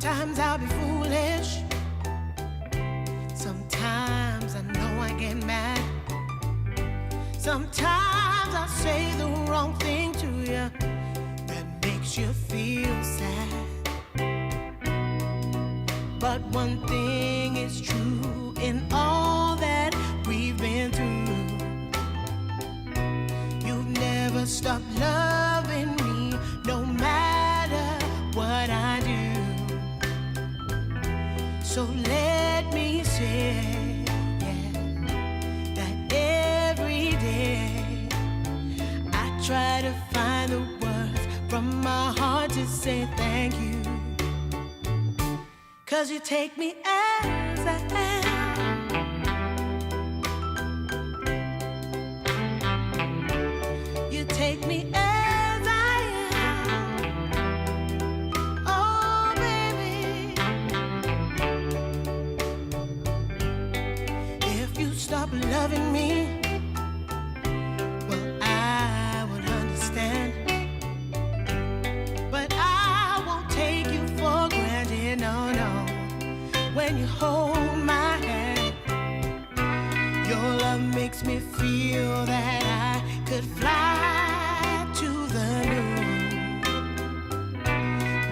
Sometimes I'll be foolish. Sometimes I know I get mad. Sometimes I'll say the wrong thing to you that makes you feel sad. But one thing is true in all that we've been through. You've never stopped loving me, no matter what I do. So let me say, yeah, that every day I try to find the words from my heart to say thank you. 'Cause you take me as I am. You take me as I am. Oh, baby. If you stop loving me, well, I would understand. But I won't take you for granted, no, no. When you hold my hand, your love makes me feel that I could fly to the moon.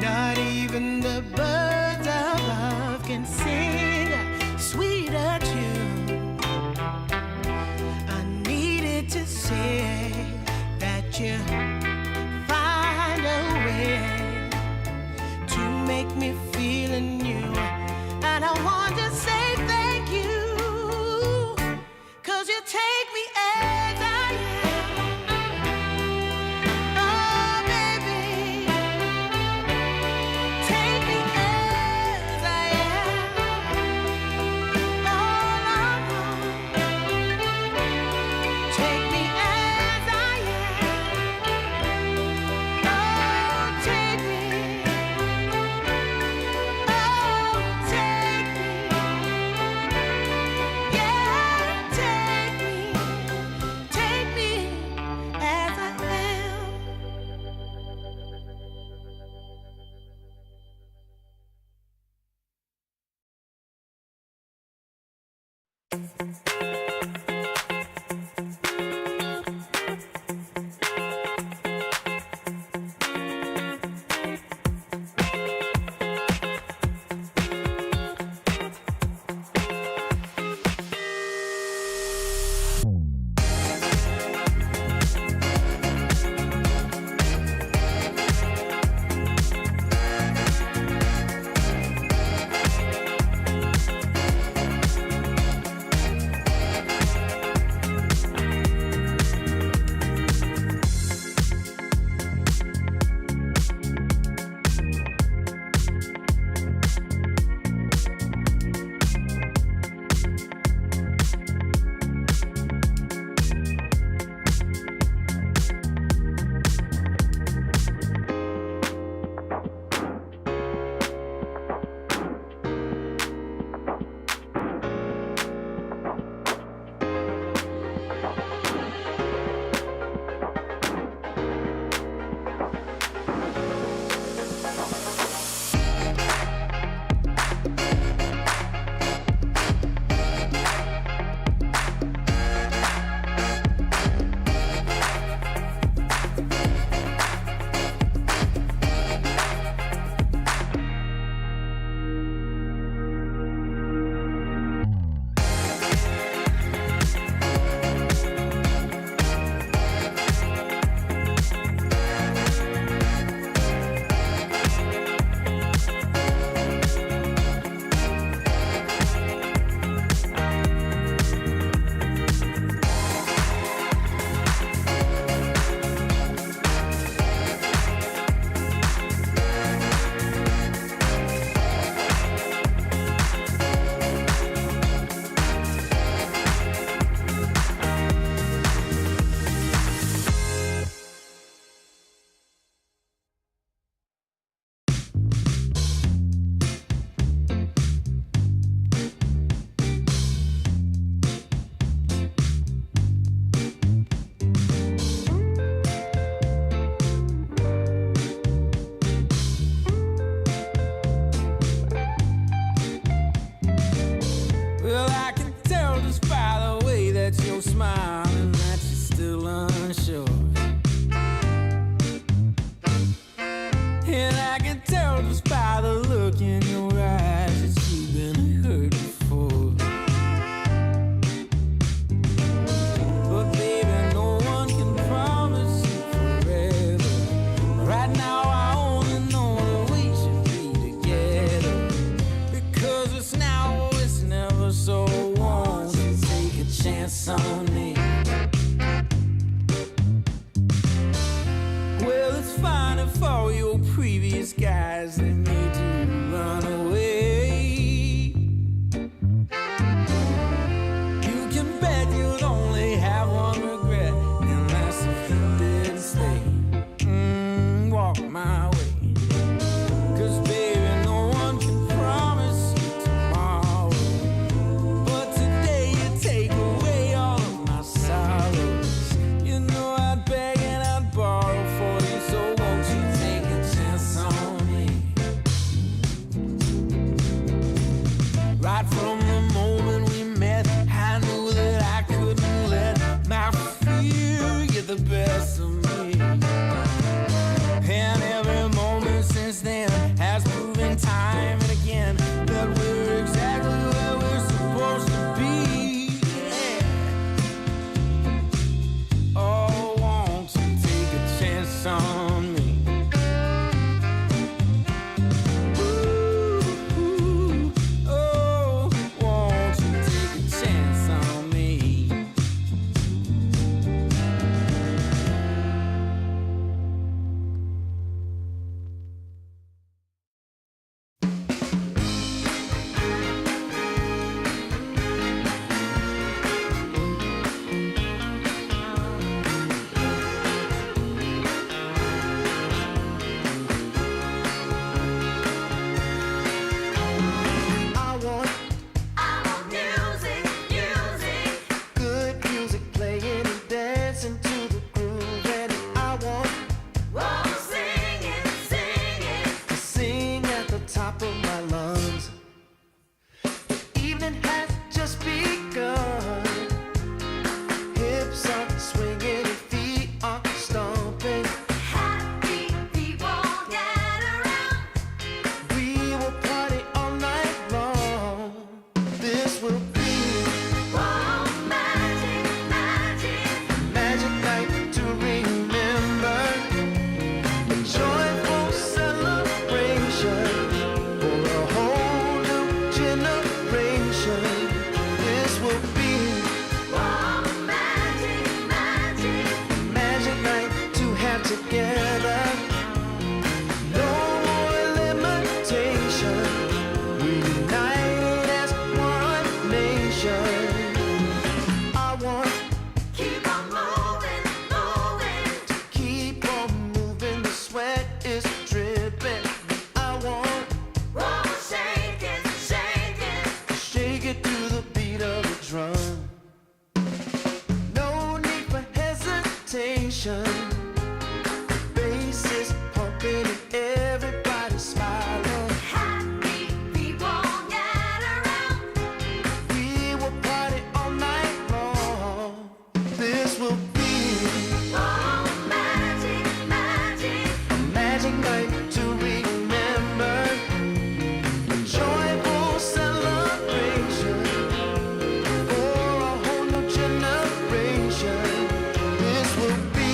Not even the birds above can sing a sweeter tune. I needed to say that you find a way to make me feel anew. And I want to say thank you, 'cause you take me as I am. Oh, baby, take me as I am. Oh, Lord, take me as I am. Oh, take me. And I can tell just by the look in your eyes that you've been hurt before. But baby, no one can promise you forever. Right now I only know that we should be together. Because it's now or it's never, so won't you take a chance on me? Well, it's fine if all your previous guys they made you run away. You can bet you'd only have one regret, and that's if you didn't stay. Walk my way. 'Cause baby, no one can promise you tomorrow. But today you take away all of my sorrows. You know I'd beg and I'd borrow for you, so won't you take a chance on me? Right from the moment we met, I knew that I couldn't let my fear get the best of me. And every moment since then has proven time and again that we're exactly where we're supposed to be. Yeah. Oh, won't you take a chance on me? Ooh, oh, won't you take a chance on me? I want music, good music playing and dancing to the groove. And I want sing at the top of my lungs. The evening has just begun. Hips are swinging and feet are stomping. Happy people gather around. We will party all night long. This will be magic night to remember. A joyful celebration for a whole new generation. This will be magic night to have together. No more limitation. We united as one nation. I want keep on moving. The sweat is dripping. I want shake it to the beat of the drum. No need for hesitation. Bass is pumping and everybody smiling. Happy people gather around. We will party all night long. This will be magic night to remember. A joyful celebration for a whole new generation. This will be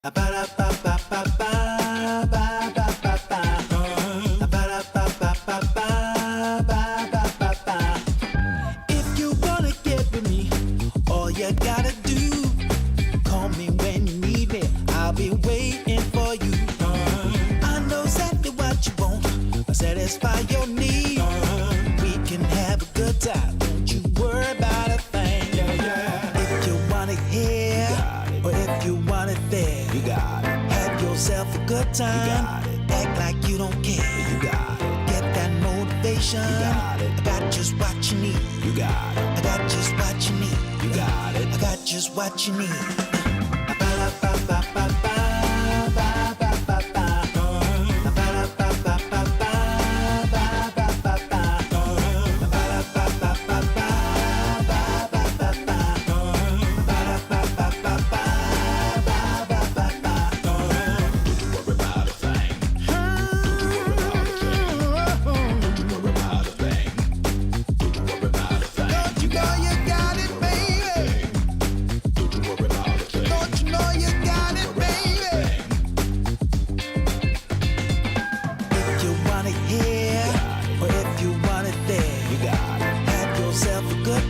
If you wanna get with me, all you gotta do, call me when you need me. I'll be waiting for you. I know exactly what you want. I'll satisfy your need. We can have a good time. Don't you worry about a thing. If you want it here, or if you want it there, you got it. Have yourself a good time. You got it. Act like you don't care. You got it. Get that motivation. You got it. I got just what you need. You got it. I got just what you need. You got it. I got just what you need.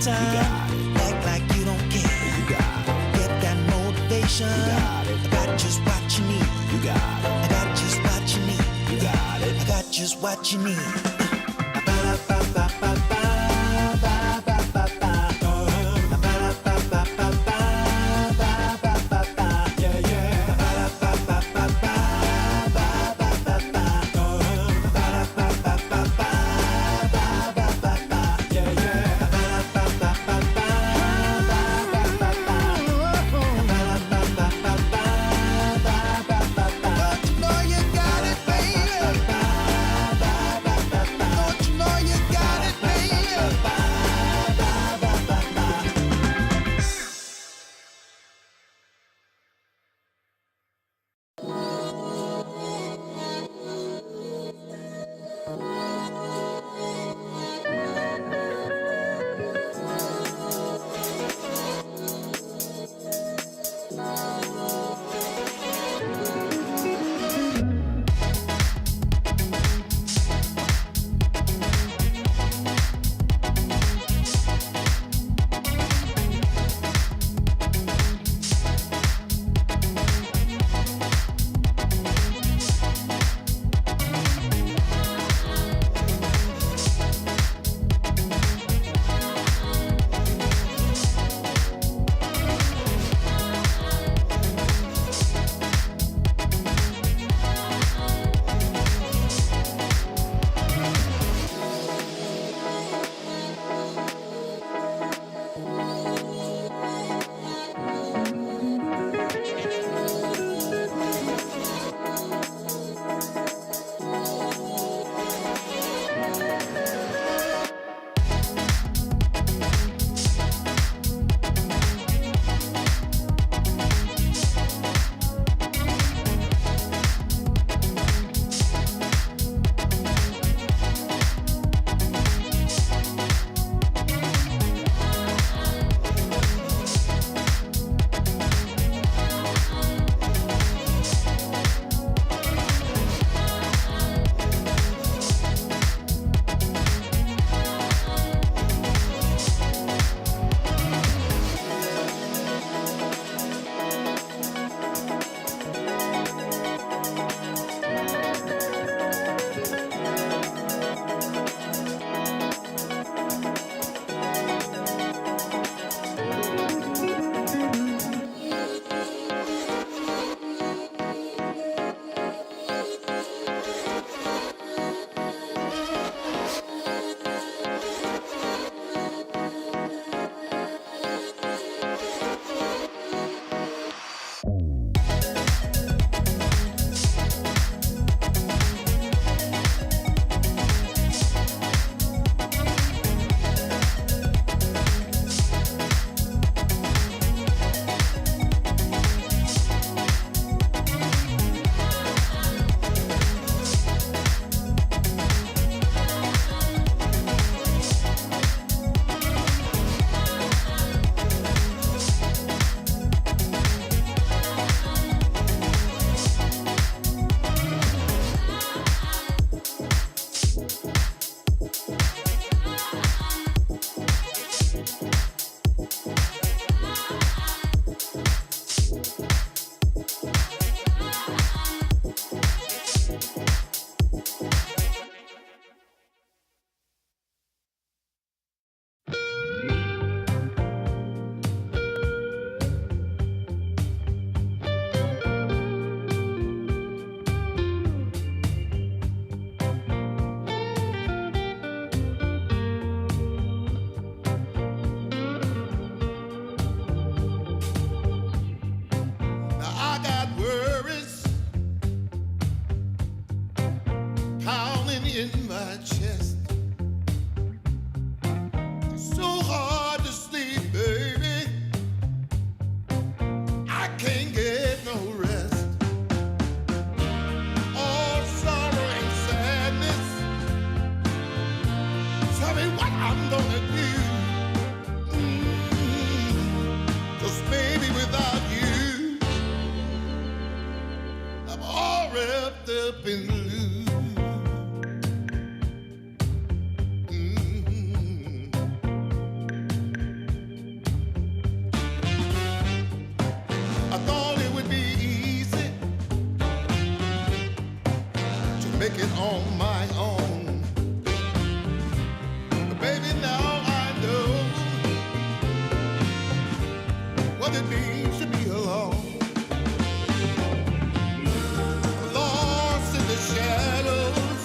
Act like you don't care. You got it. Get that motivation. You got it. I got just what you need. You got it. I got just what you need. You got it. I got just what you need. in blue. Mm-hmm. I thought it would be easy to make it on my own, but baby, now I know what it means to be alone. Lost in the shadows.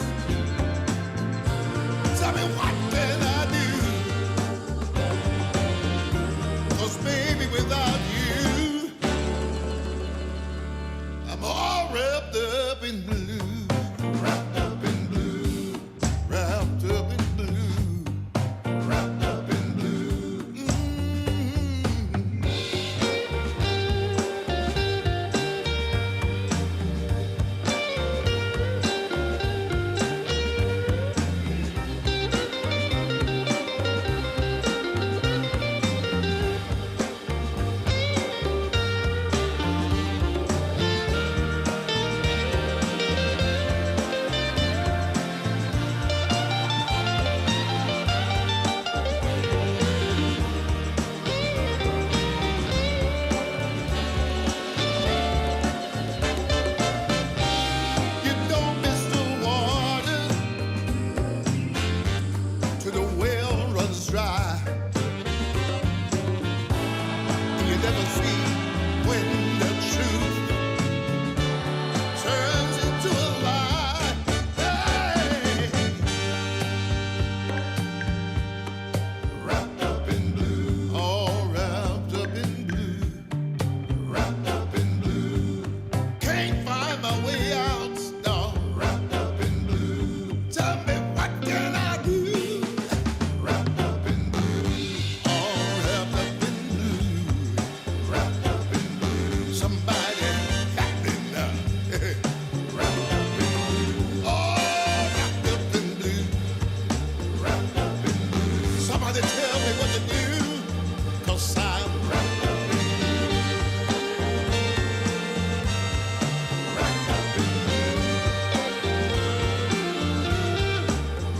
Tell me, what can I do? 'Cause baby, without you, I'm all wrapped up in blue. Wrapped up in blue. Wrapped up in blue. Wrapped up in blue. Mm-hmm. You don't miss the water till the well runs dry. You never see when the truth turns into a lie. Hey. Wrapped up in blue, all wrapped up in blue, wrapped up in blue. Can't find my way out, no. Wrapped up in blue. Tell me, what can I do? Wrapped up in blue, all wrapped up in blue, wrapped up in blue. Somebody help me now. Wrapped up in blue, all wrapped up in blue, wrapped up in blue. Somebody tell me what to do, 'cause I'm wrapped up in blue, wrapped up in blue,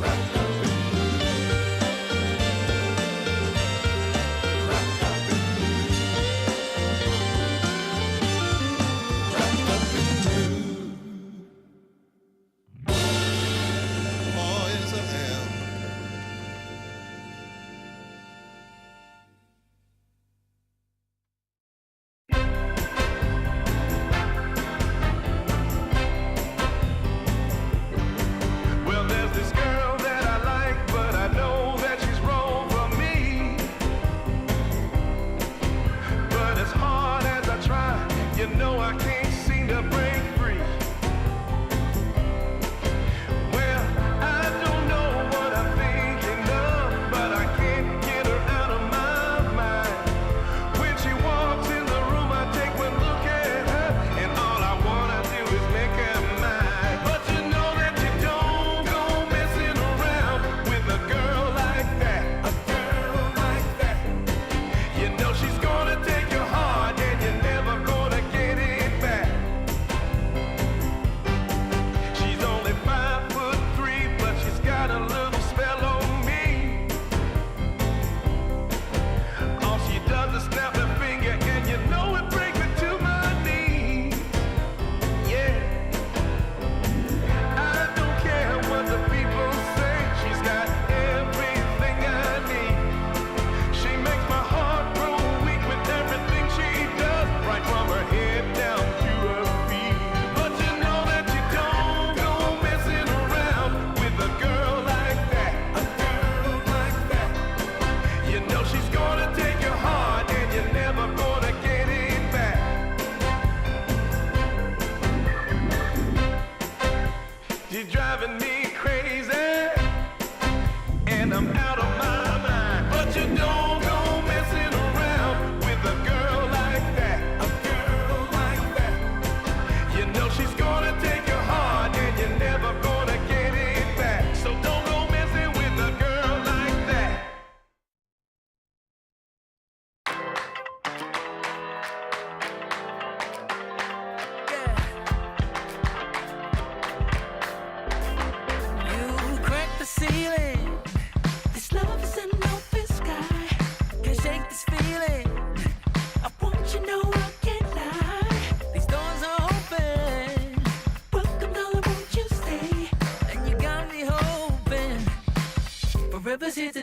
wrapped up in blue, wrapped up in blue, wrapped up in blue. Oh, yes, I am.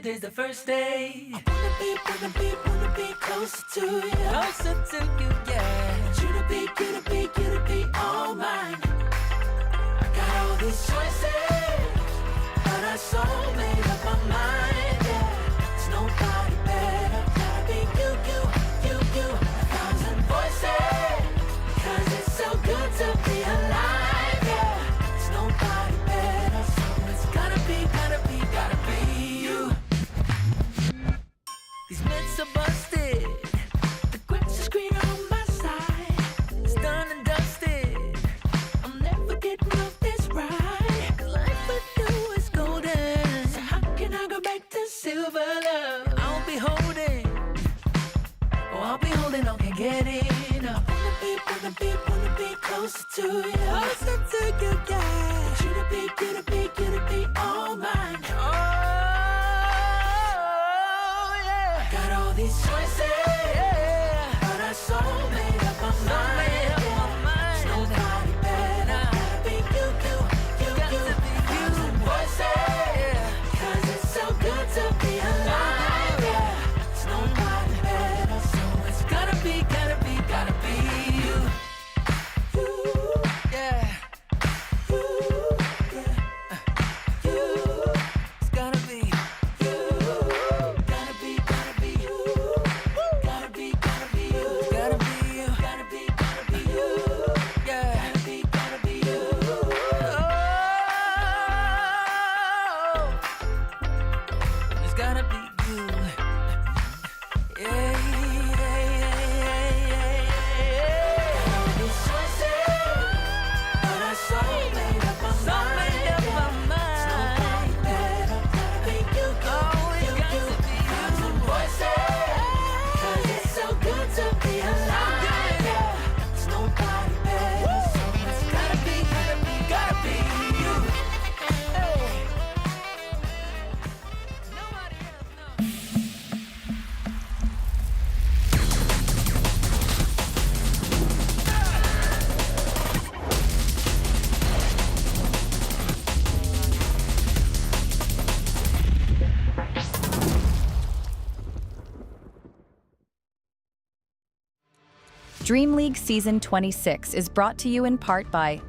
today's the first day. Wanna be closer to you. Closer to you, yeah. Want you to be all mine. I got all these choices, but I so made up my mind, yeah. There's nobody better. Gotta be you. 1,000 voices, 'cause it's so good to be alive, yeah. There's nobody better, so it's gotta be you. These myths are busted. The grass is greener on my side. It's done and dusted. I'm never getting off this ride. 'Cause life with you is golden. So how can I go back to silver love? I'll be holding on, can't get enough. Wanna be closer to you. Closer to you, yeah. Want you to be all mine. Oh, yeah. I got all these choices, yeah. But I so made up my mind. There's nobody better. Gotta be you. Thousand voices, yeah. 'Cause it's so good to be alive, yeah. There's nobody better, so it's gotta be you. Yeah. It's gotta be you. Gotta be you. Gotta be you. Gotta be you. Yeah. Gotta be you. Oh. It's gotta be you. Yeah. These choices, but I so made up my mind. Nobody better. Gotta be you. Thousand voices, 'cause it's so good to be alive, yeah. There's nobody better, so it's gotta be you. Hey. Nobody else knows. DreamLeague Season 26 is brought to you in part by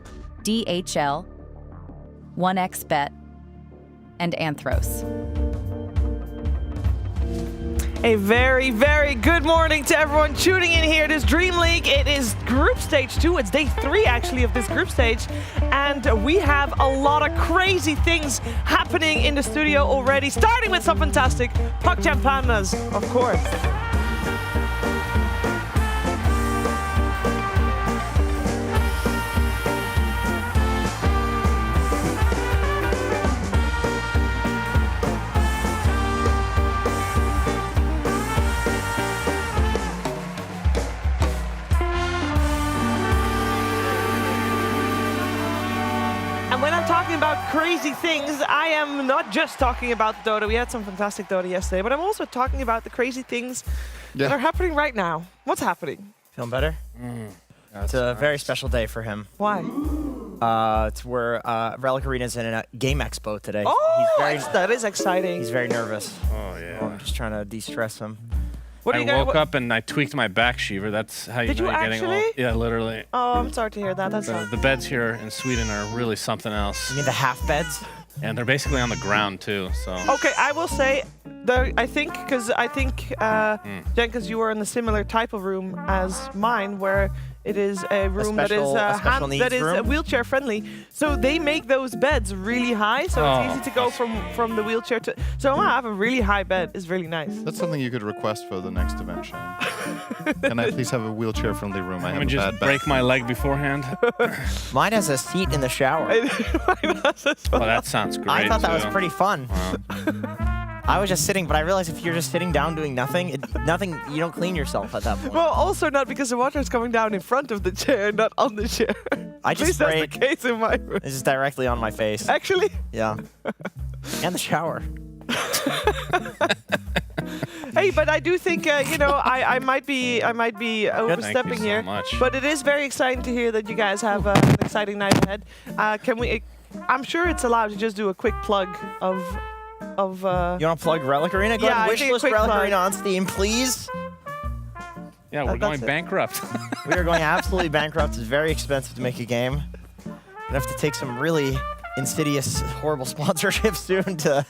DHL, 1xBet, and Anthros. A very, very good morning to everyone tuning in here. It is DreamLeague. It is group stage 2. It's day 3, actually, of this group stage. And we have a lot of crazy things happening in the studio already, starting with some fantastic Puck Jam Pandas, of course. And when I'm talking about crazy things, I am not just talking about Dota. We had some fantastic Dota yesterday, but I'm also talking about the crazy things that are happening right now. What's happening? Feeling better? It's a very special day for him. Why? We're Relic Arena's in a game expo today. Oh, that is exciting. He's very nervous. Oh, yeah. I'm just trying to de-stress him. What I do you woke up and I tweaked my back, Shiver. That's how you Did know you you're getting actually? old. Yeah, literally. Oh, I'm sorry to hear that. That's The beds here in Sweden are really something else. You mean the half beds? And they're basically on the ground, too. So. Okay, I will say, I think, Jenkins, you were in a similar type of room as mine, where it is a room that is wheelchair friendly. So they make those beds really high, so it's easy to go from the wheelchair to. So I have a really high bed. It's really nice. That's something you could request for the next event, Sean. Can I please have a wheelchair-friendly room? I have a just bad back. break my leg beforehand. Mine has a seat in the shower. Oh, that sounds great. I thought that was too. pretty fun. I was just sitting, but I realized if you're just sitting down doing nothing, you don't clean yourself at that point. Well, also not because the water is coming down in front of the chair, not on the chair. I just At least that's the case in my room. This is directly on my face. Actually? Yeah. And the shower. Hey, but I do think I might be overstepping so here. much. But it is very exciting to hear that you guys have an exciting night ahead. I'm sure it's allowed to just do a quick plug of of. You want to plug Relic Arena? Go Yeah, ahead I and think a wishlist quick Relic plug. Arena on Steam, please. Yeah, we're That's going it. bankrupt. We are going absolutely bankrupt. It's very expensive to make a game. Gonna have to take some really insidious, horrible sponsorships soon to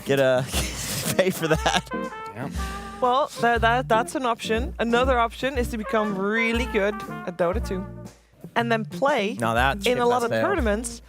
get pay for that. Yeah. Well, that's an option. Another option is to become really good at Dota 2, and then play No, that in a lot of failed. tournaments.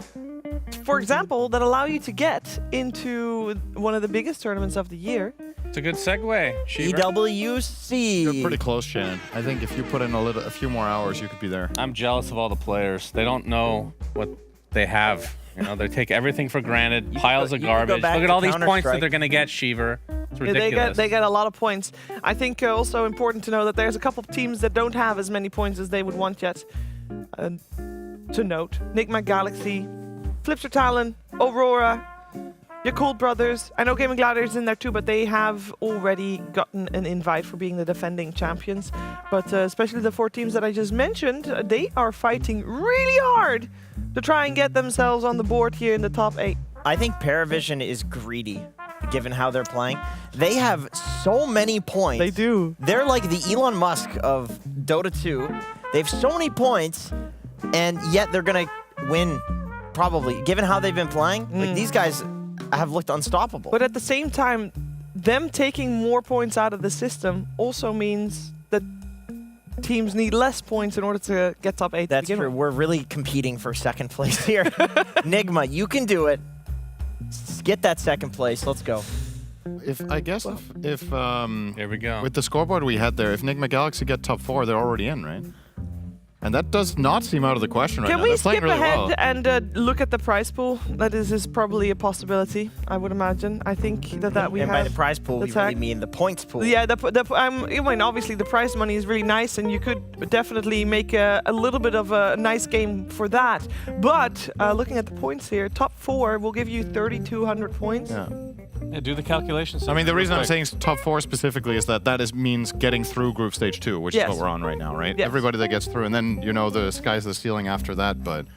For example, that allow you to get into one of the biggest tournaments of the year. It's a good segue. Shiva. EWC. You're pretty close, Shannon. I think if you put in a few more hours, you could be there. I'm jealous of all the players. They don't know what they have. You know, they take everything for granted. Piles of you could go garbage. back Look at to all these points that Counter-Strike. they're going to get, Shiver. It's Yeah, ridiculous. they get a lot of points. I think also important to know that there's a couple of teams that don't have as many points as they would want yet. To note, Nigma Galaxy, Flipster Talon, Aurora, Yakult Brothers. I know Gaming Gladiators in there too, but they have already gotten an invite for being the defending champions. But especially the 4 teams that I just mentioned, they are fighting really hard to try and get themselves on the board here in the top 8. I think Paravision is greedy, given how they're playing. They have so many points. They do. They're like the Elon Musk of Dota 2. They have so many points, and yet they're going to win, probably. Given how they've been playing, like these guys have looked unstoppable. But at the same time, them taking more points out of the system also means that teams need less points in order to get top 8. That's to begin true. with. We're really competing for second place here. Nigma, you can do it. Get that second place. Let's go. If Here we go. with the scoreboard we had there, if Nigma Galaxy get top 4, they're already in, right? And that does not seem out of the question right Can now. we They're playing skip really ahead well. and look at the prize pool? That is probably a possibility, I would imagine. I think that we And have... by the prize pool, we the tag. really mean the points pool. Yeah, I mean, obviously the prize money is really nice, and you could definitely make a little bit of a nice game for that. But looking at the points here, top 4 will give you 3,200 points. Yeah. Yeah, do the calculations. I mean, the reason I'm saying top 4 specifically is that means getting through group stage 2, which Yes. is what we're on right now, right? Yes. Everybody that gets through, and then, you know, the sky's the ceiling after that, but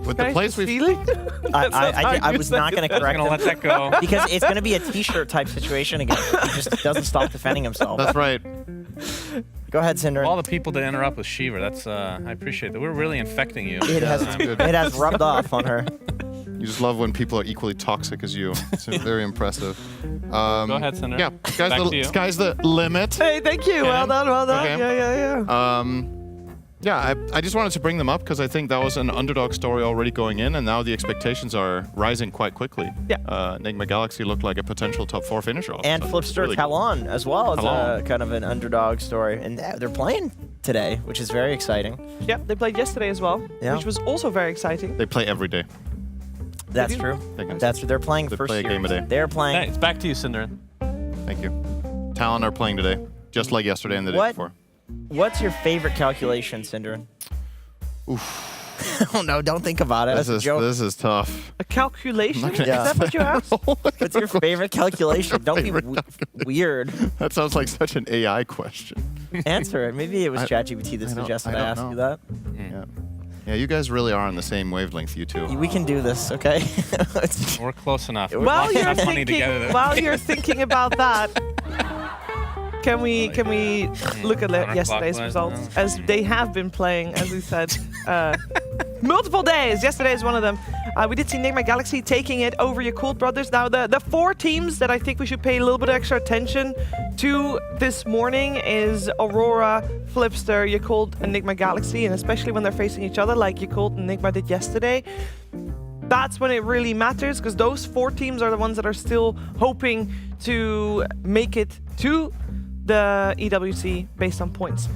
with the Guys, place we've... ceiling? I was not going to I'm correct going to let him. that go. Because it's going to be a t-shirt type situation again. He just doesn't stop defending himself. That's right. Go ahead, Cinder. All the people to interrupt with Shiver. That's I appreciate that. We're really infecting you. It has, Um, it has rubbed off on her. You just love when people are equally toxic as you. It's very impressive. Go ahead, Cinder. Yeah, Back to you. sky's the limit. Hey, thank you. Well done, well done. Okay. Yeah. Yeah, I just wanted to bring them up because I think that was an underdog story already going in, and now the expectations are rising quite quickly. Yeah. Nigma Galaxy looked like a potential top 4 finisher. all of a And sudden. Flipster Really cool. Talon as well as Talon. kind of an underdog story. And they're playing today, which is very exciting. Yeah, they played yesterday as well, Yeah. which was also very exciting. They play every day. That's do? true. They can- That's they're playing they first play a game a series. day. They're playing. Hey, it's back to you, Cinder. Thank you. Talon are playing today, just like yesterday and the day What? before. What's your favorite calculation, Cinder? Oh no, don't think about it. That's a joke. This is tough. A calculation? I'm Is not gonna that what you have? What's your favorite calculation? Don't be Favorite weird. That sounds like such an AI question. Answer it. Maybe it was I- ChatGPT that I don't- suggested I I don't ask know. you that. Yeah. Yeah, you guys really are on the same wavelength, you two. We can do this, okay? It's- We're close enough. While While We've you're enough money thinking, together that- while you're thinking about that, can we look at yesterday's Counterclockwise, results no. as they have been playing, as we said, multiple days. Yesterday is one of them. We did see Nigma Galaxy taking it over Yakult Brothers. Now the 4 teams that I think we should pay a little bit of extra attention to this morning is Aurora, Flipster, Yakult, and Nigma Galaxy, and especially when they're facing each other like Yakult and Nigma did yesterday. That's when it really matters, because those 4 teams are the ones that are still hoping to make it to the EWC based on points.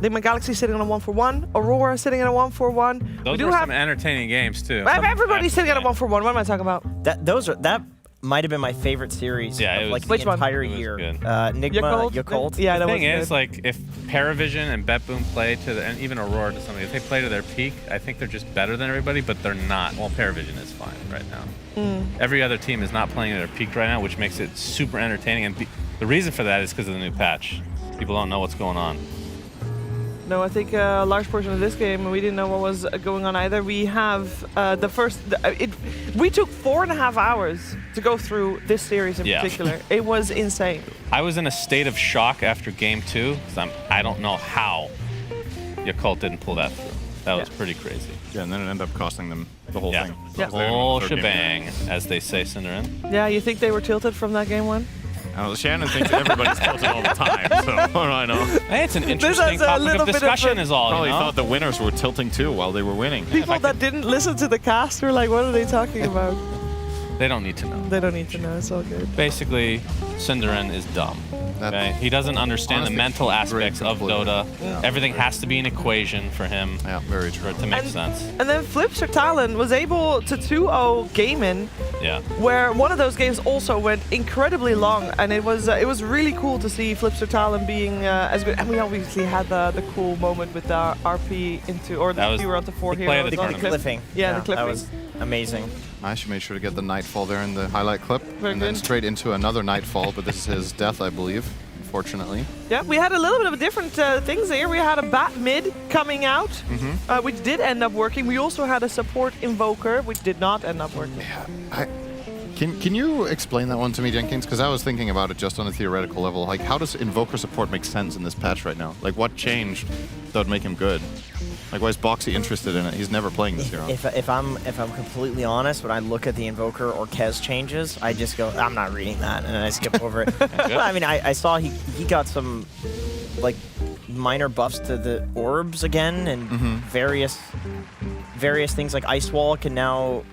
Nigma Galaxy sitting on a 1-for-1. Aurora sitting at a 1-for-1. Those were some entertaining games, too. Everybody's sitting at a 1-for-1. What am I talking about? that might have been my favorite series Yeah, of it like was- the Which one? entire It was year. good. Nigma, Yakult. Yeah, The that thing was is, good. like, if Paravision and BetBoom play to the, and even Aurora to something, if they play to their peak, I think they're just better than everybody, but they're not. Well, Paravision is fine right now. Every other team is not playing at their peak right now, which makes it super entertaining. And the reason for that is because of the new patch. People don't know what's going on. No, I think a large portion of this game, we didn't know what was going on either. We have the first... We took 4.5 hours to go through this series in Yeah. particular. It was insane. I was in a state of shock after game 2 because I don't know how Yakult didn't pull that through. That was pretty crazy. Yeah, and then it ended up costing them the whole Yeah. thing. Yeah. It was there in the Whole third game. shebang, as they say, Cinderin. Yeah, you think they were tilted from that game 1? Shannon thinks everybody's tilted all the time, so what do I know? Hey, it's an has interesting a topic little of bit of discussion, a- is all. Probably You know? thought the winners were tilting too while they were winning. People that didn't listen to the cast were like, what are they talking about? They don't need to know. They don't need to know. It's all good. Basically, Cinderin is dumb. Okay? He doesn't understand Honestly, the mental aspects of completely. Dota. Everything has to be an equation for him Yeah, very for true. it to make sense. And then Flipster Talon was able to 2-0 Gaimin, Yeah. where one of those games also went incredibly long, and it was really cool to see Flipster Talon being as good. And we obviously had the cool moment with the RP into, or the That was we were on to 4 the play of heroes the on tournament. Cliffing. Yeah, the clipping. That was amazing. I should make sure to get the Nightfall there in the highlight clip. Very and then good. straight into another Nightfall, but this is his death, I believe, unfortunately. Yeah, we had a little bit of different things here. We had a bat mid coming out, which did end up working. We also had a support invoker, which did not end up working. Can you explain that one to me, Jenkins? Because I was thinking about it just on a theoretical level. Like, how does invoker support make sense in this patch right now? Like, what changed that would make him good? Like, why is Boxy interested in it? He's never playing this hero. If I'm completely honest, when I look at the Invoker or Kez changes, I just go, I'm not reading that, and then I skip over it. Well, I mean, I saw he got some like minor buffs to the orbs again, and various things like Ice Wall can now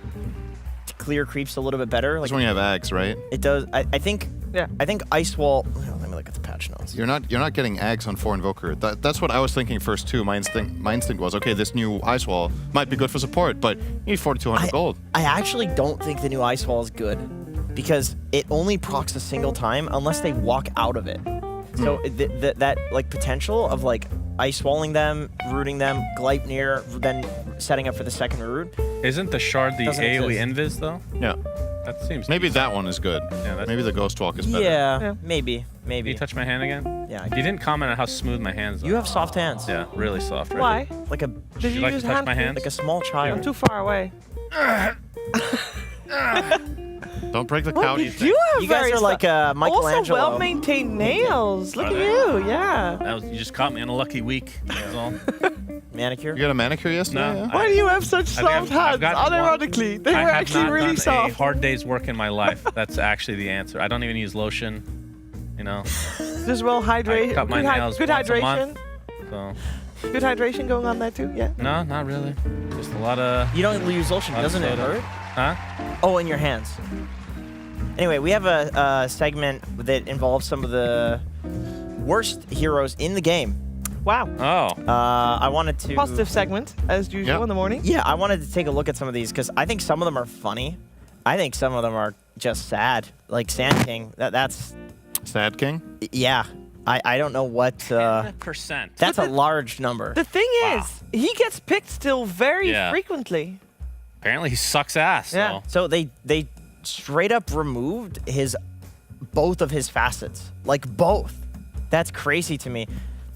clear creeps a little bit better. That's Like when you have Ags, right? it does. I think. Yeah. I think Ice Wall. Let me look at the patch notes. You're not getting Ags on 4 Invoker. That's what I was thinking first too. My instinct was, okay, this new Ice Wall might be good for support, but you need 4,200 gold. I actually don't think the new Ice Wall is good because it only procs a single time unless they walk out of it. So that like potential of like Ice Walling them, rooting them, Gleipnir, then setting up for the second root. Isn't the shard the Doesn't AoE exist. invis, though? Yeah. That seems Maybe that one is good. that's- Maybe the Ghost Walk is better. Yeah, Yeah. maybe. Can you touch my hand again? Yeah. You didn't comment on how smooth my hands are. You have soft hands. Yeah, really soft. Right? Why? Like a Did you like to use touch hand my food? hands? like a small I'm child. too far away. Don't break the Well, cow. you do have You guys very are like also Michelangelo. well-maintained nails. Look Are at they? you, yeah. You just caught me on a lucky week. That's all. Manicure. You got a manicure yesterday? No. Yeah? Why do you have such I think soft I've hands? gotten Unironically, they I were have actually not really done soft. a hard day's work in my life. That's actually the answer. I don't even use lotion. You know, Just well hydrate. I cut my nails good once a hydration. month. So Good hydration going on there too. Yeah. no, not really. Just a lot of. You don't use lotion, lot of doesn't it soda. hurt? Huh? Oh, in your hands. Anyway, we have a segment that involves some of the worst heroes in the game. Wow. Oh. I wanted to Positive segment as usual Yeah. in the morning. Yeah, I wanted to take a look at some of these because I think some of them are funny. I think some of them are just sad. Like Sand King. That's Sad King? yeah. I don't know what. Percent. That's a large number. The thing Wow. is, he gets picked still very Yeah. frequently. Apparently he sucks ass. Yeah. So. So they straight up removed both of his facets. Like both. That's crazy to me.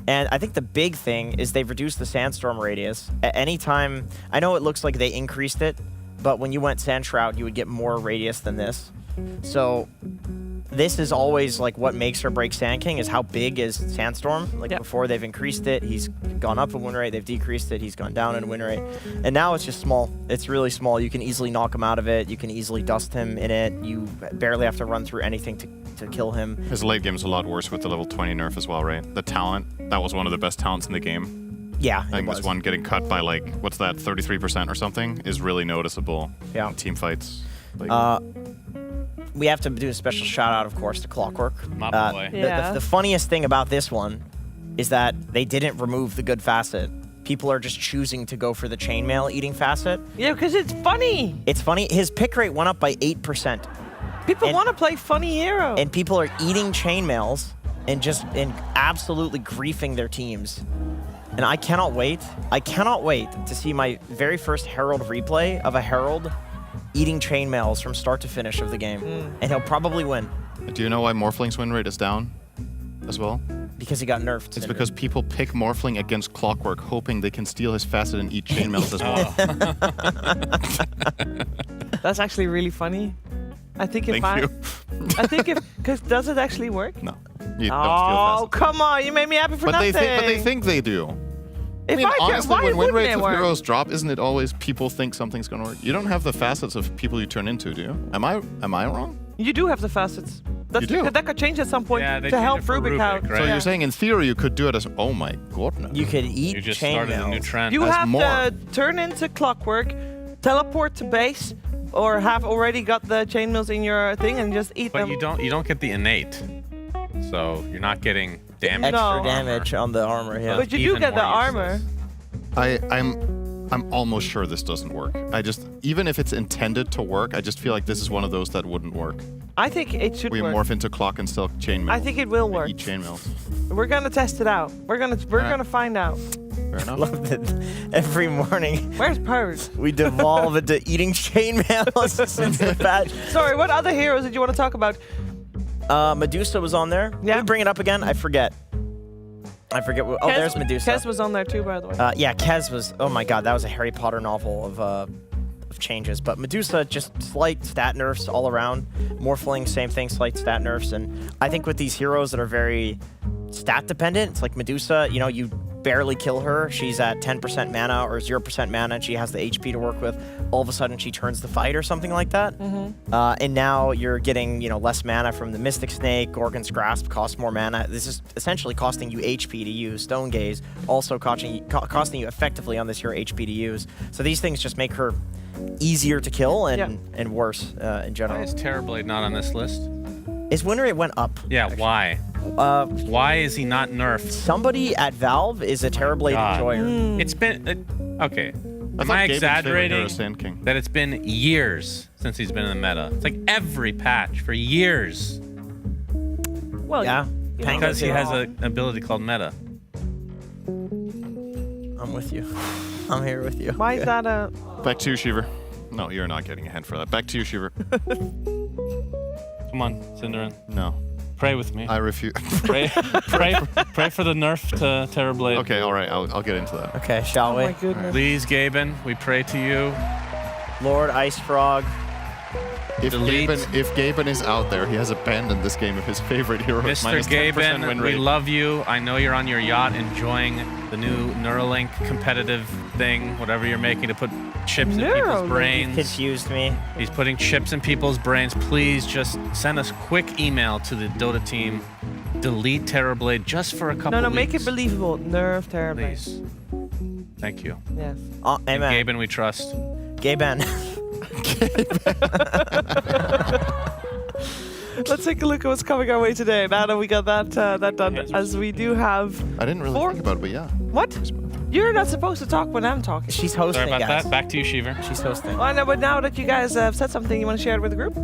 And I think the big thing is they've reduced the sandstorm radius. At any time, I know it looks like they increased it, but when you went Sand Shroud, you would get more radius than this. So this is always like what makes or breaks Sand King is how big is Sandstorm. Like Yep. before they've increased it, he's gone up in win rate, they've decreased it, he's gone down in win rate. And now it's just small. It's really small. You can easily knock him out of it. You can easily dust him in it. You barely have to run through anything to kill him. His late game's a lot worse with the level 20 nerf as well, right? The talent, that was one of the best talents in the game. Yeah, I think it was. this one getting cut by like, what's that, 33% or something is really noticeable Yeah. in team fights. Like, We have to do a special shout out, of course, to Clockwork. My boy. Yeah. The funniest thing about this one is that they didn't remove the good facet. People are just choosing to go for the chainmail eating facet. Yeah, because it's funny. It's funny. His pick rate went up by 8%. People And- want to play funny hero. And people are eating chainmails and absolutely griefing their teams. And I cannot wait to see my very first Herald replay of a Herald eating chainmails from start to finish of the game. And he'll probably win do you know why Morphling's win rate is down as well? because he got nerfed. It's because people pick Morphling against Clockwork, hoping they can steal his facet and eat chainmails as well. That's actually really funny. I think if Thank you. I think because does it actually work? No. You don't Oh, steal come on! You made me happy for but nothing. they think they do. If I mean, honestly, why when win wouldn't rates it of work? heroes drop, isn't it always people think something's gonna work? You don't have the facets of people you turn into, do you? Am I wrong? You do have the facets. You do? That got changed at some point Yeah, they to changed help it for Rubik out. Rubik, right? So Yeah. you're saying in theory you could do it as, oh my goodness. You could eat You just chain started a new mails. trend. You That's have more. to turn into clockwork, teleport to base, or have already got the chainmails in your thing and just eat But them. you don't get the innate, so you're not getting damage. Extra No. damage on the armor. Yeah. But you do even get the more armor. useless. I'm almost sure this doesn't work. Even if it's intended to work, I just feel like this is one of those that wouldn't work. I think it should We work. morph into clock and silk chainmail. I think it will work. Eat chainmails. We're gonna test it out. We're gonna find out. Fair enough. Love that every morning Where's Purge? we devolve into eating chainmails since the patch. Sorry, what other heroes did you want to talk about? Medusa was on there. Yeah. Can we bring it up again? I forget. Oh, there's Medusa. Kez was on there too, by the way. Yeah, Kez was. Oh my God, that was a Harry Potter novel of changes. But Medusa, just slight stat nerfs all around. Morphling, same thing, slight stat nerfs. And I think with these heroes that are very stat dependent, it's like Medusa. You know, you barely kill her. She's at 10% mana or 0% mana. And she has the HP to work with. All of a sudden, she turns the fight or something like that. And now you're getting, less mana from the Mystic Snake. Gorgon's Grasp costs more mana. This is essentially costing you HP to use. Stone Gaze also costing you effectively on this hero HP to use. So these things just make her easier to kill and worse in Why general. is Terrorblade not on this list? His win rate went up. Yeah, why? Why is he not nerfed? Somebody at Valve is a Terrorblade God. enjoyer. It's been okay. I Am thought I Gaben's favorite hero exaggerating is Sand King. that it's been years since he's been in the meta? It's like every patch for years Well, Yeah. you Tango because he too. has an ability called meta. I'm with you. I'm here with you. Why is that a? Back to you, Shiver. No, you're not getting a hand for that. Back to you, Shiver. Come on, Cinderin, No, pray with me. I refuse. Pray for the nerf to Terrorblade. Okay, all right, I'll get into that. Okay, shall Oh we? my goodness. Please, Gaben, we pray to you. Lord Ice Frog. If Delete. Gaben is out there, he has abandoned this game of his favorite hero. Mr. Minus 10% win Gaben, we rate. love you. I know you're on your yacht enjoying the new Neuralink competitive thing, whatever you're making to put chips in people's Neuralink? brains. Confused me. He's putting chips in people's brains. Please just send us quick email to the Dota team. Delete Terrorblade just for a couple No, weeks. make it believable. Nerf terribly. Please. Thank you. Yes. In Amen. Gaben we trust. Gaben. Let's take a look at what's coming our way today. Now that we got that done, as we do have. I didn't really think about it, but yeah. What? You're not supposed to talk when I'm talking. She's Sorry hosting, about guys. that. Back to you, Shiver. She's hosting. Well, I know, but now that you guys have said something, you want to share it with the group?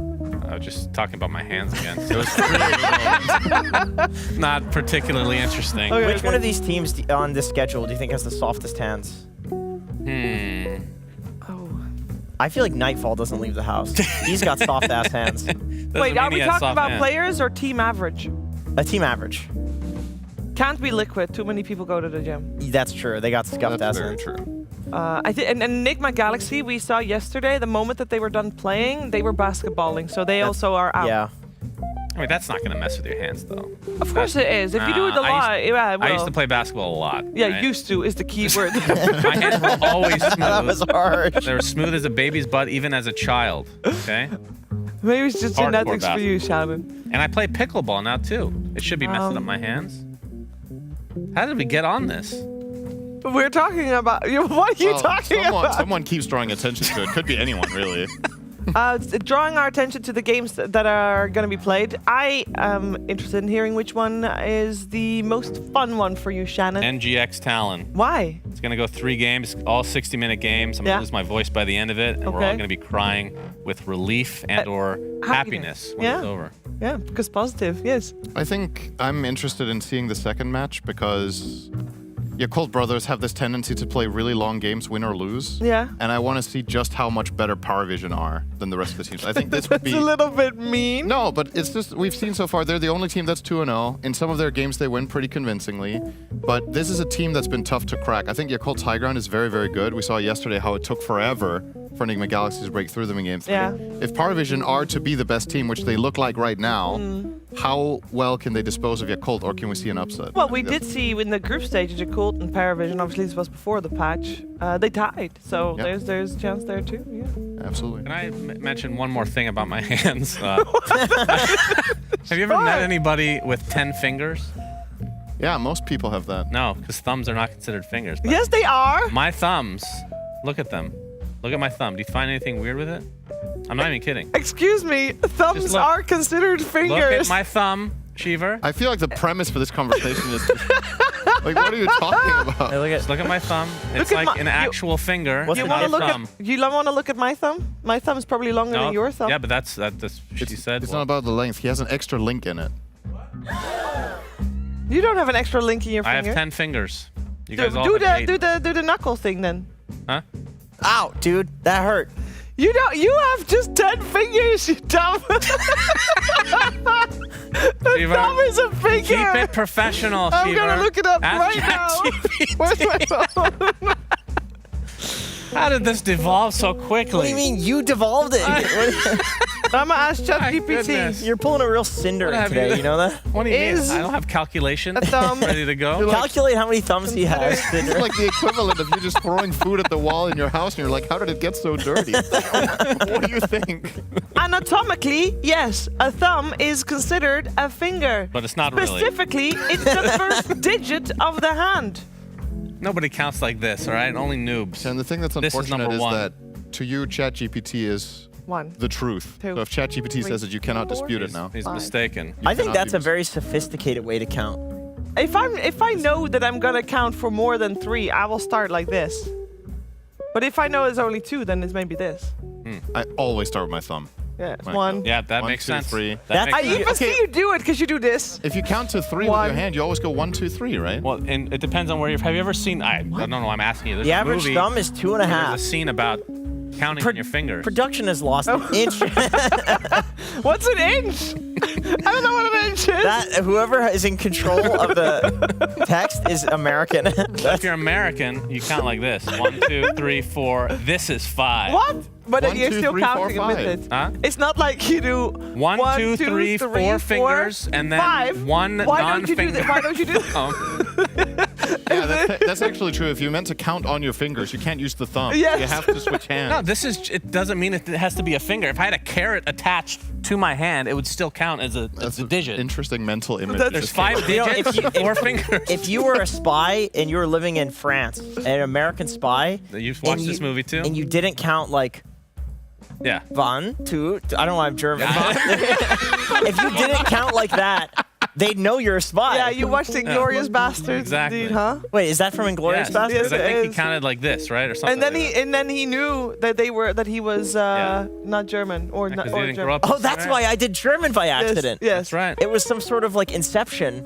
I was just talking about my hands again. It was really not particularly interesting. Okay. Which one of these teams on this schedule do you think has the softest hands? Oh. I feel like Nightfall doesn't leave the house. He's got soft ass hands. Doesn't Wait, mean are he we has talking soft about hands. players or team average? A team average. Can't be Liquid. Too many people go to the gym. That's true. They got scuffed That's ass very hands. true. I think and Enigma Galaxy we saw yesterday. The moment that they were done playing, they were basketballing, so they also are out. Yeah. I mean, that's not going to mess with your hands, though. Of course it is. If you do it a Nah, lot, yeah, it will. I used to play basketball a lot. Yeah, right? used to is the key word. My hands were always smooth. That was harsh. They were smooth as a baby's butt, even as a child. Okay? Maybe it's just Hardcore genetics for you, Shannon. And I play pickleball now, too. It should be messing up my hands. How did we get on this? We're talking about. What are you Well, talking about? Someone keeps drawing attention to it. Could be anyone, really. Drawing our attention to the games that are going to be played. I am interested in hearing which one is the most fun one for you, Shannon. NGX Talon. Why? It's going to go 3 games, all 60-minute games. I'm going Yeah. to lose my voice by the end of it, and we're all Okay. going to be crying with relief and or happiness when Yeah. it's over. Yeah, because positive. Yes. I think I'm interested in seeing the second match because Cold Brothers have this tendency to play really long games, win or lose. Yeah. And I want to see just how much better Power Vision are than the rest of the teams. I think this would It's be... a little bit mean. No, but it's just, we've seen so far, they're the only team that's 2-0. In some of their games, they win pretty convincingly. But this is a team that's been tough to crack. I think Yakult's high ground is very, very good. We saw yesterday how it took forever for Enigma Galaxy to break through them in Game 3. Yeah. If Paravision are to be the best team, which they look like right now, how well can they dispose of Yakult, or can we see an upset? Well, we did see in the group stage Yakult and Paravision. Obviously, this was before the patch. They tied, so Yep. there's a chance there too. Yeah. Absolutely. Can I mention one more thing about my hands? Have you ever met anybody with 10 fingers? Yeah, most people have that. No, because thumbs are not considered fingers. but Yes, they are. My thumbs, look at them. Look at my thumb. Do you find anything weird with it? I'm not even kidding. Excuse me, thumbs Just look. are considered fingers. Look at my thumb, Cheever. I feel like the premise for this conversation is like, what are you talking about? Hey, Just look at my thumb. It's Look at like my- an actual finger. What's You the not want to a look thumb. at? You want to look at my thumb? My thumb's probably longer No. than your thumb. Yeah, but that's she said. It's well, not about the length. He has an extra link in it. You don't have an extra link in your I have finger. 10 fingers. You Do, guys all do have the 8. do the knuckle thing then. Huh? Ow, dude, that hurt. You don't. You have just 10 fingers, you dumb. The Cheever, thumb is a finger. Keep it professional, I'm Cheever. gonna look it up Ask right now. ChatGPT. Where's my phone? How did this devolve so quickly? What do you mean? You devolved it. I'm gonna ask My ChatGPT. goodness. You're pulling a real cinder What have today. you- You know that? What do you mean? Is I don't have calculation a thumb ready to go. Calculate how many thumbs he has. It's like the equivalent of you just throwing food at the wall in your house, and you're like, how did it get so dirty? What do you think? Anatomically, yes, a thumb is considered a finger. But it's not really. Specifically, it's the first digit of the hand. Nobody counts like this, all right? Only noobs. And the thing that's This is unfortunate number is one. that to you, ChatGPT is One. the truth. Two, So if ChatGPT says it, you cannot four. dispute it now. He's Fine. mistaken. I think cannot that's a use- very sophisticated way to count. If I know that I'm gonna count for more than 3, I will start like this. But if I know it's only 2, then it's maybe this. I always start with my thumb. Yeah, Right. 1. Yeah, that 1, makes 2, sense. 3. That That's- makes I sense. even see you do it because you do this. If you count to 3 with One. your hand, you always go 1, 2, 3, right? Well, and it depends on where you're. Have you ever seen? I don't know. I'm asking you. There's The a average movie, thumb is 2.5. There's a scene about counting on your fingers. Production has lost an inch. What's an inch? I don't know what an inch is. That whoever is in control of the text is American. If you're American, you count like this: 1, 2, 3, 4. This is 5. What? But then 1, you're 2, still 3, 4, counting 5. with it. Huh? It's not like you do 1, 2, 3, 4 fingers, and then 5. one Why don't you do non-finger. that? Why don't you do that? Yeah, that's actually true. If you're meant to count on your fingers, you can't use the thumb. Yes. You have to switch hands. No, this is. It doesn't mean it has to be a finger. If I had a carrot attached to my hand, it would still count as a That's an digit. interesting mental image. That's- There's Just came 5 up. You know, digits, if you- 4 fingers. If you were a spy and you were living in France, an American spy, You've and watched this movie too? and you didn't count like Yeah. 1, 2. I don't know. I'm German. If you didn't count like that, they'd know you're a spy. Yeah, you watched Inglourious Bastards, Exactly. indeed, huh? Wait, is that from Inglourious Yes, Bastards? because I Yes, it think he is. counted like this, right, or something. And then he knew that he was not German or not because or he didn't German. grow up. Oh, in that's Syria. why I did German by Yes, accident. yes. That's right. It was some sort of like Inception.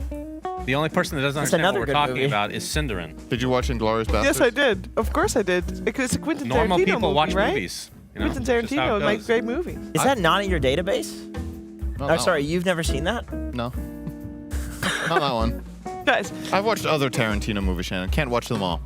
The only person that doesn't understand what another we're good talking movie. about is Cinderin. Did you watch Inglourious Bastards? Yes, I did. Of course I did. Because it's a Quentin Normal Tarantino people movie, watch right? movies. You know, Quentin it's just how Tarantino it makes goes. great movies. Is that not in your database? Not Oh, that sorry, you've never seen that? one. No. Not that one. Guys, I've watched other Tarantino movies, Shannon. Can't watch them all.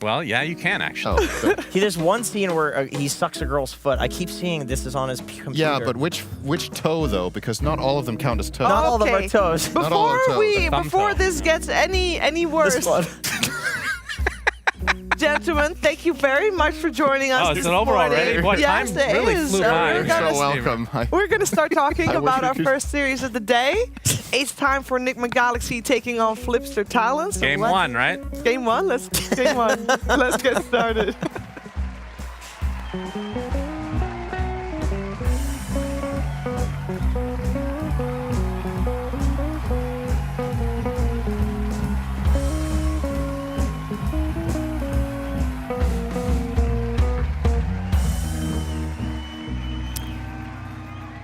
Well, yeah, you can actually. Oh, good. See, there's one scene where he sucks a girl's foot. I keep seeing this is on his computer. Yeah, but which toe though? Because not all of them count as toes. Not all of them Okay. are toes. Not all are toes. Thumb before toe. this gets any worse, This one. gentlemen, thank you very much for joining us. Oh, it's this over morning. already? What, yes, time it really is. flew And by. we're You're gonna so welcome. We're going to start talking I wish about we our could- first series of the day. It's time for Enigma Galaxy taking on Flipster Talents. So Game let's- 1, right? Game 1? Game 1. Let's get started.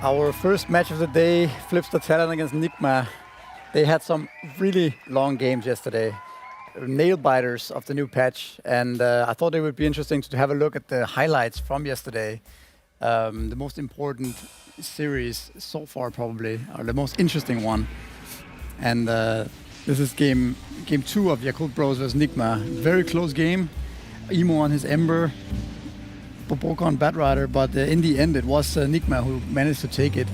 Our first match of the day, Flipster Talent against Enigma. They had some really long games yesterday, nail biters of the new patch, and I thought it would be interesting to have a look at the highlights from yesterday. The most important series so far, probably, or the most interesting one. And this is game 2 of Yakult Bros vs Enigma. Very close game. Emo on his Ember. Boboko Bat Rider, but in the end it was Nigma who managed to take it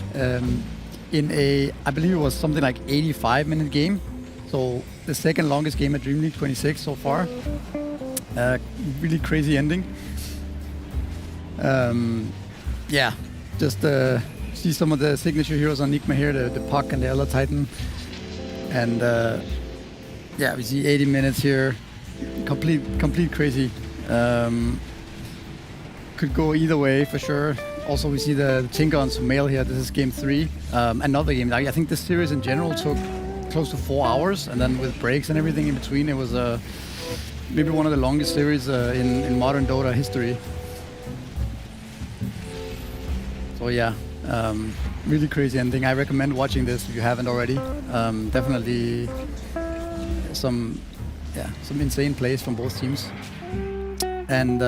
in a, I believe it was something like 85-minute game. So the second longest game at DreamLeague 26 so far. Really crazy ending. Yeah, just see some of the signature heroes on Nigma here, the Puck and the Elder Titan. And yeah, we see 80 minutes here. Complete crazy. Could go either way for sure. Also, we see the Tinker on some mail here. This is game 3. Another game. I think this series in general took close to 4 hours, and then with breaks and everything in between, it was maybe one of the longest series in modern Dota history. So yeah, really crazy ending. I recommend watching this if you haven't already. Definitely some insane plays from both teams. And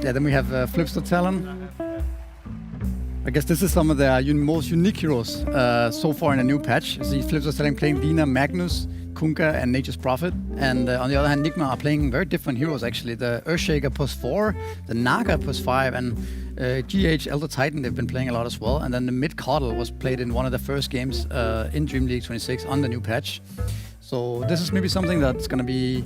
yeah, then we have Flipster Talon. I guess this is some of the most unique heroes so far in a new patch. You see Flipster Talon playing Lina, Magnus, Kunkka, and Nature's Prophet. And on the other hand, Nigma are playing very different heroes actually. The Earthshaker +4, the Naga +5, and GH Elder Titan they've been playing a lot as well. And then the Mid Coddle was played in one of the first games in DreamLeague 26 on the new patch. So this is maybe something that's going to be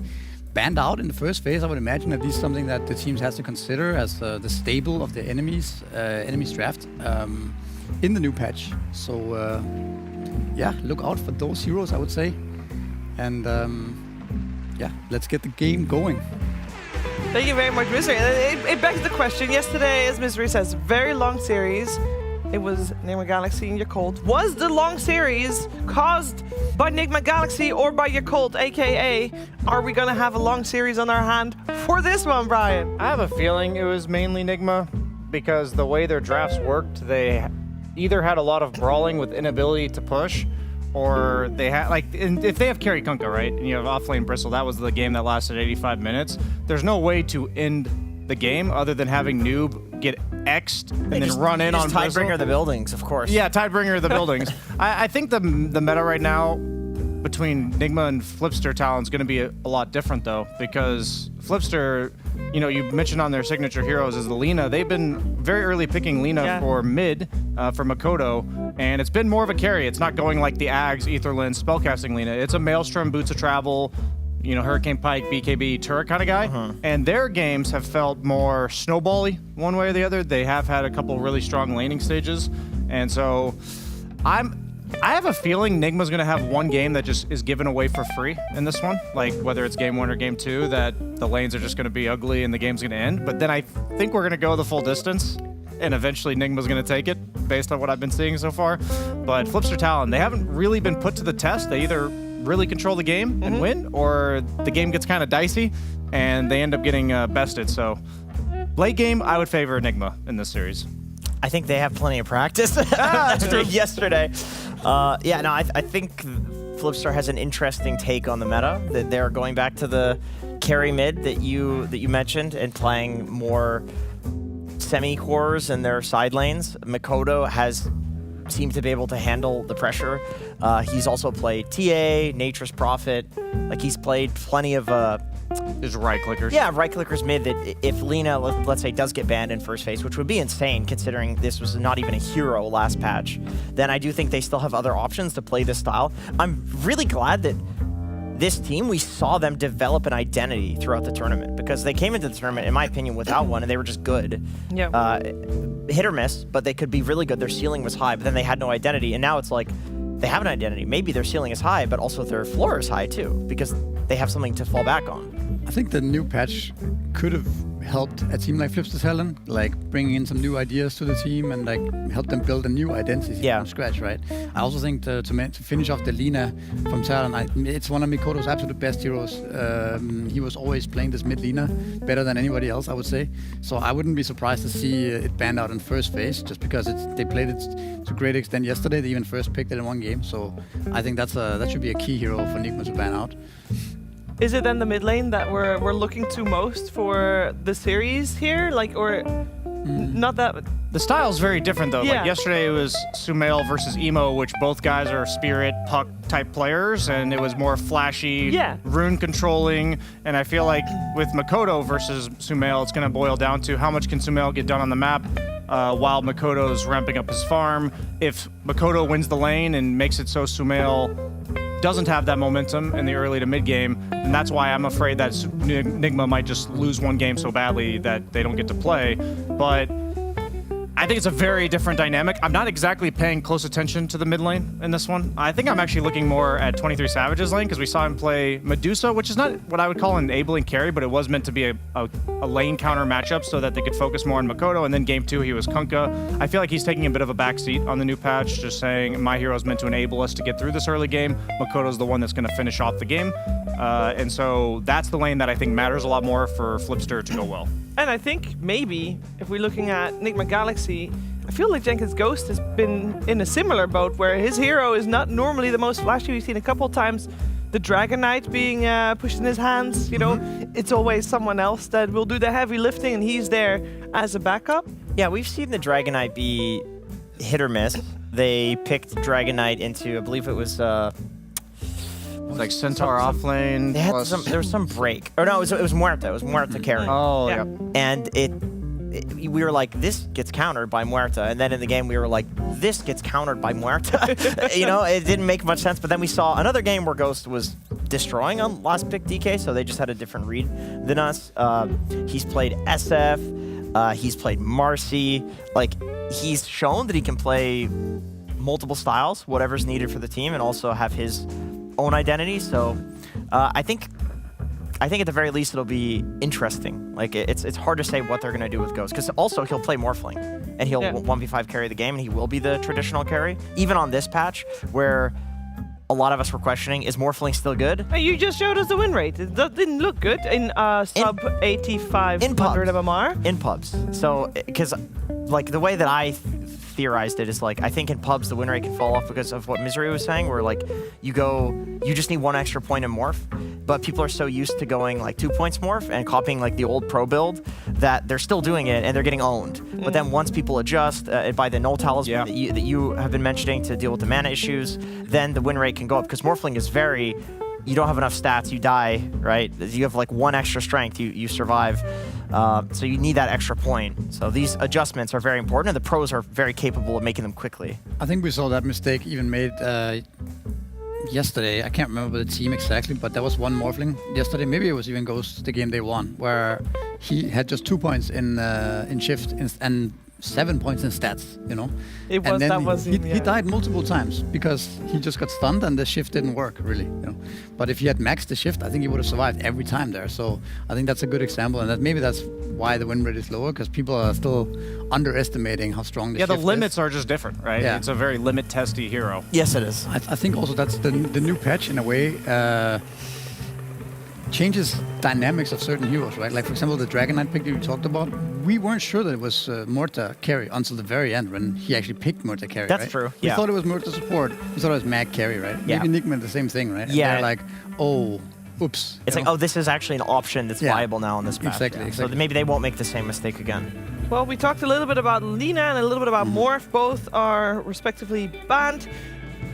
banned out in the first phase. I would imagine at least something that the teams has to consider as the stable of the enemies draft in the new patch. So yeah, look out for those heroes, I would say. And yeah, let's get the game going. Thank you very much, Misery. It begs the question. Yesterday, as Misery says, very long series. It was Nigma Galaxy and Yakult. Was the long series caused by Nigma Galaxy or by Yakult, aka are we gonna have a long series on our hand for this one, Brian? I have a feeling it was mainly Nigma because the way their drafts worked, they either had a lot of brawling with inability to push, or they had, like, if they have carry Kunkka, right, and you have offlane Bristle, that was the game that lasted 85 minutes. There's no way to end the game other than having Noob get X'd and then run in on Bristle. Tidebringer of the buildings, of course. Yeah, Tidebringer of the buildings. I think the meta right now between Nigma and Flipster Talon's going to be a lot different though, because Flipster, you know, you mentioned on their signature heroes is the Lina. They've been very early picking Lina for mid for Makoto, and it's been more of a carry. It's not going like the Ags, Aetherlyn, spellcasting Lina. It's a Maelstrom, Boots of Travel, you know, Hurricane Pike, BKB, turret kind of guy. And their games have felt more snowbally one way or the other. They have had a couple really strong laning stages. And so I have a feeling Nigma's going to have one game that just is given away for free in this one. Like whether it's game 1 or game 2, that the lanes are just going to be ugly and the game's going to end. But then I think we're going to go the full distance and eventually Nigma's going to take it based on what I've been seeing so far. But Flipster Talon, they haven't really been put to the test. They either really control the game and win, or the game gets kind of dicey and they end up getting bested. So late game, I would favor Nigma in this series. I think they have plenty of practice after yesterday. Yeah, no, I think Flipster has an interesting take on the meta. That they're going back to the carry mid that you mentioned and playing more semi-cores in their side lanes. Makoto seems to be able to handle the pressure. He's also played TA, Nature's Prophet. Like he's played plenty of There's right clickers. Yeah, right clickers mid that if Lina, let's say, does get banned in first phase, which would be insane considering this was not even a hero last patch, then I do think they still have other options to play this style. I'm really glad that this team, we saw them develop an identity throughout the tournament, because they came into the tournament, in my opinion, without one, and they were just good. Yeah. Hit or miss, but they could be really good. Their ceiling was high, but then they had no identity, and now it's like they have an identity. Maybe their ceiling is high, but also their floor is high too, because they have something to fall back on. I think the new patch could have helped a team like Flipster Talon, like bringing in some new ideas to the team and like help them build a new identity from scratch, right? I also think to finish off the Lina from Talon, it's one of Mikoto's absolute best heroes. He was always playing this mid Lina better than anybody else, I would say. So I wouldn't be surprised to see it banned out in first phase, just because they played it to a great extent yesterday. They even first picked it in one game. So I think that should be a key hero for Nigma to ban out. Is it then the mid lane that we're looking to most for the series here? Like, or not that The style's very different, though. Yeah. Like yesterday, it was Sumail versus Emo, which both guys are Spirit, Puck type players, and it was more flashy, rune controlling. And I feel like with Makoto versus Sumail, it's going to boil down to how much can Sumail get done on the map while Makoto's ramping up his farm. If Makoto wins the lane and makes it so Sumail doesn't have that momentum in the early to mid game, and that's why I'm afraid that Nigma might just lose one game so badly that they don't get to play. But I think it's a very different dynamic. I'm not exactly paying close attention to the mid lane in this one. I think I'm actually looking more at 23 Savage's lane because we saw him play Medusa, which is not what I would call an enabling carry, but it was meant to be a lane counter matchup so that they could focus more on Makoto. And then game 2, he was Kunkka. I feel like he's taking a bit of a backseat on the new patch, just saying my hero is meant to enable us to get through this early game. Makoto's the one that's going to finish off the game. And so that's the lane that I think matters a lot more for Flipster to go well. And I think maybe if we're looking at Nigma Galaxy, I feel like Jenkins Ghost has been in a similar boat where his hero is not normally the most flashy. We've seen a couple of times the Dragon Knight being pushed in his hands. You know, it's always someone else that will do the heavy lifting, and he's there as a backup. Yeah, we've seen the Dragon Knight be hit or miss. They picked Dragon Knight into, I believe it was like Centaur off lane. They had there was some break. Or no, it was Muerta. It was Muerta carrying. Oh, yeah. And we were like, this gets countered by Muerta. And then in the game, we were like, this gets countered by Muerta. You know, it didn't make much sense. But then we saw another game where Ghost was destroying on last pick DK, so they just had a different read than us. He's played SF. He's played Marcy. Like, he's shown that he can play multiple styles, whatever's needed for the team, and also have his own identity. So I think at the very least it'll be interesting. Like it's hard to say what they're gonna do with Ghost, because also he'll play Morphling and he'll 1v5 carry the game, and he will be the traditional carry. Even on this patch where a lot of us were questioning, is Morphling still good? You just showed us the win rate. It didn't look good in sub 8500 MMR. In pubs. So because like the way that I theorized it is like, I think in pubs the win rate can fall off because of what Misery was saying, where like you just need one extra point in morph, but people are so used to going like 2 points morph and copying like the old pro build that they're still doing it and they're getting owned. But then once people adjust by the null talisman that you have been mentioning to deal with the mana issues, then the win rate can go up, because Morphling is very, you don't have enough stats, you die, right? You have like one extra strength, you survive. So you need that extra point. So these adjustments are very important, and the pros are very capable of making them quickly. I think we saw that mistake even made yesterday. I can't remember the team exactly, but there was one Morphling yesterday. Maybe it was even Ghost, the game they won, where he had just 2 points in shift and 7 points in stats, you know. It was, and then that was him, he died multiple times because he just got stunned and the shift didn't work really, you know. But if he had maxed the shift, I think he would have survived every time there. So I think that's a good example, and maybe that's why the win rate is lower, because people are still underestimating how strong the shift is. Yeah, the limits are just different, right? Yeah. It's a very limit testy hero. Yes, it is. I think also that's the new patch in a way. Changes dynamics of certain heroes, right? Like, for example, the Dragon Knight pick that you talked about, we weren't sure that it was Muerta carry until the very end when he actually picked Muerta carry, That's right? true, We yeah. thought it was Muerta support. We thought it was Mag carry, right? Yeah. Maybe Nickman the same thing, right? And Yeah. they're like, oh, oops. It's you like, know? oh, this is actually an option that's viable now on this patch. Exactly. So maybe they won't make the same mistake again. Well, we talked a little bit about Lina and a little bit about Morph. Both are respectively banned.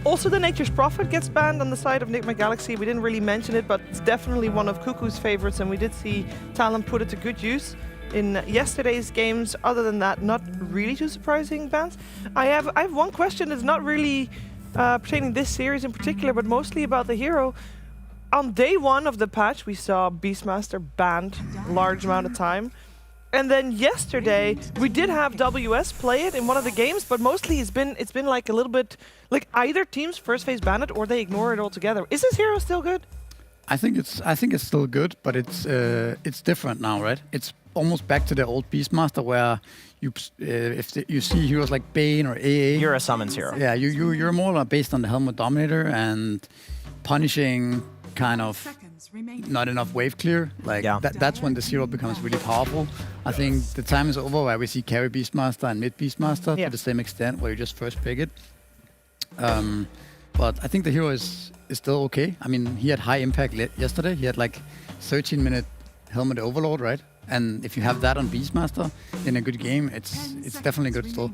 Also, the Nature's Prophet gets banned on the side of Nigma Galaxy. We didn't really mention it, but it's definitely one of Cuckoo's favorites, and we did see Talon put it to good use in yesterday's games. Other than that, not really too surprising bans. I have one question that's not really pertaining this series in particular, but mostly about the hero. On day 1 of the patch, we saw Beastmaster banned a large amount of time. And then yesterday, we did have WS play it in one of the games, but mostly it's been like a little bit, like either team's first phase ban it or they ignore it altogether. Is this hero still good? I think it's still good, but it's different now, right? It's almost back to the old Beastmaster where you see heroes like Bane or AA. You're a summons hero. Yeah, you're more based on the Helmet Dominator and punishing kind of not enough wave clear. Like that's when the hero becomes really powerful. I think the time is over where we see carry Beastmaster and mid Beastmaster to the same extent, where you just first pick it. But I think the hero is still okay. I mean, he had high impact yesterday. He had like 13-minute Helmet Overlord, right? And if you have that on Beastmaster in a good game, it's definitely good still.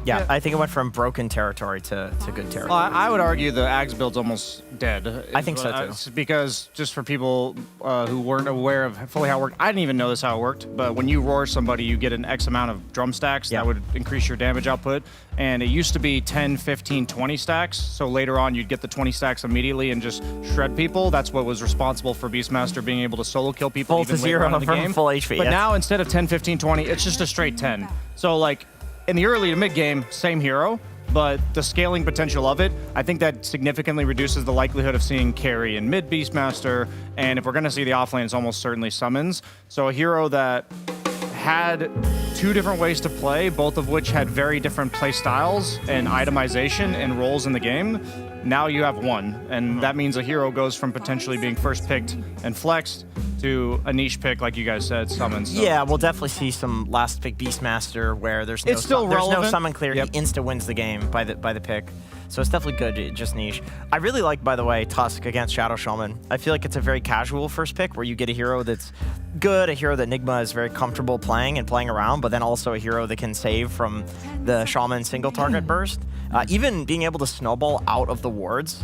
Yeah, I think it went from broken territory to good territory. Well, I would argue the Ags build's almost dead. I think so, too. Because just for people who weren't aware of fully how it worked, I didn't even know this how it worked, but when you roar somebody, you get an X amount of drum stacks that would increase your damage output. And it used to be 10, 15, 20 stacks. So later on, you'd get the 20 stacks immediately and just shred people. That's what was responsible for Beastmaster being able to solo kill people Full to even later zero on in the from game. full HP. But now, instead of 10, 15, 20, it's just a straight 10. So, like, in the early to mid game, same hero, but the scaling potential of it, I think that significantly reduces the likelihood of seeing carry in mid Beastmaster, and if we're going to see the offlane, it's almost certainly summons. So a hero that had 2 different ways to play, both of which had very different play styles and itemization and roles in the game. Now you have 1, and that means a hero goes from potentially being first picked and flexed to a niche pick, like you guys said, summons. So. Yeah, we'll definitely see some last pick Beastmaster where there's no It's still there's no relevant. summon clear. Yep. He insta wins the game by the pick. So it's definitely good, just niche. I really like, by the way, Tusk against Shadow Shaman. I feel like it's a very casual first pick where you get a hero that's good, a hero that Nigma is very comfortable playing and playing around, but then also a hero that can save from the Shaman single target burst. Even being able to snowball out of the wards,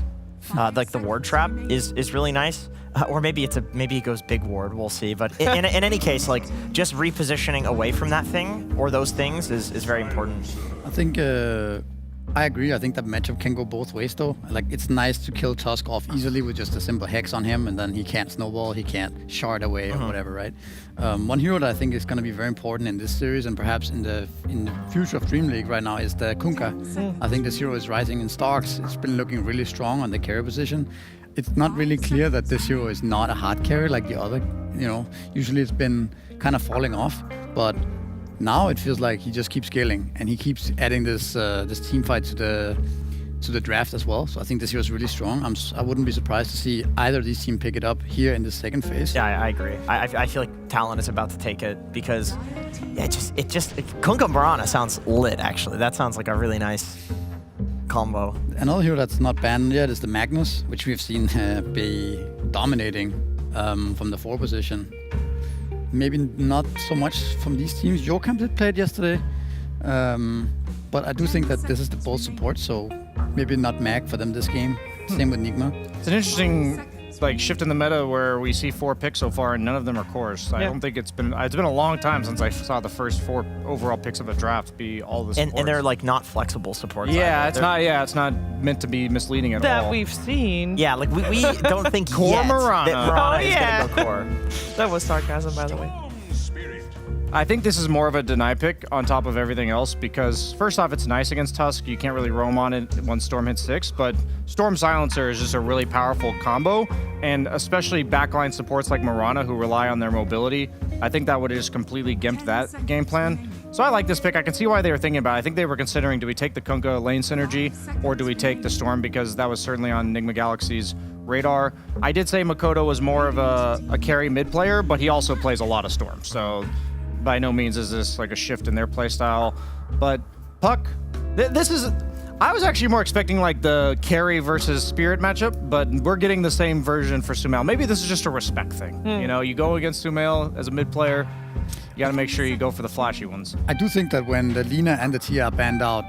like the ward trap, is really nice. Or maybe maybe it goes big ward. We'll see. But in any case, like just repositioning away from that thing or those things is very important. I think I agree. I think that matchup can go both ways, though. Like, it's nice to kill Tusk off easily with just a simple hex on him, and then he can't snowball, he can't shard away or whatever, right? One hero that I think is going to be very important in this series and perhaps in the future of DreamLeague right now is the Kunkka. I think this hero is rising in stocks. It's been looking really strong on the carry position. It's not really clear that this hero is not a hard carry like the other. You know, usually it's been kind of falling off, but now it feels like he just keeps scaling and he keeps adding this team fight to the draft as well. So I think this hero is really strong. I wouldn't be surprised to see either of these teams pick it up here in the second phase. Yeah, I agree. I feel like Talon is about to take it because Kunkka Marana sounds lit. Actually, that sounds like a really nice combo. Another hero that's not banned yet is the Magnus, which we've seen be dominating from the 4 position. Maybe not so much from these teams. Jokamp did play it yesterday, but I do think that this is the both support, so maybe not Mag for them this game. Same with Nigma. It's an interesting shift in the meta where we see 4 picks so far and none of them are cores. I don't think it's been a long time since I saw the first 4 overall picks of a draft be all the supports. And they're like not flexible supports. Yeah, either. it's not meant to be misleading at all. That we've seen. Yeah, like we don't think Core yet Marana. that Marana Oh, is yeah. gonna go core. That was sarcasm, by the way. I think this is more of a deny pick on top of everything else because first off, it's nice against Tusk. You can't really roam on it once Storm hits 6, but Storm Silencer is just a really powerful combo, and especially backline supports like Marana who rely on their mobility. I think that would have just completely gimped that game plan. So I like this pick. I can see why they were thinking about it. I think they were considering, do we take the Kunkka lane synergy or do we take the Storm, because that was certainly on Nigma Galaxy's radar. I did say Makoto was more of a carry mid player, but he also plays a lot of Storm. So by no means is this like a shift in their playstyle. But Puck, this is... I was actually more expecting like the carry versus Spirit matchup, but we're getting the same version for Sumail. Maybe this is just a respect thing. You know, you go against Sumail as a mid player, you got to make sure you go for the flashy ones. I do think that when the Lina and the Tia are banned out,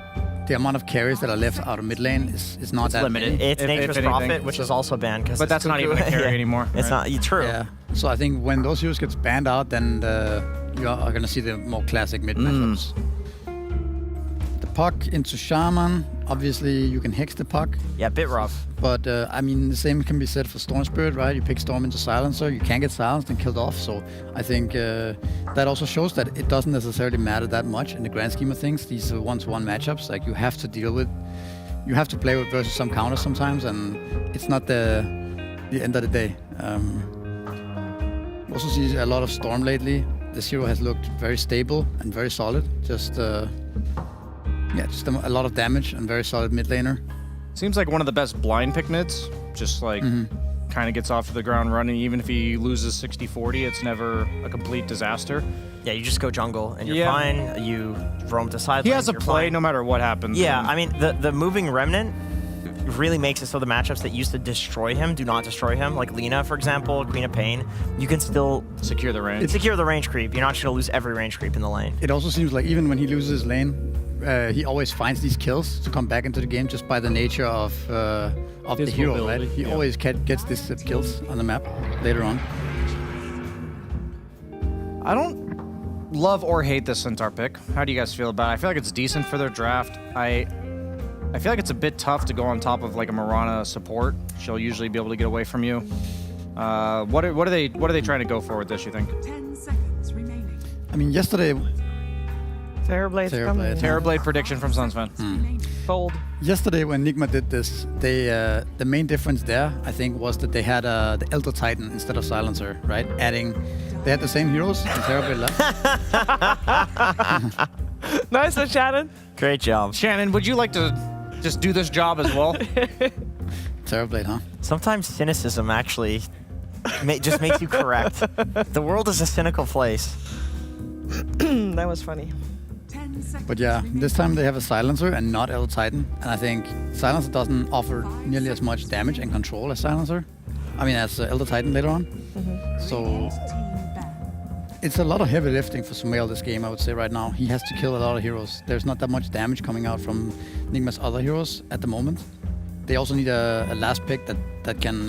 the amount of carries that are left out of mid lane is not that Limited. many. It's If Nature's anything. Prophet, which is also banned. But that's not even a carry anymore. It's right? not true. Yeah. So I think when those heroes gets banned out, then you are going to see the more classic mid matchups. The Puck into Shaman. Obviously, you can hex the Puck. Yeah, bit rough. But I mean, the same can be said for Storm Spirit, right? You pick Storm into Silencer, you can get silenced and killed off. So I think that also shows that it doesn't necessarily matter that much in the grand scheme of things. These are one-to-one matchups. Like, you have to deal with, you have to play with versus some counters sometimes, and it's not the end of the day. Also see a lot of Storm lately. This hero has looked very stable and very solid. Just a lot of damage and very solid mid laner. Seems like one of the best blind pick mids. Just like kind of gets off to the ground running. Even if he loses 60-40, it's never a complete disaster. Yeah, you just go jungle and you're Yeah. fine. You roam to side He lanes, has a you're play fine. no matter what happens. Yeah, And I mean, the moving remnant really makes it so the matchups that used to destroy him do not destroy him. Like Lina, for example, Queen of Pain, you can still Secure the range. secure the range creep. You're not just going to lose every range creep in the lane. It also seems like even when he loses his lane, he always finds these kills to come back into the game just by the nature of the His hero, mobility, right? He yeah. always gets these kills on the map later on. I don't love or hate this Centaur pick. How do you guys feel about it? I feel like it's decent for their draft. I feel like it's a bit tough to go on top of like a Mirana support. She'll usually be able to get away from you. What are they trying to go for with this, you think? 10 seconds remaining. I mean, yesterday, Terrorblade's coming. Terrorblade. Terrorblade prediction from Sunsfan. Bold. yesterday when Nigma did this, they the main difference there, I think, was that they had the Elder Titan instead of Silencer, right? They had the same heroes, and Terrorblade left. Nice one, Shannon. Great job. Shannon, would you like to just do this job as well? Terrorblade, huh? Sometimes cynicism actually just makes you correct. The world is a cynical place. That was funny. 10 seconds But yeah, this time they have a Silencer and not Elder Titan. And I think Silencer doesn't offer nearly as much damage and control as Silencer. I mean, as Elder Titan later on. So team ban. it's a lot of heavy lifting for Sumail this game, I would say right now. He has to kill a lot of heroes. There's not that much damage coming out from Nigma's other heroes at the moment. They also need a last pick that can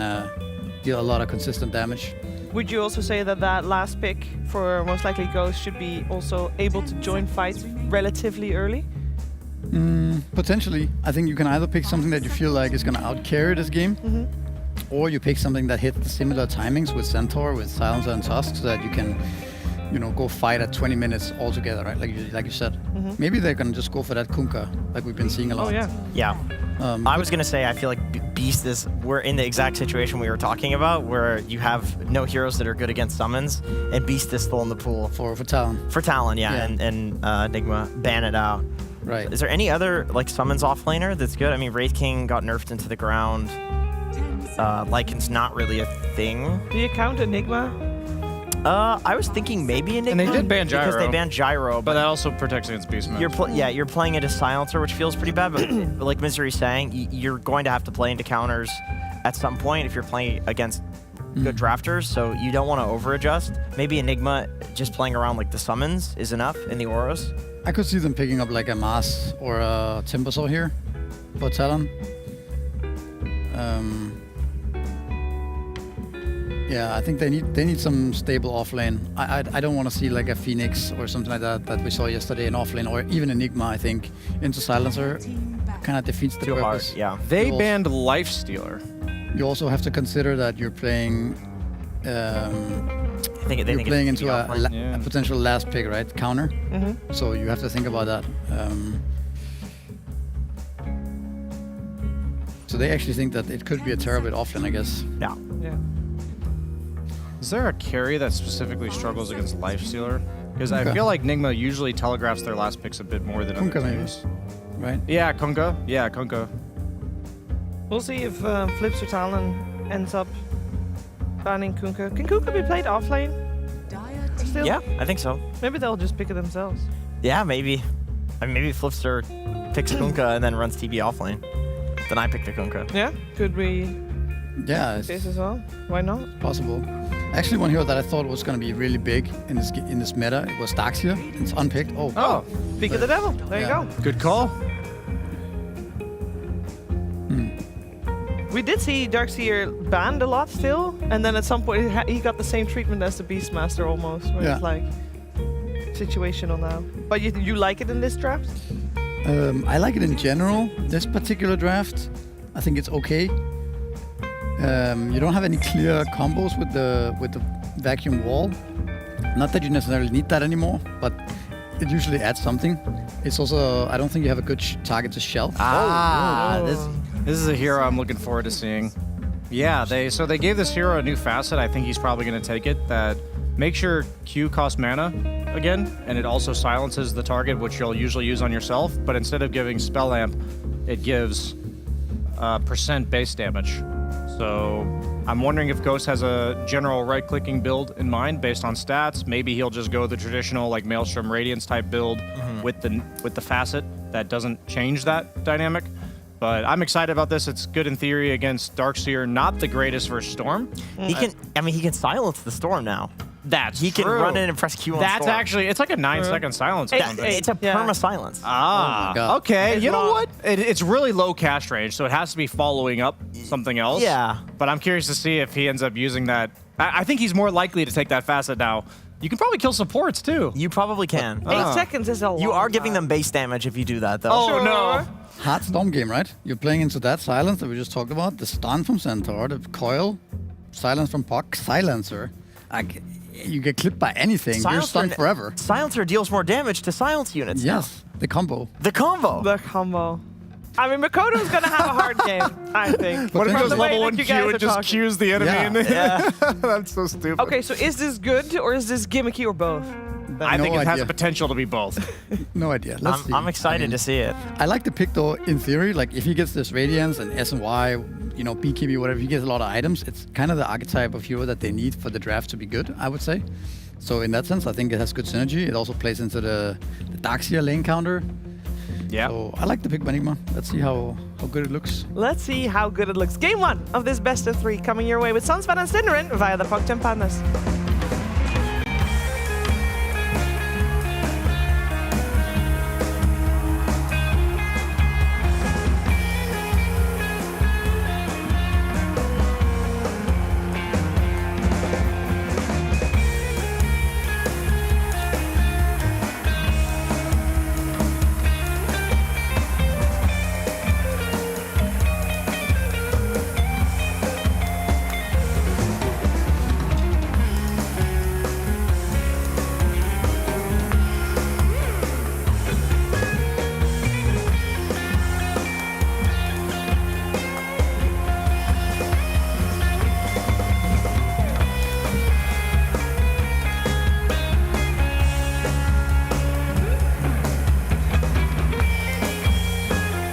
deal a lot of consistent damage. Would you also say that that last pick for most likely Ghost should be also able to join fights relatively early? Potentially. I think you can either pick something that you feel like is going to outcarry this game, or you pick something that hits the similar timings with Centaur, with Silencer and Tusk, so that you can, go fight at 20 minutes altogether, right? Like you said. Maybe they're going to just go for that Kunkka, like we've been seeing a lot. Oh yeah. Yeah. I was going to say, I feel like Beast we're in the exact situation we were talking about, where you have no heroes that are good against summons, and Beast is still in the pool. For Talon. For Talon, yeah, Yeah. and Enigma ban it out. Right. Is there any other summons offlaner that's good? I mean, Wraith King got nerfed into the ground. 10 seconds. Lycan's not really a thing. Do you count Enigma? I was thinking maybe Enigma. And they did ban because they Gyro. banned Gyro, But that also protects against beast mode. you're playing into Silencer, which feels pretty bad. But like Misery's saying, you're going to have to play into counters at some point if you're playing against good drafters. So you don't want to over-adjust. Maybe Enigma just playing around the summons is enough in the Oros. I could see them picking up like a Mars or a Timbersaw here for Talon. Yeah, I think they need some stable offlane. I don't want to see like a Phoenix or something like that we saw yesterday in offlane, or even Enigma. I think into Silencer Team ban. kind of defeats the Too hard, purpose. yeah. They You also- banned Lifestealer. You also have to consider that you're playing. I think they You're think playing it's into offlane. Yeah. a potential last pick, right? Counter. So you have to think about that. So they actually think that it could be a terrible offlane, I guess. Yeah. Yeah. Is there a carry that specifically struggles against Lifestealer? Because I Kunkka. feel like Nigma usually telegraphs their last picks a bit more than Kunkka other maybe. teams. Right? Yeah, Kunkka. Yeah, Kunkka. We'll see if Flipster Talon ends up banning Kunkka. Can Kunkka be played offlane? Dire team Still? Yeah, I think so. Maybe they'll just pick it themselves. Yeah, maybe. I mean, maybe Flipster picks Kunkka and then runs TB offlane. Then I pick the Kunkka. Yeah. Could we Yeah, it's this as well? Why not? possible. Actually, one hero that I thought was going to be really big in this meta, it was Darkseer. It's unpicked. Oh, Oh, Speak of the devil. There Yeah. you go. good call. We did see Darkseer banned a lot still, and then at some point he got the same treatment as the Beastmaster almost, where Yeah. it's like situational now. But you like it in this draft? I like it in general. This particular draft, I think it's okay. You don't have any clear combos with the vacuum wall. Not that you necessarily need that anymore, but it usually adds something. It's also, I don't think you have a good target to shell. This is a hero I'm looking forward to seeing. Yeah, they gave this hero a new facet. I think he's probably going to take it. That makes your Q cost mana again, and it also silences the target, which you'll usually use on yourself. But instead of giving spell amp, it gives percent base damage. So I'm wondering if Ghost has a general right-clicking build in mind based on stats. Maybe he'll just go the traditional Maelstrom Radiance type build with the facet that doesn't change that dynamic. But I'm excited about this. It's good in theory against Darkseer. Not the greatest versus Storm. He can. I mean, he can silence the storm now. That's He can true. run in and press Q on That's storm. actually, it's like a 9-second silence. Hey, combo. It's a Yeah. perma silence. Ah, God. okay. It's You know not- what? It's really low cast range, so it has to be following up something else. Yeah. But I'm curious to see if he ends up using that. I think he's more likely to take that facet now. You can probably kill supports too. You probably can. 8 seconds is a lot. You are giving them base damage if you do that, though. Oh no. Hard Storm game, right? You're playing into that silence that we just talked about. The stun from Centaur, the coil, silence from Puck, silencer. You get clipped by anything. You're stunned forever. Silencer deals more damage to silence units. Yes, the combo. The combo. The combo. I mean, Makoto's gonna have a hard game, I think. What if he From goes the way level that 1 you Q guys and are just talking. Qs the enemy? Yeah. And Yeah. That's so stupid. Okay, so is this good or is this gimmicky or both? I think No it has idea. the potential to be both. No idea. Let's see. I'm excited I mean, to see it. I like the pick though. In theory, like if he gets this Radiance and SNY, BKB, whatever, he gets a lot of items. It's kind of the archetype of hero that they need for the draft to be good, I would say. So in that sense, I think it has good synergy. It also plays into the Darkseer lane counter. Yeah. So I like the pick by Enigma. Let's see how good it looks. Let's see how good it looks. Game 1 of this best of 3 coming your way with Sunspan and Synderen via the Puck Pandas.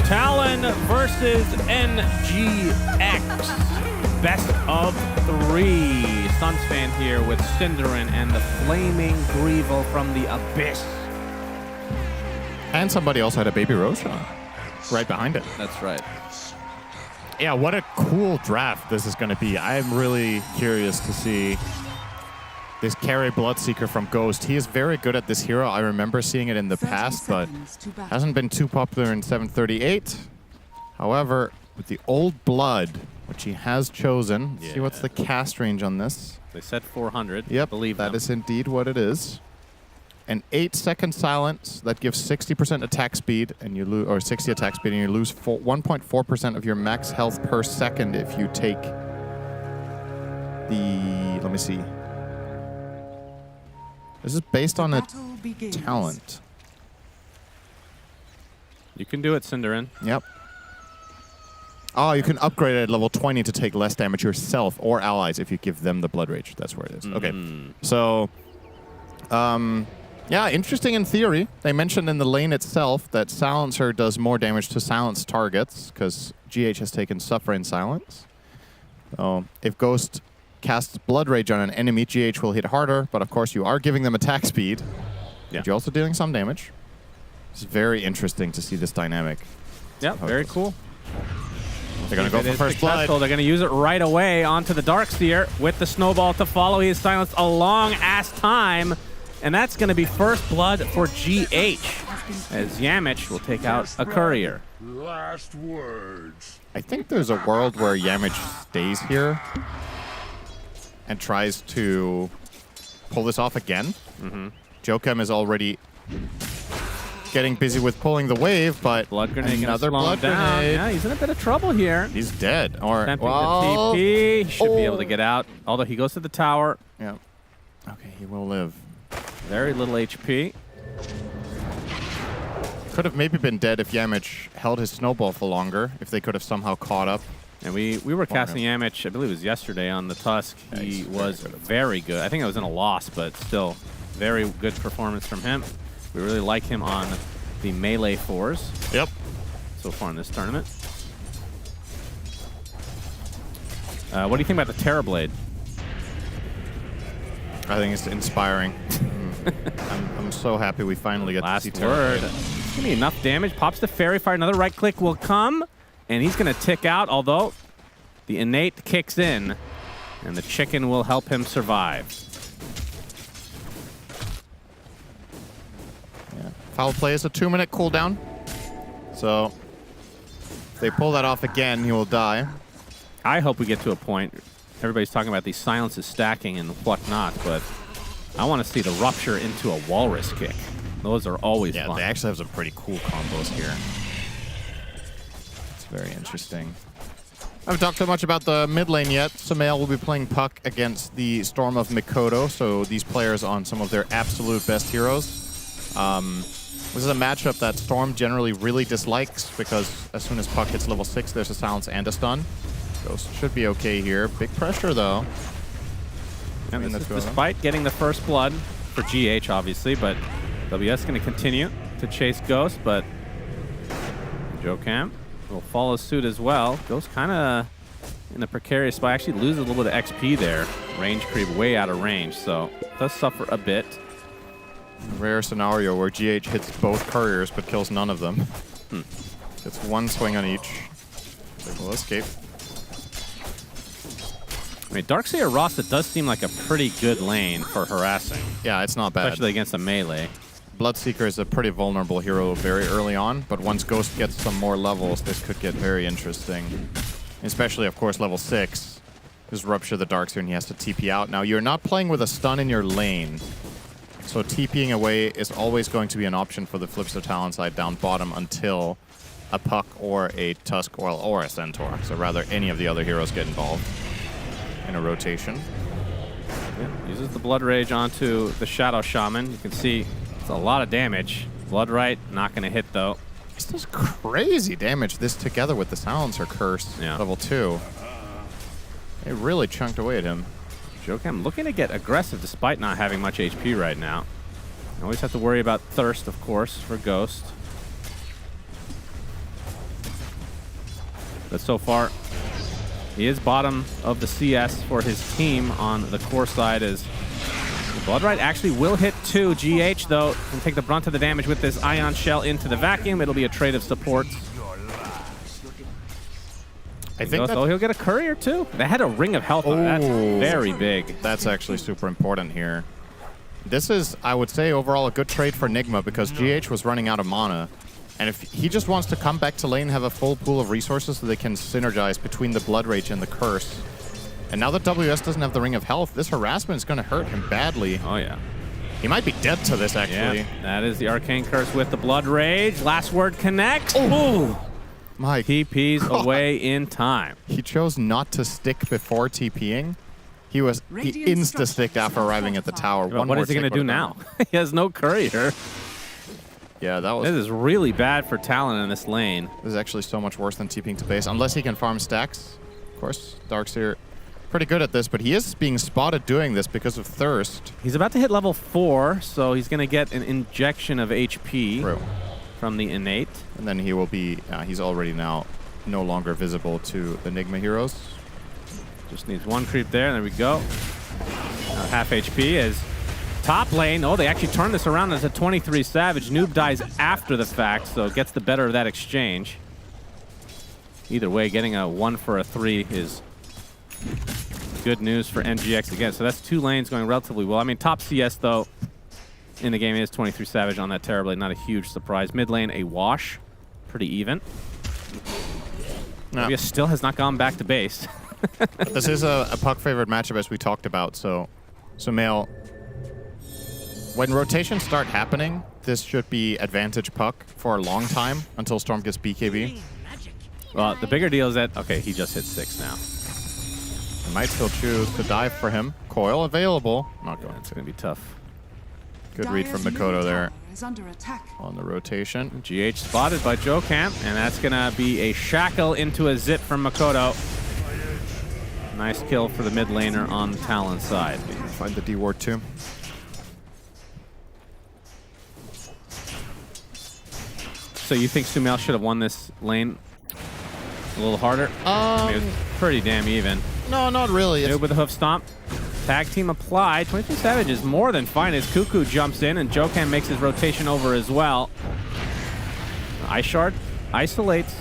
Talon versus NGX. Best of 3. Sunsfan here with Synderen and the Flaming Greevil from the Abyss. And somebody also had a Baby Roshan right behind it. That's right. Yeah, what a cool draft this is going to be. I'm really curious to see this carry Bloodseeker from Ghost. He is very good at this hero. I remember seeing it in the 30 past, but seconds to battle. hasn't been too popular in 738. However, with the Old Blood, which he has chosen, see what's the cast range on this. They said 400. Yep, Believe that them. is indeed what it is. An 8-second silence that gives 60% attack speed, and you lose, or 60 attack speed, and you lose 1.4% of your max health per second if you take the. Let me see. This is based on a Battle begins. talent. You can do it, Synderen. Yep. Oh, you can upgrade it at level 20 to take less damage yourself or allies if you give them the Blood Rage. That's where it is. Okay. So, yeah, interesting in theory. They mentioned in the lane itself that Silencer does more damage to silenced targets because GH has taken Suffer in Silence. So, if Ghost casts Blood Rage on an enemy, GH will hit harder, but of course you are giving them attack speed. Yeah. But you're also dealing some damage. It's very interesting to see this dynamic. Yeah, very cool. They're going to go If it for is first blood. successful, they're going to use it right away onto the Darkseer with the snowball to follow. He is silenced a long-ass time, and that's going to be first blood for GH, as Yamich will take out a courier. Last words. I think there's a world where Yamich stays here and tries to pull this off again. Jokem is already getting busy with pulling the wave, but Blood grenade gonna another slow him blood down. grenade. Yeah, he's in a bit of trouble here. He's dead. Or Attempting well, the TP. Should be able to get out, although he goes to the tower. yeah. Okay, he will live. Very little HP. Could have maybe been dead if Yamich held his snowball for longer. If they could have somehow caught up. And we were casting Yamich, I believe it was yesterday on the Tusk. He was very good. I think it was in a loss, but still very good performance from him. We really like him on the melee 4s Yep. so far in this tournament. What do you think about the Terrorblade? I think it's inspiring. I'm so happy we finally get Last to see word. Terrorblade. It's going to be enough damage. Pops the Fairy Fire. Another right click will come. and he's going to tick out, although the innate kicks in, and the chicken will help him survive. Yeah. Foul play is a 2-minute cooldown. So if they pull that off again, he will die. I hope we get to a point. Everybody's talking about these silences stacking and whatnot, but I want to see the rupture into a walrus kick. Those are always Yeah, fun. they actually have some pretty cool combos here. It's very interesting. I haven't talked so much about the mid lane yet. Sumail will be playing Puck against the Storm of Mikoto, so these players on some of their absolute best heroes. This is a matchup that Storm generally really dislikes because as soon as Puck hits level 6, there's a silence and a stun. Ghost should be okay here. Big pressure, though. And this is despite getting the first blood for GH, obviously, but WS going to continue to chase Ghost, but Jocam will follow suit as well. Ghost kind of in a precarious spot. Actually loses a little bit of XP there. Range creep way out of range, so does suffer a bit. Rare scenario where GH hits both couriers but kills none of them. Gets one swing on each. They will escape. I mean, Darkseer Rasta does seem like a pretty good lane for harassing. Yeah, it's not bad. Especially against a melee. Bloodseeker is a pretty vulnerable hero very early on, but once Ghost gets some more levels, this could get very interesting. Especially, of course, level 6. Just Rupture the Darkseer and he has to TP out. Now, you're not playing with a stun in your lane, so TPing away is always going to be an option for the Flipster Talon side down bottom until a Puck or a Tusk or a Centaur. So rather, any of the other heroes get involved in a rotation. Yeah, uses the Blood Rage onto the Shadow Shaman. You can see it's a lot of damage. Blood Right, not going to hit though. This does crazy damage, this together with the Silencer Curse, level 2. It really chunked away at him. Jocam looking to get aggressive despite not having much HP right now. You always have to worry about Thirst, of course, for Ghost. But so far, he is bottom of the CS for his team on the core side as Bloodright actually will hit 2. GH, though, can take the brunt of the damage with this Ion Shell into the vacuum. It'll be a trade of supports. I think that he'll get a courier, too. They had a Ring of Health. That's very big. That's actually super important here. This is, I would say, overall a good trade for Nigma because GH was running out of mana. And if he just wants to come back to lane and have a full pool of resources so they can synergize between the Blood Rage and the Curse. And now that WS doesn't have the Ring of Health, this harassment is going to hurt him badly. Oh, yeah. He might be dead to this, actually. Yeah, that is the Arcane Curse with the Blood Rage. Last word connects. Ooh. Mike. TP's away in time. He chose not to stick before TPing. He insta-sticked after arriving at the tower. What is he going to do now? He has no courier. Yeah, that was... This is really bad for Talon in this lane. This is actually so much worse than TPing to base, unless he can farm stacks. Of course, Darkseer pretty good at this, but he is being spotted doing this because of Thirst. He's about to hit level 4, so he's going to get an injection of HP from the innate. And then he will be... he's already now no longer visible to the Enigma heroes. Just needs one creep there, and there we go. Now half HP is... Top lane, oh, they actually turned this around as a 23 Savage. Noob dies after the fact, so gets the better of that exchange. Either way, getting a 1 for a 3 is good news for NGX again. So that's 2 lanes going relatively well. I mean, top CS, though, in the game is 23 Savage on that Terrorblade. Not a huge surprise. Mid lane, a wash. Pretty even. No. WS still has not gone back to base. This is a Puck-favored matchup, as we talked about, so Sumail... When rotations start happening, this should be advantage Puck for a long time until Storm gets BKB. Well, the bigger deal is that, okay, he just hit 6 now. I might still choose to dive for him. Coil available. Not going It's going to be tough. Good read from Mikoto there is under attack. on the rotation. GH spotted by Jocam, and that's going to be a shackle into a zip from Mikoto. Nice kill for the mid laner on the Talon side. Find the D-ward too. So you think Sumail should have won this lane a little harder? I mean, it was pretty damn even. No, not really. With the hoof stomp. Tag team applied. 23 Savage is more than fine as Cuckoo jumps in and Jocam makes his rotation over as well. Ice Shard isolates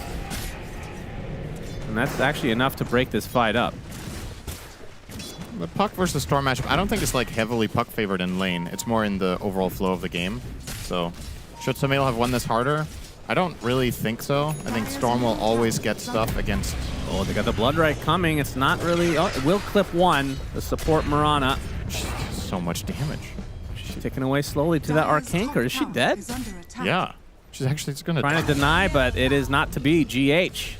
and that's actually enough to break this fight up. The Puck versus Storm matchup, I don't think it's like heavily Puck favored in lane. It's more in the overall flow of the game. So, should Sumail have won this harder? I don't really think so. I think Storm will always get stuff against... Oh, they got the Blood Right coming. It's not really... Oh, it will clip one. The support Mirana. So much damage. She's ticking away slowly to that Arcane Curse. Is she dead? Yeah. She's actually just going to... Trying to deny, but it is not to be. GH.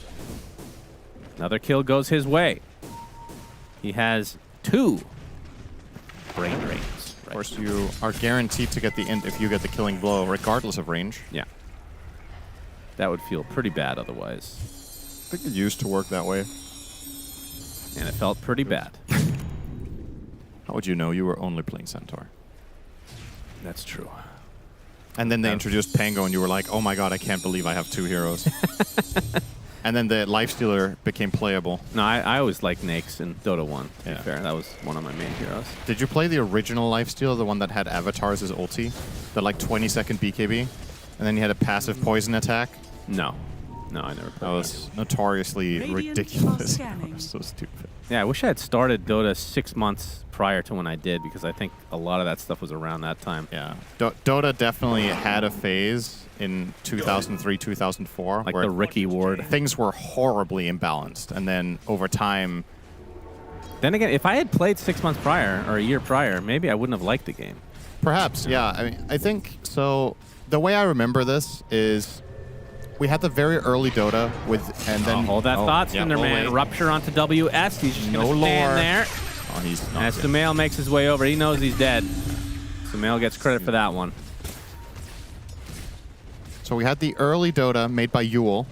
Another kill goes his way. He has 2 brain drains. Of course, you are guaranteed to get the int if you get the killing blow, regardless of range. Yeah. That would feel pretty bad otherwise. I think it used to work that way. And it felt pretty bad. How would you know? You were only playing Centaur. That's true. And then they introduced Pango, and you were like, oh my god, I can't believe I have 2 heroes. And then the Lifestealer became playable. No, I always liked Nakes in Dota 1, to Yeah. be fair. That was one of my main heroes. Did you play the original Lifestealer, the one that had avatars as ulti? The like 20-second BKB? And then you had a passive poison attack? No. No, I never played That was notoriously Radiant ridiculous. are That scanning. was so stupid. Yeah, I wish I had started Dota 6 months prior to when I did, because I think a lot of that stuff was around that time. Yeah. Dota definitely had a phase in 2003, 2004. Like where the Ricky Ward. things were horribly imbalanced. And then over time... Then again, if I had played 6 months prior, or a year prior, maybe I wouldn't have liked the game. Perhaps, yeah. I mean, I think, so the way I remember this is we had the very early Dota with, and then... Hold that thought, yeah, Slenderman. wait. Rupture onto WS. He's just No going to stand lore. there. Oh, he's not As yet. Sumail makes his way over, he knows he's dead. Sumail gets credit for that one. So we had the early Dota made by Yule,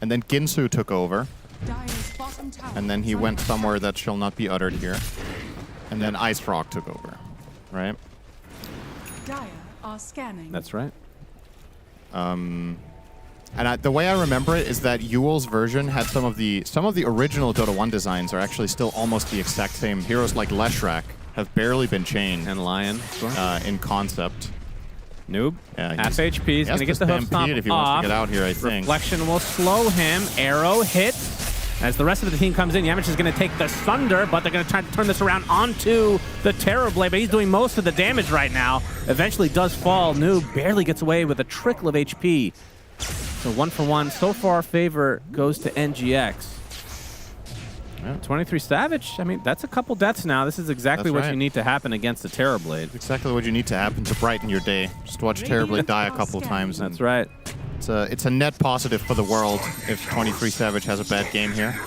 and then Ginsu took over, and then he went somewhere that shall not be uttered here, and then Ice Frog took over, right? Dire are scanning. That's right. And the way I remember it is that Yule's version had some of the original Dota 1 designs are actually still almost the exact same. Heroes like Leshrac have barely been changed And Lion. in concept. Noob. Yeah, Half HP. He's he has going to to get the hoof stomp stampede if he wants off. to get out here, I think. Reflection will slow him. Arrow hits. As the rest of the team comes in, Yamich is going to take the Sunder, but they're going to try to turn this around onto the Terrorblade, but he's doing most of the damage right now. Eventually does fall. Noob barely gets away with a trickle of HP. So 1 for 1. So far, favor goes to NGX. Yeah, 23 Savage. I mean, that's a couple deaths now. This is exactly That's what right. you need to happen against the Terrorblade. Exactly what you need to happen to brighten your day. Just watch Terrorblade die a couple times. That's right. It's a net positive for the world if 23 Savage has a bad game here.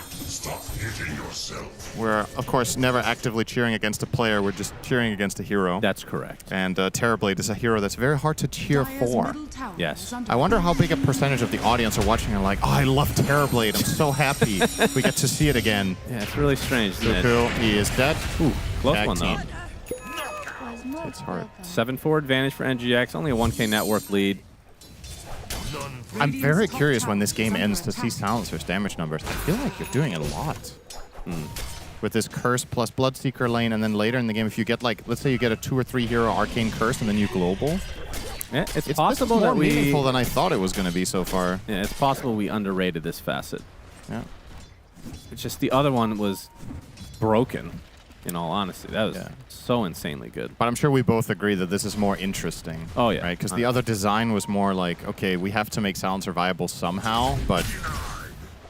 We're, of course, never actively cheering against a player. We're just cheering against a hero. That's correct. And Terrorblade is a hero that's very hard to cheer for. Yes. I wonder how big a percentage of the audience are watching and like, oh, I love Terrorblade. I'm so happy we get to see it again. Yeah, it's really strange. Isn't it? Cool. He is dead. Ooh, close Tag one, though. team. It's hard. 7-4 advantage for NGX. Only a 1K net worth lead. I'm very curious when this game ends to see Silencer's damage numbers. I feel like you're doing a lot. With this Curse plus Bloodseeker lane, and then later in the game, if you get like, let's say you get a 2 or 3 hero Arcane Curse, and then you global. Yeah, it's This possible is more that we... meaningful than I thought it was going to be so far. Yeah, it's possible we underrated this facet. Yeah. It's just the other one was broken, in all honesty. That was Yeah. so insanely good. But I'm sure we both agree that this is more interesting. Oh, yeah. Right? Because the other design was more like, okay, we have to make Silencer viable somehow, but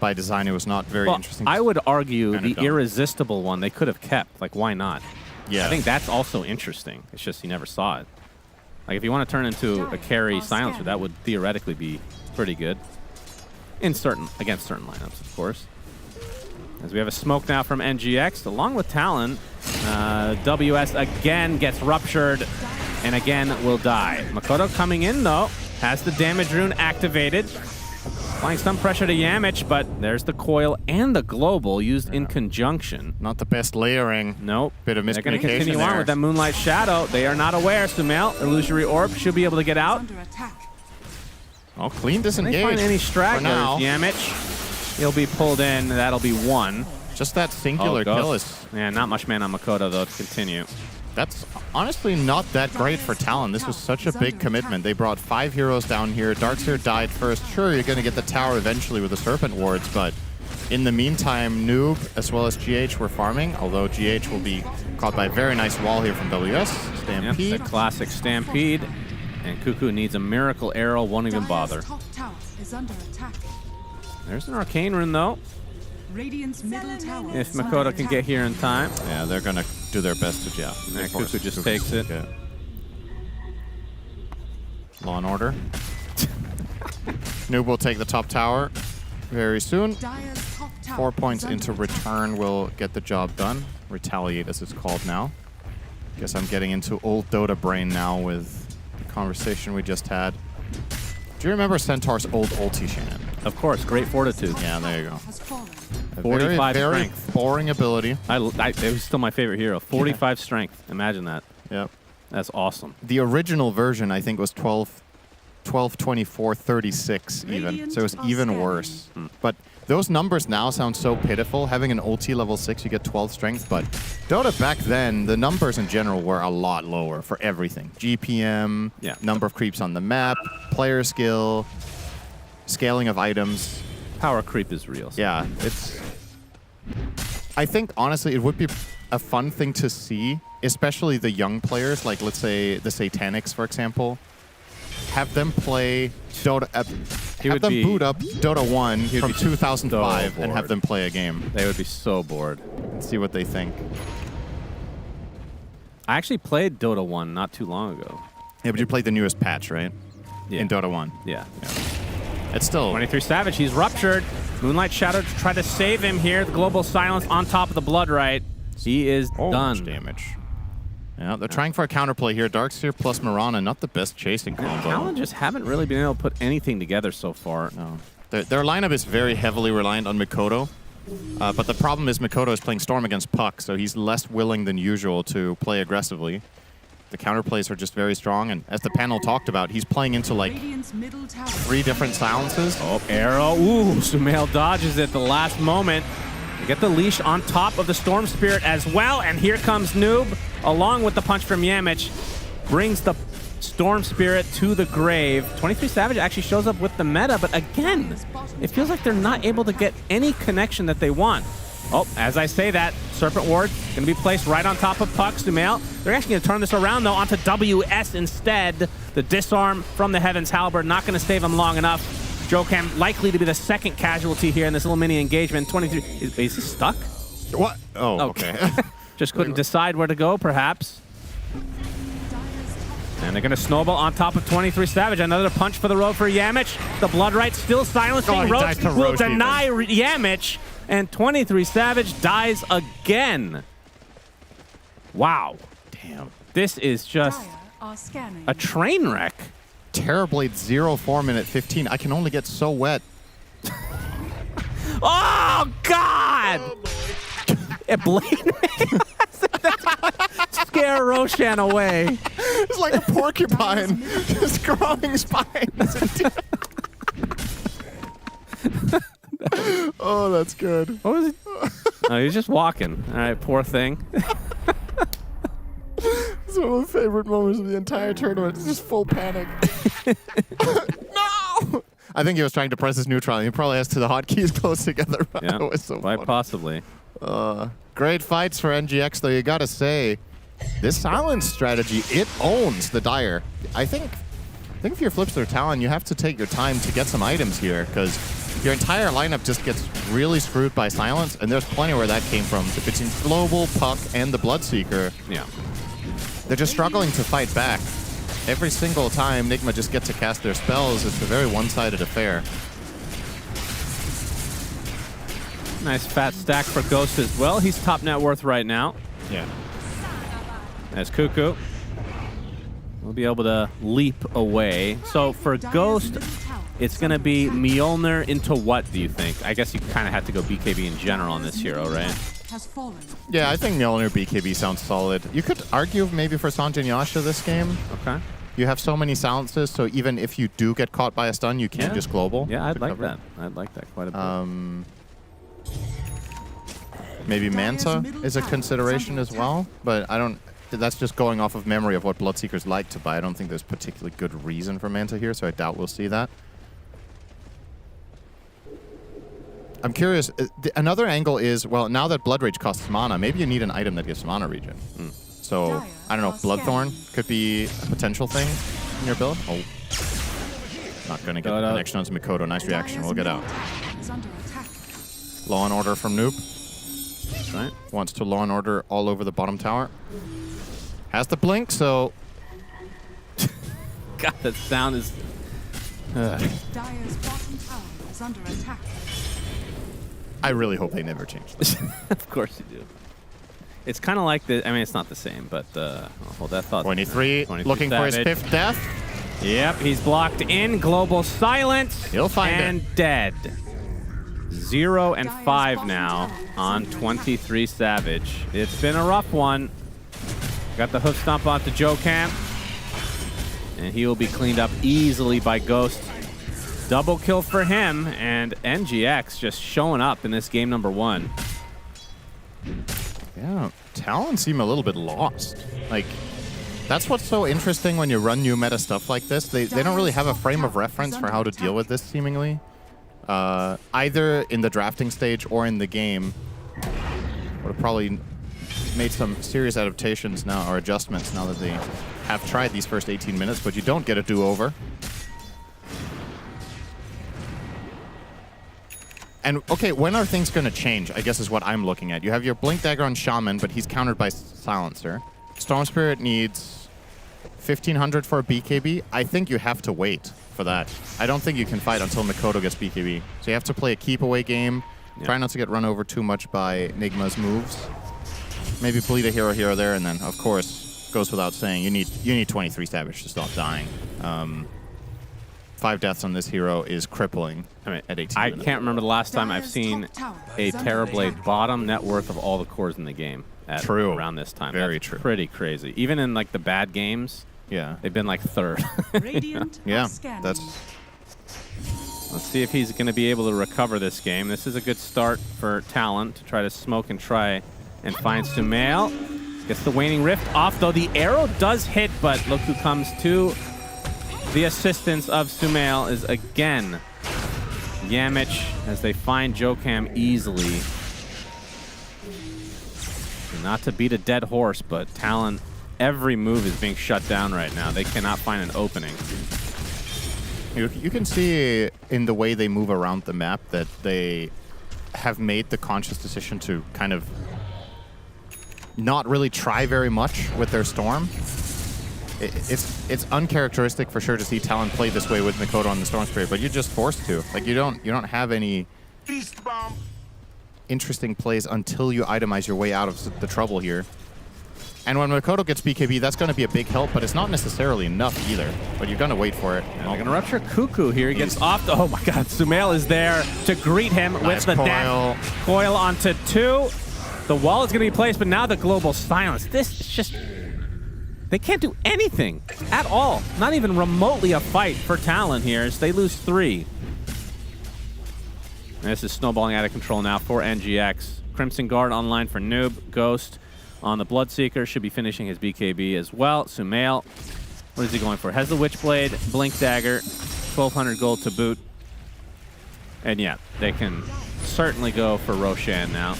by design it was not very Well, interesting. I would argue Kinda the dumb. irresistible one they could have kept. Like, why not? Yeah. I think that's also interesting. It's just you never saw it. Like, if you want to turn into a carry silencer, that would theoretically be pretty good. Against certain lineups, of course. As we have a smoke now from NGX, along with Talon. WS again gets ruptured, and again will die. Makoto coming in, though. Has the damage rune activated. Applying some pressure to Yamich, but there's the coil and the global used in conjunction. Not the best layering. Nope. Bit of They're going to miscommunication continue on there. with that Moonlight Shadow. They are not aware. Sumail, Illusory Orb, should be able to get out. Under attack. Oh, clean Can disengage. they find any for stragglers? now. Yamich, he'll be pulled in. That'll be 1. Just that singular Ghost. kill is... Yeah, not much man on Makoto, though, to continue. That's honestly not that great for Talon. This was such a big commitment. They brought 5 heroes down here. Darkseer died first. Sure, you're going to get the tower eventually with the Serpent Wards, but In the meantime, Noob as well as GH were farming, although GH will be caught by a very nice wall here from WS. Stampede. Yep, the classic Stampede. And Cuckoo needs a Miracle Arrow, won't even bother. Top tower is under attack. There's an Arcane Rune, though. Radiant's middle tower If is under Makoto can attack. get here in time. Yeah, they're going to do their best to, yeah. Yeah, of course. Cuckoo just takes it. Yeah. Law and Order. Noob will take the top tower very soon. Dire's top tower 4 is points under into attack. return will get the job done. Retaliate, as it's called now. Guess I'm getting into old Dota brain now with the conversation we just had. Do you remember Centaur's old ulti, Shannon? Of course, great fortitude. Yeah, there you go. Has fallen. A 45 very strength. boring ability. It was still my favorite hero. 45 strength. Imagine that. Yep. That's awesome. The original version, I think, was 12, 24, 36 even. So it was even worse. But those numbers now sound so pitiful. Having an ulti level 6, you get 12 strength. But Dota back then, the numbers in general were a lot lower for everything. GPM, Yeah. number of creeps on the map, player skill, scaling of items. Power creep is real. Yeah, it's... I think, honestly, it would be a fun thing to see, especially the young players, like, let's say, the Satanics, for example. Have them play Dota... have them boot up Dota 1 from 2005 and have them play a game. They would be so bored. See what they think. I actually played Dota 1 not too long ago. Yeah, but you played the newest patch, right? Yeah. In Dota 1. Yeah. It's still... 23 Savage, he's ruptured. Moonlight Shadow to try to save him here. The Global Silence on top of the Blood Right. He is much done. damage. Yeah, they're trying for a counterplay here. Darkseer plus Mirana, not the best chasing combo. Talon just haven't really been able to put anything together so far. No. Their lineup is very heavily reliant on Makoto. But the problem is Makoto is playing Storm against Puck, so he's less willing than usual to play aggressively. The counterplays are just very strong, and as the panel talked about, he's playing into like Radiant's middle tower 3 different silences. Oh, arrow. Ooh, Sumail dodges at the last moment. They get the leash on top of the Storm Spirit as well, and here comes Noob, along with the punch from Yamich. Brings the Storm Spirit to the grave. 23 Savage actually shows up with the meta, but again, it feels like they're not able to get any connection that they want. Oh, as I say that, Serpent Ward going to be placed right on top of Puck. Sumail, they're actually going to turn this around, though, onto WS instead. The disarm from the Heaven's Halberd, not going to save him long enough. Jokam likely to be the second casualty here in this little mini engagement. 23, is he stuck? What? Oh, okay. Just couldn't decide where to go, perhaps. And they're going to snowball on top of 23 Savage. Another punch for the road for Yamich. The Blood Right still silencing. Oh, he dies to will Roche deny Yamich. And 23 Savage dies again. Wow. Damn. This is just Dire are scanning. a train wreck. Terrorblade 0-4 minute 15. I can only get so wet. Oh, God! It blamed me. Scare Roshan away. It's like a porcupine. Just growing spines. Oh, that's good. What was it? Oh, he's just walking. All right, poor thing. It's one of my favorite moments of the entire tournament. It's just full panic. No! I think he was trying to press his neutral. He probably has to the hotkeys close together. Yeah, That was so quite funny. possibly. Great fights for NGX, though. You gotta say, this silence strategy, it owns the Dire. I think if you're Flipster Talon, you have to take your time to get some items here, because your entire lineup just gets really screwed by silence, and there's plenty where that came from. Between Global, Puck, and the Bloodseeker, Yeah. they're just struggling to fight back. Every single time Nigma just gets to cast their spells, it's a very one-sided affair. Nice fat stack for Ghost as well. He's top net worth right now. Yeah. As Cuckoo will be able to leap away. So for Ghost, it's going to be Mjolnir into what, do you think? I guess you kind of have to go BKB in general on this hero, right? Has fallen. Yeah, I think Mjolnir BKB sounds solid. You could argue maybe for Sanjin Yasha this game. Okay. You have so many silences, so even if you do get caught by a stun, you can't just global. Yeah, I'd to like cover it. that. I'd like that quite a bit. Maybe Manta is a consideration as well, but I don't... That's just going off of memory of what Bloodseekers like to buy. I don't think there's particularly good reason for Manta here, so I doubt we'll see that. I'm curious. Another angle is, well, now that Blood Rage costs mana, maybe you need an item that gives mana regen. So, I don't know, Bloodthorn could be a potential thing in your build. Oh. Not going to get the connection onto Mikoto. Nice reaction. We'll get out. Law and Order from Noob. That's right. Wants to Law and Order all over the bottom tower. Has the blink, so... God, that sound is... Dire's bottom tower is under attack. I really hope they never change this. Of course you do. It's kind of like the... I mean, it's not the same, but... I'll hold that thought. 23 looking for his 5th death. Yep, he's blocked in. Global silence. He'll find it. And dead. 0 and 5 now on 23 Savage. It's been a rough one. Got the hoof stomp onto Joe Camp. And he will be cleaned up easily by Ghost. Double kill for him, and NGX just showing up in this game number 1. Yeah, Talon seem a little bit lost. Like, that's what's so interesting when you run new meta stuff like this. They don't really have a frame of reference for how to deal with this, seemingly. Either in the drafting stage or in the game. Would have probably made some serious adaptations now, or adjustments now that they have tried these first 18 minutes, but you don't get a do-over. And, okay, when are things going to change, I guess is what I'm looking at. You have your Blink Dagger on Shaman, but he's countered by Silencer. Storm Spirit needs 1,500 for a BKB. I think you have to wait for that. I don't think you can fight until Mikoto gets BKB. So you have to play a keep-away game. Yeah. Try not to get run over too much by Nigma's moves. Maybe bleed a hero here or there, and then, of course, goes without saying, you need 23 Savage to stop dying. 5 deaths on this hero is crippling. I mean, at 18 I minutes. can't remember the last time I've seen a Terrorblade bottom net worth of all the cores in the game at around this time. Very That's true. Pretty crazy. Even in like the bad games, yeah, they've been like 3rd. Yeah, that's... Let's see if he's going to be able to recover this game. This is a good start for Talon to try to smoke and try and find Sumail. Gets the Waning Rift off, though the arrow does hit, but look who comes to the assistance of Sumail is again Yamich as they find Jokam easily. Not to beat a dead horse, but Talon, every move is being shut down right now. They cannot find an opening. You can see in the way they move around the map that they have made the conscious decision to kind of not really try very much with their Storm. It's uncharacteristic for sure to see Talon play this way with Mikoto on the Storm Spirit, but you're just forced to. Like, you don't have any interesting plays until you itemize your way out of the trouble here. And when Mikoto gets BKB, that's going to be a big help, but it's not necessarily enough either. But you're going to wait for it. And they're going to rupture Cuckoo here. He gets off the... Oh my god, Sumail is there to greet him with the death. Coil onto 2. The wall is going to be placed, but now the global silence. This is just... They can't do anything at all. Not even remotely a fight for Talon here as they lose 3. And this is snowballing out of control now for NGX. Crimson Guard online for Noob. Ghost on the Bloodseeker. Should be finishing his BKB as well. Sumail, what is he going for? Has the Witchblade, Blink Dagger, 1,200 gold to boot. And yeah, they can certainly go for Roshan now.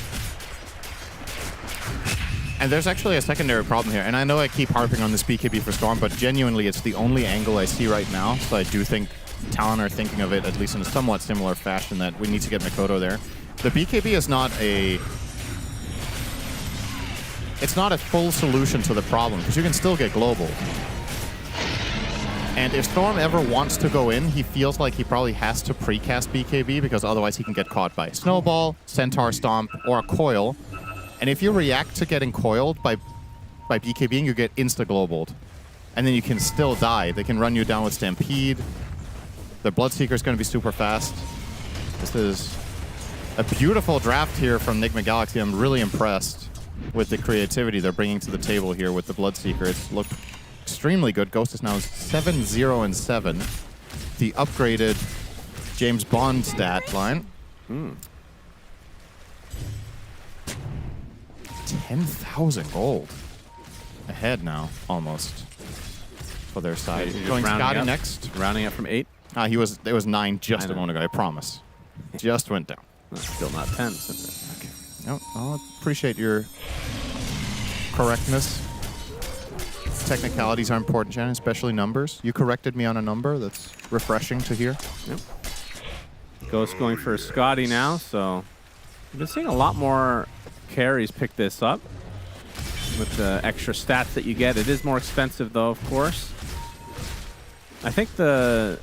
And there's actually a secondary problem here. And I know I keep harping on this BKB for Storm, but genuinely it's the only angle I see right now. So I do think Talon are thinking of it, at least in a somewhat similar fashion, that we need to get Mikoto there. The BKB is not a... It's not a full solution to the problem, because you can still get global. And if Storm ever wants to go in, he feels like he probably has to precast BKB, because otherwise he can get caught by Snowball, Centaur Stomp, or a Coil. And if you react to getting coiled by BKBing, you get insta-globaled. And then you can still die. They can run you down with Stampede. The Bloodseeker is going to be super fast. This is a beautiful draft here from Nigma Galaxy. I'm really impressed with the creativity they're bringing to the table here with the Bloodseeker. It's looked extremely good. Ghost is now 7-0-7. The upgraded James Bond stat line. 10,000 gold ahead now, almost, for their side. Going Scotty next. Rounding up from 8. It was 9 just a moment ago, I promise. Just went down. Still not 10. Okay. No, I'll appreciate your correctness. Technicalities are important, Shannon, especially numbers. You corrected me on a number. That's refreshing to hear. Yep. Ghost going for Scotty now, so we've been seeing a lot more carries pick this up with the extra stats that you get. It is more expensive, though, of course. I think the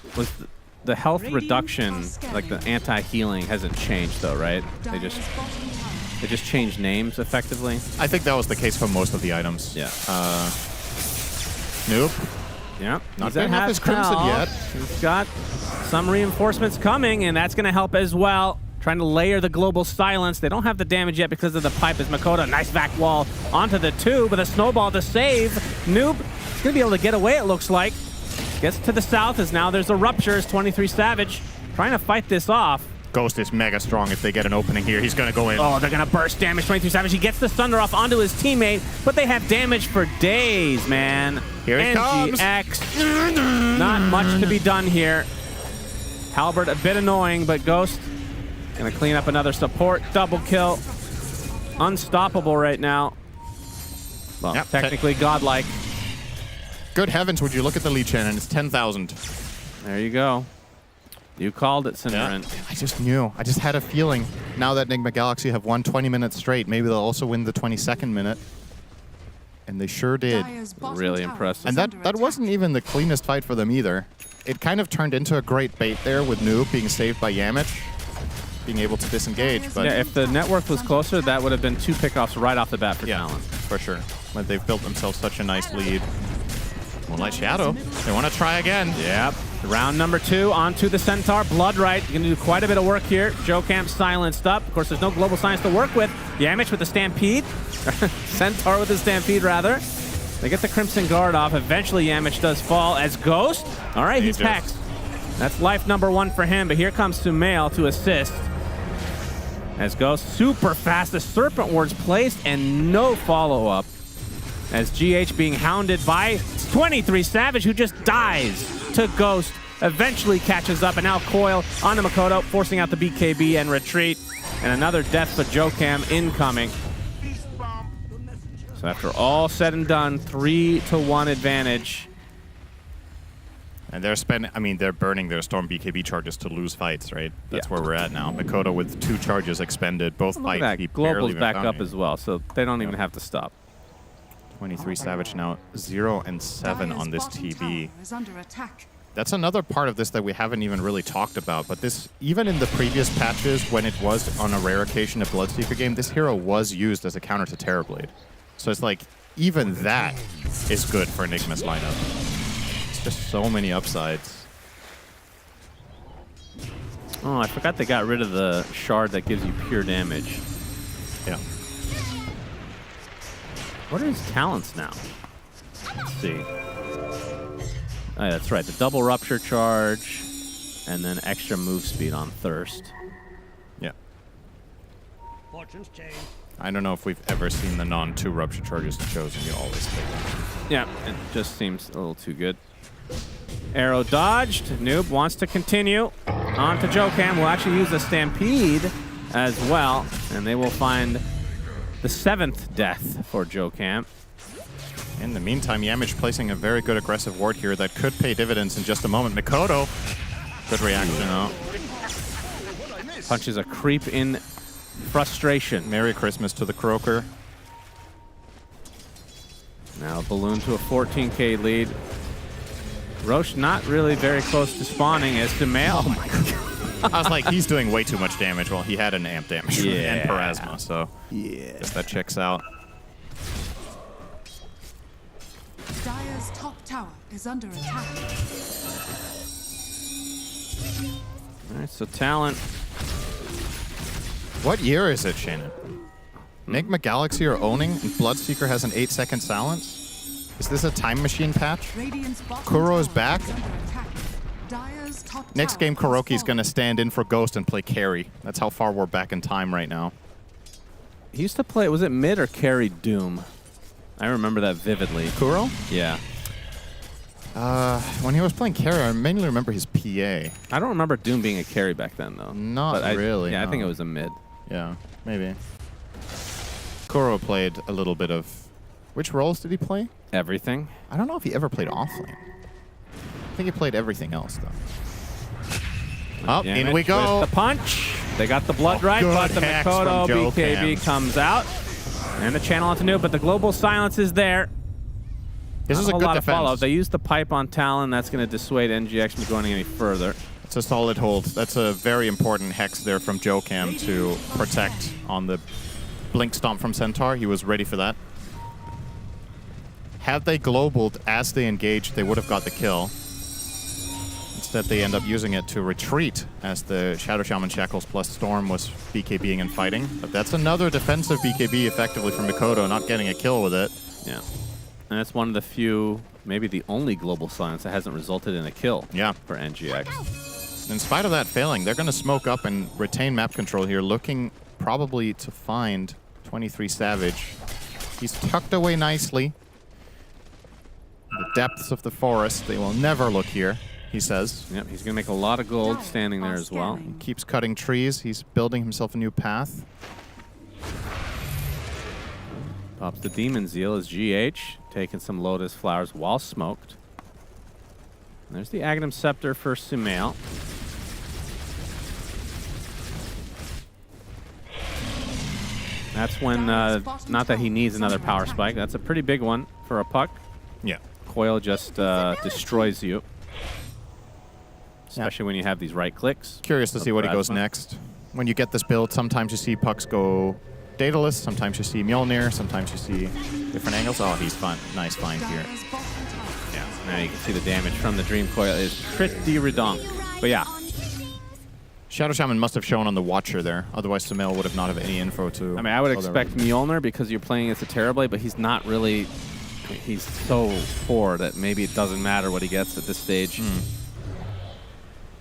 health reduction, like the anti-healing, hasn't changed, though, right? They just changed names effectively. I think that was the case for most of the items. Yeah. Nope. Yeah. Not going to have his Crimson yet. He's got some reinforcements coming, and that's going to help as well. Trying to layer the global silence. They don't have the damage yet because of the pipe as Makoto. Nice back wall onto the 2, but a snowball to save. Noob is going to be able to get away, it looks like. Gets to the south as now there's a rupture as 23 Savage trying to fight this off. Ghost is mega strong if they get an opening here. He's going to go in. Oh, they're going to burst damage. 23 Savage. He gets the Thunder off onto his teammate, but they have damage for days, man. Here it comes. NGX. Not much to be done here. Halberd a bit annoying, but Ghost going to clean up another support. Double kill. Unstoppable right now. Well, Yep. technically godlike. Good heavens, would you look at the lead, Shannon? It's 10,000. There you go. You called it, Cinderin. Yeah. I just knew. I just had a feeling. Now that Enigma Galaxy have won 20 minutes straight, maybe they'll also win the 22nd minute. And they sure did. Really impressive. And that wasn't even the cleanest fight for them either. It kind of turned into a great bait there with Noob being saved by Yamich, being able to disengage. But yeah, if the network was closer, that would have been 2 pickoffs right off the bat for Talon. For sure. But they've built themselves such a nice lead. Moonlight Shadow. They want to try again. Yep. Round number 2 onto the Centaur. Bloodright going to do quite a bit of work here. Jocamp silenced up. Of course, there's no global science to work with. Yamich with the Stampede. Centaur with the Stampede, rather. They get the Crimson Guard off. Eventually, Yamich does fall as Ghost. All right, he's hexed. That's life number 1 for him, but here comes Sumail to assist. As Ghost super fast. The Serpent Ward's placed and no follow-up. As GH being hounded by 23 Savage, who just dies to Ghost, eventually catches up, and now Coil onto Makoto, forcing out the BKB and retreat. And another death for Jocam incoming. So after all said and done, 3-1 advantage. And they're burning their Storm BKB charges to lose fights, right? That's where we're at now. Makoto with 2 charges expended, both Look at fights. that. Global's back up as well, so they don't even have to stop. 23 Savage now 0-7 on this TB. That's another part of this that we haven't even really talked about, but this, even in the previous patches when it was on a rare occasion a Bloodseeker game, this hero was used as a counter to Terrorblade. So it's like, even that is good for Enigma's lineup. It's just so many upsides. Oh, I forgot they got rid of the shard that gives you pure damage. Yeah. What are his talents now? Let's see. Oh, yeah, that's right. The double rupture charge, and then extra move speed on Thirst. Yeah. I don't know if we've ever seen the non-2 rupture charges chosen. You always take them. Yeah, it just seems a little too good. Arrow dodged. Noob wants to continue. On to Jocam. Will actually use a Stampede as well, and they will find the 7th death for Jocam. In the meantime, Yamich placing a very good aggressive ward here that could pay dividends in just a moment. Makoto, good reaction though. Punches a creep in frustration. Merry Christmas to the Croaker. Now Balloon to a 14k lead. Roche not really very close to spawning as Sumail. Oh my god. I was like, he's doing way too much damage. Well, he had an amp damage and Parasma, so yeah, guess that checks out. Dire's top tower is under attack. All right, so Talent. What year is it, Shannon? Enigma Galaxy are owning, and Bloodseeker has an 8-second silence? Is this a time machine patch? Kuro is back. Next game, Kuroki's going to stand in for Ghost and play carry. That's how far we're back in time right now. He used to play, was it mid or carry Doom? I remember that vividly. Kuro? Yeah. When he was playing carry, I mainly remember his PA. I don't remember Doom being a carry back then, though. Not really. Yeah, no. I think it was a mid. Yeah, maybe. Kuro played a little bit of... Which roles did he play? Everything. I don't know if he ever played offlane. I think he played everything else, though. Oh, in we go. With the punch. They got the blood right, good but the hacks Mikoto from BKB Jokam. comes out. And the channel onto Noob, but the global silence is there. This is a Not good lot of follow. defense. They used the pipe on Talon. That's going to dissuade NGX from going any further. It's a solid hold. That's a very important hex there from Jokam to protect on the Blink Stomp from Centaur. He was ready for that. Had they globaled as they engaged, they would have got the kill. Instead, they end up using it to retreat as the Shadow Shaman Shackles plus Storm was BKBing and fighting. But that's another defensive BKB effectively from Mikoto, not getting a kill with it. Yeah. And it's one of the few, maybe the only global silence that hasn't resulted in a kill for NGX. In spite of that failing, they're going to smoke up and retain map control here, looking probably to find 23 Savage. He's tucked away nicely. In the depths of the forest, they will never look here, he says. Yep, he's going to make a lot of gold standing there as well. He keeps cutting trees. He's building himself a new path. Pops the Demon Zeal as GH, taking some Lotus Flowers while smoked. And there's the Aghanim Scepter for Sumail. That's when, not that he needs another power spike. That's a pretty big one for a puck. Yeah. Coil just destroys you. Especially when you have these right clicks. Curious to see what he goes next. When you get this build, sometimes you see pucks go Daedalus, sometimes you see Mjolnir, sometimes you see different angles. Oh, he's fun. Nice find here. Yeah, now you can see the damage from the Dream Coil is pretty redonk. But yeah. Shadow Shaman must have shown on the Watcher there. Otherwise, Sumail would have not have any info to... I mean, I would expect Mjolnir because you're playing against a Terrorblade, but he's not really... He's so poor that maybe it doesn't matter what he gets at this stage.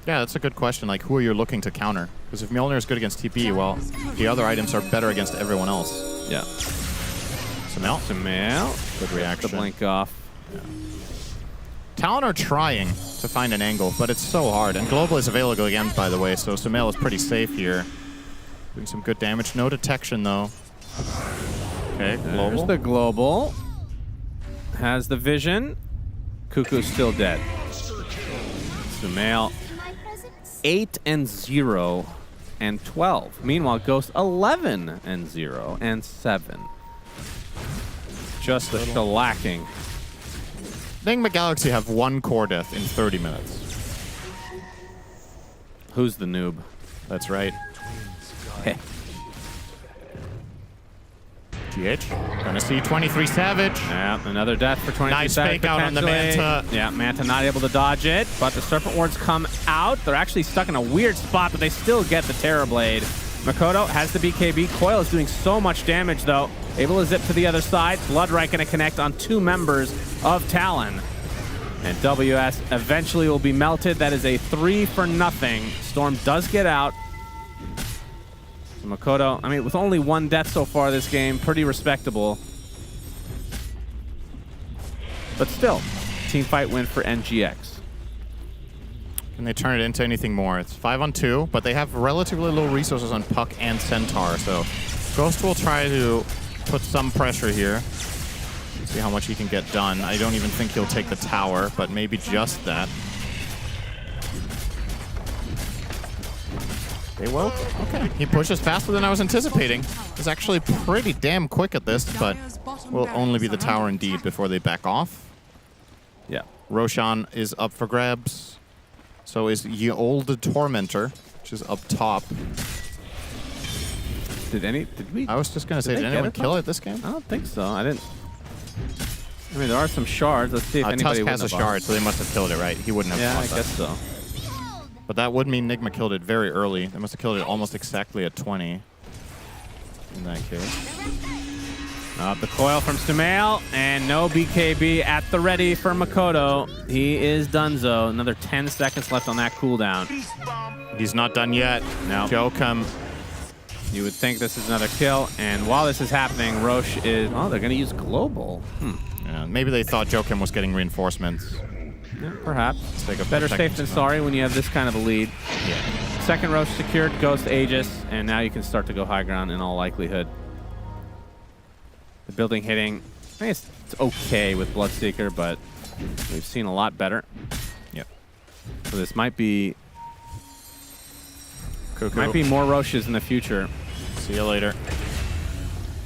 Yeah, that's a good question. Like, who are you looking to counter? Because if Mjolnir is good against TP, well, the other items are better against everyone else. Yeah. Sumail. Good reaction. The blink off. Yeah. Talon are trying to find an angle, but it's so hard. And Global is available again, by the way, so Sumail is pretty safe here. Doing some good damage. No detection, though. Okay, Global. There's the Global. Has the vision. Cuckoo's still dead. Sumail 8-0 and 12. Meanwhile, Ghost 11-0 and 7. Just a shellacking. Enigma Galaxy have one core death in 30 minutes. Who's the noob? That's right. GH. Gonna see 23 Savage. Yeah, another death for 23 Nice Savage. fake out on the Manta. Yeah, Manta not able to dodge it, but the Serpent Wards come out. They're actually stuck in a weird spot, but they still get the Terrorblade. Mikoto has the BKB. Coil is doing so much damage, though. Able to zip to the other side. Bloodright going to connect on 2 members of Talon. And WS eventually will be melted. That is a 3-0. Storm does get out. So Mikoto, I mean, with only 1 death so far this game, pretty respectable. But still, team fight win for NGX. Can they turn it into anything more? It's 5-on-2, but they have relatively low resources on Puck and Centaur, so Ghost will try to put some pressure here. See how much he can get done. I don't even think he'll take the tower, but maybe just that. They woke? Okay. He pushes faster than I was anticipating. He's actually pretty damn quick at this, but will only be the tower indeed before they back off. Yeah. Roshan is up for grabs. So is Ye Olde Tormentor, which is up top. Did we? I was just going to say, did anyone kill it this game? I don't think so. I didn't. I mean, there are some shards. Let's see if anybody Tusk has a shard, so they must have killed it, right? He wouldn't have Yeah, I lost guess that. so. But that would mean Nigma killed it very early. They must have killed it almost exactly at 20 in that case. The coil from Sumail, and no BKB at the ready for Mikoto. He is donezo. Another 10 seconds left on that cooldown. He's not done yet. No. Jokam. You would think this is another kill, and while this is happening, Roche is... Oh, they're going to use Global. Yeah, maybe they thought Jokam was getting reinforcements. Yeah, perhaps. Take a Better second safe than to sorry when you have this kind of a lead. Yeah. Second row secured goes to Aegis, and now you can start to go high ground in all likelihood. The building hitting, I think it's okay with Bloodseeker, but we've seen a lot better. Yep. So this might be more Roches in the future. See you later.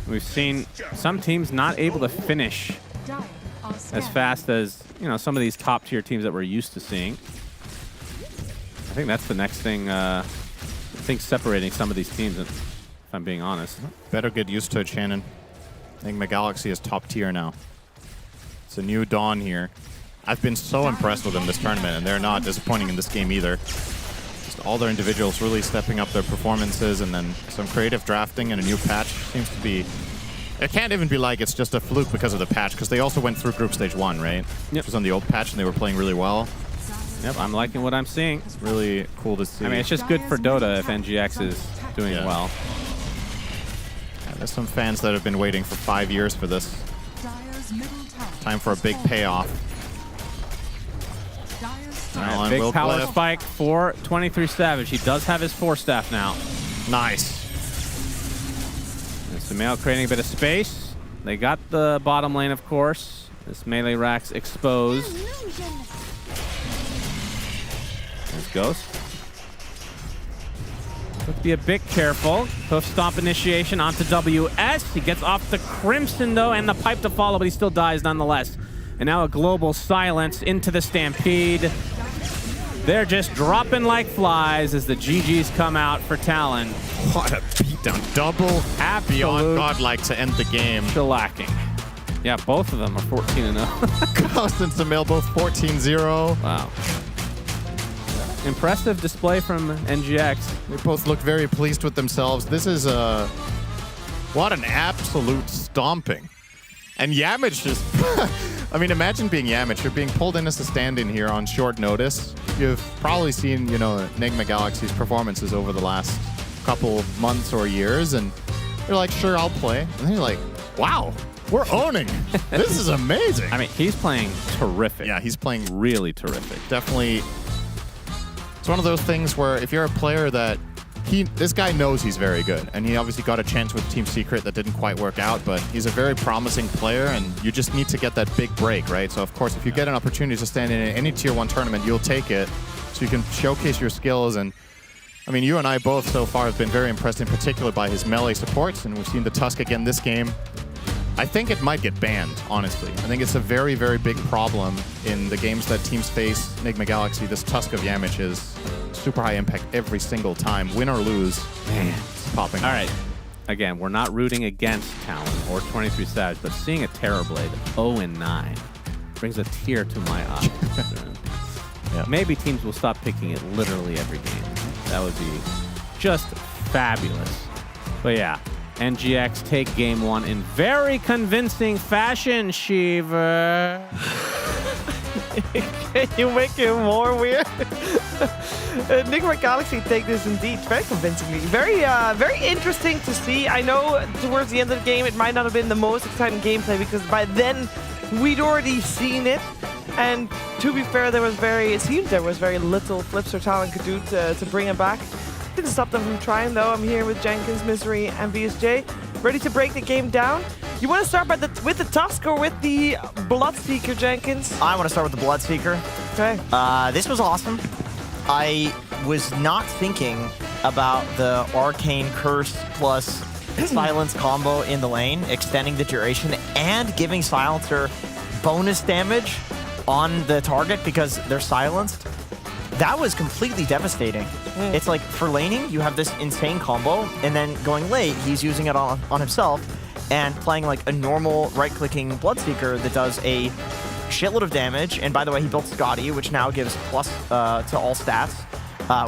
We've seen some teams not able to finish Dire are as scanned. fast as some of these top tier teams that we're used to seeing. I think that's the next thing. I think separating some of these teams, if I'm being honest. Better get used to it, Shannon. I think Galaxy is top tier now. It's a new dawn here. I've been so impressed with them this tournament, and they're not disappointing in this game either. Just all their individuals really stepping up their performances, and then some creative drafting and a new patch seems to be... It can't even be like it's just a fluke because of the patch, because they also went through Group Stage 1, right? Yep. Which was on the old patch, and they were playing really well. Yep, I'm liking what I'm seeing. Really cool to see. I mean, it's just good for Dota if NGX is doing well. Yeah, there's some fans that have been waiting for 5 years for this. Dire's middle tower Time for a big payoff. Dire's All Alan right, big will power cliff. spike for 23 Savage. He does have his 4-staff now. Nice. And Sumail creating a bit of space. They got the bottom lane, of course. This melee rack's exposed. There's Ghost. Let's be a bit careful. Hoof stomp initiation onto WS. He gets off the Crimson, though, and the pipe to follow, but he still dies nonetheless. And now a global silence into the Stampede. They're just dropping like flies as the GGs come out for Talon. What a beatdown. Double beyond godlike to end the game. Shellacking. Yeah, both of them are 14-0. Ghost and Sumail both 14-0. Wow. Impressive display from NGX. They both look very pleased with themselves. This is what an absolute stomping. And Yamich just... I mean, imagine being Yamich. You're being pulled in as a stand-in here on short notice. You've probably seen, Enigma Galaxy's performances over the last couple months or years, and you're like, sure, I'll play. And then you're like, wow, we're owning. This is amazing. I mean, he's playing terrific. Yeah, he's playing Really terrific. definitely. It's one of those things where if you're a player that this guy knows he's very good, and he obviously got a chance with Team Secret that didn't quite work out, but he's a very promising player, and you just need to get that big break, right? So of course, if you get an opportunity to stand in any Tier 1 tournament, you'll take it, so you can showcase your skills. And I mean, you and I both so far have been very impressed in particular by his melee supports, and we've seen the Tusk again this game. I think it might get banned, honestly. I think it's a very, very big problem in the games that teams face Enigma Galaxy. This Tusk of Yamich is super high impact every single time. Win or lose, it's popping. All right. Again, we're not rooting against Talon or 23 Savage, but seeing a Terrorblade 0-9 brings a tear to my eye. Yeah. Maybe teams will stop picking it literally every game. That would be just fabulous. But yeah, NGX take game 1 in very convincing fashion, Shiva. Can you make it more weird? Enigma Galaxy take this indeed very convincingly. Very interesting to see. I know towards the end of the game it might not have been the most exciting gameplay because by then we'd already seen it. And to be fair, it seems there was very little Flipster Talon could do to bring it back. Didn't stop them from trying though. I'm here with Jenkins, Misery, and BSJ, ready to break the game down. You want to start with the Tusk or with the Bloodseeker, Jenkins? I want to start with the Bloodseeker. Okay. This was awesome. I was not thinking about the Arcane Curse plus Silence combo in the lane, extending the duration and giving Silencer bonus damage on the target because they're silenced. That was completely devastating. It's like for laning, you have this insane combo, and then going late, he's using it on himself and playing like a normal right-clicking Bloodseeker that does a shitload of damage. And by the way, he built Scotty, which now gives plus to all stats,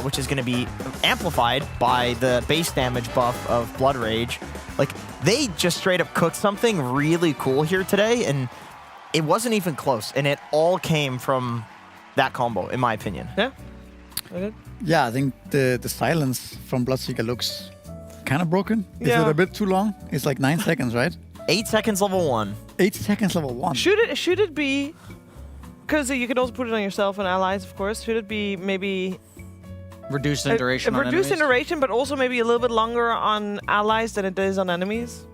which is going to be amplified by the base damage buff of Blood Rage. Like, they just straight up cooked something really cool here today, and it wasn't even close. And it all came from that combo, in my opinion. Yeah. Yeah, I think the silence from Bloodseeker looks kind of broken. Is it a bit too long? It's like 9 seconds, right? 8 seconds level 1. 8 seconds level 1. Should it be because you can also put it on yourself and allies, of course. Should it be maybe Reduced in duration on reduced in enemies? duration, but also maybe a little bit longer on allies than it is on enemies?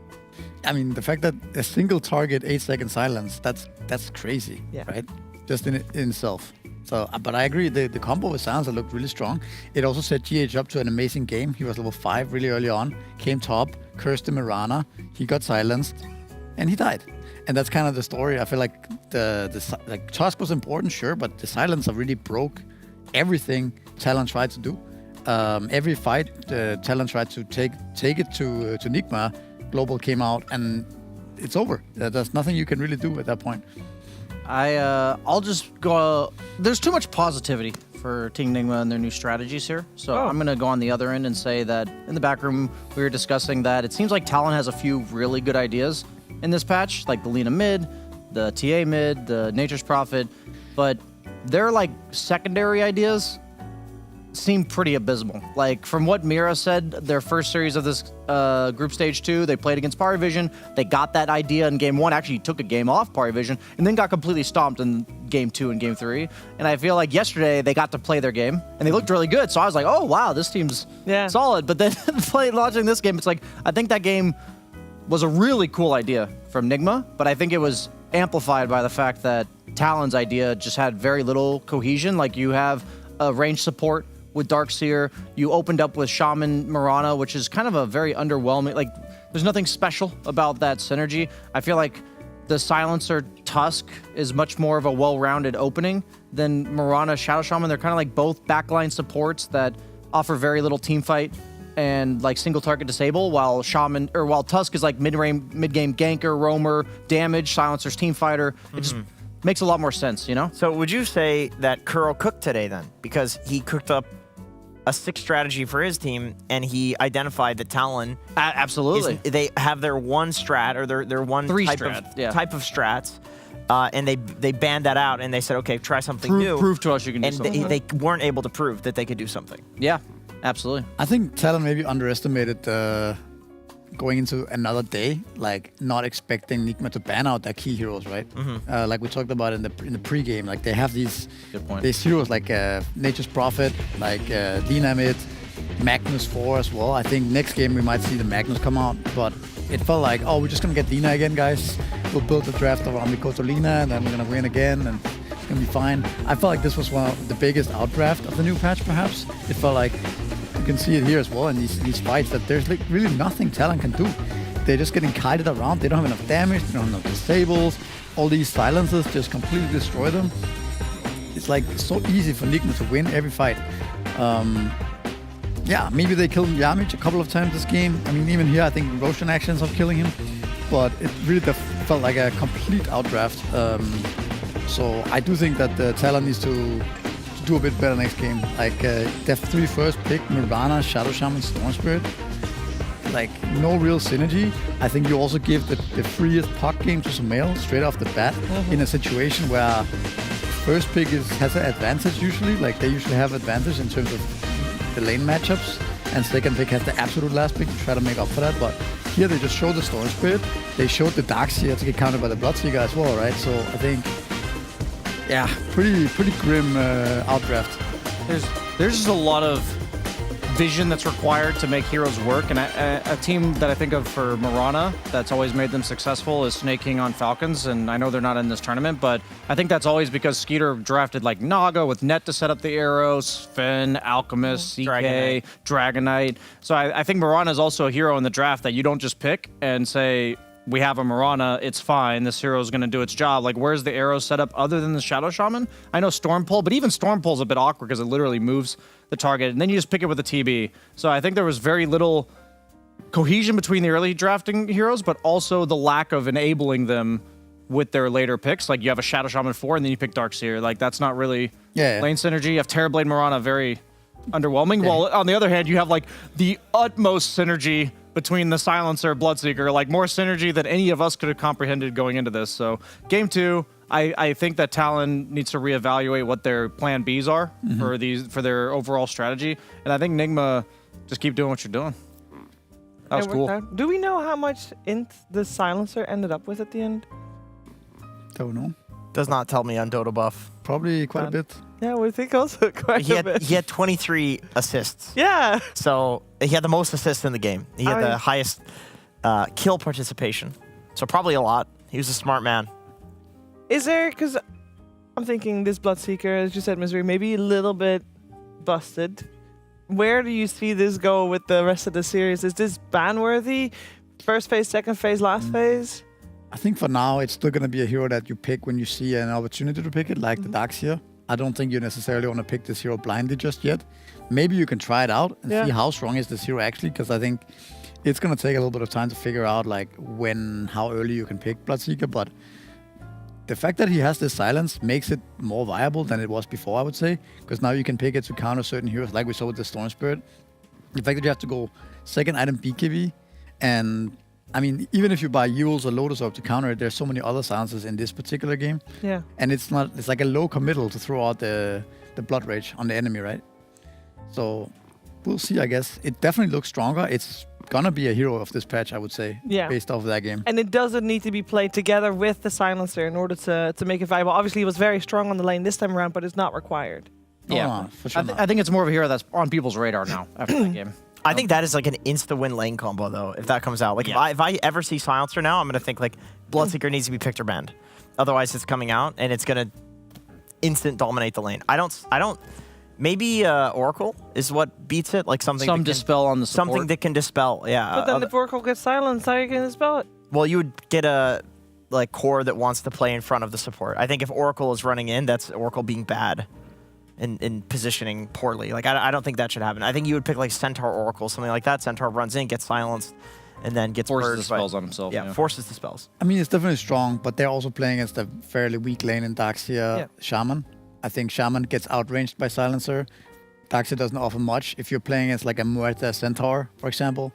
I mean, the fact that a single target 8-second silence, that's crazy, Yeah. right? Just in itself. So, but I agree, the combo with Silencer looked really strong. It also set GH up to an amazing game. He was level 5 really early on, came top, cursed the Mirana, he got silenced, and he died. And that's kind of the story. I feel like like Tusk was important, sure, but the Silencer really broke everything Talon tried to do. Every fight, Talon tried to take it to Nigma. Global came out, and it's over. There's nothing you can really do at that point. I'll just go. There's too much positivity for Team Nigma and their new strategies here. So I'm going to go on the other end and say that in the back room, we were discussing that it seems like Talon has a few really good ideas in this patch, like the Lina mid, the TA mid, the Nature's Prophet, but their like secondary ideas seem pretty abysmal. Like from what Mira said, their first series of this group stage 2, they played against Parivision. They got that idea in game 1, actually took a game off Parivision, and then got completely stomped in game 2 and game 3. And I feel like yesterday they got to play their game, and they looked really good. So I was like, oh wow, this team's solid. But then launching this game, it's like, I think that game was a really cool idea from Nigma, but I think it was amplified by the fact that Talon's idea just had very little cohesion. Like you have a range support with Darkseer, you opened up with Shaman Mirana, which is kind of a very underwhelming, like there's nothing special about that synergy. I feel like the Silencer Tusk is much more of a well-rounded opening than Mirana Shadow Shaman. They're kind of like both backline supports that offer very little team fight and like single target disable, while Tusk is like mid-game ganker, roamer, damage, Silencer's team fighter. It just makes a lot more sense, you know? So would you say that Kuro cooked today then? Because he cooked up a 6 strategy for his team, and he identified that Talon absolutely they have their one strat or their one type of strats, and they banned that out, and they said, okay, try something new. Prove to us you can do something. And they weren't able to prove that they could do something. Yeah, absolutely. I think Talon maybe underestimated going into another day, like not expecting Nigma to ban out their key heroes, right? Like we talked about in the pre-game, like they have these heroes like Nature's Prophet, like Lina mid, Magnus 4 as well. I think next game we might see the Magnus come out, but it felt like, oh, we're just gonna get Lina again, guys. We'll build the draft around Mikoto Lina, and then we're gonna win again, and it's gonna be fine. I felt like this was one of the biggest outdraft of the new patch, perhaps. It felt like, you can see it here as well in these fights, that there's like really nothing Talon can do. They're just getting kited around. They don't have enough damage. They don't have enough disables. All these silences just completely destroy them. It's like so easy for Nigma to win every fight. Yeah, maybe they killed Yamich a couple of times this game. I mean, even here, I think Roshan actions of killing him. But it really felt like a complete outdraft. So I do think that the Talon needs to do a bit better next game. Like Def 3 first pick, Mirana, Shadow Shaman, Storm Spirit. Like no real synergy. I think you also give the freest puck game to Sumail straight off the bat in a situation where first pick has an advantage usually. Like they usually have advantage in terms of the lane matchups, and second pick has the absolute last pick to try to make up for that. But here they just showed the Storm Spirit. They showed the Darkseer to get countered by the Bloodseeker as well, right? So I think, yeah, pretty grim outdraft. There's just a lot of vision that's required to make heroes work, and a team that I think of for Mirana that's always made them successful is Snake King on Falcons, and I know they're not in this tournament, but I think that's always because Skeeter drafted like Naga with Net to set up the arrows, Finn, Alchemist, CK, Dragonite. So I think Mirana is also a hero in the draft that you don't just pick and say, we have a Mirana, it's fine, this hero is going to do its job. Like, where's the arrow set up other than the Shadow Shaman? I know Storm Pull, but even Storm Pull is a bit awkward because it literally moves the target, and then you just pick it with a TB. So I think there was very little cohesion between the early drafting heroes, but also the lack of enabling them with their later picks. Like, you have a Shadow Shaman 4, and then you pick Darkseer. Like, that's not really lane synergy. You have Terrorblade Mirana, very underwhelming. While on the other hand, you have like the utmost synergy between the Silencer, Bloodseeker, like more synergy than any of us could have comprehended going into this. So game 2, I think that Talon needs to reevaluate what their plan Bs are for their overall strategy. And I think Nigma, just keep doing what you're doing. That was cool. Do we know how much int the Silencer ended up with at the end? Don't know. Does not tell me on Dota buff. Probably quite a bit. Yeah, we think also quite a bit. He had 23 assists. Yeah. So he had the most assists in the game. He had the highest kill participation. So probably a lot. He was a smart man. Is there, because I'm thinking this Bloodseeker, as you said, Misery, maybe a little bit busted. Where do you see this go with the rest of the series? Is this ban-worthy? First phase, second phase, last phase? I think for now, it's still going to be a hero that you pick when you see an opportunity to pick it, like the Darkseer. I don't think you necessarily want to pick this hero blindly just yet. Maybe you can try it out and see how strong is this hero actually, because I think it's going to take a little bit of time to figure out like how early you can pick Bloodseeker, but the fact that he has this silence makes it more viable than it was before, I would say, because now you can pick it to counter certain heroes, like we saw with the Storm Spirit. The fact that you have to go second item BKB, and I mean, even if you buy Yules or Lotus Orb to counter it, there's so many other silences in this particular game. Yeah. And it's like a low committal to throw out the Blood Rage on the enemy, right? So we'll see, I guess. It definitely looks stronger. It's gonna be a hero of this patch, I would say, based off of that game. And it doesn't need to be played together with the Silencer in order to make it viable. Obviously, he was very strong on the lane this time around, but it's not required. Yeah, for sure. I think it's more of a hero that's on people's radar now after that game. I think that is like an insta-win lane combo, though, if that comes out. Like, if I ever see Silencer now, I'm going to think, like, Bloodseeker needs to be picked or banned. Otherwise, it's coming out, and it's going to instant dominate the lane. I don't... Maybe Oracle is what beats it, like something... Some dispel on the support. Something that can dispel, yeah. But then if Oracle gets silenced, how are you going to dispel it? Well, you would get a, like, core that wants to play in front of the support. I think if Oracle is running in, that's Oracle being bad. In positioning poorly. Like, I don't think that should happen. I think you would pick, like, Centaur Oracle, something like that. Centaur runs in, gets silenced, and then gets forces purged the spells on himself. Yeah, forces the spells. I mean, it's definitely strong, but they're also playing against a fairly weak lane in Darkseer Shaman. I think Shaman gets outranged by Silencer. Darkseer doesn't offer much. If you're playing against, like, a Muerta Centaur, for example,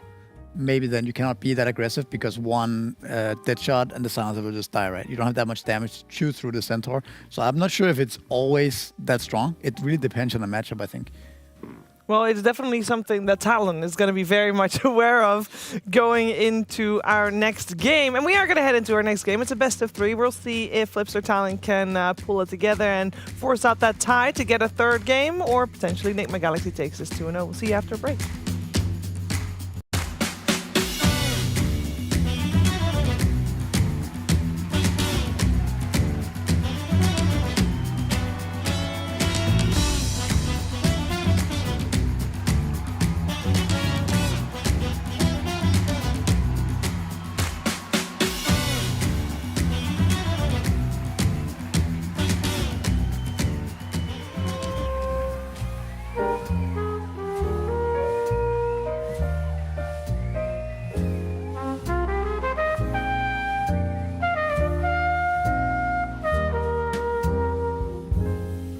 maybe then you cannot be that aggressive because one dead shot and the Silencer will just die, right? You don't have that much damage to chew through the Centaur. So I'm not sure if it's always that strong. It really depends on the matchup, I think. Well, it's definitely something that Talon is going to be very much aware of going into our next game. And we are going to head into our next game. It's a best of 3. We'll see if Flipster Talon can pull it together and force out that tie to get a third game, or potentially Nigma Galaxy takes us 2-0. We'll see you after a break.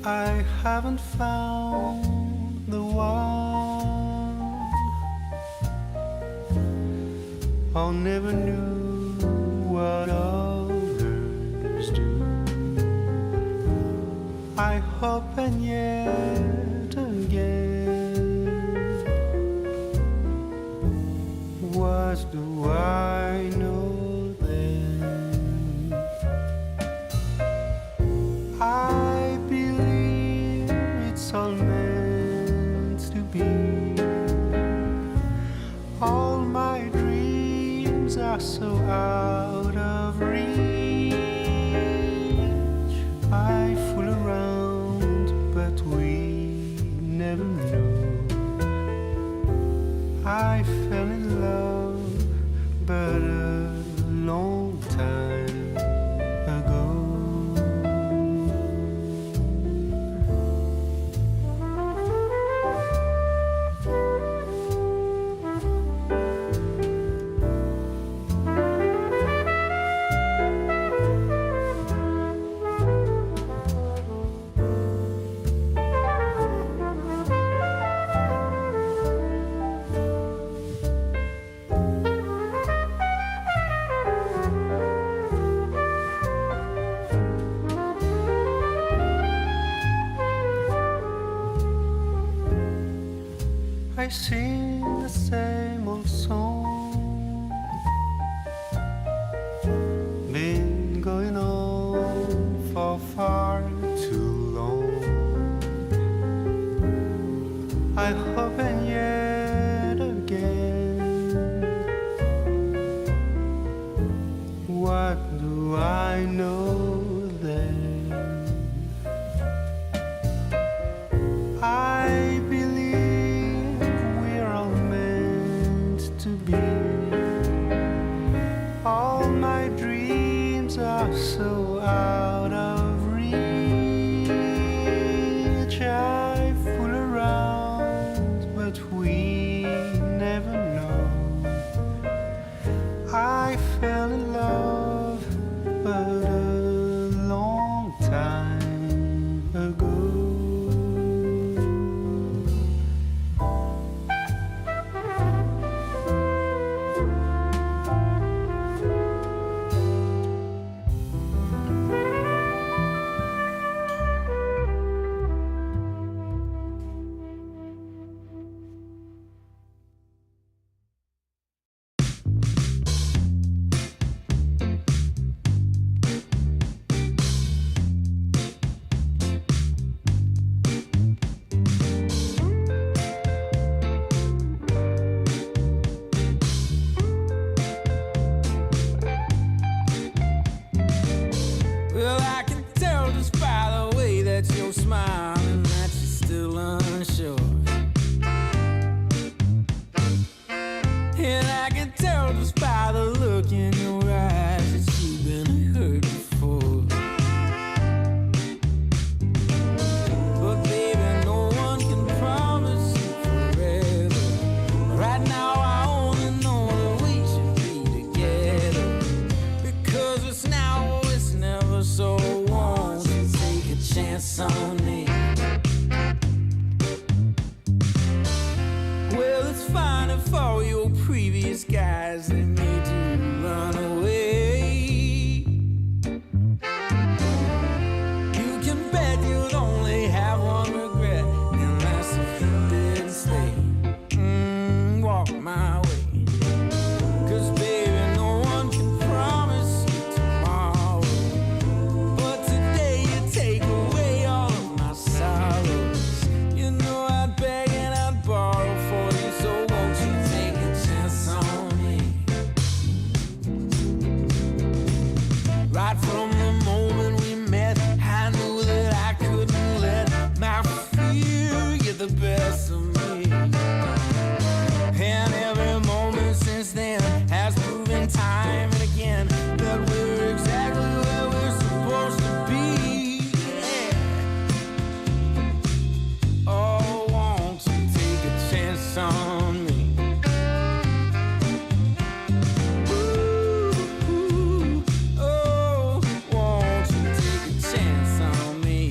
I haven't found the one. I never knew what others do. I hope and yet again, what do I know then? I believe it's all meant to be. All my dreams are so out of reach. I fool around, but we never knew. I fell in love, but a long time ago. I sing the same old song, been going on for what do I know then? I believe we're all meant to be. All my dreams are so out of reach. I fool around, but we never know. I fell in love, but a long time ago. Well, I can tell just by the way that you're smiling that you're still unsure. And I can tell just by the look in your eyes that you've been hurt before. But baby, no one can promise you forever. Right now I only know that we should be together. Because it's now or it's never, so won't you take a chance on me? Well, it's fine if all your previous guys they made you run away. You can bet you'd only have one regret, and that's if you didn't stay. Walk my way. 'Cause baby, no one can promise you tomorrow. But today you take away all of my sorrows. You know I'd beg and I'd borrow for you, so won't you take a chance on me? Right from the moment we met, I knew that I couldn't let my fear get the best of me. And every moment since then has proven time and again that we're exactly where we're supposed to be. Yeah. Oh, won't you take a chance on me? Ooh, oh, won't you take a chance on me?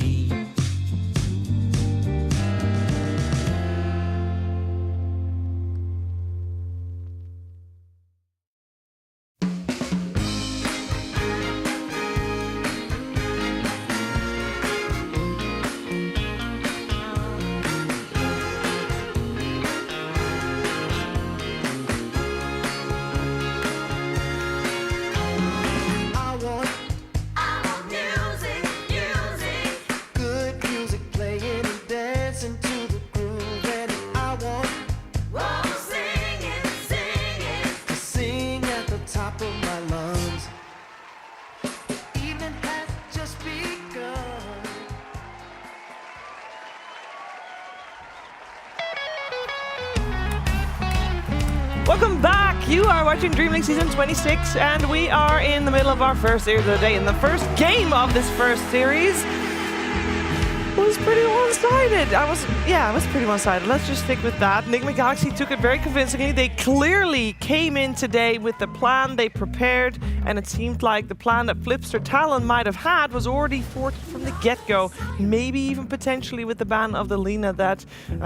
I want music, good music playing and dancing to the groove. And I want to sing at the top of my lungs. The evening has just begun. Welcome back. You are watching DreamLeague Season 26, and we are in the middle of our first series of the day. In the first game of this first series was pretty one-sided. I was pretty one-sided. Let's just stick with that. Enigma Galaxy took it very convincingly. They clearly came in today with the plan they prepared, and it seemed like the plan that Flipster Talon might have had was already thwarted from the get-go. Maybe even potentially with the ban of the Lina that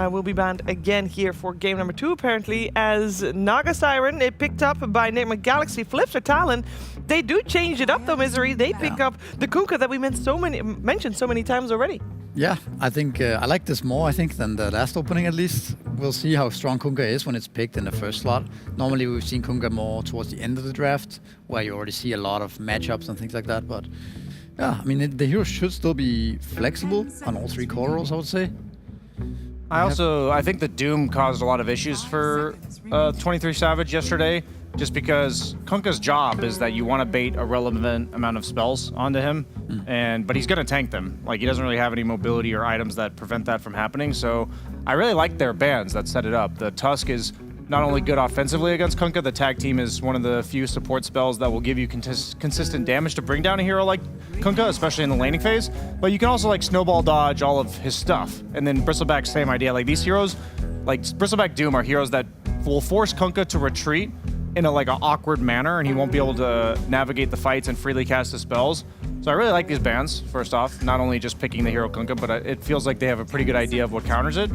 will be banned again here for game number 2, apparently, as Naga Siren, it picked up by Enigma Galaxy. Flipster Talon, they do change it up though, Misery. They pick up the Kunkka that we mentioned so many times already. Yeah, I think I like this more, I think, than the last opening at least. We'll see how strong Kunkka is when it's picked in the first slot. Normally we've seen Kunkka more towards the end of the draft, where you already see a lot of matchups and things like that. But yeah, I mean, the hero should still be flexible on all 3 core roles, I would say. I think the Doom caused a lot of issues for 23 Savage yesterday. just because Kunkka's job is that you want to bait a relevant amount of spells onto him, but he's going to tank them. Like, he doesn't really have any mobility or items that prevent that from happening, so I really like their bans that set it up. The Tusk is not only good offensively against Kunkka, the tag team is one of the few support spells that will give you consistent damage to bring down a hero like Kunkka, especially in the laning phase. But you can also like snowball dodge all of his stuff. And then Bristleback, same idea. Like these heroes, like Bristleback Doom are heroes that will force Kunkka to retreat in a like an awkward manner, and he won't be able to navigate the fights and freely cast his spells. So I really like these bans, first off, not only just picking the hero Kunkka, but it feels like they have a pretty good idea of what counters it.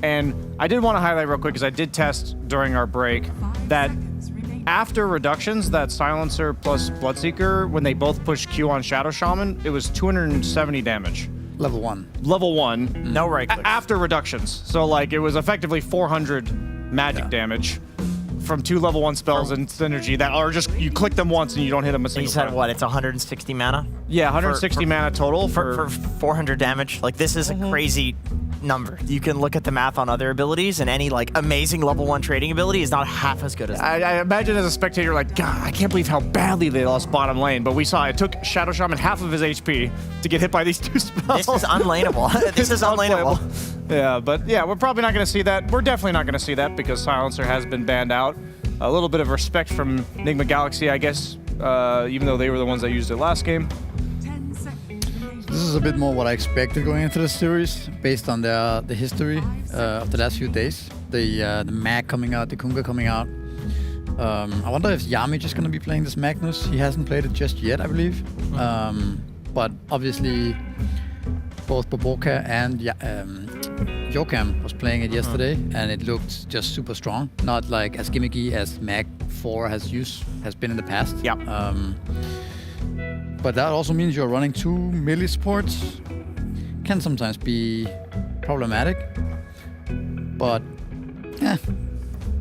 And I did want to highlight real quick, because I did test during our break, that after reductions, that Silencer plus Bloodseeker, when they both pushed Q on Shadow Shaman, it was 270 damage. Level 1. Level 1. No right clicks. After reductions. So like it was effectively 400 magic damage from 2 level 1 spells and synergy that are just, you click them once and you don't hit them a single You said time. what? It's 160 mana? Yeah, 160 mana total for 400 damage. Like, this is a crazy number. You can look at the math on other abilities, and any like amazing level 1 trading ability is not half as good as that. I imagine as a spectator, like, God, I can't believe how badly they lost bottom lane. But we saw it took Shadow Shaman half of his HP to get hit by these 2 spells. This is unlaneable. This is unlaneable. Yeah, but yeah, we're probably not going to see that. We're definitely not going to see that because Silencer has been banned out. A little bit of respect from Enigma Galaxy, I guess, even though they were the ones that used it last game. This is a bit more what I expected going into the series, based on the history of the last few days. The Mag coming out, the Kunkka coming out. I wonder if Yami just going to be playing this Magnus. He hasn't played it just yet, I believe. But obviously, both Boboka and Yokam was playing it yesterday, and it looked just super strong. Not like as gimmicky as Mag 4 has been in the past. Yeah. But that also means you're running 2 melee supports. Can sometimes be problematic. But yeah,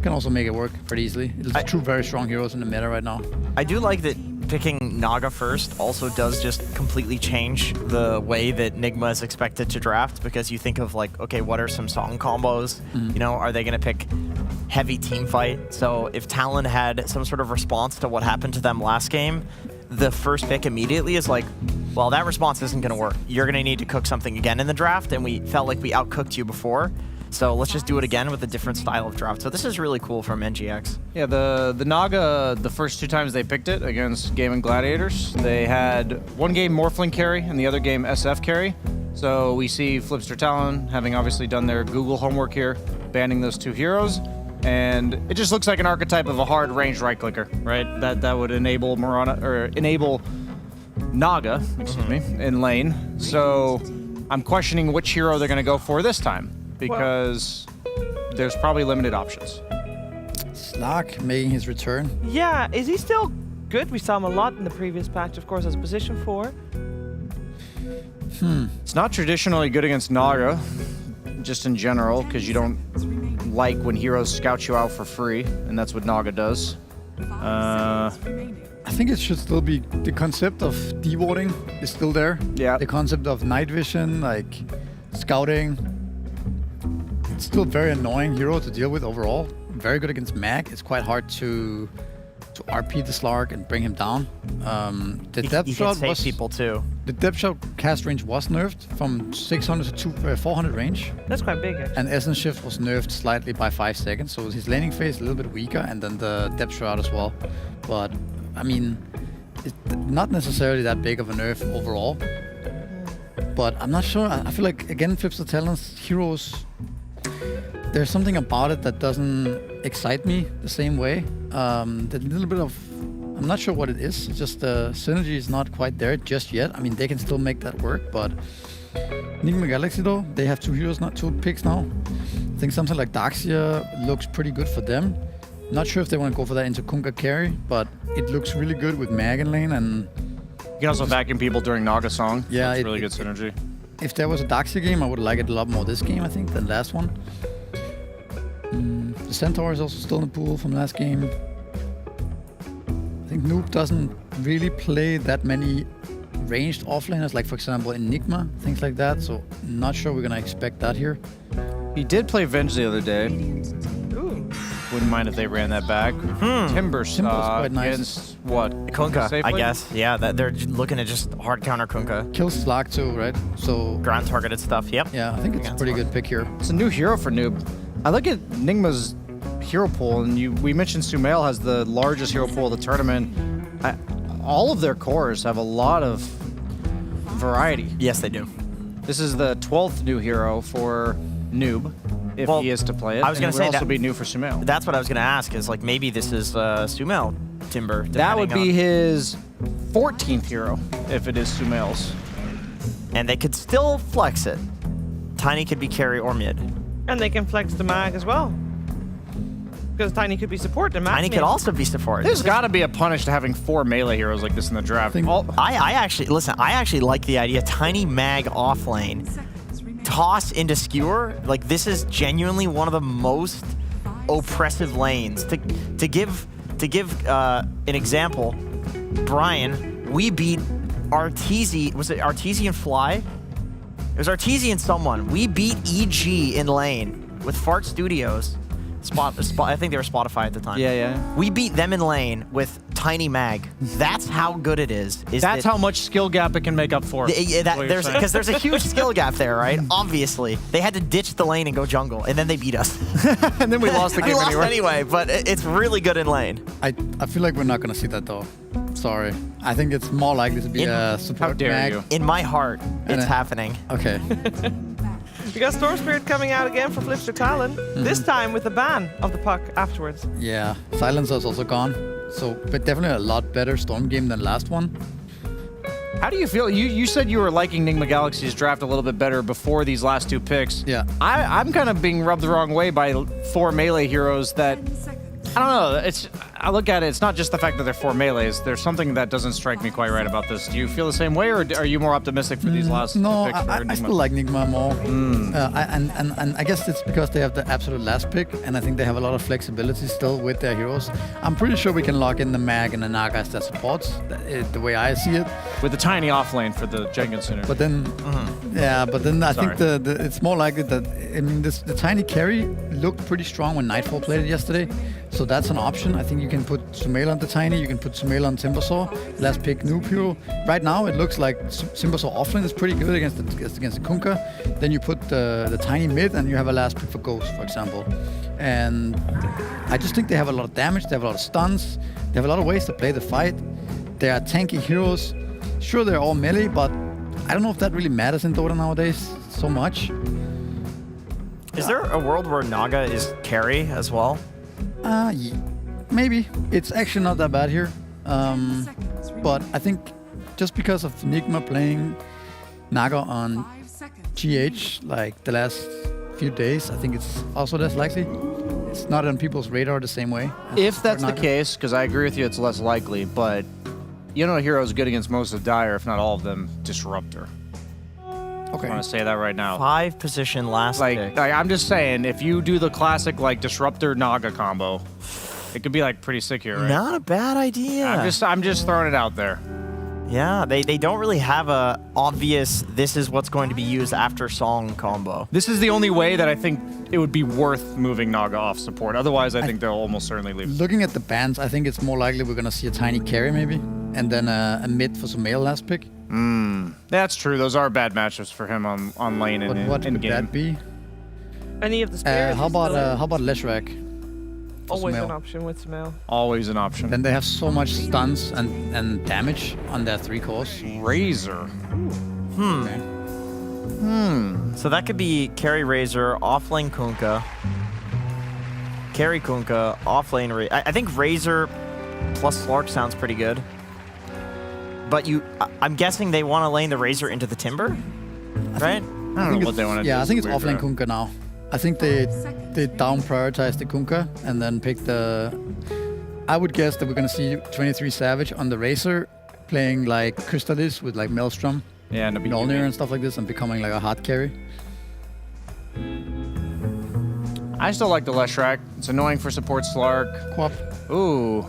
can also make it work pretty easily. It's 2 very strong heroes in the meta right now. I do like that picking Naga first also does just completely change the way that Nigma is expected to draft, because you think of like, okay, what are some song combos? You know, are they going to pick heavy team fight? So if Talon had some sort of response to what happened to them last game, the first pick immediately is like, well, that response isn't going to work. You're going to need to cook something again in the draft, and we felt like we outcooked you before. So let's just do it again with a different style of draft. So this is really cool from NGX. Yeah, the Naga, the first 2 times they picked it against Gaming Gladiators, they had one game Morphling carry and the other game SF carry. So we see Flipster Talon having obviously done their Google homework here, banning those 2 heroes. And it just looks like an archetype of a hard ranged right clicker, right? That would enable enable Naga, excuse me, in lane. So I'm questioning which hero they're going to go for this time, because there's probably limited options. Slark making his return. Yeah, is he still good? We saw him a lot in the previous patch, of course, as position 4. It's not traditionally good against Naga, just in general, because you don't like when heroes scout you out for free, and that's what Naga does. I think it should still be the concept of dewarding is still there. Yeah. The concept of night vision, like scouting. It's still a very annoying hero to deal with overall. Very good against Mag. It's quite hard to RP the Slark and bring him down. The depth shot was people too. The depth shot cast range was nerfed from 600 to 400 range. That's quite big, actually. And Essence Shift was nerfed slightly by 5 seconds, so his laning phase a little bit weaker, and then the depth shot as well. But I mean, it's not necessarily that big of a nerf overall. But I'm not sure. I feel like again, Flipster Talon's heroes. There's something about it that doesn't excite me the same way. The little bit of, I'm not sure what it is. It's just the synergy is not quite there just yet. I mean, they can still make that work, but Enigma Galaxy though, they have 2 heroes, not 2 picks now. I think something like Daxia looks pretty good for them. Not sure if they want to go for that into Kunkka carry, but it looks really good with Mag in lane, and you can also vacuum people during Naga Song. Yeah, it's really good synergy. If there was a Daxia game, I would like it a lot more this game, I think, than last one. The Centaur is also still in the pool from last game. I think Noob doesn't really play that many ranged offlaners, like for example Enigma, things like that, so not sure we're gonna expect that here. He did play Venge the other day. Ooh. Wouldn't mind if they ran that back. Timber quite nice. against what? Kunkka, I Safely? guess. Yeah, they're looking at just hard counter Kunkka. Kills Slark too, right? So Ground targeted stuff, yep. yeah, I think it's a Against pretty Slark. good pick here. It's a new hero for Noob. I look at Nigma's hero pool, and we mentioned Sumail has the largest hero pool of the tournament. All of their cores have a lot of variety. Yes, they do. This is the 12th new hero for Noob, if Well, he is to play it. I was gonna and it say would also that- be new for Sumail. That's what I was going to ask, is like maybe this is Sumail Timber. That would depending be on- his 14th hero, if it is Sumail's. And they could still flex it. Tiny could be carry or mid. And they can flex the mag as well. Because Tiny could be support and mag. Tiny could also be support. There's got to be a punish to having 4 melee heroes like this in the draft. I actually like the idea. Tiny mag off lane. Toss into skewer. Like, this is genuinely one of the most oppressive lanes. To give an example, Brian, we beat Arteezy. Was it Arteezy and Fly? It was Arteezy and someone. We beat EG in lane with Fart Studios. I think they were Spotify at the time. Yeah. We beat them in lane with Tiny Mag. That's how good it is. That's how much skill gap it can make up for. Because there's a huge skill gap there, right? Obviously, they had to ditch the lane and go jungle, and then they beat us. And then we lost the game we lost anyway, but it's really good in lane. I feel like we're not gonna see that though. Sorry. I think it's more likely to be a support How dare mag. you. In my heart, it's happening. Okay. We got Storm Spirit coming out again for Flipster Talon. This time with a ban of the puck afterwards. Yeah. Silencer's also gone. So, but definitely a lot better Storm game than last one. How do you feel? You said you were liking Nigma Galaxy's draft a little bit better before these last 2 picks. Yeah. I'm kind of being rubbed the wrong way by 4 melee heroes that, I don't know, I look at it, it's not just the fact that they're 4 melees. There's something that doesn't strike me quite right about this. Do you feel the same way, or are you more optimistic for these last No, picks for I Nigma? still like Nigma more. And I guess it's because they have the absolute last pick, and I think they have a lot of flexibility still with their heroes. I'm pretty sure we can lock in the Mag and the Naga as their supports, the way I see it. With the tiny off lane for the Jenkins Center. But then, I think it's more likely that, I mean, the Tiny carry looked pretty strong when Nightfall played it yesterday. So that's an option. I think you can put Sumail on the Tiny, you can put Sumail on Timbersaw. Last pick Noob hero. Right now it looks like Timbersaw offlane is pretty good against the Kunkka. Then you put the Tiny mid and you have a last pick for Ghost, for example. And I just think they have a lot of damage, they have a lot of stuns, they have a lot of ways to play the fight. They are tanky heroes. Sure, they're all melee, but I don't know if that really matters in Dota nowadays so much. Is there a world where Naga is carry as well? Maybe. It's actually not that bad here. But I think just because of Nigma playing Naga on GH like the last few days, I think it's also less likely. It's not on people's radar the same way. If that's the Naga. case, because I agree with you, it's less likely, but you know a hero is good against most of Dire, if not all of them, Disruptor. Okay. I want to say that right now. 5 position last pick. I'm just saying, if you do the classic like Disruptor Naga combo, it could be like pretty sick here, right? Not a bad idea. I'm just throwing it out there. Yeah, they don't really have a obvious, this is what's going to be used after song combo. This is the only way that I think it would be worth moving Naga off support. Otherwise, I think they'll almost certainly leave. Looking at the bans, I think it's more likely we're going to see a Tiny carry maybe, and then a mid for Sumail last pick. That's true. Those are bad matchups for him on lane But and what in could game. that be? Any of the spirits. How about Leshrac? Always Sumail? an option with Sumail. Always an option. Then they have so much stuns and damage on their 3 cores. Razor. So that could be carry Razor, offlane Kunkka, carry Kunkka, offlane Razor. I think Razor plus Slark sounds pretty good. But I'm guessing they want to lane the Razor into the Timber, right? I don't know what they want to do. Yeah, I think it's Weird offlane draft. Kunkka now. I think they down prioritize the Kunkka and then pick the... I would guess that we're going to see 23 Savage on the Razor playing like Crystalis with like Maelstrom, Yeah, and Mjolnir and stuff like this and becoming like a hard carry. I still like the Leshrac. It's annoying for support Slark. Quap. Ooh.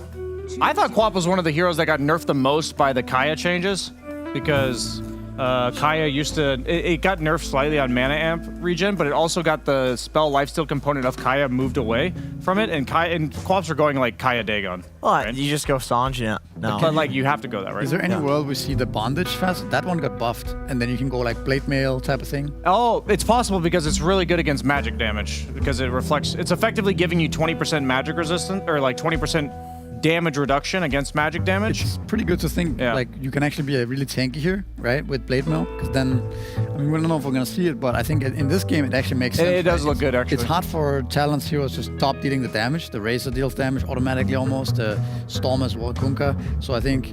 I thought Quap was one of the heroes that got nerfed the most by the Kaya changes because Kaya used to, it got nerfed slightly on mana amp regen, but it also got the spell lifesteal component of Kaya moved away from it, and co-ops are going like Kaya Dagon. Well, right? you just go Sange now. No. But like you have to go that, right? Is there any world we see the bondage fast? That one got buffed, and then you can go like blade mail type of thing. Oh, it's possible because it's really good against magic damage because it reflects. It's effectively giving you 20% magic resistance or like 20% damage reduction against magic damage. It's pretty good to think like you can actually be a really tanky here, right, with blade mail. Because then, I mean, we don't know if we're gonna see it, but I think in this game it actually makes sense. It does look good, actually. It's hard for Talon's heroes to stop dealing the damage. The Razor deals damage automatically almost. The Storm as well, Kunkka. So I think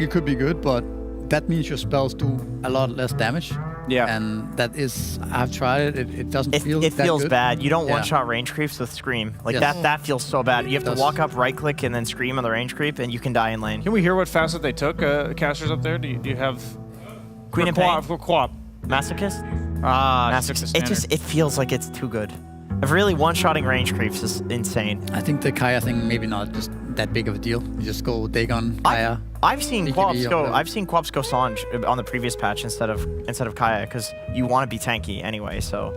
it could be good, but that means your spells do a lot less damage. Yeah. And that is, I've tried it. It doesn't feel It that feels good. bad. You don't one-shot range creeps with Scream. Like Yes. that feels so bad. You have to does. walk up, right-click, and then Scream on the range creep, and you can die in lane. Can we hear what facet they took, casters up there? Do you have Queen of Co-op, Pain. for co-op? Masochist? Masochist. It feels like it's too good. If really one-shotting range creeps is insane. I think the Kaya thing maybe not just that big of a deal. You just go Dagon, Kaya. I've seen BKB co-ops or go. whatever. I've seen co-ops go Sange on the previous patch instead of Kaya because you want to be tanky anyway. So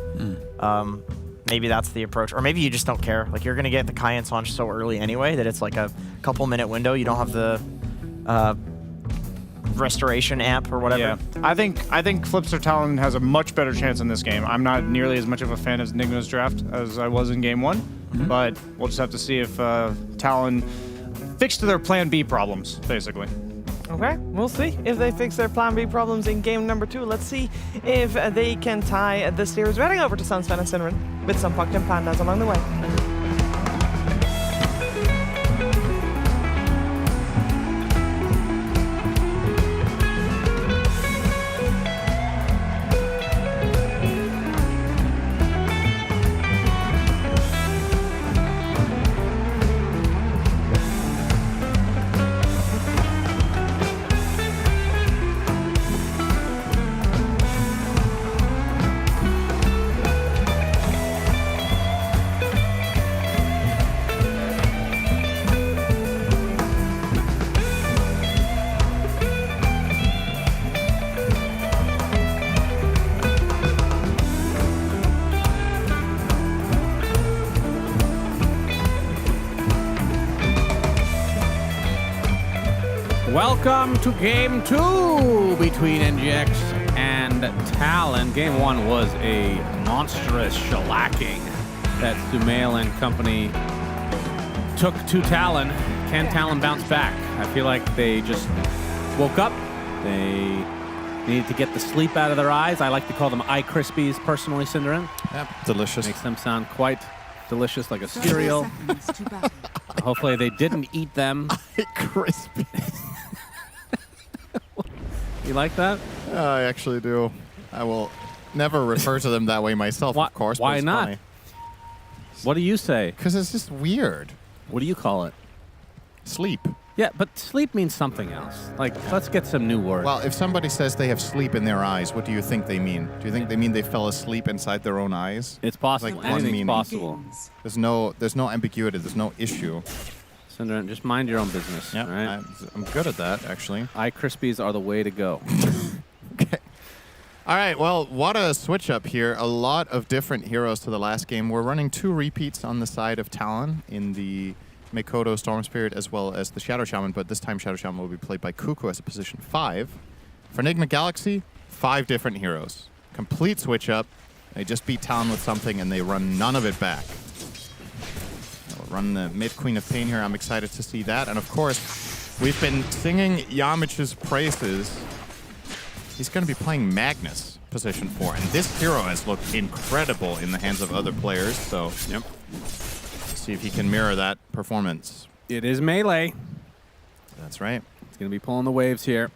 maybe that's the approach, or maybe you just don't care. Like you're gonna get the Kaya and Sange so early anyway that it's like a couple-minute window. You don't have the restoration amp or whatever. Yeah, I think Flipster Talon has a much better chance in this game. I'm not nearly as much of a fan of Nigma's draft as I was in game one, but we'll just have to see if Talon fixed their plan B problems, basically. Okay, we'll see if they fix their plan B problems in game number 2. Let's see if they can tie the series. We're heading over to Sunsven and Sinrin with some Pucked and Pandas along the way. Welcome to Game 2 between NGX and Talon. Game 1 was a monstrous shellacking that Sumail and company took to Talon. Can Talon bounce back? I feel like they just woke up. They needed to get the sleep out of their eyes. I like to call them eye crispies personally, Cinderin. Yep, delicious. Makes them sound quite delicious, like a cereal. Hopefully they didn't eat them. Crispy. You like that? I actually do. I will never refer to them that way myself, of course. Why not? What do you say? Because it's just weird. What do you call it? Sleep. Yeah, but sleep means something else. Like, let's get some new words. Well, if somebody says they have sleep in their eyes, what do you think they mean? Do you think they mean they fell asleep inside their own eyes? It's possible. Like one Anything's meaning. possible. There's no ambiguity. There's no issue. Cinderin, just mind your own business. Yeah, all right? I'm good at that, actually. Eye Krispies are the way to go. Okay. All right, well, what a switch up here. A lot of different heroes to the last game. We're running 2 repeats on the side of Talon in the Mikoto Storm Spirit as well as the Shadow Shaman, but this time Shadow Shaman will be played by Kuku as a position 5. For Enigma Galaxy, 5 different heroes. Complete switch up. They just beat Talon with something and they run none of it back. They'll run the mid Queen of Pain here. I'm excited to see that. And of course, we've been singing Yamich's praises. He's going to be playing Magnus, position 4. And this hero has looked incredible in the hands of other players, so yep. Let's see if he can mirror that performance. It is melee. That's right. He's going to be pulling the waves here.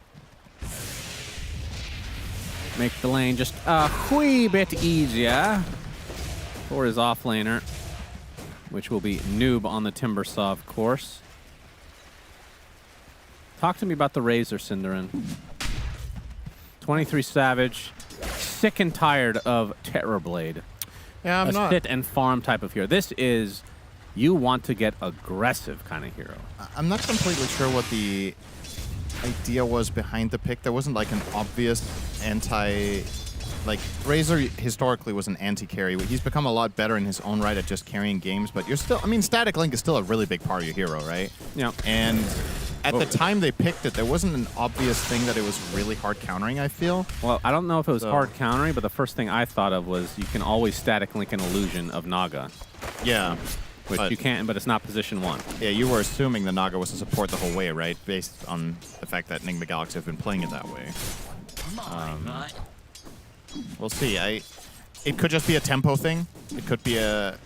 Make the lane just a wee bit easier for his offlaner, which will be Noob on the Timbersaw, of course. Talk to me about the Razor, Cinderin. 23 Savage, sick and tired of Terrorblade. Yeah, I'm not. A sit and farm type of hero. This is, you want to get aggressive kind of hero. I'm not completely sure what the idea was behind the pick. There wasn't like an obvious anti... Like, Razor historically was an anti-carry. He's become a lot better in his own right at just carrying games, but you're still... I mean, Static Link is still a really big part of your hero, right? Yeah. And at the time they picked it, there wasn't an obvious thing that it was really hard countering, I feel. Well, I don't know if it was hard countering, but the first thing I thought of was you can always Static Link an illusion of Naga. Yeah. Which you can't, but it's not position 1. Yeah, you were assuming the Naga was a support the whole way, right? Based on the fact that Enigma Galaxy have been playing it that way. We'll see. It could just be a tempo thing. It could be an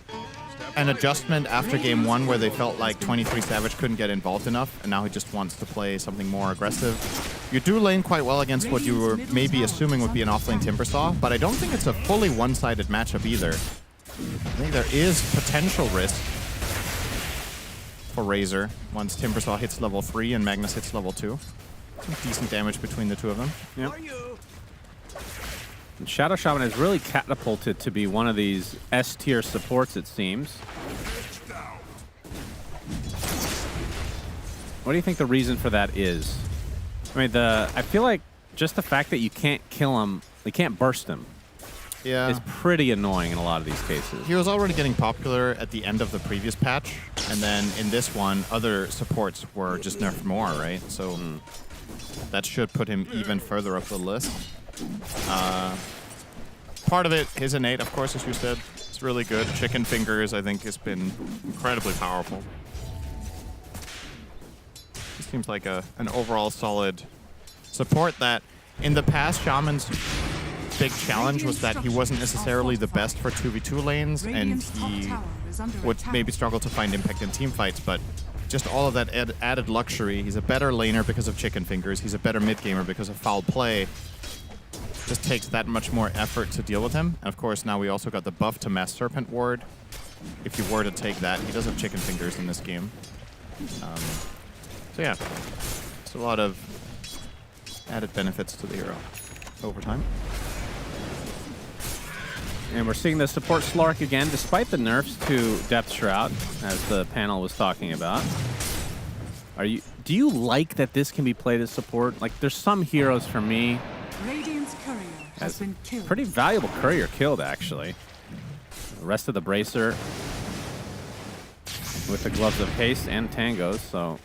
adjustment after game 1 where they felt like 23 Savage couldn't get involved enough, and now he just wants to play something more aggressive. You do lane quite well against what you were maybe assuming would be an offlane Timbersaw, but I don't think it's a fully one-sided matchup either. I think there is potential risk for Razor once Timbersaw hits level 3 and Magnus hits level 2. Some decent damage between the two of them. Yep. And Shadow Shaman is really catapulted to be one of these S-tier supports, it seems. What do you think the reason for that is? I mean, I feel like just the fact that you can't kill him, you can't burst him, is pretty annoying in a lot of these cases. He was already getting popular at the end of the previous patch, and then in this one, other supports were just nerfed more, right? So that should put him even further up the list. Part of it, his innate, of course, as you said, it's really good. Chicken Fingers, I think, has been incredibly powerful. He seems like an overall solid support that, in the past, Shaman's big challenge was that he wasn't necessarily the best for 2v2 lanes, and he would maybe struggle to find impact in team fights, but just all of that added luxury. He's a better laner because of Chicken Fingers. He's a better mid-gamer because of foul play. Just takes that much more effort to deal with him. And of course, now we also got the buff to Mass Serpent Ward. If you were to take that, he does have Chicken Fingers in this game. So yeah, it's a lot of added benefits to the hero over time. And we're seeing the support Slark again, despite the nerfs to Depth Shroud, as the panel was talking about. Do you like that this can be played as support? Like, there's some heroes for me. Radiant's courier has been killed. Pretty valuable courier killed, actually. The rest of the Bracer with the Gloves of Haste and Tangos, so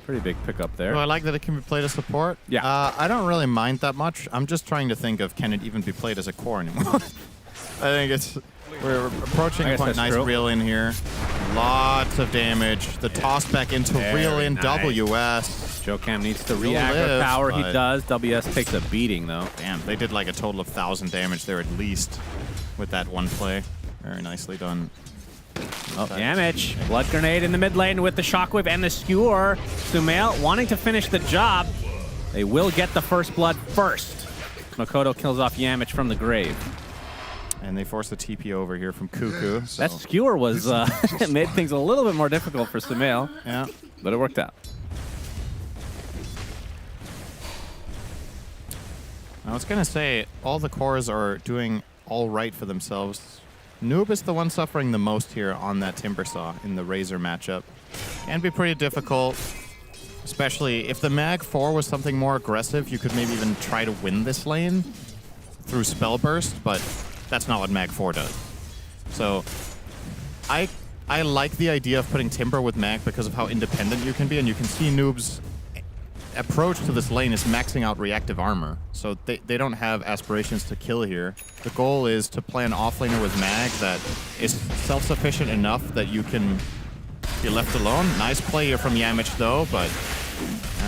pretty big pickup there. Do I like that it can be played as support? Yeah. I don't really mind that much. I'm just trying to think of, can it even be played as a core anymore? I think we're approaching a quite nice reel in here. Lots of damage. The toss back into reel in WS. Jocam needs to react with power. He does. WS takes a beating, though. Damn, they did like a total of 1,000 damage there at least with that one play. Very nicely done. Oh, damage. Blood Grenade in the mid lane with the Shockwave and the Skewer. Sumail wanting to finish the job. They will get the first blood first. Makoto kills off Yamich from the grave. And they force the TP over here from Cuckoo. So. That Skewer was it made things a little bit more difficult for Sumail. Yeah. But it worked out. I was going to say, all the cores are doing all right for themselves. Noob is the one suffering the most here on that Timbersaw in the Razor matchup. Can be pretty difficult, especially if the Mag 4 was something more aggressive. You could maybe even try to win this lane through Spell Burst, but that's not what Mag 4 does. So I like the idea of putting Timber with Mag because of how independent you can be, and you can see Noob's approach to this lane is maxing out reactive armor. So they don't have aspirations to kill here. The goal is to play an offlaner with Mag that is self-sufficient enough that you can be left alone. Nice play here from Yamich though, but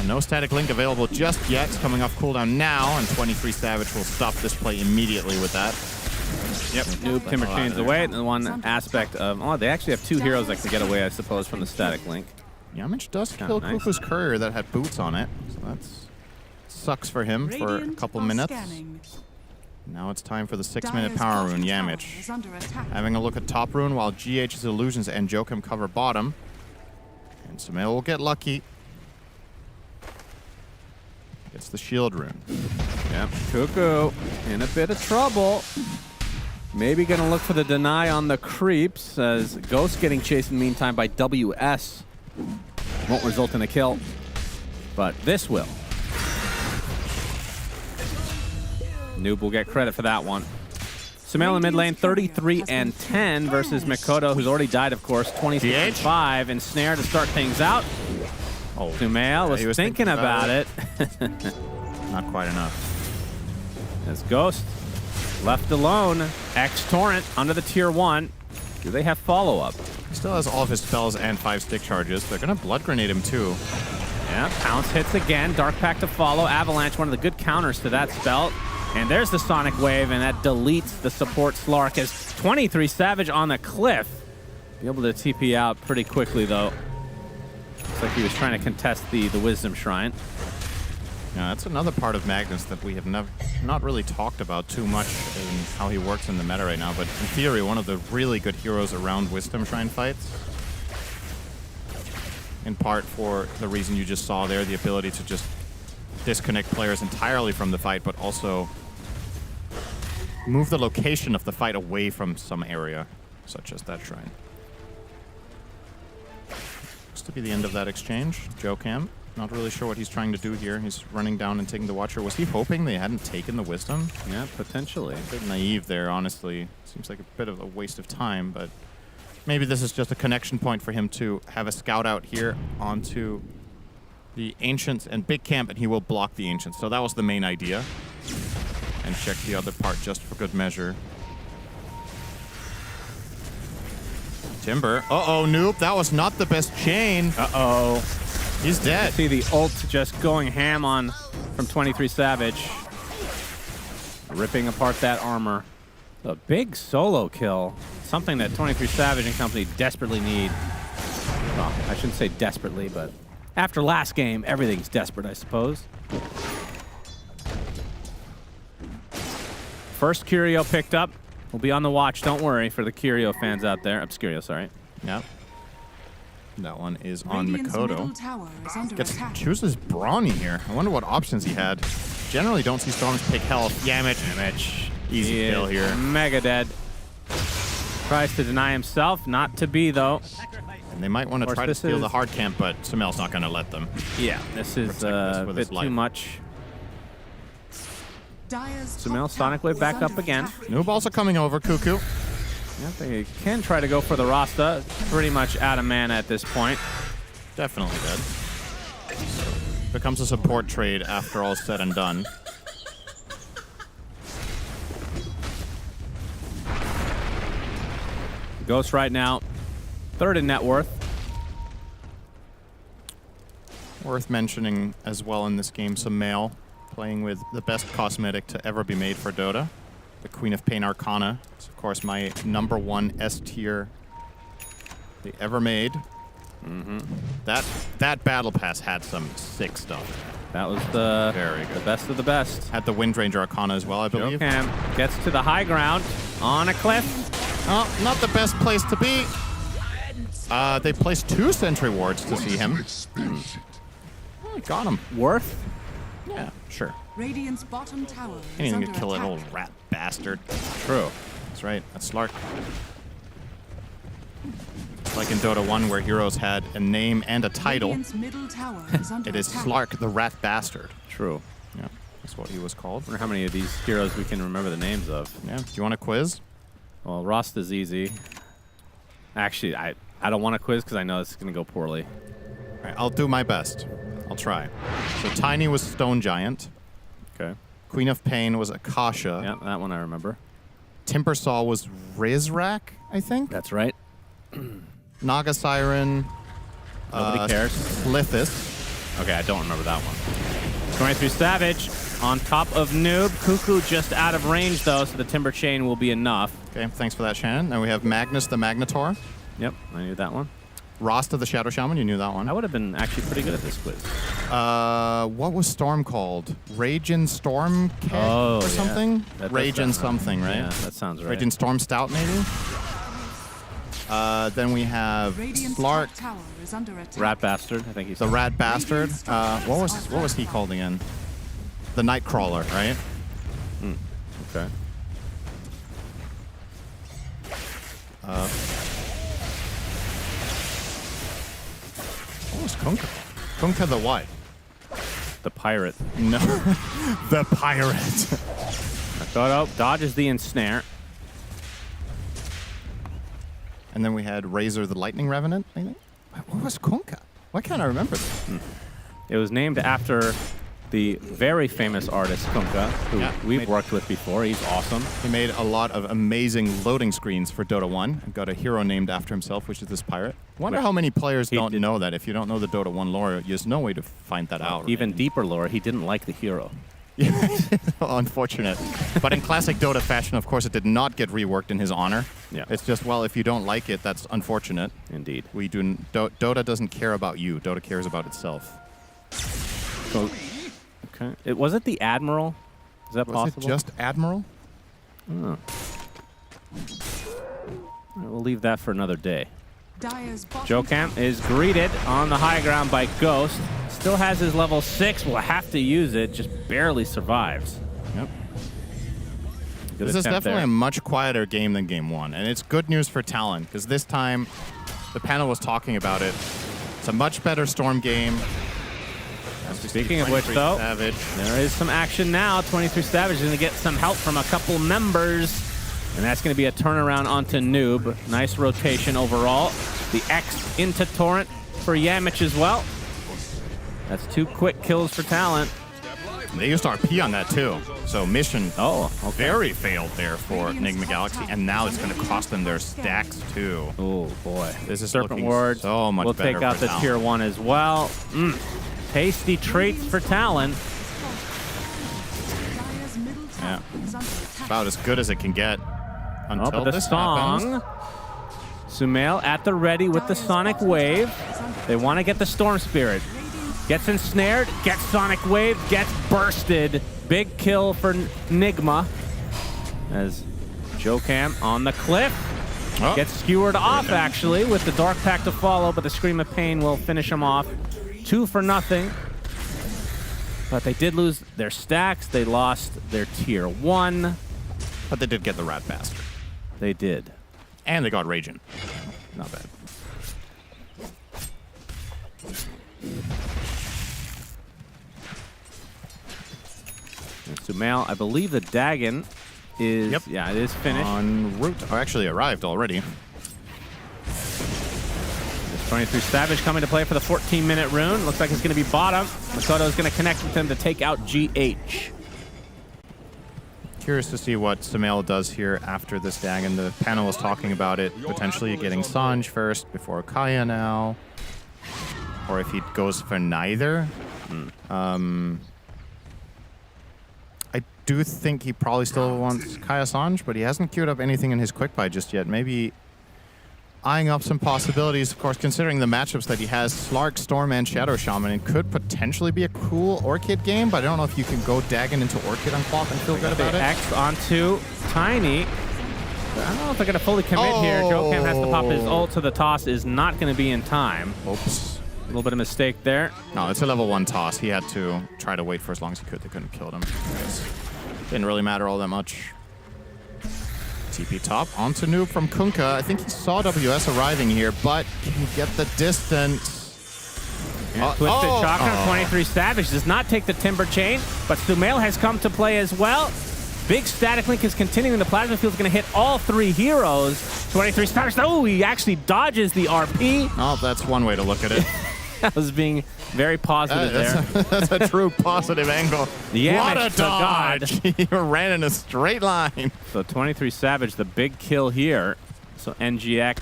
no Static Link available just yet. It's coming off cooldown now, and 23 Savage will stop this play immediately with that. Yep, Noob Timber chains away, and the one aspect of, oh, they actually have two heroes that can get away, I suppose, from the Static Link. Yamich does kill Cuckoo's courier that had boots on it, so that sucks for him for a couple minutes. Now it's time for the 6-minute power rune, Yamich. Having a look at top rune while GH's Illusions and Jokum cover bottom. And Sumail will get lucky. Gets the shield rune. Yep, Cuckoo in a bit of trouble. Maybe gonna look for the deny on the creeps, as Ghost getting chased in the meantime by WS. Won't result in a kill. but this will. Noob will get credit for that one. Sumail in mid lane, 33-10 versus Mikoto, who's already died, of course, 26-5, and Snare to start things out. Oh, Sumail was thinking about it. Not quite enough. As Ghost left alone, X-Torrent under the tier 1. Do they have follow-up? He still has all of his spells and 5 stick charges. They're going to Blood Grenade him too. Yeah, Pounce hits again. Dark Pact to follow. Avalanche, one of the good counters to that spell. And there's the Sonic Wave, and that deletes the support Slark as 23 Savage on the cliff. Be able to TP out pretty quickly, though. Looks like he was trying to contest the Wisdom Shrine. Yeah, that's another part of Magnus that we have not really talked about too much in how he works in the meta right now, but in theory, one of the really good heroes around Wisdom Shrine fights. In part for the reason you just saw there, the ability to just disconnect players entirely from the fight, but also move the location of the fight away from some area, such as that shrine. Looks to be the end of that exchange. Joe Cam, not really sure what he's trying to do here. He's running down and taking the Watcher. Was he hoping they hadn't taken the Wisdom? Yeah, potentially. A bit naive there, honestly. Seems like a bit of a waste of time, but maybe this is just a connection point for him to have a scout out here onto the Ancients and Big Camp, and he will block the Ancients. So that was the main idea. And check the other part just for good measure. Timber. Uh-oh, Noob. That was not the best chain. Uh-oh. He's dead. See the ult just going ham on from 23 Savage. Ripping apart that armor. A big solo kill. Something that 23 Savage and company desperately need. Well, I shouldn't say desperately, but after last game, everything's desperate, I suppose. First Curio picked up. We'll be on the watch, don't worry, for the Curio fans out there. Obscurio, sorry. Yep. That one is on Mikoto. Chooses Brawny here. I wonder what options he had. Generally don't see Storms pick health. Damage. Easy kill here. Mega dead. Tries to deny himself. Not to be, though. And they might want to try to steal the hard camp, but Sumail's not going to let them. Yeah, this is a bit too much. Sumail, Sonic Wave back up again. Noob also coming over, Cuckoo. Yeah, they can try to go for the Rasta. Pretty much out of mana at this point. Definitely dead. Becomes a support trade after all is said and done. Ghost right now, 3rd in net worth. Worth mentioning as well in this game, Sumail playing with the best cosmetic to ever be made for Dota. The Queen of Pain Arcana. It's of course my #1 S tier they ever made. That battle pass had some sick stuff. That was the very good. The best of the best. Had the Windranger Arcana as well, I believe. Cam gets to the high ground on a cliff. Oh, not the best place to be. They placed 2 sentry wards to see him. Oh, got him. Worth? Yeah, sure. Radiant's bottom tower is Anything to under kill that attack. old rat bastard. True. That's right. That's Slark. It's like in Dota 1 where heroes had a name and a title. Radiant's middle tower is under It is attack. Slark the rat bastard. True. Yeah, that's what he was called. I wonder how many of these heroes we can remember the names of. Yeah. Do you want a quiz? Well, Rasta's easy. Actually, I don't want to quiz because I know it's going to go poorly. All right, I'll do my best. I'll try. So Tiny was Stone Giant. Okay. Queen of Pain was Akasha. Yeah, that one I remember. Timbersaw was Rizrak, I think. That's right. Naga Siren. Nobody cares. Lithis. Okay, I don't remember that one. 23 Savage on top of Noob. Cuckoo just out of range, though, so the Timber Chain will be enough. Okay, thanks for that, Shannon. Now we have Magnus the Magnetor. Yep, I knew that one. Rasta the Shadow Shaman, you knew that one. I would have been actually pretty good at this quiz. What was Storm called? Ragin' Storm Keg or something? Ragin' something, right? Yeah, that sounds right. Ragin' Storm Stout, maybe? Then we have Radiant's Slark. top tower is under attack. Rat Bastard, I think he's The Rat Bastard. What was he called again? The Nightcrawler, right? Okay. What was Kunkka? Kunkka the what? The pirate. No, the pirate. Makoto dodges the ensnare. And then we had Razor the Lightning Revenant, I think. What was Kunkka? Why can't I remember this? It was named after the very famous artist Kunkka, who we've worked with before. He's awesome. He made a lot of amazing loading screens for Dota 1 and got a hero named after himself, which is this pirate. Wonder how many players don't know that. If you don't know the Dota 1 lore, there's no way to find that out. Even deeper lore, he didn't like the hero. Unfortunate. But in classic Dota fashion, of course, it did not get reworked in his honor. Yeah. It's just, well, if you don't like it, that's unfortunate. Indeed. Dota doesn't care about you. Dota cares about itself. So, okay. Was it the Admiral? Is that possible? Was it just Admiral? Oh. We'll leave that for another day. Jokam is greeted on the high ground by Ghost. Still has his level 6. Will have to use it. Just barely survives. Yep. Good This is definitely there. a much quieter game than Game 1. And it's good news for Talon, because this time, the panel was talking about it. It's a much better Storm game. Speaking of which, though, Savage. there is some action now. 23 Savage is going to get some help from a couple members. And that's going to be a turnaround onto Noob. Nice rotation overall. The X into Torrent for Yamich as well. That's 2 quick kills for Talent. They used RP on that, too. So mission very failed there for Enigma Galaxy. And now it's going to cost them their stacks, too. Oh, boy. This is Serpent looking Ward so much will better take out for the Talon. Tier 1 as well. Tasty treats for Talon. Yeah. About as good as it can get. Until But the this song. happens. Sumail at the ready with the Sonic Wave. They want to get the Storm Spirit. Gets ensnared, gets Sonic Wave, gets bursted. Big kill for Nigma. As Jokam on the cliff. Oh. Gets skewered off, actually, with the Dark Pact to follow, but the Scream of Pain will finish him off. 2-0. But they did lose their stacks. They lost their Tier 1. But they did get the Rat Bastard. They did. And they got Raging. Not bad. And Sumail, I believe the Dagon is... Yep. Yeah, it is finished. En route. Oh, actually arrived already. 23 Savage coming to play for the 14-minute rune. Looks like it's going to be bottom. Makoto is going to connect with him to take out GH. Curious to see what Sumail does here after this Dagon. The panel was talking about it, potentially getting Sanj first before Kaya now. Or if he goes for neither. I do think he probably still wants Kaya Sanj, but he hasn't queued up anything in his quick buy just yet. Maybe eyeing up some possibilities, of course, considering the matchups that he has. Slark, Storm, and Shadow Shaman. It could potentially be a cool Orchid game, but I don't know if you can go Dagon into Orchid on Cloth and feel good about it. X onto Tiny. I don't know if they're going to fully commit here. Jokam has to pop his ult, so the toss is not going to be in time. Oops. A little bit of mistake there. No, it's a level 1 toss. He had to try to wait for as long as he could. They couldn't kill him. Didn't really matter all that much. TP top onto Noob from Kunkka. I think he saw WS arriving here, but can he get the distance? Twisted Chakra, 23 Savage does not take the Timber Chain, but Sumail has come to play as well. Big Static Link is continuing. The Plasma Field is going to hit all 3 heroes. 23 Savage, oh, he actually dodges the RP. Oh, that's one way to look at it. That was being very positive there. That's a true positive angle. Yamich What a dodge! He ran in a straight line. So 23 Savage, the big kill here. So NGX,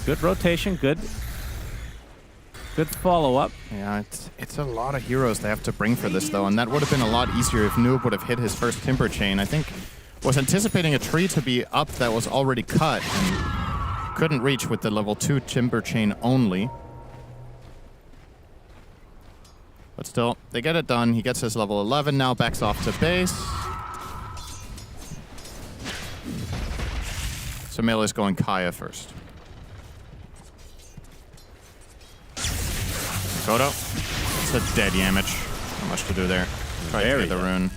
good rotation, good follow-up. Yeah, it's a lot of heroes they have to bring for this, though, and that would have been a lot easier if Noob would have hit his first Timber Chain. I think was anticipating a tree to be up that was already cut and couldn't reach with the level 2 Timber Chain only. But still, they get it done. He gets his level 11 now, backs off to base. So Melee's going Kaya first. Kodo. It's a dead Yamich. Not much to do there. Try to get the rune.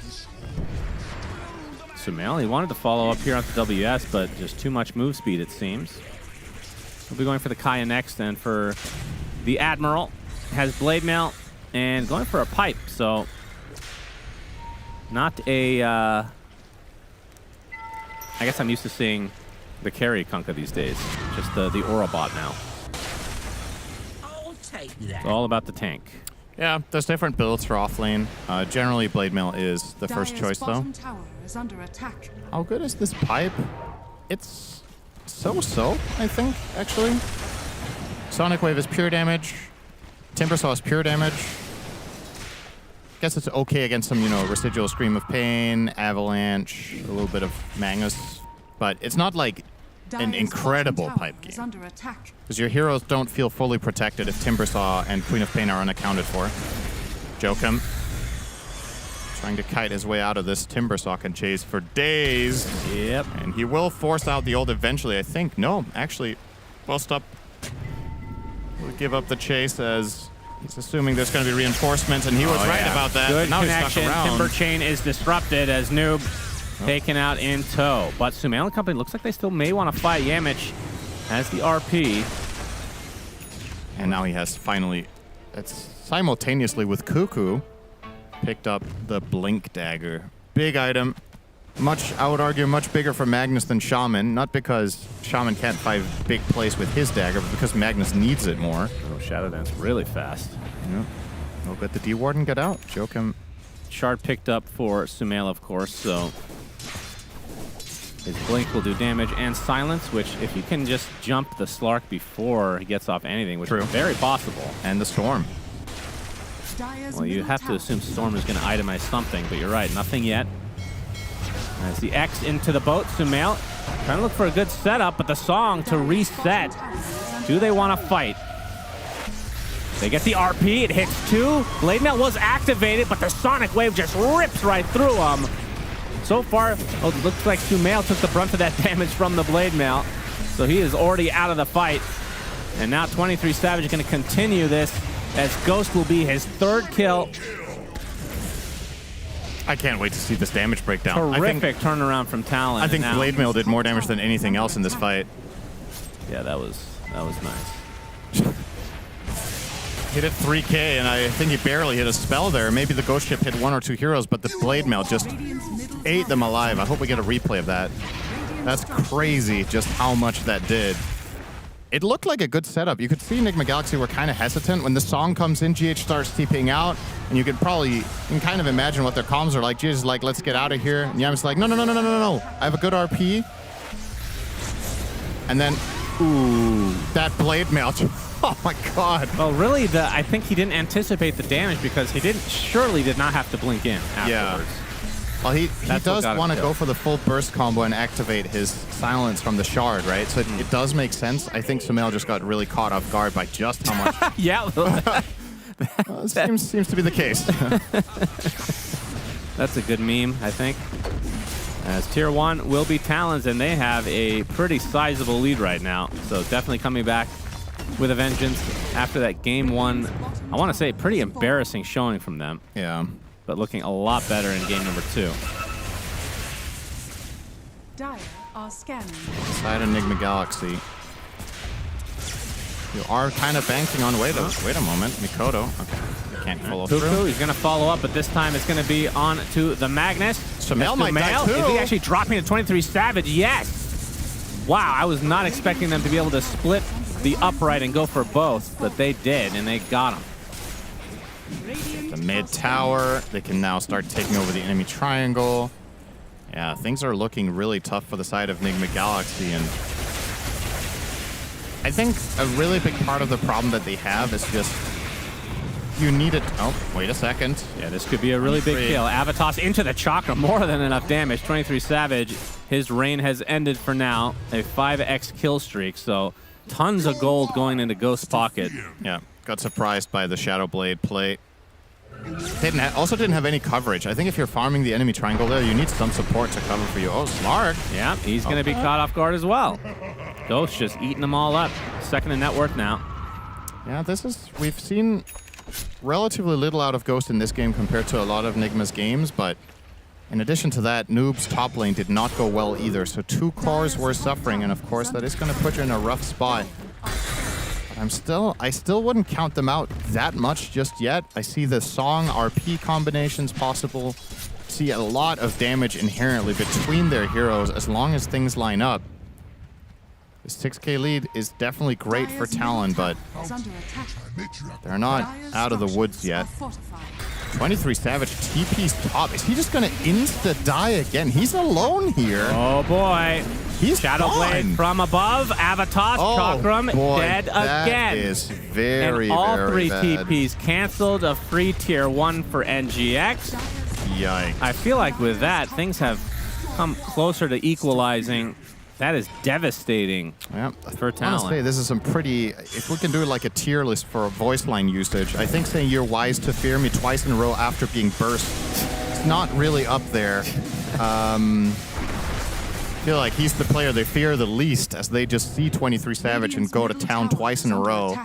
Sumail, he wanted to follow up here onto WS, but just too much move speed, it seems. We'll be going for the Kaya next, and for the Admiral. Has Blade Mail and going for a pipe. So not a... I guess I'm used to seeing the carry Kunkka these days. Just the Aura bot now. I'll take that. It's all about the tank. Yeah, there's different builds for offlane. Generally, Blade Mail is the first Dire's choice, though. bottom tower is under attack. How good is this pipe? It's so-so, I think, actually. Sonic Wave is pure damage. Timbersaw is pure damage. Guess it's okay against some, you know, residual Scream of Pain, Avalanche, a little bit of Magnus. But it's not like an Dire's incredible bottom tower pipe is game. under attack. Because your heroes don't feel fully protected if Timbersaw and Queen of Pain are unaccounted for. Joachim trying to kite his way out of this. Timbersaw can chase for days. Yep. And he will force out the ult eventually, I think. No, actually, well, stop. We'll give up the chase as he's assuming there's going to be reinforcements, and he was right about that. Good Now connection. he's stuck around. Timber chain is disrupted as Noob taken out in tow. But Sumail and company looks like they still may want to fight. Yamich has the RP. And now he has finally, it's simultaneously with Cuckoo, picked up the Blink Dagger. Big item. Much, I would argue, much bigger for Magnus than Shaman. Not because Shaman can't fight big plays with his dagger, but because Magnus needs it more. Oh, Shadow Dance really fast. Yeah. We'll let the D-Warden get out. Joachim. Shard picked up for Sumail, of course, so his Blink will do damage and Silence, which if you can just jump the Slark before he gets off anything, which is very possible. And the Storm. Dire's Well, you middle have to tower assume is Storm under is going to itemize something, but you're right, nothing yet. As the X into the boat, Sumail trying to look for a good setup, but the song to reset. Do they want to fight? They get the RP, it hits 2. Blade Mail was activated, but the Sonic Wave just rips right through him. So far, it looks like Sumail took the brunt of that damage from the Blade Mail. So he is already out of the fight. And now 23 Savage is going to continue this as Ghost will be his 3rd kill. I can't wait to see this damage breakdown. Terrific turnaround from Talon. I think Blade Mail did more damage than anything else in this fight. Yeah, that was nice. Hit it 3K, and I think he barely hit a spell there. Maybe the Ghost Ship hit 1 or 2 heroes, but the Blade Mail just ate them alive. I hope we get a replay of that. That's crazy just how much that did. It looked like a good setup. You could see Enigma Galaxy were kind of hesitant. When the song comes in, GH starts TPing out, and you can kind of imagine what their comms are like. GH is like, let's get out of here. And Yam's like, no. I have a good RP. And then, ooh, that Blade Mail. Oh my god. Well, really, I think he didn't anticipate the damage because he surely did not have to blink in afterwards. Yeah. Well, he does want to go for the full burst combo and activate his silence from the shard, right? So it does make sense. I think Sumail just got really caught off guard by just how much. Yeah. Seems to be the case. That's a good meme, I think. As Tier 1 will be Talons, and they have a pretty sizable lead right now. So definitely coming back with a vengeance after that game 1. I want to say pretty embarrassing showing from them. Yeah. But looking a lot better in game number 2. Dire are scanning. Side Enigma Galaxy. You are kind of banking on wait a moment. Mikoto. Okay. Can't follow Cuckoo, through. he's going to follow up, but this time it's going to be on to the Magnus. Sumail might die too. Is he actually dropping to 23 Savage? Yes! Wow, I was not expecting them to be able to split the upright and go for both, but they did, and they got him. The mid tower. They can now start taking over the enemy triangle. Yeah, things are looking really tough for the side of Enigma Galaxy, and I think a really big part of the problem that they have is just you need it. Oh, wait a second. Yeah, this could be a really big kill. Avatos into the chakra, more than enough damage. 23 Savage, his reign has ended for now. A 5x kill streak, so tons of gold going into Ghost Pocket. Yeah, got surprised by the Shadow Blade play. Also didn't have any coverage. I think if you're farming the enemy triangle there, you need some support to cover for you. Oh, Slark. Yeah, he's going to be caught off guard as well. Ghost just eating them all up. Second in net worth now. Yeah, we've seen relatively little out of Ghost in this game compared to a lot of Enigma's games, but in addition to that, Noob's top lane did not go well either, so 2 cores were suffering, and of course that is going to put you in a rough spot. I still wouldn't count them out that much just yet. I see the Song RP combinations possible. See a lot of damage inherently between their heroes as long as things line up. The 6K lead is definitely great for Talon, but they're not out of the woods yet. 23 Savage TP's top. Is he just gonna insta-die again? He's alone here. Oh boy. He's Shadow Blade from above. Avatos, Chakram, dead that again. Is very, and all very 3 bad. TPs canceled. A free tier 1 for NGX. Yikes. I feel like with that, things have come closer to equalizing. That is devastating for Talon. Honestly, this is some pretty... If we can do like a tier list for voice line usage, I think saying you're wise to fear me twice in a row after being burst, it's not really up there. I feel like he's the player they fear the least as they just see 23 Savage and go to town twice in a row.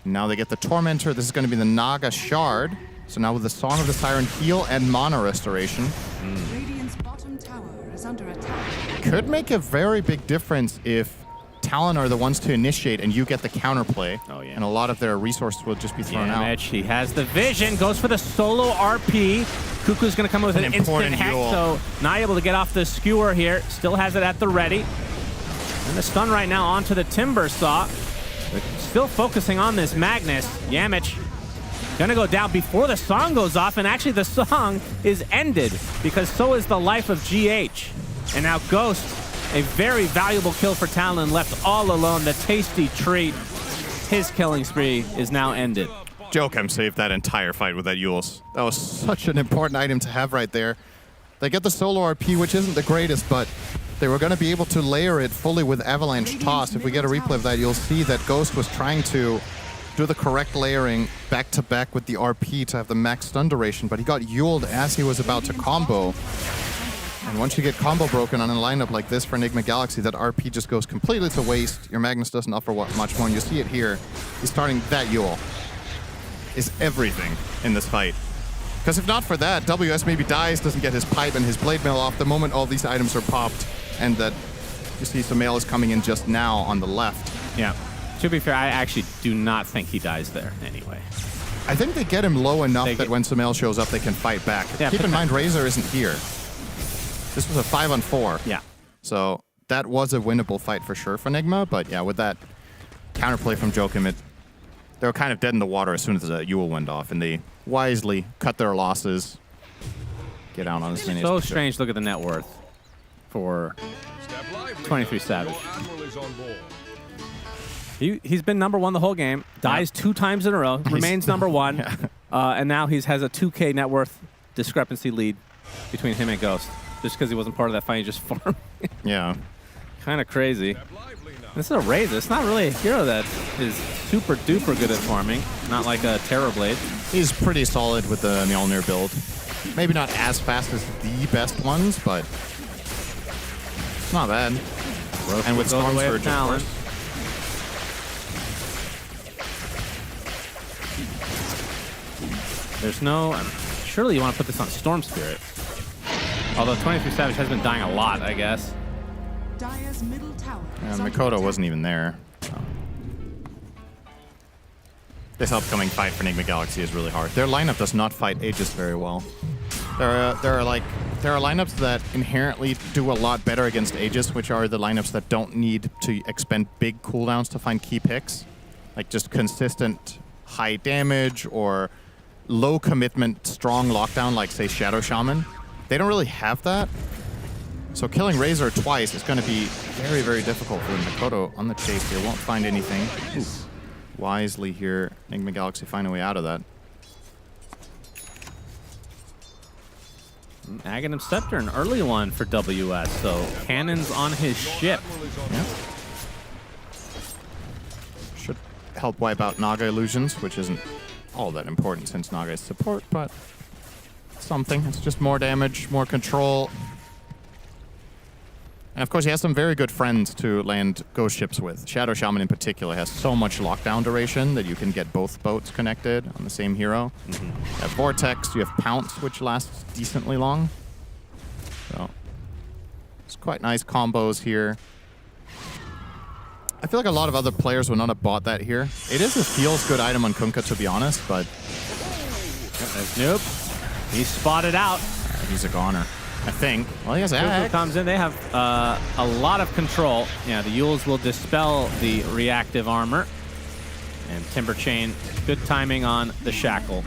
Now they get the Tormentor. This is going to be the Naga Shard. So now with the Song of the Siren heal and mana restoration. Radiant's bottom tower is under attack. Could make a very big difference if Talon are the ones to initiate and you get the counterplay. Oh, yeah. And a lot of their resources will just be thrown out. He has the vision, goes for the solo RP. Cuckoo's going to come with an instant hack, so not able to get off the skewer here. Still has it at the ready. And the stun right now onto the Timber Saw. But still focusing on this Magnus. Yamich gonna go down before the song goes off, and actually the song is ended because so is the life of GH. And now Ghost, a very valuable kill for Talon, left all alone. The tasty treat. His killing spree is now ended. Jokem saved that entire fight with that Yules. That was such an important item to have right there. They get the solo RP, which isn't the greatest, but they were going to be able to layer it fully with Avalanche Toss. If we get a replay of that, you'll see that Ghost was trying to do the correct layering back-to-back with the RP to have the max stun duration, but he got Yuled as he was about to combo. And once you get combo broken on a lineup like this for Enigma Galaxy, that RP just goes completely to waste. Your Magnus doesn't offer much more, and you see it here. He's starting that Yule. Is everything in this fight. Because if not for that, WS maybe dies, doesn't get his pipe and his blade mail off the moment all these items are popped, and that you see some mail is coming in just now on the left. Yeah. To be fair, I actually do not think he dies there anyway. I think they get him low enough that when Sumail shows up, they can fight back. Yeah, keep in mind, Razor isn't here. This was a 5-on-4. Yeah. So that was a winnable fight for sure for Enigma, but yeah, with that counterplay from Jokem, they were kind of dead in the water as soon as the Yule went off, and they wisely cut their losses, get out on this many. So strange, look at the net worth for 23 Savage. He's been #1 the whole game, dies 2 times in a row, remains #1, yeah. And now he has a 2K net worth discrepancy lead between him and Ghost. Just because he wasn't part of that fight, he just farmed. Yeah. Kind of crazy. This is a Razor. It's not really a hero that is super duper good at farming. Not like a Terrorblade. He's pretty solid with the Mjolnir build. Maybe not as fast as the best ones, but it's not bad. And with Storm Surge, of course. There's no... surely you want to put this on Storm Spirit. Although 23 Savage has been dying a lot, I guess. Dire's middle tower. Yeah, Mikoto wasn't even there. So. This upcoming fight for Enigma Galaxy is really hard. Their lineup does not fight Aegis very well. There are lineups that inherently do a lot better against Aegis, which are the lineups that don't need to expend big cooldowns to find key picks. Like just consistent high damage or low commitment, strong lockdown, like say Shadow Shaman. They don't really have that. So killing Razor twice is going to be very, very difficult for Mikoto on the chase here. Won't find anything. Ooh. Wisely here, Enigma Galaxy find a way out of that. Aghanim Scepter, an early one for WS, so cannons on his ship. Yeah. Should help wipe out Naga Illusions, which isn't all that important since Naga is support, but something. It's just more damage, more control. And of course, he has some very good friends to land ghost ships with. Shadow Shaman in particular has so much lockdown duration that you can get both boats connected on the same hero. You have Vortex, you have Pounce, which lasts decently long. So it's quite nice combos here. I feel like a lot of other players would not have bought that here. It is a feels good item on Kunkka, to be honest, but There's Noob. He's spotted out. he's a goner, I think. Well, he has Kuku Ag. comes in. They have a lot of control. Yeah, the Yules will dispel the reactive armor. And Timber Chain, good timing on the Shackle.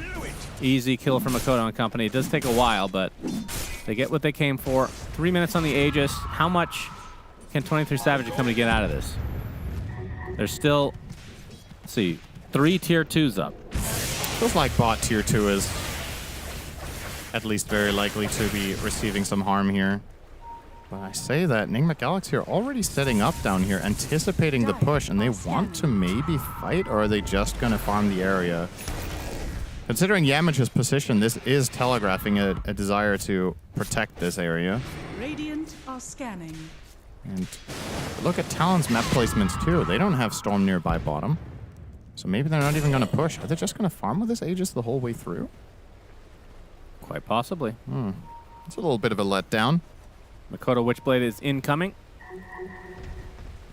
Easy kill from Makoto and company. It does take a while, but they get what they came for. 3 minutes on the Aegis. How much can 23 Savage and company get out of this? There's still, let's see, 3 tier 2s up. Feels like bot tier 2 is at least very likely to be receiving some harm here. But I say that Nigma Galaxy are already setting up down here, anticipating the push, and they want to maybe fight, or are they just going to farm the area? Considering Yamage's position, this is telegraphing a desire to protect this area. Radiant are scanning. And look at Talon's map placements too. They don't have Storm nearby bottom. So maybe they're not even going to push. Are they just going to farm with this Aegis the whole way through? Quite possibly. It's a little bit of a letdown. Makoto Witchblade is incoming.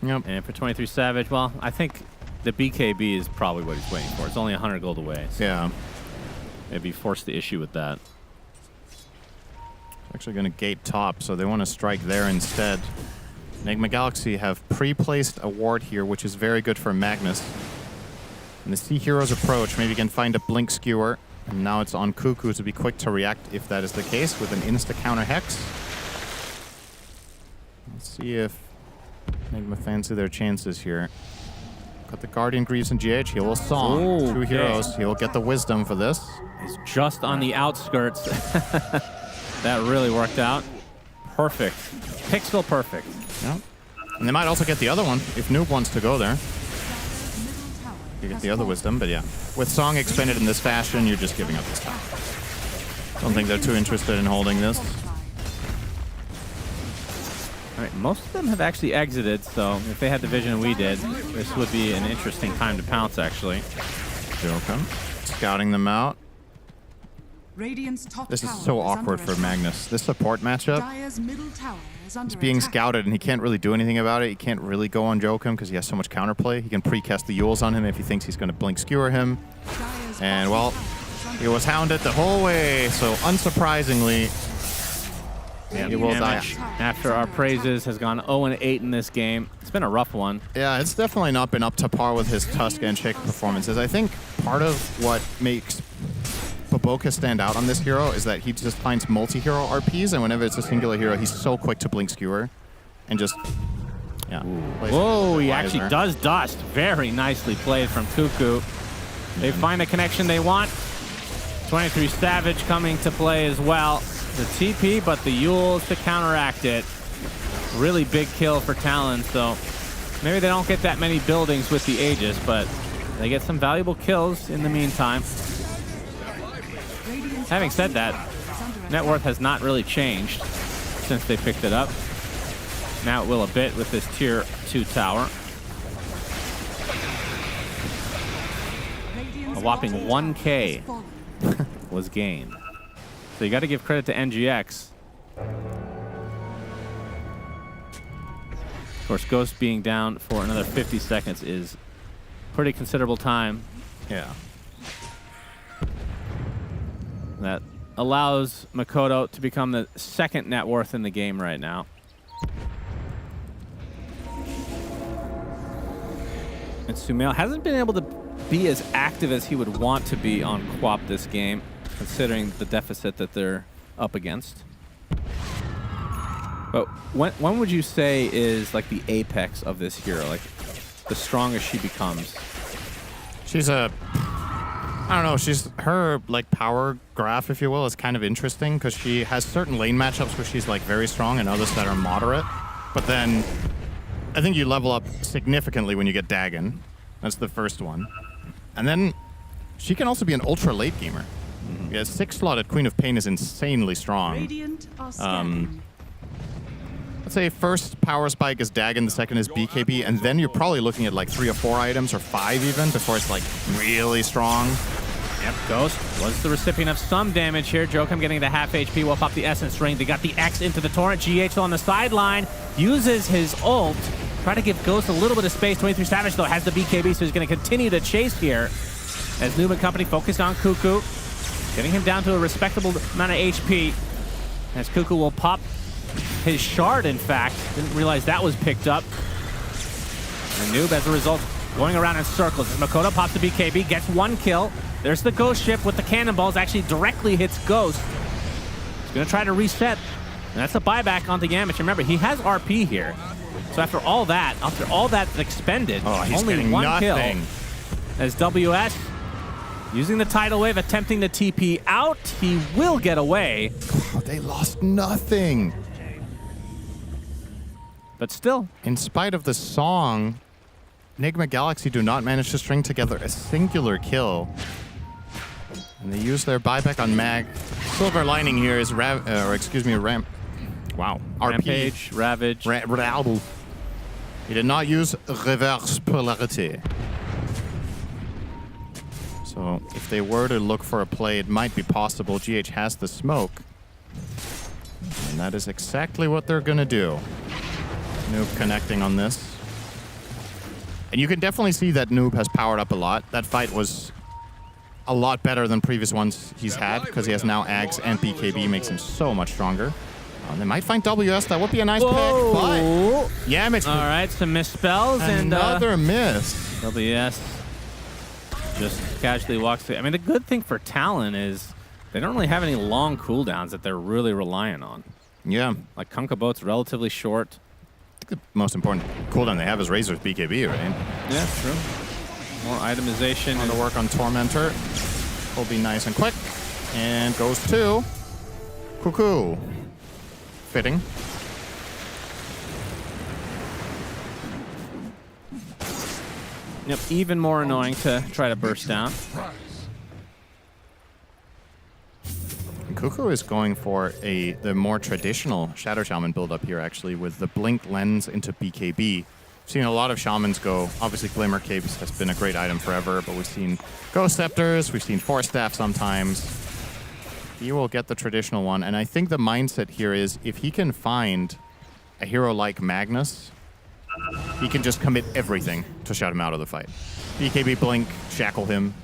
Yep. And for 23 Savage, well, I think the BKB is probably what he's waiting for. It's only 100 gold away. So Yeah. maybe force the issue with that. Actually going to gate top, so they want to strike there instead. Nigma Galaxy have pre-placed a ward here, which is very good for Magnus. And the Sea Heroes approach, maybe can find a Blink Skewer. And now it's on Cuckoo to be quick to react if that is the case with an insta-counter Hex. Let's see if Nigma fancy their chances here. Got the Guardian Greaves and GH. He will Song. Ooh, 2 okay. heroes. He will get the Wisdom for this. He's just on the outskirts. That really worked out. Perfect. Pixel perfect. Yep. And they might also get the other one if Noob wants to go there. You get the other Wisdom, but yeah. With Song expended in this fashion, you're just giving up this time. Don't think they're too interested in holding this. All right, most of them have actually exited, so if they had the vision we did, this would be an interesting time to pounce, actually. Jokum. Scouting them out. Radiant's top This is tower so under awkward for attack. Magnus. This support matchup, Dire's middle tower is under he's being attack. scouted and he can't really do anything about it. He can't really go on Jokum because he has so much counterplay. He can pre-cast the Yules on him if he thinks he's going to Blink Skewer him. Dire's And, bottom well, tower is under he was hounded the whole way, so unsurprisingly, he will die. Damage, after our praises, has gone 0-8 in this game. It's been a rough one. Yeah, it's definitely not been up to par with his Tusk and Shaker performances. I think part of what makes Boboka stand out on this hero is that he just finds multi-hero RPs, and whenever it's a singular hero, he's so quick to Blink Skewer and just, yeah. plays Whoa, it he wiser. actually does dust. Very nicely played from Cuckoo. They find the connection they want. 23 Savage coming to play as well. The TP, but the Yules to counteract it. Really big kill for Talon, so maybe they don't get that many buildings with the Aegis, but they get some valuable kills in the meantime. Radiant's Having said bottom that, tower is under net attack. worth has not really changed since they picked it up. Now it will a bit with this tier 2 tower. Radiant's A whopping bottom tower 1K has fallen. was gained. So you got to give credit to NGX. Of course, Ghost being down for another 50 seconds is pretty considerable time. Yeah. That allows Makoto to become the second net worth in the game right now. And Sumail hasn't been able to be as active as he would want to be on Quap this game, considering the deficit that they're up against. But when would you say is like the apex of this hero, like the strongest she becomes? She's a, I don't know, her like power graph, if you will, is kind of interesting because she has certain lane matchups where she's like very strong and others that are moderate. But then I think you level up significantly when you get Dagon. That's the first one. And then she can also be an ultra late gamer. Yeah, 6-slotted Queen of Pain is insanely strong. Radiant are scanning. Let's say first power spike is Dagon, the second is BKB, and then you're probably looking at like 3 or 4 items, or 5 even, before it's like really strong. Yep, Ghost was the recipient of some damage here. Jokum getting the half HP will pop the Essence Ring. They got the X into the Torrent. GH on the sideline uses his ult Try to give Ghost a little bit of space. 23 Savage, though, has the BKB, so he's going to continue to chase here. As Noob and company focus on Cuckoo, getting him down to a respectable amount of HP. As Cuckoo will pop his shard, in fact. Didn't realize that was picked up. And Noob, as a result, going around in circles. As Makoto pops the BKB, gets 1 kill. There's the Ghost ship with the cannonballs, actually directly hits Ghost. He's going to try to reset. And that's a buyback onto Yamich. Remember, he has RP here. So after all that's expended, he's only getting 1 nothing. kill. As WS using the tidal wave, attempting to TP out. He will get away. Oh, they lost nothing. But still, in spite of the song, Nigma Galaxy do not manage to string together a singular kill. And they use their buyback on Mag. Silver lining here is RP. Rampage, Ravage. He did not use Reverse Polarité. So if they were to look for a play, it might be possible. GH has the smoke. And that is exactly what they're going to do. Noob connecting on this. And you can definitely see that Noob has powered up a lot. That fight was a lot better than previous ones he's had, because he has now Ags and BKB, makes him so much stronger. They might find WS. That would be a nice pick, but Yamich. All right, some misspells and another miss. WS just casually walks through. I mean, the good thing for Talon is they don't really have any long cooldowns that they're really relying on. Yeah. Like Kunkkaboat's relatively short. I think the most important cooldown they have is Razor's BKB, right? Yeah, true. More itemization. On the work on Tormentor. Will be nice and quick. And goes to Cuckoo. Fitting. Yep, even more annoying to try to burst down. Cuckoo is going for the more traditional Shadow Shaman build up here, actually, with the Blink Lens into BKB. We've seen a lot of Shamans go. Obviously, Glimmer Capes has been a great item forever, but we've seen Ghost Scepters, we've seen Force Staff sometimes. He will get the traditional one, and I think the mindset here is if he can find a hero like Magnus, he can just commit everything to shut him out of the fight. BKB Blink, shackle him,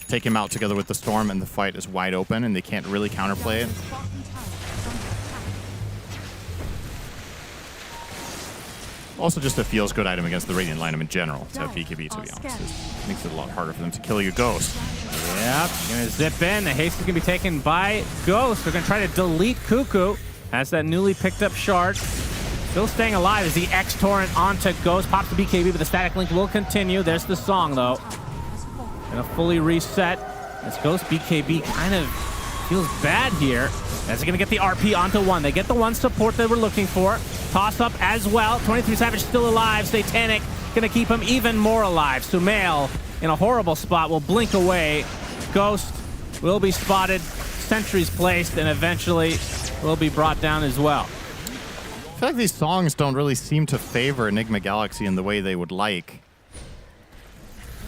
take him out together with the Storm, and the fight is wide open, and they can't really counterplay it. Also just a feels-good item against the Radiant lineup in general to have BKB, to be honest. It makes it a lot harder for them to kill you, Ghost. Yep, gonna zip in. The haste is gonna be taken by Ghost. They're gonna try to delete Cuckoo. Has that newly picked up shard. Still staying alive as the X-Torrent onto Ghost. Pops the BKB, but the static link will continue. There's the song, though. Gonna fully reset. As Ghost BKB kind of feels bad here. As they're gonna get the RP onto 1. They get the 1 support they were looking for. Toss up as well. 23 Savage still alive. Satanic gonna keep him even more alive. Sumail in a horrible spot will blink away. Ghost will be spotted. Sentries placed, and eventually will be brought down as well. I feel like these songs don't really seem to favor Enigma Galaxy in the way they would like.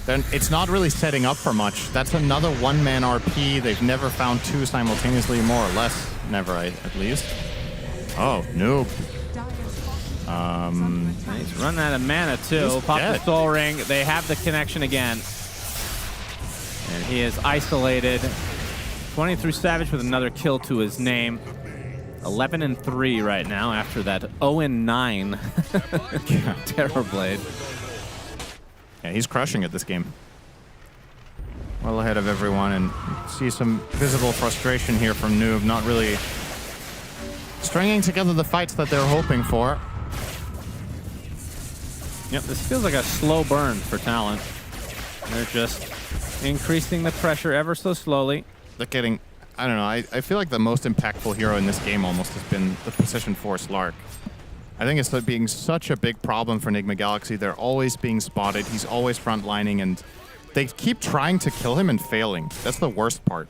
Then it's not really setting up for much. That's another one-man RP. They've never found 2 simultaneously, more or less. Never, at least. Oh, Noob. He's run out of mana, too. Pop the Soul Ring. They have the connection again. And he is isolated. 23 Savage with another kill to his name. 11-3 right now after that 0-9 Terrorblade. Yeah, he's crushing it this game. Well ahead of everyone, and see some visible frustration here from Noob, not really stringing together the fights that they're hoping for. Yep, this feels like a slow burn for Talon. They're just increasing the pressure ever so slowly. They're getting, I don't know, I feel like the most impactful hero in this game almost has been the Position 4 Slark. I think it's being such a big problem for Enigma Galaxy. They're always being spotted. He's always frontlining, and they keep trying to kill him and failing. That's the worst part.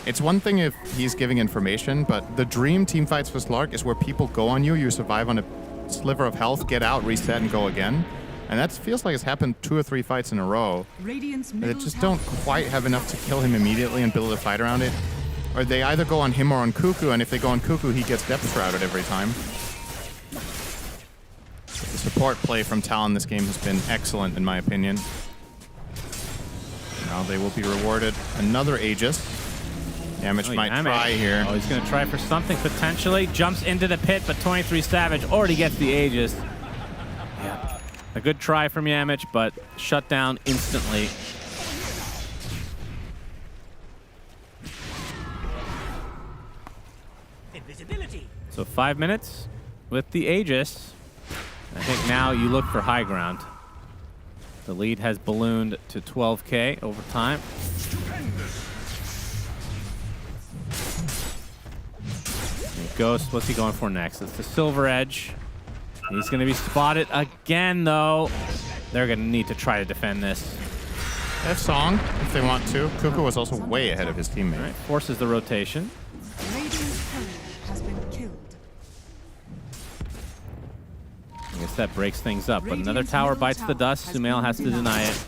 It's one thing if he's giving information, but the dream teamfights for Slark is where people go on you, you survive on a sliver of health, get out, reset, and go again. And that feels like it's happened 2 or 3 fights in a row. They just don't quite have enough to kill him immediately and build a fight around it. Or they either go on him or on Cuckoo, and if they go on Cuckoo, he gets depth shrouded every time. The support play from Talon this game has been excellent, in my opinion. Now they will be rewarded another Aegis. Yamich might try here. Oh, he's going to try for something potentially. Jumps into the pit, but 23 Savage already gets the Aegis. Yeah. A good try from Yamich, but shut down instantly. Invisibility. So 5 minutes with the Aegis. I think now you look for high ground. The lead has ballooned to 12K over time. And Ghost, what's he going for next? It's the Silver Edge. He's going to be spotted again, though. They're going to need to try to defend this. They have Song if they want to. Kuku was also way ahead of his teammate. Right, forces the rotation. Radiant's courier has been killed. I guess that breaks things up, but another tower bites the dust. Sumail has to deny it.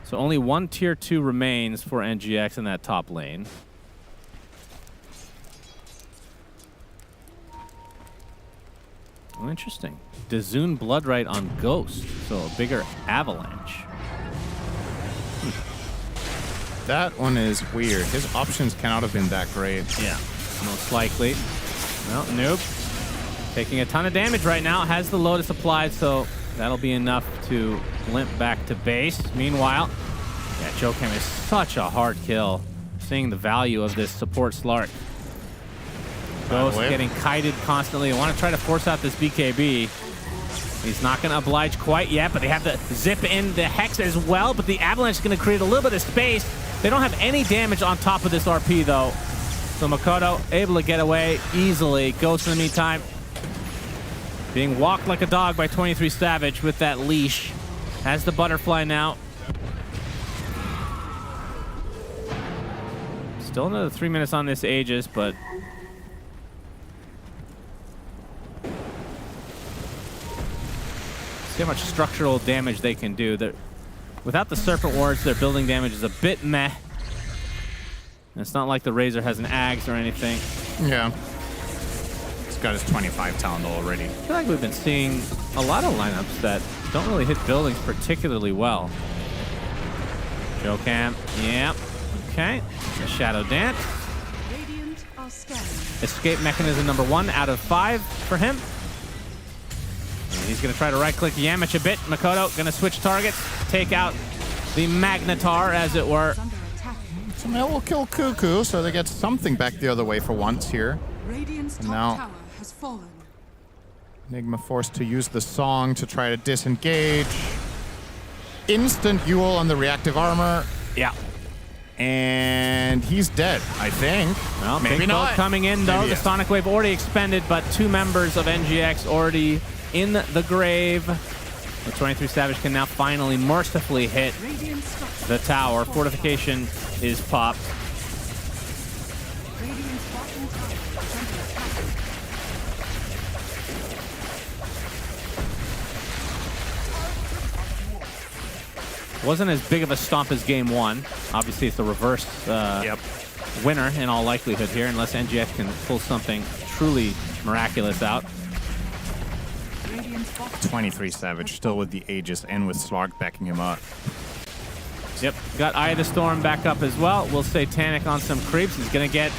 So only one tier 2 remains for NGX in that top lane. Oh, interesting. Dazun Bloodright on Ghost, so a bigger avalanche. That one is weird. His options cannot have been that great. Yeah, most likely. Well, nope. Taking a ton of damage right now. Has the Lotus applied, so that'll be enough to limp back to base. Meanwhile, yeah, Jokem is such a hard kill. Seeing the value of this support Slark. Ghost getting kited constantly. I want to try to force out this BKB. He's not going to oblige quite yet, but they have to zip in the Hex as well, but the Avalanche is going to create a little bit of space. They don't have any damage on top of this RP, though. So Makoto able to get away easily. Ghost in the meantime being walked like a dog by 23 Savage with that leash. Has the butterfly now. Still another 3 minutes on this Aegis, but see how much structural damage they can do. Without the Serpent Wards, their building damage is a bit meh. And it's not like the Razor has an Axe or anything. Yeah. He's got his 25 talent already. I feel like we've been seeing a lot of lineups that don't really hit buildings particularly well. Jokem, yeah. Okay. The Shadow Dance. Radiant are scanning. Escape mechanism number 1 out of 5 for him. And he's going to try to right-click Yamich a bit. Makoto going to switch targets, take out the Magnetar, as it were. Sumail will kill Kuku, so they get something back the other way for once here. Radiant's top Now, tower has fallen. Enigma forced to use the Song to try to disengage. Instant Yule on the reactive armor. Yeah. And he's dead, I think. Well, maybe Pink not. Bolt coming in, though. Maybe The yes. Sonic Wave already expended, but 2 members of NGX already in the grave. The 23 Savage can now finally mercifully hit the tower. Fortification is popped. Radiant's bottom tower is under attack. Wasn't as big of a stomp as game 1. Obviously, it's the reverse winner in all likelihood here, unless NGX can pull something truly miraculous out. 23 Savage still with the Aegis and with Slark backing him up. Yep, got Eye of the Storm back up as well. We'll Satanic on some creeps. He's going to get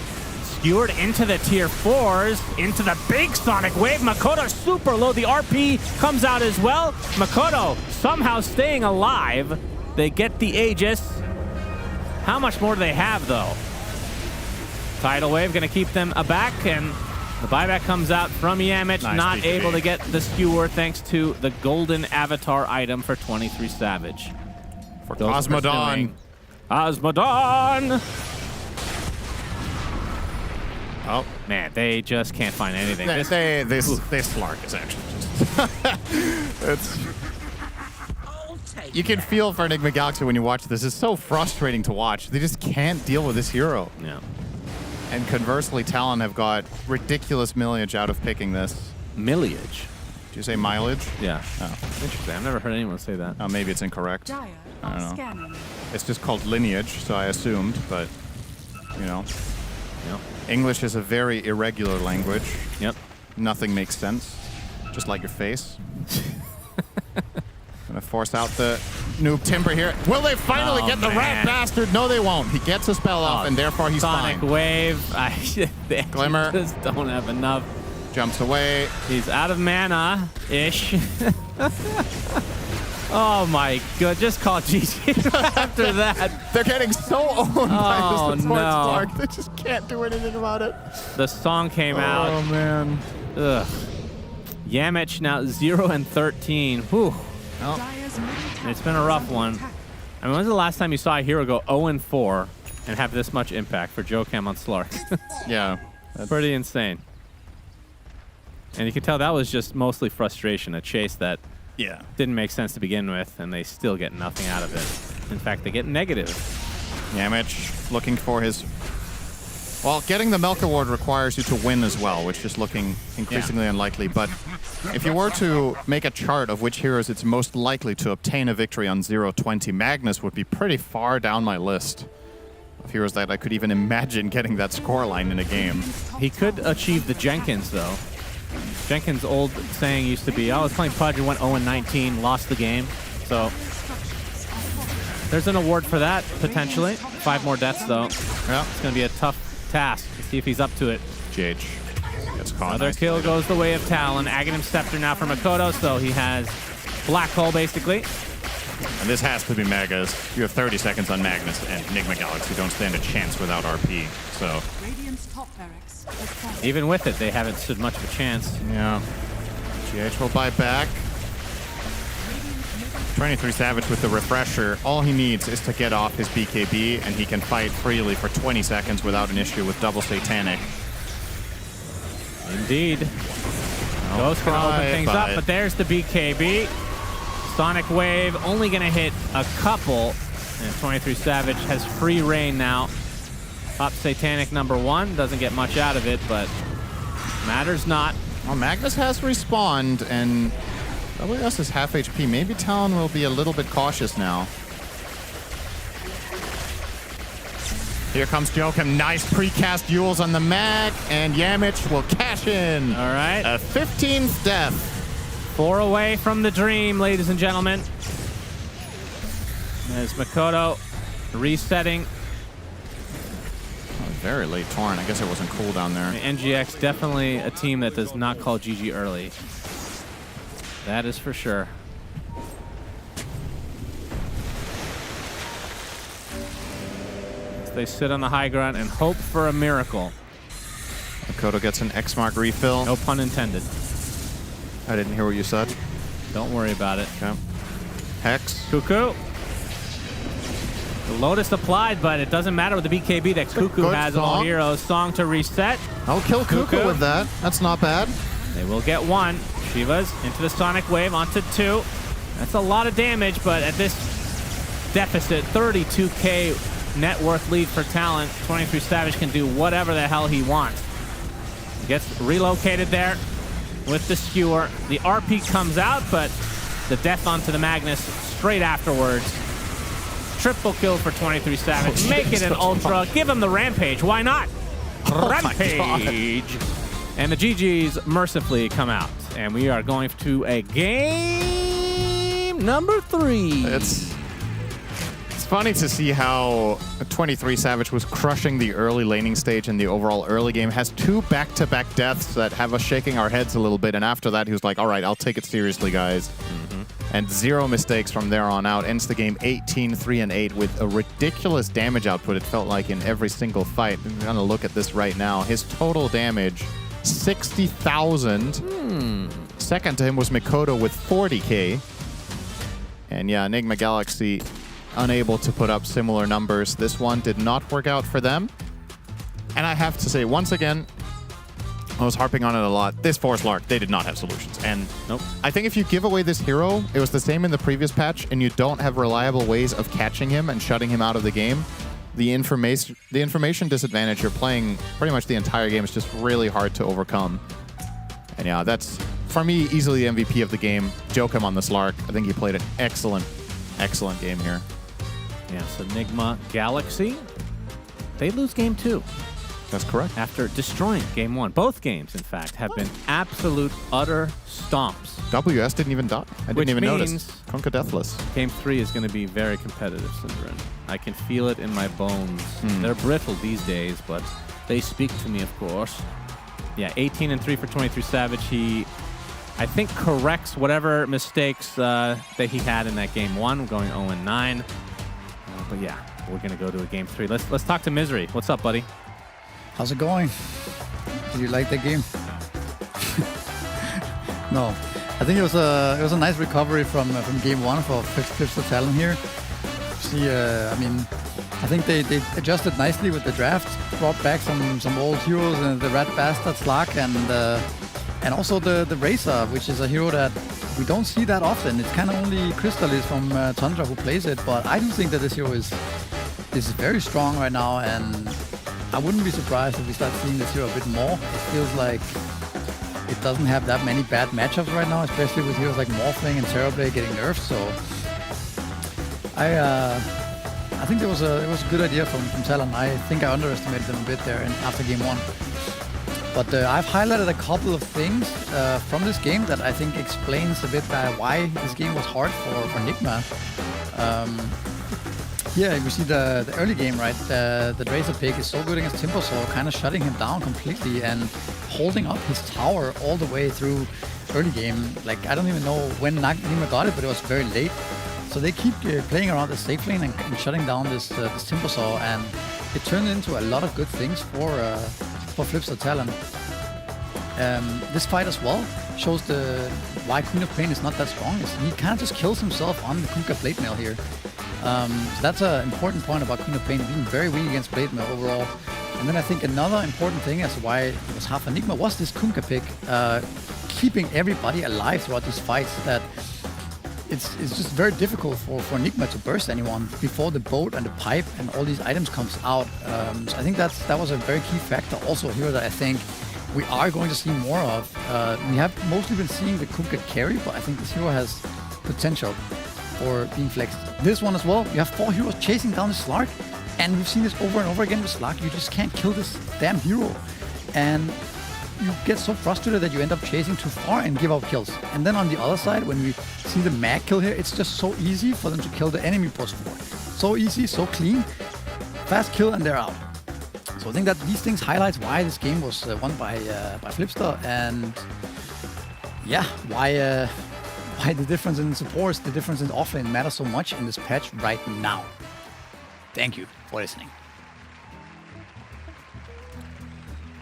skewered into the tier 4s, into the big Sonic Wave. Makoto super low. The RP comes out as well. Makoto somehow staying alive. They get the Aegis. How much more do they have, though? Tidal Wave going to keep them aback, and the buyback comes out from Yamich, Nice not BKB. able to get the skewer thanks to the golden avatar item for 23 Savage. For Those Cosmodon. Cosmodon! Oh, man, they just can't find anything. This Slark is actually just... You can feel for Enigma Galaxy when you watch this. It's so frustrating to watch. They just can't deal with this hero. Yeah. And conversely, Talon have got ridiculous millage out of picking this. Millage? Did you say mileage? Yeah. Oh. Interesting. I've never heard anyone say that. Oh, maybe it's incorrect. Dire I don't are know. scanning. It's just called lineage, so I assumed, but, you know. Yep. English is a very irregular language. Yep. Nothing makes sense. Just like your face. Gonna force out the noob timber here. Will they finally get the rat bastard? No, they won't. He gets a spell off, and therefore he's Sonic fine. Wave. They Glimmer. just don't have enough. Jumps away. He's out of mana-ish. Oh my god, just call GG after that. They're getting so owned by this support no. Slark. They just can't do anything about it. The song came out. Oh, man. Ugh. Yamich now 0 and 13. Whew. Dire's middle tower It's been a rough one. I mean, when was the last time you saw a hero go 0 and 4 and have this much impact for Joe-Cam on Slark? Yeah. That's pretty insane. And you can tell that was just mostly frustration, a chase that didn't make sense to begin with, and they still get nothing out of it. In fact, they get negative. Yamich looking for his... Well, getting the Milk Award requires you to win as well, which is looking increasingly unlikely. But if you were to make a chart of which heroes it's most likely to obtain a victory on 0-20, Magnus would be pretty far down my list of heroes that I could even imagine getting that scoreline in a game. He could achieve the Jenkins, though. Jenkins' old saying used to be, I was playing Pudge and went 0 and 19, lost the game. So there's an award for that, potentially. 5 more deaths, though. Yeah. It's going to be a tough task to see if he's up to it. GH gets caught. Another kill goes the way of Talon. Aghanim Scepter now for Makoto, so he has Black Hole, basically. And this has to be Magas. You have 30 seconds on Magnus, and Enigma Galaxy don't stand a chance without RP. So Radiant's top barracks has fallen. Even with it, they haven't stood much of a chance. yeah, GH will buy back. 23 Savage with the refresher. All he needs is to get off his BKB, and he can fight freely for 20 seconds without an issue with double Satanic. Indeed. Those can open things up, but there's the BKB. Sonic Wave only going to hit a couple, and 23 Savage has free reign now. Top Satanic #1, doesn't get much out of it, but matters not. Well, Magnus has respawned, and WS is half HP. Maybe Talon will be a little bit cautious now. Here comes Joachim. Nice precast Yules on the mag, and Yamich will cash in. All right. A 15th death. 4 away from the dream, ladies and gentlemen. There's Makoto resetting. Oh, very late Torrent. I guess it wasn't cool down there. NGX definitely a team that does not call GG early. That is for sure. They sit on the high ground and hope for a miracle. Makoto gets an X mark refill. No pun intended. I didn't hear what you said. Don't worry about it. Okay. Hex. Cuckoo. The Lotus applied, but it doesn't matter with the BKB that Cuckoo has all heroes. Song to reset. I'll kill Cuckoo with that. That's not bad. They will get 1. Shivas into the Sonic Wave onto 2. That's a lot of damage, but at this deficit, 32k net worth lead for Talon, 23 Savage can do whatever the hell he wants. He gets relocated there with the skewer. The RP comes out, but the death onto the Magnus straight afterwards. Triple kill for 23 Savage. Make it an ultra. Give him the Rampage. Why not? Rampage. And the GGs mercifully come out. And we are going to a game number 3. It's funny to see how 23 Savage was crushing the early laning stage in the overall early game. Has 2 back-to-back deaths that have us shaking our heads a little bit. And after that, he was like, all right, I'll take it seriously, guys. And 0 mistakes from there on out. Ends the game 18-3-8 with a ridiculous damage output, it felt like, in every single fight. I'm going to look at this right now. His total damage, 60,000. Second to him was Makoto with 40k. And yeah, Enigma Galaxy unable to put up similar numbers. This one did not work out for them. And I have to say, once again, I was harping on it a lot. This Force Lark, they did not have solutions. And I think if you give away this hero, it was the same in the previous patch, and you don't have reliable ways of catching him and shutting him out of the game, the information disadvantage you're playing pretty much the entire game is just really hard to overcome. And yeah, that's, for me, easily the MVP of the game. Joachim on this Lark. I think he played an excellent, excellent game here. Yes, Enigma Galaxy. They lose game 2. That's correct. After destroying game 1. Both games, in fact, have been absolute, utter stomps. WS didn't even die. I Which didn't even means notice. Conquer Deathless. Game 3 is going to be very competitive, Syndrin. I can feel it in my bones. They're brittle these days, but they speak to me, of course. Yeah, 18 and 3 for 23 Savage. He, I think, corrects whatever mistakes that he had in that game 1, going 0 and 9. But yeah, we're going to go to a game 3. Let's talk to Misery. What's up, buddy? How's it going? Did you like that game? No, I think it was a nice recovery from game 1 for Flipster Talon here. See, I mean, I think they adjusted nicely with the draft, brought back some old heroes, and the Rat Bastard Slark, and also the Racer, which is a hero that we don't see that often. It's kind of only Crystalis from Tundra who plays it, but I do think that this hero is very strong right now, and I wouldn't be surprised if we start seeing this hero a bit more. It feels like it doesn't have that many bad matchups right now, especially with heroes like Morphling and Terrorblade getting nerfed. So I think it was a good idea from Talon. I think I underestimated them a bit there after game 1. But I've highlighted a couple of things from this game that I think explains a bit why this game was hard for Nigma. Yeah, you see the early game, right? The Razor Pig is so good against Timbersaw, kind of shutting him down completely and holding up his tower all the way through early game. Like, I don't even know when Nigma got it, but it was very late. So they keep playing around the safe lane and shutting down this Timbersaw, and it turned into a lot of good things for Flipster Talon. This fight as well shows why Queen of Pain is not that strong. He kind of just kills himself on the Kunkka Blade Mail here. So that's an important point about Queen of Pain being very weak against Blade Mail overall. And then I think another important thing as to why it was half Enigma was this Kunkka pick, keeping everybody alive throughout these fights. That it's just very difficult for Enigma to burst anyone before the boat and the pipe and all these items comes out. So I think that was a very key factor also here that I think we are going to see more of. We have mostly been seeing the Kunkka carry, but I think this hero has potential for being flexed. This one as well, you have 4 heroes chasing down the Slark, and we've seen this over and over again with Slark. You just can't kill this damn hero. And you get so frustrated that you end up chasing too far and give up kills. And then on the other side, when we see the mag kill here, it's just so easy for them to kill the enemy post 4. So easy, so clean. Fast kill and they're out. So I think that these things highlights why this game was won by Flipster, and yeah, why the difference in supports, the difference in offlane matters so much in this patch right now. Thank you for listening.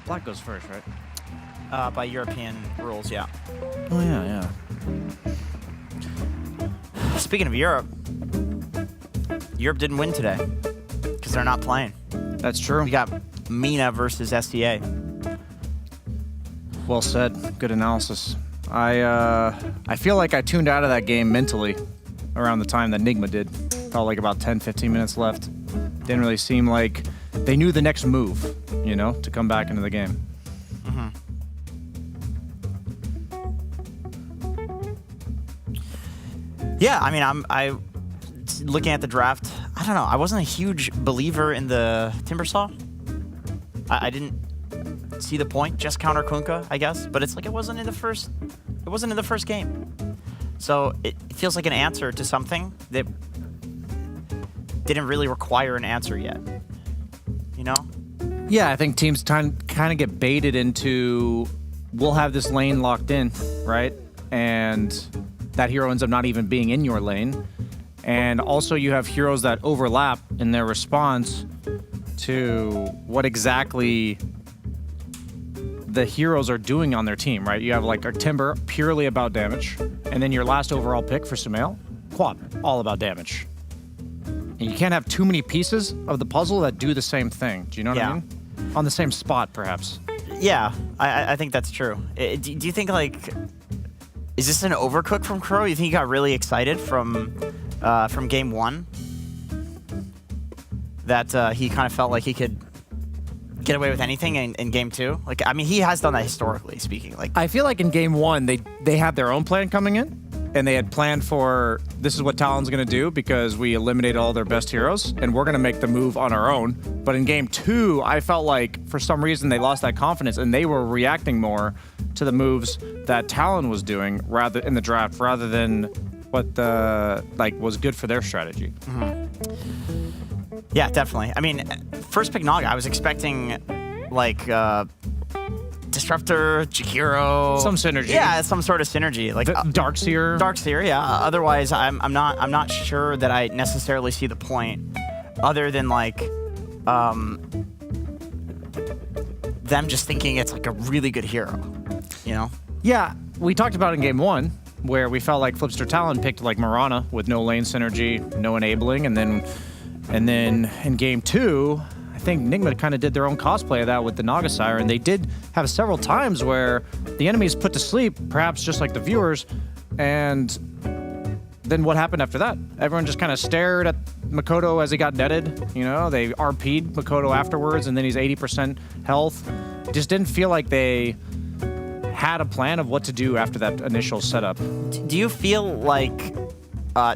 Black goes first, right? By European rules, yeah. Oh yeah. Speaking of Europe didn't win today because they're not playing. That's true. We got Mina versus SDA. Well said. Good analysis. I feel like I tuned out of that game mentally around the time that Nigma did. Felt like about 10-15 minutes left. Didn't really seem like they knew the next move, you know, to come back into the game. Yeah, I mean, I looking at the draft, I don't know. I wasn't a huge believer in the Timbersaw. I didn't see the point. Just counter Kunkka, I guess. But it's like it wasn't in the first game. So it feels like an answer to something that didn't really require an answer yet. You know? Yeah, I think teams kind of get baited into, we'll have this lane locked in, right? And that hero ends up not even being in your lane. And also you have heroes that overlap in their response to what exactly the heroes are doing on their team, right? You have like a Timber, purely about damage. And then your last overall pick for Sumail, Quad, all about damage. And you can't have too many pieces of the puzzle that do the same thing. Do you know what I mean? On the same spot, perhaps. Yeah, I think that's true. Do you think, like, is this an overcook from Crow? You think he got really excited from game 1? That he kind of felt like he could get away with anything in game 2? Like, I mean, he has done that historically speaking. Like, I feel like in game 1, they had their own plan coming in. and they had planned for this is what Talon's going to do because we eliminated all their best heroes, and we're going to make the move on our own. But in game 2, I felt like for some reason they lost that confidence, and they were reacting more to the moves that Talon was doing rather in the draft rather than what was good for their strategy. Yeah, definitely. I mean, first pick Naga, I was expecting like Disruptor, Jakiro, Some synergy. Yeah, some sort of synergy, like Darkseer. Darkseer, yeah. Otherwise, I'm not sure that I necessarily see the point, other than like them just thinking it's like a really good hero, you know? Yeah, we talked about it in game 1, where we felt like Flipster Talon picked like Mirana with no lane synergy, no enabling, and then in game 2, I think Nigma kind of did their own cosplay of that with the Naga Sire, and they did have several times where the enemy's put to sleep, perhaps just like the viewers, and then what happened after that? Everyone just kind of stared at Makoto as he got netted. You know, they RP'd Makoto afterwards, and then he's 80% health. Just didn't feel like they had a plan of what to do after that initial setup. Do you feel like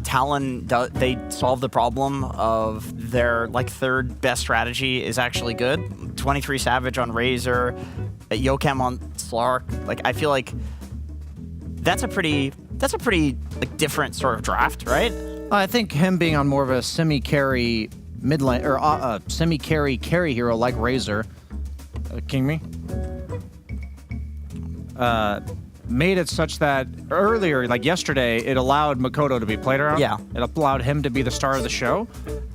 Talon, they solved the problem of their like third best strategy is actually good? 23 Savage on Razor, Yokem on Slark. Like, I feel like that's a pretty like different sort of draft, right? I think him being on more of a semi-carry mid lane or semi-carry hero like Razor, King Me, made it such that earlier, like yesterday, it allowed Makoto to be played around. Yeah. It allowed him to be the star of the show.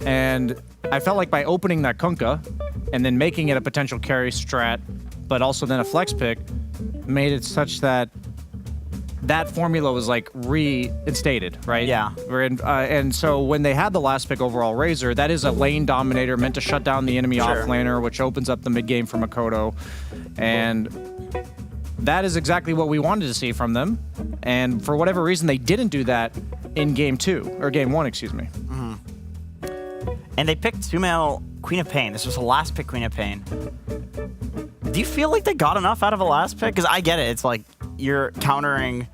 And I felt like by opening that Kunkka and then making it a potential carry strat, but also then a flex pick, made it such that that formula was like reinstated, right? Yeah. And so when they had the last pick overall Razor, that is a lane dominator meant to shut down the enemy offlaner, which opens up the mid game for Makoto. And that is exactly what we wanted to see from them. And for whatever reason, they didn't do that in game 2, or game 1, excuse me. Mm-hmm. And they picked Sumail Queen of Pain. This was the last pick Queen of Pain. Do you feel like they got enough out of a last pick? Because I get it. It's like you're countering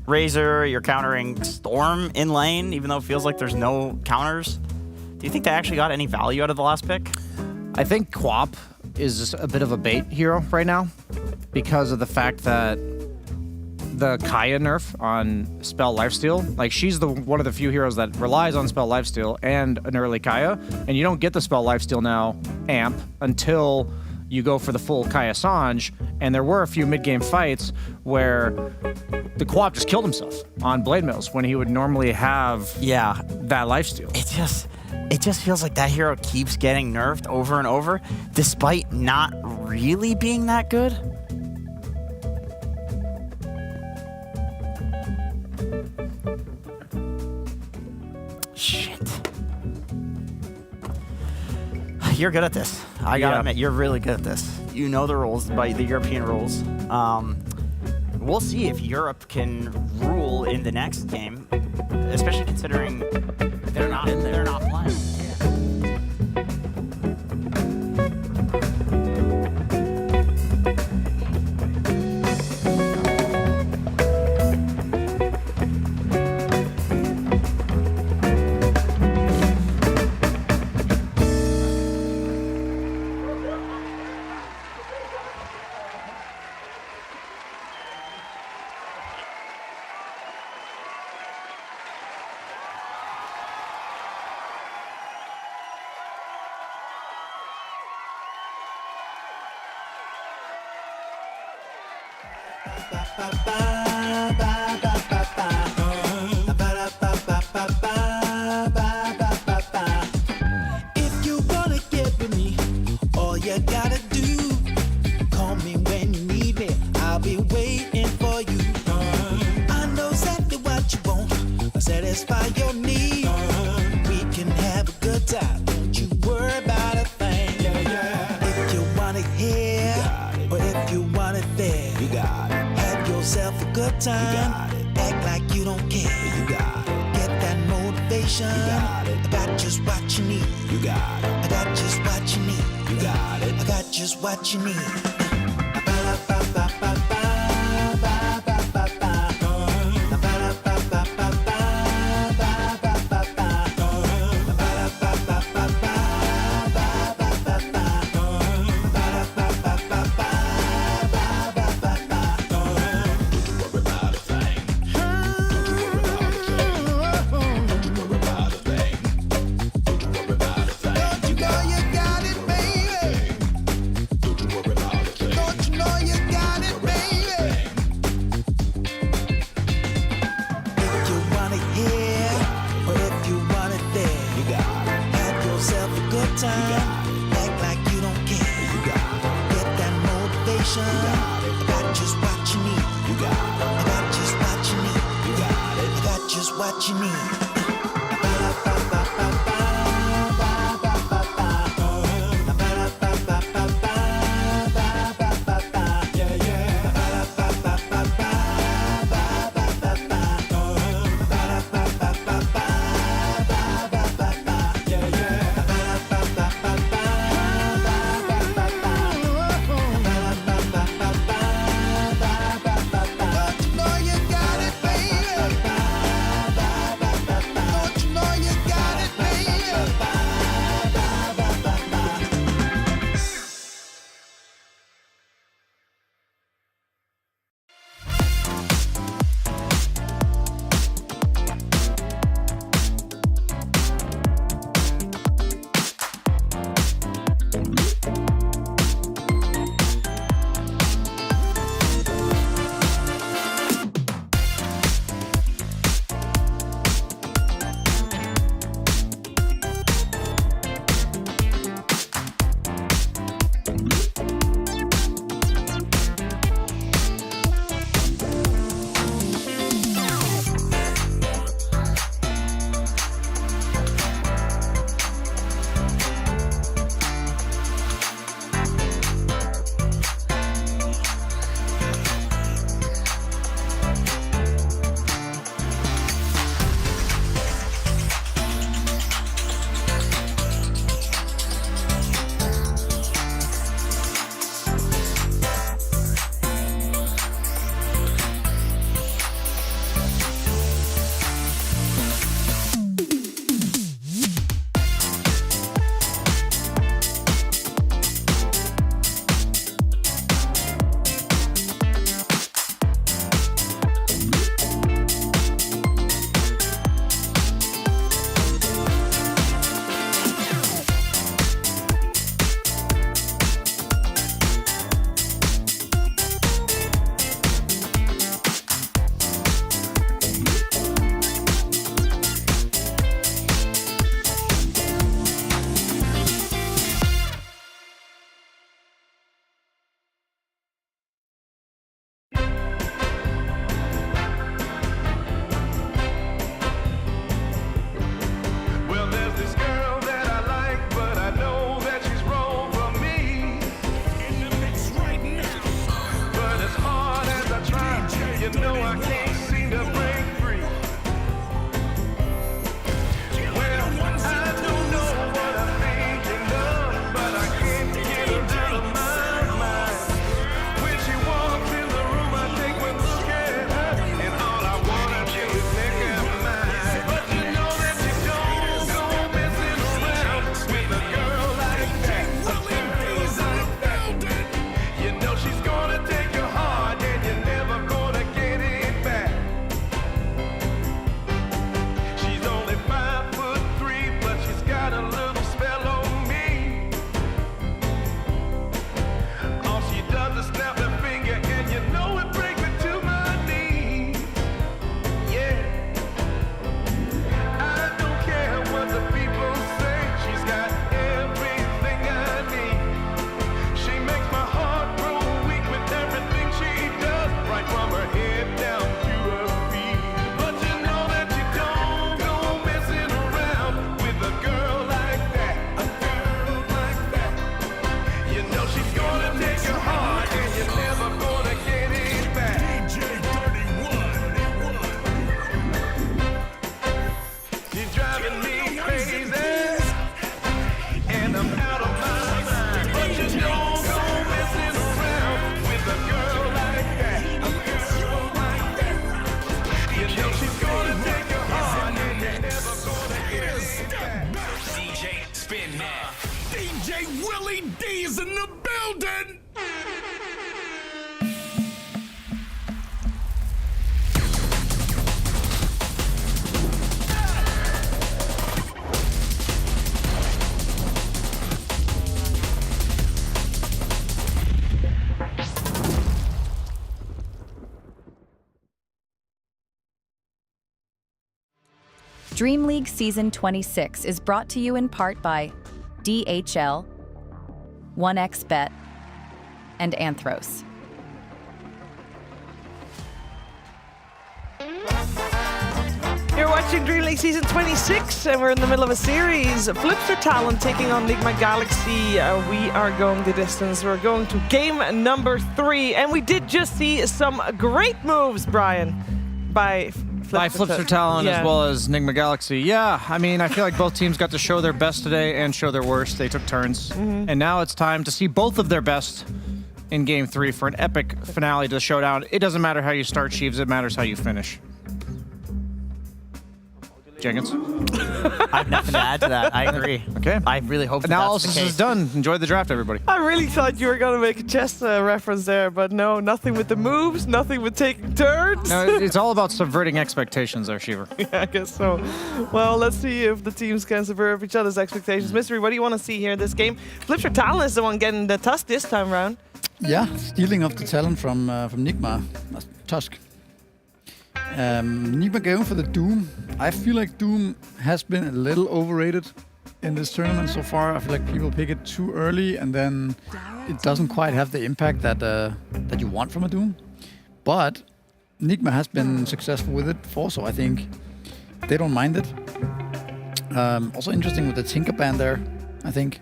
Razor, you're countering Storm in lane, even though it feels like there's no counters. Do you think they actually got any value out of the last pick? I think Quap is just a bit of a bait hero right now because of the fact that the Kaya nerf on Spell Lifesteal, like she's one of the few heroes that relies on Spell Lifesteal and an early Kaya, and you don't get the Spell Lifesteal now amp until you go for the full Kaya Sange, and there were a few mid-game fights where the Quap just killed himself on Blade Mills when he would normally have that lifesteal. It just feels like that hero keeps getting nerfed over and over, despite not really being that good. Shit. You're good at this. I gotta admit, you're really good at this. You know the rules, by the European rules. We'll see if Europe can rule in the next game, especially considering they're not playing. If you wanna get with me, all you gotta do, call me when you need me. I'll be waiting for you. I know exactly what you want. I'll satisfy your need. We can have a good time. Don't you worry about a thing. If you want it here, or if you want it there, you got it. Have yourself a good time. You got it. Act like you don't care. You got it. Get that motivation. You got it. I got just what you need. You got it. I got just what you need. You got it. I got just what you need. Ba-da-ba-ba-ba-ba, ba-ba-ba-ba. Ba-da-ba-ba-ba. motivation. I got just what you need. I got just what you need. I got just what you need. DreamLeague Season 26 is brought to you in part by DHL, 1xBet, and Anthros. You're watching DreamLeague Season 26, and we're in the middle of a series. Flipster Talent taking on Nigma Galaxy. We are going the distance. We're going to game number 3, and we did just see some great moves, Brian, by Flipster Talent as well as Nigma Galaxy. Yeah, I mean, I feel like both teams got to show their best today and show their worst. They took turns. And now it's time to see both of their best in game 3 for an epic finale to the showdown. It doesn't matter how you start, Sheaves. It matters how you finish. Jenkins? I have nothing to add to that. I agree. Okay. I really hope that Analysis that's the case. is done. Enjoy the draft, everybody. I really thought you were going to make a chess reference there, but no, nothing with the moves, nothing with taking turns. No, it's all about subverting expectations there, Shiver. Yeah, I guess so. Well, let's see if the teams can subvert each other's expectations. Mystery, what do you want to see here in this game? Flipster Talent is the one getting the Tusk this time around. Yeah, stealing of the talent from Nigma. Tusk. Nigma going for the Doom. I feel like Doom has been a little overrated in this tournament so far. I feel like people pick it too early, and then it doesn't quite have the impact that that you want from a Doom. But Nigma has been successful with it before, so I think they don't mind it. Also interesting with the Tinker Band there, I think.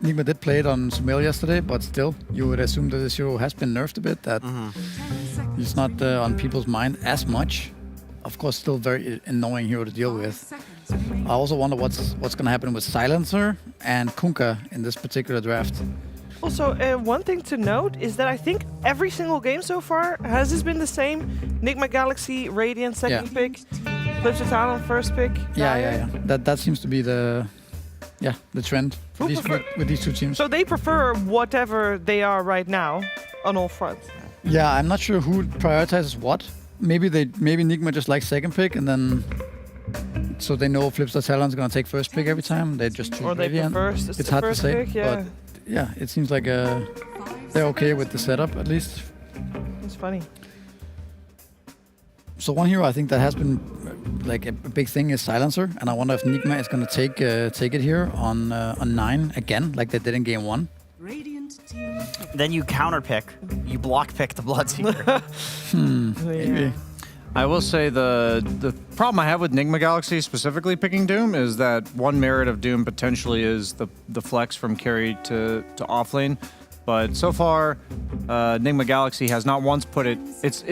Nigma did play it on Sumail yesterday, but still, you would assume that this hero has been nerfed a bit, that he's not on people's mind as much. Of course, still very annoying hero to deal with. I also wonder what's going to happen with Silencer and Kunkka in this particular draft. Also, one thing to note is that I think every single game so far has this been the same. Nigma Galaxy, Radiant second pick, Flipster Talent first pick. Yeah. That seems to be the trend with these two teams. So they prefer whatever they are right now on all fronts. Yeah, I'm not sure who prioritizes what. Maybe Nigma just likes second pick, and then so they know Flipster Talent's gonna take first pick every time. They just choose Radiant. It's hard to say, pick, yeah. but yeah, it seems like they're okay with the setup at least. It's funny. So one hero I think that has been like a big thing is Silencer, and I wonder if Nigma is gonna take it here on 9 again, like they did in game 1. Then you counter pick. You block pick the Bloodseeker. Maybe. I will say the problem I have with Nigma Galaxy specifically picking Doom is that one merit of Doom potentially is the flex from carry to offlane. But so far, Nigma Galaxy has not once put it. It's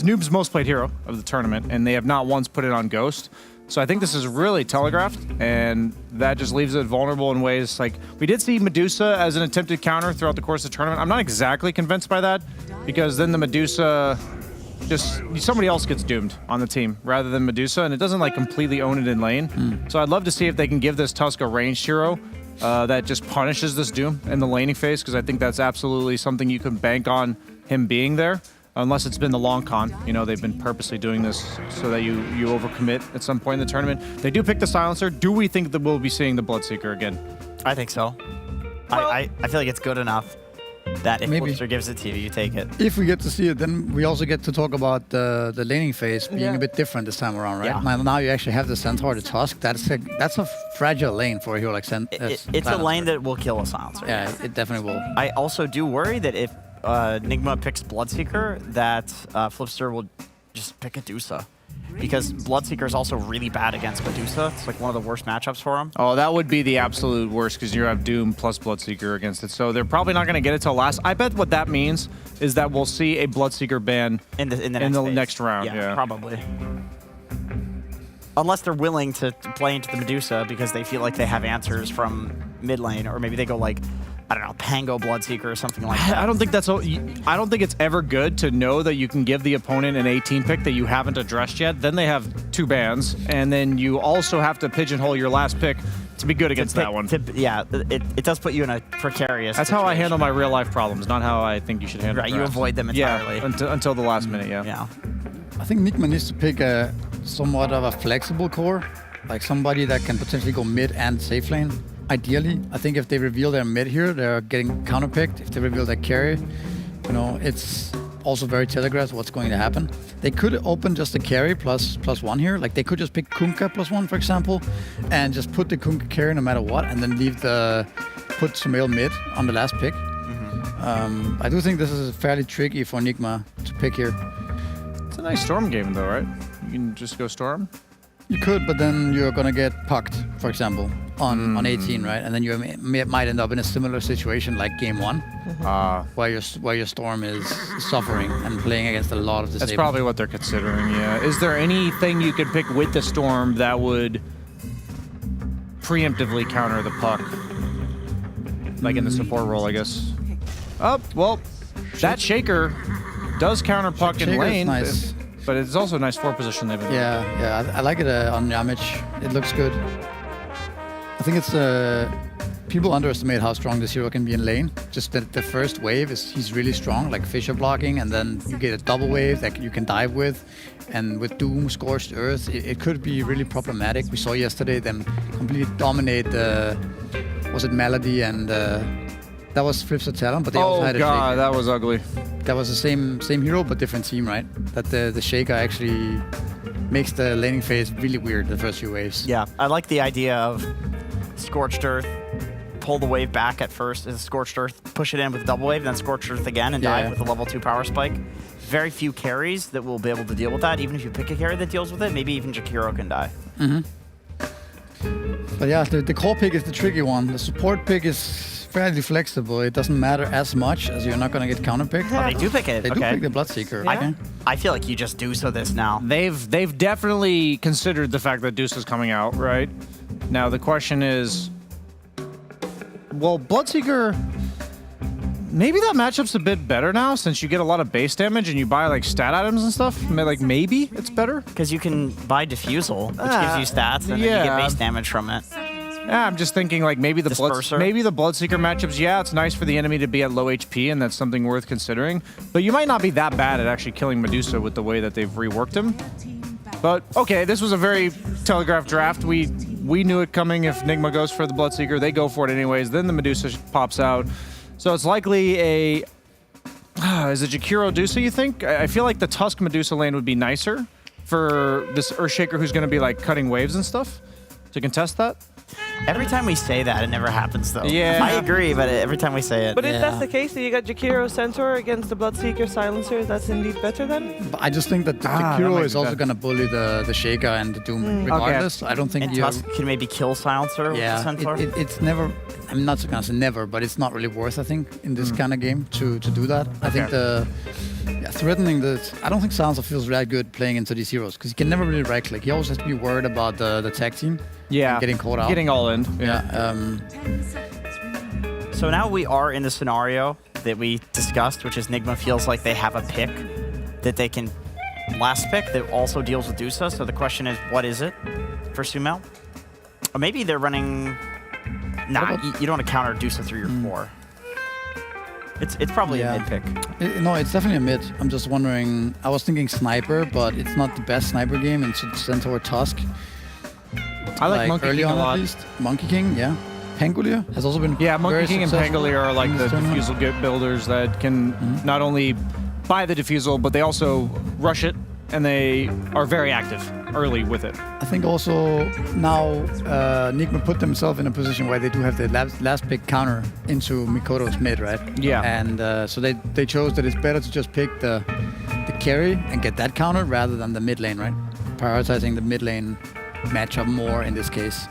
Noob's most played hero of the tournament, and they have not once put it on Ghost. So I think this is really telegraphed, and that just leaves it vulnerable in ways like we did see Medusa as an attempted counter throughout the course of the tournament. I'm not exactly convinced by that, because then the Medusa just somebody else gets doomed on the team rather than Medusa, and it doesn't like completely own it in lane. So I'd love to see if they can give this Tusk a ranged hero that just punishes this Doom in the laning phase, because I think that's absolutely something you can bank on him being there. Unless it's been the long con. You know, they've been purposely doing this so that you overcommit at some point in the tournament. They do pick the Silencer. Do we think that we'll be seeing the Bloodseeker again? I think so. Well, I feel like it's good enough that if maybe. Flipster gives it to you, you take it. If we get to see it, then we also get to talk about the laning phase being a bit different this time around, right? Yeah. Now you actually have the Centaur, the Tusk. That's a fragile lane for a hero like It's a lane that will kill a Silencer. Yeah, it definitely will. I also do worry that if Nigma picks Bloodseeker, that Flipster will just pick Medusa. Because Bloodseeker is also really bad against Medusa. It's like one of the worst matchups for him. Oh, that would be the absolute worst, because you have Doom plus Bloodseeker against it. So they're probably not going to get it till last. I bet what that means is that we'll see a Bloodseeker ban in the next round. Yeah, probably. Unless they're willing to play into the Medusa because they feel like they have answers from mid lane, or maybe they go like, I don't know, Pango Bloodseeker or something like that. I don't think it's ever good to know that you can give the opponent an 18 pick that you haven't addressed yet. Then they have 2 bans, and then you also have to pigeonhole your last pick to be good against that one. It does put you in a precarious That's situation. how I handle my real life problems, not how I think you should handle Right, drafts. you avoid them entirely. Yeah, until the last minute, Yeah. I think Nigma needs to pick a somewhat of a flexible core, like somebody that can potentially go mid and safe lane. Ideally, I think if they reveal their mid here, they're getting counterpicked. If they reveal their carry, you know, it's also very telegraphed what's going to happen. They could open just the carry plus 1 here. Like they could just pick Kunkka +1, for example, and just put the Kunkka carry no matter what, and then put Sumail mid on the last pick. I do think this is fairly tricky for Nigma to pick here. It's a nice Storm game, though, right? You can just go Storm. You could, but then you're gonna get pucked, for example, on 18, right? And then you might end up in a similar situation like game 1, where your Storm is suffering and playing against a lot of disabled. That's probably what they're considering. Yeah. Is there anything you could pick with the Storm that would preemptively counter the puck, like in the support role, I guess? Oh, well, that Shaker does counter puck in lane. Nice. But it's also a nice 4 position they've been. Yeah, I like it on Yamic. It looks good. I think it's people underestimate how strong this hero can be in lane. Just that the first wave he's really strong, like Fisher blocking, and then you get a double wave that you can dive with, and with Doom, Scorched Earth, it could be really problematic. We saw yesterday them completely dominate. Was it Melody and? That was Flipster Talon, but they also had a God, Shaker. that was ugly. That was the same hero, but different team, right? That the Shaker actually makes the laning phase really weird the first few waves. Yeah, I like the idea of Scorched Earth, pull the wave back at first, as Scorched Earth, push it in with double wave, then Scorched Earth again, and dive with a level 2 power spike. Very few carries that will be able to deal with that. Even if you pick a carry that deals with it, maybe even Jakiro can die. But yeah, the core pick is the tricky one. The support pick is fairly flexible. It doesn't matter as much as you're not going to get counterpicked. Oh, they do pick it. They do pick the Bloodseeker. Yeah. I feel like you just do so this now. They've definitely considered the fact that Deuce is coming out, right? Now the question is, well, Bloodseeker, maybe that matchup's a bit better now since you get a lot of base damage and you buy like stat items and stuff. Like maybe it's better because you can buy Diffusal, which gives you stats and then you get base damage from it. Yeah, I'm just thinking like maybe the Bloodseeker matchups. Yeah, it's nice for the enemy to be at low HP, and that's something worth considering. But you might not be that bad at actually killing Medusa with the way that they've reworked him. But okay, this was a very telegraphed draft. We knew it coming. If Nigma goes for the Bloodseeker, they go for it anyways. Then the Medusa pops out, so it's likely a. Is it Jakiro Medusa? You think? I feel like the Tusk Medusa lane would be nicer for this Earthshaker who's going to be like cutting waves and stuff to contest that. Every time we say that, it never happens, though. Yeah. I agree, but every time we say it. But if that's the case, then you got Jakiro Centaur against the Bloodseeker Silencer. That's indeed better then? But I just think that the Jakiro is also going to bully the Shaker and the Doom regardless. I don't think and Tusk can maybe kill Silencer with the Centaur? It's never... I'm not going to say never, but it's not really worth, I think, in this kind of game to do that. I think threatening this... I don't think Silencer feels that good playing into these heroes because he can never really right-click. He always has to be worried about the tag team. Yeah, getting caught out. Getting all in. So now we are in the scenario that we discussed, which is Nigma feels like they have a pick that they can last pick that also deals with Dusa. So the question is, what is it for Sumail? Or maybe they're running... Nah, you don't want to counter Dusa through your 4. It's probably a mid pick. No, it's definitely a mid. I'm just wondering... I was thinking Sniper, but it's not the best Sniper game. It's Centaur Tusk. I like Monkey early King on a lot. At least. Monkey King, yeah. Pangolier has also been Monkey King and Pangolier are like the Diffusal builders that can not only buy the Diffusal, but they also rush it, and they are very active early with it. I think also now Nigma put themselves in a position where they do have the last pick counter into Mikoto's mid, right? Yeah. And so they chose that it's better to just pick the carry and get that counter rather than the mid lane, right? Prioritizing the mid lane matchup more in this case.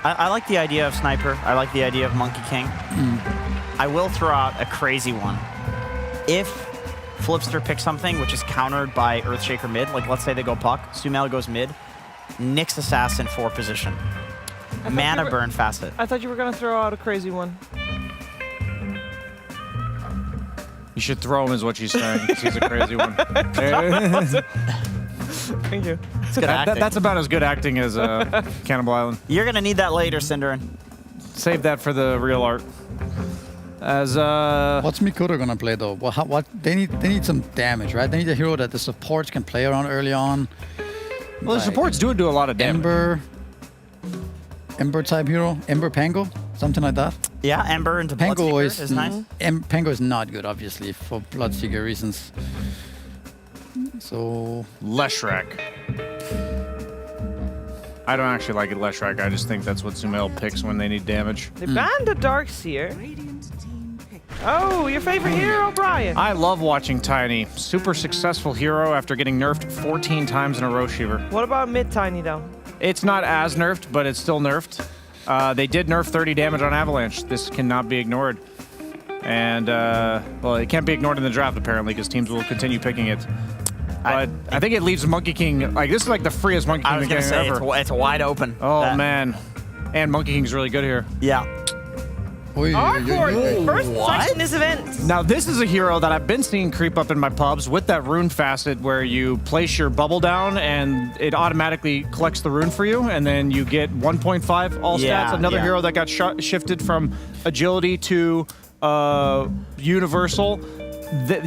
I like the idea of Sniper. I like the idea of Monkey King. I will throw out a crazy one. If Flipster picks something which is countered by Earthshaker mid, like let's say they go puck, Sumail goes mid, Nyx Assassin 4 position. Mana burn facet. I thought you were going to throw out a crazy one. You should throw him is what she's saying, because he's a crazy one. Thank you. It's good acting. That's about as good acting as Cannibal Island. You're going to need that later, Cinderin. Save that for the real art. As what's Mikoto gonna play though? Well, what they need some damage, right? They need a hero that the supports can play around early on. Well, the supports do a lot of damage. Ember type hero, Ember Pango, something like that. Yeah, Ember into Pango Bloodseeker is nice. Pango is not good, obviously, for Bloodseeker reasons. So Leshrac. I don't actually like it, Leshrac. I just think that's what Sumail picks when they need damage. They banned the Darkseer. Oh, your favorite hero, Brian. I love watching Tiny. Super successful hero after getting nerfed 14 times in a row, Shiver. What about mid Tiny, though? It's not as nerfed, but it's still nerfed. They did nerf 30 damage on Avalanche. This cannot be ignored. And, well, it can't be ignored in the draft, apparently, because teams will continue picking it. But I think it leaves Monkey King, like, this is like the freest Monkey King I was going to say, ever. it's wide open. Oh, man. And Monkey King's really good here. Yeah. Arkord, first sight in this event. Now, this is a hero that I've been seeing creep up in my pubs with that rune facet where you place your bubble down and it automatically collects the rune for you, and then you get 1.5 all stats. Another hero that got shifted from agility to universal.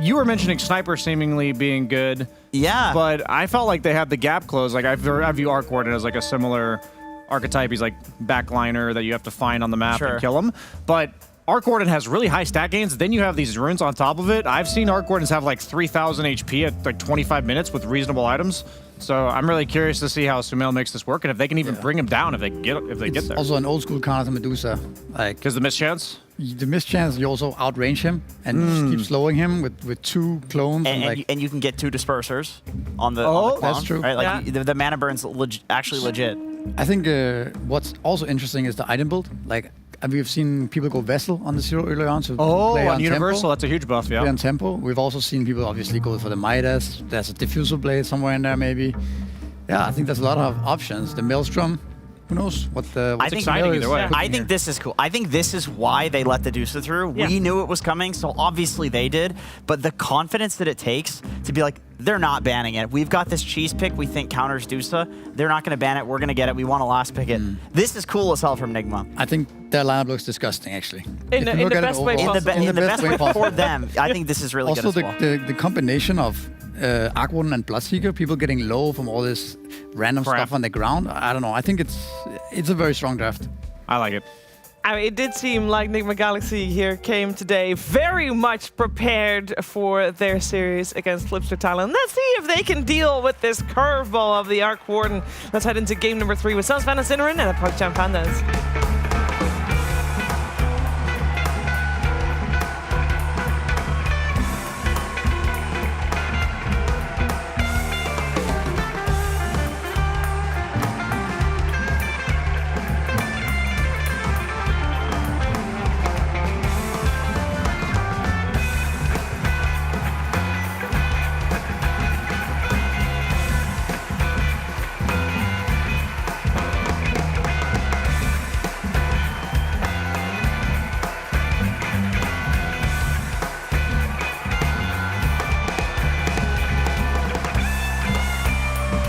You were mentioning Sniper seemingly being good. Yeah. But I felt like they had the gap closed. Like, I view Arkord as like a similar archetype. He's like backliner that you have to find on the map and kill him. But Arc Warden has really high stat gains. Then you have these runes on top of it. I've seen Arc Wardens have like 3,000 HP at like 25 minutes with reasonable items. So I'm really curious to see how Sumail makes this work and if they can even bring him down if they get there. Also an old school counter to Medusa. Like, because the mischance? The mischance, you also outrange him and just keep slowing him with 2 clones. And you can get 2 dispersers on the clone. That's true. Right? Like the mana burn's actually legit. I think what's also interesting is the item build. Like, we've seen people go Vessel on the Zero earlier on. So play on on Universal, tempo. that's a huge buff, yeah. Play on tempo. We've also seen people obviously go for the Midas. There's a Diffusal Blade somewhere in there, maybe. Yeah, I think there's a lot of options. The Maelstrom. Who knows what's exciting either way. I think this is cool. I think this is why they let the Dusa through. Yeah. We knew it was coming, so obviously they did. But the confidence that it takes to be like, they're not banning it. We've got this cheese pick we think counters Dusa. They're not going to ban it. We're going to get it. We want to last pick it. This is cool as hell from Nigma. I think their lineup looks disgusting, actually. In the best way possible. In the best way for them. I think this is really also good as well. the combination of Arc Warden and Bloodseeker, people getting low from all this random stuff on the ground. I don't know. I think it's a very strong draft. I like it. I mean, it did seem like Nigma Galaxy here came today very much prepared for their series against Flipster Talon. Let's see if they can deal with this curveball of the Arc Warden. Let's head into game number 3 with Sven and Cinnamon and the PogChamp Pandas.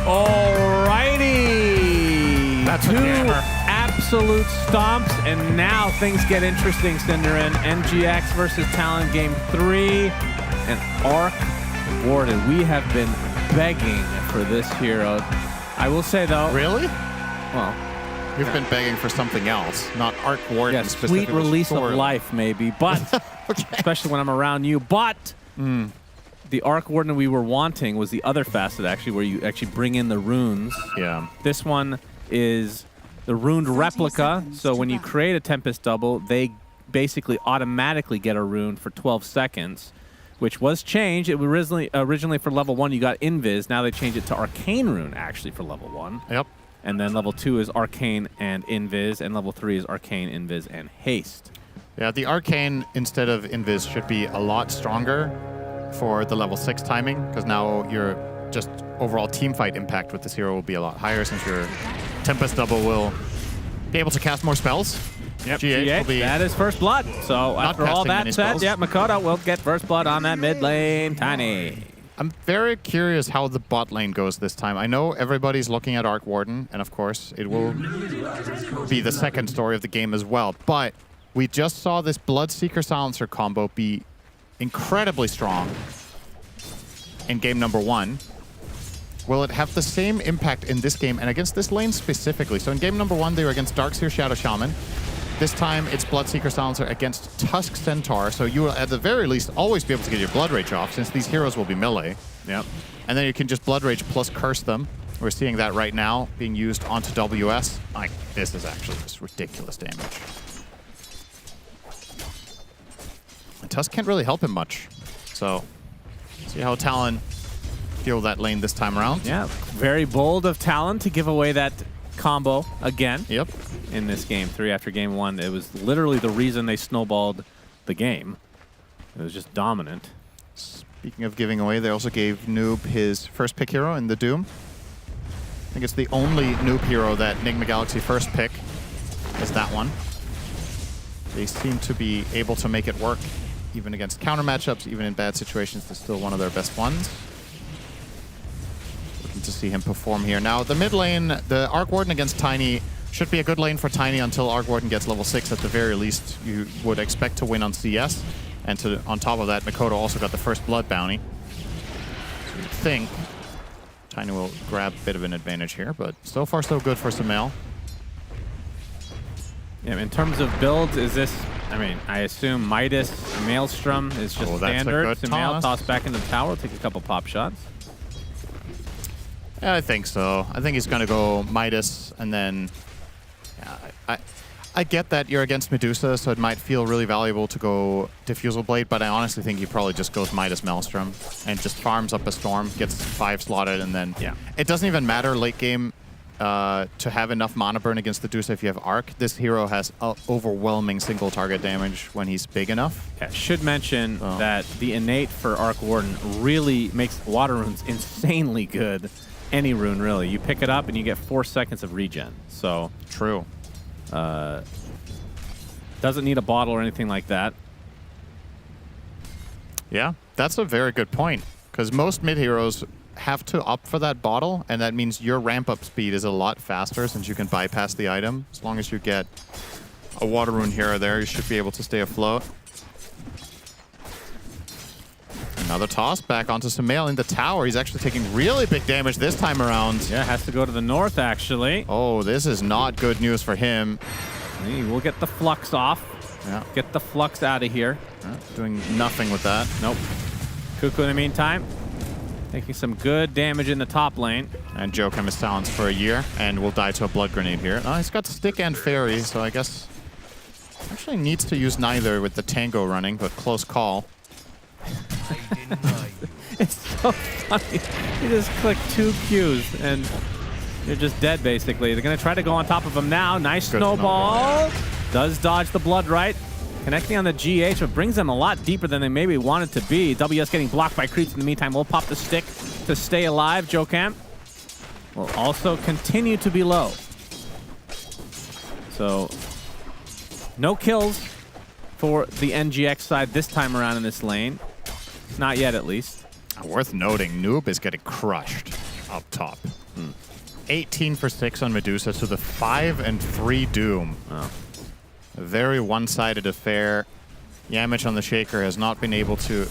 Alrighty. That's a jammer. Absolute stomps, and now things get interesting, Cinderin. MGX versus Talon game 3. And Arc Warden. We have been begging for this hero. I will say though. Really? Well, we've been begging for something else, not Arc Warden. Yeah, sweet release of life, maybe, but especially when I'm around you. But the Arc Warden we were wanting was the other facet, actually, where you actually bring in the runes. Yeah. This one is the runed replica. So when you create a Tempest Double, they basically automatically get a rune for 12 seconds, which was changed. It was originally for level 1, you got Invis. Now they changed it to Arcane Rune, actually, for level 1. Yep. And then level 2 is Arcane and Invis, and level 3 is Arcane, Invis, and Haste. Yeah, the Arcane instead of Invis should be a lot stronger for the level 6 timing, because now your just overall team fight impact with this hero will be a lot higher since your Tempest Double will be able to cast more spells. Yep, GH will be that is first blood. So after all that said, yeah, Makoto will get first blood on that mid lane. Tiny. I'm very curious how the bot lane goes this time. I know everybody's looking at Arc Warden, and of course it will be the second story of the game as well. But we just saw this Bloodseeker Silencer combo be incredibly strong in game number 1. Will it have the same impact in this game and against this lane specifically? So in game number 1, they were against Darkseer Shadow Shaman. This time, it's Bloodseeker Silencer against Tusk Centaur, so you will at the very least always be able to get your Blood Rage off, since these heroes will be melee. Yep. And then you can just Blood Rage plus curse them. We're seeing that right now being used onto WS. Like, this is actually just ridiculous damage. Tusk can't really help him much. So, see how Talon deal that lane this time around. Yeah, very bold of Talon to give away that combo again. Yep. In this game 3 after game 1. It was literally the reason they snowballed the game. It was just dominant. Speaking of giving away, they also gave Noob his first pick hero in the Doom. I think it's the only Noob hero that Nigma Galaxy first pick is that one. They seem to be able to make it work even against counter matchups, even in bad situations. They're still one of their best ones. Looking to see him perform here. Now, the mid lane, the Arc Warden against Tiny should be a good lane for Tiny until Arc Warden gets level 6 at the very least. You would expect to win on CS. And on top of that, Mikoto also got the first blood bounty. So you'd think Tiny will grab a bit of an advantage here, but so far so good for Sumail. Yeah, in terms of builds, is this, I mean, I assume Midas, Maelstrom is just standard. Sumail toss back into the tower, take a couple pop shots. Yeah, I think so. I think he's going to go Midas, and then yeah, I get that you're against Medusa, so it might feel really valuable to go Diffusal Blade, but I honestly think he probably just goes Midas Maelstrom and just farms up a Storm, gets 5 slotted, and then yeah. It doesn't even matter late game to have enough mana burn against the Medusa if you have Arc. This hero has overwhelming single target damage when he's big enough. Yeah, should mention that the innate for Arc Warden really makes water runes insanely good. Any rune, really. You pick it up and you get 4 seconds of regen. So true. Doesn't need a bottle or anything like that. Yeah, that's a very good point. Because most mid heroes have to opt for that bottle, and that means your ramp up speed is a lot faster since you can bypass the item. As long as you get a water rune here or there, you should be able to stay afloat. Another toss back onto Sumail in the tower. He's actually taking really big damage this time around. Yeah, has to go to the north, actually. Oh, this is not good news for him. Hey, we'll get the Flux off. Yeah. Get the Flux out of here. Doing nothing with that. Nope. Cuckoo in the meantime, taking some good damage in the top lane. And Jokem is silenced for a year and will die to a blood grenade here. Oh, he's got Stick and Fairy, so I guess actually needs to use neither with the Tango running, but close call. It's so funny. You just click 2 Qs and you're just dead, basically. They're going to try to go on top of him now. Nice snowball. Does dodge the blood right. Connecting on the GH, but brings them a lot deeper than they maybe wanted to be. WS getting blocked by creeps in the meantime. We'll pop the stick to stay alive. Jokem will also continue to be low. So, no kills for the NGX side this time around in this lane. Not yet, at least. Worth noting, Noob is getting crushed up top. 18 for 6 on Medusa to the 5 and 3 Doom. Oh. A very one-sided affair. Yamich on the Shaker has not been able to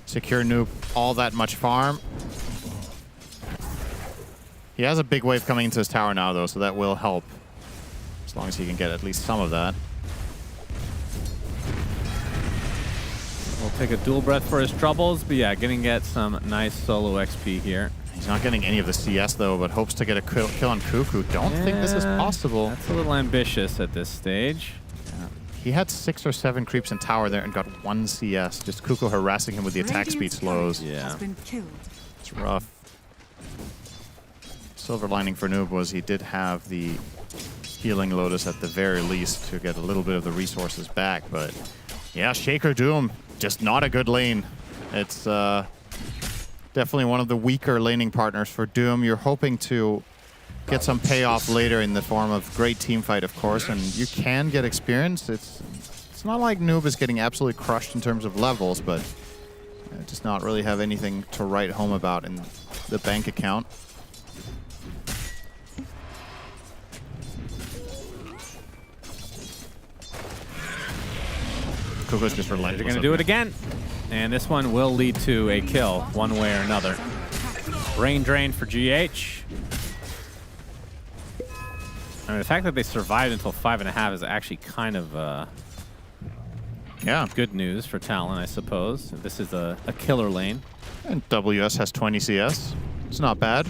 secure Noob all that much farm. He has a big wave coming into his tower now, though, so that will help. As long as he can get at least some of that. We'll take a dual breath for his troubles, but yeah, gonna get some nice solo XP here. He's not getting any of the CS, though, but hopes to get a kill on Cuckoo. Don't think this is possible. That's a little ambitious at this stage. Yeah. He had 6 or 7 creeps in tower there and got 1 CS. Just Cuckoo harassing him with the attack speed slows. Yeah. It's rough. Silver lining for Noob was he did have the healing Lotus at the very least to get a little bit of the resources back, but yeah, Shaker Doom, just not a good lane. It's definitely one of the weaker laning partners for Doom. You're hoping to get some payoff later in the form of great team fight, of course, and you can get experience. It's not like Noob is getting absolutely crushed in terms of levels, but does not really have anything to write home about in the bank account. Cuckoo's just relentless. They're going to do it again. And this one will lead to a kill one way or another. Brain drain for GH. I mean, the fact that they survived until 5.5 is actually kind of yeah, good news for Talon, I suppose. This is a killer lane. And WS has 20 CS. It's not bad.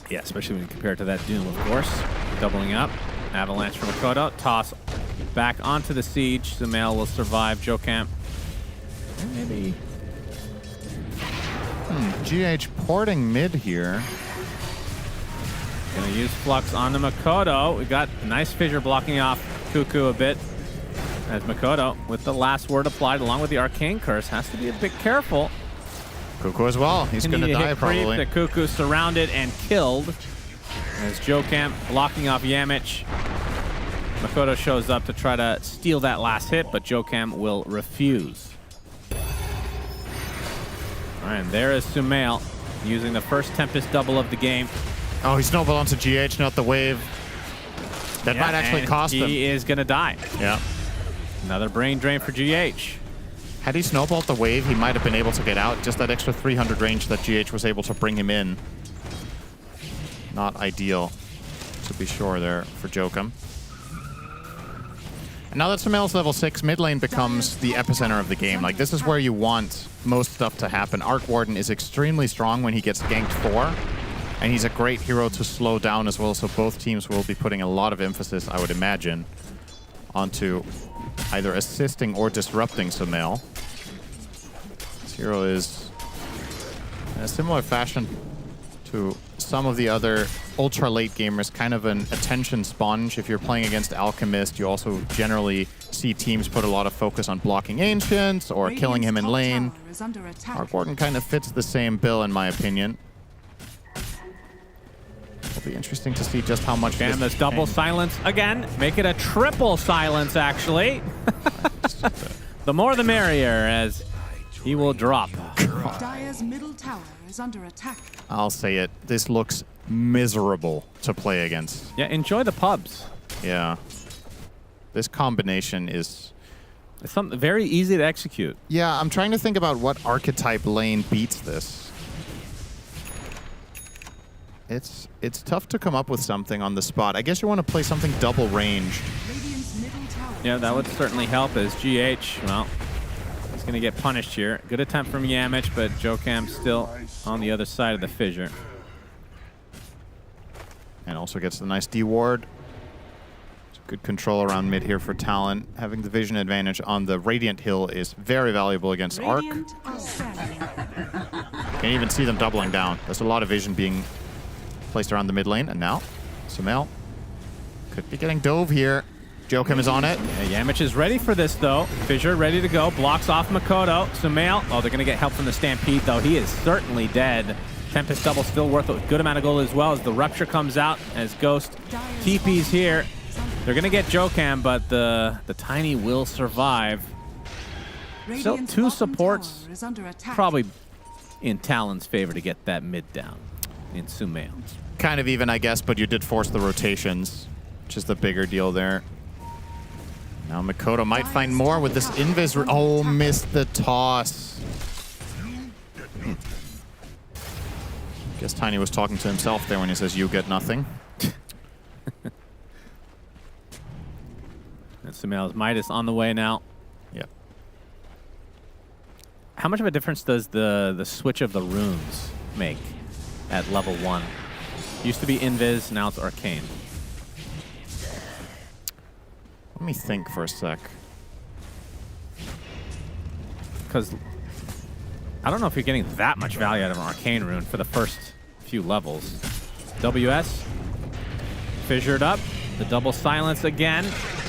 Yeah, especially when you compare it to that Doom, of course. Doubling up. Avalanche from Mikoto. Toss back onto the siege. Sumail will survive. Jocamp. Maybe. GH porting mid here. Gonna use Flux on the Makoto. We got a nice fissure blocking off Cuckoo a bit. As Makoto, with the last word applied along with the Arcane Curse, has to be a bit careful. Cuckoo as well. He's going to die probably. The Cuckoo surrounded and killed. As Jocamp blocking off Yamich. Makoto shows up to try to steal that last hit, but Jocamp will refuse. All right, and there is Sumail using the first Tempest double of the game. Oh, he snowballed onto GH, not the wave. That might actually cost him. He is going to die. Yeah. Another brain drain for GH. Had he snowballed the wave, he might have been able to get out. Just that extra 300 range that GH was able to bring him in. Not ideal, to be sure, there for Jocamp. And now that Sumail's level 6, mid lane becomes the epicenter of the game. Like, this is where you want most stuff to happen. Arc Warden is extremely strong when he gets ganked 4. And he's a great hero to slow down as well, so both teams will be putting a lot of emphasis, I would imagine, onto either assisting or disrupting Sumail. This hero is in a similar fashion to some of the other ultra late gamers, kind of an attention sponge. If you're playing against Alchemist, you also generally see teams put a lot of focus on blocking Ancients or killing him in lane. Arc Warden kind of fits the same bill, in my opinion. It'll be interesting to see just how much. And this double silence again. Make it a triple silence, actually. The more the merrier, as he will drop. Dire's middle tower is under attack. I'll say it. This looks miserable to play against. Yeah, enjoy the pubs. Yeah. This combination is... It's something very easy to execute. Yeah, I'm trying to think about what archetype lane beats this. It's tough to come up with something on the spot. I guess you want to play something double ranged. Yeah, that would certainly help as GH, well, he's going to get punished here. Good attempt from Yamich, but Jocamp still on the other side of the fissure. And also gets the nice D-ward. Good control around mid here for Talon. Having the vision advantage on the Radiant Hill is very valuable against Arc. Can't even see them doubling down. There's a lot of vision being placed around the mid lane, and now Sumail could be getting dove here. Jocamp is on it. Yeah, Yamich is ready for this, though. Fissure ready to go. Blocks off Makoto. Sumail. Oh, they're going to get help from the Stampede, though. He is certainly dead. Tempest double still worth a good amount of gold as well as the Rupture comes out as Ghost TP's here. They're going to get Jocamp, but the Tiny will survive. So 2 supports probably in Talon's favor to get that mid down in Sumail. Kind of even, I guess, but you did force the rotations, which is the bigger deal there. Now Makoto might find more with this invis. Oh, missed the toss. Guess Tiny was talking to himself there when he says, "You get nothing." And Sumail's Midas on the way now. Yep. How much of a difference does the switch of the runes make at level 1? Used to be Invis, now it's Arcane. Let me think for a sec. Because I don't know if you're getting that much value out of an Arcane rune for the first few levels. WS fissured up. The double silence again.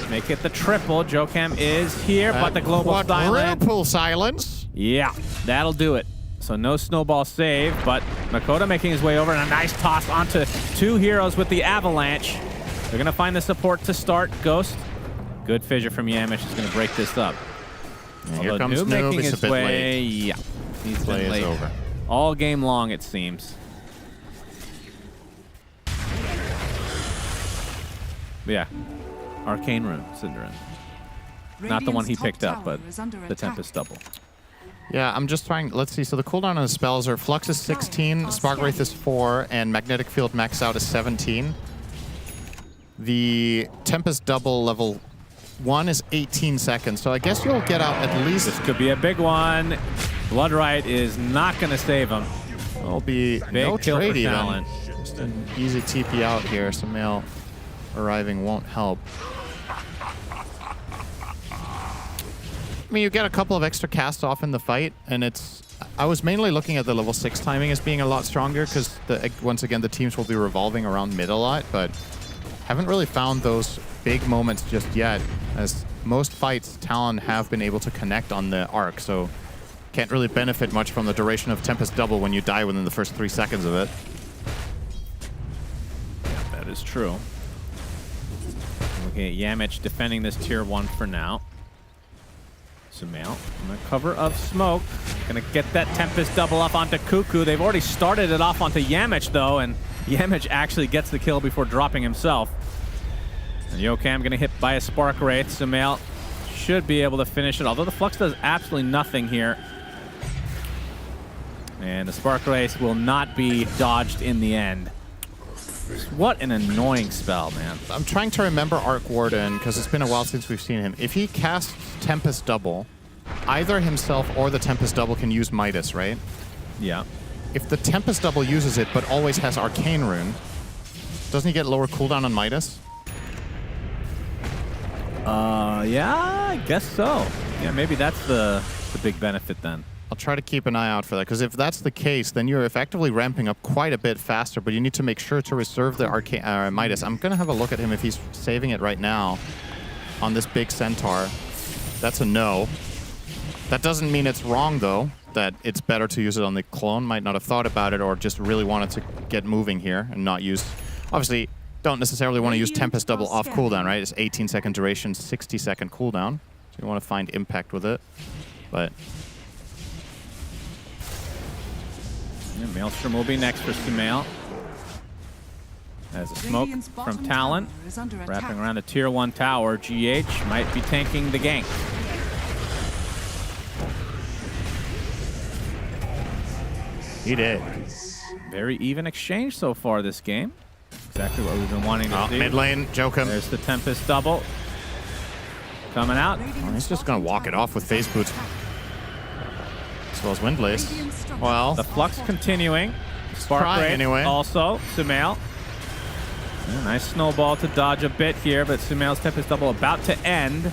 Make it the triple. Jocamp is here, but the global silence. Triple silence. Yeah, that'll do it. So no snowball save, but Makoto making his way over and a nice toss onto 2 heroes with the avalanche. They're going to find the support to start. Ghost. Good fissure from Yamich is going to break this up. And here comes Noob Noob. making It's his a bit way. late. Yeah, he's Play been is late. over. All game long, it seems. Yeah, Arcane Rune, Cinderin. Not the one he picked up, but the Tempest double. Yeah, I'm just trying. Let's see. So the cooldown on the spells are Flux is 16, Spark Wraith is 4, and Magnetic Field max out is 17. The Tempest double level 1 is 18 seconds, so I guess you'll get out at least. This could be a big one. Bloodright is not going to save him. There'll be Big no kill trade for even. Talon. Just an easy TP out here. Sumail arriving won't help. I mean, you get a couple of extra casts off in the fight, and it's... I was mainly looking at the level 6 timing as being a lot stronger, because once again, the teams will be revolving around mid a lot, but haven't really found those big moments just yet, as most fights, Talon have been able to connect on the arc, so can't really benefit much from the duration of Tempest Double when you die within the first 3 seconds of it. That is true. Looking at Yamich defending this tier 1 for now. Sumail on the cover of smoke. Gonna get that Tempest Double up onto Cuckoo. They've already started it off onto Yamich though, and Yamich actually gets the kill before dropping himself. And Yokam gonna hit by a Spark Wraith. Sumail should be able to finish it, although the Flux does absolutely nothing here. And the Spark Wraith will not be dodged in the end. What an annoying spell, man. I'm trying to remember Arc Warden, because it's been a while since we've seen him. If he casts Tempest Double, either himself or the Tempest Double can use Midas, right? Yeah. If the Tempest Double uses it, but always has Arcane Rune, doesn't he get lower cooldown on Midas? Yeah, I guess so. Yeah, maybe that's the big benefit then. I'll try to keep an eye out for that, because if that's the case, then you're effectively ramping up quite a bit faster, but you need to make sure to reserve the Arcane Midas. I'm going to have a look at him if he's saving it right now on this big Centaur. That's a no. That doesn't mean it's wrong, though, that it's better to use it on the clone. Might not have thought about it or just really wanted to get moving here and not use... Obviously, don't necessarily want to use Tempest Double off cooldown, right? It's 18-second duration, 60-second cooldown. So you want to find impact with it, but... Yeah, Maelstrom will be next for Sumail. As a smoke from Talon, wrapping around the tier 1 tower. GH might be tanking the gank. He did. Very even exchange so far this game. Exactly what we've been wanting to see. Mid lane, joke him. There's the Tempest Double. Coming out. Oh, he's just going to walk it off with Phase Boots. As well as Windlace. Well, the Flux continuing. Spark Wraith anyway. Also, Sumail. Yeah, nice snowball to dodge a bit here, but Sumail's Tempest Double about to end.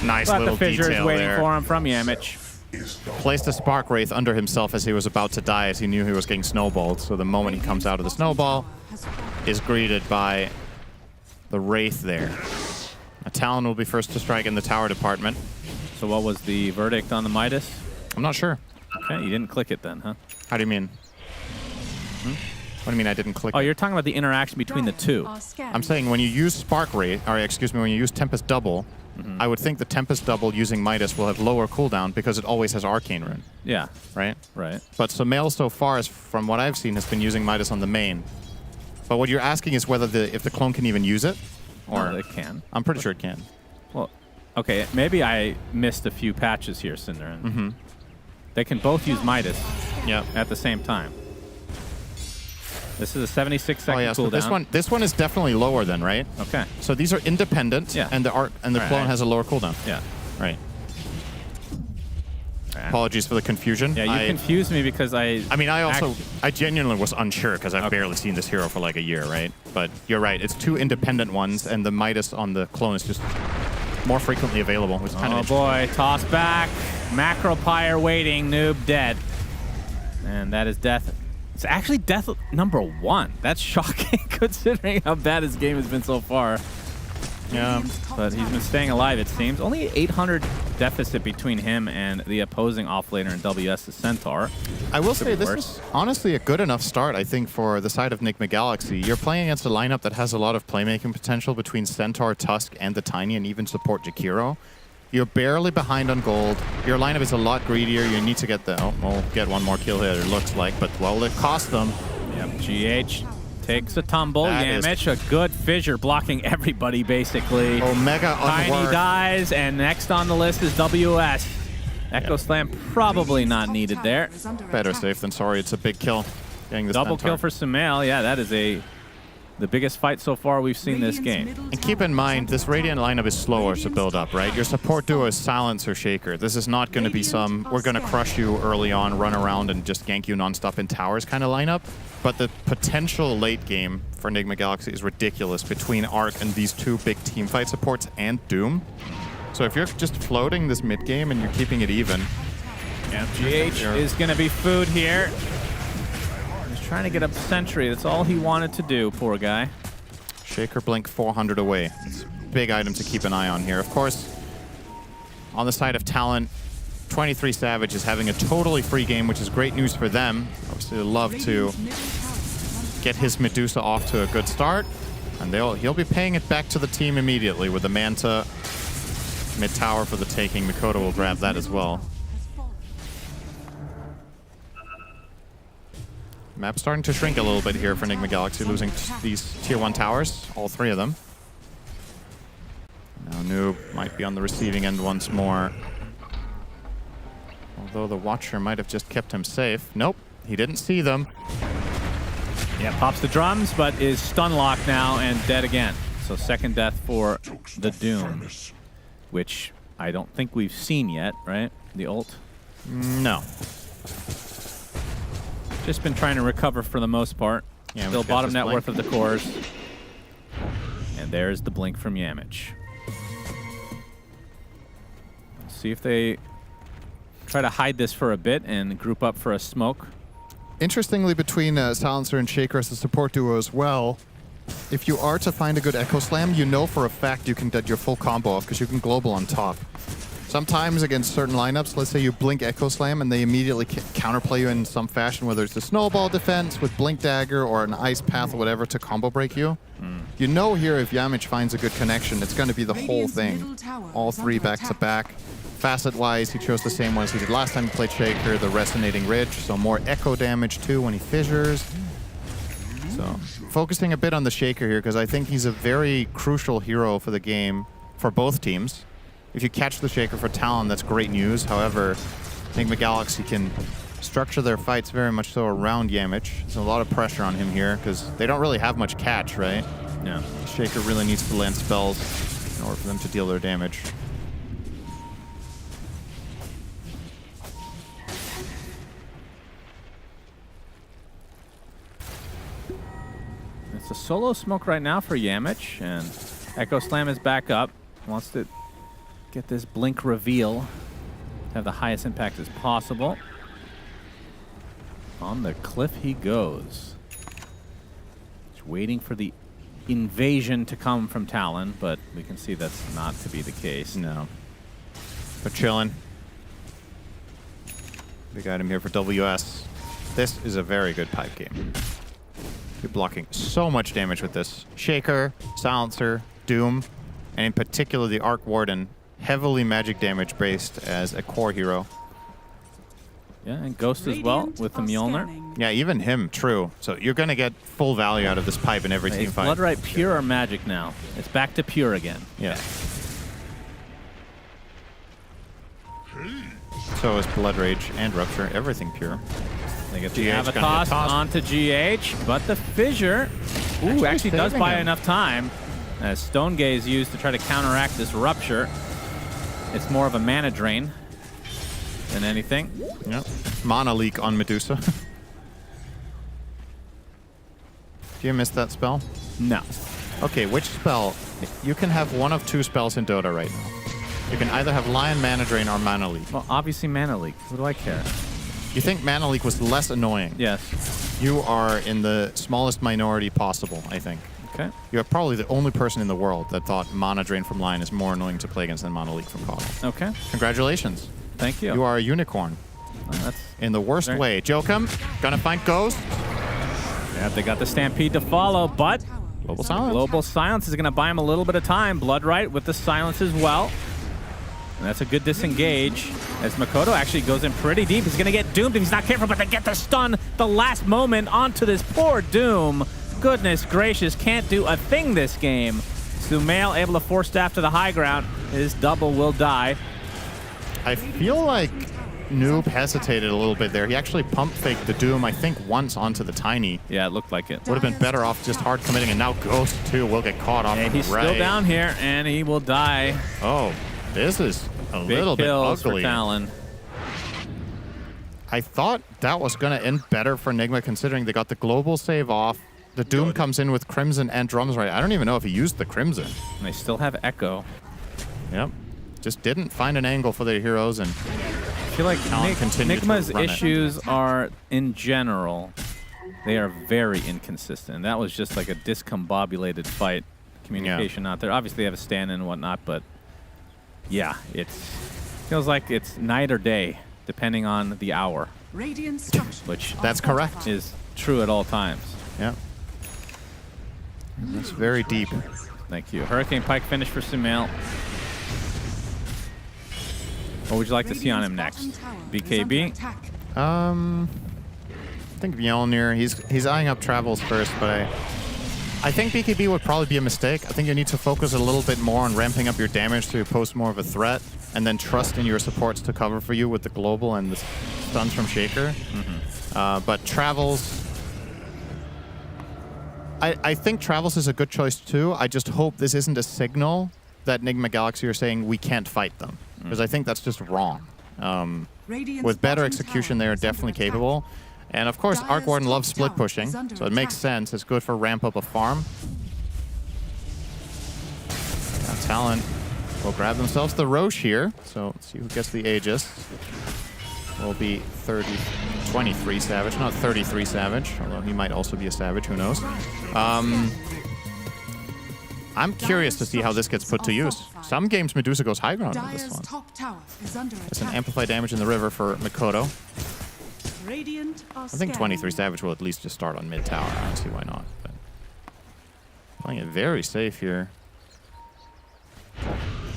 Nice but little the Fissure detail is waiting there. for him from Yamich. Placed a Spark Wraith under himself as he was about to die, as he knew he was getting snowballed. So the moment he comes out of the snowball, is greeted by the Wraith there. A Talon will be first to strike in the tower department. So what was the verdict on the Midas? I'm not sure. Okay, you didn't click it then, huh? How do you mean? What do you mean I didn't click Oh, it? you're talking about the interaction between the two. I'm saying when you use Spark Wraith, or excuse me, when you use Tempest Double, I would think the Tempest Double using Midas will have lower cooldown because it always has Arcane Rune. Yeah. Right? Right. But Sumail so far, from what I've seen, has been using Midas on the main. But what you're asking is whether if the clone can even use it? Or No, it can. I'm pretty sure it can. Well, okay, maybe I missed a few patches here, Cinder. They can both use Midas at the same time. This is a 76-second yeah, cooldown. so this one is definitely lower then, right? Okay. So these are independent, and the clone has a lower cooldown. Yeah. Right. Apologies for the confusion. Yeah, you confused me because I mean, I genuinely was unsure because I've barely seen this hero for like a year, right? But you're right. It's two independent ones, and the Midas on the clone is just more frequently available, which is kind of interesting. Oh boy, toss back. Macro Pyre waiting, noob dead. And that is death. It's actually death number 1. That's shocking considering how bad his game has been so far. Yeah, but he's been staying alive, it seems. Only 800 deficit between him and the opposing offlaner in WS's Centaur. I will say this is honestly a good enough start, I think, for the side of Nigma Galaxy. You're playing against a lineup that has a lot of playmaking potential between Centaur, Tusk, and the Tiny, and even support Jakiro. You're barely behind on gold. Your lineup is a lot greedier. You need to get the... Oh, we'll get one more kill here, it looks like, but, well, it cost them. Yep, GH takes a tumble. Yamich, a good fissure, blocking everybody, basically. Omega on Tiny the word. dies, and next on the list is WS. Echo Slam probably not needed there. Better safe than sorry. It's a big kill. Getting this Double Centaur. kill for Sumail. Yeah, that is the biggest fight so far we've seen this game. And keep in mind, this Radiant lineup is slower to build up, right? Your support duo is Silencer Shaker. This is not going to be some, we're going to crush you early on, run around and just gank you nonstop in towers kind of lineup. But the potential late game for Nigma Galaxy is ridiculous between Arc and these two big teamfight supports and Doom. So if you're just floating this mid game and you're keeping it even, yeah, GH is going to be food here. He's trying to get up Sentry. That's all he wanted to do, poor guy. Shaker Blink 400 away. It's a big item to keep an eye on here. Of course, on the side of Talon, 23 Savage is having a totally free game, which is great news for them. Obviously, they'd love to get his Medusa off to a good start. And he'll be paying it back to the team immediately with the Manta mid tower for the taking. Mikoto will grab that as well. Map starting to shrink a little bit here for Enigma Galaxy, losing these tier 1 towers, all 3 of them. Now Noob might be on the receiving end once more. Although the Watcher might have just kept him safe. Nope, he didn't see them. Yeah, pops the drums, but is stun locked now and dead again. So second death for the Doom, which I don't think we've seen yet, right? The ult? No. Just been trying to recover for the most part. Yeah, still bottom net blink. worth of the cores. And there's the blink from Yamich. Let's see if they try to hide this for a bit and group up for a smoke. Interestingly, between Silencer and Shaker as a support duo as well, if you are to find a good Echo Slam, you know for a fact you can get your full combo off because you can global on top. Sometimes against certain lineups, let's say you blink Echo Slam and they immediately counterplay you in some fashion, whether it's a snowball defense with Blink Dagger or an Ice Path or whatever to combo break you. You know here if Yamich finds a good connection, it's going to be the whole thing. All 3 back-to-back. Facet-wise, he chose the same one as he did last time he played Shaker, the Resonating Ridge, so more echo damage too when he fissures. So focusing a bit on the Shaker here because I think he's a very crucial hero for the game for both teams. If you catch the Shaker for Talon, that's great news. However, Enigma Galaxy can structure their fights very much so around Yamich. There's a lot of pressure on him here because they don't really have much catch, right? Yeah. Shaker really needs to land spells in order for them to deal their damage. It's a solo smoke right now for Yamich, and Echo Slam is back up. Wants to get this blink reveal to have the highest impact as possible. On the cliff he goes. Just waiting for the invasion to come from Talon, but we can see that's not to be the case. No. But chilling. Big item here for WS. This is a very good pipe game. You're blocking so much damage with this. Shaker, Silencer, Doom, and in particular the Arc Warden, heavily magic damage based as a core hero. Yeah, and Ghost as well with the Mjolnir. Yeah, even him, true. So you're going to get full value out of this pipe in every team Is fight. Bloodright pure or magic now? It's back to pure again. Yeah. So is Blood Rage and Rupture, everything pure. They get GH the gonna get Avatos tossed. onto GH, but the Fissure, actually does saving buy him. enough time. As Stone Gaze used to try to counteract this Rupture. It's more of a mana drain than anything. Yep. Mana leak on Medusa. Do you miss that spell? No. Okay, which spell? You can have one of 2 spells in Dota right now. You can either have Lion Mana Drain or Mana Leak. Well, obviously Mana Leak. What do I care? You think Mana Leak was less annoying? Yes. You are in the smallest minority possible, I think. Okay. You're probably the only person in the world that thought Mana Drain from Lion is more annoying to play against than Mana Leak from Kog'Maw. Okay. Congratulations. Thank you. You are a unicorn. Well, that's In the worst Right. way. Jokum, gonna find Ghost. Yeah, they got the Stampede to follow, but Global Silence. Global Silence is going to buy him a little bit of time. Bloodright with the Silence as well. And that's a good disengage as Mikoto actually goes in pretty deep. He's going to get doomed if he's not careful, but they get the stun the last moment onto this poor Doom. Goodness gracious, can't do a thing this game. Sumail able to force staff to the high ground. His double will die. I feel like Noob hesitated a little bit there. He actually pump faked the Doom, I think, once onto the Tiny. Yeah, it looked like it. Would have been better off just hard committing, and now Ghost, too, will get caught off. Yeah, he's right. still down here, and he will die. Oh, this is a Big little bit kills ugly. for Talon. I thought that was going to end better for Enigma, considering they got the global save off. The Doom comes in with Crimson and Drums right. I don't even know if he used the Crimson. And they still have Echo. Yep. just didn't find an angle for their heroes, and I feel like continued to Nigma's run it. issues are, in general, they are very inconsistent. That was just like a discombobulated fight. Communication not there. Obviously, they have a stand-in and whatnot, but yeah, it feels like it's night or day, depending on the hour, Radiant structure. which That's correct. is true at all times. Yeah. That's very deep. Thank you. Hurricane Pike finish for Sumail. What would you like to see on him next? BKB? I think Mjolnir, he's eyeing up travels first, but I think BKB would probably be a mistake. I think you need to focus a little bit more on ramping up your damage to pose more of a threat, and then trust in your supports to cover for you with the global and the stuns from Shaker. But travels, I think travels is a good choice too. I just hope this isn't a signal that Nigma Galaxy are saying we can't fight them, because I think that's just wrong. With better execution, they are definitely capable. And of course, Arc Warden loves split pushing, so it makes sense. It's good for ramp up a farm. Now Talon will grab themselves the Roche here. So let's see who gets the Aegis. Will be 23 Savage, not 33 Savage, although he might also be a Savage, who knows. I'm curious to see how this gets put to use. Some games Medusa goes high ground with this one. It's an amplified damage in the river for Mikoto. I think 23 Savage will at least just start on mid tower. I don't see why not. But playing it very safe here.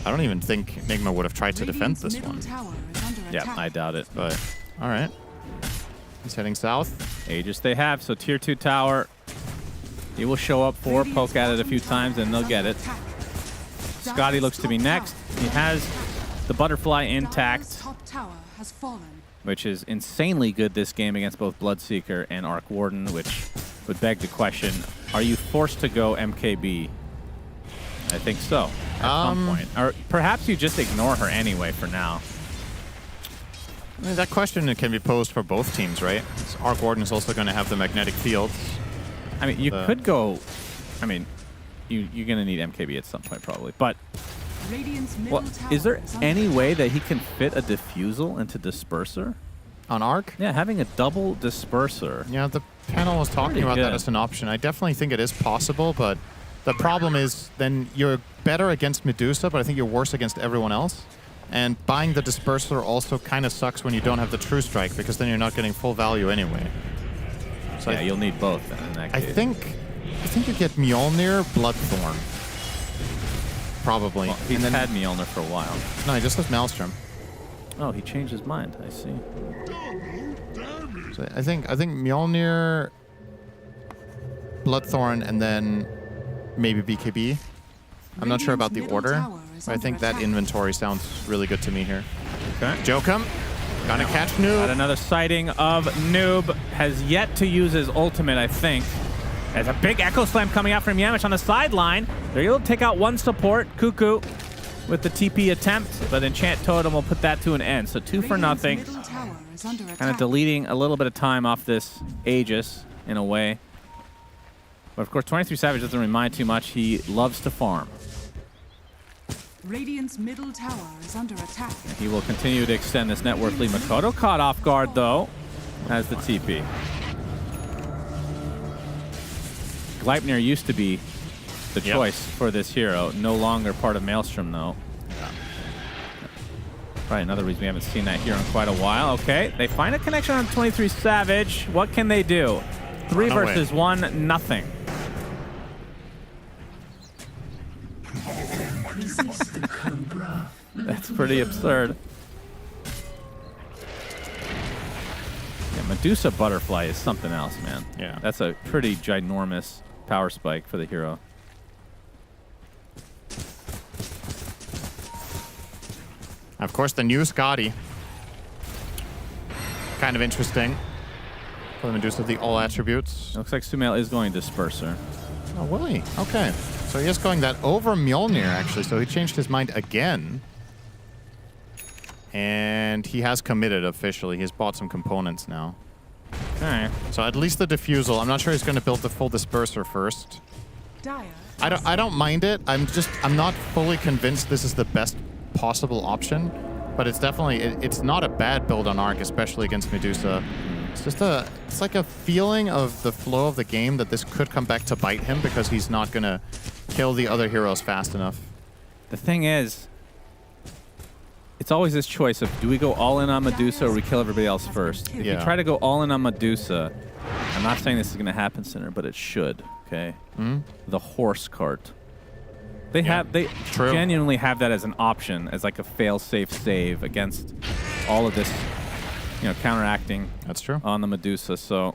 I don't even think Nigma would have tried to defend this one. Yeah, I doubt it. But all right. He's heading south. Aegis they have, so tier 2 tower. He will show up for, poke at it a few times, and they'll get it. Scotty looks to be next. He has the butterfly intact, which is insanely good this game against both Bloodseeker and Arc Warden, which would beg the question, are you forced to go MKB? I think so, at some point. Or perhaps you just ignore her anyway for now. I mean, that question can be posed for both teams, right? Arc Warden is also going to have the magnetic fields. I mean, you could go... I mean, you're going to need MKB at some point, probably. But well, is there any way that he can fit a Diffusal into Disperser? On Arc? Yeah, having a double Disperser. Yeah, the panel was talking about that as an option. I definitely think it is possible, but the problem is then you're better against Medusa, but I think you're worse against everyone else. And buying the Disperser also kind of sucks when you don't have the True Strike, because then you're not getting full value anyway. So yeah, you'll need both then in that case. I think you get Mjolnir, Bloodthorn. Probably. Well, he's had Mjolnir for a while. No, he just has Maelstrom. Oh, he changed his mind. I see. So I think Mjolnir, Bloodthorn, and then maybe BKB. I'm not sure about the order, but I think that inventory sounds really good to me here. Okay. Jokum, gonna catch Noob. Got another sighting of Noob. Has yet to use his ultimate, I think. There's a big Echo Slam coming out from Yamish on the sideline. They're able to take out one support, Cuckoo, with the TP attempt, but Enchant Totem will put that to an end. So 2 for nothing. Kind of deleting a little bit of time off this Aegis in a way. But of course, 23 Savage doesn't remind too much. He loves to farm. Radiant's middle tower is under attack. And he will continue to extend this network lead. Mikoto caught off guard, though, has the TP. Gleipnir used to be the choice for this hero. No longer part of Maelstrom, though. Probably another reason we haven't seen that hero in quite a while. Okay, they find a connection on 23 Savage. What can they do? 3 versus 1, nothing. That's pretty absurd. Yeah, Medusa Butterfly is something else, man. Yeah. That's a pretty ginormous power spike for the hero. Of course, the new Scotty. Kind of interesting. For the Medusa, the all attributes. Looks like Sumail is going Disperser. Oh, will he? Okay. So he is going that over Mjolnir, actually. So he changed his mind again. And he has committed officially. He's bought some components now. Okay. So at least the Diffusal. I'm not sure he's going to build the full Disperser first. I don't mind it. I'm not fully convinced this is the best possible option, but it's definitely it's not a bad build on Arc, especially against Medusa. It's just it's like a feeling of the flow of the game that this could come back to bite him because he's not gonna kill the other heroes fast enough. The thing is, it's always this choice of do we go all in on Medusa or we kill everybody else first. If you try to go all in on Medusa, I'm not saying this is going to happen, Cinder, but it should. Okay, the horse cart. They genuinely have that as an option, as like a fail-safe save against all of this, you know, counteracting. That's true. On the Medusa, so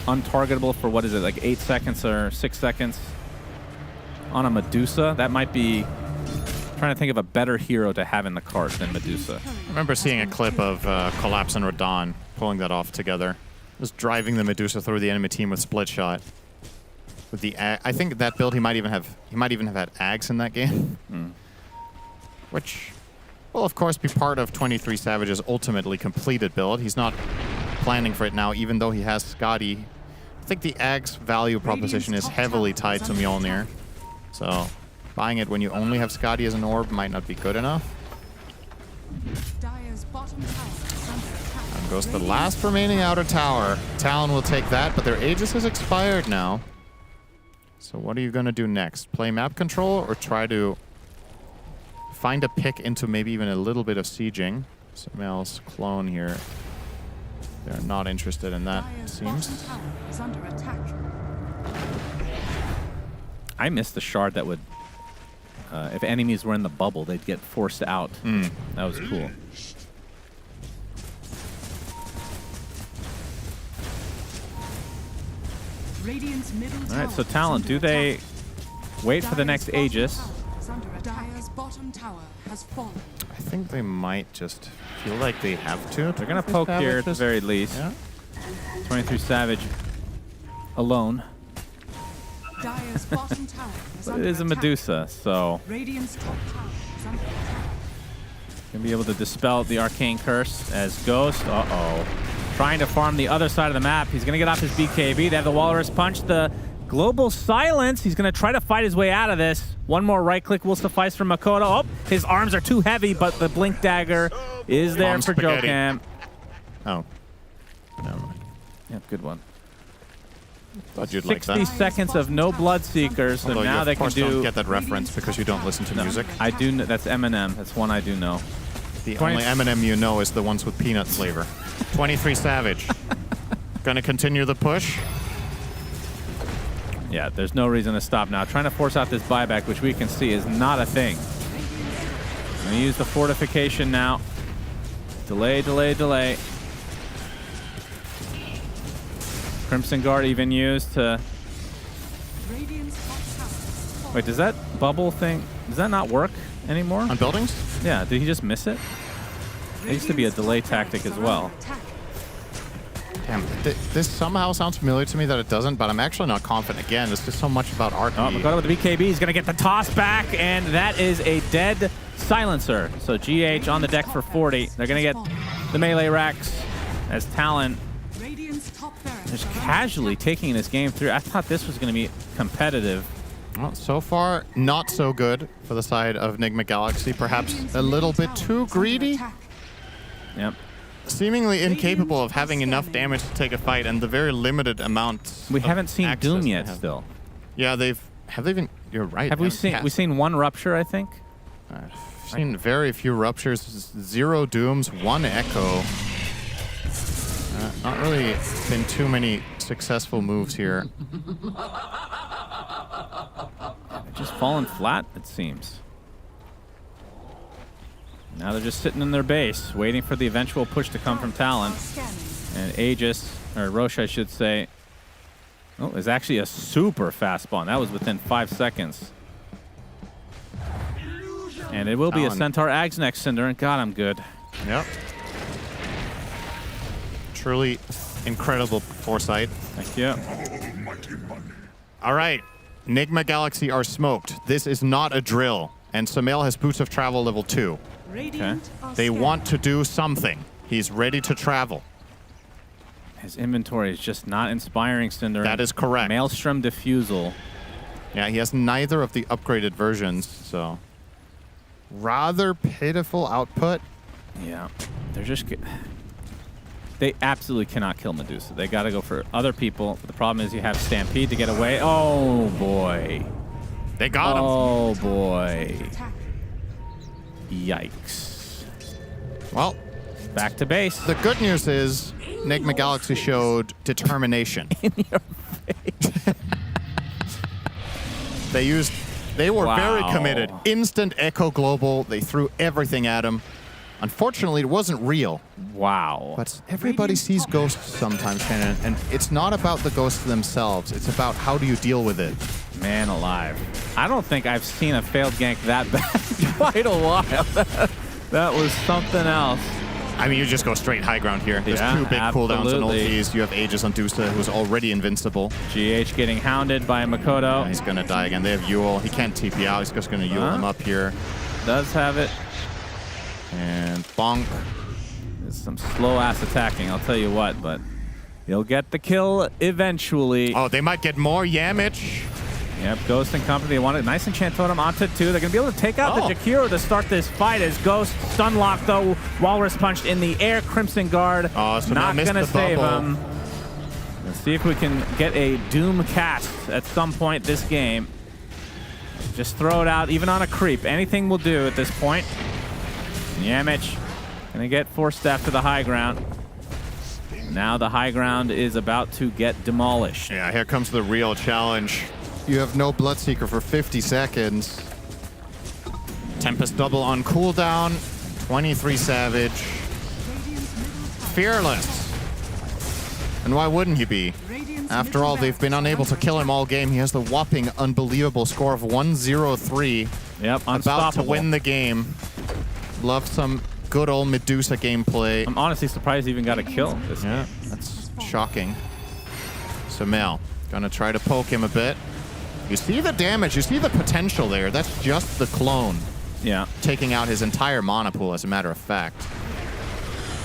untargetable for what is it, like 8 seconds or 6 seconds on a Medusa? That might be. Trying to think of a better hero to have in the cart than Medusa. I remember seeing a clip of Collapse and Radon pulling that off together. Just driving the Medusa through the enemy team with split shot. With the I think that build he might even have had Ags in that game. Which will of course be part of 23 Savage's ultimately completed build. He's not planning for it now, even though he has Scotty. I think the Ags value proposition is heavily tied to Mjolnir. So buying it when you only have Scotty as an orb might not be good enough. And goes the last remaining outer tower. Talon will take that, but their Aegis has expired now. So what are you going to do next? Play map control or try to find a pick into maybe even a little bit of sieging? Samel's clone here. They're not interested in that, it seems. I missed the shard that would... if enemies were in the bubble, they'd get forced out. That was cool. All right, so Talon, do they wait for the next Aegis? I think they might just feel like they have to. They're going to poke here at the very least. Yeah. 23 Savage alone. But it is a Medusa, so gonna be able to dispel the arcane curse as Ghost. Trying to farm the other side of the map. He's gonna get off his BKB. They have the Walrus Punch, the global silence. He's gonna try to fight his way out of this. One more right click will suffice for Makoto. Oh, his arms are too heavy, but the Blink Dagger is there for Jokam. Oh, never mind. Yeah, good one. Thought you'd 60 like that. seconds of no Bloodseekers, so Although now you they of can course do... don't get that reference because you don't listen to music. I do. That's Eminem. That's one I do know. The only Eminem you know is the ones with peanut flavor. 23 Savage. Gonna continue the push. Yeah, there's no reason to stop now. Trying to force out this buyback, which we can see is not a thing. Gonna use the fortification now. Delay, delay, delay. Crimson Guard even used to... Wait, does that bubble thing... Does that not work anymore? On buildings? Yeah, did he just miss it? It used to be a delay tactic as well. Damn, this somehow sounds familiar to me that it doesn't, but I'm actually not confident. Again, there's just so much about RP. Oh, Makoto with the BKB. He's going to get the toss back, and that is a dead silencer. So GH on the deck for 40. They're going to get the melee racks as Talon just casually taking this game through. I thought this was going to be competitive. Well, so far, not so good for the side of Nigma Galaxy. Perhaps a little bit too greedy. Yep. Seemingly incapable of having enough damage to take a fight, and the very limited amount. We haven't seen Doom yet still. Yeah, have they been? You're right. Have we seen? We've seen one Rupture, I think. I've seen very few Ruptures, 0 Dooms, 1 Echo. Not really been too many successful moves here. Just falling flat, it seems. Now they're just sitting in their base, waiting for the eventual push to come from Talon. And Aegis, or Roche, I should say, is actually a super fast spawn. That was within 5 seconds. And it will be a Centaur Ags next, Cinder, and God, I'm good. Yep. Truly incredible foresight. Thank you. All right. Nigma Galaxy are smoked. This is not a drill. And Samel has Boots of Travel level 2. Okay. They want to do something. He's ready to travel. His inventory is just not inspiring, Cinder. That is correct. Maelstrom Diffusal. Yeah, he has neither of the upgraded versions, so... rather pitiful output. Yeah, they're just... They absolutely cannot kill Medusa. They got to go for other people. But the problem is you have Stampede to get away. Oh, boy. They got him. Oh, boy. Yikes. Well, back to base. The good news is Enigma Galaxy showed determination. In your face. They were Wow. very committed. Instant Echo Global. They threw everything at him. Unfortunately, it wasn't real. Wow. But everybody sees ghosts sometimes, Shannon, and it's not about the ghosts themselves. It's about how do you deal with it. Man alive. I don't think I've seen a failed gank that bad in quite a while. That was something else. I mean, you just go straight high ground here. There's Yeah, two big cooldowns on absolutely. ultis. You have Aegis on Dusa, who's already invincible. GH getting hounded by Makoto. Yeah, he's going to die again. They have Yule. He can't TP out. He's just going to Yule him up here. Does have it. And bonk. There's some slow-ass attacking, I'll tell you what, but he'll get the kill eventually. Oh, they might get more Yamich. Yep, Ghost and company, they want a nice enchant totem onto 2. They're going to be able to take out the Jakiro to start this fight as Ghost stun locked, though. Walrus punched in the air. Crimson Guard so not missed going to the save bubble. him. Let's see if we can get a Doom cast at some point this game. Just throw it out, even on a creep. Anything will do at this point. Yamich gonna get forced after the high ground. Now the high ground is about to get demolished. Yeah, here comes the real challenge. You have no Bloodseeker for 50 seconds. Tempest double on cooldown. 23 Savage. Fearless. And why wouldn't he be? After all, they've been unable to kill him all game. He has the whopping, unbelievable score of 103. Yep, about to unstoppable. win the game. Love some good old Medusa gameplay. I'm honestly surprised he even got a kill this game. That's shocking. So Mel, gonna try to poke him a bit. You see the damage, you see the potential there. That's just the clone. Yeah. Taking out his entire mana pool, as a matter of fact.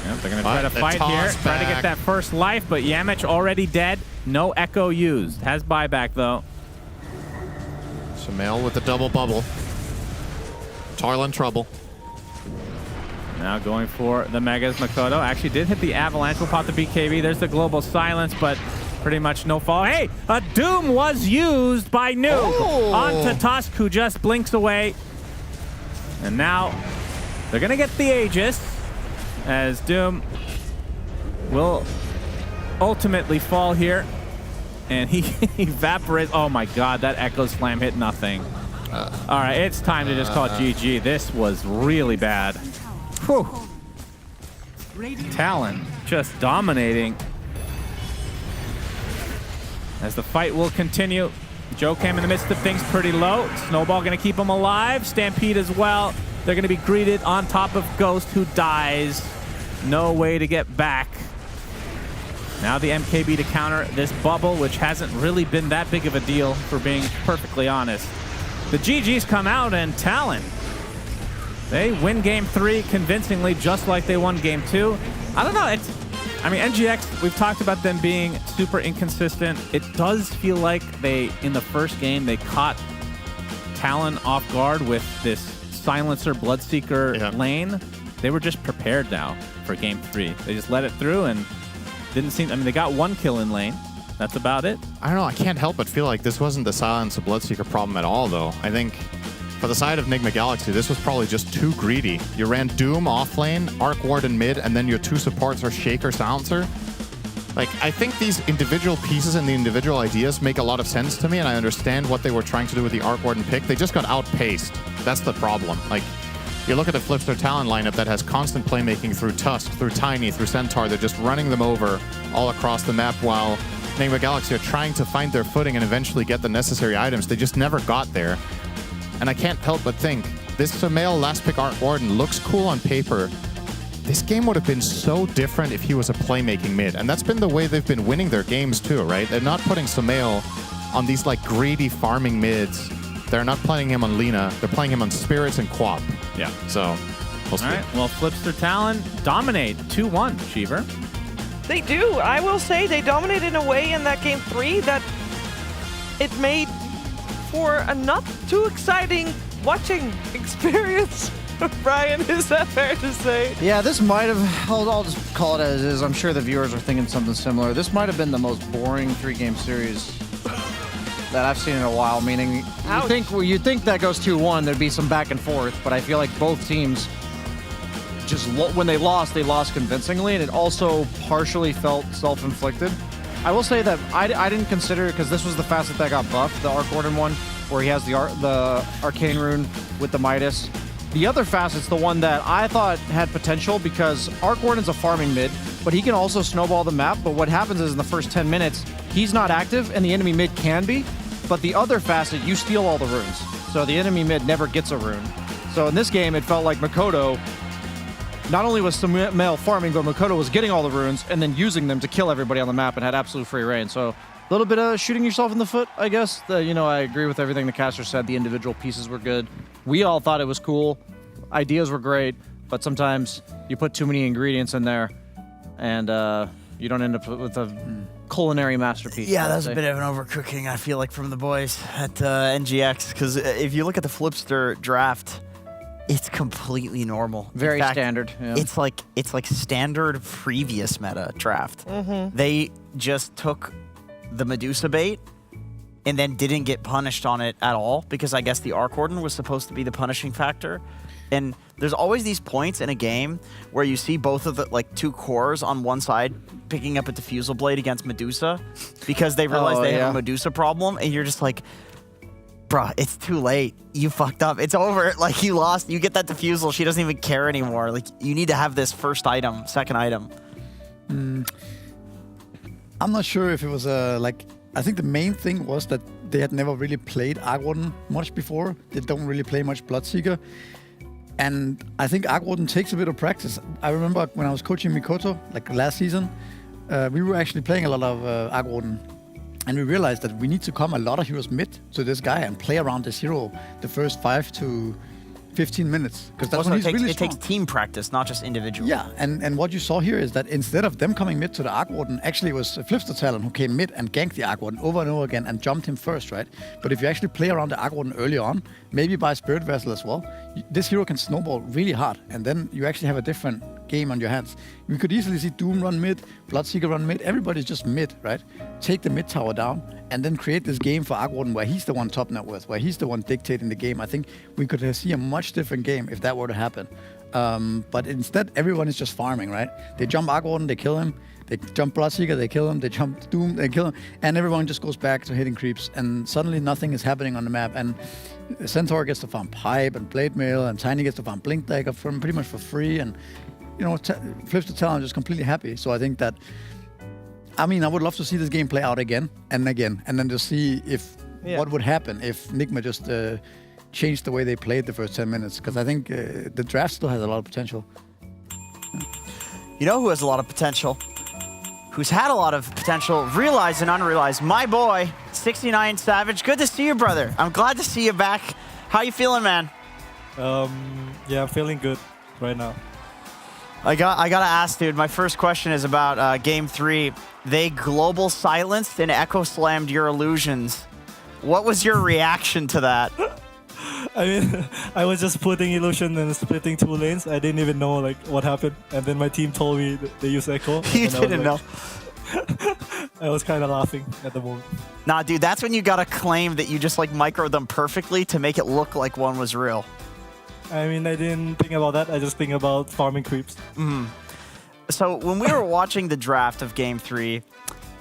Yep, they're gonna try to the fight here, toss try to get back. that first life, but Yamich already dead. No echo used. Has buyback though. So Mel with the double bubble. Toil in trouble. Now going for the Megas. Makoto actually did hit the Avalanche. Will pop the BKB. There's the Global Silence, but pretty much no fall. Hey, a Doom was used by Noob onto Tusk, who just blinks away. And now they're going to get the Aegis, as Doom will ultimately fall here. And he evaporates. Oh my god, that Echo Slam hit nothing. All right, it's time to just call it GG. This was really bad. Whew. Talon just dominating. As the fight will continue. Joe came in the midst of things pretty low. Snowball going to keep him alive. Stampede as well. They're going to be greeted on top of Ghost, who dies. No way to get back. Now the MKB to counter this bubble, which hasn't really been that big of a deal, for being perfectly honest. The GGs come out, and Talon, they win game 3 convincingly, just like they won game 2. I don't know. I mean, NGX, we've talked about them being super inconsistent. It does feel like in the first game, they caught Talon off guard with this Silencer Bloodseeker lane. They were just prepared now for game 3. They just let it through and didn't seem... I mean, they got 1 kill in lane. That's about it. I don't know. I can't help but feel like this wasn't the Silence of Bloodseeker problem at all, though. I think for the side of Enigma Galaxy, this was probably just too greedy. You ran Doom off lane, Arc Warden mid, and then your 2 supports are Shaker, Silencer. Like, I think these individual pieces and the individual ideas make a lot of sense to me, and I understand what they were trying to do with the Arc Warden pick. They just got outpaced. That's the problem. Like, you look at the Flipster Talon lineup that has constant playmaking through Tusk, through Tiny, through Centaur. They're just running them over all across the map, while Enigma Galaxy are trying to find their footing and eventually get the necessary items. They just never got there. And I can't help but think, this Sumail last pick Arc Warden looks cool on paper. This game would have been so different if he was a playmaking mid. And that's been the way they've been winning their games too, right? They're not putting Sumail on these like greedy farming mids. They're not playing him on Lina. They're playing him on Spirits and Quap. Yeah. So, we'll see. All right. Well, Flipster Talon dominate 2-1, Cheever. They do. I will say they dominated in a way in that game 3 that it made for a not too exciting watching experience. Brian, is that fair to say? Yeah, this might have, I'll just call it as is. I'm sure the viewers are thinking something similar. This might have been the most boring 3-game series that I've seen in a while, meaning you think that goes 2-1, there'd be some back and forth, but I feel like both teams just, when they lost convincingly, and it also partially felt self-inflicted. I will say that I didn't consider it because this was the facet that got buffed, the Arc Warden one, where he has the Arcane Rune with the Midas. The other facet's the one that I thought had potential because Arc Warden's a farming mid, but he can also snowball the map. But what happens is in the first 10 minutes, he's not active and the enemy mid can be. But the other facet, you steal all the runes. So the enemy mid never gets a rune. So in this game, it felt like Makoto not only was Sumail farming, but Makoto was getting all the runes and then using them to kill everybody on the map and had absolute free reign. So a little bit of shooting yourself in the foot, I guess. I agree with everything the caster said. The individual pieces were good. We all thought it was cool. Ideas were great, but sometimes you put too many ingredients in there and you don't end up with a culinary masterpiece. Yeah, that was a bit of an overcooking, I feel like, from the boys at NGX. Because if you look at the Flipster draft, it's completely normal. Very standard. Yeah. It's like standard previous meta draft. Mm-hmm. They just took the Medusa bait and then didn't get punished on it at all because I guess the Arc Warden was supposed to be the punishing factor. And there's always these points in a game where you see both of the two cores on one side picking up a Diffusal Blade against Medusa because they realize they have a Medusa problem, and you're just like, bruh, it's too late. You fucked up. It's over. Like, you lost. You get that Diffusal. She doesn't even care anymore. Like, you need to have this first item, second item. I'm not sure if it was I think the main thing was that they had never really played Arc Warden much before. They don't really play much Bloodseeker. And I think Arc Warden takes a bit of practice. I remember when I was coaching Mikoto, last season, we were actually playing a lot of Arc Warden. And we realized that we need to come a lot of heroes mid to this guy and play around this hero the first 5 to 15 minutes. Because that's when he's really strong. It takes team practice, not just individual. Yeah, and what you saw here is that instead of them coming mid to the Arc Warden, actually it was Flipster Talon who came mid and ganked the Arc Warden over and over again and jumped him first, right? But if you actually play around the Arc Warden early on, maybe by Spirit Vessel as well, this hero can snowball really hard, and then you actually have a different game on your hands. We could easily see Doom run mid, Bloodseeker run mid, everybody's just mid, right? Take the mid tower down, and then create this game for Arc Warden where he's the one top net worth, where he's the one dictating the game. I think we could see a much different game if that were to happen. But instead, everyone is just farming, right? They jump Arc Warden, they kill him. They jump Bloodseeker, they kill him. They jump Doom, they kill him. And everyone just goes back to hitting creeps. And suddenly nothing is happening on the map. And Centaur gets to farm Pipe and Blade Mail, and Tiny gets to farm Blink Dagger pretty much for free. And, Flipster Talon just completely happy. So I think that, I would love to see this game play out again and again. And then to see what would happen if Nigma just changed the way they played the first 10 minutes. Because I think the draft still has a lot of potential. You know who has a lot of potential? Who's had a lot of potential, realized and unrealized? My boy, 69 Savage. Good to see you, brother. I'm glad to see you back. How you feeling, man? Yeah, I'm feeling good right now. I gotta ask, dude. My first question is about Game 3. They global silenced and echo slammed your illusions. What was your reaction to that? I was just putting illusion and splitting 2 lanes. I didn't even know what happened, and then my team told me that they use echo. You didn't know. I was kind of laughing at the moment. Nah, dude, that's when you gotta claim that you just microed them perfectly to make it look like one was real. I didn't think about that. I just think about farming creeps. Mm-hmm. So when we were watching the draft of Game 3,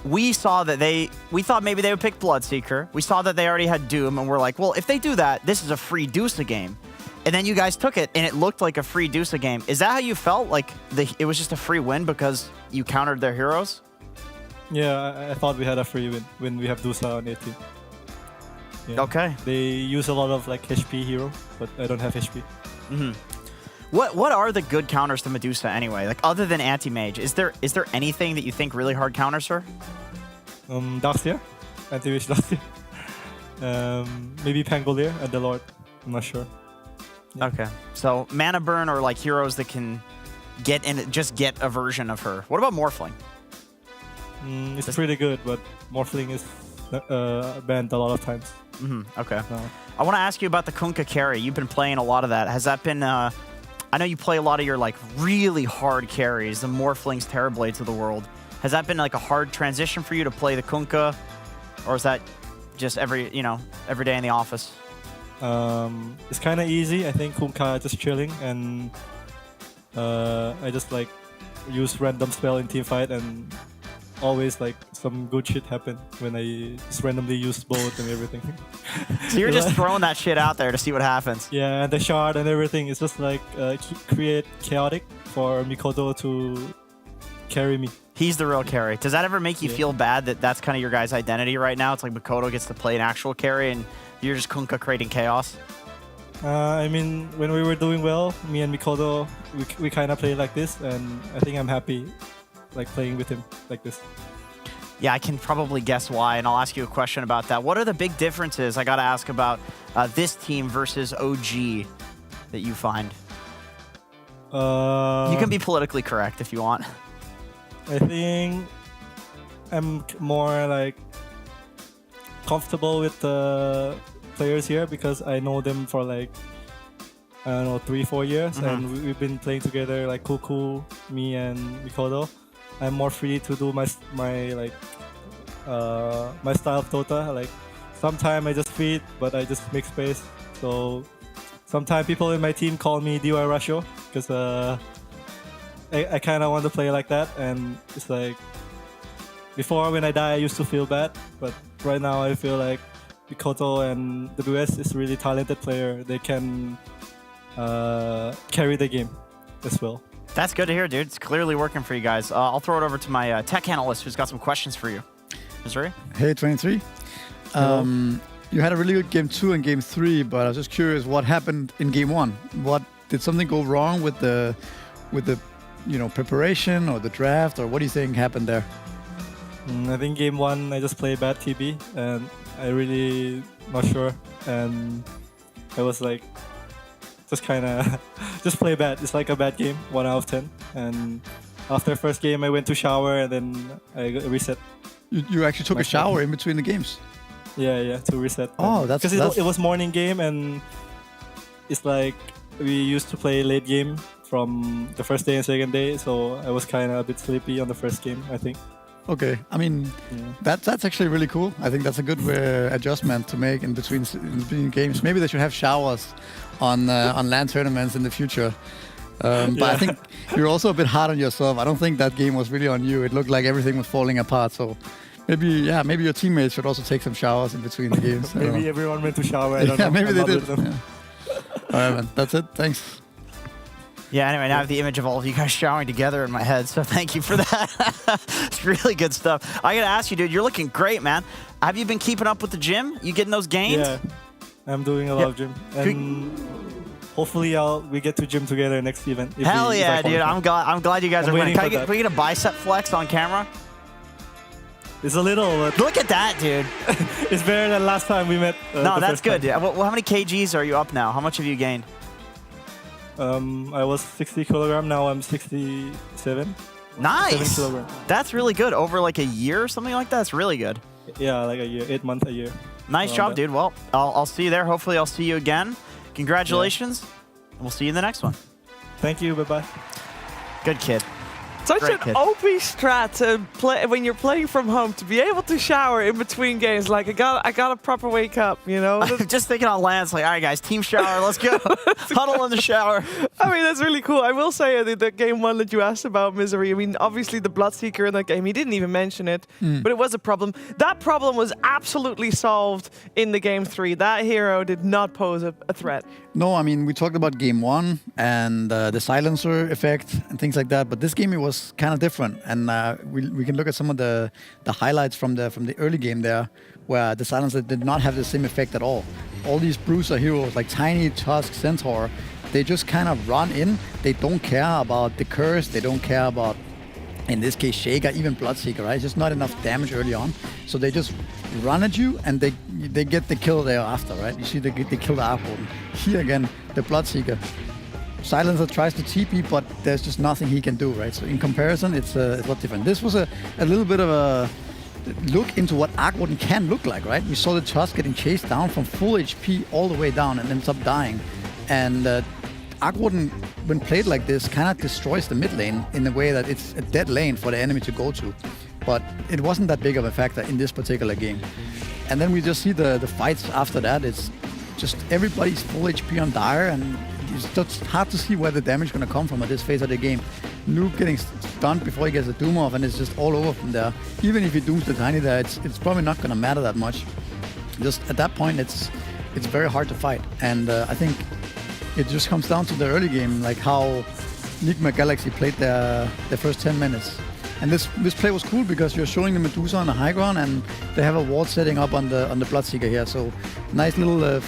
we saw that we thought maybe they would pick Bloodseeker. We saw that they already had Doom, and we're like, well, if they do that, this is a free Deuce game. And then you guys took it, and it looked like a free Deuce game. Is that how you felt? It was just a free win because you countered their heroes? Yeah, I thought we had a free win when we have Dusa on 18. Yeah. Okay. They use a lot of HP hero, but I don't have HP. Mm-hmm. What are the good counters to Medusa anyway? Other than anti-mage, is there anything that you think really hard counters her? Darkseer, anti-mage Darkseer. Maybe Pangolier and the Lord. I'm not sure. Yeah. Okay, so mana burn or heroes that can get get a version of her. What about Morphling? It's pretty good, but Morphling is banned a lot of times. Okay. No. I want to ask you about the Kunkka carry. You've been playing a lot of that. Has that been? I know you play a lot of your like really hard carries, the Morphlings, Terrorblades of the world. Has that been like a hard transition for you to play the Kunkka, or is that just every day in the office? It's kind of easy. I think Kunkka just chilling, and I just like use random spell in team fight, and always like some good shit happen when I just randomly use both and everything. So you're just throwing that shit out there to see what happens. Yeah, and the shard and everything. It's just like create chaotic for Mikoto to carry me. He's the real carry. Does that ever make you feel bad that that's kind of your guys' identity right now? It's like Mikoto gets to play an actual carry and you're just Kunkka creating chaos? I mean, when we were doing well, me and Mikoto, we kind of play like this, and I think I'm happy like playing with him like this. Yeah, I can probably guess why, and I'll ask you a question about that. What are the big differences, I got to ask about this team versus OG that you find? You can be politically correct if you want. I think I'm more like comfortable with the players here because I know them for like, I don't know, 3-4 years, and we've been playing together like Kuku, me and Mikoto. I'm more free to do my like my style of Dota. Like sometimes I just feed, but I just make space. So sometimes people in my team call me DY Rusho because I kind of want to play like that. And it's like before when I die, I used to feel bad, but right now I feel like Mikoto and WS is really talented player. They can carry the game as well. That's good to hear, dude. It's clearly working for you guys. I'll throw it over to my tech analyst who's got some questions for you. Missouri? Hey, 23. You had a really good game 2 and game 3, but I was just curious what happened in game 1. Did something go wrong with the preparation or the draft, or what do you think happened there? I think game 1 I just played bad TB and I really not sure, and I was like just kind of just play bad. It's like a bad game, 1 out of 10. And after first game, I went to shower and then I reset. You actually took a shower in between the games? Yeah, to reset. Oh, that's because it was morning game, and it's like we used to play late game from the first day and second day, so I was kind of a bit sleepy on the first game, I think. Okay, I mean, that's actually really cool. I think that's a good adjustment to make in between games. Maybe they should have showers on LAN tournaments in the future. But I think you're also a bit hard on yourself. I don't think that game was really on you. It looked like everything was falling apart. So maybe your teammates should also take some showers in between the games. Maybe everyone went to shower. I don't know. Maybe they did. Yeah. All right, man. That's it. Thanks. Yeah, anyway, now I have the image of all of you guys showering together in my head, so thank you for that. It's really good stuff. I gotta ask you, dude, you're looking great, man. Have you been keeping up with the gym? You getting those gains? Yeah, I'm doing a lot of gym. And hopefully we get to gym together next event. Hell yeah, dude. I'm glad you guys are winning. Can we get a bicep flex on camera? It's a little. Look at that, dude. It's better than last time we met. No, that's good. Well, how many kgs are you up now? How much have you gained? I was 60 kilogram. Now I'm 67. Nice. 7 kilogram. That's really good. Over like a year or something like that. That's really good. Yeah, like a year, 8 months, a year. Nice job, dude. Well, I'll see you there. Hopefully, I'll see you again. Congratulations. And we'll see you in the next one. Thank you. Bye-bye. Good kid. Such an OP strat to play when you're playing from home, to be able to shower in between games. Like I got a proper wake up, you know. I'm just thinking on Lance, like, all right, guys, team shower, let's go, huddle in the shower. I mean, that's really cool. I will say that game 1 that you asked about, Misery. I mean, obviously the Bloodseeker in that game, he didn't even mention it, but it was a problem. That problem was absolutely solved in the game 3. That hero did not pose a threat. No, I mean, we talked about game 1 and the silencer effect and things like that, but this game it was kind of different, and we can look at some of the highlights from the early game there, where the silencer did not have the same effect at all. All these bruiser heroes like Tiny, Tusk, Centaur, they just kind of run in. They don't care about the curse. They don't care about, in this case, Shaker, even Bloodseeker, right? It's just not enough damage early on, so they just run at you and they get the kill thereafter, right? You see they kill the Archon. Here again, the Bloodseeker. Silencer tries to TP, but there's just nothing he can do, right? So in comparison, it's a lot different. This was a little bit of look into what Arc Warden can look like, right? We saw the Tusk getting chased down from full HP all the way down and ends up dying. And Arc Warden, when played like this, kind of destroys the mid lane in a way that it's a dead lane for the enemy to go to. But it wasn't that big of a factor in this particular game. And then we just see the fights after that. It's just everybody's full HP on Dire, and it's just hard to see where the damage is going to come from at this phase of the game. Noob getting stunned before he gets a Doom off, and it's just all over from there. Even if he dooms the Tiny there, it's probably not going to matter that much. Just at that point, it's very hard to fight. And I think it just comes down to the early game, like how Nigma Galaxy played their first 10 minutes. And this play was cool because you're showing the Medusa on the high ground, and they have a ward setting up on the Bloodseeker here. So nice little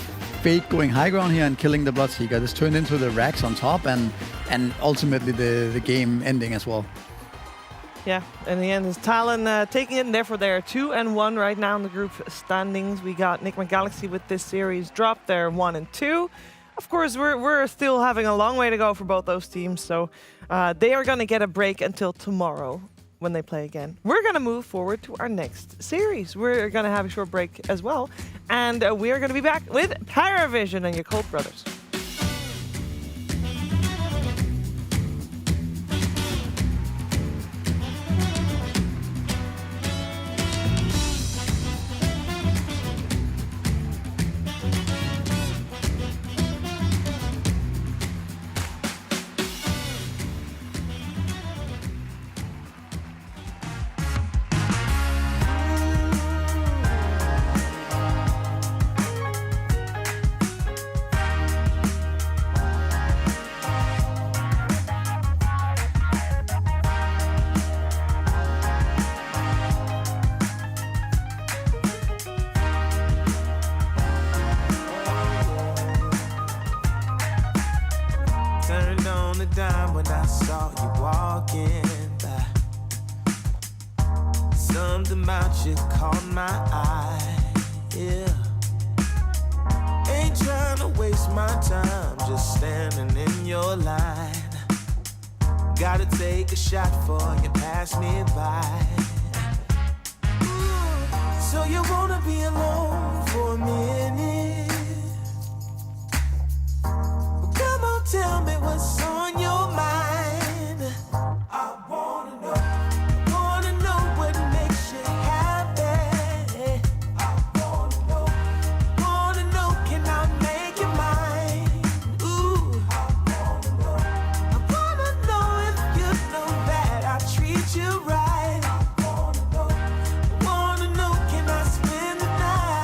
fake going high ground here and killing the Bloodseeker. This turned into the racks on top, and ultimately the game ending as well. Yeah, in the end, it's Talon taking it, and therefore they're 2-1 right now in the group standings. We got Nigma Galaxy with this series dropped. They're 1-2. Of course, we're still having a long way to go for both those teams, so they are going to get a break until tomorrow when they play again. We're going to move forward to our next series. We're going to have a short break as well, and we are going to be back with Paravision and your Colt brothers. Turned on the dime when I saw you walking by. Something about you caught my eye, yeah. Ain't trying to waste my time, just standing in your line. Gotta take a shot before you pass me by. So you wanna be alone for a minute? Come on, tell me what's on your mind. I wanna know what makes you happy. I wanna know, can I make you mine? Ooh, I wanna know if you know that I treat you right. I wanna know, can I spend the night?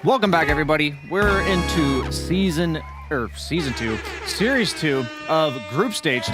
Welcome back, everybody. We're into Series 2 of Group Stage 2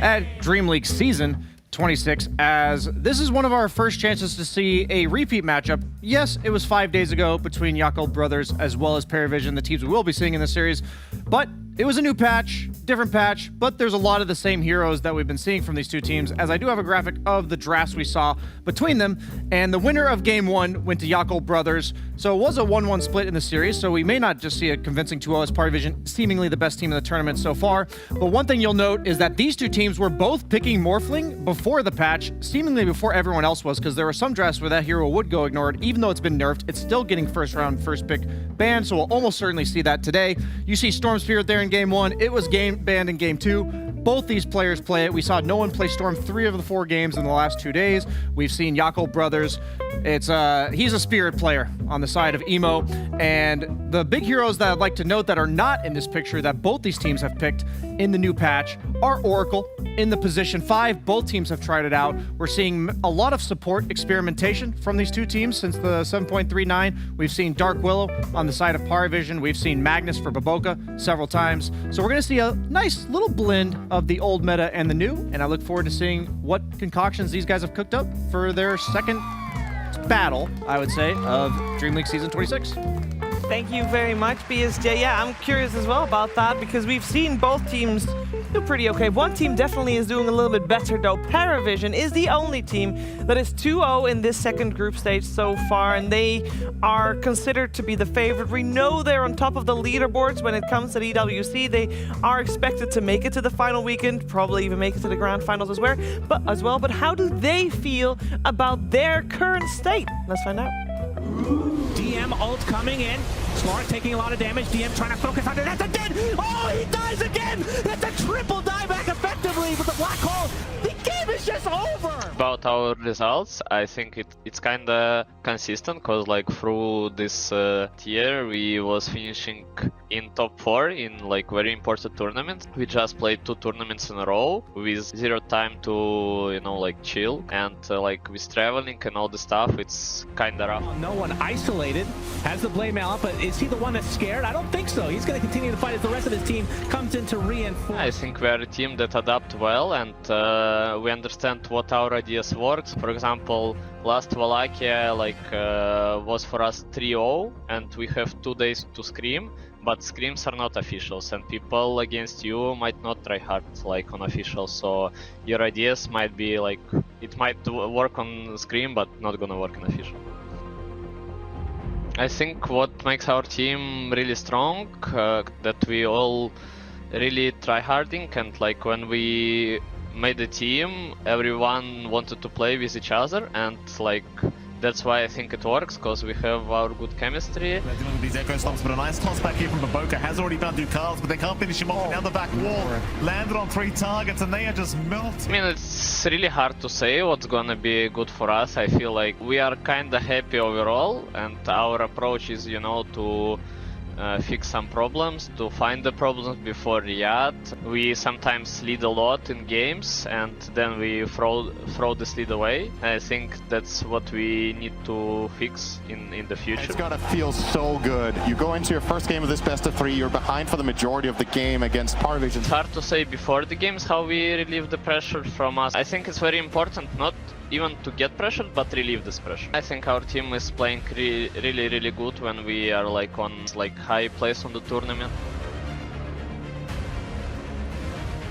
at DreamLeague Season 26, as this is one of our first chances to see a repeat matchup. Yes, it was 5 days ago between Yakult Brothers as well as Paravision, the teams we will be seeing in the series, but it was a new patch, different patch, but there's a lot of the same heroes that we've been seeing from these two teams, as I do have a graphic of the drafts we saw between them, and the winner of Game 1 went to Yakult Brothers, so it was a 1-1 split in the series, so we may not just see a convincing 2-0 as Paravision, seemingly the best team in the tournament so far, but one thing you'll note is that these two teams were both picking Morphling before the patch, seemingly before everyone else was, because there were some drafts where that hero would go ignored, even though it's been nerfed, it's still getting first round, first pick banned, so we'll almost certainly see that today. You see Storm Spirit there in Game 1, it was banned in Game 2. Both these players play it. We saw no one play Storm 3 of the 4 games in the last 2 days. We've seen Yakult Brothers. He's a Spirit player on the side of Emo. And the big heroes that I'd like to note that are not in this picture that both these teams have picked in the new patch are Oracle in the position 5. Both teams have tried it out. We're seeing a lot of support experimentation from these two teams since the 7.39. We've seen Dark Willow on the side of Paravision. We've seen Magnus for Baboka several times. So we're going to see a nice little blend of the old meta and the new, and I look forward to seeing what concoctions these guys have cooked up for their second battle, I would say, of DreamLeague Season 26. Thank you very much, BSJ. Yeah, I'm curious as well about that because we've seen both teams do pretty okay. One team definitely is doing a little bit better, though. Paravision is the only team that is 2-0 in this second group stage so far, and they are considered to be the favorite. We know they're on top of the leaderboards when it comes to the EWC. They are expected to make it to the final weekend, probably even make it to the grand finals as well. But how do they feel about their current state? Let's find out. DM ult coming in. Slark taking a lot of damage. DM trying to focus on it. That's again! Oh, he dies again! That's a triple dieback effectively with the black hole. The game is just over! About our results, I think it's kinda consistent, cause like through this tier we was finishing in top 4 in like very important tournaments. We just played 2 tournaments in a row with 0 time to like chill, and like with traveling and all the stuff, it's kinda rough. No one isolated, has the blade mail up, but is he the one that's scared? I don't think so. He's gonna continue to fight as the rest of his team comes in to reinforce. I think we are a team that adapt well, and we understand what our ideas works. For example, last Wallachia was for us 3-0, and we have 2 days to scream, but scrims are not officials, and people against you might not try hard like on officials, so your ideas might be like, it might work on scrim but not gonna work on official. I think what makes our team really strong, that we all really try harding, and like when we made a team, everyone wanted to play with each other, and like that's why I think it works, because we have our good chemistry. They're dealing with these echo stomps, but a nice toss back here from Baboka. Has already found 2 cards, but they can't finish him off. Down the back wall, landed on 3 targets, and they are just melting. I mean, it's really hard to say what's gonna be good for us. I feel like we are kinda happy overall, and our approach is, to fix some problems, to find the problems before react. We sometimes lead a lot in games, and then we throw this lead away. I think that's what we need to fix in the future. It's gotta feel so good. You go into your first game of this best of 3, you're behind for the majority of the game against Paravision. It's hard to say before the games how we relieve the pressure from us. I think it's very important not even to get pressured, but relieve this pressure. I think our team is playing really good when we are like on high place on the tournament.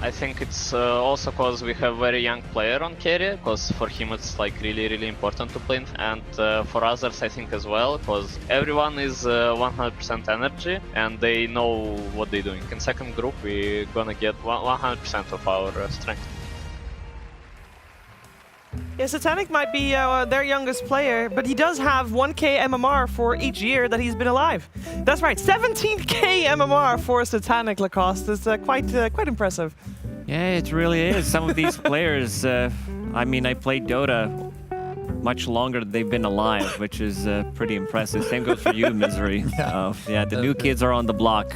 I think it's also because we have very young player on carry, because for him it's like really important to play, and for others I think as well, because everyone is 100% energy and they know what they're doing. In second group we're gonna get 100% of our strength. Yeah, Satanic might be their youngest player, but he does have 1k MMR for each year that he's been alive. That's right, 17k MMR for Satanic Lacoste. It's quite impressive. Yeah, it really is. Some of these players, I mean, I played Dota much longer than they've been alive, which is pretty impressive. Same goes for you, Misery. Yeah, the new kids are on the block.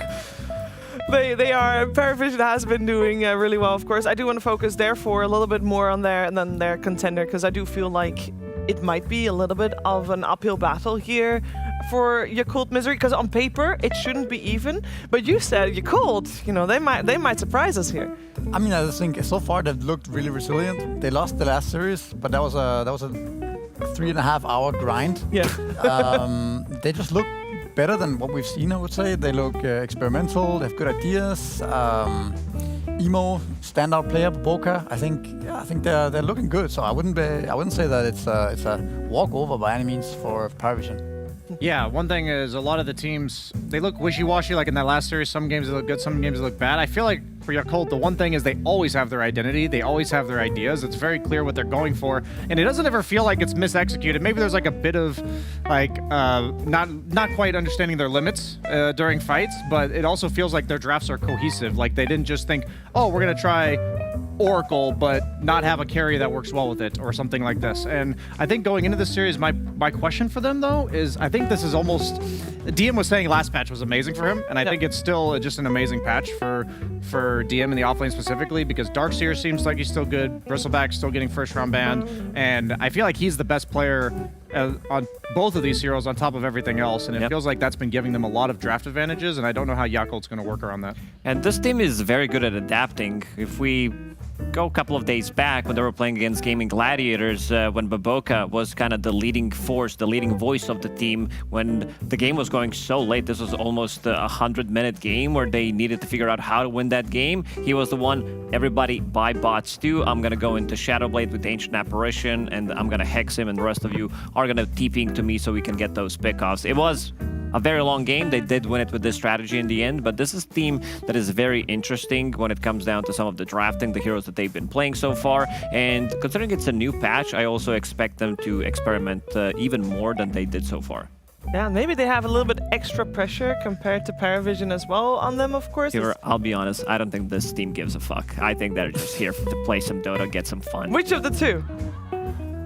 They are. Paravision has been doing really well, of course. I do want to focus, therefore, a little bit more on their contender, because I do feel like it might be a little bit of an uphill battle here for Yakult Misery? Because on paper it shouldn't be even, but you said Yakult, you know, they might surprise us here. I mean, I just think so far they've looked really resilient. They lost the last series, but that was a 3.5 hour grind. Yeah. They just look better than what we've seen, I would say. They look experimental, they have good ideas. Emo, standout player, Boca. I think they're looking good. So I wouldn't say that it's a walkover by any means for Paravision. Yeah, one thing is a lot of the teams, they look wishy-washy like in that last series. Some games they look good, some games they look bad. I feel like for Yakult, the one thing is they always have their identity. They always have their ideas. It's very clear what they're going for. And it doesn't ever feel like it's misexecuted. Maybe there's like a bit of like not quite understanding their limits during fights, but it also feels like their drafts are cohesive. Like they didn't just think, oh, we're going to try Oracle, but not have a carry that works well with it or something like this. And I think going into this series, my question for them though is I think this is almost, DM was saying last patch was amazing for him, and I think it's still just an amazing patch for DM in the offlane specifically, because Darkseer seems like he's still good, Bristleback's still getting first round banned, and I feel like he's the best player on both of these heroes on top of everything else, and it feels like that's been giving them a lot of draft advantages, and I don't know how Yakult's going to work around that. And this team is very good at adapting. If we go a couple of days back when they were playing against Gaming Gladiators, when Baboka was kind of the leading force, the leading voice of the team, when the game was going so late, this was almost a 100-minute game where they needed to figure out how to win that game. He was the one, everybody buy bots too. I'm going to go into Shadowblade with Ancient Apparition, and I'm going to hex him, and the rest of you are going to TP to me so we can get those pickoffs. It was a very long game. They did win it with this strategy in the end, but this is a team that is very interesting when it comes down to some of the drafting, the heroes that they've been playing so far. And considering it's a new patch, I also expect them to experiment even more than they did so far. Yeah, maybe they have a little bit extra pressure compared to Paravision as well on them, of course. I'll be honest, I don't think this team gives a fuck. I think they're just here to play some Dota, get some fun. Which of the two?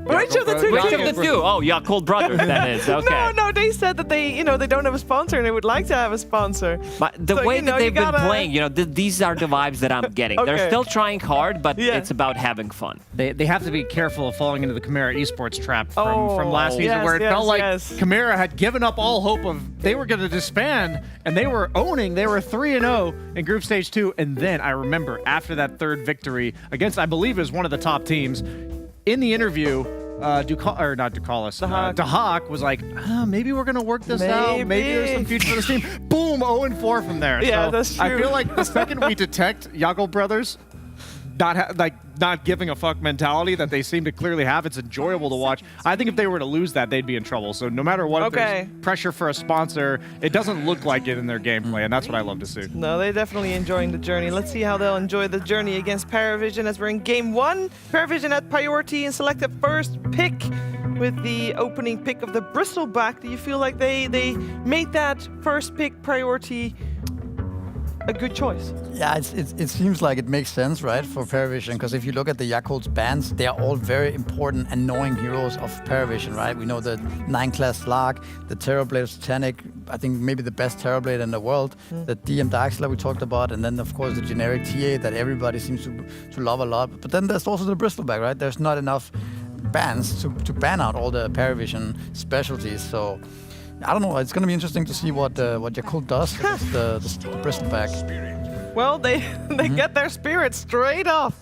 Which of the two? Which of the two? Oh, Yakult Brothers, that is. Okay. No, they said that they don't have a sponsor and they would like to have a sponsor. But the way that they've been playing, these are the vibes that I'm getting. Okay. They're still trying hard, but it's about having fun. They have to be careful of falling into the Chimera esports trap from last season, where it felt like Chimera had given up all hope of they were going to disband, and they were owning. They were 3-0 in Group Stage 2, and then I remember after that third victory against, I believe, it was one of the top teams. In the interview, Dahak was like, maybe we're going to work this out. Maybe there's some future for this team. Boom, 0-4 from there. Yeah, so that's true. I feel like the second we detect Yakult Brothers not giving a fuck mentality that they seem to clearly have, it's enjoyable to watch. I think if they were to lose that, they'd be in trouble. So no matter what, if there's pressure for a sponsor, it doesn't look like it in their gameplay, and that's what I love to see. No, they're definitely enjoying the journey. Let's see how they'll enjoy the journey against Paravision as we're in game 1. Paravision had priority and selected first pick with the opening pick of the Bristleback. Do you feel like they made that first pick priority a good choice? Yeah, it seems like it makes sense, right, for Paravision, because if you look at the Yakult's bans, they are all very important, annoying heroes of Paravision, right? We know the 9-class Lark, the Terrorblade of Satanic, I think maybe the best Terrorblade in the world, the DM Darkslayer we talked about, and then of course the generic TA that everybody seems to love a lot. But then there's also the Bristleback, right? There's not enough bans to ban out all the Paravision specialties, so I don't know. It's going to be interesting to see what Yakult does against the Bristleback. Well, they get their spirit straight off.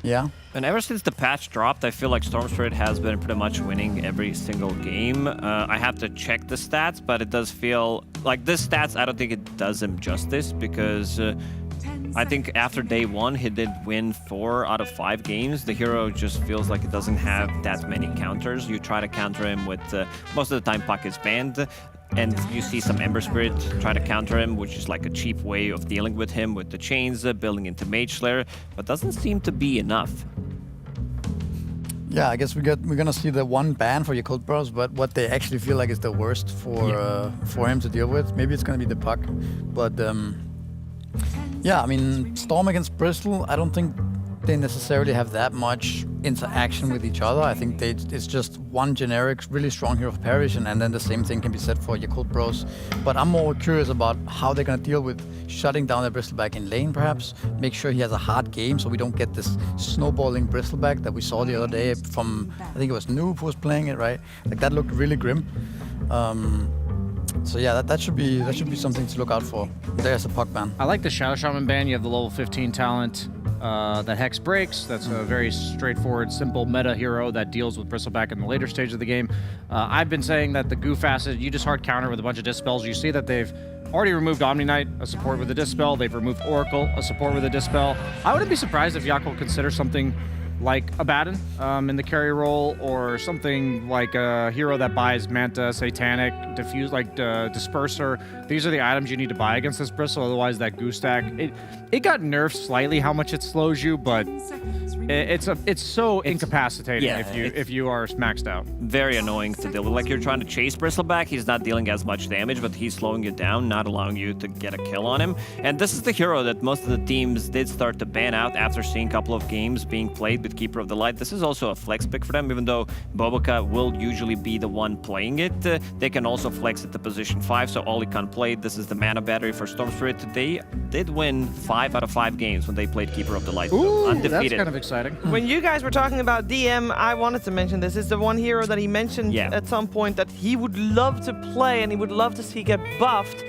Yeah. And ever since the patch dropped, I feel like Storm Spirit has been pretty much winning every single game. I have to check the stats, but it does feel like this stats, I don't think it does him justice, because I think after day 1, he did win 4 out of 5 games. The hero just feels like it doesn't have that many counters. You try to counter him with, most of the time Puck is banned, and you see some Ember Spirit try to counter him, which is like a cheap way of dealing with him with the chains, building into Mage Slayer, but doesn't seem to be enough. Yeah, I guess we're gonna see the one ban for Yakult Bros, but what they actually feel like is the worst for him to deal with. Maybe it's gonna be the Puck, but yeah, I mean, Storm against Bristol, I don't think they necessarily have that much interaction with each other. I think it's just one generic, really strong hero of Paravision, and then the same thing can be said for Yakult Bros. But I'm more curious about how they're going to deal with shutting down the Bristleback in lane, perhaps. Make sure he has a hard game so we don't get this snowballing Bristleback that we saw the other day from, I think it was Noob who was playing it, right? Like, that looked really grim. So yeah, that should be something to look out for. There's a puck ban. I like the Shadow Shaman ban. You have the level 15 talent that Hex breaks. That's a very straightforward, simple meta hero that deals with Bristleback in the later stage of the game. I've been saying that the Goof Acid, you just hard counter with a bunch of Dispels. You see that they've already removed Omni Knight, a support with a Dispel. They've removed Oracle, a support with a Dispel. I wouldn't be surprised if Yakult consider something like Abaddon in the carry role, or something like a hero that buys Manta, Satanic, Diffuse, like Disperser. These are the items you need to buy against this Bristle, otherwise that Goose Stack, it got nerfed slightly how much it slows you, but it's so incapacitating if you are maxed out. Very annoying to deal with. Like, you're trying to chase Bristleback, he's not dealing as much damage, but he's slowing you down, not allowing you to get a kill on him. And this is the hero that most of the teams did start to ban out after seeing a couple of games being played with Keeper of the Light. This is also a flex pick for them, even though Boboka will usually be the one playing it. They can also flex it to position 5, so Olikan played. This is the mana battery for Storm Spirit. They did win 5 out of 5 games when they played Keeper of the Light. Ooh, undefeated. that's kind of exciting. When you guys were talking about DM, I wanted to mention this. It's the one hero that he mentioned at some point that he would love to play and he would love to see get buffed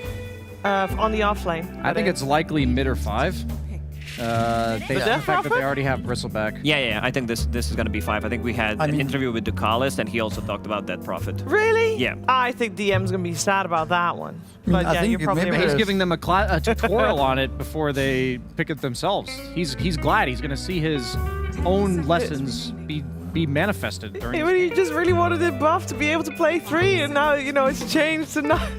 on the offlane. I think it's likely mid or 5. Based on the fact that they already have Bristleback. Yeah, I think this is going to be 5. I think we had an interview with Ducalis, and he also talked about Dead Prophet. Really? Yeah. I think DM's going to be sad about that one. But yeah, you're probably right. He's giving them a tutorial on it before they pick it themselves. He's glad he's going to see his own lessons be manifested during He just really wanted it buff to be able to play 3, and now, it's changed to not.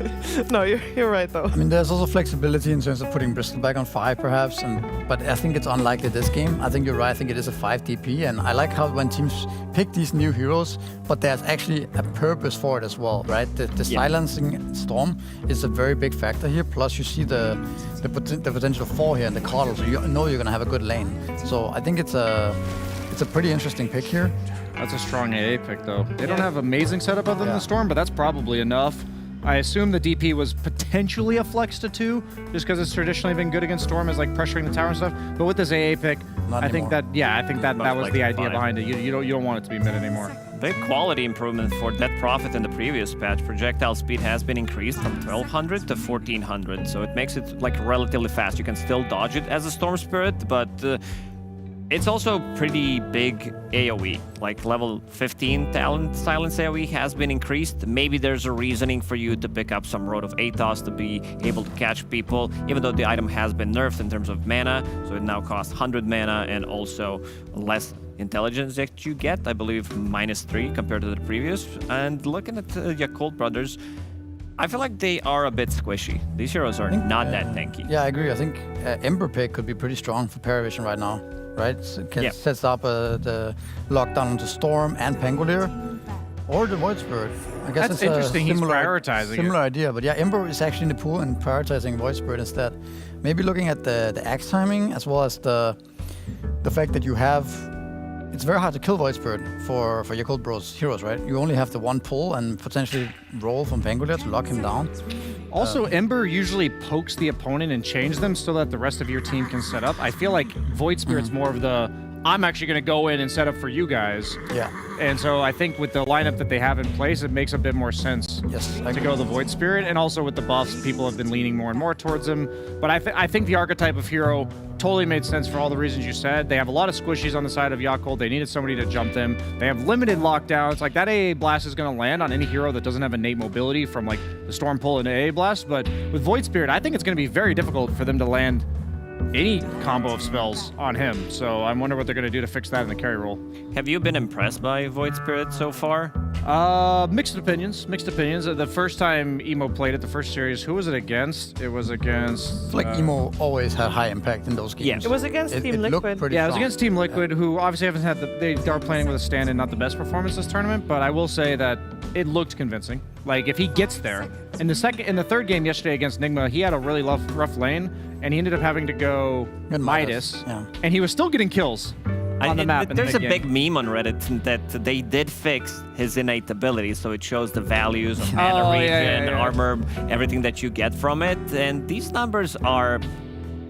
No, you're right, though. I mean, there's also flexibility in terms of putting Bristleback on 5, perhaps, but I think it's unlikely this game. I think you're right. I think it is a 5 DP, and I like how when teams pick these new heroes, but there's actually a purpose for it as well, right? The silencing Storm is a very big factor here. Plus, you see the potential for here in the Coddle, so you know you're going to have a good lane. So I think it's a pretty interesting pick here. That's a strong AA pick, though. They don't have amazing setup other than the Storm, but that's probably enough. I assume the DP was potentially a flex to 2, just because it's traditionally been good against Storm, as like pressuring the tower and stuff. But with this AA pick, I think that was the idea behind it. You don't want it to be mid anymore. Big quality improvement for Dead Prophet in the previous patch. Projectile speed has been increased from 1200 to 1400, so it makes it like relatively fast. You can still dodge it as a Storm Spirit, but it's also pretty big AoE. Like level 15 talent silence AoE has been increased. Maybe there's a reasoning for you to pick up some Road of Athos to be able to catch people, even though the item has been nerfed in terms of mana. So it now costs 100 mana and also less intelligence that you get. I believe -3 compared to the previous. And looking at Yakult Brothers, I feel like they are a bit squishy. These heroes are not that tanky. Yeah, I agree. I think Ember pick could be pretty strong for Paravision right now. Right? So it sets up the lockdown into Storm and Pangolier. Or the Void Spirit. I guess That's it's interesting. He's prioritizing similar idea. But yeah, Ember is actually in the pool and prioritizing Void Spirit instead. Maybe looking at the axe timing as well as the fact that you have. It's very hard to kill Void Spirit for Yakult Bros heroes, right? You only have the one pull and potentially roll from Pangolier to lock him down. Also, Ember usually pokes the opponent and changes them so that the rest of your team can set up. I feel like Void Spirit's more of the, I'm actually going to go in and set up for you guys. Yeah. And so I think with the lineup that they have in place, it makes a bit more sense to go the Void Spirit. And also with the buffs, people have been leaning more and more towards him. But I think the archetype of hero totally made sense for all the reasons you said. They have a lot of squishies on the side of Yakult. They needed somebody to jump them. They have limited lockdowns. Like, that AA Blast is going to land on any hero that doesn't have innate mobility from, like, the Storm Pull and AA Blast. But with Void Spirit, I think it's going to be very difficult for them to land any combo of spells on him. So I wonder what they're going to do to fix that in the carry role. Have you been impressed by Void Spirit so far? Mixed opinions. The first time Emo played it, the first series, who was it against? It was against... Emo always had high impact in those games. Yeah. It was against Team Liquid. Yeah, it was against Team Liquid, who obviously haven't had they are playing with a stand-in, not the best performance this tournament, but I will say that it looked convincing. Like, if he gets there. In the third game yesterday against Nigma, he had a really rough lane, and he ended up having to go Midas, and he was still getting kills on the map. There's a big meme on Reddit that they did fix his innate abilities, so it shows the values of mana regen, armor, everything that you get from it, and these numbers are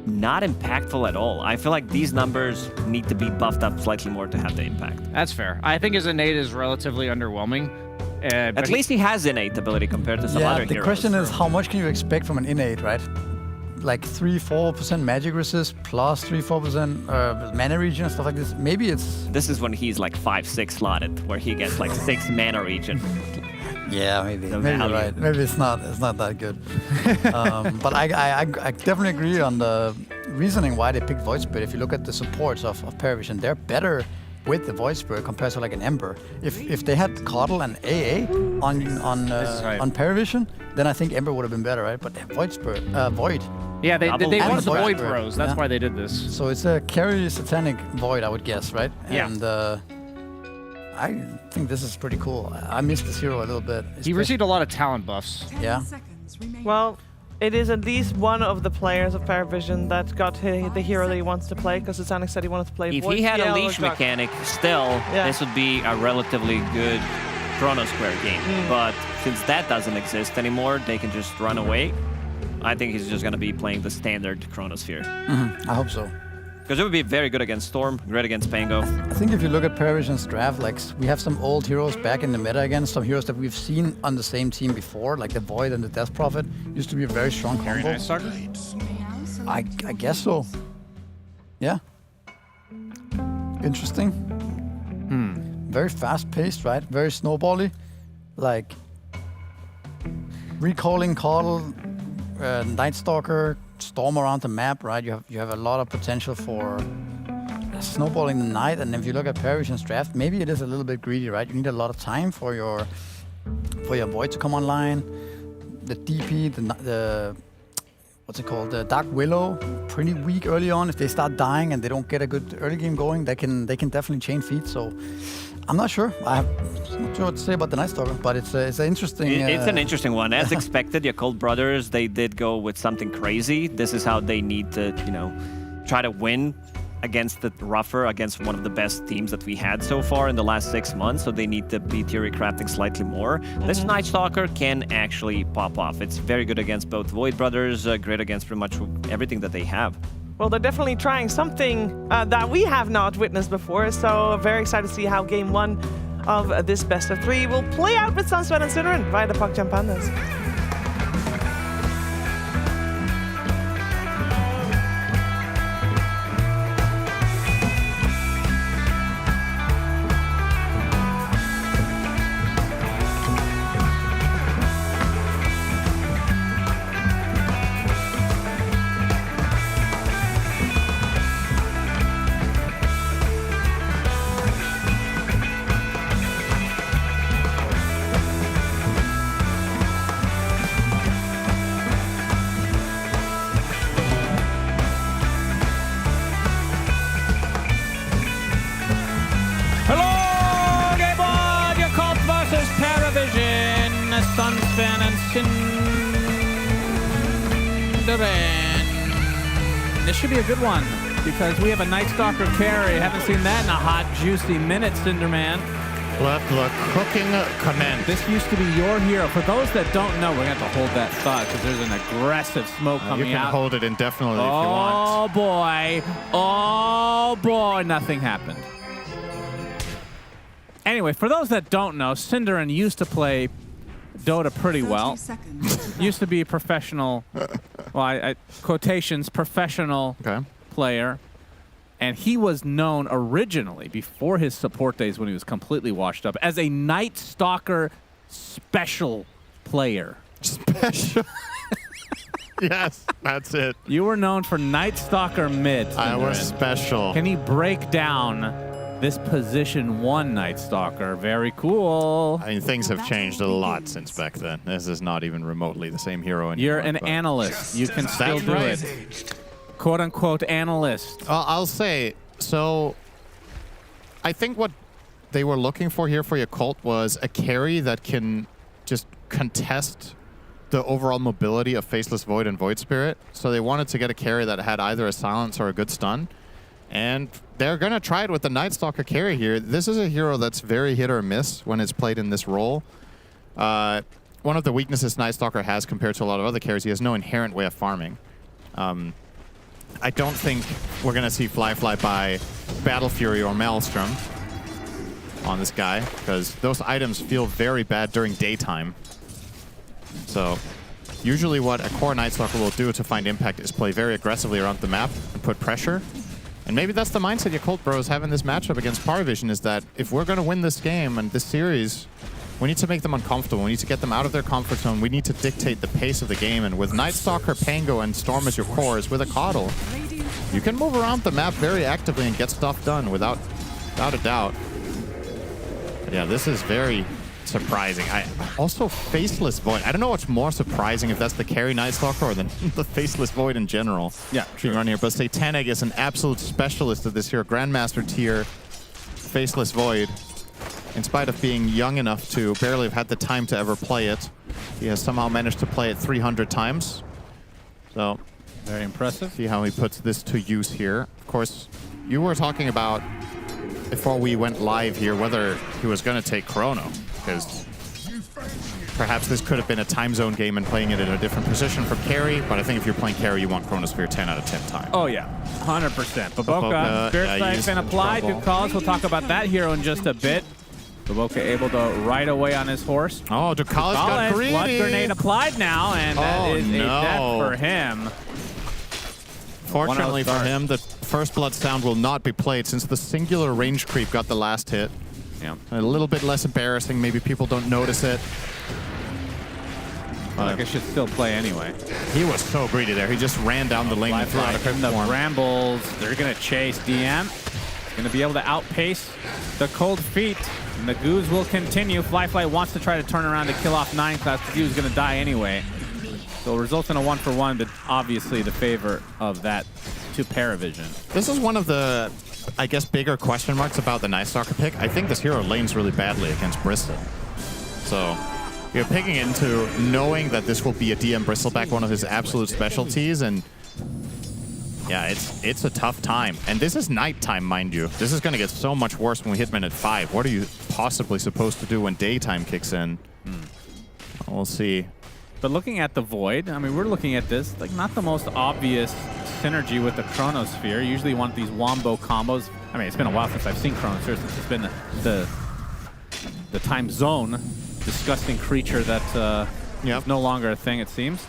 not impactful at all. I feel like these numbers need to be buffed up slightly more to have the impact. That's fair. I think his innate is relatively underwhelming. At least he has innate ability compared to some yeah, other the heroes. question is how much can you expect from an innate, right? Like 3-4% magic resist plus 3-4% mana regen and stuff like this. Maybe it's... This is when he's like 5-6 slotted, where he gets like 6 mana regen. Yeah, maybe. The Maybe value. right. Maybe it's not that good. But I definitely agree on the reasoning why they picked Void Spirit. If you look at the supports of Paravision, they're better with the Void Spirit compared to like an Ember. If they had Coddle and AA on Paravision, then I think Ember would have been better, right? But Void Spirit, Void. Yeah, they wanted the Void Spirit. Bros. That's why they did this. So it's a carry Satanic Void, I would guess, right? Yeah. And I think this is pretty cool. I missed this hero a little bit. He received a lot of talent buffs. Yeah. Well, it is at least one of the players of Paravision that got the hero that he wants to play, because Satanic said he wanted to play If Void he had a PL or leash Dark. mechanic, still, this would be a relatively good Chrono Square game. But since that doesn't exist anymore, they can just run away. I think he's just going to be playing the standard Chronosphere. I hope so. Because it would be very good against Storm, great against Pango. I think if you look at Paravision's draft, like we have some old heroes back in the meta again, some heroes that we've seen on the same team before, like the Void and the Death Prophet, used to be a very strong combo. I guess so. Yeah. Interesting. Very fast-paced, right? Very snowbally. Like recalling Coddle, Night Stalker, Storm around the map, right? You have a lot of potential for snowballing the night. And if you look at Paravision's draft, maybe it is a little bit greedy, right? You need a lot of time for your Void to come online. The DP, the what's it called? The Dark Willow, pretty weak early on. If they start dying and they don't get a good early game going, they can definitely chain feed. So I'm not sure. I'm not sure what to say about the Night Stalker, but it's an interesting. It's an interesting one. As expected, your Cold Brothers, they did go with something crazy. This is how they need to, try to win against the rougher, against one of the best teams that we had so far in the last 6 months. So they need to be theory crafting slightly more. This Night Stalker can actually pop off. It's very good against both Void Brothers, great against pretty much everything that they have. Well, they're definitely trying something that we have not witnessed before, so very excited to see how Game 1 of this best of 3 will play out with Sunsweat and Synderen via the PogChamp Pandas. Hello, Game On! Your Cult versus Paravision, Sunspan and Synderen. This should be a good one, because we have a Night Stalker carry. Haven't seen that in a hot, juicy minute, Cinderman. Let the cooking commence. This used to be your hero. For those that don't know, we're going to have to hold that thought, because there's an aggressive smoke coming You can out. hold it indefinitely if you want. Oh boy, nothing happened. Anyway, for those that don't know, Synderen used to play Dota pretty well. Used to be a professional, well, quotations, professional player. And he was known originally, before his support days when he was completely washed up, as a Night Stalker special player. Special? Yes, that's it. You were known for Night Stalker mid. I was Synderen. special. Can you break down this position 1 Night Stalker? Very cool. I mean, things have changed a lot since back then. This is not even remotely the same hero anymore. You're an analyst. You can still do it. Quote unquote analyst. I'll say, so I think what they were looking for here for your cult was a carry that can just contest the overall mobility of Faceless Void and Void Spirit. So they wanted to get a carry that had either a silence or a good stun. And they're going to try it with the Night Stalker carry here. This is a hero that's very hit or miss when it's played in this role. One of the weaknesses Night Stalker has compared to a lot of other carries, he has no inherent way of farming. I don't think we're going to see Fly by Battle Fury or Maelstrom. on this guy, because those items feel very bad during daytime. So usually what a core Night Stalker will do to find impact is play very aggressively around the map and put pressure. And maybe that's the mindset Yakult Bros have in this matchup against Paravision, is that if we're going to win this game and this series, we need to make them uncomfortable. We need to get them out of their comfort zone. We need to dictate the pace of the game. And with Night Stalker, Pango, and Storm as your cores, with a Coddle, you can move around the map very actively and get stuff done without a doubt. But yeah, this is very surprising. Also, Faceless Void. I don't know what's more surprising, if that's the carry Night Stalker or the Faceless Void in general. Yeah, sure. Run here. But Satanic is an absolute specialist of this here. Grandmaster tier Faceless Void. In spite of being young enough to barely have had the time to ever play it, he has somehow managed to play it 300 times. So, very impressive. See how he puts this to use here. Of course, you were talking about, before we went live here, whether he was going to take Chrono, because perhaps this could have been a time zone game and playing it in a different position for carry, but I think if you're playing carry, you want Chronosphere 10 out of 10 times. Oh yeah, 100%. Baboka, Spirit Sight been applied. Good calls. We'll talk about that hero in just a bit. Baboka able to ride away on his horse. Oh, Ducalis got greedy. Blood Grenade applied now, and that is a death for him. Fortunately for him, the first blood sound will not be played since the singular range creep got the last hit. Yeah. A little bit less embarrassing. Maybe people don't notice it. Well, I guess should still play anyway. He was so greedy there. He just ran down the lane and threw out a quick the form. Brambles, they're going to chase DM. Going to be able to outpace the Cold Feet. And the Goose will continue. Fly wants to try to turn around to kill off 9 class, because he was going to die anyway. So it results in a 1-for-1, but obviously the favor of that to Paravision. This is one of the, I guess, bigger question marks about the Night Stalker pick. I think this hero lanes really badly against Bristol. So you're picking into knowing that this will be a DM Bristleback, one of his absolute specialties, and yeah, it's a tough time. And this is nighttime, mind you. This is going to get so much worse when we hit minute 5. What are you possibly supposed to do when daytime kicks in? We'll see. But looking at the Void, I mean, we're looking at this, like, not the most obvious synergy with the Chronosphere. Usually you want these wombo combos. I mean, it's been a while since I've seen Chronosphere, since it's been the time zone disgusting creature that is no longer a thing, it seems.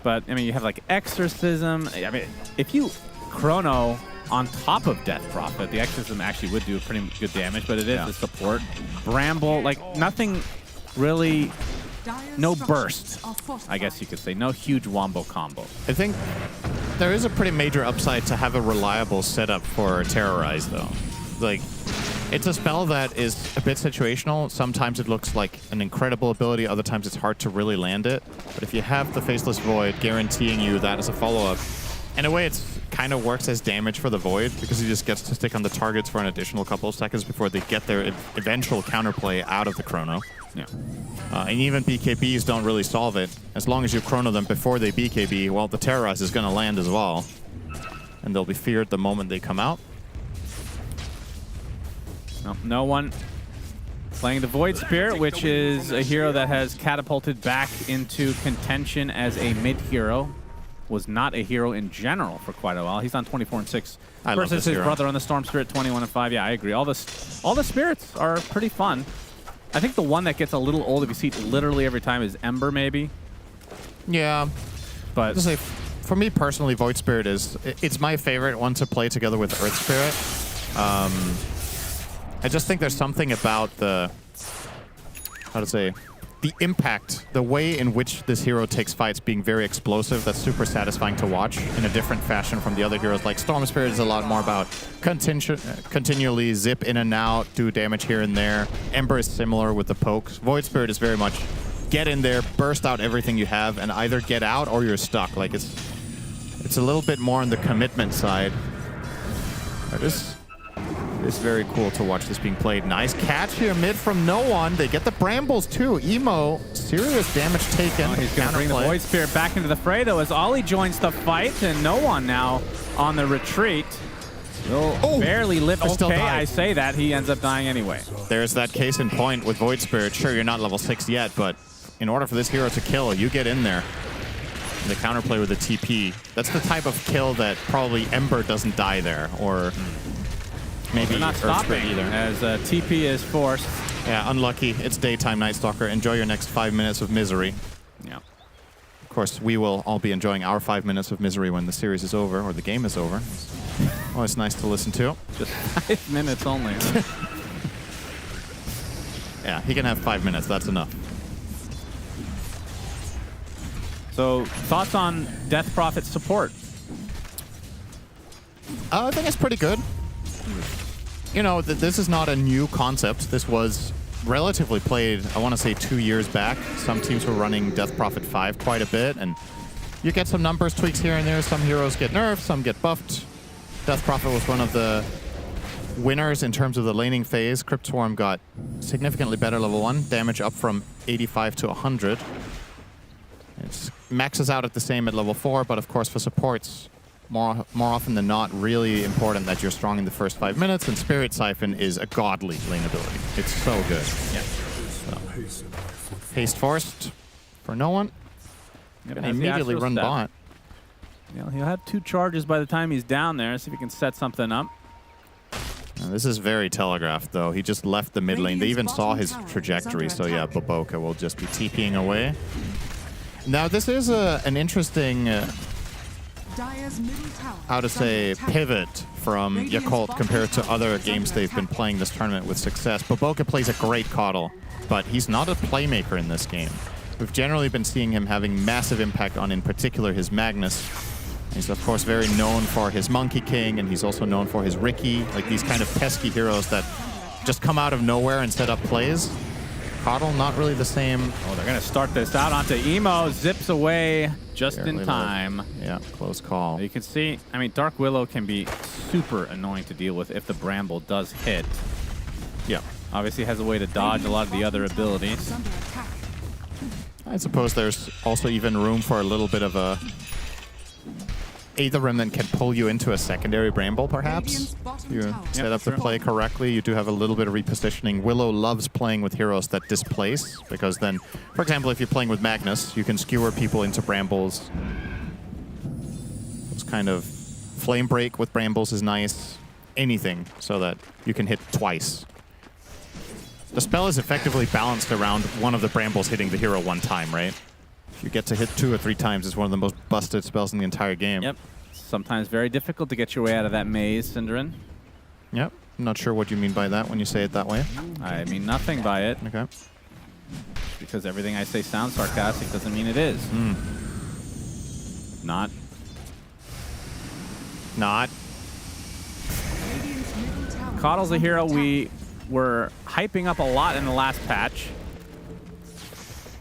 But, I mean, you have, like, Exorcism. I mean, if you Chrono on top of Death Prophet, the Exorcism actually would do pretty good damage, but it is a support. Bramble, like, nothing really... No burst, I guess you could say. No huge wombo combo. I think there is a pretty major upside to have a reliable setup for Terrorize, though. Like, it's a spell that is a bit situational. Sometimes it looks like an incredible ability. Other times it's hard to really land it. But if you have the Faceless Void guaranteeing you that as a follow-up, in a way it kind of works as damage for the Void, because he just gets to stick on the targets for an additional couple of seconds before they get their eventual counterplay out of the Chrono. Yeah. And even BKBs don't really solve it. As long as you Chrono them before they BKB, well, the Terrorize is going to land as well. And they'll be feared the moment they come out. Well, no one playing the Void Spirit, which is a hero that has catapulted back into contention as a mid-hero. Was not a hero in general for quite a while. He's on 24-6 versus his brother on the Storm Spirit, 21-5. Yeah, I agree. All the spirits are pretty fun. I think the one that gets a little old if you see it literally every time is Ember, maybe. Yeah. But say, for me personally, Void Spirit it's my favorite one to play together with Earth Spirit. I just think there's something about the impact, the way in which this hero takes fights being very explosive, that's super satisfying to watch in a different fashion from the other heroes. Like Storm Spirit is a lot more about continually zip in and out, do damage here and there. Ember is similar with the pokes. Void Spirit is very much get in there, burst out everything you have, and either get out or you're stuck. Like it's a little bit more on the commitment side. It's very cool to watch this being played. Nice catch here mid from no one. They get the Brambles too. Emo, serious damage taken. He's going to bring the Void Spirit back into the fray though as Ollie joins the fight, and no one now on the retreat. Will barely live. Okay, I say that. He ends up dying anyway. There's that case in point with Void Spirit. Sure, you're not level 6 yet, but in order for this hero to kill, you get in there. And the counterplay with the TP. That's the type of kill that probably Ember doesn't die there, or maybe They're not Earth stopping Spirit either. as TP is forced. Yeah, unlucky. It's daytime, Night Stalker. Enjoy your next 5 minutes of misery. Yeah. Of course, we will all be enjoying our 5 minutes of misery when the series is over or the game is over. It's always nice to listen to. Just 5 minutes only. Yeah, he can have 5 minutes. That's enough. So, thoughts on Death Prophet support? I think it's pretty good. You know, this is not a new concept. This was relatively played, I want to say 2 years back. Some teams were running Death Prophet 5 quite a bit, and you get some numbers tweaks here and there. Some heroes get nerfed, some get buffed. Death Prophet was one of the winners in terms of the laning phase. Crypt Swarm got significantly better level 1, damage up from 85 to 100. It maxes out at the same at level 4, but of course for supports, more often than not, really important that you're strong in the first 5 minutes, and Spirit Siphon is a godly lane ability. It's so good. Yeah. So. Haste forced for no one. Yep, Gonna immediately run bot. Yeah, he'll have 2 charges by the time he's down there. See if he can set something up. Now, this is very telegraphed, though. He just left the mid lane. They even saw his trajectory, so yeah, Baboka will just be TPing away. Now, this is an interesting, how to say, pivot from Yakult compared to other games they've been playing this tournament with success. Baboka plays a great Coddle, but he's not a playmaker in this game. We've generally been seeing him having massive impact on, in particular, his Magnus. He's, of course, very known for his Monkey King, and he's also known for his Ricky, like these kind of pesky heroes that just come out of nowhere and set up plays. Coddle, not really the same. Oh, they're going to start this out onto Emo. Zips away just in time. Yeah, close call. You can see, I mean, Dark Willow can be super annoying to deal with if the Bramble does hit. Yeah. Obviously has a way to dodge a lot of the other abilities. I suppose there's also even room for a little bit of a Aether Remnant can pull you into a secondary Bramble, perhaps. You set up the play correctly. You do have a little bit of repositioning. Willow loves playing with heroes that displace, because then, for example, if you're playing with Magnus, you can skewer people into Brambles. Those kind of Flame Break with Brambles is nice. Anything so that you can hit twice. The spell is effectively balanced around one of the Brambles hitting the hero one time, right? If you get to hit 2 or 3 times, it's one of the most busted spells in the entire game. Yep. Sometimes very difficult to get your way out of that maze, Synderen. Yep. I'm not sure what you mean by that when you say it that way. I mean nothing by it. Okay. Because everything I say sounds sarcastic doesn't mean it is. Not. Coddle's a hero we were hyping up a lot in the last patch.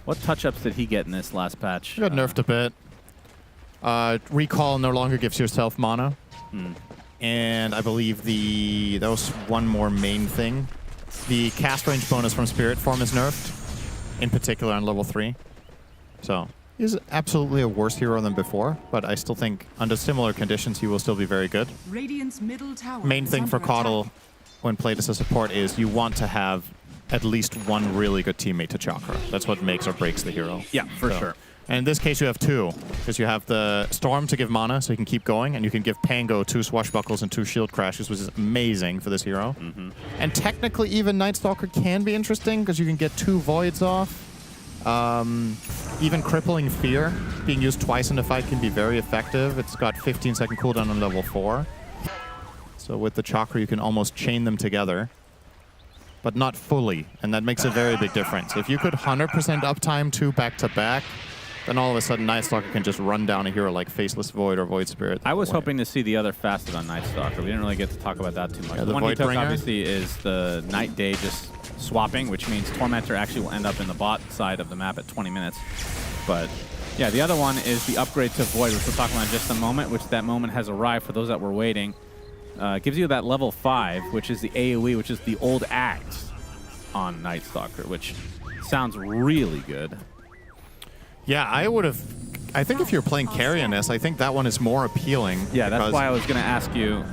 What touch-ups did he get in this last patch? He got nerfed a bit. Recall no longer gives yourself mana. And I believe that was one more main thing. The cast range bonus from Spirit Form is nerfed, in particular on level 3. So he's absolutely a worse hero than before, but I still think under similar conditions he will still be very good. Radiant's middle tower Main thing for Coddle when played as a support is you want to have at least one really good teammate to Chakra. That's what makes or breaks the hero. Yeah, for sure. And in this case, you have 2, because you have the Storm to give mana, so you can keep going, and you can give Pango 2 Swashbuckles and 2 Shield Crashes, which is amazing for this hero. And technically, even Night Stalker can be interesting, because you can get 2 Voids off. Even Crippling Fear, being used twice in a fight, can be very effective. It's got 15-second cooldown on level 4. So with the Chakra, you can almost chain them together, but not fully, and that makes a very big difference. If you could 100% uptime 2 back-to-back, then all of a sudden Night Stalker can just run down a hero like Faceless Void or Void Spirit. I was hoping to see the other facet on Night Stalker. We didn't really get to talk about that too much. Yeah, the one he Void took, Bringer? obviously, is the Night-Day just swapping, which means Tormentor actually will end up in the bot side of the map at 20 minutes. But yeah, the other one is the upgrade to Void, which we'll talk about in just a moment, which that moment has arrived for those that were waiting. Gives you that level 5, which is the AoE, which is the old axe on Night Stalker, which sounds really good. Yeah, I think if you're playing Carrioness, I think that one is more appealing. Yeah, that's why I was going to ask you,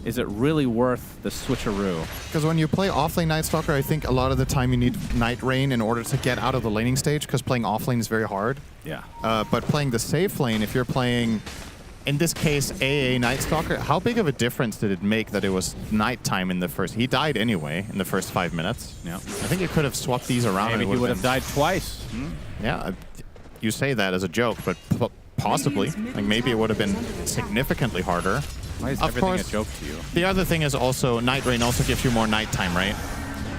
is it really worth the switcheroo? Because when you play offlane Night Stalker, I think a lot of the time you need Night Rain in order to get out of the laning stage, because playing offlane is very hard. Yeah. But playing the safe lane, if you're playing in this case, AA Night Stalker, how big of a difference did it make that it was nighttime in the first? He died anyway in the first 5 minutes. Yeah. I think you could have swapped these around. Maybe and he would have died twice. Yeah, you say that as a joke, but possibly. Like maybe it would have been significantly harder. Why is of everything course, a joke to you? The other thing is also Night Rain also gives you more nighttime, right?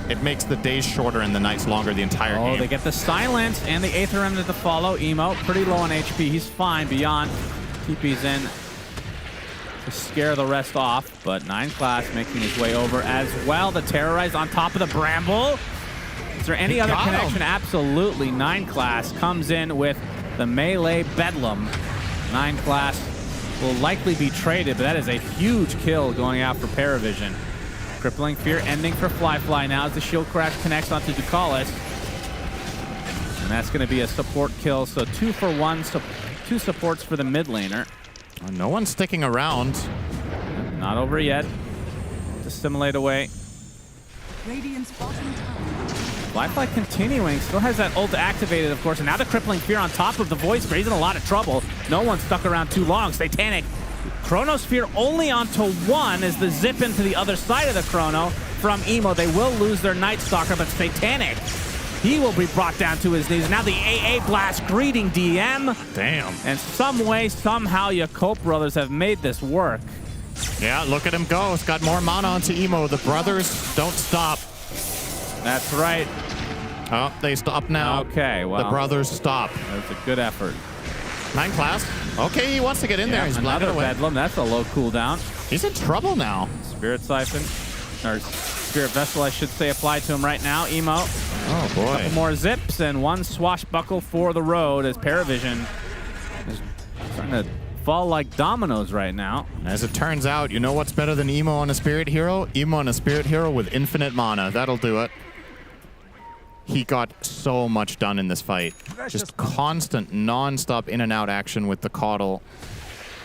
It makes the days shorter and the nights longer the entire game. Oh, they get the silence and the Aether Remnant to follow. Emo, pretty low on HP. He's fine. Beyond, TP's in to scare the rest off, but 9 class making his way over as well. The Terrorize on top of the Bramble. Is there any other connection? Absolutely. 9 class comes in with the melee Bedlam. 9 class will likely be traded, but that is a huge kill going out for Paravision. Crippling Fear ending for Fly now as the Shield Crash connects onto Ducalis. And that's going to be a support kill, so 2 for 1, 2 supports for the mid laner. No one's sticking around. Not over yet. Dissimulate away. Radiant's bottom tower. Fly continuing, still has that ult activated, of course, and now the Crippling Fear on top of the Void Spray. He's in a lot of trouble. No one stuck around too long. Satanic. Chronosphere only onto 1 as the zip into the other side of the Chrono from Emo. They will lose their Night Stalker, but Satanic, he will be brought down to his knees. Now the AA Blast greeting DM. Damn. And some way, somehow, your Cope brothers have made this work. Yeah, look at him go. He's got more mana onto Emo. The brothers don't stop. That's right. Oh, they stop now. Okay, well. The brothers stop. That's a good effort. 9 class. Okay, he wants to get in there. He's blinded another away. Bedlam. That's a low cooldown. He's in trouble now. Spirit Siphon, or Spirit Vessel, I should say, applied to him right now. Emo. Oh, boy. Couple more zips and 1 swashbuckle for the road as Paravision is starting to fall like dominoes right now. As it turns out, you know what's better than Emo on a Spirit Hero? Emo on a Spirit Hero with infinite mana. That'll do it. He got so much done in this fight. Just constant, non-stop in and out action with the Caudle.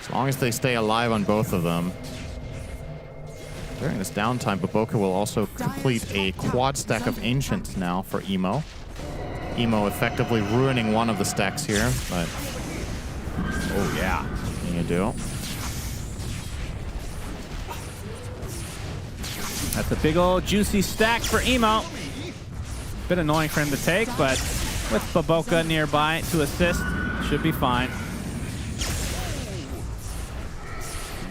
As long as they stay alive on both of them. During this downtime, Baboka will also complete a quad stack of Ancients now for Emo. Emo effectively ruining one of the stacks here, but... Oh, yeah. What can you do? That's a big old juicy stack for Emo. Bit annoying for him to take, but with Baboka nearby to assist, should be fine.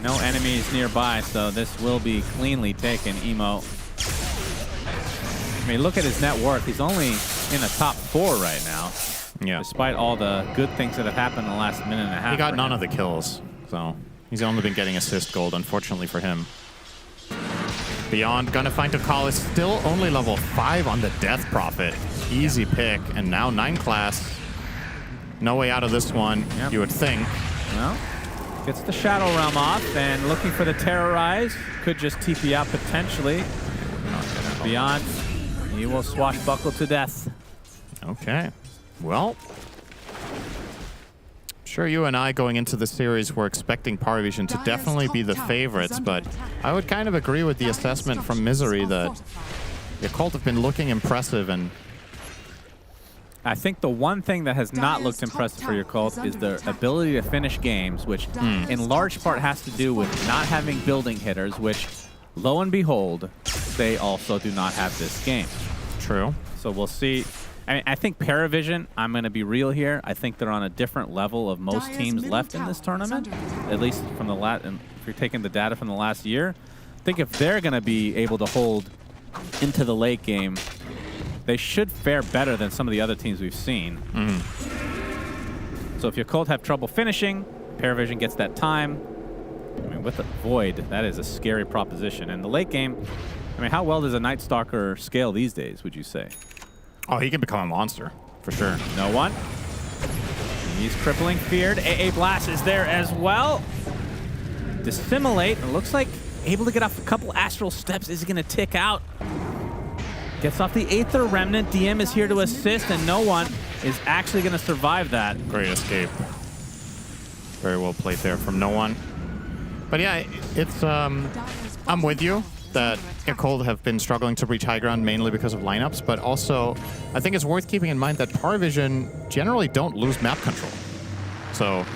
No enemies nearby, so this will be cleanly taken. Emo. I mean, look at his net worth. He's only in the top 4 right now. Yeah. Despite all the good things that have happened in the last minute and a half. He got none of the kills, so he's only been getting assist gold, unfortunately for him. Beyond, gonna find Ducalis, still only level 5 on the Death Prophet. Easy pick, and now 9 class. No way out of this one, you would think. Well, gets the Shadow Realm off, and looking for the Terrorize. Could just TP out potentially. Beyond, he will swashbuckle to death. Okay, well. Sure, you and I going into the series were expecting Paravision to definitely be the favorites, but I would kind of agree with the assessment from Misery that the Cult have been looking impressive, and I think the one thing that has not looked impressive for your Cult is their ability to finish games, which in large part has to do with not having building hitters, which, lo and behold, they also do not have this game. True. So we'll see. I mean, I think Paravision, I'm going to be real here, I think they're on a different level of most teams left in this tournament, at least from the last, if you're taking the data from the last year. I think if they're going to be able to hold into the late game, they should fare better than some of the other teams we've seen. So if your Colt have trouble finishing, Paravision gets that time. I mean, with the Void, that is a scary proposition. And the late game, I mean, how well does a Night Stalker scale these days, would you say? Oh, he can become a monster, for sure. No one. He's crippling feared. AA Blast is there as well. Dissimulate. It looks like able to get off a couple astral steps. Is he going to tick out? Gets off the Aether Remnant. DM is here to assist, and no one is actually going to survive that. Great escape. Very well played there from no one. But yeah, it's I'm with you that Cold have been struggling to reach high ground mainly because of lineups, but also I think it's worth keeping in mind that Paravision generally don't lose map control. So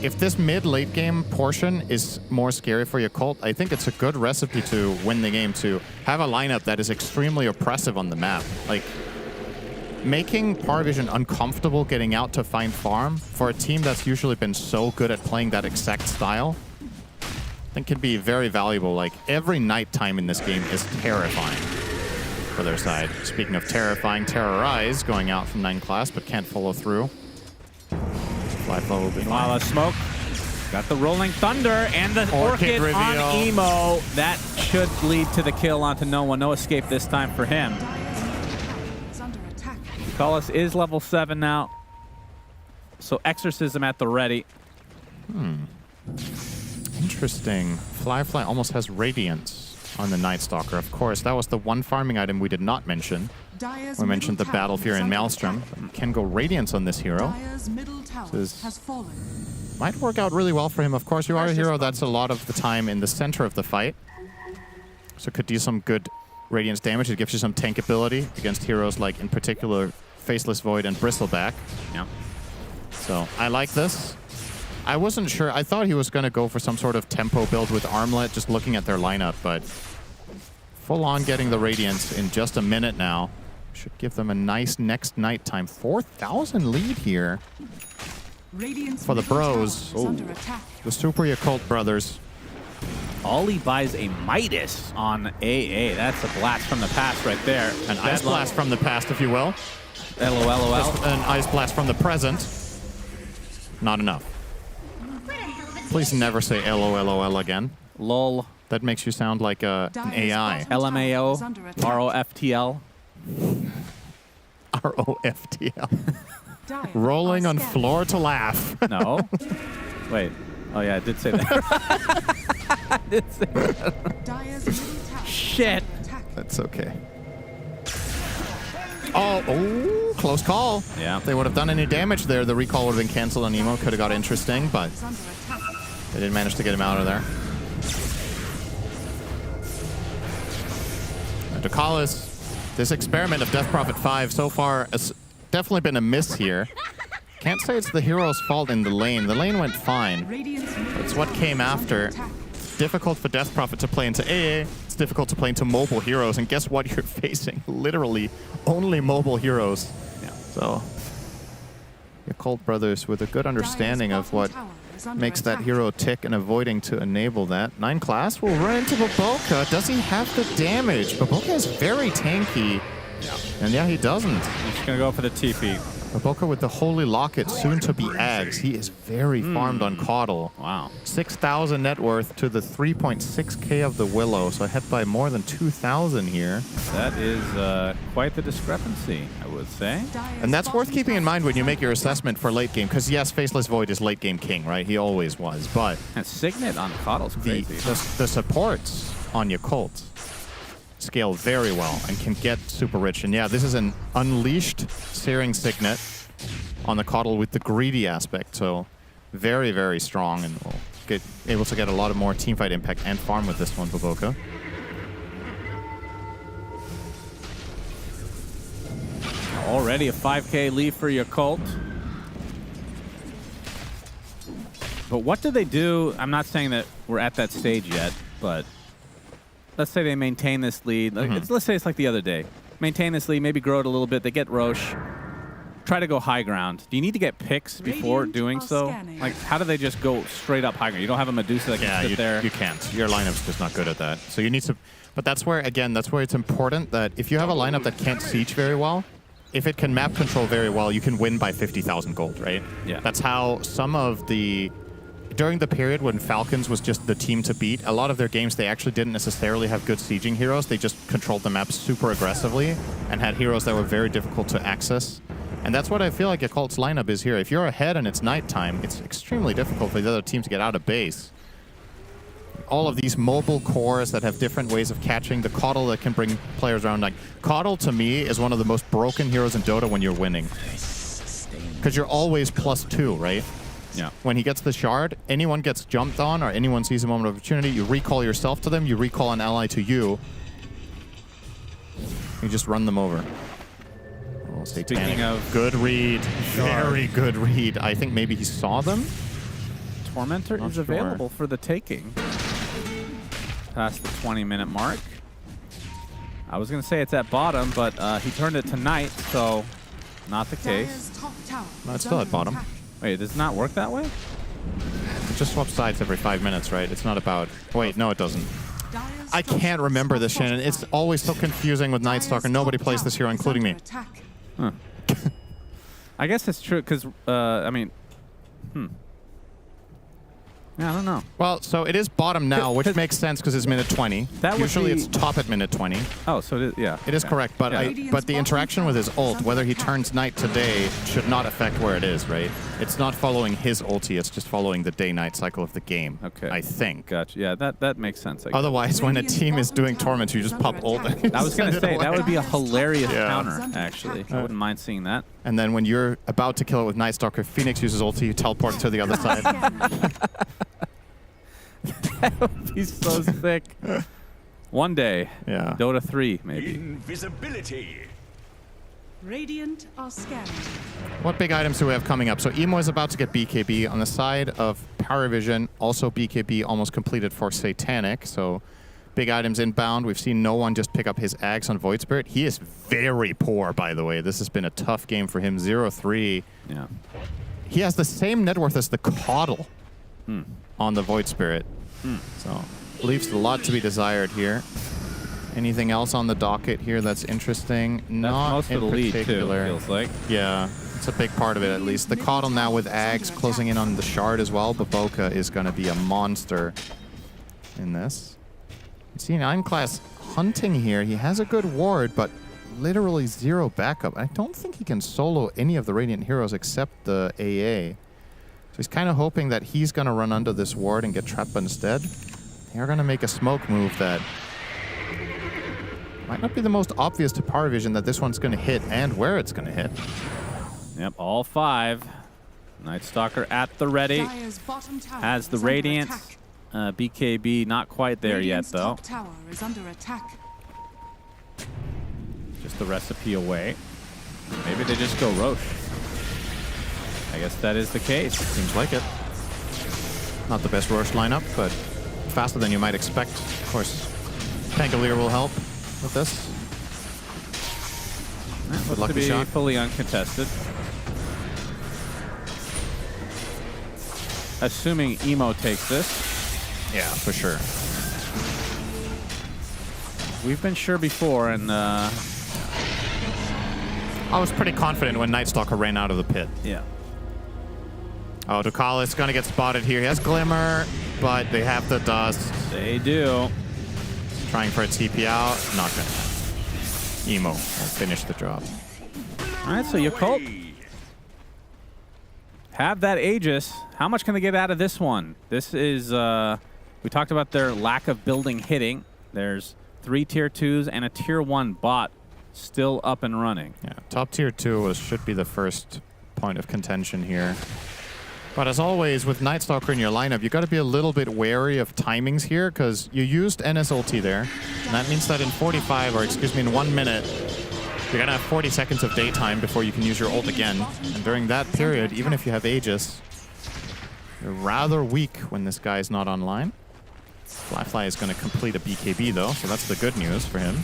if this mid-late game portion is more scary for your cult, I think it's a good recipe to win the game, to have a lineup that is extremely oppressive on the map. Like, making Parvision uncomfortable getting out to find farm for a team that's usually been so good at playing that exact style, I think can be very valuable. Like, every nighttime in this game is terrifying for their side. Speaking of terrifying, Terrorize going out from 9 class, but can't follow through. Fly flow will be Meanwhile, fine. Smoke got the Rolling Thunder and the Orchid on Emo. That should lead to the kill onto Noah. No escape this time for him. Cullis is level 7 now, so Exorcism at the ready. Interesting. Fly almost has Radiance on the Night Stalker. Of course, that was the one farming item we did not mention. We mentioned the Battle Fury and Maelstrom. You can go Radiance on this hero. This might work out really well for him. Of course, you are a hero that's a lot of the time in the center of the fight, so could do some good Radiance damage. It gives you some tankability against heroes like, in particular, Faceless Void and Bristleback. Yeah. So I like this. I wasn't sure. I thought he was going to go for some sort of tempo build with Armlet, just looking at their lineup, but full on getting the Radiance in just a minute now. Should give them a nice next night time. 4,000 lead here for the bros. The Super Yakult brothers. Ollie buys a Midas on AA. That's a blast from the past right there. An Ice Blast from the past, if you will. LOL. An Ice Blast from the present. Not enough. Please never say LOLOL again. LOL. That makes you sound like an AI. LMAO. ROFTL. ROFTL. Rolling on floor to laugh. No. Wait. Oh, yeah, I did say that. I did say that. Shit. That's okay. Oh, close call. Yeah. If they would have done any damage there, the recall would have been canceled on Emo. Could have got interesting, but they didn't manage to get him out of there. Ducalis, this experiment of Death Prophet 5 so far has definitely been a miss here. Can't say it's the hero's fault in the lane. The lane went fine. It's what came after. It's difficult for Death Prophet to play into AA. It's difficult to play into mobile heroes. And guess what you're facing? Literally only mobile heroes. Yeah. So, Yakult brothers with a good understanding of what makes that hero tick and avoiding to enable that. 9 class will run into Baboka. Does he have the damage? Baboka is very tanky. Yeah. And yeah, he doesn't. He's just going to go for the TP. Baboka with the Holy Locket, soon to be Ags. He is very farmed on Caudle. Wow. 6,000 net worth to the 3.6k of the Willow, so ahead by more than 2,000 here. That is quite the discrepancy, I would say. And that's worth keeping in mind when you make your assessment for late game, because yes, Faceless Void is late game king, right? He always was, but And Signet on Caudle's crazy. the supports on Yakult scale very well and can get super rich. And yeah, this is an unleashed Searing Signet on the Caudle with the greedy aspect, so very, very strong, and will get able to get a lot of more teamfight impact and farm with this one, Baboka. Already a 5k lead for Yakult. But what do they do? I'm not saying that we're at that stage yet, but let's say they maintain this lead. Let's say it's like the other day. Maintain this lead, maybe grow it a little bit. They get Roche. Try to go high ground. Do you need to get picks before doing so? Like, how do they just go straight up high ground? You don't have a Medusa that can sit there. You can't. Your lineup's just not good at that. So you need to... But that's where, again, that's where it's important that if you have a lineup that can't siege very well, if it can map control very well, you can win by 50,000 gold, right? Yeah. That's how some of the... During the period when Falcons was just the team to beat, a lot of their games, they actually didn't necessarily have good sieging heroes. They just controlled the map super aggressively and had heroes that were very difficult to access. And that's what I feel like Yakult's lineup is here. If you're ahead and it's nighttime, it's extremely difficult for the other team to get out of base. All of these mobile cores that have different ways of catching, the Caudle that can bring players around. Like, Caudle, to me, is one of the most broken heroes in Dota when you're winning. Because you're always +2, right? Yeah. When he gets the shard, anyone gets jumped on or anyone sees a moment of opportunity, you recall yourself to them, you recall an ally to you. You just run them over. Oh, Speaking of... Good read. Very good read. I think maybe he saw them. Tormentor Not is sure. available for the taking. Past the 20-minute mark. I was going to say it's at bottom, but he turned it to Knight, so not the case. No, it's still at bottom. Wait, does it not work that way? It just swaps sides every 5 minutes, right? It's not about... Wait, no, it doesn't. I can't remember this, Shannon. It's always so confusing with Night Stalker. Nobody plays this hero, including me. Huh. I guess it's true, because, I mean... Yeah, I don't know. Well, so it is bottom now, which makes sense because it's minute 20. That would Usually be- it's top at minute 20. Oh, so it is, yeah. It is okay. correct, but Yeah. but the interaction with his ult, whether he turns Knight today, should not affect where it is, right? It's not following his ulti, it's just following the day-night cycle of the game, Okay. I think. Gotcha. Yeah, that makes sense. I guess. Otherwise, when a team is doing Torment, you just pop ult. I was going to say, that would be a hilarious Yeah. counter, actually. I wouldn't mind seeing that. And then when you're about to kill it with Night Stalker, Phoenix uses ulti, you teleport to the other side. That would be so sick. One day. Yeah. Dota 3, maybe. Invisibility. Radiant are scanning. What big items do we have coming up? So Emo is about to get BKB. On the side of Power Vision, also BKB almost completed for Satanic. So big items inbound. We've seen no one just pick up his Axe on Void Spirit. He is very poor, by the way. This has been a tough game for him. 0-3. Yeah. He has the same net worth as the Coddle on the Void Spirit. So leaves a lot to be desired here. Anything else on the docket here that's interesting? Not most in of the lead, too, particular. feels like. Yeah, it's a big part of it at least. The Coddle now with Ags closing in on the Shard as well. Baboka is going to be a monster in this. You see an Ironclass hunting here. He has a good ward, but literally zero backup. I don't think he can solo any of the Radiant heroes except the AA. So he's kind of hoping that he's going to run under this ward and get trapped instead. They're going to make a smoke move that might not be the most obvious to Power Vision that this one's going to hit and where it's going to hit. Yep, all 5. Night Stalker at the ready. Has the Radiant. BKB not quite there yet, though. Tower is under attack. Just the recipe away. Maybe they just go Roche. I guess that is the case. Seems like it. Not the best Roche lineup, but faster than you might expect. Of course, Pangolier will help with this. Looks lucky to be shot. fully uncontested. Assuming Emo takes this. Yeah, for sure. We've been sure before, and I was pretty confident when Night Stalker ran out of the pit. yeah. Oh, Ducalis going to get spotted here. He has Glimmer, but they have the Dust. They do. Trying for a TP out. Not going to. Emo will finish the job. All right, so Yakult have that Aegis. How much can they get out of this one? This is, we talked about their lack of building hitting. There's 3 tier 2s and a tier 1 bot still up and running. Yeah, top tier 2 should be the first point of contention here. But as always, with Night Stalker in your lineup, you got to be a little bit wary of timings here, because you used NS ulti there. And that means that in 45, or excuse me, in 1 minute, you're going to have 40 seconds of daytime before you can use your ult again. And during that period, even if you have Aegis, you're rather weak when this guy is not online. Flyfly is going to complete a BKB, though, so that's the good news for him.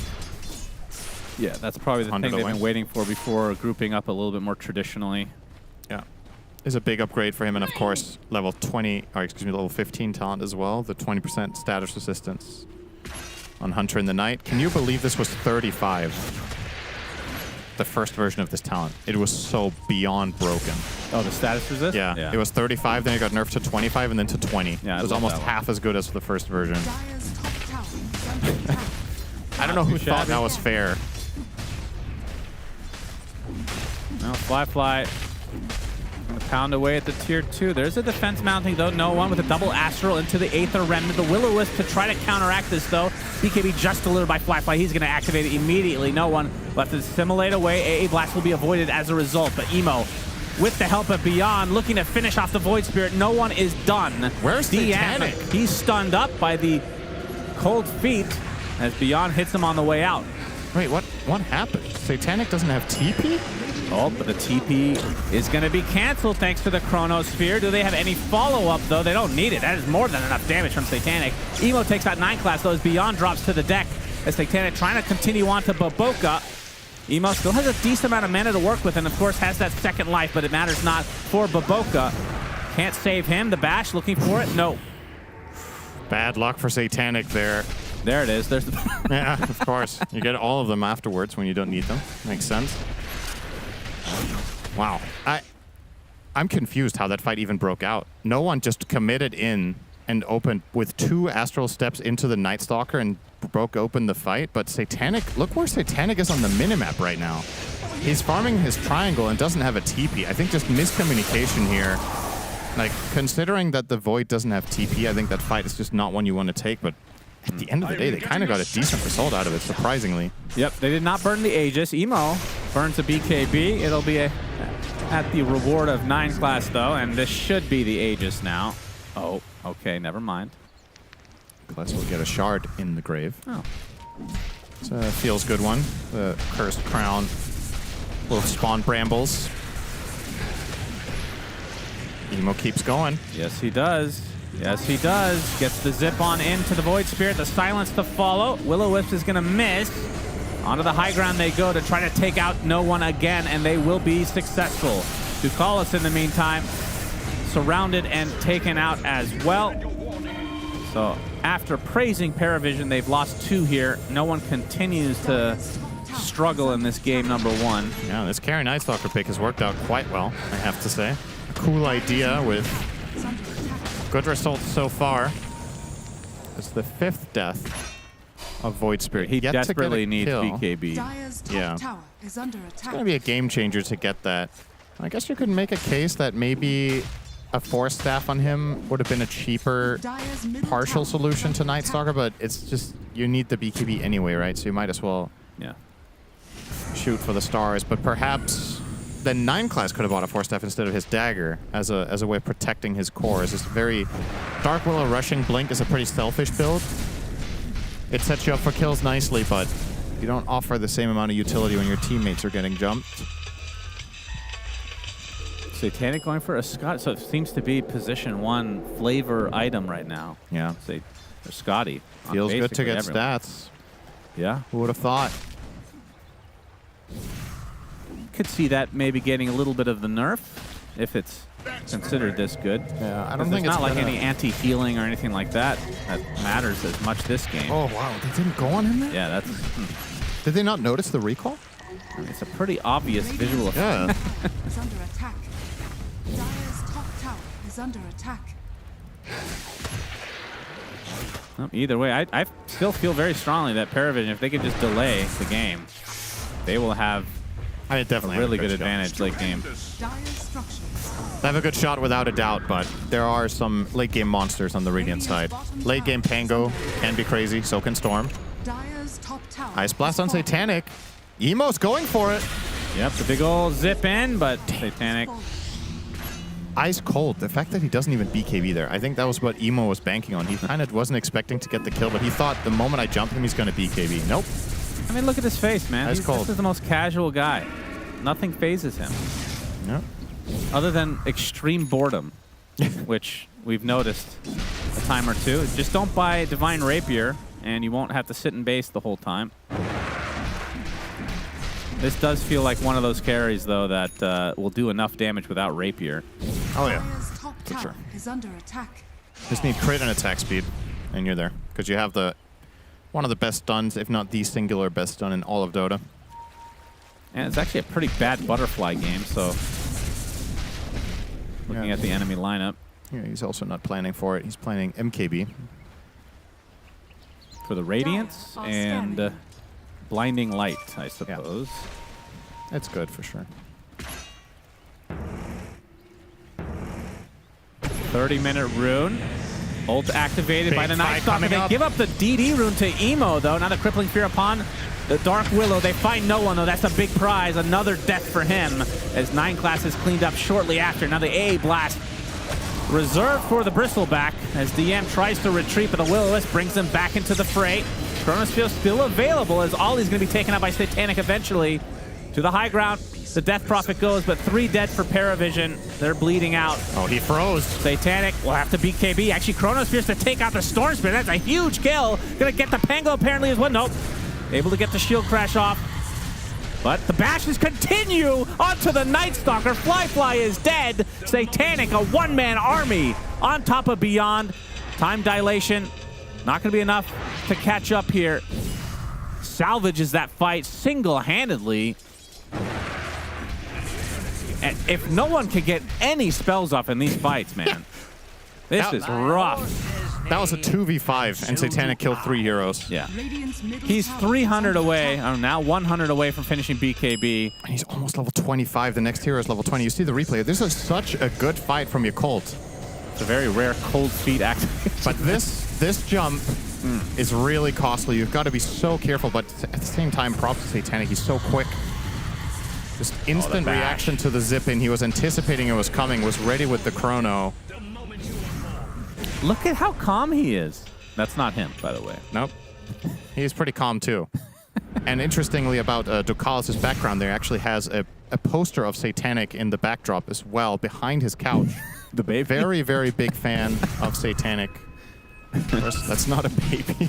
Yeah, that's probably the thing they've away. been waiting for before grouping up a little bit more traditionally. Yeah. Is a big upgrade for him, and of course, level 20, or excuse me, level 15 talent as well, the 20% status resistance on Hunter in the Night. Can you believe this was 35? The first version of this talent. It was so beyond broken. Oh, the status resist? Yeah. It was 35, then it got nerfed to 25, and then to 20. Yeah, it was almost half as good as the first version. I don't know who thought that was fair. No, Flyfly gonna pound away at the tier 2. There's a defense mounting, though. No one with a double Astral into the Aether Remnant. The Will-O-Wisp to try to counteract this, though. BKB just delivered by Flyfly. He's gonna activate it immediately. No one left to assimilate away. AA Blast will be avoided as a result, but Emo, with the help of Beyond, looking to finish off the Void Spirit. No one is done. Where's Satanic? He's stunned up by the cold feet as Beyond hits him on the way out. Wait, what happened? Satanic doesn't have TP? Oh, but the TP is going to be canceled thanks to the Chronosphere. Do they have any follow-up, though? They don't need it. That is more than enough damage from Satanic. Emo takes out 9 class, though, as Beyond drops to the deck. As Satanic trying to continue on to Baboka. Emo still has a decent amount of mana to work with, and of course has that second life, but it matters not for Baboka. Can't save him. The Bash looking for it. No. Bad luck for Satanic there. There it is. There's the yeah, of course. You get all of them afterwards when you don't need them. Makes sense. Wow. I'm confused how that fight even broke out. No one just committed in and opened with 2 Astral Steps into the Night Stalker and broke open the fight, but Satanic, look where Satanic is on the minimap right now. He's farming his triangle and doesn't have a TP. I think just miscommunication here. Like, considering that the Void doesn't have TP, I think that fight is just not one you want to take, but at the end of the day, they kind of got a decent result out of it, surprisingly. Yep, they did not burn the Aegis. Emo burns a BKB. It'll be at the reward of 9 class, though, and this should be the Aegis now. Oh, okay, never mind. Class will get a shard in the grave. Oh. It's a feels good one. The Cursed Crown will spawn brambles. Emo keeps going. Yes, he does. Yes, he does. Gets the zip on into the Void Spirit. The silence to follow. Will-O-Wisp is going to miss. Onto the high ground they go to try to take out no one again, and they will be successful. Ducalis, in the meantime, surrounded and taken out as well. So after praising Paravision, they've lost 2 here. No one continues to struggle in this game number 1. Yeah, this carry Night Stalker pick has worked out quite well, I have to say. A cool idea with good results so far. It's the 5th death of Void Spirit. He desperately needs BKB. Yeah. It's going to be a game changer to get that. I guess you could make a case that maybe a Force Staff on him would have been a cheaper partial solution to Night Stalker, but it's just, you need the BKB anyway, right? So you might as well shoot for the stars. But perhaps then 9 class could have bought a Force Staff instead of his dagger as a way of protecting his core. It's just very... Dark Willow rushing Blink is a pretty selfish build. It sets you up for kills nicely, but you don't offer the same amount of utility when your teammates are getting jumped. Satanic going for a Scott, so it seems to be position 1 flavor item right now. Yeah. Say, Scotty. Feels good to get stats. Yeah. Who would have thought? Could see that maybe getting a little bit of the nerf if it's considered this good. Yeah, I don't think it's it's not like any anti-healing or anything like that matters as much this game. Oh, wow. They didn't go on him there? Yeah, that's... Did they not notice the recall? It's a pretty obvious visual effect. Yeah. Is under attack. Dire's top tower is under attack. Well, either way, I still feel very strongly that Paravision, if they could just delay the game, they will have definitely a really have a good good advantage late game. They have a good shot without a doubt, but there are some late game monsters on the Radiant side. Late game Pango can be crazy, so can Storm. Dire's top tower. Ice Blast on Satanic. Emo's going for it. Yep, the big ol' zip in, but Satanic. Ice cold. The fact that he doesn't even BKB there, I think that was what Emo was banking on. He kind of wasn't expecting to get the kill, but he thought the moment I jump him, he's going to BKB. Nope. I mean, look at his face, man. Ice cold. This is the most casual guy. Nothing phases him. Yep. Other than extreme boredom, which we've noticed a time or two. Just don't buy Divine Rapier, and you won't have to sit in base the whole time. This does feel like one of those carries, though, that will do enough damage without Rapier. Oh, yeah. Dire's top For tower sure. is under attack. Just need crit and attack speed, and you're there. Because you have one of the best stuns, if not the singular best stun in all of Dota. And it's actually a pretty bad butterfly game, so looking at the enemy lineup. Yeah, he's also not planning for it. He's planning MKB. For the Radiance and Blinding Light, I suppose. That's good for sure. 30-minute rune. Ult activated by the Night Stalker. They up. give up the DD rune to Emo, though. Now the Crippling Fear upon the Dark Willow. They find no one, though. That's a big prize. Another death for him as 9 class is cleaned up shortly after. Now the A blast reserved for the Bristleback as DM tries to retreat, but the Will-O-Wisp brings him back into the fray. Chronosphere still available as Ollie's going to be taken out by Satanic eventually. To the high ground, the Death Prophet goes, but 3 dead for Paravision. They're bleeding out. Oh, he froze. Satanic will have to beat KB. Actually, Chronospheres to take out the Storm Spirit. That's a huge kill. Gonna get the Pango apparently as well. Nope. Able to get the shield crash off. But the bashes continue onto the Night Stalker. Fly is dead. Satanic, a one-man army on top of Beyond. Time dilation. Not going to be enough to catch up here. Salvages that fight single-handedly. And if no one can get any spells off in these fights, man, this is rough. That was a 2v5, and Satanic killed 3 heroes. Yeah. He's 300 away, now 100 away from finishing BKB. And he's almost level 25. The next hero is level 20. You see the replay. This is such a good fight from your Colt. It's a very rare cold feet activation. But this jump is really costly. You've got to be so careful, but at the same time, props to Satanic. He's so quick. Just instant reaction to the zip in. He was anticipating it was coming, was ready with the chrono. Look at how calm he is. That's not him, by the way. Nope. He's pretty calm, too. And interestingly about Ducalis' background, there actually has a poster of Satanic in the backdrop as well, behind his couch. The baby? Very, very big fan of Satanic. That's not a baby.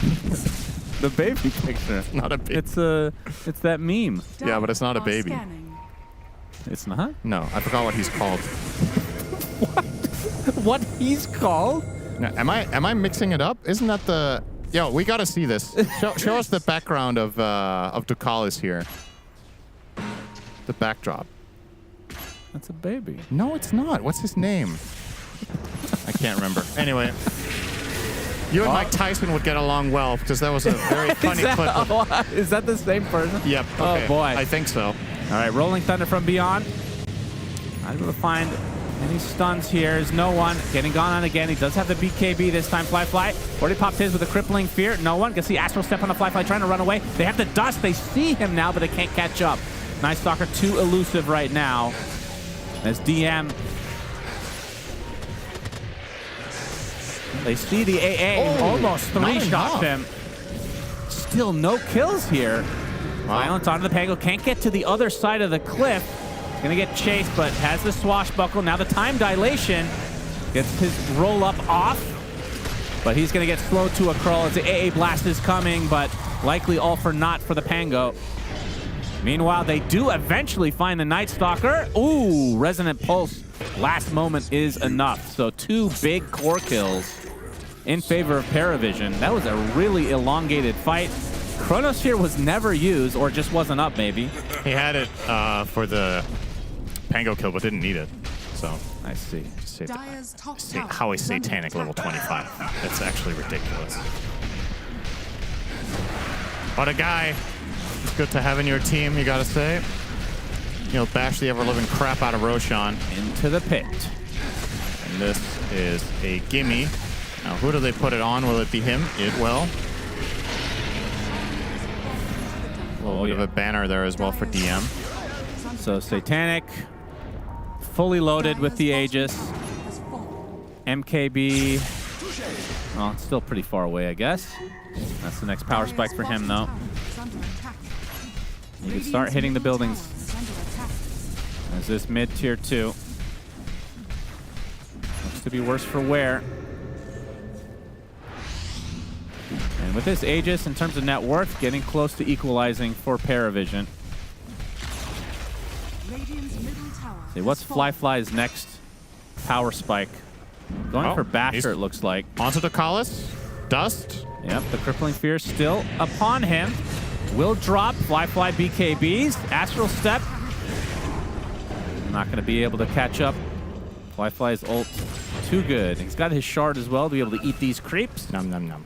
The baby picture. Not a baby. It's that meme. Yeah, but it's not a baby. It's not? No, I forgot what he's called. What he's called? Now, am I mixing it up? Isn't that the... Yo, we gotta see this. Show us the background of Ducalis here. The backdrop. That's a baby. No, it's not. What's his name? I can't remember. Anyway. You and Mike Tyson would get along well because that was a very funny clip. Is that the same person? Yep. Okay. Oh, boy. I think so. All right, Rolling Thunder from Beyond. Not able to find any stuns here. There's no one. Getting gone on again. He does have the BKB this time. Fly. Already popped his with a crippling fear. No one. Can see Astral Step on the Fly trying to run away. They have the dust. They see him now, but they can't catch up. Night Stalker too elusive right now. As DM. They see the AA. Almost 3-shots him. Still no kills here. Violence onto the Pango. Can't get to the other side of the cliff. Gonna get chased, but has the swashbuckle. Now the time dilation. Gets his roll up off. But he's gonna get slowed to a crawl as the AA blast is coming, but likely all for naught for the Pango. Meanwhile, they do eventually find the Night Stalker. Ooh, Resonant Pulse. Last moment is enough. So 2 big core kills in favor of Paravision. That was a really elongated fight. Chronosphere was never used, or just wasn't up, maybe. He had it for the Pango kill, but didn't need it. So I see. How is Satanic level 25? That's actually ridiculous. What a guy. It's good to have in your team, you gotta say. You'll bash the ever-living crap out of Roshan. Into the pit. And this is a gimme. Now, who do they put it on? Will it be him? It will. A little bit of a banner there as well for DM. So Satanic, fully loaded with the Aegis. MKB, well, it's still pretty far away, I guess. That's the next power spike for him, though. You can start hitting the buildings. As this mid-tier 2. Looks to be worse for wear. And with this Aegis, in terms of net worth, getting close to equalizing for Paravision. See, what's Fly's next power spike? Going for Basher, it looks like. Onto Ducalis. Dust. Yep, the Crippling Fear still upon him. Will drop. Fly BKBs. Astral Step. Not going to be able to catch up. Fly's ult too good. He's got his shard as well to be able to eat these creeps. Nom nom nom.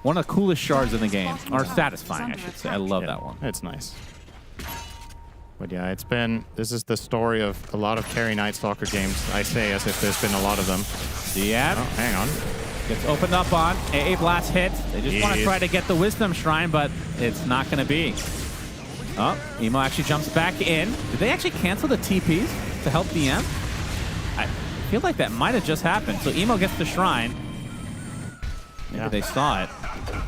One of the coolest shards in the game. Or satisfying, I should say. I love that one. It's nice. But yeah, this is the story of a lot of carry Night Stalker games. I say as if there's been a lot of them. DM. Oh, hang on. Gets opened up on. AA Blast hit. They just want to try to get the Wisdom Shrine, but it's not going to be. Oh, Emo actually jumps back in. Did they actually cancel the TPs to help DM? I feel like that might have just happened. So Emo gets the Shrine. Maybe they saw it.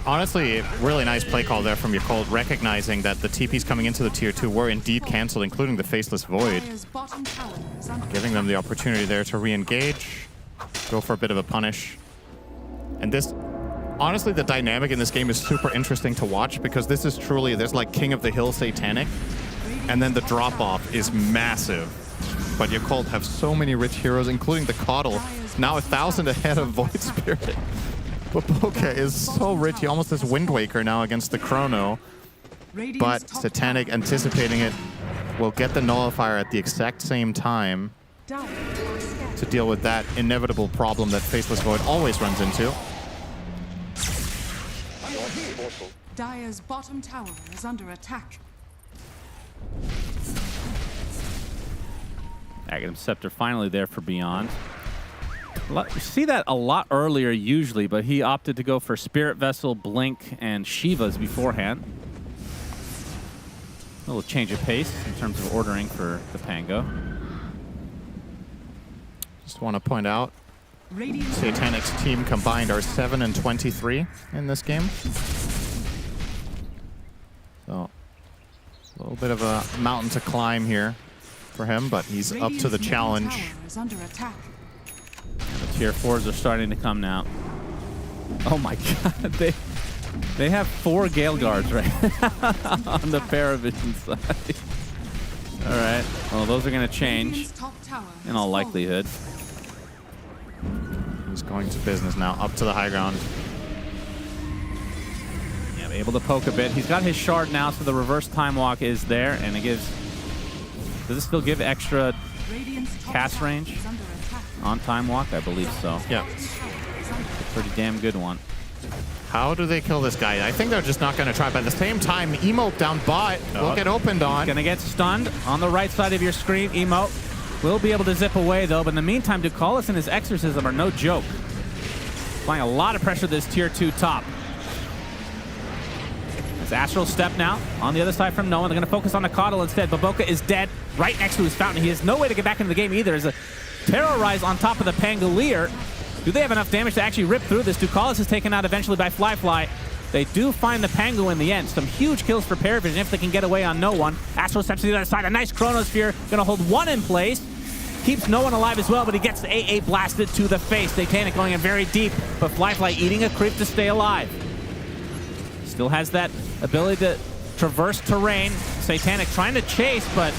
honestly, really nice play call there from Yakult, recognizing that the TPs coming into the tier 2 were indeed cancelled, including the Faceless Void. Giving them the opportunity there to re-engage, go for a bit of a punish. And this, honestly, the dynamic in this game is super interesting to watch because this is truly, there's like King of the Hill Satanic, and then the drop-off is massive. But Yakult have so many rich heroes, including the Coddle, now 1,000 ahead of Void Spirit. But Boca is so rich, he almost has Wind Waker now against the Chrono. But Satanic, anticipating it, will get the Nullifier at the exact same time to deal with that inevitable problem that Faceless Void always runs into. Dire's bottom tower is under attack. Aghanim Scepter finally there for Beyond. You see that a lot earlier usually, but he opted to go for Spirit Vessel, Blink, and Shiva's beforehand. A little change of pace in terms of ordering for the Pango. Just want to point out, Satanic's team combined are 7 and 23 in this game. So, a little bit of a mountain to climb here for him, but he's up to the challenge. And the tier 4s are starting to come now. Oh my god, they have 4 Gale Guards right on the Paravision side. Alright, well those are going to change in all likelihood. He's going to business now, up to the high ground. Yeah, able to poke a bit. He's got his shard now, so the reverse time walk is there, and it gives... Does it still give extra cast range on time walk? I believe so. Yeah. A pretty damn good one. How do they kill this guy? I think they're just not going to try. But at the same time, Emote down bot will get opened on. Going to get stunned on the right side of your screen. Emote will be able to zip away, though. But in the meantime, Ducalis and his Exorcism are no joke. Applying a lot of pressure to this tier 2 top. It's Astral Step now on the other side from Noah. They're going to focus on the Coddle instead. Baboka is dead right next to his fountain. He has no way to get back into the game either. There's a Terrorize on top of the Pangolier. Do they have enough damage to actually rip through this? Ducalis is taken out eventually by Fly. They do find the Pango in the end. Some huge kills for Paravision if they can get away on no one. Astral steps to the other side. A nice Chronosphere. Going to hold one in place. Keeps no one alive as well, but he gets the AA blasted to the face. Satanic going in very deep, but Fly eating a creep to stay alive. Still has that ability to traverse terrain. Satanic trying to chase, but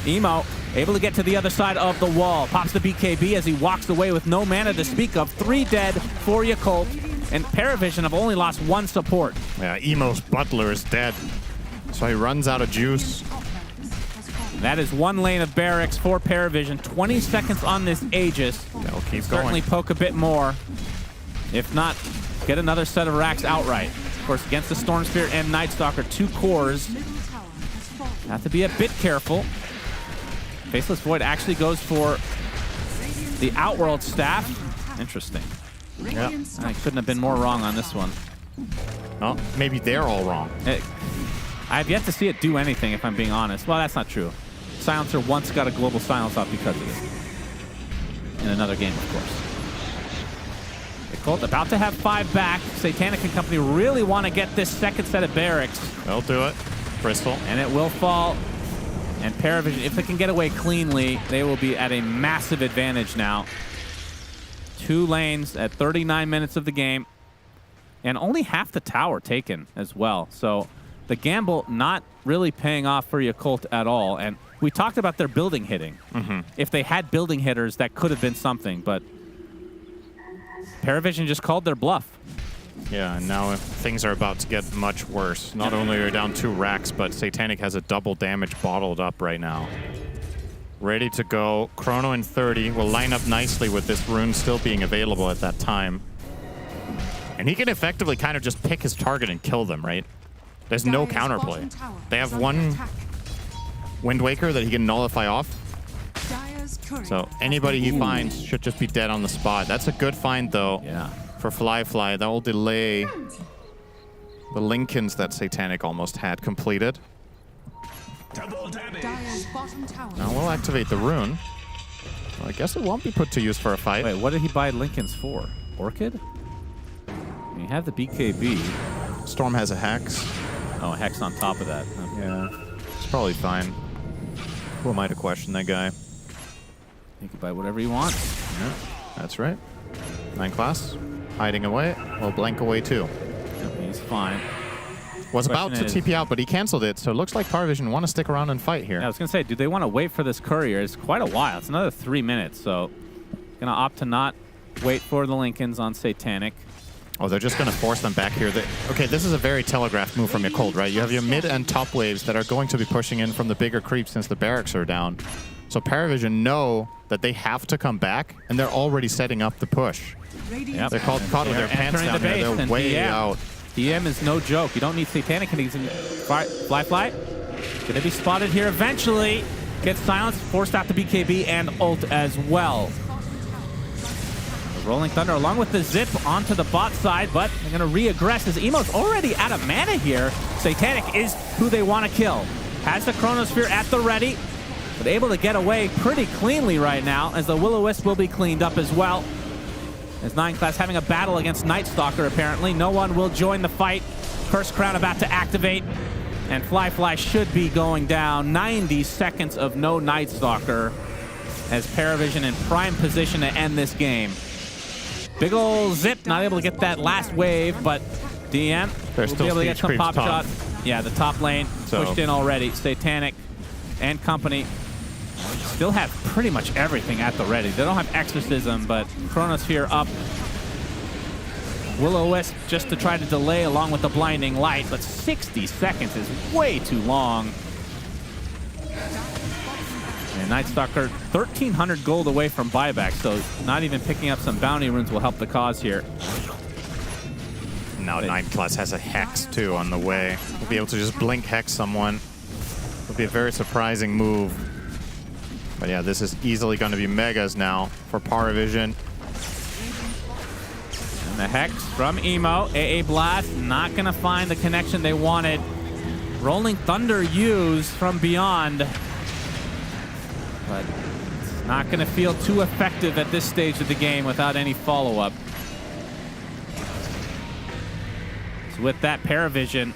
Emo able to get to the other side of the wall. Pops the BKB as he walks away with no mana to speak of. 3 dead for Yakult, and Paravision have only lost 1 support. Yeah, Emo's Butler is dead, so he runs out of juice. That is 1 lane of barracks for Paravision. 20 seconds on this Aegis. They'll keep certainly going. Poke a bit more. If not, get another set of racks outright. Of course, against the Storm Spirit and Night Stalker, 2 cores. Have to be a bit careful. Faceless Void actually goes for the Outworld Staff. Interesting. Yeah. I couldn't have been more wrong on this one. Well, maybe they're all wrong. I have yet to see it do anything, if I'm being honest. Well, that's not true. Silencer once got a global silence off because of it. In another game, of course. Yakult about to have 5 back. Satanic and company really want to get this second set of barracks. They'll do it. Bristol. And it will fall. And Paravision, if they can get away cleanly, they will be at a massive advantage now. 2 lanes at 39 minutes of the game. And only half the tower taken as well. So the gamble not really paying off for Yakult at all. And we talked about their building hitting. If they had building hitters, that could have been something. But Paravision just called their bluff. Yeah, and now things are about to get much worse. Not only are down 2 racks, but Satanic has a double damage bottled up right now. Ready to go. Chrono in 30 will line up nicely with this rune still being available at that time. And he can effectively kind of just pick his target and kill them, right? There's no counterplay. They have 1 Wind Waker that he can nullify off. So anybody he finds should just be dead on the spot. That's a good find, though. Yeah. For Fly. That will delay the Lincolns that Satanic almost had completed. Now we'll activate the rune. Well, I guess it won't be put to use for a fight. Wait, what did he buy Lincolns for? Orchid? You have the BKB. Storm has a Hex. Oh, a Hex on top of that. Yeah. It's probably fine. Who am I to question that guy? You can buy whatever you want. Yeah, that's right. 9 class. Hiding away. Well, blank away too. Yep, he's fine. Was about to TP out, but he canceled it, so it looks like Powervision want to stick around and fight here. Yeah, I was going to say, do they want to wait for this courier? It's quite a while. It's another 3 minutes, so going to opt to not wait for the Lincolns on Satanic. Oh, they're just going to force them back here. Okay, this is a very telegraphed move from your Cold, right? You have your mid and top waves that are going to be pushing in from the bigger creeps since the barracks are down. So Paravision know that they have to come back, and they're already setting up the push. Yeah, they're caught with their pants down here. They're way out. DM is no joke. You don't need Satanic. And he's in fly. Going to be spotted here eventually. Gets silenced, forced out the BKB and ult as well. Rolling Thunder along with the zip onto the bot side, but they're going to re-aggress as Emo's already out of mana here. Satanic is who they want to kill. Has the Chronosphere at the ready, but able to get away pretty cleanly right now as the Will-O-Wisp will be cleaned up as well. As 9 class having a battle against Night Stalker apparently. No one will join the fight. Curse Crown about to activate, and Fly should be going down. 90 seconds of no Night Stalker as Paravision in prime position to end this game. Big ol' zip, not able to get that last wave, but DM will be able to get some pop shots. Yeah, the top lane pushed in already. Satanic and company still have pretty much everything at the ready. They don't have Exorcism, but Chronosphere up. Will-O-Wisp just to try to delay along with the Blinding Light, but 60 seconds is way too long. And Night Stalker, 1,300 gold away from buyback, so not even picking up some bounty runes will help the cause here. Now 9 class has a Hex too on the way. We'll be able to just blink Hex someone. It'll be a very surprising move. But yeah, this is easily going to be megas now for Paravision. And the Hex from Emo. AA Blast not going to find the connection they wanted. Rolling Thunder used from beyond. But it's not going to feel too effective at this stage of the game without any follow-up. So with that, Paravision.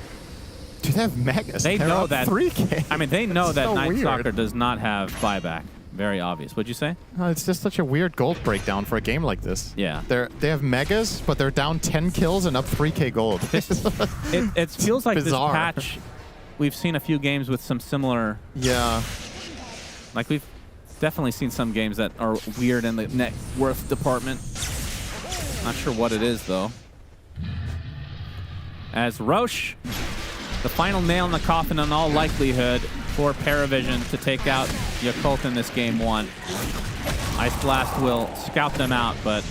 Do they have megas? They They're know up that. 3K. I mean, they know that so Night weird. Stalker does not have buyback. Very obvious. What'd you say? It's just such a weird gold breakdown for a game like this. Yeah. They have megas, but they're down 10 kills and up 3K gold. It feels like bizarre. This patch, we've seen a few games with some similar... Yeah. Like we've definitely seen some games that are weird in the net worth department. Not sure what it is, though. As Roche, the final nail in the coffin in all likelihood for Paravision to take out Yakult in this game 1. Ice Blast will scout them out, but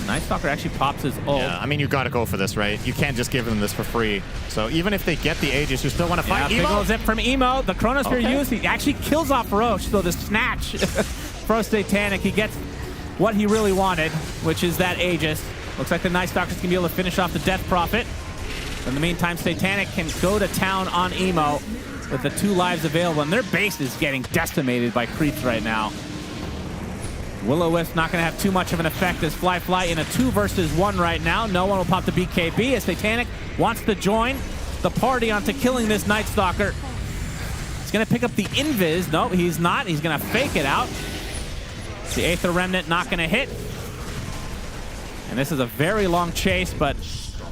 Night Stalker actually pops his ult. Yeah, I mean, you got to go for this, right? You can't just give them this for free. So even if they get the Aegis, you still want to fight Big Emo? ol' zip from Emo. The Chronosphere used. He actually kills off Roche, so the snatch for Satanic. He gets what he really wanted, which is that Aegis. Looks like the Night Stalker's going to be able to finish off the Death Prophet. In the meantime, Satanic can go to town on Emo with the 2 lives available, and their base is getting decimated by creeps right now. Will-O-Wisp not going to have too much of an effect as Fly in a 2 versus 1 right now. No one will pop the BKB as Satanic wants to join the party onto killing this Night Stalker. He's going to pick up the Invis. No, he's not. He's going to fake it out. The Aether Remnant not going to hit. And this is a very long chase, but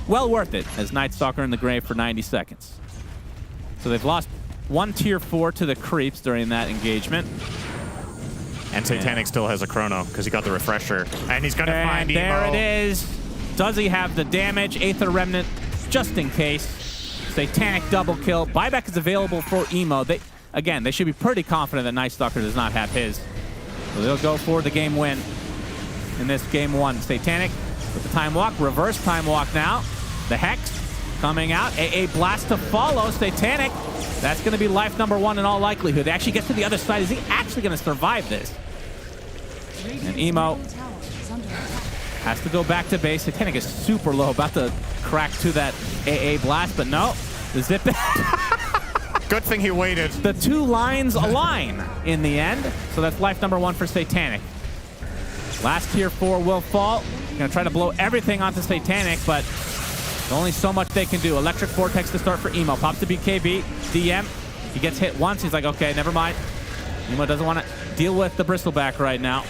well worth it as Night Stalker in the grave for 90 seconds. So they've lost 1 tier 4 to the creeps during that engagement. And Satanic still has a chrono because he got the refresher. And he's going to find Emo. There it is. Does he have the damage? Aether Remnant just in case. Satanic double kill. Buyback is available for Emo. Again, they should be pretty confident that Night Stalker does not have his. So they'll go for the game win in this game 1. Satanic with the time walk. Reverse time walk now. The Hex coming out. AA Blast to follow. Satanic. That's going to be life number 1 in all likelihood. They actually get to the other side. Is he actually going to survive this? And Emo has to go back to base. Satanic is super low, about to crack to that AA Blast, but no. The zip. Good thing he waited. The 2 lines align in the end. So that's life number 1 for Satanic. Last tier 4 will fall. Gonna try to blow everything onto Satanic, but Only so much they can do. Electric Vortex to start for Emo. Pops the BKB. DM. He gets hit once. He's like, okay, never mind. Emo doesn't want to deal with the Bristleback right now.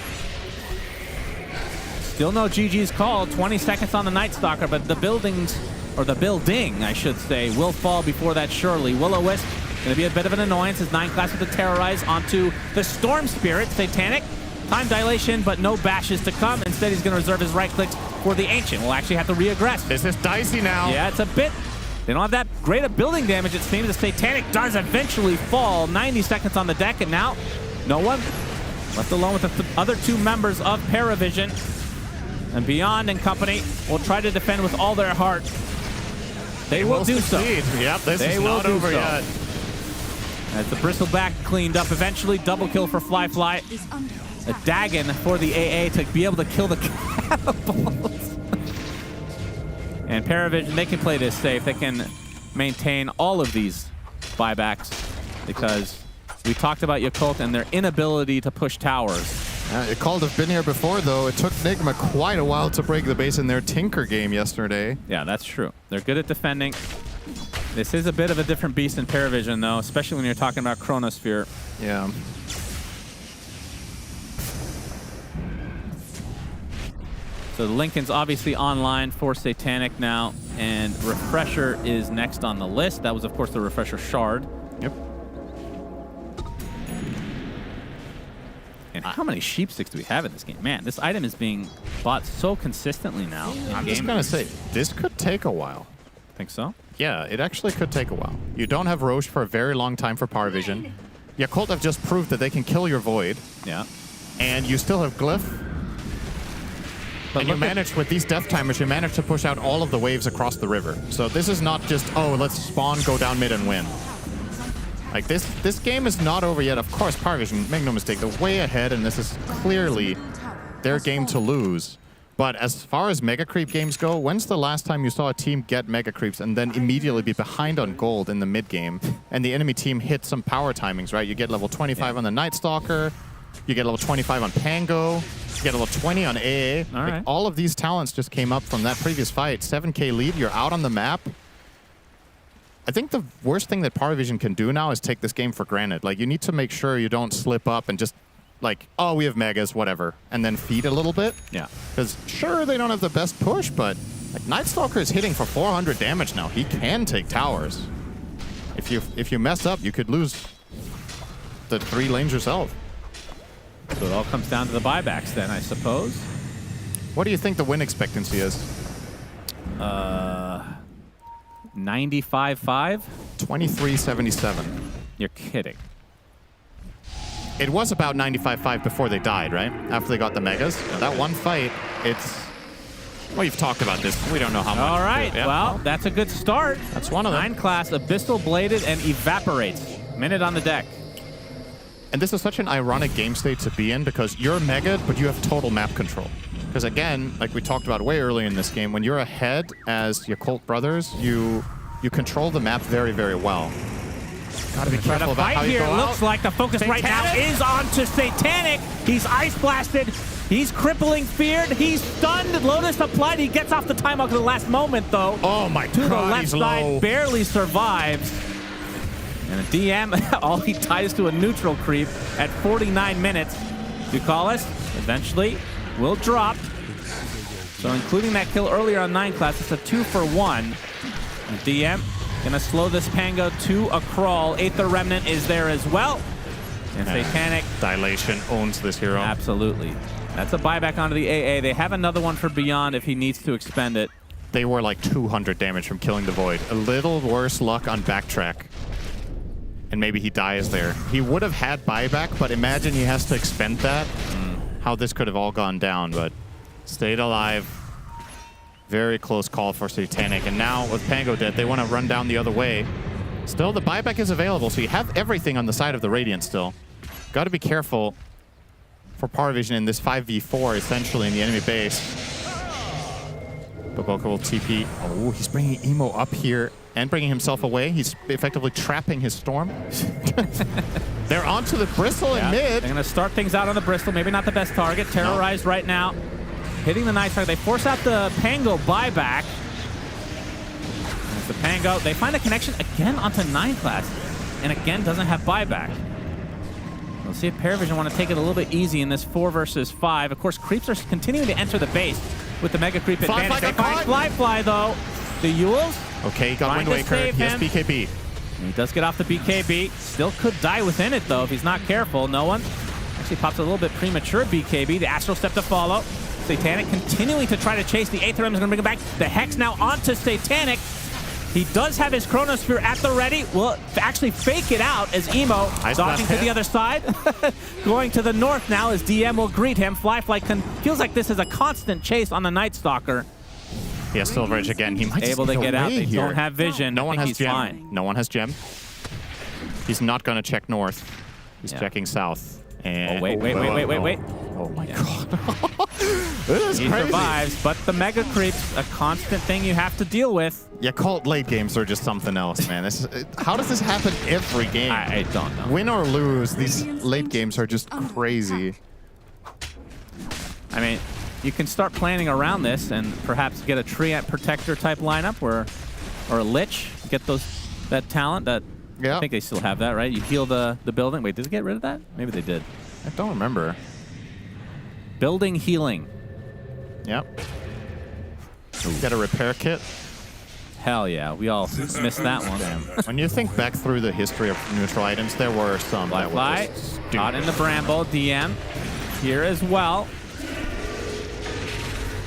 Still no GG's called. 20 seconds on the Night Stalker, but the buildings, or the building, I should say, will fall before that surely. Will-O-Wisp going to be a bit of an annoyance. His 9 class with the Terrorize onto the Storm Spirit. Satanic. Time dilation, but no bashes to come. Instead, he's going to reserve his right clicks for the Ancient. We'll actually have to re-aggress. This is dicey now. Yeah, it's a bit... They don't have that great of building damage, it seems. The Satanic does eventually fall. 90 seconds on the deck, and now no one left alone with the other 2 members of Paravision. And Beyond and company will try to defend with all their heart. They will do succeed. so. Yep, this is not over yet. As the Bristleback cleaned up, eventually double kill for Fly. A Dagon for the AA to be able to kill the cannibals. And Paravision, they can play this safe. They can maintain all of these buybacks because we talked about Yakult and their inability to push towers. Yakult have been here before, though. It took Nigma quite a while to break the base in their Tinker game yesterday. Yeah, that's true. They're good at defending. This is a bit of a different beast in Paravision, though, especially when you're talking about Chronosphere. Yeah. So Lincoln's obviously online for Satanic now, and Refresher is next on the list. That was, of course, the Refresher Shard. Yep. And how many sheep sticks do we have in this game? Man, this item is being bought so consistently now. I'm just going to say, this could take a while. Think so? Yeah, it actually could take a while. You don't have Roche for a very long time for Paravision. Yakult have just proved that they can kill your Void. Yeah. And you still have Glyph. But you managed, with these death timers, you managed to push out all of the waves across the river. So this is not just, oh, let's spawn, go down mid and win. Like, this game is not over yet. Of course, Paravision, make no mistake, they're way ahead, and this is clearly their game to lose. But as far as Mega Creep games go, when's the last time you saw a team get Mega Creeps and then immediately be behind on gold in the mid game, and the enemy team hit some power timings, right? You get level 25 on the Night Stalker, you get level 25 on Pango, you get level 20 on AA. All of these talents just came up from that previous fight. 7k lead, you're out on the map. I think the worst thing that Paravision can do now is take this game for granted. Like, you need to make sure you don't slip up and just, like, oh, we have Megas, whatever, and then feed a little bit. Yeah. Because, sure, they don't have the best push, but like, Night Stalker is hitting for 400 damage now. He can take towers. If you mess up, you could lose the 3 lanes yourself. So it all comes down to the buybacks then, I suppose. What do you think the win expectancy is? 95-5? 23-77. You're kidding. It was about 95-5 before they died, right? After they got the Megas. That one fight, it's... Well, you've talked about this. We don't know how much. All right. Yeah. Well, that's a good start. That's one of them. 9 class, Abyssal Bladed, and Evaporates. Minute on the deck. And this is such an ironic game state to be in because you're Mega, but you have total map control. Because again, like we talked about way earlier in this game, when you're ahead as Yakult brothers, you control the map very, very well. Gotta be careful about how you go out. Looks like the focus right now is on to Satanic. He's ice blasted. He's crippling feared. He's stunned. Lotus applied. He gets off the timeout at the last moment, though. Oh my God, to the left he's side, low. barely survives. And a DM, all he ties to a neutral creep at 49 minutes. Ducalis eventually will drop. So including that kill earlier on 9 class, it's a 2-for-1. And DM gonna slow this Pango to a crawl. Aether Remnant is there as well. And Satanic. Dilation owns this hero. Absolutely. That's a buyback onto the AA. They have another one for Beyond if he needs to expend it. They were like 200 damage from killing the Void. A little worse luck on backtrack. And maybe he dies there. He would have had buyback, but imagine he has to expend that. How this could have all gone down, but stayed alive. Very close call for Satanic. And now with Pango dead, they want to run down the other way. Still, the buyback is available, so you have everything on the side of the Radiant still. Got to be careful for Paravision in this 5v4, essentially, in the enemy base. Baboka will TP. Oh, he's bringing Emo up here and bringing himself away. He's effectively trapping his Storm. They're onto the Bristle in mid. They're going to start things out on the Bristol. Maybe not the best target. Terrorized right now. Hitting the Night Stalker. They force out the Pango buyback. the Pango. They find a connection again onto 9 class, and again doesn't have buyback. We'll see if Paravision want to take it a little bit easy in this 4 versus 5. Of course, creeps are continuing to enter the base with the Mega Creep advantage. They find Fly though. The Yules. Okay, got Wind Waker. Yes, BKB. And he does get off the BKB. Still could die within it though if he's not careful. No one. Actually pops a little bit premature BKB. The Astral Step to follow. Satanic continuing to try to chase. The Aether Realm is going to bring him back. The Hex now onto Satanic. He does have his Chronosphere at the ready. Will actually fake it out as Emo dodging to the other side. Going to the north now as DM will greet him. Fly feels like this is a constant chase on the Night Stalker. He has Silver Edge again. He might able to get out. They don't have vision. No one has gem. Fine. No one has gem. He's not going to check north. He's checking south. And wait. Oh my god. This is he crazy. Survives, but the Mega Creep's a constant thing you have to deal with. Yeah, Colt late games are just something else, man. How does this happen every game? I don't know. Win or lose, these late games are just crazy. I mean, you can start planning around this and perhaps get a Treant Protector type lineup or a Lich, get that talent that I think they still have that, right? You heal the building. Wait, did they get rid of that? Maybe they did. I don't remember. Building healing. Yep. Get a repair kit. Hell yeah, we all missed that one. Damn. When you think back through the history of neutral items, there were some that were just stupid. Caught in the Bramble. DM here as well.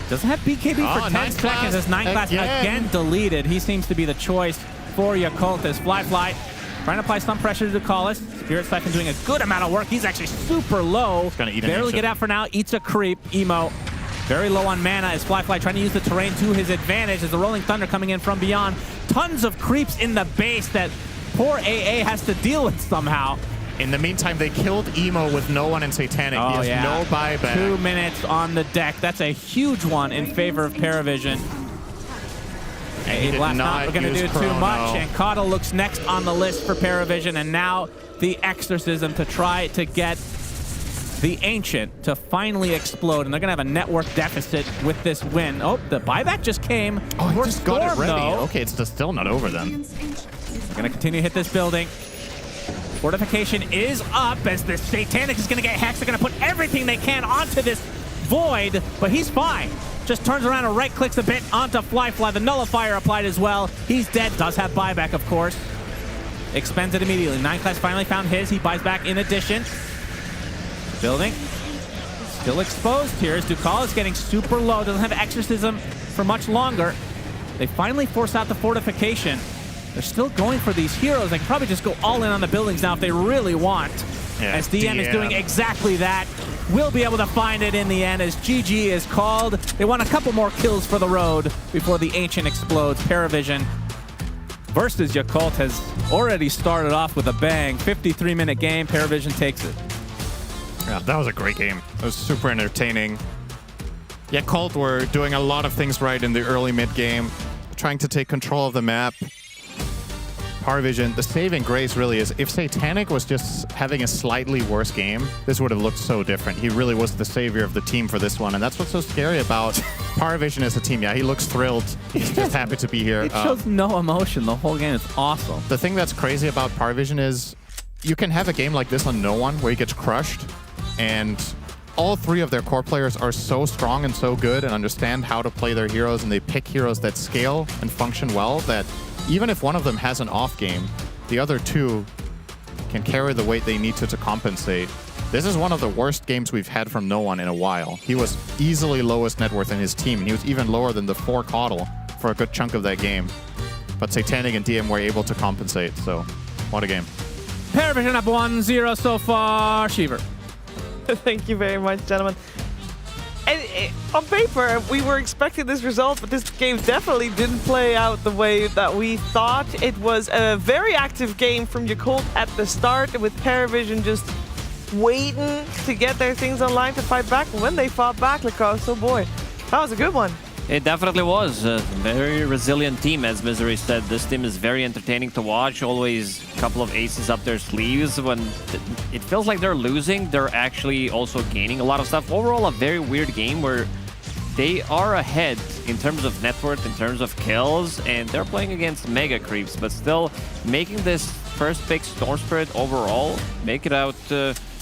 Doesn't have BKB for 10 seconds as 9 class again deleted. He seems to be the choice for Yakult as Fly trying to apply some pressure to Ducalis. Spirit Siphon doing a good amount of work. He's actually super low. He's gonna eat barely get out for now. Eats a creep. Emo very low on mana as Fly trying to use the terrain to his advantage as the Rolling Thunder coming in from beyond. Tons of creeps in the base that poor AA has to deal with somehow. In the meantime, they killed Emo with no one in Satanic. Oh, he has no buyback. 2 minutes on the deck. That's a huge one in favor of Paravision. He did not We're going to do Chrono. too much, and Kata looks next on the list for Paravision, and now the Exorcism to try to get the Ancient to finally explode, and they're going to have a network deficit with this win. Oh, the buyback just came. Oh, he just got it ready. Though. Okay, it's just still not over then. They're going to continue to hit this building. Fortification is up as the Satanic is going to get hexed. They're going to put everything they can onto this Void, but he's fine. Just turns around and right-clicks a bit onto Fly. The Nullifier applied as well. He's dead. Does have buyback, of course. Expends it immediately. 9 class finally found his. He buys back in addition. Building. Still exposed here as Ducal is getting super low. Doesn't have Exorcism for much longer. They finally force out the Fortification. They're still going for these heroes. They can probably just go all in on the buildings now if they really want. Yeah, as DM is doing exactly that. Will be able to find it in the end as GG is called. They want a couple more kills for the road before the Ancient explodes. Paravision versus Yakult has already started off with a bang. 53-minute game. Paravision takes it. Yeah, that was a great game. It was super entertaining. Yakult were doing a lot of things right in the early mid-game, trying to take control of the map. Paravision, the saving grace really is if Satanic was just having a slightly worse game, this would have looked so different. He really was the savior of the team for this one, and that's what's so scary about Paravision as a team. Yeah, he looks thrilled. He's just happy to be here. It shows no emotion the whole game. It's awesome. The thing that's crazy about Paravision is you can have a game like this on No One where he gets crushed, and all 3 of their core players are so strong and so good and understand how to play their heroes, and they pick heroes that scale and function well, that even if one of them has an off game, the other 2 can carry the weight they need to compensate. This is one of the worst games we've had from No One in a while. He was easily lowest net worth in his team, and he was even lower than the 4 Caudle for a good chunk of that game. But Satanic and DM were able to compensate, so what a game. Paravision up 1-0 so far. Shiver. Thank you very much, gentlemen. And on paper, we were expecting this result, but this game definitely didn't play out the way that we thought. It was a very active game from Yakult at the start, with Paravision just waiting to get their things online to fight back. When they fought back, Lacoste, oh boy, that was a good one. It definitely was a very resilient team, as Misery said. This team is very entertaining to watch. Always a couple of aces up their sleeves. When it feels like they're losing, they're actually also gaining a lot of stuff. Overall, a very weird game where they are ahead in terms of net worth, in terms of kills, and they're playing against mega creeps, but still making this first pick Storm Spirit overall, make it out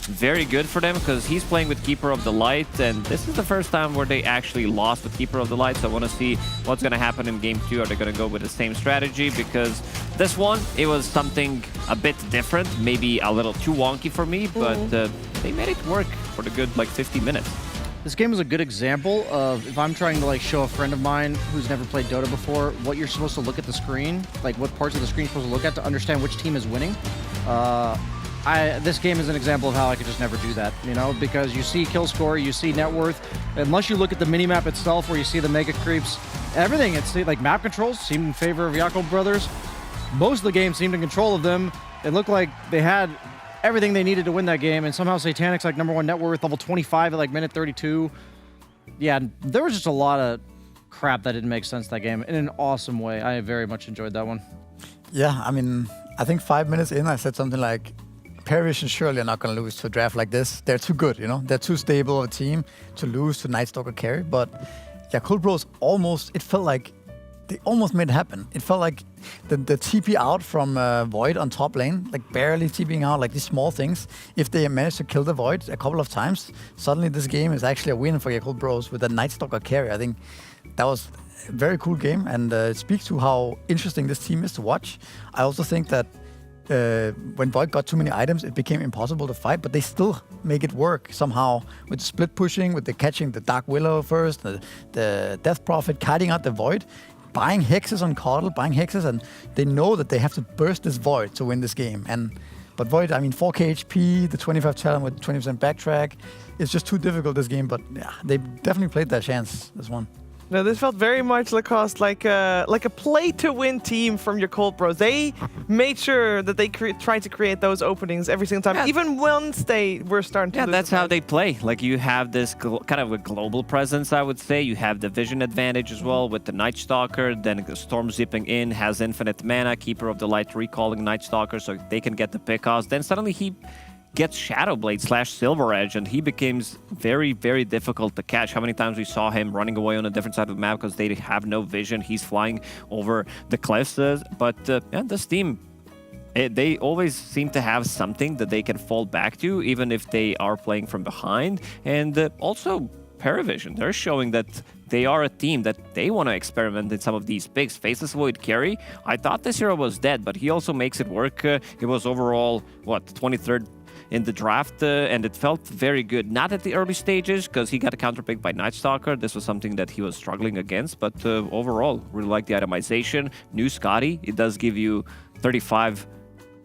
very good for them, because he's playing with Keeper of the Light, and this is the first time where they actually lost with Keeper of the Light, so I want to see what's going to happen in Game 2. Are they going to go with the same strategy? Because this one, it was something a bit different, maybe a little too wonky for me, but they made it work for the good, like, 50 minutes. This game is a good example of if I'm trying to like show a friend of mine who's never played Dota before what you're supposed to look at the screen, like what parts of the screen you're supposed to look at to understand which team is winning. This game is an example of how I could just never do that, you know, because you see kill score, you see net worth, unless you look at the minimap itself where you see the mega creeps, everything, it's like map controls seemed in favor of Jakob Brothers. Most of the game seemed in control of them. It looked like they had everything they needed to win that game, and somehow Satanic's like #1 net worth, level 25 at like minute 32. Yeah, there was just a lot of crap that didn't make sense that game in an awesome way. I very much enjoyed that one. Yeah, I mean, I think 5 minutes in, I said something like, Paravision surely are not going to lose to a draft like this. They're too good, you know? They're too stable of a team to lose to Night Stalker carry. But yeah, Cold Bros almost, it felt like they almost made it happen. It felt like the TP out from Void on top lane, like barely TPing out, like these small things. If they manage to kill the Void a couple of times, suddenly this game is actually a win for Cold Bros with a Night Stalker carry. I think that was a very cool game, and it speaks to how interesting this team is to watch. I also think that when Void got too many items, it became impossible to fight, but they still make it work somehow with the split pushing, with the catching the Dark Willow first, the Death Prophet, kiting out the Void, buying hexes on Coddle, buying hexes, and they know that they have to burst this Void to win this game. But Void, I mean, 4k HP, the 25 talent with 20% backtrack, it's just too difficult this game, but yeah, they definitely played their chance, this one. No, this felt very much, Lacoste, like a play-to-win team from your Cold Bros. They made sure that they tried to create those openings every single time, even once they were starting to lose. Yeah, that's how they play. Like, you have this kind of a global presence, I would say. You have the vision advantage as well with the Night Stalker, then the Storm zipping in, has infinite mana, Keeper of the Light recalling Night Stalker so they can get the pickoffs. Then suddenly he gets Shadowblade / Silver Edge, and he becomes very, very difficult to catch. How many times we saw him running away on a different side of the map because they have no vision. He's flying over the cliffs. But yeah, this team, they always seem to have something that they can fall back to, even if they are playing from behind. And also, Paravision, they're showing that they are a team that they want to experiment in some of these picks. Faceless Void carry, I thought this hero was dead, but he also makes it work. He was overall, 23rd in the draft, and it felt very good. Not at the early stages, because he got a counterpick by Night Stalker. This was something that he was struggling against, but overall, really like the itemization. New Scotty, it does give you 35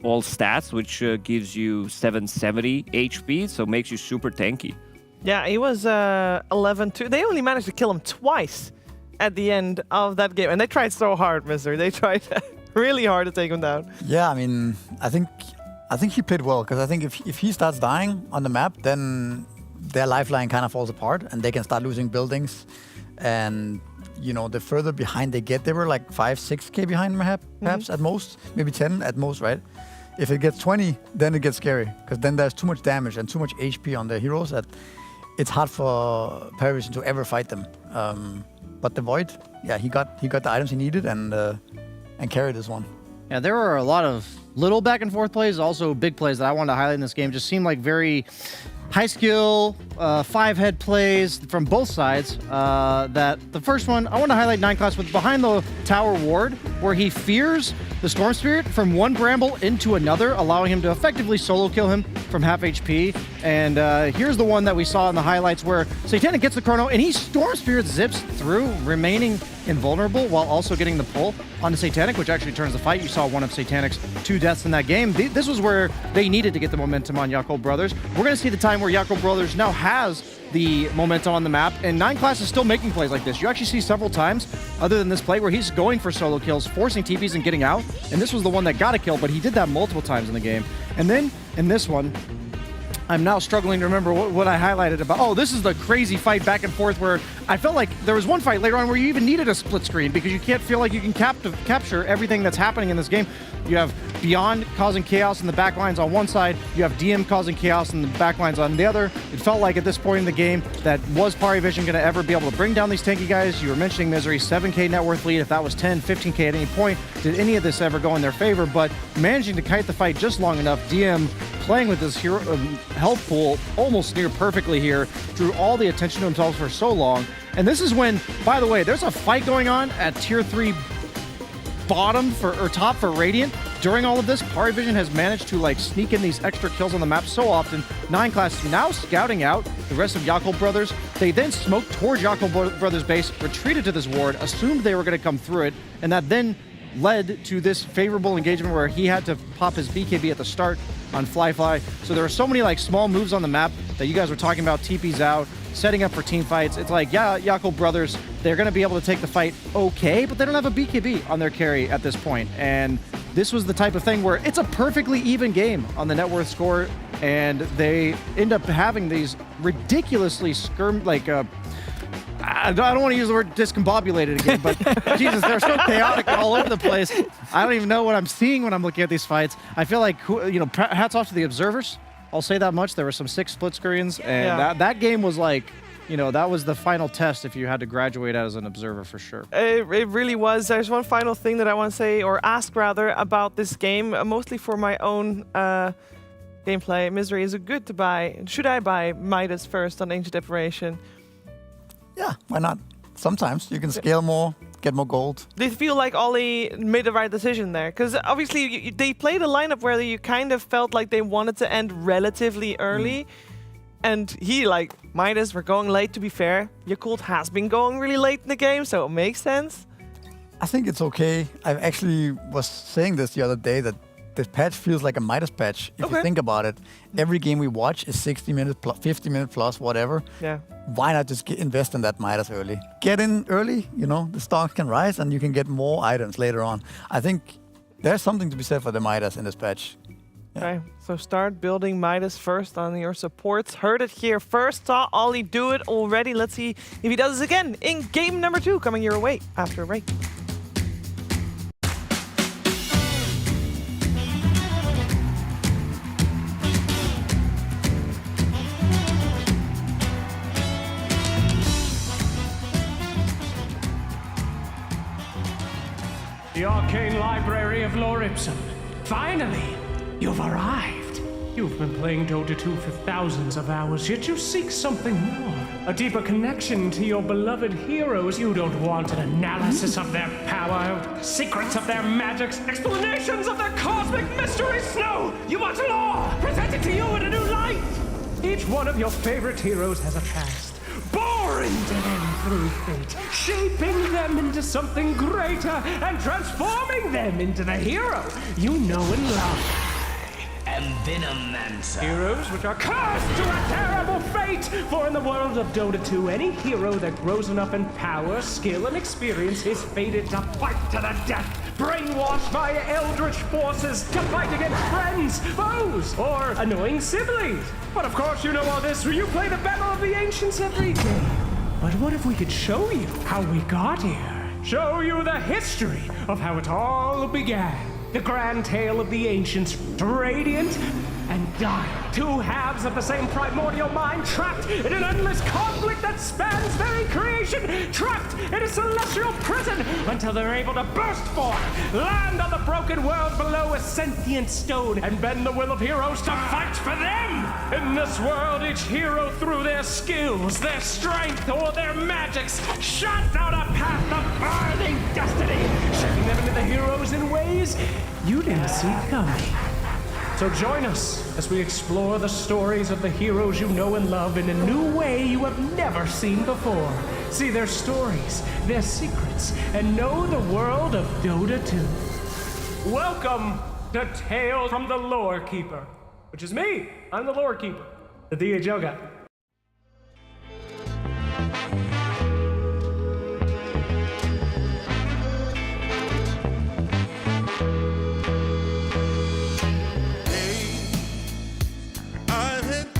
all stats, which gives you 770 HP, so makes you super tanky. Yeah, he was 11-2. They only managed to kill him twice at the end of that game, and they tried so hard, Mister. They tried really hard to take him down. Yeah, I mean, I think he played well, because I think if he starts dying on the map, then their lifeline kind of falls apart, and they can start losing buildings. And, you know, the further behind they get, they were like 5-6k behind perhaps at most, maybe 10 at most, right? If it gets 20, then it gets scary, because then there's too much damage and too much HP on the heroes that it's hard for Paravision to ever fight them. But the Void, yeah, he got the items he needed and carried this one. Yeah, there were a lot of little back and forth plays, also big plays that I wanted to highlight in this game. Just seemed like very high skill, 5-head plays from both sides. That the first one, I want to highlight 9 class with behind the tower ward, where he fears the Storm Spirit from one bramble into another, allowing him to effectively solo kill him from half HP. And here's the one that we saw in the highlights where Satanic gets the chrono and he Storm Spirit zips through, remaining invulnerable while also getting the pull onto Satanic, which actually turns the fight. You saw one of Satanic's 2 deaths in that game. This was where they needed to get the momentum on Jakob Brothers. We're going to see the time where Jakob Brothers now has the momentum on the map, and 9 class is still making plays like this. You actually see several times, other than this play, where he's going for solo kills, forcing TPs and getting out, and this was the one that got a kill, but he did that multiple times in the game. And then, in this one, I'm now struggling to remember what I highlighted about. Oh, this is the crazy fight back and forth where I felt like there was one fight later on where you even needed a split screen because you can't feel like you can capture everything that's happening in this game. You have Beyond causing chaos in the back lines on one side. You have DM causing chaos in the back lines on the other. It felt like at this point in the game that was Pari Vision going to ever be able to bring down these tanky guys? You were mentioning Misery, 7k net worth lead. If that was 10, 15k at any point, did any of this ever go in their favor? But managing to kite the fight just long enough, DM playing with this hero health pool almost near perfectly here, drew all the attention to himself for so long. And this is when, by the way, there's a fight going on at tier 3 bottom or top for Radiant. During all of this, Pari Vision has managed to like sneak in these extra kills on the map so often. 9 Class now scouting out the rest of Yakult Brothers. They then smoked towards Yakult Brothers base, retreated to this ward, assumed they were going to come through it, and that then led to this favorable engagement where he had to pop his BKB at the start on Fly. So there are so many like small moves on the map that you guys were talking about, TP's out, setting up for team fights. It's like, yeah, Yakult Brothers, they're going to be able to take the fight okay, but they don't have a BKB on their carry at this point. And this was the type of thing where it's a perfectly even game on the net worth score, and they end up having these ridiculously I don't want to use the word discombobulated again, but Jesus, they're so chaotic all over the place. I don't even know what I'm seeing when I'm looking at these fights. I feel like, hats off to the observers. I'll say that much. There were some 6 split screens, and that game was like, that was the final test if you had to graduate as an observer for sure. It really was. There's one final thing that I want to say, or ask rather, about this game, mostly for my own gameplay. Misery, is it good to buy? Should I buy Midas first on Ancient Deprivation? Yeah, why not? Sometimes you can scale more, get more gold. Do you feel like Ollie made the right decision there? Because obviously they played a lineup where you kind of felt like they wanted to end relatively early. And he, like, Midas, we're going late to be fair. Yakult has been going really late in the game, so it makes sense. I think it's okay. I actually was saying this the other day that this patch feels like a Midas patch. If you think about it, every game we watch is 60 minutes plus, 50 minutes plus, whatever. Yeah. Why not just invest in that Midas early? Get in early, the stock can rise and you can get more items later on. I think there's something to be said for the Midas in this patch. Yeah. Okay, so start building Midas first on your supports. Heard it here first. Saw Ollie do it already. Let's see if he does this again in game number 2 coming your way after a break. The Arcane Library of Lore Ipsum. Finally, you've arrived. You've been playing Dota 2 for thousands of hours, yet you seek something more. A deeper connection to your beloved heroes. You don't want an analysis of their power, secrets of their magics, explanations of their cosmic mysteries. No, you want lore presented to you in a new light. Each one of your favorite heroes has a past. Boring to them through fate, shaping them into something greater and transforming them into the hero you know and love. Venomancer. Heroes which are cursed to a terrible fate, for in the world of Dota 2, any hero that grows enough in power, skill, and experience is fated to fight to the death, brainwashed by eldritch forces to fight against friends, foes, or annoying siblings. But of course you know all this, for you play the Battle of the Ancients every day. But what if we could show you how we got here? Show you the history of how it all began. The grand tale of the ancients, radiant and dire. 2 halves of the same primordial mind, trapped in an endless conflict that spans very creation, trapped in a celestial prison until they're able to burst forth, land on the broken world below a sentient stone, and bend the will of heroes to fight for them. In this world, each hero, through their skills, their strength, or their magics, shuts out a path of burning destiny, shaping them into the heroes in ways you didn't see coming. So join us as we explore the stories of the heroes you know and love in a new way you have never seen before. See their stories, their secrets, and know the world of Dota 2. Welcome to Tales from the Lore Keeper, which is me. I'm the Lore Keeper, the DHL guy. I've had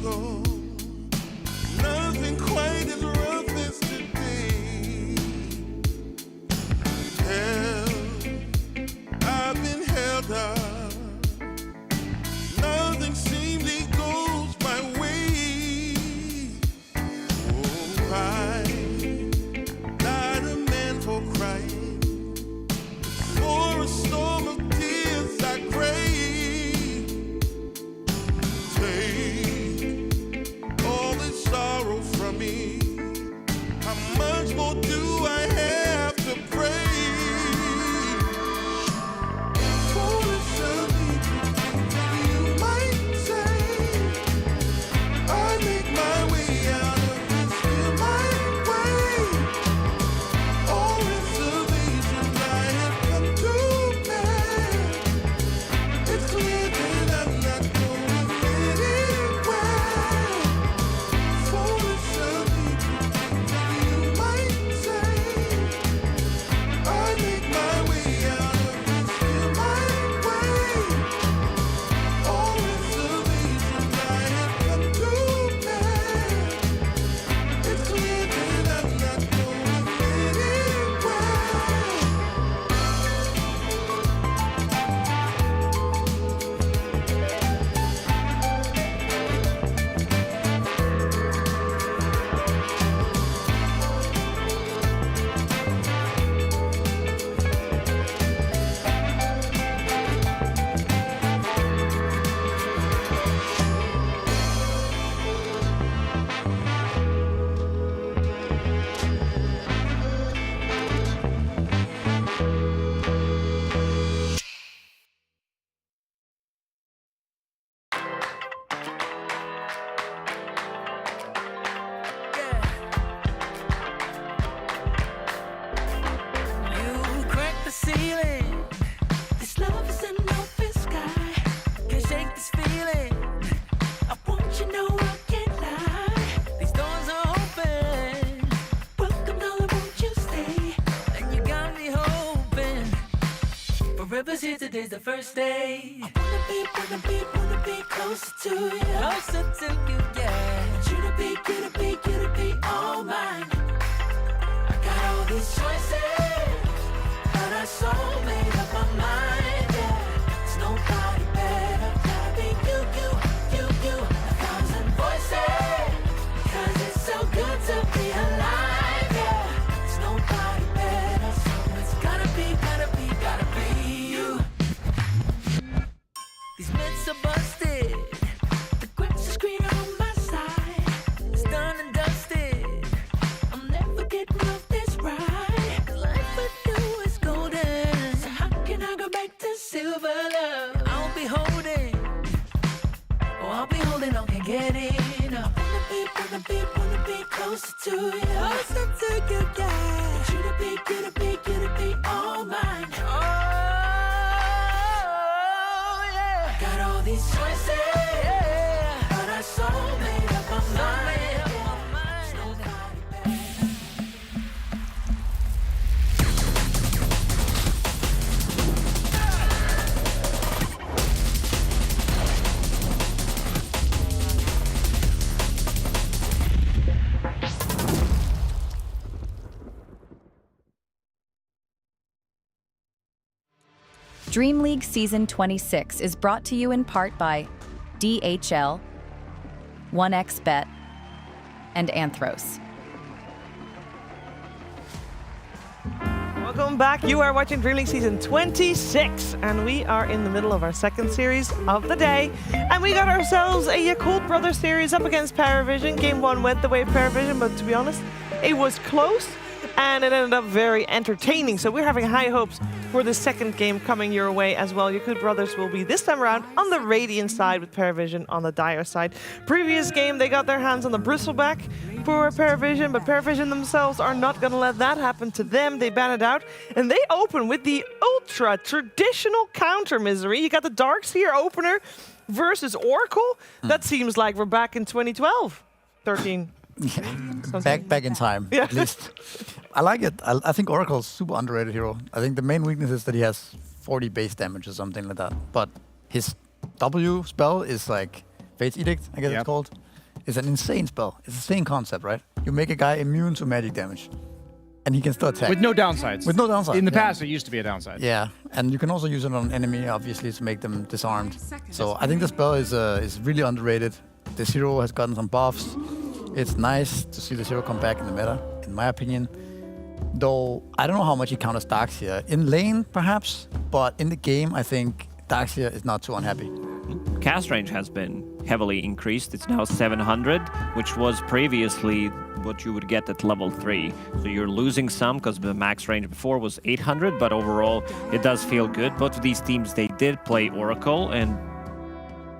struggle. Nothing quite as rough as today. I've been held up. Nothing seemingly goes my way. Oh, I'm not a man for crying. For a storm of tears I crave. Take all this sorrow from me. How much more do I have to pray? Foolish of me, you might say. I make my way out of this here my way. All reservations I have come to bear. It's clear that I'm not going anywhere. Foolish of me, you might say. I make my way out of this here my way. All reservations I have come to bear. It's clear that I'm not going anywhere. You crack the ceiling. This love is an open sky. Can't shake this feeling. I want you to know I can't lie. These doors are open. Welcome, darling, won't you stay? And you got me hoping. Forever's here, today's the first day. I wanna be closer to you. Closer to you, yeah. Want you to be all mine. I got all these choices, but I so made up my mind, yeah. There's nobody better, gotta be you. 1,000 voices, 'cause it's so good to be alive, yeah. There's nobody better, so it's gotta be you. These myths are busted, the grass is greener on my side. It's done and dusted, I'm never getting off this ride. 'Cause life with you is golden, so how can I go back to silver love? I'll be holding on, can't get enough. Wanna be closer to you. Closer to you, yeah. Want you to be all mine. Oh, yeah. Got all these choices, yeah. But I so made up my mind. DreamLeague Season 26 is brought to you in part by DHL, 1xBet, and Anthros. Welcome back. You are watching DreamLeague Season 26, and we are in the middle of our second series of the day. And we got ourselves a Yakult Brothers series up against Paravision. Game 1 went the way of Paravision, but to be honest, it was close, and it ended up very entertaining. So we're having high hopes for the second game coming your way as well. Yakult Brothers will be this time around on the Radiant side with Paravision on the Dire side. Previous game, they got their hands on the Bristleback for Paravision, but Paravision themselves are not going to let that happen to them. They ban it out, and they open with the ultra traditional counter, Misery. You got the Darkseer opener versus Oracle. That seems like we're back in 2012, 13. Back in time, yeah. At least. I like it. I think Oracle's super underrated hero. I think the main weakness is that he has 40 base damage or something like that. But his W spell is like Fate's Edict, I guess it's called. is an insane spell. It's the same concept, right? You make a guy immune to magic damage, and he can still attack. With no downsides. With no downsides. In the past, it used to be a downside. Yeah, and you can also use it on an enemy, obviously, to make them disarmed. So I think the spell is really underrated. This hero has gotten some buffs. It's nice to see this hero come back in the meta, in my opinion. Though, I don't know how much he counters Darkseer. In lane, perhaps, but in the game, I think Darkseer is not too unhappy. Cast range has been heavily increased. It's now 700, which was previously what you would get at level 3. So you're losing some because the max range before was 800, but overall it does feel good. Both of these teams, they did play Oracle and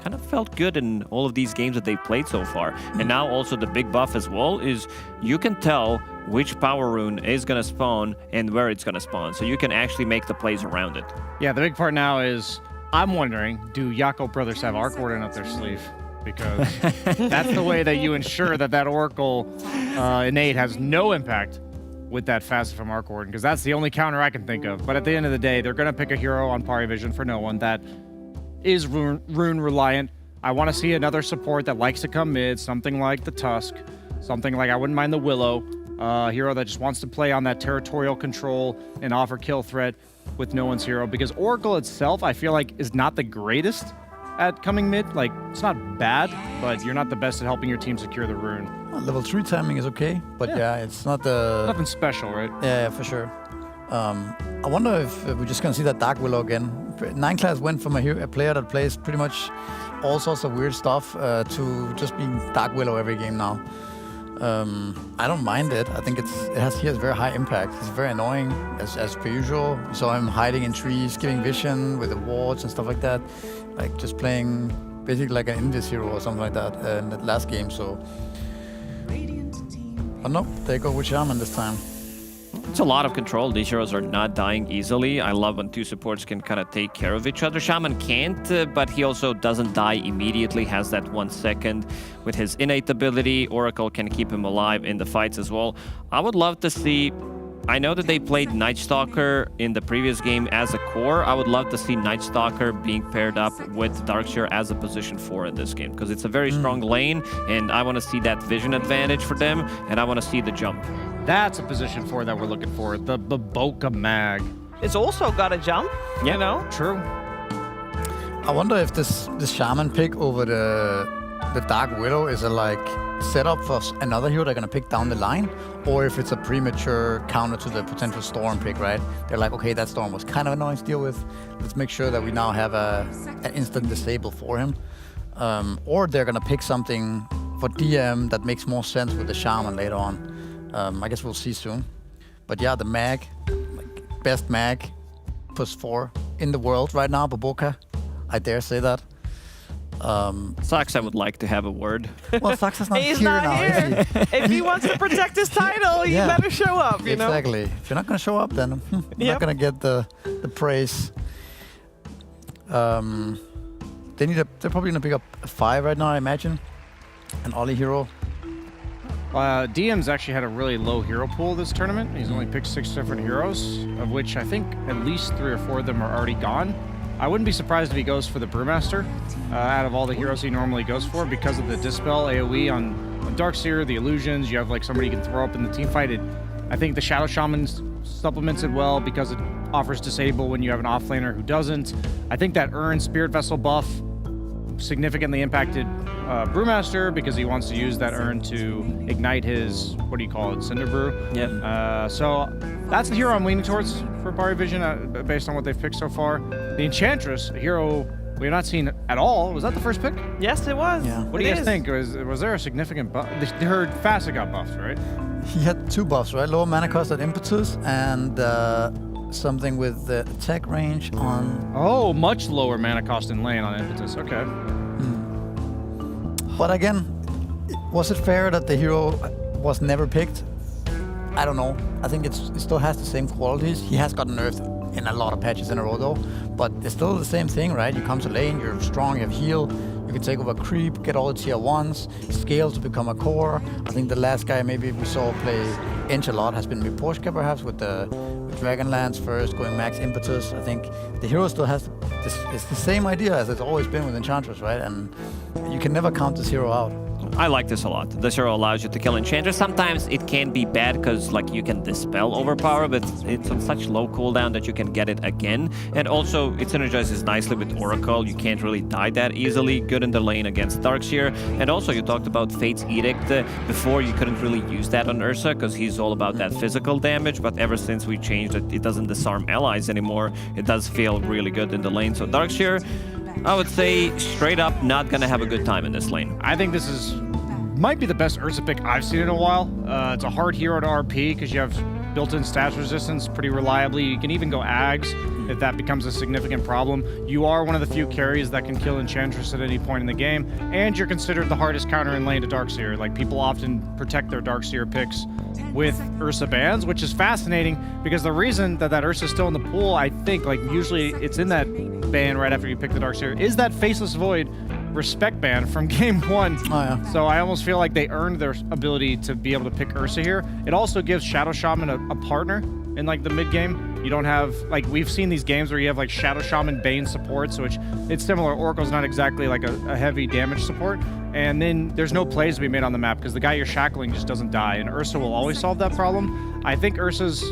kind of felt good in all of these games that they've played so far. And now also the big buff as well is you can tell which power rune is going to spawn and where it's going to spawn. So you can actually make the plays around it. Yeah, the big part now is I'm wondering, do Jakob brothers have Arc Warden up their sleeve? Because that's the way that you ensure that that Oracle innate has no impact with that facet from Arc Warden, because that's the only counter I can think of. But at the end of the day, they're going to pick a hero on Pari Vision for no one that is rune reliant. I want to see another support that likes to come mid, something like the Tusk, something like I wouldn't mind the Willow, hero that just wants to play on that territorial control and offer kill threat with no one's hero, because Oracle itself, I feel like, is not the greatest at coming mid. Like, it's not bad, but you're not the best at helping your team secure the rune. Level 3 timing is okay, but yeah, it's not the... Nothing special, right? Yeah, for sure. I wonder if we're just going to see that Dark Willow again. 9 class went from a player that plays pretty much all sorts of weird stuff to just being Dark Willow every game now. I don't mind it. I think he has very high impact. It's very annoying, as per usual. We saw him hiding in trees, giving vision with the wards and stuff like that. Like just playing basically like an Invis hero or something like that in the last game. So, but no, they go with Shaman this time. It's a lot of control. These heroes are not dying easily. I love when two supports can kind of take care of each other. Shaman can't, but he also doesn't die immediately, has that 1 second. With his innate ability, Oracle can keep him alive in the fights as well. I would love to see... I know that they played Night Stalker in the previous game as a core. I would love to see Night Stalker being paired up with Darkseer as a position 4 in this game, because it's a very strong lane, and I want to see that vision advantage for them, and I want to see the jump. That's a position 4 that we're looking for, the Boca Mag. It's also got a jump, you know? True. I wonder if this Shaman pick over the Dark Widow is a setup for another hero they're going to pick down the line, or if it's a premature counter to the potential Storm pick, right? They're like, okay, that Storm was kind of annoying to deal with. Let's make sure that we now have an instant disable for him. Or they're going to pick something for DM that makes more sense with the Shaman later on. I guess we'll see soon. But yeah, the mag, best mag, +4 in the world right now, Baboka. I dare say that. Saxa would like to have a word. Well, Saxa's not He's here not now, here. is he? If he wants to protect his title, he better show up, you know? Exactly. If you're not going to show up, then you're not going to get the praise. They're probably going to pick up a 5 right now, I imagine. An Ollie hero. DM's actually had a really low hero pool this tournament. He's only picked 6 different heroes, of which I think at least 3 or 4 of them are already gone. I wouldn't be surprised if he goes for the Brewmaster out of all the heroes he normally goes for, because of the Dispel AoE on Darkseer, the illusions. You have somebody you can throw up in the team fight. I think the Shadow Shaman supplements it well because it offers disable when you have an offlaner who doesn't. I think that Spirit Vessel buff significantly impacted Brewmaster because he wants to use that urn to ignite his, what do you call it, Cinder Brew? Yeah. So that's the hero I'm leaning towards for Pari Vision based on what they've picked so far. The Enchantress, a hero we have not seen at all. Was that the first pick? Yes, it was. Yeah. What do you guys think? Was there a significant buff? Her Facet got buffed, right? He had 2 buffs, right? Lower mana cost at Impetus and something with the attack range on... Oh, much lower mana cost in lane on Impetus. Okay. But again, was it fair that the hero was never picked? I don't know. I think it still has the same qualities. He has gotten nerfed in a lot of patches in a row though, but it's still the same thing, right? You come to lane, you're strong, you have heal, you can take over creep, get all the tier 1s, scale to become a core. I think the last guy maybe we saw play Ench a lot has been Miposhka perhaps with Dragonlance first, going max Impetus. I think the hero still has it's the same idea as it's always been with Enchantress, right? And you can never count this hero out. I like this a lot. This hero allows you to kill Enchantress. Sometimes it can be bad because like you can dispel overpower, but it's on such low cooldown that you can get it again. And also it synergizes nicely with Oracle. You can't really die that easily. Good in the lane against Darkseer. And also you talked about Fate's Edict. Before you couldn't really use that on Ursa because he's all about that physical damage, but ever since we changed it, it doesn't disarm allies anymore. It does feel really good in the lane. So Darkseer, I would say straight up not gonna have a good time in this lane. I think this might be the best Ursa pick I've seen in a while. It's a hard hero to RP because you have built-in stats resistance pretty reliably. You can even go Ags if that becomes a significant problem. You are one of the few carries that can kill Enchantress at any point in the game, and you're considered the hardest counter in lane to Darkseer. Like, people often protect their Darkseer picks with Ursa bans, which is fascinating because the reason that Ursa is still in the pool, I think, like usually it's in that ban right after you pick the Darkseer, is that Faceless Void respect ban from game 1. Oh, yeah. So I almost feel like they earned their ability to be able to pick Ursa here. It also gives Shadow Shaman a partner in like the mid game. You don't have, like, we've seen these games where you have like Shadow Shaman Bane support, so it's similar. Oracle's not exactly like a heavy damage support. And then there's no plays to be made on the map because the guy you're shackling just doesn't die, and Ursa will always solve that problem. I think Ursa's,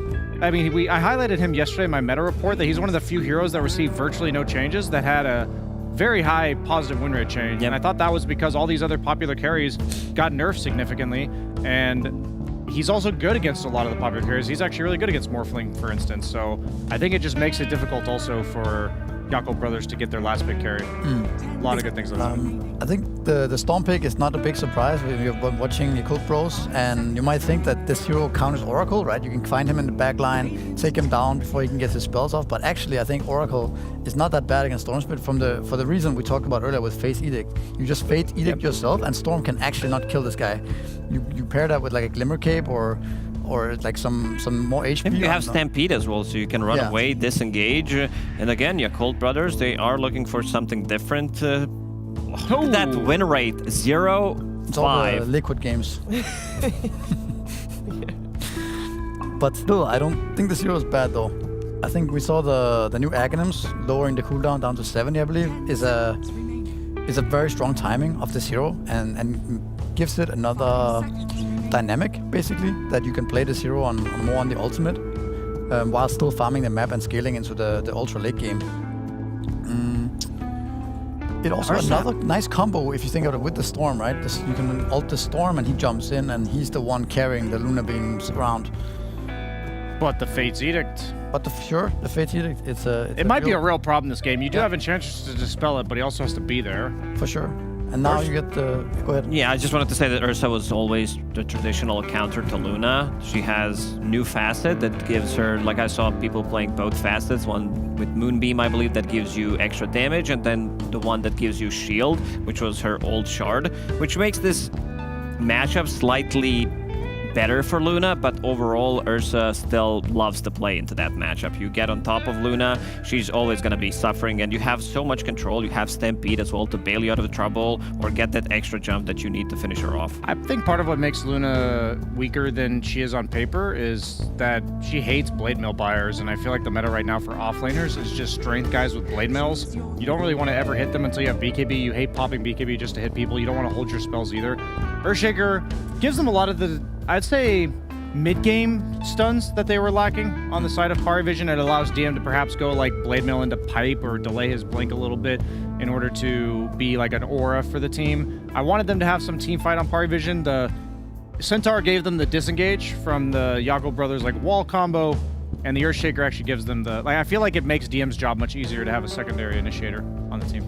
I mean, I highlighted him yesterday in my meta report that he's one of the few heroes that received virtually no changes that had a very high positive win rate change. And I thought that was because all these other popular carries got nerfed significantly, and he's also good against a lot of the popular carries. He's actually really good against Morphling, for instance. So I think it just makes it difficult also for Yakult Brothers to get their last pick carry. A lot of good things. I think the Storm pick is not a big surprise. We've been watching Yakult Bros, and you might think that this hero counters Oracle, right? You can find him in the back line, take him down before he can get his spells off. But actually, I think Oracle is not that bad against Stormspit for the reason we talked about earlier with Fate's Edict. You just Fate Edict yourself, and Storm can actually not kill this guy. You pair that with like a Glimmer Cape or like some more HP. You have Stampede as well, so you can run away, disengage. And again, Yakult Brothers, they are looking for something different. That win rate, 0-5. It's all the liquid games. But still, I don't think this hero is bad though. I think we saw the new Aghanims lowering the cooldown down to 70, I believe, is a very strong timing of this hero and gives it another dynamic, basically, that you can play this hero on more on the ultimate while still farming the map and scaling into the ultra late game. It also another nice combo if you think of it with the Storm, right? You can ult the Storm and he jumps in and he's the one carrying the Luna Beams around. But the Fate's Edict. But the Fate's Edict, it might be a real problem in this game. You do have Enchantress to dispel it, but he also has to be there. For sure. And now you get the... Go ahead. Yeah, I just wanted to say that Ursa was always the traditional counter to Luna. She has new facet that gives her, like I saw people playing both facets, one with Moonbeam, I believe, that gives you extra damage, and then the one that gives you shield, which was her old shard, which makes this matchup slightly better for Luna, but overall Ursa still loves to play into that matchup. You get on top of Luna, she's always going to be suffering, and you have so much control. You have Stampede as well to bail you out of trouble or get that extra jump that you need to finish her off. I think part of what makes Luna weaker than she is on paper is that she hates blade mail buyers, and I feel like the meta right now for offlaners is just strength guys with blade mails. You don't really want to ever hit them until you have BKB. You hate popping BKB just to hit people. You don't want to hold your spells either. Earthshaker gives them a lot of the, I'd say, mid-game stuns that they were lacking on the side of Pari Vision. It allows DM to perhaps go like Blade Mail into Pipe or delay his blink a little bit in order to be like an aura for the team. I wanted them to have some team fight on Pari Vision. The Centaur gave them the disengage from the Yakult Brothers like wall combo, and the Earthshaker actually gives them the, like, I feel like it makes DM's job much easier to have a secondary initiator on the team.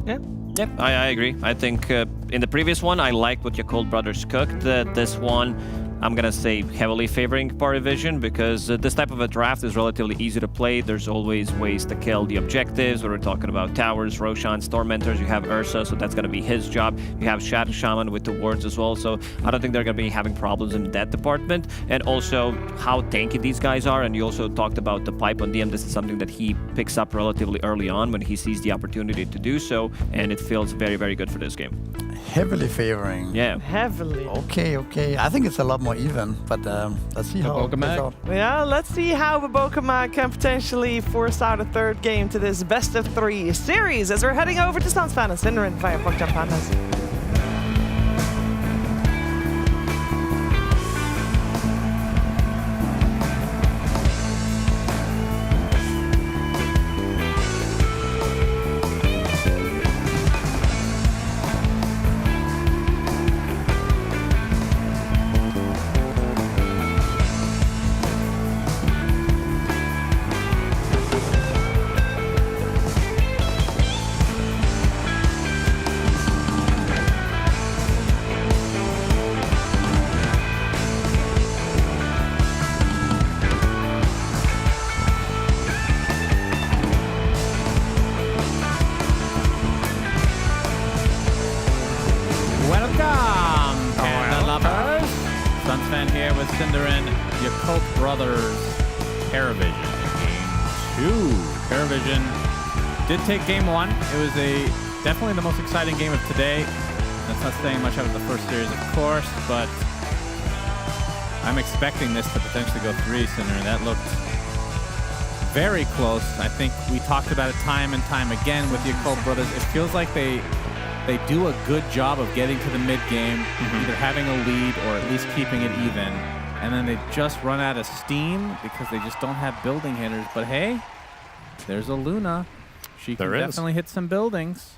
Yeah, I agree. I think in the previous one, I liked what Yakult Brothers cooked. This one, I'm going to say heavily favoring Pari Vision because this type of a draft is relatively easy to play. There's always ways to kill the objectives. We're talking about towers, Roshan, Tormentors. You have Ursa, so that's going to be his job. You have Shadow Shaman with the wards as well, so I don't think they're going to be having problems in that department. And also how tanky these guys are, and you also talked about the pipe on DM. This is something that he picks up relatively early on when he sees the opportunity to do so, and it feels very, very good for this game. Heavily favoring. Yeah. Heavily. Okay. I think it's a lot more even, but let's see how it plays out. Yeah, let's see how Babokama can potentially force out a third game to this best of 3 series as we're heading over to Sunspan and Cinderin via Pokemon Pandas. Cinderin, Yakult Brothers, Paravision. Game 2. Paravision did take game 1. It was definitely the most exciting game of today. That's not saying much out of the first series, of course, but I'm expecting this to potentially go 3, Cinderin. That looked very close. I think we talked about it time and time again with the Yakult Brothers. It feels like they do a good job of getting to the mid-game, either having a lead or at least keeping it even, and then they just run out of steam because they just don't have building hitters. But hey, there's a Luna. She can definitely hit some buildings.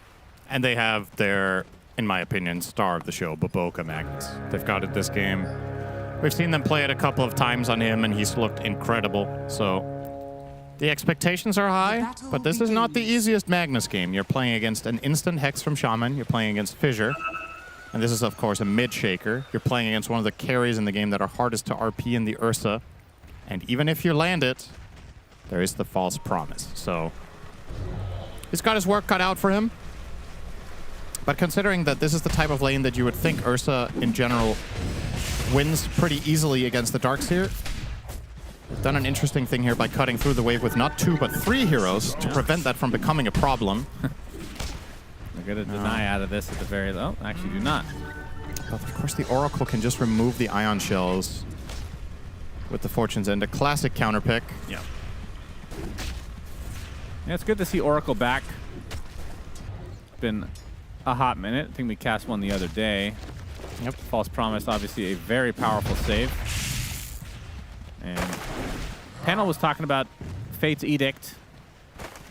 And they have their, in my opinion, star of the show, Baboka Magnus. They've got it this game. We've seen them play it a couple of times on him, and he's looked incredible. So the expectations are high, but this is not the easiest Magnus game. You're playing against an instant Hex from Shaman. You're playing against Fissure. And this is, of course, a mid-shaker. You're playing against one of the carries in the game that are hardest to RP in the Ursa. And even if you land it, there is the false promise. So he's got his work cut out for him. But considering that this is the type of lane that you would think Ursa, in general, wins pretty easily against the Darkseer, they've done an interesting thing here by cutting through the wave with not 2, but 3 heroes to prevent that from becoming a problem. They're going to deny out of this at the very low. Actually, do not. But of course, the Oracle can just remove the Ion Shells with the Fortune's End. A classic counter pick. Yeah. Yeah, it's good to see Oracle back. It's been a hot minute. I think we cast one the other day. Yep. False Promise, obviously a very powerful save. And panel was talking about Fate's Edict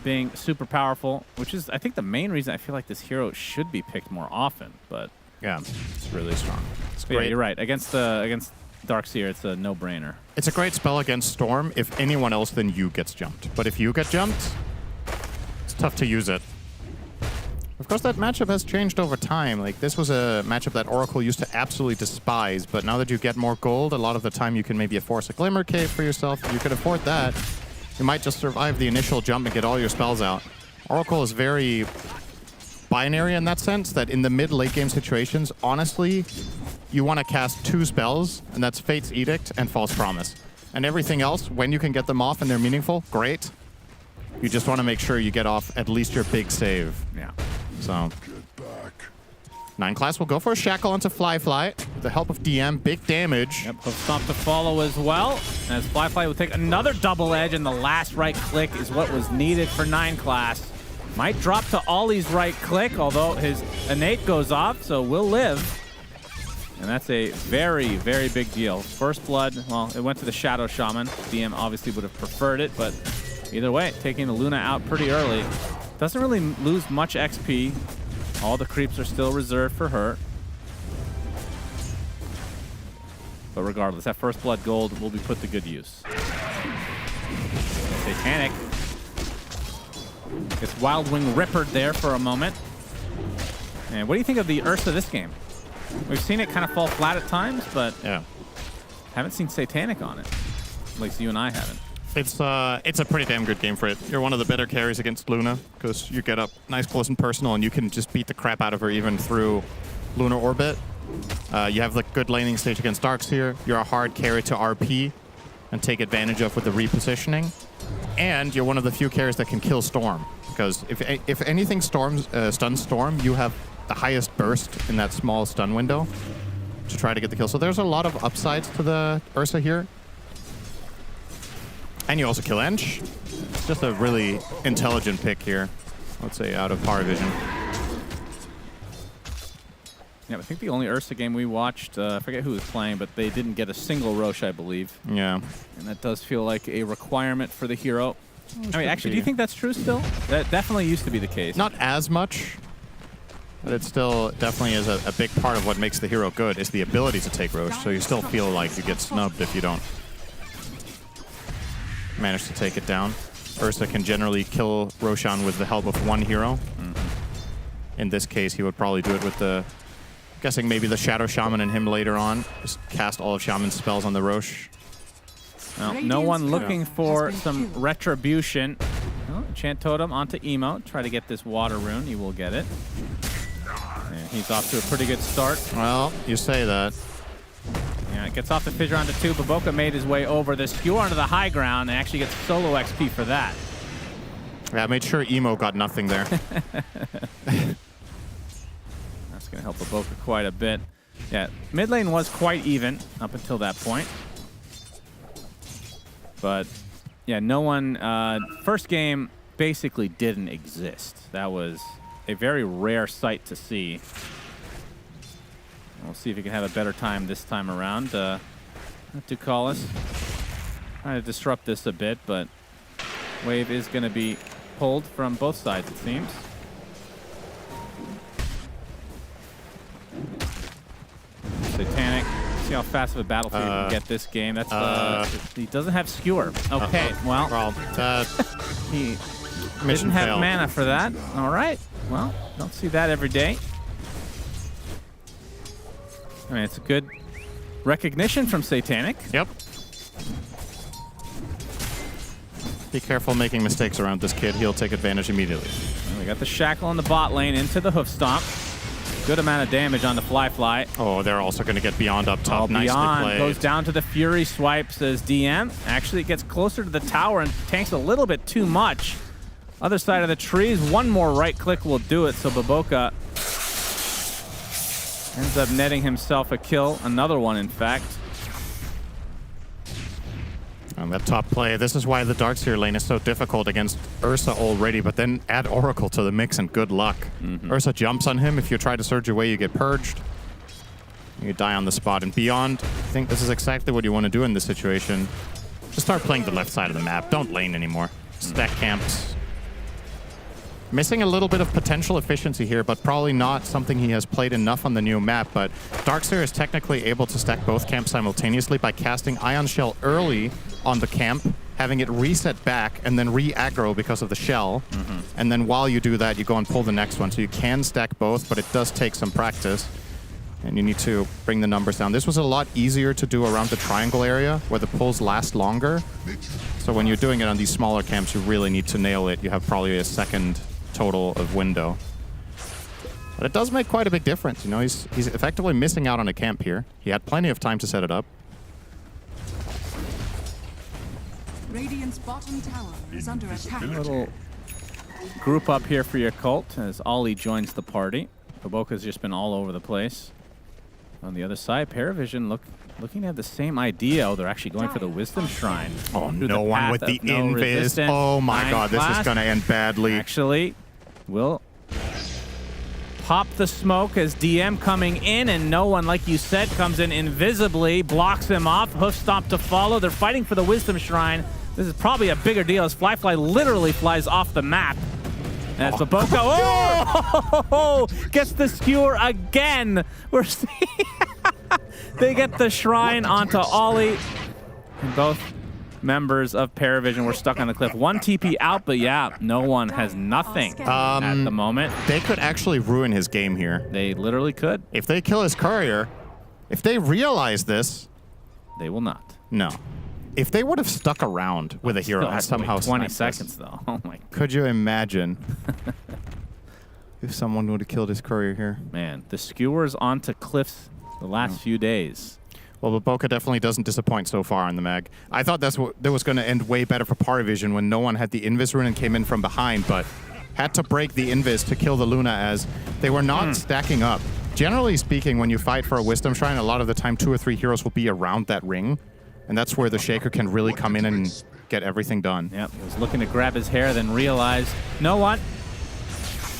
being super powerful, which is, I think, the main reason I feel like this hero should be picked more often. But yeah, it's really strong. It's yeah, great. you're right. Against Darkseer, it's a no-brainer. It's a great spell against Storm if anyone else than you gets jumped. But if you get jumped, it's tough to use it. Of course, that matchup has changed over time. Like, this was a matchup that Oracle used to absolutely despise, but now that you get more gold, a lot of the time you can maybe force a Glimmer Cave for yourself. If you can afford that, you might just survive the initial jump and get all your spells out. Oracle is very binary in that sense, that in the mid-late game situations, honestly, you want to cast 2 spells, and that's Fate's Edict and False Promise. And everything else, when you can get them off and they're meaningful, great. You just want to make sure you get off at least your big save. Yeah. So 9 class will go for a Shackle onto Fly. With the help of DM, big damage. Yep, Hook Stomp to follow as well. As Fly will take another double edge, and the last right click is what was needed for 9 class. Might drop to Ollie's right click, although his innate goes off, so will live. And that's a very, very big deal. First blood, well, it went to the Shadow Shaman. DM obviously would have preferred it, but either way, taking the Luna out pretty early. Doesn't really lose much XP. All the creeps are still reserved for her. But regardless, that first blood gold will be put to good use. Satanic gets Wild Wing Rippered there for a moment. And what do you think of the Ursa this game? We've seen it kind of fall flat at times, but yeah, haven't seen Satanic on it. At least you and I haven't. It's a pretty damn good game for it. You're one of the better carries against Luna because you get up nice, close, and personal, and you can just beat the crap out of her even through Lunar Orbit. You have the good laning stage against Darkseer. You're a hard carry to RP and take advantage of with the repositioning. And you're one of the few carries that can kill Storm because if anything stuns Storm, you have the highest burst in that small stun window to try to get the kill. So there's a lot of upsides to the Ursa here. And you also kill Ench. It's just a really intelligent pick here, let's say, out of Paravision. Yeah, I think the only Ursa game we watched, I forget who was playing, but they didn't get a single Rosh, I believe. Yeah. And that does feel like a requirement for the hero. I mean, actually, do you think that's true still? That definitely used to be the case. Not as much, but it still definitely is a big part of what makes the hero good, is the ability to take Rosh, so you still feel like you get snubbed if you don't manage to take it down. Ursa can generally kill Roshan with the help of one hero. In this case, he would probably do it with the, guessing maybe the Shadow Shaman and him later on. Just cast all of Shaman's spells on the Rosh. Well, no one looking for some retribution. Oh, Enchant Totem onto Emo. Try to get this water rune. He will get it. And he's off to a pretty good start. Well, you say that. Yeah, it gets off the fissure onto 2. Baboka made his way over the skewer onto the high ground and actually gets solo XP for that. Yeah, I made sure Emo got nothing there. That's going to help Baboka quite a bit. Yeah, mid lane was quite even up until that point. But, yeah, no one... first game basically didn't exist. That was a very rare sight to see. We'll see if he can have a better time this time around. Ducalis trying to disrupt this a bit, but wave is going to be pulled from both sides, it seems. Satanic. See how fast of a battlefield he can get this game. That's he doesn't have skewer. Okay, well, he didn't have mana for that. All right. Well, don't see that every day. I mean, it's a good recognition from Satanic. Yep. Be careful making mistakes around this kid. He'll take advantage immediately. Well, we got the Shackle in the bot lane into the Hoof Stomp. Good amount of damage on the Fly. Oh, they're also going to get Beyond up top. Nicely Beyond played. goes down to the Fury swipe, says DM. Actually, it gets closer to the tower and tanks a little bit too much. Other side of the trees, one more right click will do it, so Baboka ends up netting himself a kill. Another one, in fact. On that top play, this is why the Darkseer lane is so difficult against Ursa already, but then add Oracle to the mix and good luck. Ursa jumps on him. If you try to surge away, you get purged. You die on the spot. And Beyond, I think this is exactly what you want to do in this situation. Just start playing the left side of the map. Don't lane anymore. Stack camps. Missing a little bit of potential efficiency here, but probably not something he has played enough on the new map. But Darkseer is technically able to stack both camps simultaneously by casting Ion Shell early on the camp, having it reset back, and then re-aggro because of the shell. And then while you do that, you go and pull the next one. So you can stack both, but it does take some practice. And you need to bring the numbers down. This was a lot easier to do around the triangle area, where the pulls last longer. So when you're doing it on these smaller camps, you really need to nail it. You have probably a second total of window. But it does make quite a big difference. You know, he's effectively missing out on a camp here. He had plenty of time to set it up. Radiant's bottom tower is under attack. A little group up here for your cult as Ollie joins the party. Baboka's just been all over the place. On the other side, Paravision looking at the same idea. Oh, they're actually going for the Wisdom Shrine. Oh, no one with the invis. Oh my god, this is going to end badly. Actually, will pop the smoke as DM coming in, and no one, like you said, comes in invisibly, blocks him off. Hoof Stomp to follow. They're fighting for the Wisdom Shrine. This is probably a bigger deal as Fly literally flies off the map. That's Baboka. Oh! Gets the skewer again. We're seeing they get the shrine onto Ollie. And both members of Paravision were stuck on the cliff. One TP out, but yeah, no one has nothing at the moment. They could actually ruin his game here. They literally could. If they kill his courier, if they realize this... They will not. No. If they would have stuck around with a hero and somehow 20 seconds though. Oh my god. Could you imagine if someone would have killed his courier here? Man, the skewers onto cliffs the last few days. Well, Baboka definitely doesn't disappoint so far in the mag. I thought that was going to end way better for Paravision when no one had the Invis rune and came in from behind, but had to break the Invis to kill the Luna as they were not stacking up. Generally speaking, when you fight for a Wisdom Shrine, a lot of the time 2 or 3 heroes will be around that ring. And that's where the Shaker can really come in and get everything done. Yep, he was looking to grab his hair, then realized, no one.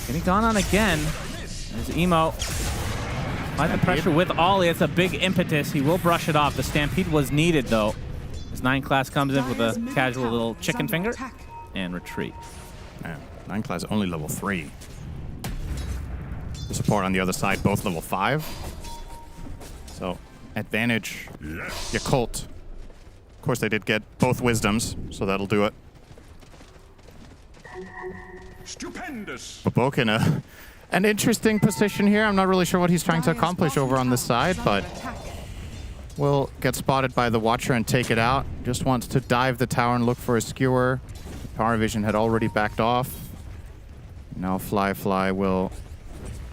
Getting gone on again. There's Emo. Fight the pressure with Ollie. It's a big impetus. He will brush it off. The Stampede was needed, though. As 9 class comes in with a casual little chicken finger and retreat. Man, 9 class only level 3. The support on the other side, both level 5. So, advantage your cult. Of course, they did get both wisdoms, so that'll do it. Stupendous. Baboka in an interesting position here. I'm not really sure what he's trying to accomplish over on this side, but will get spotted by the Watcher and take it out. Just wants to dive the tower and look for a skewer. Paravision had already backed off. Now Fly will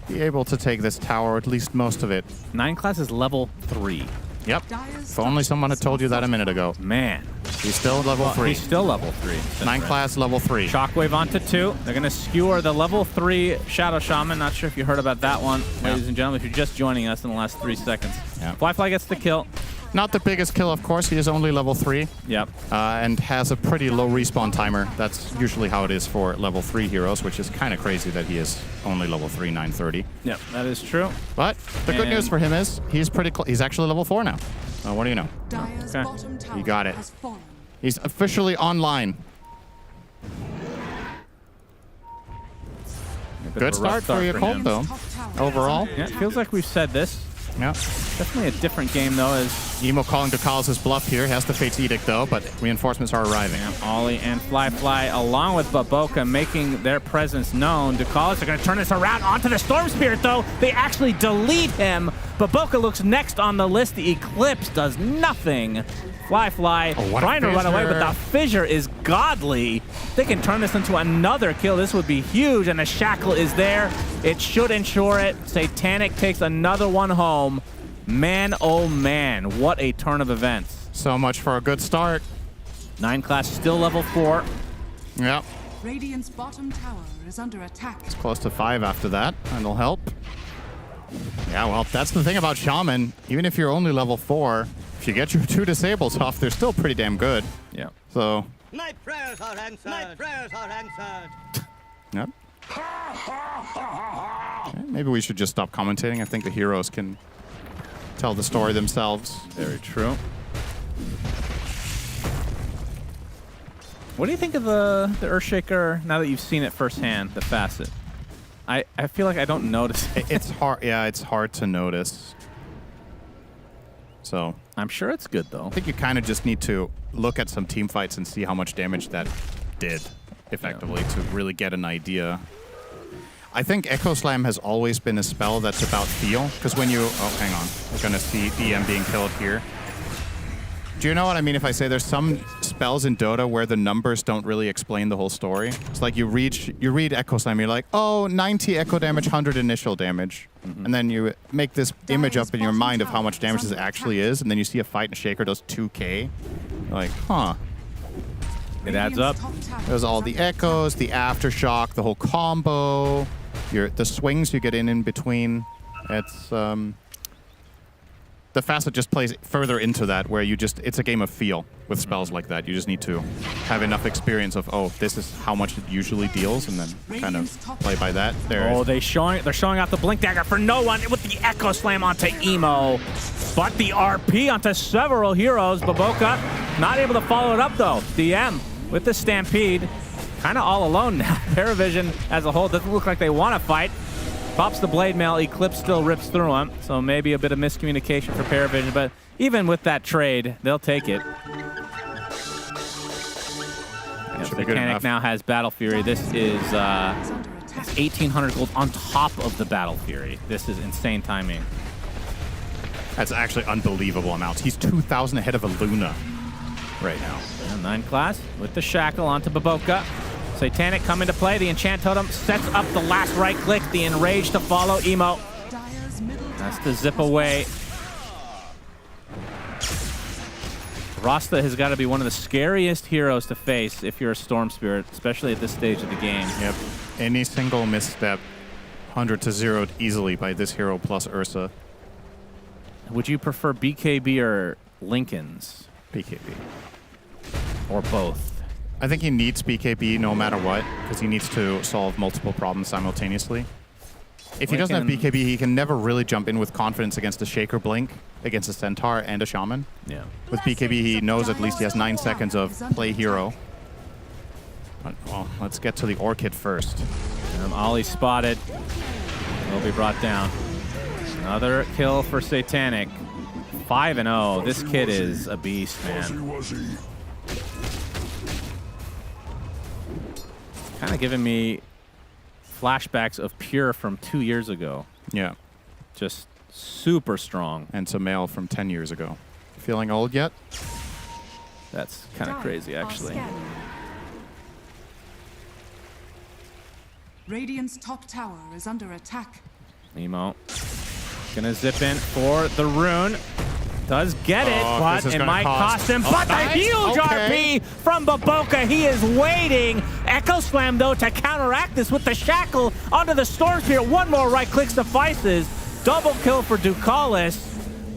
be able to take this tower, at least most of it. 9 class is level 3. Yep. If only someone had told you that a minute ago. Man. He's still level 3. He's still level 3. 9 class, level 3. Shockwave onto 2. They're going to skewer the level 3 Shadow Shaman. Not sure if you heard about that one, ladies and gentlemen, if you're just joining us in the last 3 seconds. Yeah. Flyfly gets the kill. Not the biggest kill, of course. He is only level 3. Yep. And has a pretty low respawn timer. That's usually how it is for level 3 heroes, which is kind of crazy that he is only level 3, 930. Yep, that is true. But the good news for him is he's he's actually level 4 now. What do you know? Okay. You got it. He's officially online. Good start for your Colt, though. Overall. Yeah, it feels like we've said this. Yeah. Definitely a different game, though, as Emo calling to Cal's his bluff here. Has the Fate's Edict, though, but reinforcements are arriving. Yeah, Ollie and Flyfly, along with Baboka, making their presence known. Ducalis are going to turn this around onto the Storm Spirit, though. They actually delete him. Baboka looks next on the list. The Eclipse does nothing. Flyfly trying to run away, but the fissure is godly. They can turn this into another kill. This would be huge, and the Shackle is there. It should ensure it. Satanic takes another one home. Man, oh man, what a turn of events. So much for a good start. 9 class still level 4. Yep. Radiant's bottom tower is under attack. It's close to 5 after that, and it'll help. Yeah, well, that's the thing about Shaman. Even if you're only level 4, if you get your 2 disables off, they're still pretty damn good. Yeah. So. My prayers are answered. My prayers are answered. Yep. Maybe we should just stop commentating. I think the heroes can tell the story themselves. Very true. What do you think of the Earthshaker now that you've seen it firsthand, the facet? I feel like I don't notice it. It's hard. Yeah, it's hard to notice. So I'm sure it's good, though. I think you kind of just need to look at some team fights and see how much damage that did effectively to really get an idea. I think Echo Slam has always been a spell that's about feel, because when you... Oh, hang on. We're going to see DM being killed here. Do you know what I mean if I say there's some spells in Dota where the numbers don't really explain the whole story? It's like you read Echo Slam, you're like, oh, 90 echo damage, 100 initial damage. And then you make this image up in your mind of how much damage this actually is, and then you see a fight and Shaker does 2k. You're like, huh. It adds up. There's all the echoes, the aftershock, the whole combo, the swings you get in between. It's... the facet just plays further into that, where it's a game of feel with spells like that. You just need to have enough experience of, oh, this is how much it usually deals, and then kind of play by that. They're showing out the Blink Dagger for no one with the Echo Slam onto Emo. But the RP onto several heroes. Baboka not able to follow it up, though. DM with the Stampede. Kind of all alone now. Paravision as a whole doesn't look like they want to fight. Pops the Blade Mail, Eclipse still rips through him, so maybe a bit of miscommunication for Paravision, but even with that trade, they'll take it. Satanic now has Battle Fury. This is 1,800 gold on top of the Battle Fury. This is insane timing. That's actually unbelievable amounts. He's 2,000 ahead of a Luna right now. And 9 class with the Shackle onto Baboka. Satanic come into play. The Enchant Totem sets up the last right click. The Enrage to follow. Emo. That's to zip away. Rasta has got to be one of the scariest heroes to face if you're a Storm Spirit, especially at this stage of the game. Yep. Any single misstep, 100 to 0'd easily by this hero plus Ursa. Would you prefer BKB or Lincoln's? BKB. Or both? I think he needs BKB no matter what, because he needs to solve multiple problems simultaneously. If he doesn't have BKB, he can never really jump in with confidence against a Shaker Blink, against a Centaur and a Shaman. Yeah. With BKB, he knows at least he has 9 seconds of play hero. But, well, let's get to the Orchid first. Ollie spotted. Will be brought down. Another kill for Satanic. 5-0. This kid is a beast, man. Kind of giving me flashbacks of Pure from 2 years ago. Yeah. Just super strong. And Samael from 10 years ago. Feeling old yet? That's kind of crazy, actually. Radiant's top tower is under attack. Emo gonna zip in for the rune. Does get it, but it might cost him. But the huge RP from Baboka. He is waiting. Echo Slam, though, to counteract this with the shackle onto the Storm Spear. One more right click suffices. Double kill for Ducalis.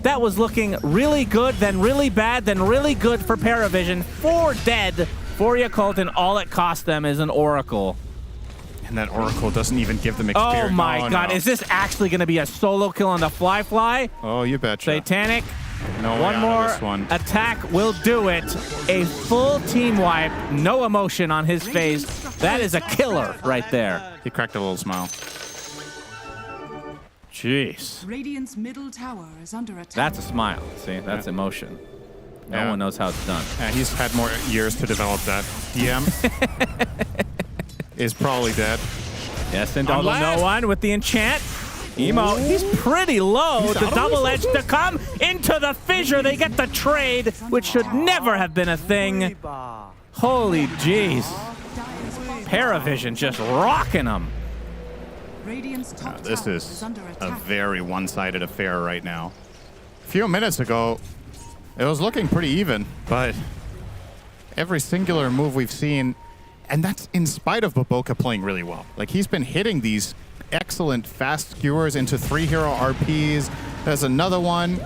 That was looking really good, then really bad, then really good for Paravision. 4 dead for Yakult, and all it cost them is an Oracle. And that Oracle doesn't even give them experience. Oh my god, is this actually going to be a solo kill on the Fly? Oh, you betcha. Satanic. No one more attack will do it. A full team wipe. No emotion on his face. That is a killer right there. He cracked a little smile. Jeez. Radiant's middle tower is under attack. That's a smile. See, that's emotion. No one knows how it's done. Yeah, he's had more years to develop that. DM is probably dead. Yes, and double no one with the enchant. Emo, he's pretty low. The double edge to come into the fissure. They get the trade, which should never have been a thing. Holy jeez. Paravision just rocking them. This is a very one-sided affair right now. A few minutes ago, it was looking pretty even, but every singular move we've seen, and that's in spite of Baboka playing really well. Like, he's been hitting these excellent fast skewers into 3-hero RPs. There's another one.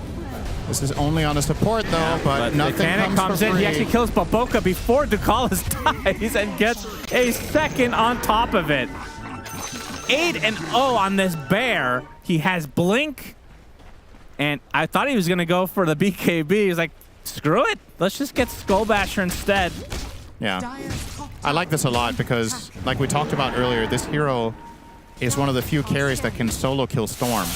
This is only on a support, though, but nothing comes in. for free. He actually kills Baboka before Ducalis dies and gets a second on top of it. 8-0 on this bear. He has Blink, and I thought he was going to go for the BKB. He's like, screw it. Let's just get Skullbasher instead. Yeah. I like this a lot because, like we talked about earlier, this hero is one of the few carries that can solo kill Storm.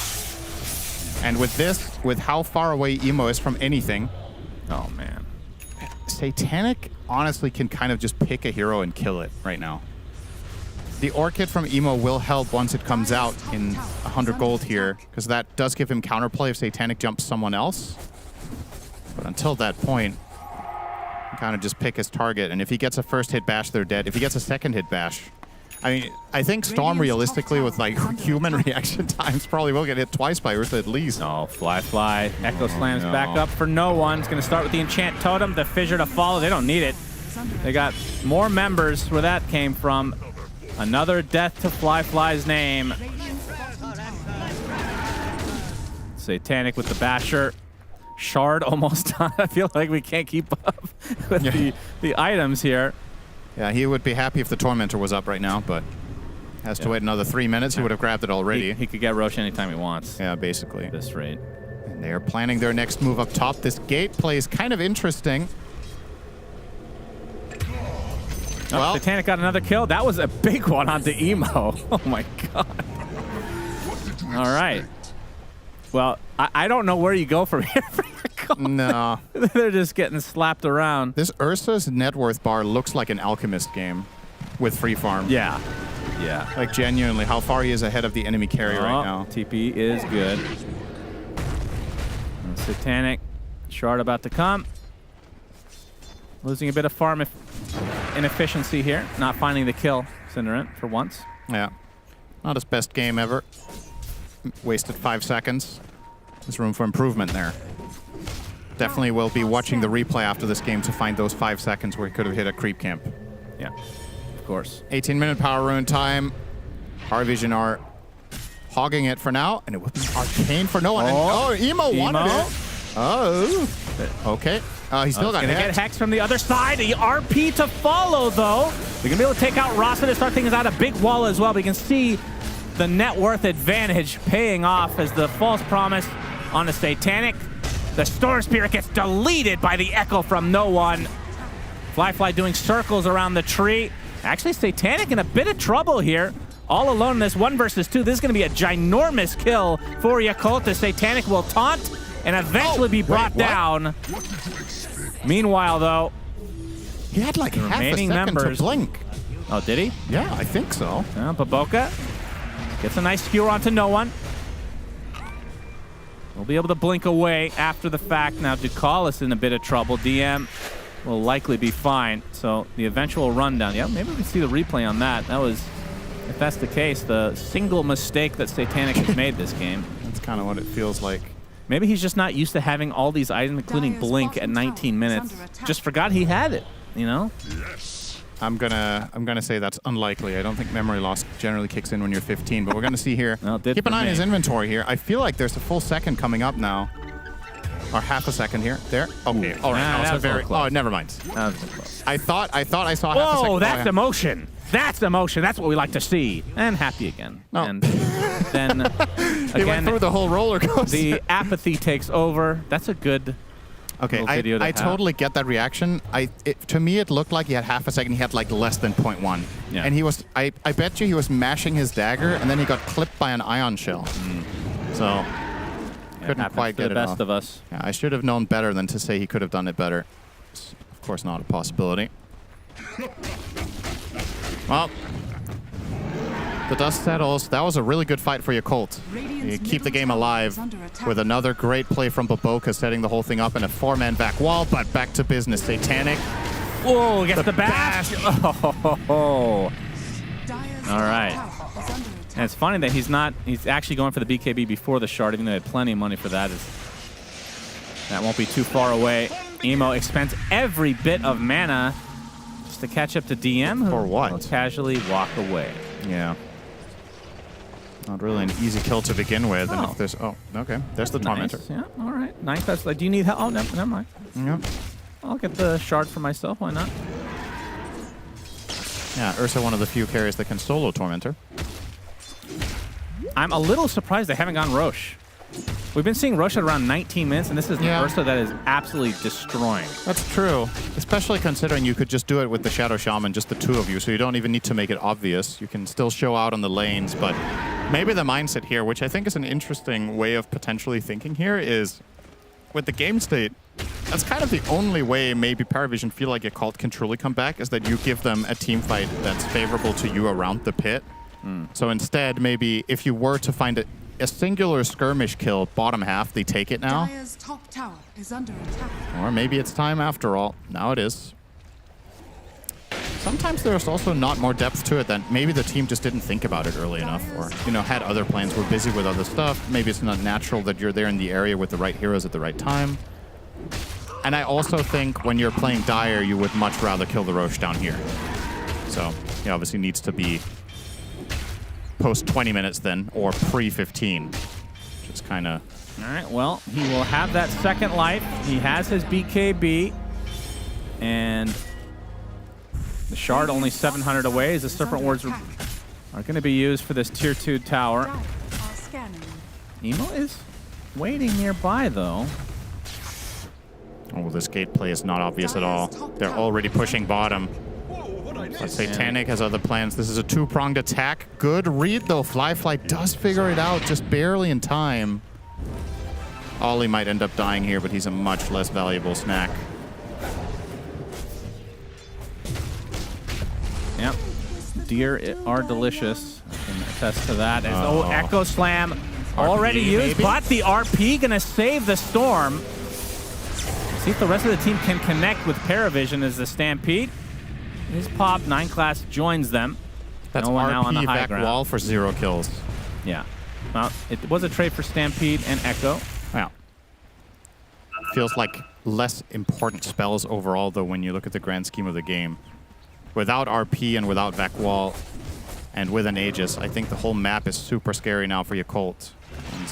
And with this, with how far away Emo is from anything, oh man, Satanic honestly can kind of just pick a hero and kill it right now. The Orchid from Emo will help once it comes out in 100 gold here, because that does give him counterplay if Satanic jumps someone else. But until that point, kind of just pick his target, and if he gets a first hit bash, they're dead. If he gets a second hit bash, I mean, I think Storm realistically with like human reaction times probably will get hit twice by Ursa at least. No, Fly. Echo slams back up for no one. It's going to start with the Enchant Totem, the Fissure to follow. They don't need it. They got more members where that came from. Another death to Fly's name. Satanic with the Basher. Shard almost done. I feel like we can't keep up with the items here. Yeah, he would be happy if the Tormentor was up right now, but has to wait another 3 minutes. He would have grabbed it already. He could get Roche anytime he wants. Yeah, basically. At this rate. And they are planning their next move up top. This gate play is kind of interesting. Well, Satanic got another kill. That was a big one onto Emo. Oh my god. All right. Well, I don't know where you go from here. No. They're just getting slapped around. This Ursa's net worth bar looks like an Alchemist game with free farm. Yeah. Like genuinely, how far he is ahead of the enemy carry right now. TP is good. And Satanic. Shard about to come. Losing a bit of farm inefficiency here. Not finding the kill, Cinderant, for once. Yeah. Not his best game ever. Wasted 5 seconds. There's room for improvement there. Definitely will be watching the replay after this game to find those 5 seconds where he could have hit a creep camp. Yeah, of course. 18-minute power rune time. Paravision are hogging it for now, and it will be Arcane for no one. Oh, and, Emo wanted it. Oh, okay. He's still got gonna get Hex from the other side. The RP to follow, though. They're gonna be able to take out Rasa to start things out. A big wall as well, but you can see the net worth advantage paying off as the false promise on the Satanic. The Storm Spirit gets deleted by the Echo from no one. Fly doing circles around the tree. Actually, Satanic in a bit of trouble here. All alone in this 1 versus 2. This is going to be a ginormous kill for Yakult. The Satanic will taunt and eventually be brought down. Meanwhile, though, he had like the remaining members to blink. Oh, did he? Yeah, I think so. Baboka gets a nice skewer onto no one. We'll be able to blink away after the fact. Now Ducalis in a bit of trouble. DM will likely be fine. So the eventual rundown. Yeah, maybe we can see the replay on that. That was, if that's the case, the single mistake that Satanic has made this game. That's kind of what it feels like. Maybe he's just not used to having all these items, including Blink at 19 minutes. Just forgot he had it, you know? I'm gonna say that's unlikely. I don't think memory loss generally kicks in when you're 15, but we're gonna see here. Well, Keep an eye on his inventory here. I feel like there's a full second coming up now. Or half a second here. There. Okay. All right. That was very close. Oh, never mind. That was close. I thought I saw half a second. Whoa, that's emotion. That's emotion. That's what we like to see. And happy again. No. And then He went through the whole roller coaster. The apathy takes over. That's a good Okay, video to I have. totally get that reaction. To me, it looked like he had half a second. He had like less than 0.1. Yeah. And he was, I bet you he was mashing his dagger, and then he got clipped by an ion shell. So, couldn't quite get the it best off. of us. Yeah, I should have known better than to say he could have done it better. It's, of course, not a possibility. Well, the dust settles. That was a really good fight for your Colt. You keep the game alive with another great play from Baboka, setting the whole thing up in a 4-man back wall, but back to business. Satanic. Whoa, gets the bash. Oh. All right. And it's funny that he's actually going for the BKB before the shard, even though he had plenty of money for that. That won't be too far away. Emo expends every bit of mana just to catch up to DM, who will casually walk away. Yeah. Not really an easy kill to begin with. And if there's, okay. There's the Tormentor. Nice. Yeah, all right. Nice. That's like, do you need help? Oh, no, never mind. Yeah. I'll get the shard for myself. Why not? Yeah, Ursa, one of the few carries that can solo Tormentor. I'm a little surprised they haven't gone Roche. We've been seeing Roche at around 19 minutes, and this is the Ursa that is absolutely destroying. That's true, especially considering you could just do it with the Shadow Shaman, just the two of you, so you don't even need to make it obvious. You can still show out on the lanes, but maybe the mindset here, which I think is an interesting way of potentially thinking here, is with the game state, that's kind of the only way maybe Paravision feel like a cult can truly come back, is that you give them a team fight that's favorable to you around the pit. So instead, maybe if you were to find a singular skirmish kill, bottom half, they take it now. Dire's top tower is under attack. Or maybe it's time after all. Now it is. Sometimes there's also not more depth to it than maybe the team just didn't think about it early enough, or had other plans, were busy with other stuff. Maybe it's not natural that you're there in the area with the right heroes at the right time. And I also think when you're playing Dire, you would much rather kill the Roche down here. So he obviously needs to be post 20 minutes then, or pre-15. Just kind of... All right, well, he will have that second life. He has his BKB. And the shard only 700 away as the Serpent Wards are going to be used for this tier 2 tower. Emo is waiting nearby, though. Oh, this gate play is not obvious at all. They're already pushing bottom. But Satanic has other plans. This is a two-pronged attack. Good read, though. Fly does figure it out, just barely in time. Ollie might end up dying here, but he's a much less valuable snack. Yep. Deer are delicious. I can attest to that. And, Echo Slam already used, maybe? but the RP going to save the storm. See if the rest of the team can connect with Paravision as the Stampede. His pop, 9 class joins them. That's no one now on the RP high back ground. wall for 0 kills. Yeah. Well, it was a trade for Stampede and Echo. Yeah. Feels like less important spells overall, though, when you look at the grand scheme of the game. Without RP and without Vac Wall and with an Aegis, I think the whole map is super scary now for your Colt. And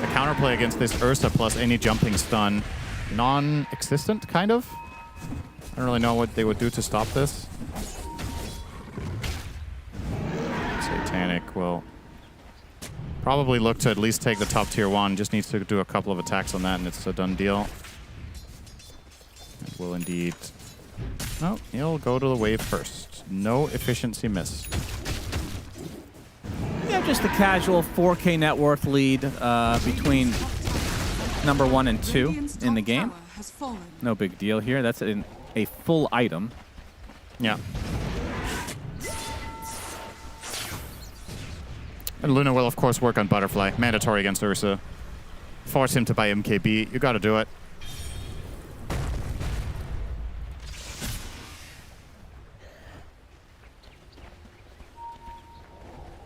the counterplay against this Ursa plus any jumping stun, non-existent, kind of. I don't really know what they would do to stop this. Satanic will probably look to at least take the top tier 1. Just needs to do a couple of attacks on that and it's a done deal. It will indeed... No, he'll go to the wave first. No efficiency missed. Yeah, just a casual 4K net worth lead between number 1 and 2 in the game. No big deal here. That's a full item. Yeah. And Luna will, of course, work on Butterfly. Mandatory against Ursa. Force him to buy MKB. You gotta do it.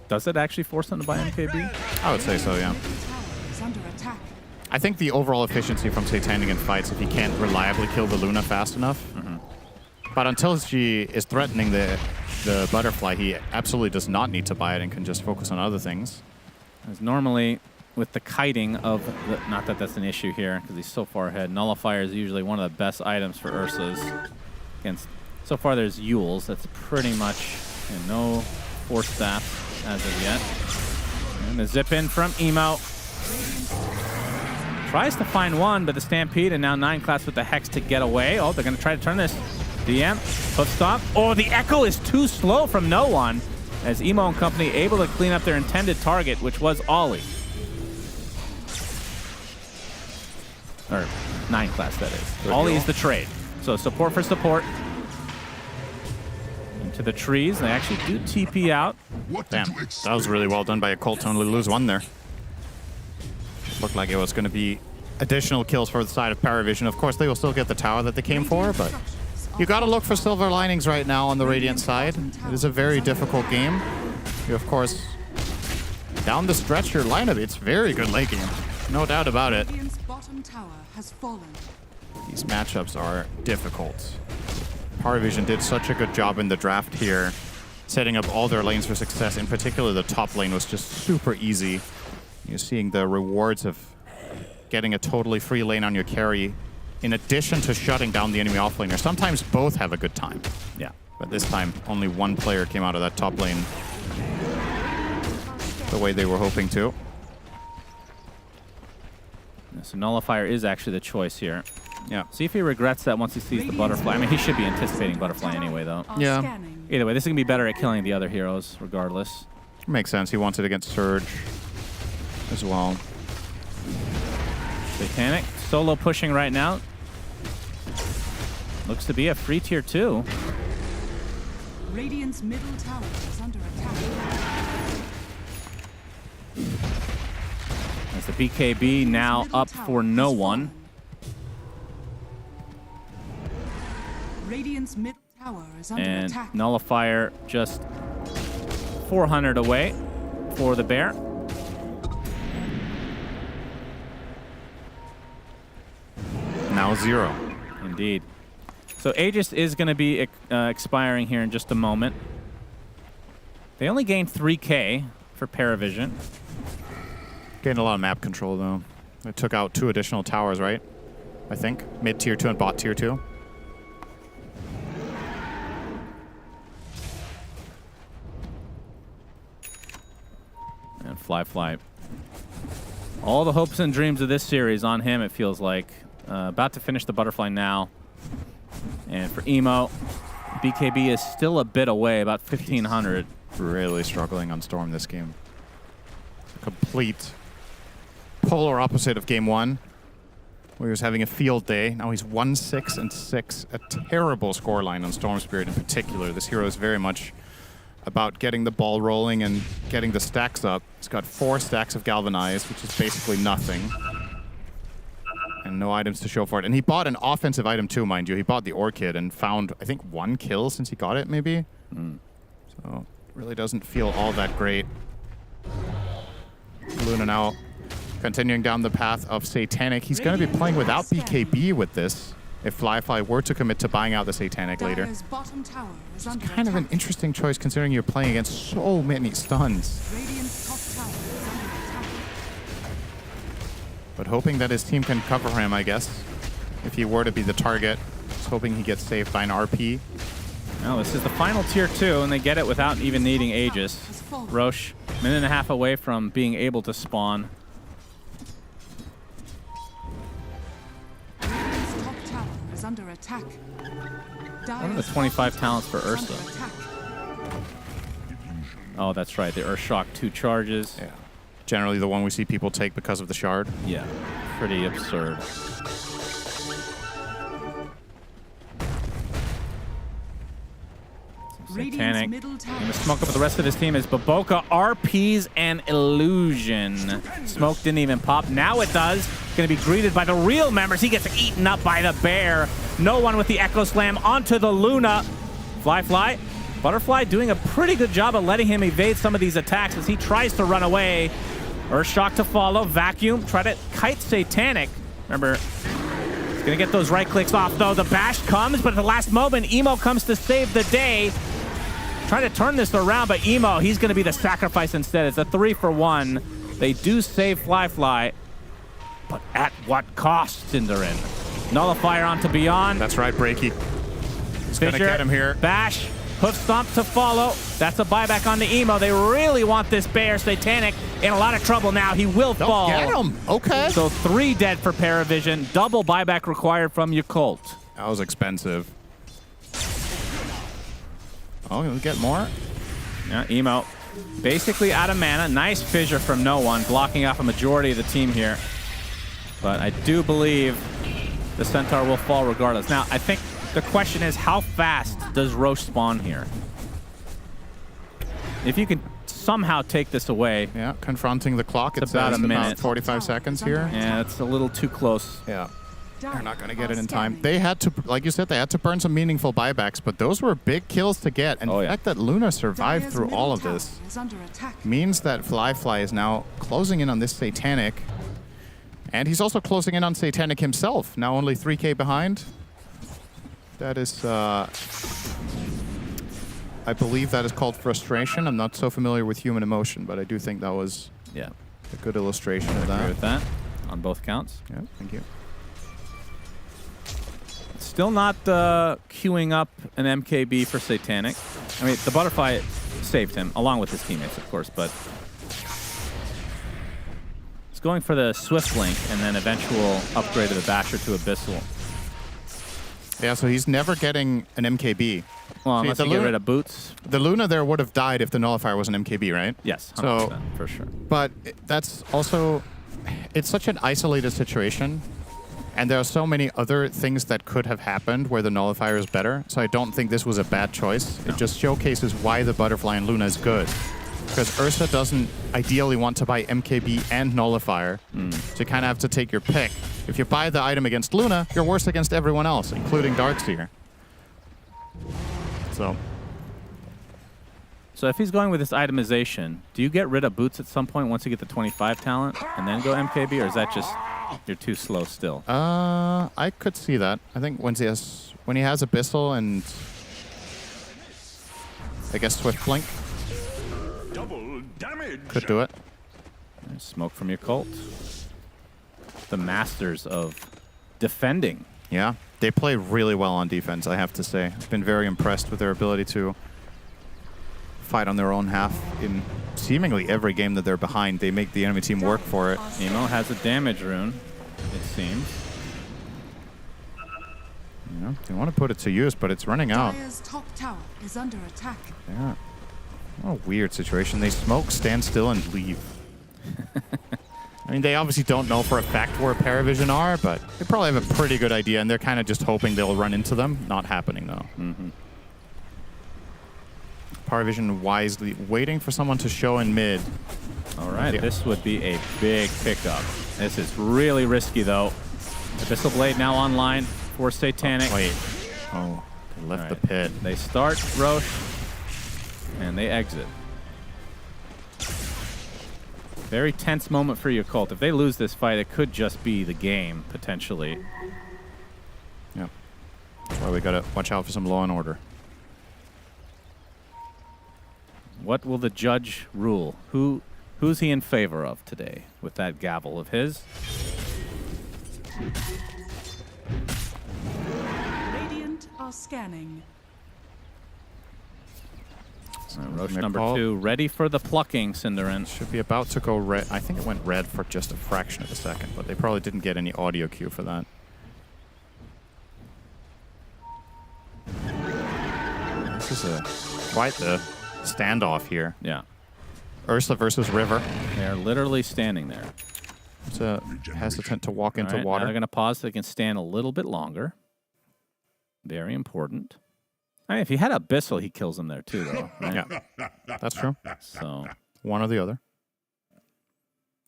Does it actually force him to buy MKB? I would say so, yeah. I think the overall efficiency from Satanic in fights, if he can't reliably kill the Luna fast enough. But until she is threatening the butterfly, he absolutely does not need to buy it and can just focus on other things. As normally, with the kiting of the, not that that's an issue here because he's so far ahead. Nullifier is usually one of the best items for Ursa's. Against, so far there's Yules. That's pretty much no force staff as of yet. And the zip in from Emo. Tries to find one, but the Stampede and now 9 class with the Hex to get away. Oh, they're going to try to turn this. DM, hoof stop. Oh, the Echo is too slow from no one. As Emo and company able to clean up their intended target, which was Ollie. Or 9 class, that is. Ollie is the trade. So support for support. Into the trees. They actually do TP out. Damn, that was really well done by a Colt to only lose one there. Looked like it was going to be additional kills for the side of Paravision. Of course, they will still get the tower that they came for, but you got to look for silver linings right now on the Radiant side. It is a very difficult game. You, of course, down the stretch, your lineup, it's very good late game. No doubt about it. These matchups are difficult. Paravision did such a good job in the draft here, setting up all their lanes for success. In particular, the top lane was just super easy. You're seeing the rewards of getting a totally free lane on your carry, in addition to shutting down the enemy offlaner. Sometimes both have a good time. Yeah. But this time, only one player came out of that top lane the way they were hoping to. So Nullifier is actually the choice here. Yeah. See if he regrets that once he sees the butterfly. I mean, he should be anticipating butterfly anyway, though. Yeah. Either way, this is going to be better at killing the other heroes, regardless. Makes sense. He wants it against Surge as well. Satanic solo pushing right now. Looks to be a free tier 2. Radiant's middle tower is under attack. As the BKB now up for no one. Radiant's middle tower is under And attack. Nullifier just 400 away for the bear. Now 0. Indeed. So Aegis is going to be expiring here in just a moment. They only gained 3k for Paravision. Gained a lot of map control, though. They took out 2 additional towers, right? I think. Mid tier 2 and bot tier 2. And Fly. All the hopes and dreams of this series on him, it feels like. About to finish the butterfly now. And for Emo, BKB is still a bit away, about 1,500. Really struggling on Storm this game. It's a complete polar opposite of game 1, where he was having a field day. Now he's 1-6-6. A terrible scoreline on Storm Spirit in particular. This hero is very much about getting the ball rolling and getting the stacks up. He's got 4 stacks of Galvanized, which is basically nothing. And no items to show for it. And he bought an offensive item too, mind you. He bought the Orchid and found, I think, 1 kill since he got it, maybe? So, really doesn't feel all that great. Luna now continuing down the path of Satanic. He's going to be playing without BKB with this. If Fly were to commit to buying out the Satanic later. Dire's bottom tower is It's under kind of an attack. interesting choice considering you're playing against so many stuns. Radiant's top tower is under attack. But hoping that his team can cover him, I guess. If he were to be the target. Just hoping he gets saved by an RP. Now this is the final tier 2, and they get it without even needing Aegis. Roche, minute and a half away from being able to spawn. Radiant's top tower is under attack. What are the 25 talents for Ursa? Oh, that's right. The Earth Shock 2 charges. Yeah. Generally the one we see people take because of the shard. Yeah. Pretty absurd. Satanic. Gonna smoke up with the rest of his team is Baboka, RPs, and Illusion. Smoke didn't even pop. Now it does. Gonna be greeted by the real members. He gets eaten up by the bear. No one with the Echo Slam onto the Luna. Fly. Butterfly doing a pretty good job of letting him evade some of these attacks as he tries to run away. Earthshock to follow. Vacuum. Try to kite Satanic. Remember, he's going to get those right clicks off, though. The bash comes, but at the last moment, Emo comes to save the day. Trying to turn this around, but Emo, he's going to be the sacrifice instead. It's a 3-for-1. They do save Fly, but at what cost, Cinderin? Nullifier onto Beyond. That's right, Breaky. He's going to get him here. Bash. Hoof Stomp to follow. That's a buyback on the Emo. They really want this bear. Satanic in a lot of trouble now. He will fall. Get him. Okay. So 3 dead for Paravision. Double buyback required from your Colt. That was expensive. Oh, he'll get more. Yeah, Emo basically out of mana. Nice fissure from no one, blocking off a majority of the team here. But I do believe the Centaur will fall regardless. Now, I think the question is, how fast does Roche spawn here? If you can somehow take this away. Yeah, confronting the clock. It's about a minute. About 45 seconds here. Yeah, it's a little too close. Yeah. They're not going to get it in time. They had to, like you said, they had to burn some meaningful buybacks, but those were big kills to get. And the fact that Luna survived through all of this means that Fly is now closing in on this Satanic. And he's also closing in on Satanic himself. Now only 3K behind. That is, I believe that is called frustration. I'm not so familiar with human emotion, but I do think that was a good illustration of that. I agree with that on both counts. Yeah, thank you. Still not queuing up an MKB for Satanic. I mean, the Butterfly saved him, along with his teammates, of course, but he's going for the Swift Link and then eventual upgrade of the Basher to Abyssal. Yeah, so he's never getting an MKB. Well, unless you get rid of boots. The Luna there would have died if the Nullifier was an MKB, right? Yes, 100%, so, for sure. But that's also, it's such an isolated situation. And there are so many other things that could have happened where the Nullifier is better. So I don't think this was a bad choice. No. It just showcases why the Butterfly and Luna is good. Because Ursa doesn't ideally want to buy MKB and Nullifier. So you kind of have to take your pick. If you buy the item against Luna, you're worse against everyone else, including Darkseer. So if he's going with this itemization, do you get rid of boots at some point once you get the 25 talent and then go MKB, or is that just you're too slow still? I could see that. I think when he has Abyssal and I guess Swift Blink could do it. There's smoke from your Colt. The masters of defending. Yeah, they play really well on defense, I have to say. I've been very impressed with their ability to fight on their own half in seemingly every game that they're behind. They make the enemy team work for it. Emo has a damage rune, it seems. Yeah, they want to put it to use, but it's running out. Dire's top tower is under attack. Yeah. What a weird situation. They smoke, stand still, and leave. I mean, they obviously don't know for a fact where Paravision are, but they probably have a pretty good idea, and they're kind of just hoping they'll run into them. Not happening, though. Paravision wisely waiting for someone to show in mid. All right, this would be a big pickup. This is really risky, though. Abyssal Blade now online for Satanic. Oh, wait. Oh, they left the pit. They start Roche, and they exit. Very tense moment for your Cult. If they lose this fight, it could just be the game, potentially. Yeah. That's why we gotta watch out for some law and order. What will the judge rule? Who's he in favor of today with that gavel of his? Radiant are scanning. Roche number 2, ready for the plucking, Cinderin. Should be about to go red. I think it went red for just a fraction of a second, but they probably didn't get any audio cue for that. This is quite the standoff here. Yeah. Ursa versus River. They're literally standing there. It's hesitant to walk into Now water. they're going to pause so they can stand a little bit longer. Very important. I mean, if he had Abyssal, he kills him there too, though. Right? Yeah, that's true. So one or the other.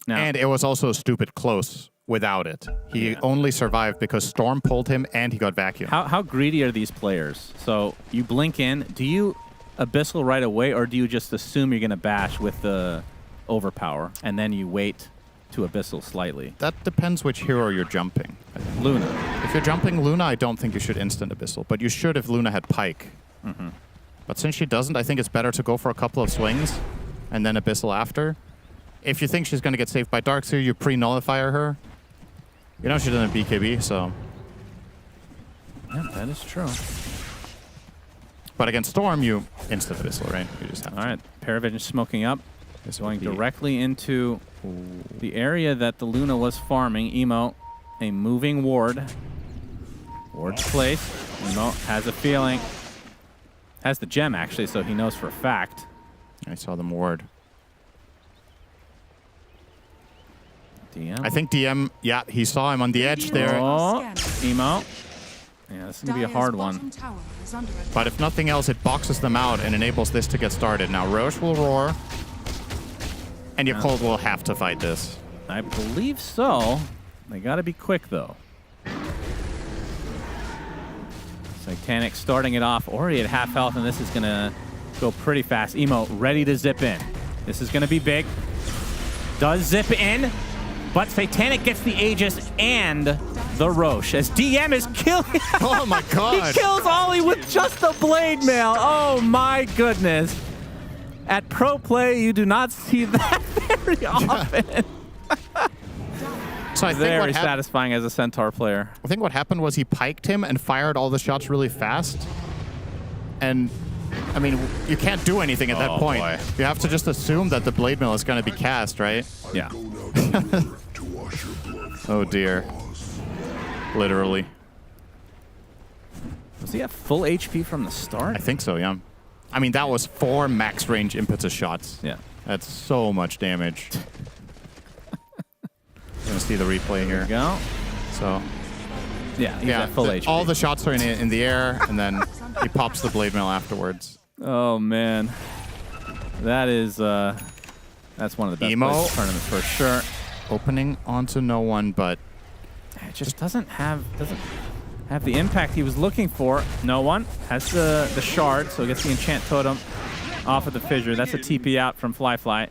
Now, and it was also stupid close without it. He only survived because Storm pulled him and he got vacuumed. How greedy are these players? So you blink in. Do you Abyssal right away, or do you just assume you're going to bash with the overpower, and then you wait to Abyssal slightly. That depends which hero you're jumping. Luna. If you're jumping Luna, I don't think you should instant Abyssal, but you should if Luna had Pike. But since she doesn't, I think it's better to go for a couple of swings and then Abyssal after. If you think she's going to get saved by Darkseer, you pre-nullifier her. You know she doesn't have BKB, so... Yeah, that is true. But against Storm, you instant Abyssal, right? You just have All right, Paravision smoking up. This going would be- directly into the area that the Luna was farming. Emo, a moving ward. Ward's placed. Emo has a feeling. Has the gem, actually, so he knows for a fact. I saw them ward. DM. I think DM, yeah, he saw him on the edge there. Oh, Emo. Yeah, this is going to be a hard one. But if nothing else, it boxes them out and enables this to get started. Now Roche will roar. And your Cold will have to fight this. I believe so. They got to be quick, though. Satanic starting it off already at half health, and this is going to go pretty fast. Emo ready to zip in. This is going to be big. Does zip in, but Satanic gets the Aegis and the Roche as DM is killing. Oh my god. He kills Ollie with just a blade mail. Oh my goodness. At pro play, you do not see that very often. So I think very what satisfying as a Centaur player. I think what happened was he piked him and fired all the shots really fast. And, I mean, you can't do anything at that point. Boy. You have to just assume that the Blade Mill is going to be cast, right? Yeah. Oh dear. Literally. Was he at full HP from the start? I think so, yeah. I mean, that was 4 max range impetus shots. Yeah. That's so much damage. Gonna see the replay here. There we go. So, yeah, he's at full HP. all the shots are in the air, and then he pops the blade mail afterwards. Oh man, that is that's one of the best Emo. plays in the tournament for sure. Opening onto no one, but it just doesn't have the impact he was looking for. No one has the shard, so gets the enchant totem off of the fissure. That's a TP out from Fly.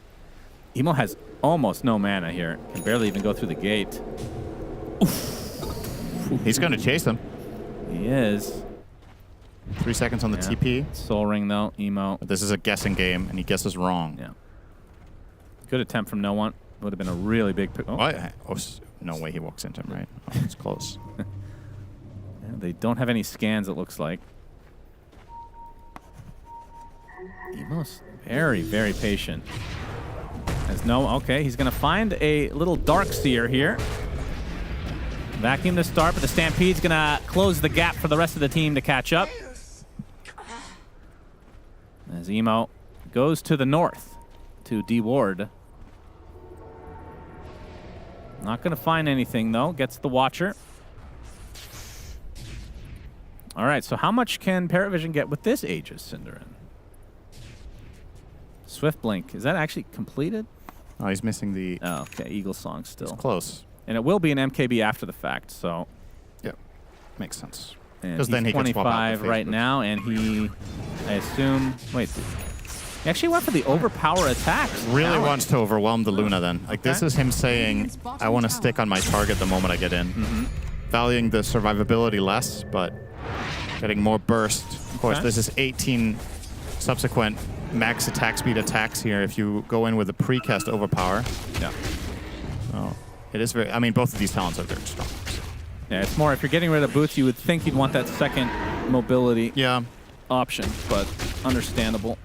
Emo has almost no mana here. Can barely even go through the gate. He's gonna chase him. He is. 3 seconds on the TP. Soul Ring though, Emo. But this is a guessing game, and he guesses wrong. Yeah. Good attempt from no one. Would have been a really big. No way he walks into him, right? Oh, it's close. Yeah, they don't have any scans, it looks like. Emo's very, very patient. Okay, he's going to find a little Darkseer here. Vacuum to start, but the Stampede's going to close the gap for the rest of the team to catch up. As Emo goes to the north to de-ward. Not going to find anything, though. Gets the Watcher. All right, so how much can Paravision get with this Aegis, Cinderin? Swift Blink, is that actually completed? Oh, he's missing the... Oh, okay, Eagle Song still. It's close. And it will be an MKB after the fact, so... Yep, makes sense. Because then he can swap out 25 the right Facebook. now, and he, I assume... Wait, he actually went for the overpower attacks. Really wants to overwhelm the Luna then. Like, this is him saying, I want to stick on my target the moment I get in. Valuing the survivability less, but getting more burst. Of course, this is 18 subsequent max attack speed attacks here if you go in with a precast overpower. Yeah. So it is very... I mean, both of these talents are very strong. Yeah, it's more, if you're getting rid of boots, you would think you'd want that second mobility option, but understandable.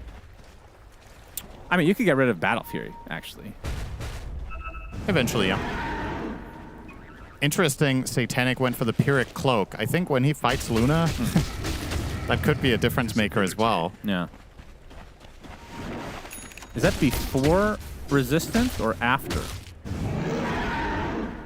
I mean, you could get rid of Battle Fury, actually. Eventually, yeah. Interesting, Satanic went for the Pyrrhic Cloak. I think when he fights Luna, that could be a difference maker as well. Yeah. Is that before resistance or after?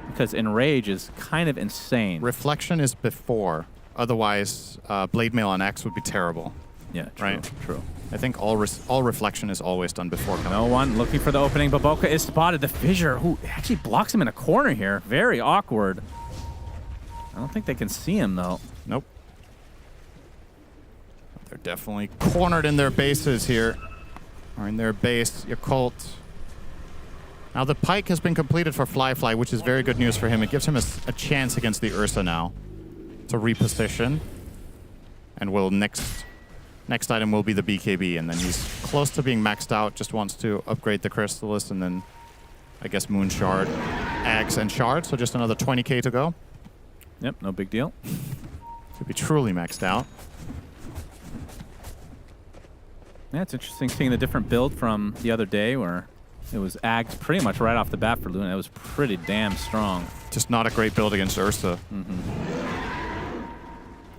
Because Enrage is kind of insane. Reflection is before. Otherwise, Blade Mail on X would be terrible. Yeah, true, right? True. I think all Reflection is always done before. No one looking for the opening. Baboka is spotted. The Fissure, who actually blocks him in a corner here. Very awkward. I don't think they can see him, though. Nope. They're definitely cornered in their bases here. Or in their base. Your Cult Now the Pike has been completed for Fly, which is very good news for him. It gives him a chance against the Ursa now to reposition. And will next item will be the BKB, and then he's close to being maxed out, just wants to upgrade the Crystallis, and then I guess Moon Shard, Axe, and Shard, so just another 20k to go. Yep, no big deal. To be truly maxed out. Yeah, it's interesting seeing the different build from the other day where it was Ags pretty much right off the bat for Luna. It was pretty damn strong. Just not a great build against Ursa.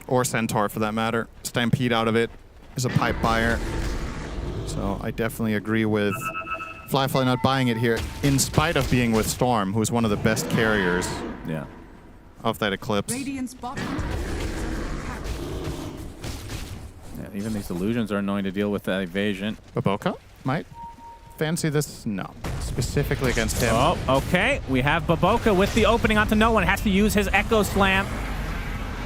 Or Centaur, for that matter. Stampede out of it is a pipe buyer. So I definitely agree with Fly not buying it here, in spite of being with Storm, who's one of the best carriers of that Eclipse. Radiant's bottom tower Yeah, even these illusions are annoying to deal with that evasion. Baboka might fancy this. No. Specifically against him. Oh, okay. We have Baboka with the opening onto no one. Has to use his Echo Slam.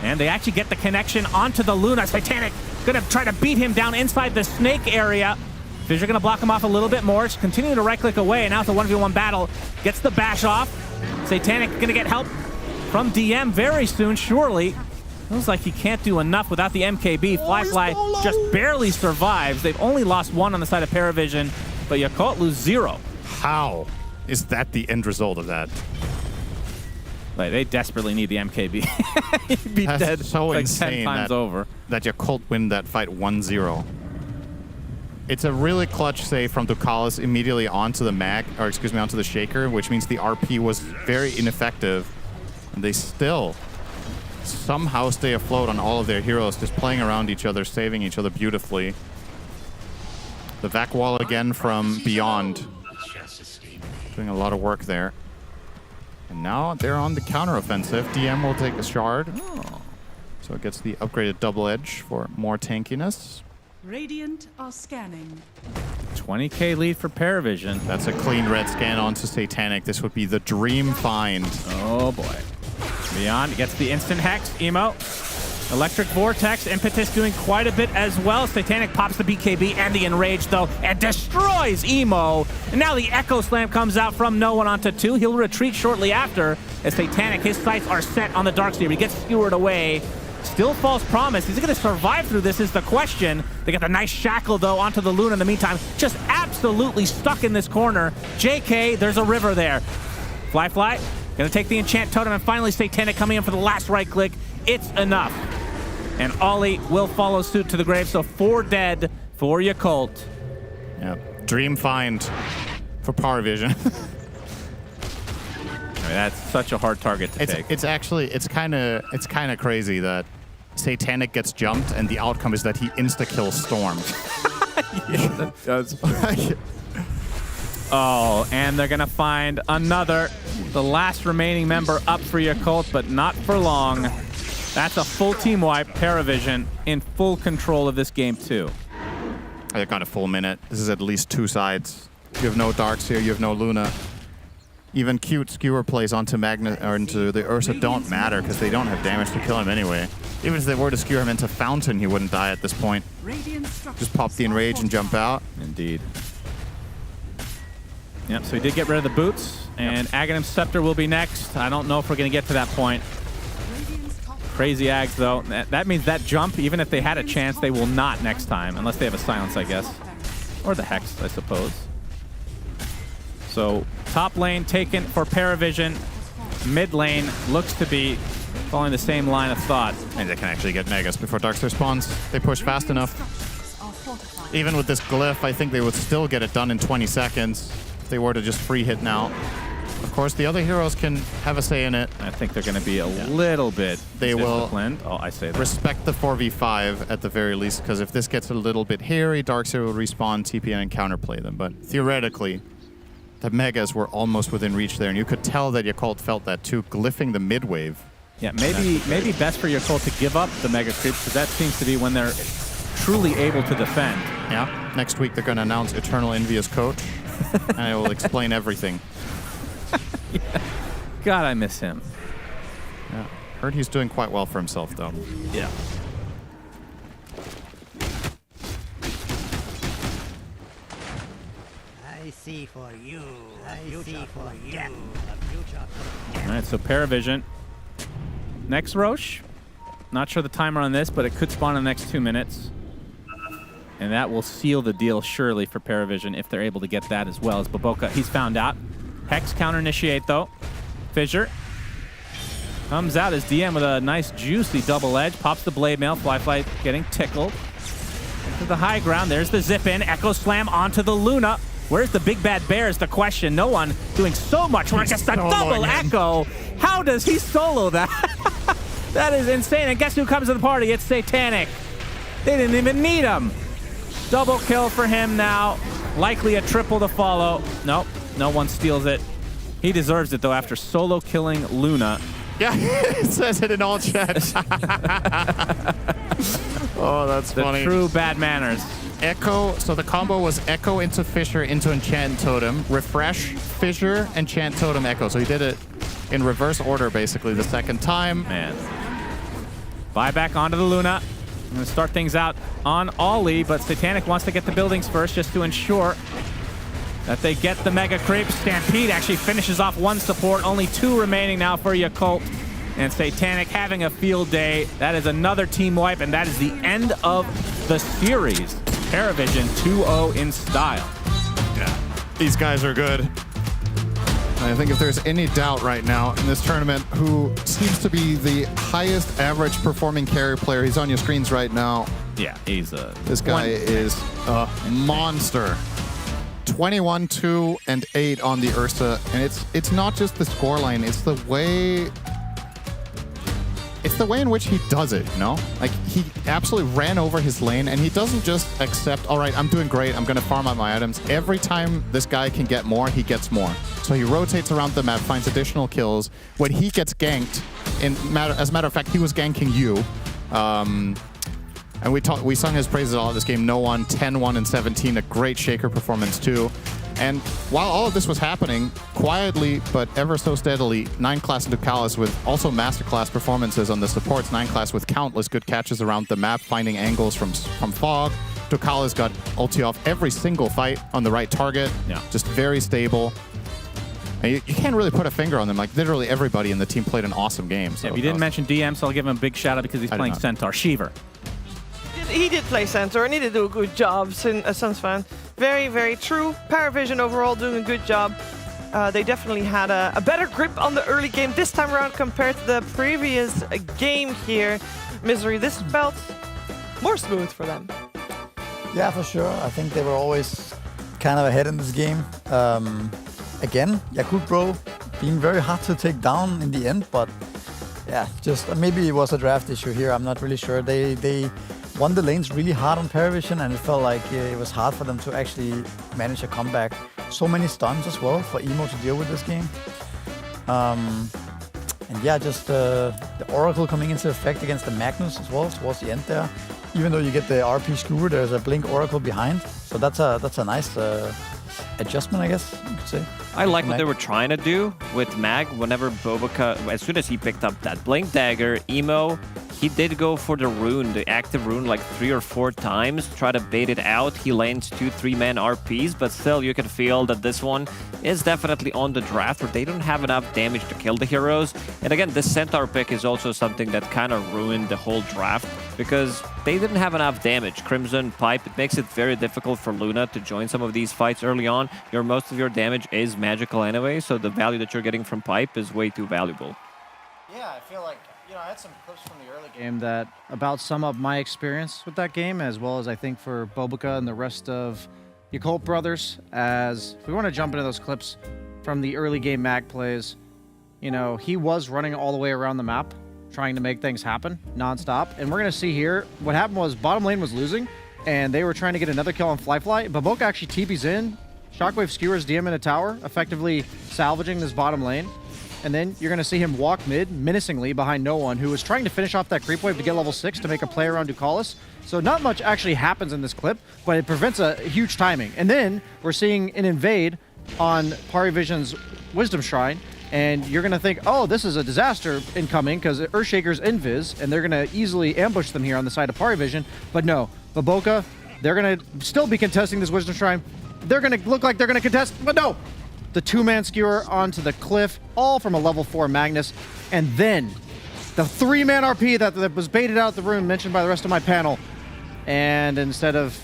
And they actually get the connection onto the Luna. Satanic gonna try to beat him down inside the snake area. Fissure gonna block him off a little bit more. Just continuing to right-click away, and now it's a 1v1 battle. Gets the bash off. Satanic gonna get help from DM very soon, surely. Feels like he can't do enough without the MKB. Fly just barely survives. They've only lost one on the side of Paravision, but Yakult lose 0. How is that the end result of that? Like, they desperately need the MKB. He'd be That's dead so like insane 10 times over. That Yakult win that fight 1-0. It's a really clutch save from Ducalis immediately onto the onto the Shaker, which means the RP was very ineffective. And they still somehow stay afloat on all of their heroes, just playing around each other, saving each other beautifully. The Vac Wall again from Beyond. Doing a lot of work there. And now they're on the counter-offensive. DM will take a Shard. So it gets the upgraded double edge for more tankiness. Radiant are scanning. 20k lead for Paravision. That's a clean red scan onto Satanic. This would be the dream find. Oh boy. Beyond gets the instant hex. Emo. Electric Vortex. Impetus doing quite a bit as well. Satanic pops the BKB and the Enrage though and destroys Emo. And now the Echo Slam comes out from no one onto 2. He'll retreat shortly after as Satanic, his sights are set on the Darkseer. He gets skewered away. Still false promise. He's going to survive through this is the question. They get the nice shackle, though, onto the Luna in the meantime. Just absolutely stuck in this corner. JK, there's a river there. Fly. Going to take the enchant totem, and finally Satanic coming in for the last right click. It's enough. And Ollie will follow suit to the grave, so 4 dead for Yakult. Yep. Dream find for Paravision. I mean, that's such a hard target to take. It's kind of crazy that Satanic gets jumped and the outcome is that he insta-kills Storm. Yeah, that does. Oh, and they're going to find the last remaining member up for Yakult, but not for long. That's a full team wipe. Paravision in full control of this game too. They've got a full minute. This is at least 2 sides. You have no Darks here, you have no Luna. Even cute skewer plays onto into the Ursa don't matter because they don't have damage to kill him anyway. Even if they were to skewer him into Fountain, he wouldn't die at this point. Just pop the Enrage and jump out. Indeed. Yep, so he did get rid of the boots, and Aghanim's Scepter will be next. I don't know if we're going to get to that point. Crazy Ags, though. That means that jump, even if they had a chance, they will not next time, unless they have a Silence, I guess. Or the Hex, I suppose. So, top lane taken for Paravision. Mid lane looks to be following the same line of thought. And they can actually get Megas before Darkseer spawns. They push fast enough. Even with this glyph, I think they would still get it done in 20 seconds if they were to just free hit now. Of course, the other heroes can have a say in it. I think they're going to be a little bit disciplined. Oh, I say that. Respect the 4v5 at the very least, because if this gets a little bit hairy, Darkseer will respawn, TPN, and counterplay them. But theoretically, the Megas were almost within reach there, and you could tell that Yakult felt that too, glyphing the mid wave. Yeah, maybe best for Yakult to give up the Mega Creeps, because that seems to be when they're truly able to defend. Yeah, next week they're going to announce Eternal Envy as coach, and it will explain everything. Yeah. God, I miss him. Yeah. Heard he's doing quite well for himself, though. Yeah. I see for you. A future for you. A future for All right, so Paravision. Next Roche. Not sure the timer on this, but it could spawn in the next 2 minutes. And that will seal the deal, surely, for Paravision if they're able to get that as well as Baboka. He's found out. Hex counter-initiate, though. Fissure comes out as DM with a nice, juicy double edge. Pops the blade mail. Flyfly getting tickled. To the high ground. There's the zip in. Echo Slam onto the Luna. Where's the big bad bear is the question. No one doing so much work. Just a double Echo. How does he solo that? That is insane. And guess who comes to the party? It's Satanic. They didn't even need him. Double kill for him now. Likely a triple to follow. Nope. No one steals it. He deserves it, though, after solo killing Luna. Yeah, it says it in all chat. Oh, that's funny. The true bad manners. Echo, so the combo was Echo into Fissure into Enchant Totem, refresh, Fissure, Enchant Totem, Echo. So he did it in reverse order, basically, the second time. Man. Buyback onto the Luna. I'm going to start things out on Ollie, but Satanic wants to get the buildings first just to ensure that they get the Mega Creep. Stampede actually finishes off one support. Only 2 remaining now for Yakult. And Satanic having a field day. That is another team wipe, and that is the end of the series. Paravision 2-0 in style. Yeah, these guys are good. I think if there's any doubt right now in this tournament who seems to be the highest average performing carry player, he's on your screens right now. Yeah, he's a... This guy is a monster. 21, 2, and 8 on the Ursa, and it's not just the scoreline, it's the way... It's the way in which he does it, you know? Like, he absolutely ran over his lane, and he doesn't just accept, all right, I'm doing great, I'm going to farm out my items. Every time this guy can get more, he gets more. So he rotates around the map, finds additional kills. When he gets ganked, as a matter of fact, he was ganking you. And we sung his praises all this game. No one, 10-1 and 17, a great Shaker performance too. And while all of this was happening, quietly but ever so steadily, 9 class into Ducalis with also masterclass performances on the supports. 9 class with countless good catches around the map, finding angles from Fog. Ducalis got ulti off every single fight on the right target. Yeah. Just very stable. And you can't really put a finger on them. Like, literally everybody in the team played an awesome game. So yeah, we didn't mention DM, so I'll give him a big shout out because he's playing Centaur. Shiver. He did play Centaur, and he did do a good job, Suns fan. Very, very true. Paravision overall doing a good job. They definitely had a better grip on the early game this time around compared to the previous game here. Misery, this felt more smooth for them. Yeah, for sure. I think they were always kind of ahead in this game. Again, Yakult Bro being very hard to take down in the end, but yeah, just maybe it was a draft issue here. I'm not really sure. They won the lanes really hard on Paravision, and it felt like it was hard for them to actually manage a comeback. So many stuns as well for Emo to deal with this game. And yeah, just the Oracle coming into effect against the Magnus as well towards the end there. Even though you get the RP Skewer, there's a Blink Oracle behind. So that's a nice adjustment, I guess you could say. I like what they were trying to do with Mag. Whenever Boboka, as soon as he picked up that Blink Dagger, Emo, he did go for the rune, the active rune, like 3 or 4 times, try to bait it out. He lanes 2 3-man RPs, but still you can feel that this one is definitely on the draft where they don't have enough damage to kill the heroes. And again, this Centaur pick is also something that kind of ruined the whole draft because they didn't have enough damage. Crimson, Pipe, it makes it very difficult for Luna to join some of these fights early on. Most of your damage is magical anyway, so the value that you're getting from Pipe is way too valuable. Yeah, I feel like, I had some clips from the early game that about sum up my experience with that game, as well as I think for Boboka and the rest of Yakult brothers. As if we want to jump into those clips from the early game Mag plays, he was running all the way around the map, trying to make things happen nonstop. And we're going to see here, what happened was bottom lane was losing, and they were trying to get another kill on Flyfly. Boboka actually TP's in, Shockwave skewers DM in a tower, effectively salvaging this bottom lane. And then you're going to see him walk mid, menacingly, behind no one, who was trying to finish off that creep wave to get level 6 to make a play around Ducalis. So not much actually happens in this clip, but it prevents a huge timing. And then we're seeing an invade on Paravision's Wisdom Shrine, and you're going to think, oh, this is a disaster incoming because Earthshaker's invis, and they're going to easily ambush them here on the side of Paravision. But no, Boboka, they're going to still be contesting this Wisdom Shrine. they're going to look like they're going to contest, but no. The two-man skewer onto the cliff, all from a level 4 Magnus. And then the 3-man RP that was baited out the room, mentioned by the rest of my panel. And instead of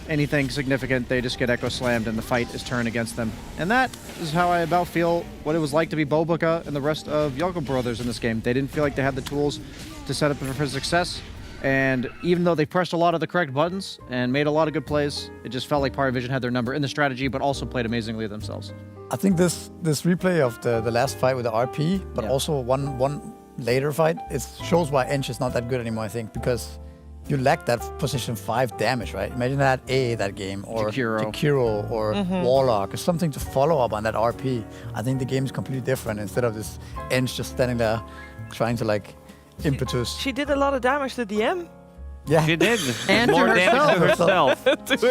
anything significant, they just get echo slammed and the fight is turned against them. And that is how I about feel what it was like to be Boboka and the rest of Yoko Brothers in this game. They didn't feel like they had the tools to set up for success. And even though they pressed a lot of the correct buttons and made a lot of good plays, it just felt like Parivision had their number in the strategy, but also played amazingly themselves. I think this replay of the last fight with the RP, but also one later fight, it shows why Ench is not that good anymore, I think, because you lack that position 5 damage, right? Imagine that that game, or Jakiro or Warlock, or something to follow up on that RP. I think the game is completely different instead of this Ench just standing there trying to like impetus. She did a lot of damage to DM. Yeah, she did. And more to damage to herself.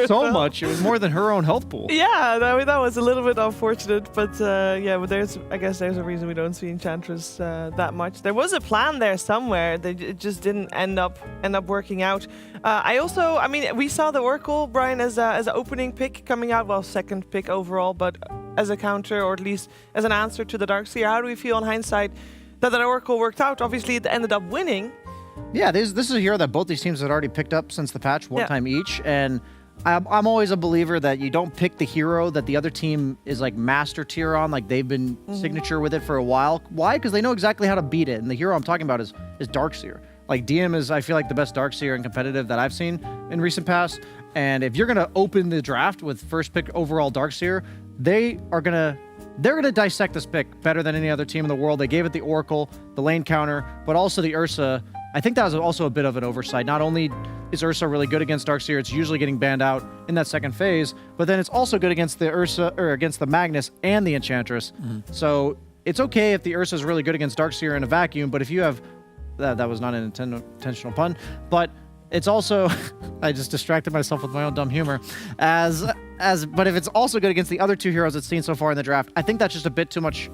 So much. It was more than her own health pool. Yeah, that was a little bit unfortunate, but yeah, but I guess there's a reason we don't see Enchantress that much. There was a plan there somewhere. It just didn't end up working out. I mean, we saw the Oracle, Brian, as an opening pick coming out. Well, second pick overall, but as a counter, or at least as an answer to the Darkseer. How do we feel in hindsight that Oracle worked out? Obviously, it ended up winning. Yeah, this is a hero that both these teams had already picked up since the patch one time each, and I'm always a believer that you don't pick the hero that the other team is like master tier on, like they've been signature with it for a while. Why? Because they know exactly how to beat it, and the hero I'm talking about is Darkseer. Like DM is, I feel like, the best Darkseer and competitive that I've seen in recent past, and if you're going to open the draft with first pick overall Darkseer, they're gonna dissect this pick better than any other team in the world. They gave it the Oracle, the lane counter, but also the Ursa. I think that was also a bit of an oversight. Not only is Ursa really good against Darkseer, it's usually getting banned out in that second phase, but then it's also good against the Ursa, or against the Magnus and the Enchantress. So it's okay if the Ursa is really good against Darkseer in a vacuum, but if you have, that was not an intentional pun, but it's also, I just distracted myself with my own dumb humor, but if it's also good against the other two heroes it's seen so far in the draft, I think that's just a bit too much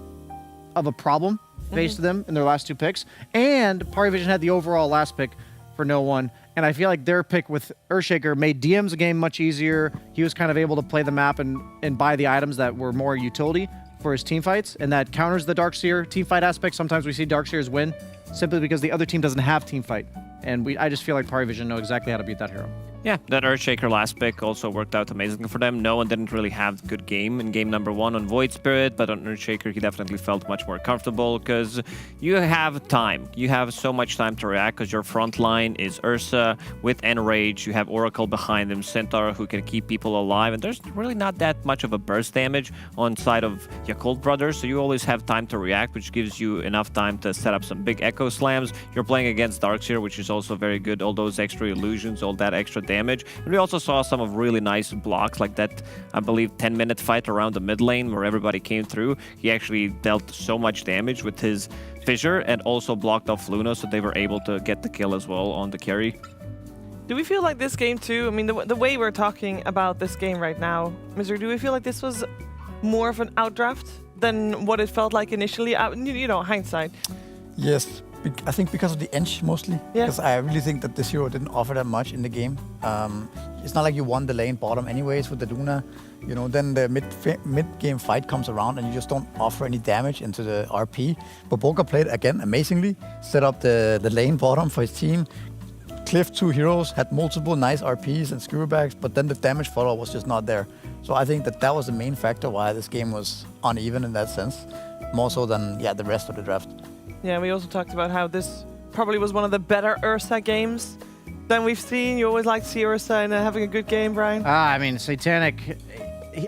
of a problem faced them in their last 2 picks. And Parivision had the overall last pick for no one. And I feel like their pick with Earthshaker made DM's game much easier. He was kind of able to play the map and buy the items that were more utility for his team fights. And that counters the Darkseer team fight aspect. Sometimes we see Darkseers win simply because the other team doesn't have team fight. And I just feel like Parivision know exactly how to beat that hero. Yeah, that Earthshaker last pick also worked out amazingly for them. No one didn't really have a good game in game number 1 on Void Spirit, but on Earthshaker he definitely felt much more comfortable because you have time. You have so much time to react because your front line is Ursa with Enrage. You have Oracle behind him, Centaur, who can keep people alive, and there's really not that much of a burst damage on side of Yakult Brothers, so you always have time to react, which gives you enough time to set up some big echo slams. You're playing against Darkseer, which is also very good. All those extra illusions, all that extra damage. And we also saw some of really nice blocks, like that, I believe, 10-minute fight around the mid lane where everybody came through. He actually dealt so much damage with his fissure and also blocked off Luna, so they were able to get the kill as well on the carry. Do we feel like this game too, I mean, the way we're talking about this game right now, Misery, do we feel like this was more of an outdraft than what it felt like initially? You know, hindsight. Yes. I think because of the Ench mostly. Because I really think that this hero didn't offer that much in the game. It's not like you won the lane bottom anyways with the Luna. You know, then the mid-game fight comes around and you just don't offer any damage into the RP. But Boca played again amazingly, set up the lane bottom for his team. Cliff 2 heroes, had multiple nice RPs and screwbacks, but then the damage follow was just not there. So I think that was the main factor why this game was uneven in that sense, more so than the rest of the draft. Yeah, we also talked about how this probably was one of the better Ursa games than we've seen. You always like to see Ursa and having a good game, Brian. I mean, Satanic,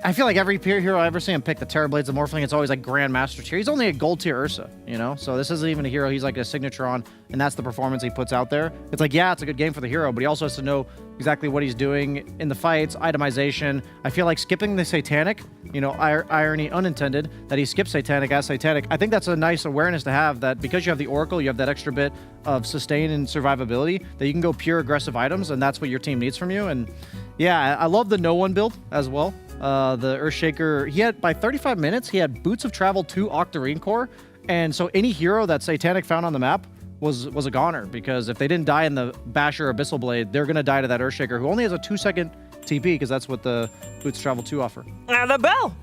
I feel like every hero I ever see him pick, the Terrorblades, the Morphling, it's always like Grandmaster tier. He's only a gold tier Ursa, you know? So this isn't even a hero he's like a signature on, and that's the performance he puts out there. It's like, yeah, it's a good game for the hero, but he also has to know exactly what he's doing in the fights, itemization. I feel like skipping the Satanic, you know, irony unintended, that he skips Satanic as Satanic. I think that's a nice awareness to have, that because you have the Oracle, you have that extra bit of sustain and survivability, that you can go pure aggressive items, and that's what your team needs from you. And yeah, I love the no one build as well. The Earthshaker, he had, by 35 minutes, he had Boots of Travel 2 Octarine Core, and so any hero that Satanic found on the map was a goner, because if they didn't die in the Basher Abyssal Blade, they're going to die to that Earthshaker, who only has a 2-second TP because that's what the Boots Travel 2 offer. And the bell.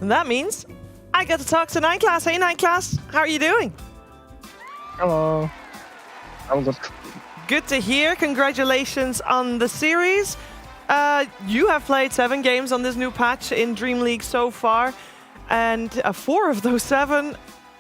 And that means I get to talk to Night Class. Hey, Night Class, how are you doing? Hello. I'm good. Good to hear. Congratulations on the series. You have played 7 games on this new patch in DreamLeague so far, and 4 of those 7,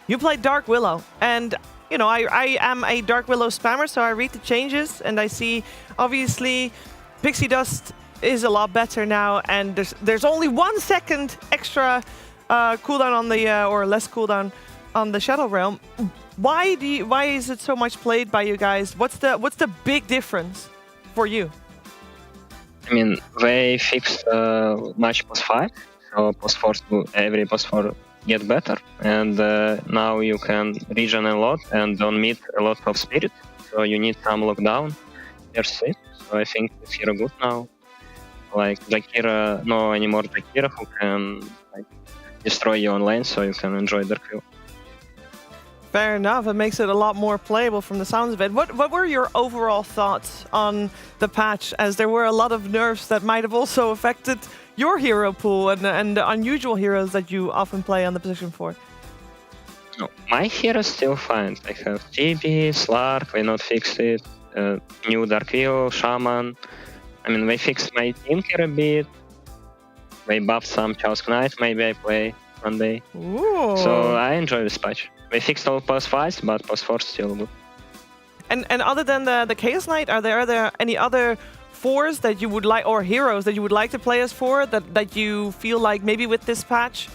you played Dark Willow. And you know, I am a Dark Willow spammer, so I read the changes and I see, obviously, Pixie Dust is a lot better now, and there's only 1 second extra cooldown on the or less cooldown on the Shadow Realm. Why is it so much played by you guys? What's the big difference for you? I mean, they fixed match post 5, so post 4 every post 4 get better, and now you can regen a lot and don't meet a lot of spirit, so you need some lockdown. There's it. So I think it's hero good now. Like Jakira, no anymore Jakira who can like destroy you on lane, so you can enjoy their kill. Fair enough. It makes it a lot more playable from the sounds of it. What were your overall thoughts on the patch, as there were a lot of nerfs that might have also affected your hero pool and the unusual heroes that you often play on the position 4? No, my heroes still fine. I have TB, Slark, they not fixed it, new Dark Wheel, Shaman. I mean, they fixed my Tinker a bit. They buffed some Chaos Knight, maybe I play one day. Ooh. So I enjoy this patch. They fixed all post 5s, but post 4 still good. And other than the Chaos Knight, are there any other 4s that you would like, or heroes that you would like to play as 4 that you feel like maybe with this patch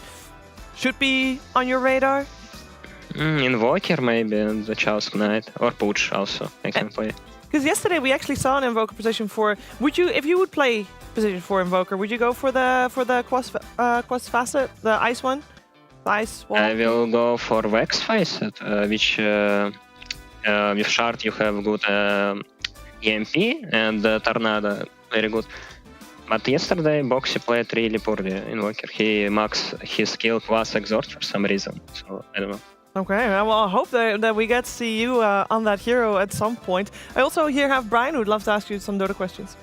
should be on your radar? Invoker maybe, and the Chaos Knight, or Pooch also I can play. Because yesterday we actually saw an Invoker position 4. Would you, if you would play position 4 Invoker, would you go for the Quest Facet, the ice one? The ice wall? I will go for Vex Facet, which with Shard you have good EMP and Tornado, very good. But yesterday Boxy played really poorly Invoker. He maxed his skill plus Exhort for some reason, so I don't know. Okay, well, I hope that we get to see you on that hero at some point. I also here have Brian, who would love to ask you some Dota questions.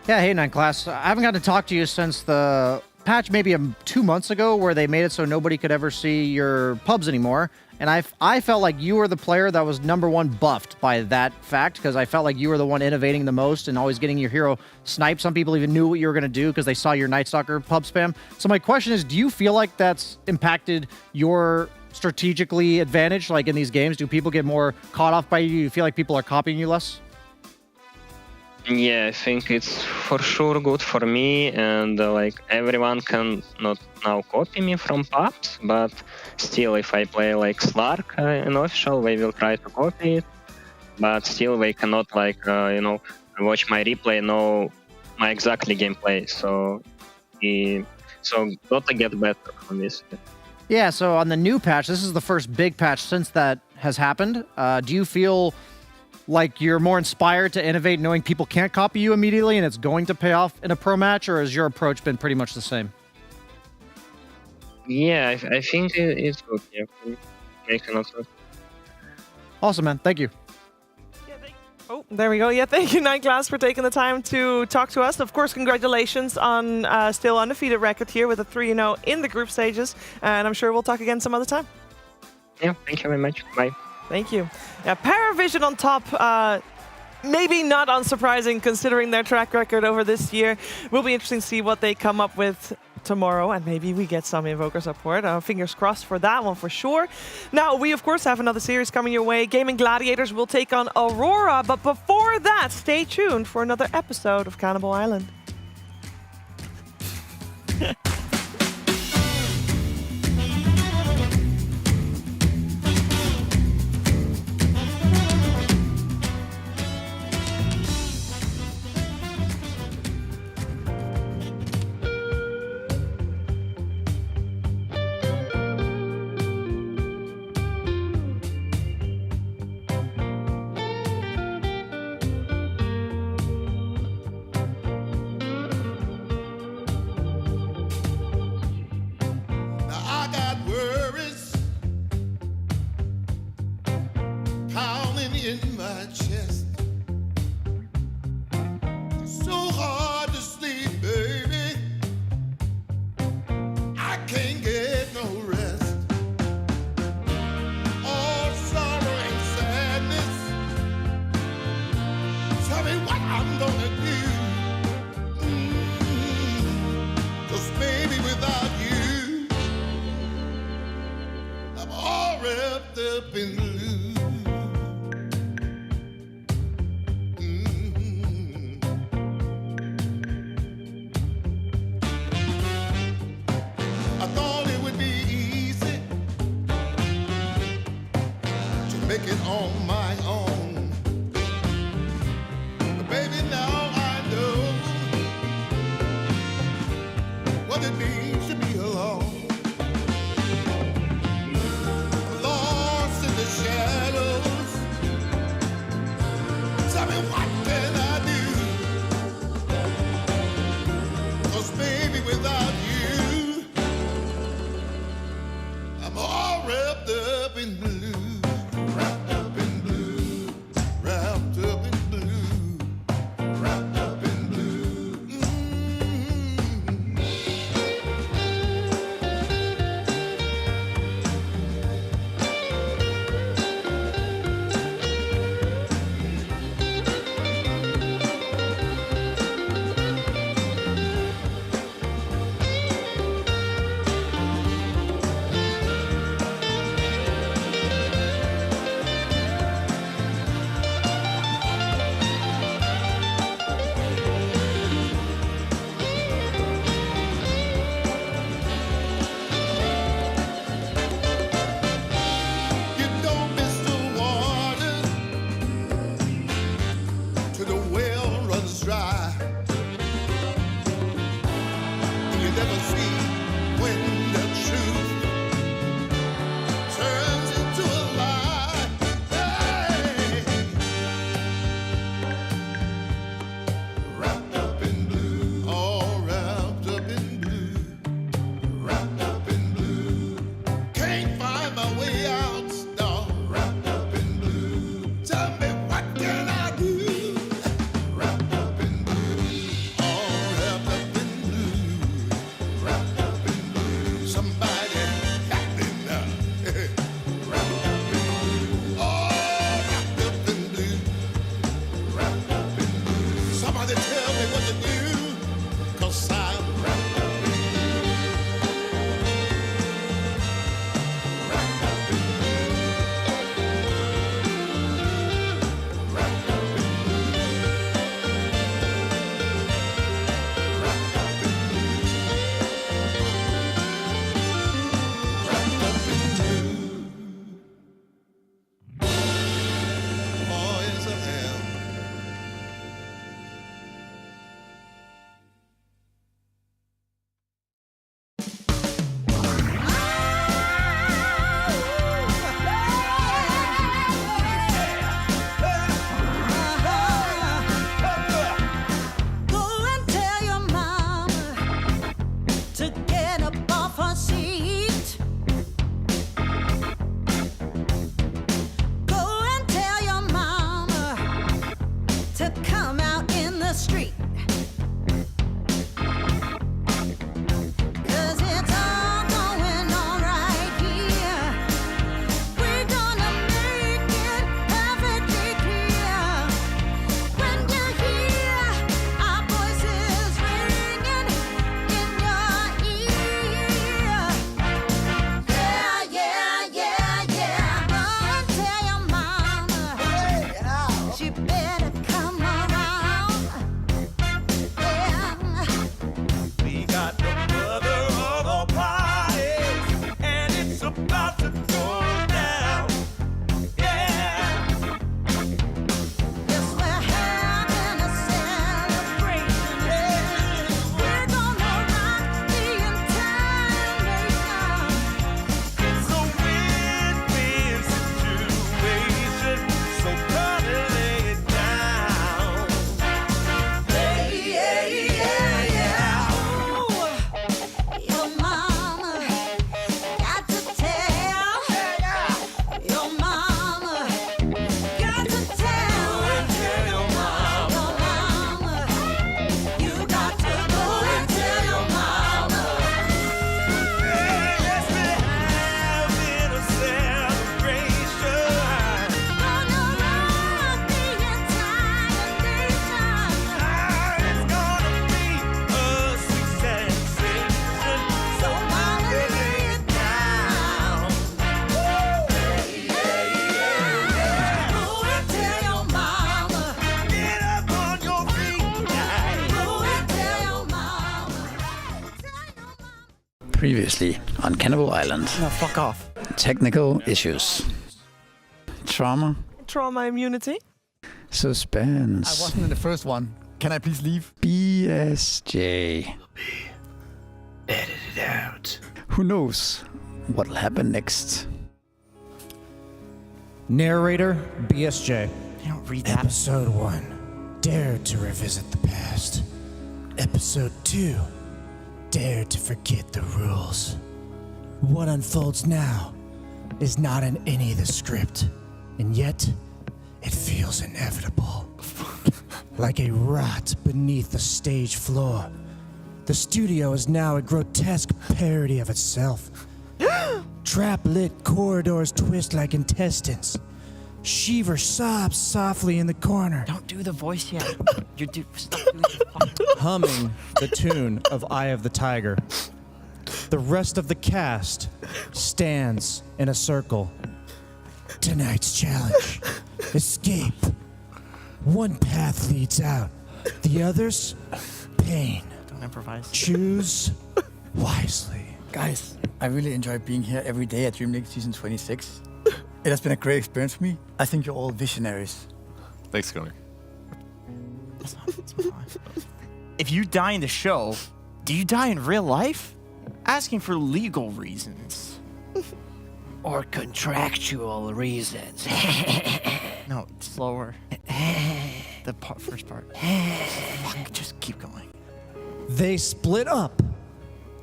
Yeah, hey, Nine Class. I haven't gotten to talk to you since the patch maybe 2 months ago where they made it so nobody could ever see your pubs anymore. And I felt like you were the player that was #1 buffed by that fact, because I felt like you were the one innovating the most and always getting your hero sniped. Some people even knew what you were going to do because they saw your Night Stalker pub spam. So my question is, do you feel like that's impacted your strategically advantage, like in these games? Do people get more caught off by you? Do you feel like people are copying you less? Yeah, I think it's for sure good for me, and like everyone can not now copy me from pubs, but still if I play like Slark in official, they will try to copy it, but still they cannot like, you know, watch my replay, know my exactly gameplay, so Dota get better from this. Yeah, so on the new patch, this is the first big patch since that has happened. Do you feel like you're more inspired to innovate knowing people can't copy you immediately and it's going to pay off in a pro match, or has your approach been pretty much the same? Yeah, I think it's good. Yeah, make an offer. Awesome, man. Thank you. Oh, there we go. Yeah, thank you, Night Class, for taking the time to talk to us. Of course, congratulations on still undefeated record here with a 3-0 in the group stages. And I'm sure we'll talk again some other time. Yeah, thank you very much. Bye. Thank you. Yeah, Paravision on top. Maybe not unsurprising considering their track record over this year. Will be interesting to see what they come up with tomorrow, and maybe we get some Invoker support. Fingers crossed for that one for sure. Now, we of course have another series coming your way. Gaming Gladiators will take on Aurora, but before that, stay tuned for another episode of Cannibal Island. I'm all wrapped up in blue. I thought it would be easy to make it on my own. But baby, now I know what it means to be alone. Lost in the shadows. Tell me, what can I do? 'Cause baby, without you, I'm all wrapped up in blue. Wrapped up in blue. Wrapped up in blue. Wrapped up in blue. Previously on Cannibal Island. No, fuck off. Technical issues. Trauma. Trauma immunity. Suspense. I wasn't in the first one. Can I please leave? BSJ. Edit it out. Who knows what'll happen next? Narrator BSJ. You don't read that. Episode 1. Dare to revisit the past. Episode 2. Dare to forget the rules. What unfolds now is not in any of the script, and yet it feels inevitable. Like a rot beneath the stage floor. The studio is now a grotesque parody of itself. Trap-lit corridors twist like intestines. Shiver sobs softly in the corner. Don't do the voice yet. Stop doing the fucking... Humming the tune of Eye of the Tiger. The rest of the cast stands in a circle. Tonight's challenge. Escape. One path leads out. The others, pain. Don't improvise. Choose wisely. Guys, I really enjoy being here every day at DreamLeague Season 26. It has been a great experience for me. I think you're all visionaries. Thanks, Connor. If you die in the show, do you die in real life? Asking for legal reasons. Or contractual reasons. No, slower. First part. Fuck, just keep going. They split up.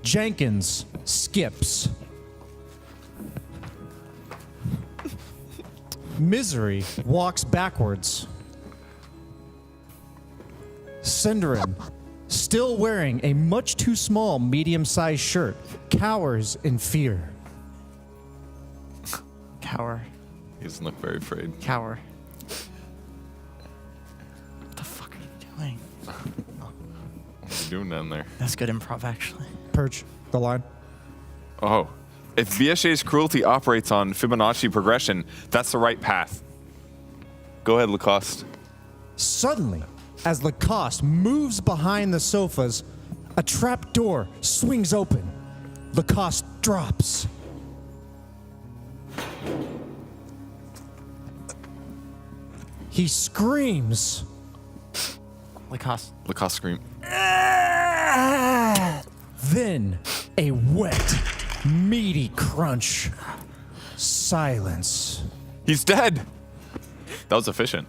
Jenkins skips. Misery walks backwards. Cinderin, still wearing a much too small medium-sized shirt, cowers in fear. Cower. He doesn't look very afraid. Cower. What the fuck are you doing? What are you doing down there? That's good improv, actually. Perch, the line. Oh. If BSJ's cruelty operates on Fibonacci progression, that's the right path. Go ahead, Lacoste. Suddenly, as Lacoste moves behind the sofas, a trap door swings open. Lacoste drops. He screams. Lacoste. Lacoste scream. Then, a wet, meaty crunch. Silence. He's dead. That was efficient.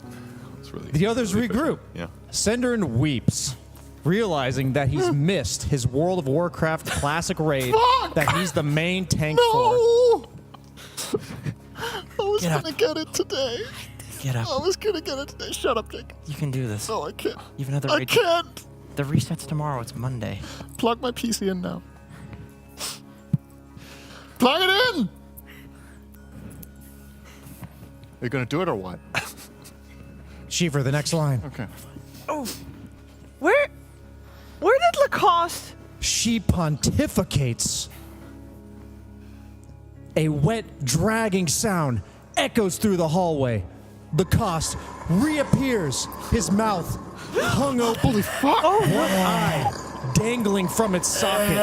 Really, the others regroup. Yeah. Cinderin weeps, realizing that he's missed his World of Warcraft classic raid that he's the main tank for. I was gonna get it today. Get up. I was gonna get it today. Shut up, Nick. You can do this. No, I can't. You have another I raid. can't. The reset's tomorrow. It's Monday. Plug my PC in now. Plug it in! Are you gonna do it or what? Shiver, the next line. Okay. Oh, where did Lacoste? She pontificates. A wet, dragging sound echoes through the hallway. Lacoste reappears, his mouth hung open. Holy fuck! One eye dangling from its socket.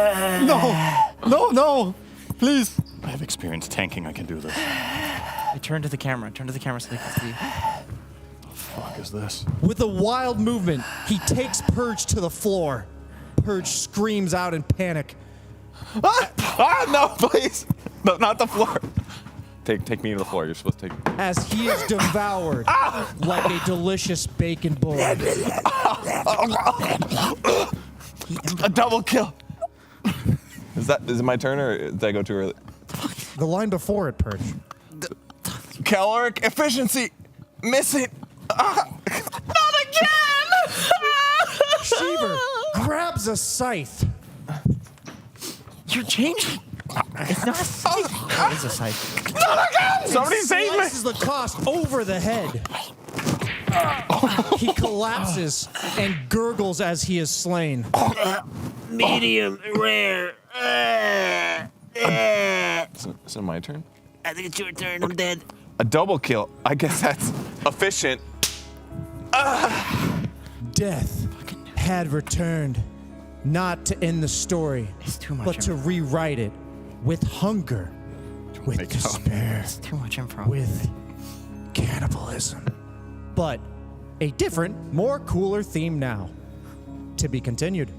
No, please. I have experience tanking. I can do this. Hey, turn to the camera. Turn to the camera so they can see. What the fuck is this? With a wild movement, he takes Purge to the floor. Purge screams out in panic. No, please. No, not the floor. Take me to the floor. You're supposed to take me. As he is devoured like a delicious bacon bowl. A double kill. Is it my turn or did I go too early? The line before it, Purge. Caloric efficiency. Miss it. Not again! Shiver grabs a scythe. You're changing. It's not a scythe. It is a scythe. Not again! Somebody save me! Slices Lacoste over the head. He collapses and gurgles as he is slain. Medium rare. Is it my turn? I think it's your turn. I'm dead. A double kill. I guess that's efficient. Death had returned. not to end the story, but to rewrite it with hunger, with despair, too much info. with cannibalism. But a different, more cooler theme now. To be continued.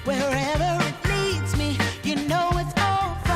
Wherever it leads me, you know it's all fine.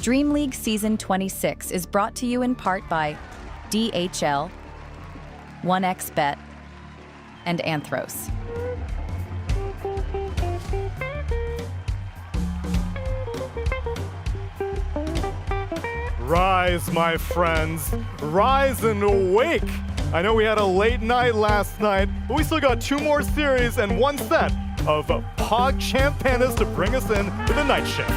DreamLeague Season 26 is brought to you in part by DHL, 1xBet, and Anthros. Rise, my friends. Rise and awake. I know we had a late night last night, but we still got 2 more series and 1 set of Pog Champ Pandas to bring us in to the night shift.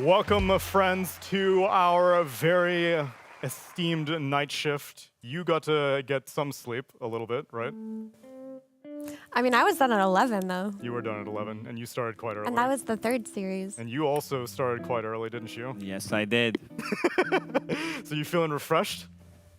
Welcome, friends, to our very esteemed night shift. You got to get some sleep a little bit, right? I mean, I was done at 11, though. You were done at 11, and you started quite early. And that was the 3rd series. And you also started quite early, didn't you? Yes, I did. So you feeling refreshed?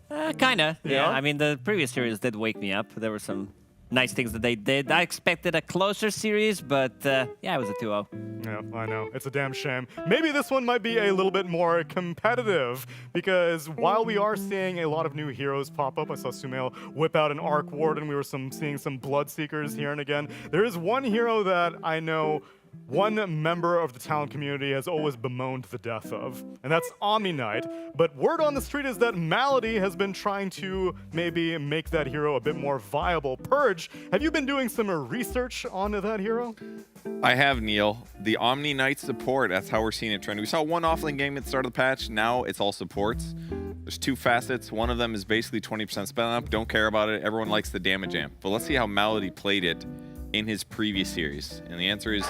Kinda. Yeah? Yeah. I mean, the previous series did wake me up. There were some nice things that they did. I expected a closer series, but yeah, it was a 2-0. Yeah, I know. It's a damn shame. Maybe this one might be a little bit more competitive, because while we are seeing a lot of new heroes pop up, I saw Sumail whip out an Arc Warden, we were seeing some Bloodseekers here and again. There is one hero that I know one member of the talent community has always bemoaned the death of, and that's Omni Knight. But word on the street is that Malady has been trying to maybe make that hero a bit more viable. Purge, have you been doing some research on that hero? I have, Neil. The Omni Knight support, that's how we're seeing it trend. We saw one offlane game at the start of the patch. Now it's all supports. There's 2 facets. One of them is basically 20% spell up. Don't care about it. Everyone likes the damage amp. But let's see how Malady played it in his previous series. And the answer is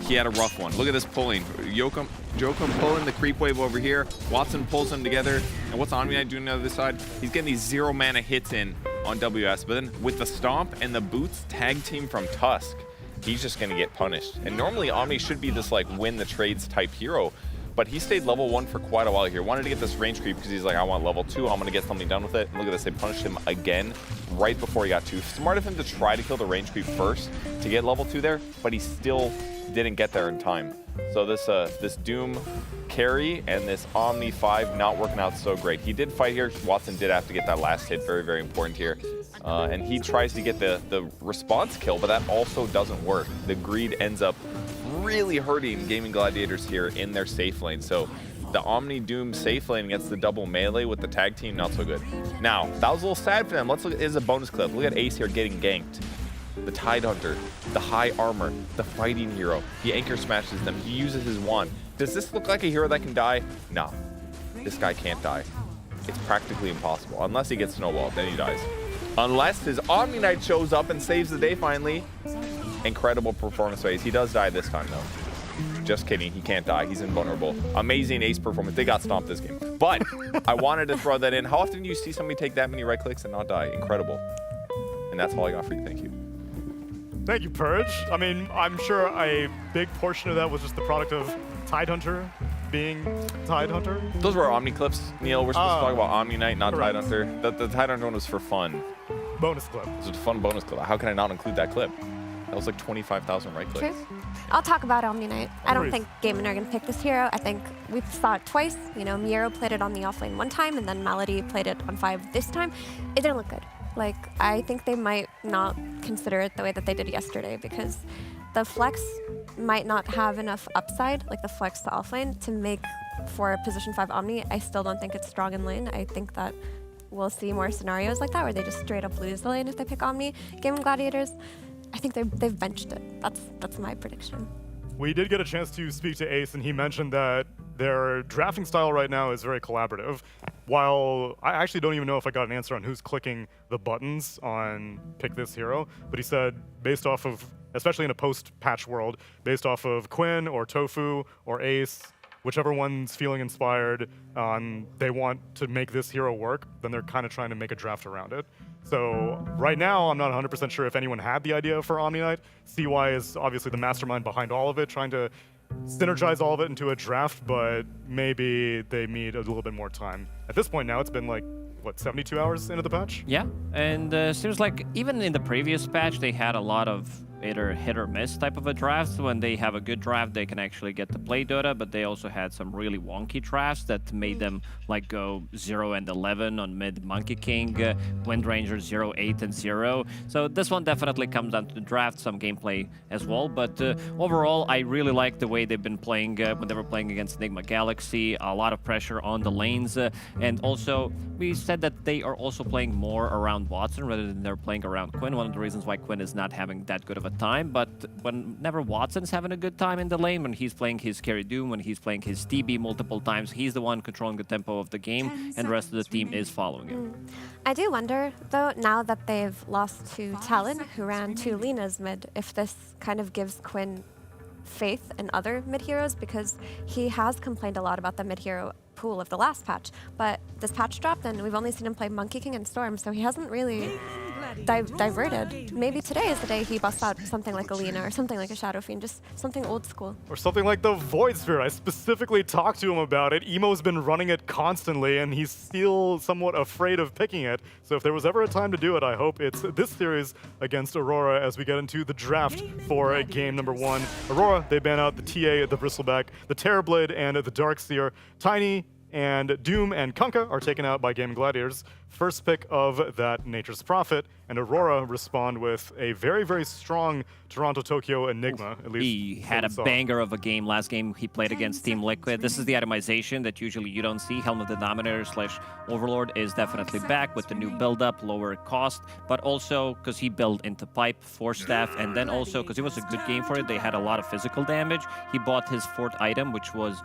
he had a rough one. Look at this pulling. Jokum pulling the creep wave over here. Watson pulls them together. And what's Omni Knight doing on the other side? He's getting these 0 mana hits in on WS. But then with the stomp and the boots tag team from Tusk, he's just going to get punished. And normally Omni should be this like win the trades type hero, but he stayed level 1 for quite a while here. Wanted to get this range creep because he's like, I want level 2, I'm going to get something done with it. And look at this, they punished him again right before he got 2. Smart of him to try to kill the range creep first to get level 2 there, but he still didn't get there in time. So this Doom carry and this Omni 5 not working out so great. He did fight here. Watson did have to get that last hit, very, very important here. And he tries to get the response kill, but that also doesn't work. The greed ends up really hurting Gaming Gladiators here in their safe lane. So the Omni Doom safe lane against the double melee with the tag team, not so good. Now, that was a little sad for them. Let's look, is a bonus clip. Look at Ace here getting ganked. The Tide Hunter, the high armor, the fighting hero. He anchor smashes them. He uses his wand. Does this look like a hero that can die? No. This guy can't die. It's practically impossible. Unless he gets snowballed, then he dies. Unless his Omni Knight shows up and saves the day finally. Incredible performance phase. He does die this time though. Just kidding, he can't die. He's invulnerable. Amazing Ace performance. They got stomped this game. But I wanted to throw that in. How often do you see somebody take that many right clicks and not die? Incredible. And that's all I got for you. Thank you. Thank you, Purge. I mean, I'm sure a big portion of that was just the product of Tide Hunter being Tide Hunter. Those were Omni clips, Neil. We're supposed to talk about Omni Knight, not correct. Tide Hunter. The Tide Hunter one was for fun. Bonus clip. It was a fun bonus clip. How can I not include that clip? That was like 25,000 right clicks. True. I'll talk about Omni Knight. I don't Please. think Gaming are going to pick this hero. I think we saw it twice. You know, Miero played it on the offlane one time, and then Malady played it on 5 this time. It didn't look good. Like, I think they might not consider it the way that they did yesterday, because the flex might not have enough upside, like the flex to offlane, to make for a position 5 Omni. I still don't think it's strong in lane. I think that we'll see more scenarios like that where they just straight up lose the lane if they pick Omni. Gaming Gladiators, I think they've benched it. That's my prediction. We did get a chance to speak to Ace, and he mentioned that their drafting style right now is very collaborative. While I actually don't even know if I got an answer on who's clicking the buttons on pick this hero, but he said based off of, especially in a post-patch world, based off of Quinn or Tofu or Ace, whichever one's feeling inspired, they want to make this hero work, then they're kind of trying to make a draft around it. So right now, I'm not 100% sure if anyone had the idea for Omni Knight. CY is obviously the mastermind behind all of it, trying to synergize all of it into a draft, but maybe they need a little bit more time. At this point now, it's been like what, 72 hours into the patch? Yeah, and seems like even in the previous patch, they had a lot of either hit or miss type of a draft. When they have a good draft, they can actually get to play Dota, but they also had some really wonky drafts that made them like go 0 and 11 on mid Monkey King, Wind Ranger 0, 8 and 0. So this one definitely comes down to the draft, some gameplay as well. But overall, I really like the way they've been playing when they were playing against Enigma Galaxy. A lot of pressure on the lanes, and also we said that they are also playing more around Watson rather than they're playing around Quinn. One of the reasons why Quinn is not having that good of a time, but whenever Watson's having a good time in the lane, when he's playing his carry Doom, when he's playing his TB multiple times, he's the one controlling the tempo of the game, and the rest of the team is following him. I do wonder, though, now that they've lost to Talon, who ran 2 Lena's mid, if this kind of gives Quinn faith in other mid-heroes, because he has complained a lot about the mid-hero pool of the last patch, but this patch dropped and we've only seen him play Monkey King and Storm, so he hasn't really diverted. Maybe today is the day he busts out something like a Lena or something like a Shadow Fiend, just something old school. Or something like the Void Sphere. I specifically talked to him about it. Emo's been running it constantly, and he's still somewhat afraid of picking it. So if there was ever a time to do it, I hope it's this series against Aurora as we get into the draft for game number 1. Aurora, they ban out the TA, the Bristleback, the Terrorblade, and the Darkseer. Tiny and Doom and Kunkka are taken out by Gaming Gladiators. First pick of that Nature's Prophet, and Aurora respond with a very, very strong Toronto-Tokyo Enigma. At least he had a banger of a game last game he played against Team Liquid. This is the itemization that usually you don't see. Helm of the Dominator / Overlord is definitely back with the new build-up, lower cost, but also because he built into Pipe, Force Staff, and then also because it was a good game for it, they had a lot of physical damage. He bought his 4th item, which was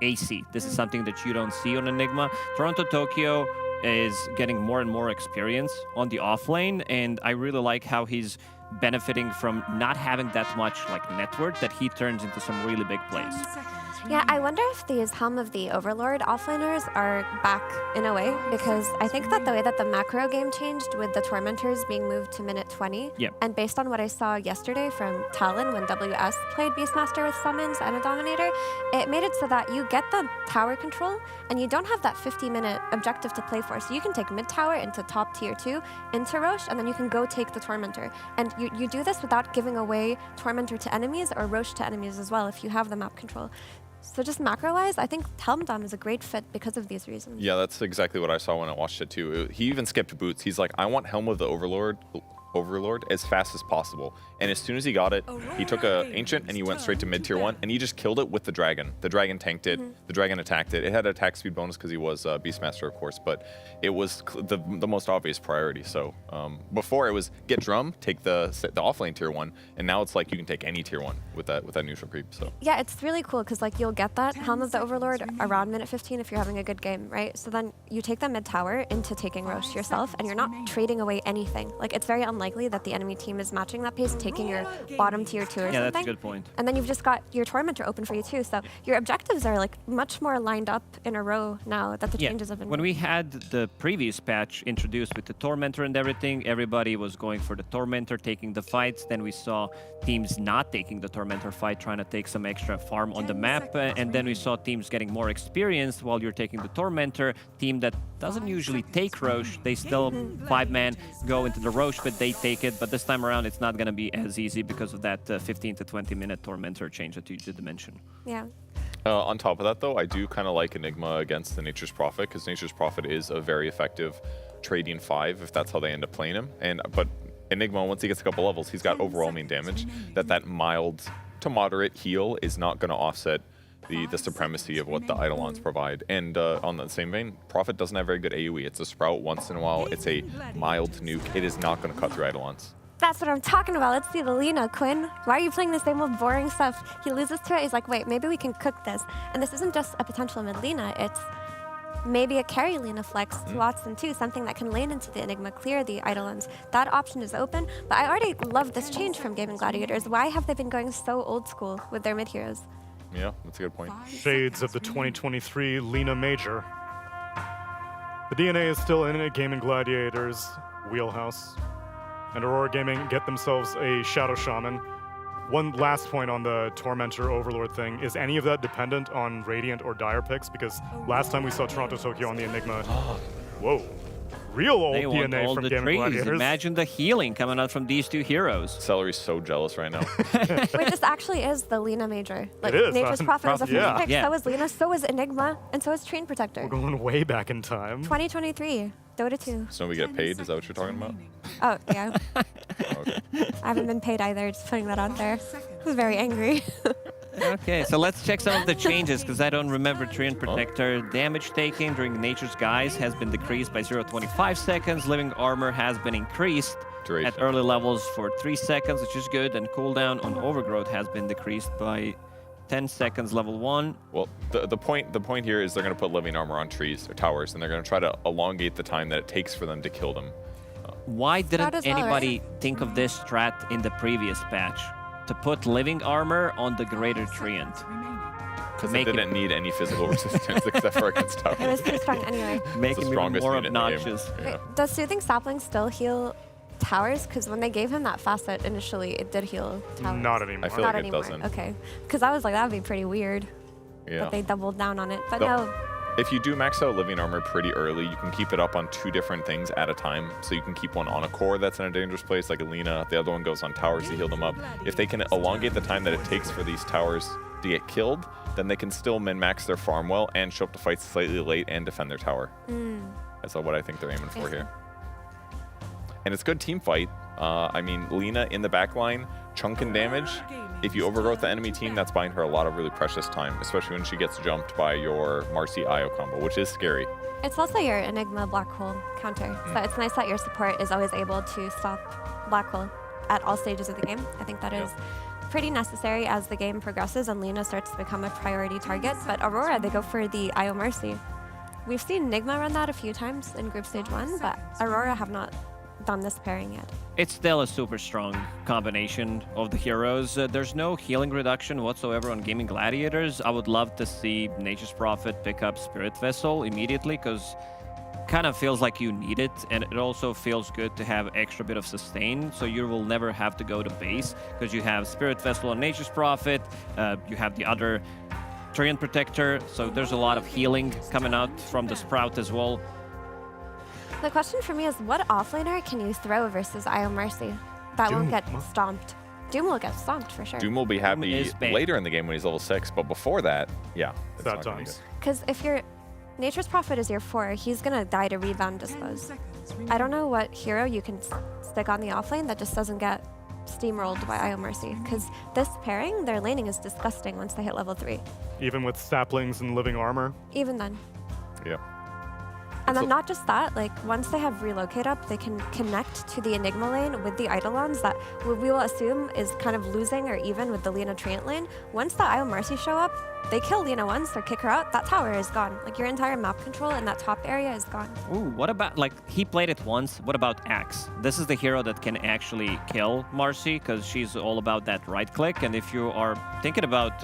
AC. This is something that you don't see on Enigma. Toronto-Tokyo is getting more and more experience on the offlane, and I really like how he's benefiting from not having that much like network that he turns into some really big plays. Yeah, I wonder if these Helm of the Overlord offlaners are back in a way, because I think that the way that the macro game changed with the Tormentors being moved to minute 20, and based on what I saw yesterday from Talon when WS played Beastmaster with Summons and a Dominator, it made it so that you get the tower control and you don't have that 50-minute objective to play for. So you can take mid-tower into top tier 2, into Roche, and then you can go take the Tormentor. And you do this without giving away Tormentor to enemies or Roche to enemies as well if you have the map control. So just macro-wise, I think Helm Dom is a great fit because of these reasons. Yeah, that's exactly what I saw when I watched it too. He even skipped boots. He's like, I want Helm of the Overlord as fast as possible. And as soon as he got it, he took a Ancient and he went straight to mid tier 1 and he just killed it with the Dragon. The Dragon tanked it, the Dragon attacked it. It had attack speed bonus because he was Beastmaster, of course, but it was the most obvious priority. So before it was get Drum, take the offlane tier 1, and now it's like you can take any tier 1 with that neutral creep. So yeah, it's really cool because like you'll get that Helm of the Overlord around minute 15 if you're having a good game, right? So then you take the mid tower into taking Roche yourself, and you're not trading away anything. Like it's very unlikely that the enemy team is matching that pace, taking your bottom tier 2 or something. Yeah, that's a good point. And then you've just got your Tormentor open for you too. So your objectives are like much more lined up in a row now that the changes have been When made. we had the previous patch introduced with the Tormentor and everything, everybody was going for the Tormentor, taking the fights. Then we saw teams not taking the Tormentor fight, trying to take some extra farm on the map. And then we saw teams getting more experience while you're taking the Tormentor. Team that doesn't usually take Roche, they still 5-man go into the Roche, but they take it. But this time around, it's not going to be as easy because of that 15 to 20 minute Tormentor change that you did mention. Yeah. On top of that, though, I do kind of like Enigma against the Nature's Prophet, because Nature's Prophet is a very effective trading 5 if that's how they end up playing him. But Enigma, once he gets a couple levels, he's got overwhelming damage. That mild to moderate heal is not going to offset the supremacy of what the Eidolons provide. And on the same vein, Prophet doesn't have very good AoE. It's a Sprout once in a while. It's a mild nuke. It is not going to cut through Eidolons. That's what I'm talking about. Let's see the Lena, Quinn. Why are you playing the same old boring stuff? He loses to it. He's like, wait, maybe we can cook this. And this isn't just a potential mid Lena. It's maybe a carry Lena flex to Watson too, something that can lane into the Enigma, clear the Eidolons. That option is open, but I already love this change from Gaming Gladiators. Why have they been going so old school with their mid-heroes? Yeah, that's a good point. Shades of the 2023 Lena Major. The DNA is still in a Gaming Gladiators wheelhouse. And Aurora Gaming get themselves a Shadow Shaman. One last point on the Tormentor Overlord thing. Is any of that dependent on Radiant or Dire picks? Because last time we saw Toronto-Tokyo on the Enigma... Whoa. real old They want DNA all from the Game of trees. Gladiators. Imagine the healing coming out from these two heroes. Celery's so jealous right now. Wait, this actually is the Lina major. Like, is, Nature's Prophet was a first yeah. pick, Yeah. so is Lina, so is Enigma, and so is Train Protector. We're going way back in time. 2023, Dota 2. So we get paid? Is that what you're talking about? Oh, yeah. I haven't been paid either, just putting that out there. I was very angry. Okay, so let's check some of the changes because I don't remember Treant Protector. Damage taken during Nature's Guise has been decreased by 0.25 seconds. Living Armor has been increased at early levels for 3 seconds, which is good. And cooldown on Overgrowth has been decreased by 10 seconds, level 1. Well, the point here is they're going to put living armor on trees or towers, and they're going to try to elongate the time that it takes for them to kill them. Why didn't as well, anybody think of this strat in the previous patch? To put living armor on the greater Treant. Because they didn't need any physical resistance except for against towers. It was too strong anyway. Make It's the him even strongest more unit in the game. obnoxious. Yeah. Does Soothing Sapling still heal towers? Because when they gave him that facet initially, it did heal towers. Not anymore. I feel Not like anymore. it doesn't. Okay. Because I was like, that would be pretty weird. Yeah. But they doubled down on it. But The- no. If you do max out living armor pretty early, you can keep it up on 2 different things at a time. So you can keep one on a core that's in a dangerous place, like Alina. The other one goes on towers to heal them up. If they can elongate the time that it takes for these towers to get killed, then they can still min-max their farm well and show up to fights slightly late and defend their tower. That's what I think they're aiming for here. And it's good team fight. I mean, Lina in the back line, chunking damage. If you overgrowth the enemy team, that's buying her a lot of really precious time, especially when she gets jumped by your Marcy Io combo, which is scary. It's also your Enigma Black Hole counter. So it's nice that your support is always able to stop Black Hole at all stages of the game. I think that is pretty necessary as the game progresses and Lina starts to become a priority target. But Aurora, they go for the Io Mercy. We've seen Nigma run that a few times in Group Stage 1, but Aurora have not done this pairing yet. It's still a super strong combination of the heroes. There's no healing reduction whatsoever on Gaming Gladiators. I would love to see Nature's Prophet pick up Spirit Vessel immediately because kind of feels like you need it, and it also feels good to have extra bit of sustain, so you will never have to go to base because you have Spirit Vessel on Nature's Prophet, you have the other Treant Protector, so there's a lot of healing coming out from the Sprout as well. The question for me is, what offlaner can you throw versus Io Mercy that won't get stomped? Doom will get stomped for sure. Doom will be happy is banned. later in the game when he's level 6, but before that, yeah. It's That not gonna be times. Because if your Nature's Prophet is your 4, he's gonna die to rebound dispose. I don't know what hero you can stick on the offlane that just doesn't get steamrolled by Io Mercy. Because this pairing, their laning is disgusting once they hit level 3. Even with saplings and living armor. Even then. Yeah. And then not just that, like once they have relocate up, they can connect to the Enigma lane with the Eidolons that we will assume is kind of losing or even with the Lina Treant lane. Once the Io Mercy show up, they kill Lina once or kick her out, that tower is gone. Like your entire map control in that top area is gone. Ooh, what about, like, he played it once. What about Axe? This is the hero that can actually kill Marcy because she's all about that right click. And if you are thinking about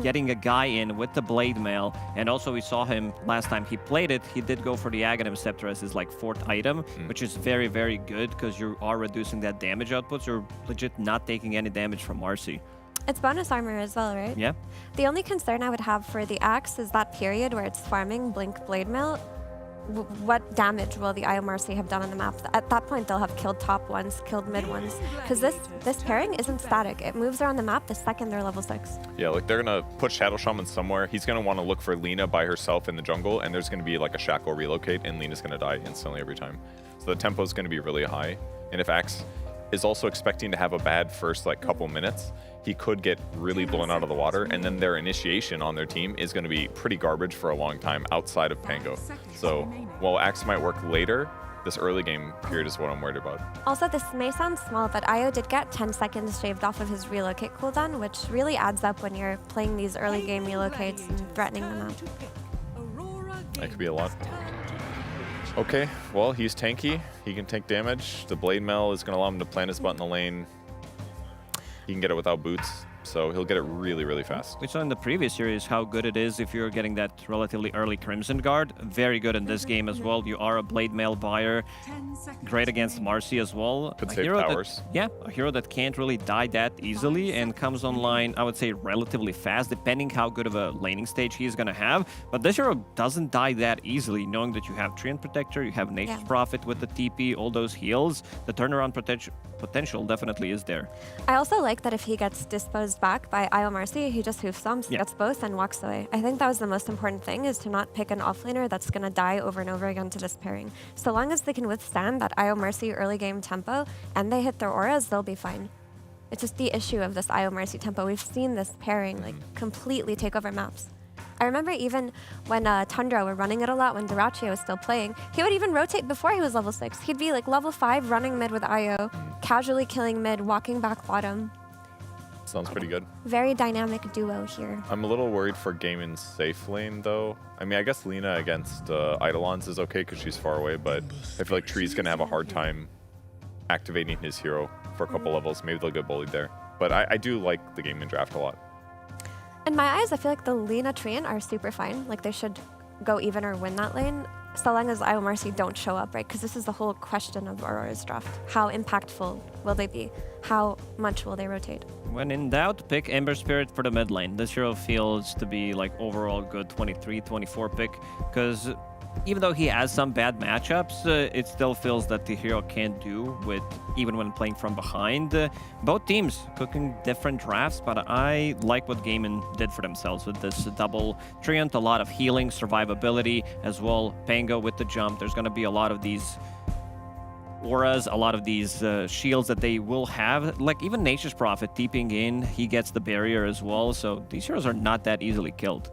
getting a guy in with the Blade Mail, and also we saw him last time he played it, he did go for the Aghanim Scepter as his like 4th item, which is very, very good because you are reducing that damage output. So you're legit not taking any damage from Marcy. It's bonus armor as well, right? Yeah. The only concern I would have for the Axe is that period where it's farming Blink Blade Mail. What damage will the Io Mercy have done on the map? At that point, they'll have killed top ones, killed mid ones. Because this pairing isn't static. It moves around the map the second they're level 6. Yeah, like they're gonna put Shadow Shaman somewhere. He's gonna want to look for Lina by herself in the jungle, and there's gonna be like a Shackle relocate, and Lina's gonna die instantly every time. So the tempo is gonna be really high. And if Axe is also expecting to have a bad first like couple minutes, he could get really blown out of the water, and then their initiation on their team is going to be pretty garbage for a long time outside of Pango. So while Axe might work later, this early game period is what I'm worried about. Also, this may sound small, but Io did get 10 seconds shaved off of his relocate cooldown, which really adds up when you're playing these early game relocates and threatening them out. That could be a lot. Okay, well, he's tanky. He can take damage. The Blade Mail is going to allow him to plant his butt in the lane. He can get it without boots. so he'll get it really, really fast. We saw in the previous series how good it is if you're getting that relatively early Crimson Guard. Very good in this game as well. You are a Blade Mail buyer. Great against Marcy as well. Could A save hero towers. a hero that can't really die that easily and comes online, I would say, relatively fast, depending how good of a laning stage he's going to have. But this hero doesn't die that easily, knowing that you have Treant Protector, you have Nature's Prophet with the TP, all those heals. The turnaround potential definitely is there. I also like that if he gets disposed back by Io Marcy, he just hoof stomps, gets both, and walks away. I think that was the most important thing, is to not pick an offlaner that's going to die over and over again to this pairing. So long as they can withstand that Io Marcy early game tempo and they hit their auras, they'll be fine. It's just the issue of this Io Marcy tempo. We've seen this pairing like completely take over maps. I remember even when Tundra were running it a lot, when Dyrachyo was still playing, he would even rotate before he was level 6. He'd be like level 5 running mid with Io, casually killing mid, walking back bottom. Sounds pretty good. Very dynamic duo here. I'm a little worried for Gaimin's safe lane, though. I mean, I guess Lina against Eidolons is okay because she's far away, but I feel like Tree's going to have a hard time activating his hero for a couple levels. Maybe they'll get bullied there. But I do like the Gaimin draft a lot. In my eyes, I feel like the Lina Treant are super fine. Like, they should go even or win that lane, so long as Io Marcy don't show up, right? Because this is the whole question of Aurora's draft. How impactful will they be? How much will they rotate? When in doubt, pick Ember Spirit for the mid lane. This hero feels to be like overall good 23, 24 pick, because even though he has some bad matchups, it still feels that the hero can do with, even when playing from behind. Both teams cooking different drafts, but I like what Gaimin did for themselves with this double Treant. A lot of healing, survivability as well. Pango with the jump. There's going to be a lot of these auras, a lot of these shields that they will have. Like even Nature's Prophet deeping in, he gets the barrier as well. So these heroes are not that easily killed.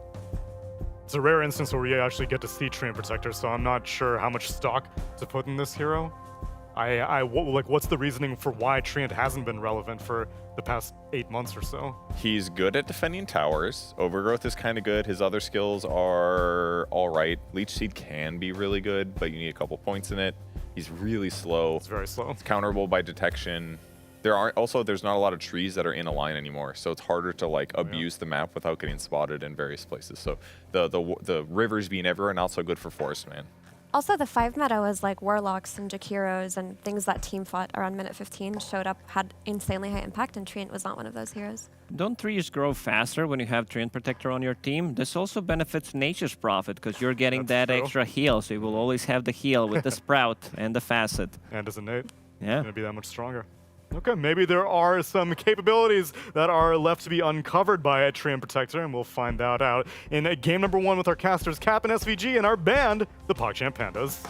It's a rare instance where we actually get to see Treant Protector, so I'm not sure how much stock to put in this hero. What's the reasoning for why Treant hasn't been relevant for the past 8 months or so? He's good at defending towers. Overgrowth is kind of good. His other skills are all right. Leech Seed can be really good, but you need a couple points in it. He's really slow. It's very slow. It's counterable by detection. There's not a lot of trees that are in a line anymore, so it's harder to like abuse the map without getting spotted in various places. So the rivers being everywhere, not so good for Forest Man. Also, the 5 meta was like Warlocks and Jakiros and things that team fought around minute 15 showed up, had insanely high impact, and Treant was not one of those heroes. Don't trees grow faster when you have Treant Protector on your team? This also benefits Nature's Prophet because you're getting that extra heal, so you will always have the heal with the Sprout and the Facet. And as a Nate, yeah, it's going to be that much stronger. Okay, maybe there are some capabilities that are left to be uncovered by a Treant Protector, and we'll find that out in game number 1 with our casters Cap and SVG and our band, the PogChamp Pandas.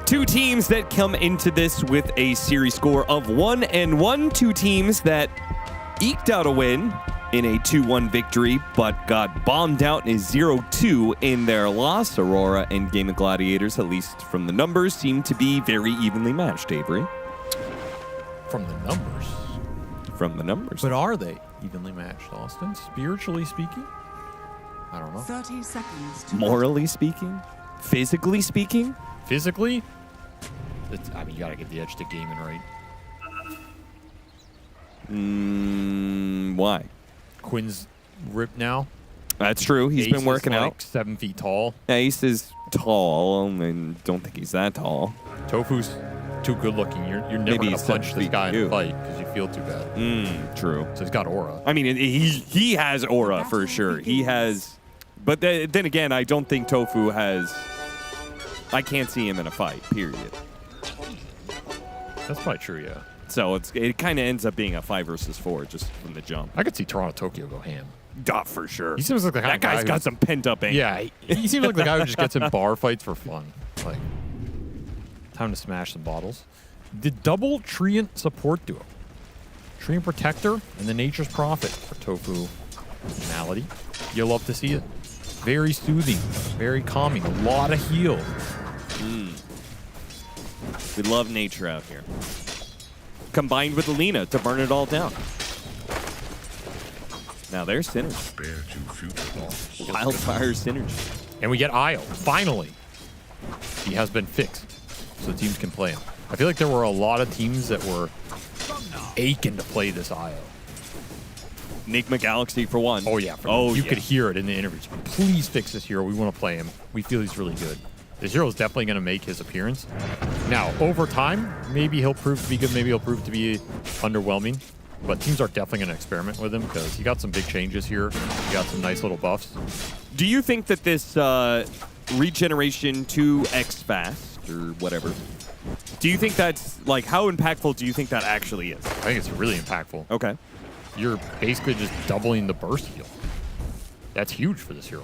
Two teams that come into this with a series score of 1-1. Two teams that eked out a win in a 2-1 victory, but got bombed out in a 0-2 in their loss. Aurora and Game of Gladiators, at least from the numbers, seem to be very evenly matched, Avery. From the numbers? From the numbers. But are they evenly matched, Austin? Spiritually speaking? I don't know. 30 seconds to Morally speaking? Physically speaking? Physically? I mean, you gotta give the edge to Gaimin, right? Why? Quinn's ripped now. That's true. He's Ace been working is out. like 7 feet tall. Ace is tall, and don't think he's that tall. Tofu's too good looking. You're never Maybe gonna he's punch 7 this feet guy in too. a fight because you feel too bad. True. So he's got aura. I mean, he has aura for sure. He has, but then again, I don't think Tofu has. I can't see him in a fight. Period. That's probably true. Yeah. So it kind of ends up being a 5 versus 4 just from the jump. I could see Toronto Tokyo go ham. For sure. He seems like the kind that of guy guy's got some pent-up anger. Yeah, he seems like the guy who just gets in bar fights for fun. Like, time to smash some bottles. The double Treant support duo. Treant Protector and the Nature's Prophet for Tofu Malady. You'll love to see it. Very soothing, very calming, a lot of heal. We love nature out here. Combined with Alina to burn it all down. Now there's synergy. Wildfire synergy. And we get Io, finally. He has been fixed, so teams can play him. I feel like there were a lot of teams that were aching to play this Io. Enigma Galaxy for one. Oh, yeah. You could hear it in the interviews. Please fix this hero. We want to play him. We feel he's really good. This hero is definitely going to make his appearance. Now, over time, maybe he'll prove to be good. Maybe he'll prove to be underwhelming. But teams are definitely going to experiment with him because he got some big changes here. He got some nice little buffs. Do you think that this regeneration to X fast or whatever, do you think that's, like, how impactful do you think that actually is? I think it's really impactful. Okay. You're basically just doubling the burst heal. That's huge for this hero.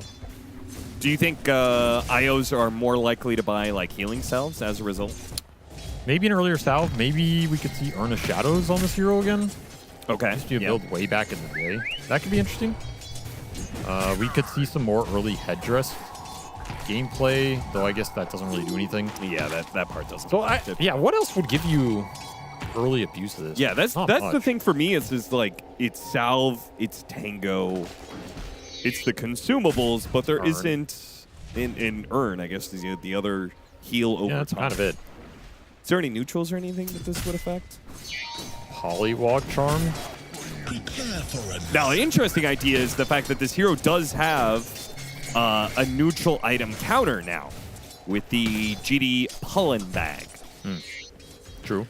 Do you think IOs are more likely to buy, like, healing cells as a result? Maybe an earlier salve. Maybe we could see Earnest Shadows on this hero again. Okay. Used to be a build way back in the day. That could be interesting. We could see some more early headdress gameplay, though I guess that doesn't really do anything. Yeah, that part doesn't. So what else would give you early abuse of this? Yeah, that's Not the much. thing for me is like it's salve, it's tango, it's the consumables, but there isn't in Urn, I guess, is the other heal over. Yeah, that's kind of it. Is there any neutrals or anything that this would affect? Polywog Charm. Now, an interesting idea is the fact that this hero does have a neutral item counter now with the GD Pollen Bag. True.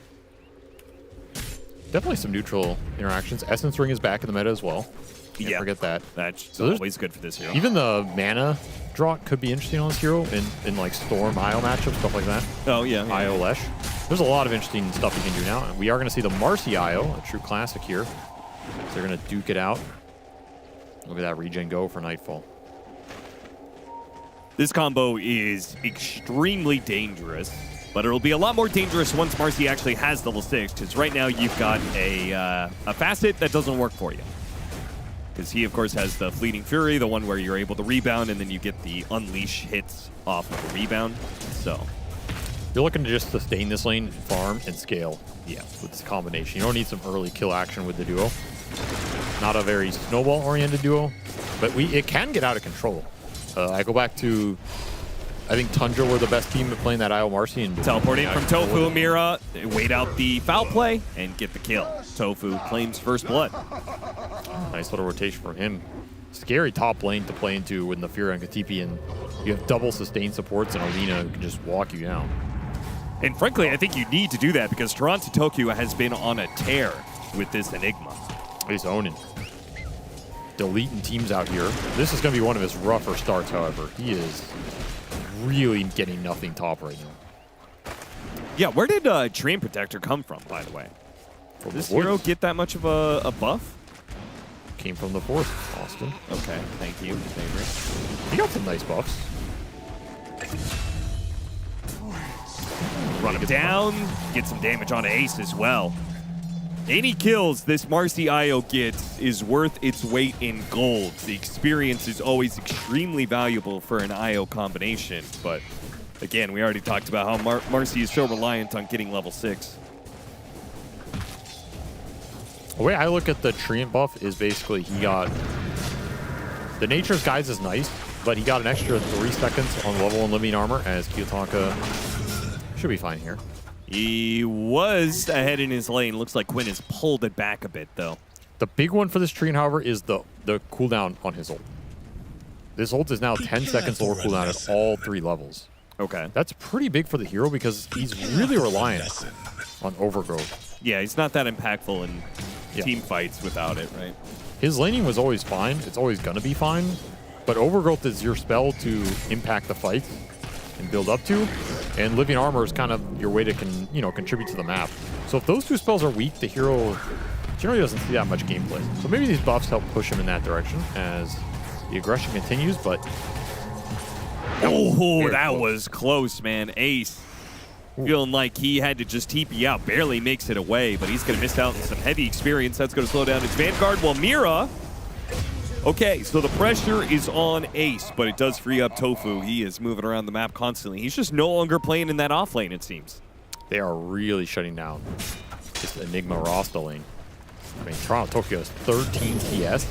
Definitely some neutral interactions. Essence Ring is back in the meta as well. Can't forget that. That's So there's- always good for this hero. Even the mana draw could be interesting on this hero in like Storm IO matchups, stuff like that. Oh, yeah. IO Lesh. There's a lot of interesting stuff you can do now. And we are going to see the Marcy IO, a true classic here. So they're going to duke it out. Look at that regen go for Nightfall. This combo is extremely dangerous, but it'll be a lot more dangerous once Marcy actually has level 6, because right now you've got a facet that doesn't work for you. Because he, of course, has the Fleeting Fury, the one where you're able to rebound, and then you get the Unleash hits off of the rebound. So you're looking to just sustain this lane, farm, and scale. Yeah, with this combination. You don't need some early kill action with the duo. Not a very snowball-oriented duo, but it can get out of control. I go back to, I think Tundra were the best team at playing that IO Marcy. And teleporting from Tofu, Mira, they wait out the foul play, and get the kill. Tofu claims first blood. Nice little rotation from him. Scary top lane to play into with Nafira and Katipi, and you have double sustained supports and Alina who can just walk you down. And frankly, I think you need to do that because Toronto Tokyo has been on a tear with this Enigma. He's owning. Deleting teams out here. This is going to be one of his rougher starts, however. He is really getting nothing top right now. Yeah, where did Dream Protector come from, by the way? Did this hero get that much of a buff? Came from the Force, Austin. Okay, thank you, favorite. He got some nice buffs. Run him down, get some damage on Ace as well. Any kills this Marcy IO gets is worth its weight in gold. The experience is always extremely valuable for an IO combination, but again, we already talked about how Marcy is so reliant on getting level 6. The way I look at the Treant buff is basically he got... The Nature's Guise is nice, but he got an extra 3 seconds on level 1 living armor as Kiyotaka should be fine here. He was ahead in his lane. Looks like Quinn has pulled it back a bit, though. The big one for this Treant, however, is the cooldown on his ult. This ult is now 10 seconds lower cooldown at all 3 levels. Okay. That's pretty big for the hero because he's really reliant on Overgrowth. Yeah, he's not that impactful in team fights without it, right? His laning was always fine. It's always going to be fine. But Overgrowth is your spell to impact the fight. and build up to, and Living Armor is kind of your way to contribute to the map. So if those two spells are weak, the hero generally doesn't see that much gameplay. So maybe these buffs help push him in that direction as the aggression continues, but... Oh, that was close, man. Ace feeling like he had to just TP out. Barely makes it away, but he's going to miss out on some heavy experience. That's going to slow down his Vanguard. Well, Mira... Okay, so the pressure is on Ace, but it does free up Tofu. He is moving around the map constantly. He's just no longer playing in that off lane, it seems. They are really shutting down this Enigma Rasta lane. I mean, Toronto Tokyo has 13 CS.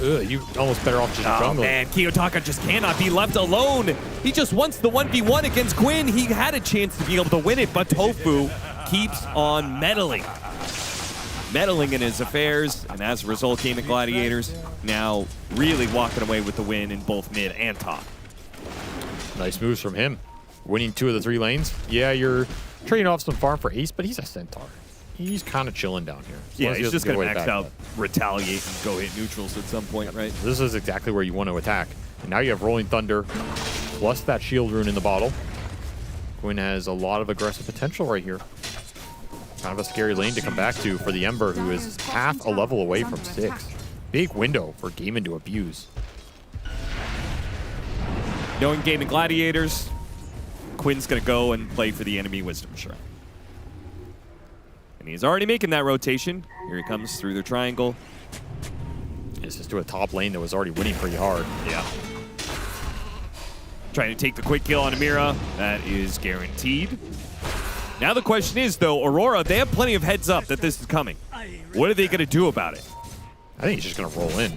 Ugh, you almost better off just jungling. Oh man, Kiyotaka just cannot be left alone. He just wants the 1v1 against Quinn. He had a chance to be able to win it, but Tofu keeps on meddling in his affairs, and as a result, Game of Gladiators now really walking away with the win in both mid and top. Nice moves from him. Winning 2 of the 3 lanes. Yeah, you're trading off some farm for Ace, but he's a Centaur. He's kind of chilling down here. Yeah, he's just going to max out, retaliate, and go hit neutrals at some point, right? This is exactly where you want to attack. And now you have Rolling Thunder, plus that shield rune in the bottle. Quinn has a lot of aggressive potential right here. Kind of a scary lane to come back to for the Ember, who is half a level away from 6. Big window for Gaimin to abuse. Knowing Game of Gladiators, Quinn's going to go and play for the enemy Wisdom Shrine. And he's already making that rotation. Here he comes through the triangle. This is to a top lane that was already winning pretty hard. Yeah. Trying to take the quick kill on Amira. That is guaranteed. Now the question is, though, Aurora, they have plenty of heads up that this is coming. What are they going to do about it? I think he's just going to roll in.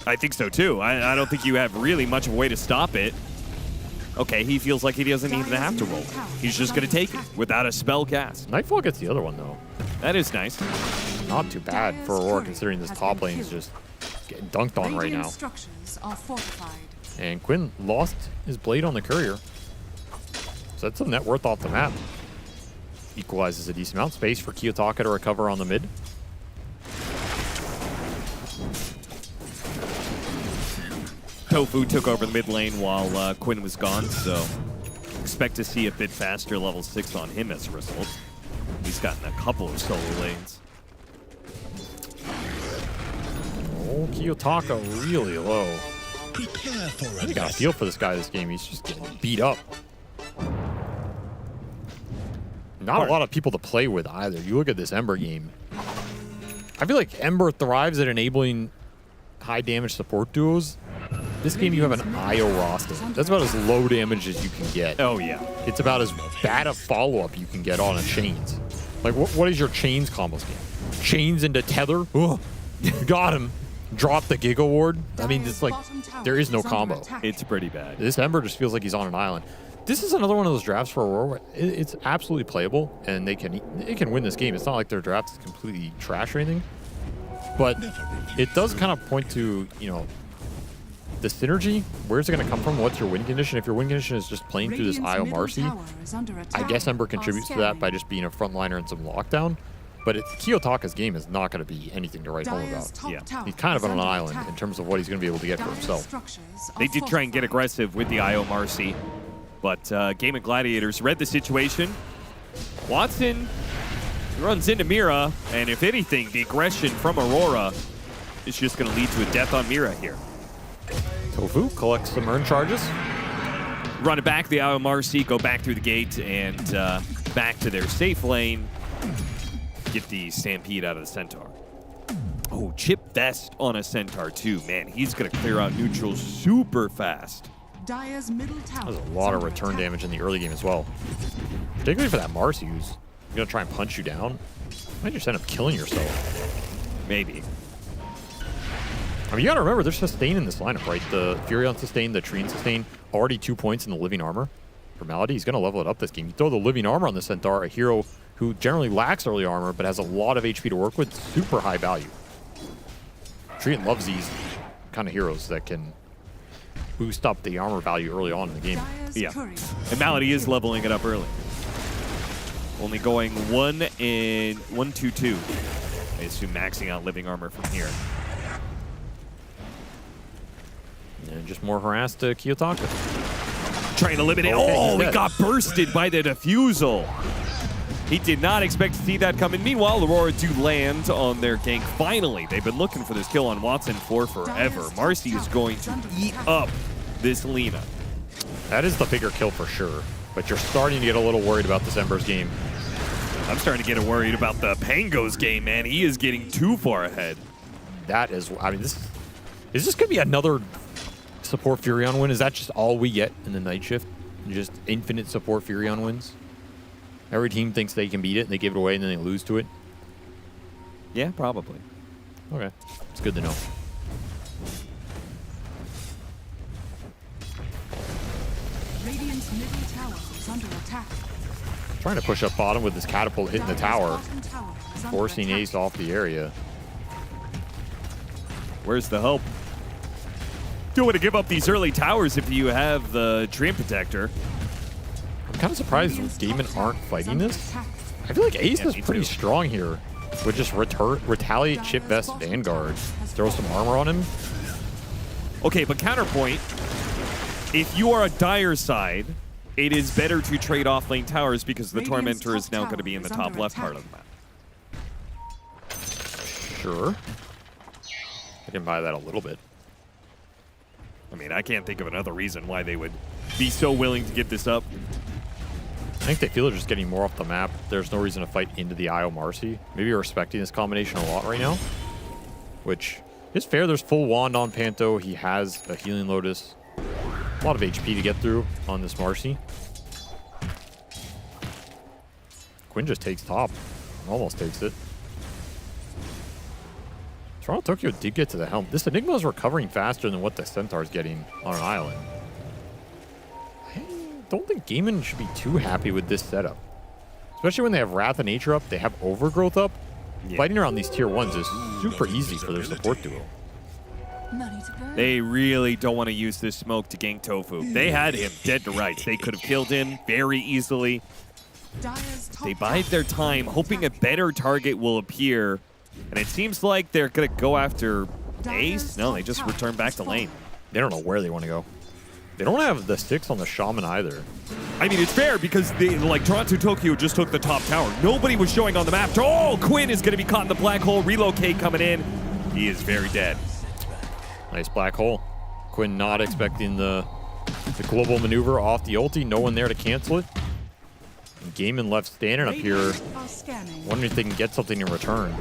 I think so, too. I don't think you have really much of a way to stop it. Okay, he feels like he doesn't even have to roll. He's just going to take it without a spell cast. Nightfall gets the other one, though. That is nice. Not too bad for Aurora, considering this top lane is just getting dunked on right now. And Quinn lost his blade on the courier. So that's a net worth off the map. Equalizes a decent amount. Space for Kiyotaka to recover on the mid. Tofu took over the mid lane while Quinn was gone, so expect to see a bit faster level 6 on him as a result. He's gotten a couple of solo lanes. Oh, Kiyotaka really low. I got a feel for this guy this game. He's just getting beat up. Not a lot of people to play with either. You look at this Ember game. I feel like Ember thrives at enabling high damage support duos. This game you have an IO roster. That's about as low damage as you can get. Oh yeah. It's about as bad a follow-up you can get on a Chains. Like what is your Chains combos game? Chains into Tether? Ugh. Got him. Drop the Giga Ward. I mean, it's like, there is no combo. It's pretty bad. This Ember just feels like he's on an island. This is another one of those drafts for Aurora. It's absolutely playable, and they can win this game. It's not like their draft is completely trash or anything, but it does kind of point to, you know, the synergy. Where's it going to come from? What's your win condition? If your win condition is just playing through this IO Marcy, I guess Ember contributes to that by just being a frontliner and some lockdown. But Kiyotaka's game is not going to be anything to write home about. Yeah, he's kind of on an island in terms of what he's going to be able to get for himself. They did try and get aggressive with the IO Marcy, but Game of Gladiators read the situation. Watson runs into Mira, and if anything, the aggression from Aurora is just going to lead to a death on Mira here. Tofu collects some urn charges. Run it back, the IO Marcy, go back through the gate and back to their safe lane. Get the Stampede out of the Centaur. Oh, Chip Vest on a Centaur too. Man, he's going to clear out neutral super fast. Dire's middle tower. There's a lot of return damage in the early game as well. Particularly for that Marcy who's going to try and punch you down. Might just end up killing yourself. Maybe. I mean, you got to remember, there's sustain in this lineup, right? The Furion sustain, the Trine sustain, already 2 points in the Living Armor. For Malady, he's going to level it up this game. You throw the Living Armor on the Centaur, a hero who generally lacks early armor but has a lot of HP to work with, super high value. Treant loves these kind of heroes that can boost up the armor value early on in the game. Yeah, and Malady is leveling it up early. Only going 1-2-2. I assume maxing out living armor from here. And just more harassed Kiyotaka. trying to limit it. Okay, Oh, he's he dead. got bursted by the defusal. He did not expect to see that coming. Meanwhile, Aurora do land on their gank. Finally, they've been looking for this kill on Watson for forever. Marcy is going to eat up this Lina. That is the bigger kill for sure. But you're starting to get a little worried about this Ember's game. I'm starting to get worried about the Pango's game, man. He is getting too far ahead. That is, I mean, is this going to be another support Furion win? Is that just all we get in the night shift? Just infinite support Furion wins? Every team thinks they can beat it, and they give it away, and then they lose to it? Yeah, probably. Okay. It's good to know. Radiant's middle tower is under attack. Trying to push up bottom with this catapult hitting the tower, forcing Ace off the area. Where's the help? Don't want to give up these early towers if you have the Dream Protector. I'm kind of surprised Demon aren't fighting this. I feel like Ace is pretty strong here. Would just retaliate Chip Vest Vanguard. Throw some armor on him. Okay, but counterpoint. If you are a Dire side, it is better to trade off lane towers because the Tormentor is now going to be in the top left part of the map. Sure. I can buy that a little bit. I mean, I can't think of another reason why they would be so willing to give this up. I think they feel they're just getting more off the map. There's no reason to fight into the IO Marcy. Maybe you're respecting this combination a lot right now, which is fair. There's full wand on Panto. He has a healing Lotus. A lot of HP to get through on this Marcy. Quinn just takes top. Almost takes it. Toronto Tokyo did get to the helm. This Enigma is recovering faster than what the Centaur's getting on an island. I don't think Gaiman should be too happy with this setup. Especially when they have Wrath of Nature up, they have Overgrowth up. Yeah. Fighting around these tier 1s is super easy for their support duo. They really don't want to use this smoke to gank Tofu. They had him dead to rights. They could have killed him very easily. They bide their time, hoping a better target will appear. And it seems like they're going to go after Ace. No, they just return back to lane. They don't know where they want to go. They don't have the 6 on the Shaman either. I mean, it's fair because they, like Toronto Tokyo just took the top tower. Nobody was showing on the map. Oh, Quinn is going to be caught in the black hole. Relocate coming in. He is very dead. Nice black hole. Quinn not expecting the global maneuver off the ulti. No one there to cancel it. And Gaiman left standing up here, wondering if they can get something in return.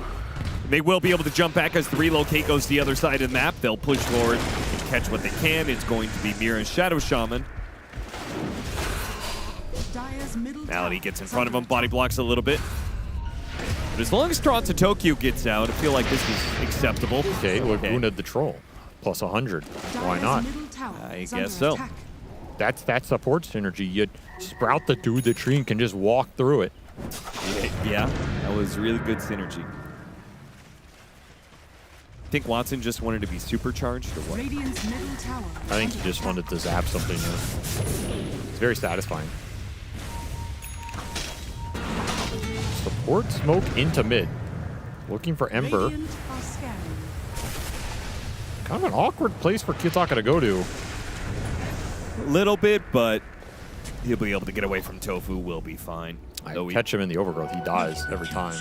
They will be able to jump back as the relocate goes to the other side of the map. They'll push forward and catch what they can. It's going to be Mira's Shadow Shaman. Malady gets in front of him, body blocks a little bit. But as long as Toronto Tokyo gets out, I feel like this is acceptable. Okay, Laguna the Troll. Plus 100. Why not? I guess so. That's that support synergy. You sprout the dude the tree and can just walk through it. Yeah, that was really good synergy. Think Watson just wanted to be supercharged or what? I think he just wanted to zap something. It's very satisfying. Support smoke into mid. Looking for Ember. Kind of an awkward place for Kiyotaka to go to. A little bit, but he'll be able to get away from Tofu. Will be fine. I catch him in the overgrowth. He dies every time.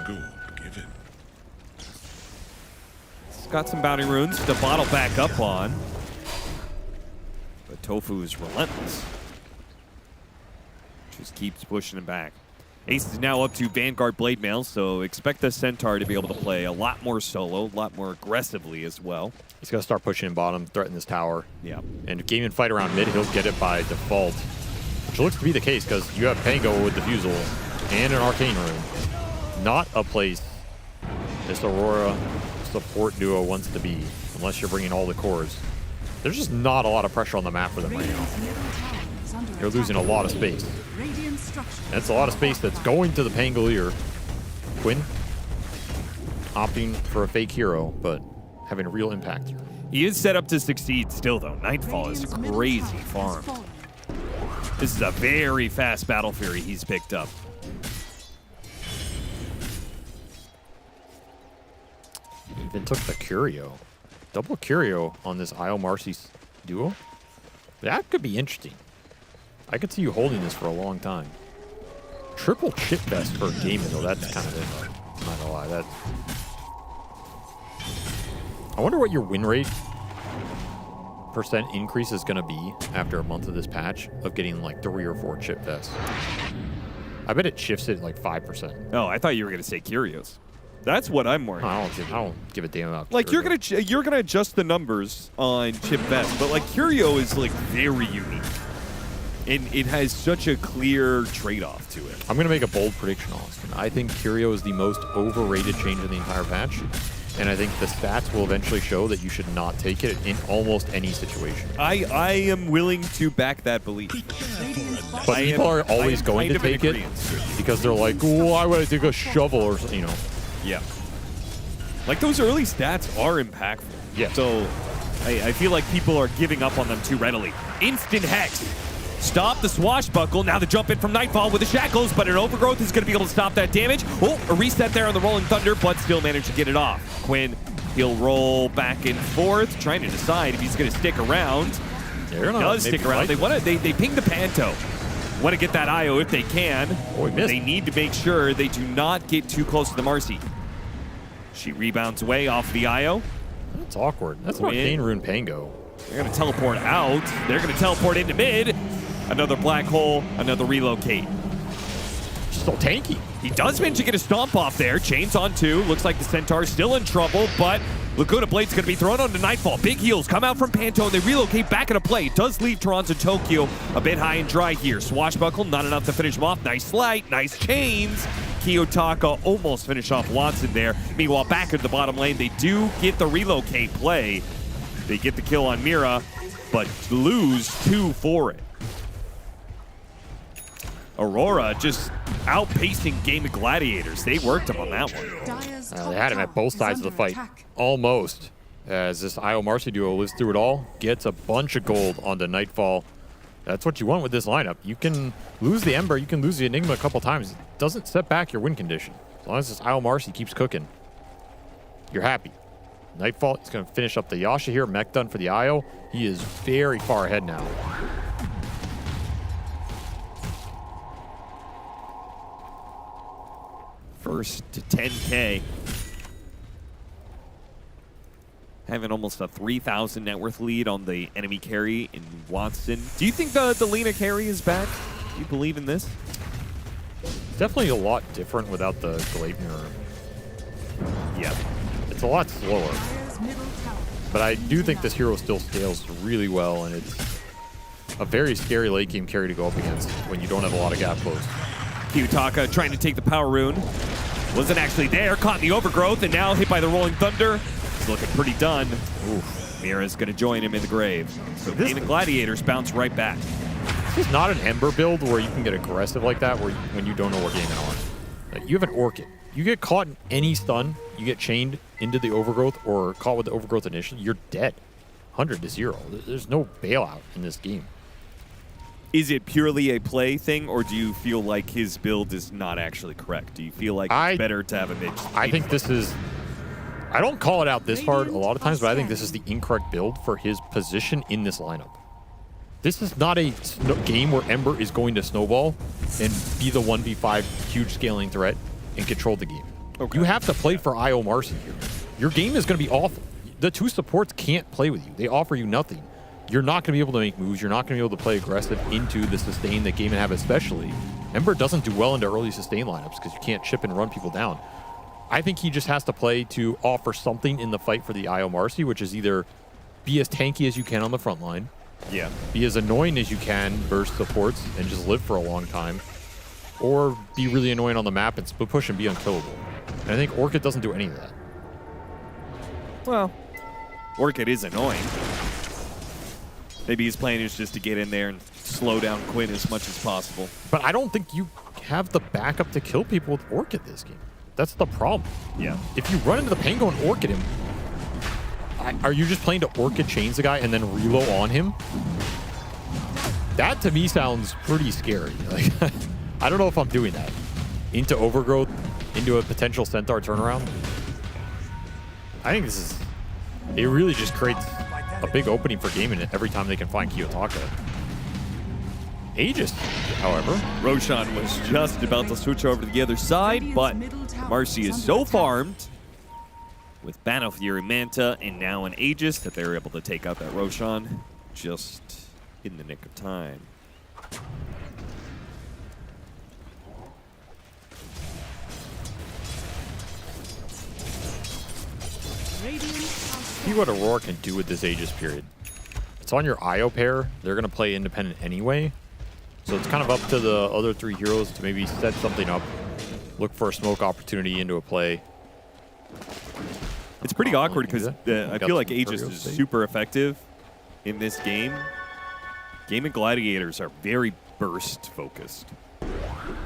He's got some bounty runes to bottle back up on. But Tofu is relentless. Just keeps pushing him back. Ace is now up to Vanguard Blade Mail, so expect the Centaur to be able to play a lot more solo, a lot more aggressively as well. He's going to start pushing in bottom, threaten this tower. Yeah. And if Gaiman fight around mid, he'll get it by default. Which looks to be the case, because you have Pango with Diffusal and an Arcane Rune. Not a place this Aurora support duo wants to be, unless you're bringing all the cores. There's just not a lot of pressure on the map for them right now. They're losing a lot of space. That's a lot of space that's going to the Pangolier. Quinn opting for a fake hero, but having a real impact here. He is set up to succeed still, though. Nightfall is crazy farm. This is a very fast Battle Fury he's picked up. Even took the Curio. Double Curio on this Isle Marcy duo. That could be interesting. I could see you holding this for a long time. Triple chip vest for gaming, though. That's kind of it. I'm not gonna lie. I wonder what your win rate % increase is gonna be after a month of this patch of getting like 3 or 4 chip vests. I bet it shifts it like 5%. Oh, I thought you were gonna say Curios. That's what I'm worried. I don't give a damn about. Like Curio. you're gonna adjust the numbers on chip vest, but like Curio is like very unique, and it has such a clear trade-off to it. I'm gonna make a bold prediction, Austin. I think Curio is the most overrated change in the entire patch, and I think the stats will eventually show that you should not take it in almost any situation. I am willing to back that belief. But people are always going to take it because they're like, why would I take a shovel or something, you know? Yeah. Like those early stats are impactful. Yeah. So I feel like people are giving up on them too readily. Instant Hex. Stop the swashbuckle. Now the jump in from Nightfall with the shackles, but an Overgrowth is going to be able to stop that damage. Oh, a reset there on the Rolling Thunder, but still managed to get it off. Quinn, he'll roll back and forth, trying to decide if he's going to stick around. He does stick around. They ping the Panto. Want to get that IO if they can. Oh, he missed. They need to make sure they do not get too close to the Marcy. She rebounds away off the IO. That's awkward. That's Arcane Rune Pango. They're going to teleport out. They're going to teleport into mid. Another black hole, another relocate. So tanky. He does manage to get a stomp off there. Chains on 2. Looks like the Centaur's still in trouble, but Laguna Blade's going to be thrown onto Nightfall. Big heals come out from Panto, and they relocate back into play. Does leave Toronto Tokyo a bit high and dry here. Swashbuckle, not enough to finish him off. Nice slight, nice chains. Kiyotaka almost finished off Watson there. Meanwhile, back at the bottom lane, they do get the relocate play. They get the kill on Mira, but lose 2 for it. Aurora just outpacing Game of Gladiators. They worked him on that one. They had him at both sides of the fight. Almost. As this Io Marcy duo lives through it all, gets a bunch of gold onto Nightfall. That's what you want with this lineup. You can lose the Ember, you can lose the Enigma a couple times. It doesn't set back your win condition. As long as this Io Marcy keeps cooking, you're happy. Nightfall is going to finish up the Yasha here. Mech done for the Io. He is very far ahead now. First to 10K. Having almost a 3,000 net worth lead on the enemy carry in Watson. Do you think the Lena carry is back? Do you believe in this? Definitely a lot different without the Gleipnir. Yeah. It's a lot slower. But I do think this hero still scales really well, and it's a very scary late game carry to go up against when you don't have a lot of gap close. Kiyotaka trying to take the power rune. Wasn't actually there, caught in the overgrowth, and now hit by the Rolling Thunder. He's looking pretty done. Oof. Mira's going to join him in the grave. So Game of Gladiators bounce right back. This is not an Ember build where you can get aggressive like that when you don't know what game you're on. Like, you have an Orchid. You get caught in any stun, you get chained into the overgrowth or caught with the overgrowth initially, you're dead. 100 to 0. There's no bailout in this game. Is it purely a play thing, or do you feel like his build is not actually correct? Do you feel like it's better to have a mid? I think this is... I don't call it out this hard a lot of times, but I think this is the incorrect build for his position in this lineup. This is not a game where Ember is going to snowball and be the 1v5 huge scaling threat and control the game. Okay. You have to play for Io Marcy here. Your game is going to be awful. The 2 supports can't play with you. They offer you nothing. You're not going to be able to make moves. You're not going to be able to play aggressive into the sustain that Game and have especially. Ember doesn't do well into early sustain lineups because you can't chip and run people down. I think he just has to play to offer something in the fight for the Io Marcy, which is either be as tanky as you can on the front line, be as annoying as you can versus supports and just live for a long time, or be really annoying on the map and split push and be unkillable. And I think Orchid doesn't do any of that. Well, Orchid is annoying. Maybe his plan is just to get in there and slow down Quinn as much as possible. But I don't think you have the backup to kill people with Orchid this game. That's the problem. Yeah. If you run into the Pango and Orchid him, are you just playing to Orchid chains the guy and then reload on him? That to me sounds pretty scary. Like, I don't know if I'm doing that. Into Overgrowth, into a potential Centaur turnaround. I think this is... It really just creates a big opening for gaming every time they can find Kiyotaka. Aegis, however. Roshan was just about to switch over to the other side, but Marcy is so farmed with Battle Fury Manta and now an Aegis that they're able to take out that Roshan just in the nick of time. See what Aurora can do with this Aegis period. It's on your IO pair. They're going to play independent anyway. So it's kind of up to the other 3 heroes to maybe set something up, look for a smoke opportunity into a play. It's pretty awkward because I feel like Aegis is super effective in this game. Game and Gladiators are very burst focused.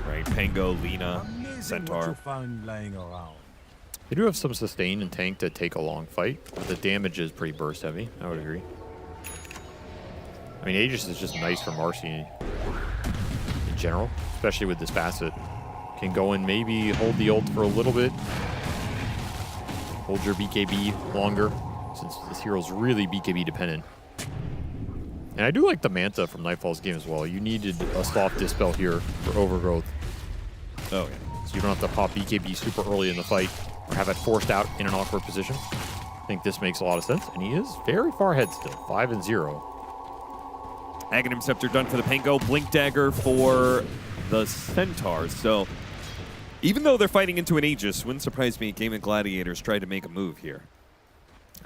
Right? Pango, Lina, Centaur. They do have some sustain and tank to take a long fight, but the damage is pretty burst heavy. I would agree. I mean, Aegis is just nice for Marcy in general, especially with this facet. Can go and maybe hold the ult for a little bit. Hold your BKB longer, since this hero's really BKB dependent. And I do like the Manta from Nightfall's game as well. You needed a soft dispel here for overgrowth. Oh, yeah. So you don't have to pop BKB super early in the fight or have it forced out in an awkward position. I think this makes a lot of sense, and he is very far ahead still, 5-0. Aghanim Scepter done for the Pango, Blink Dagger for the Centaurs. So even though they're fighting into an Aegis, wouldn't surprise me Game of Gladiators tried to make a move here.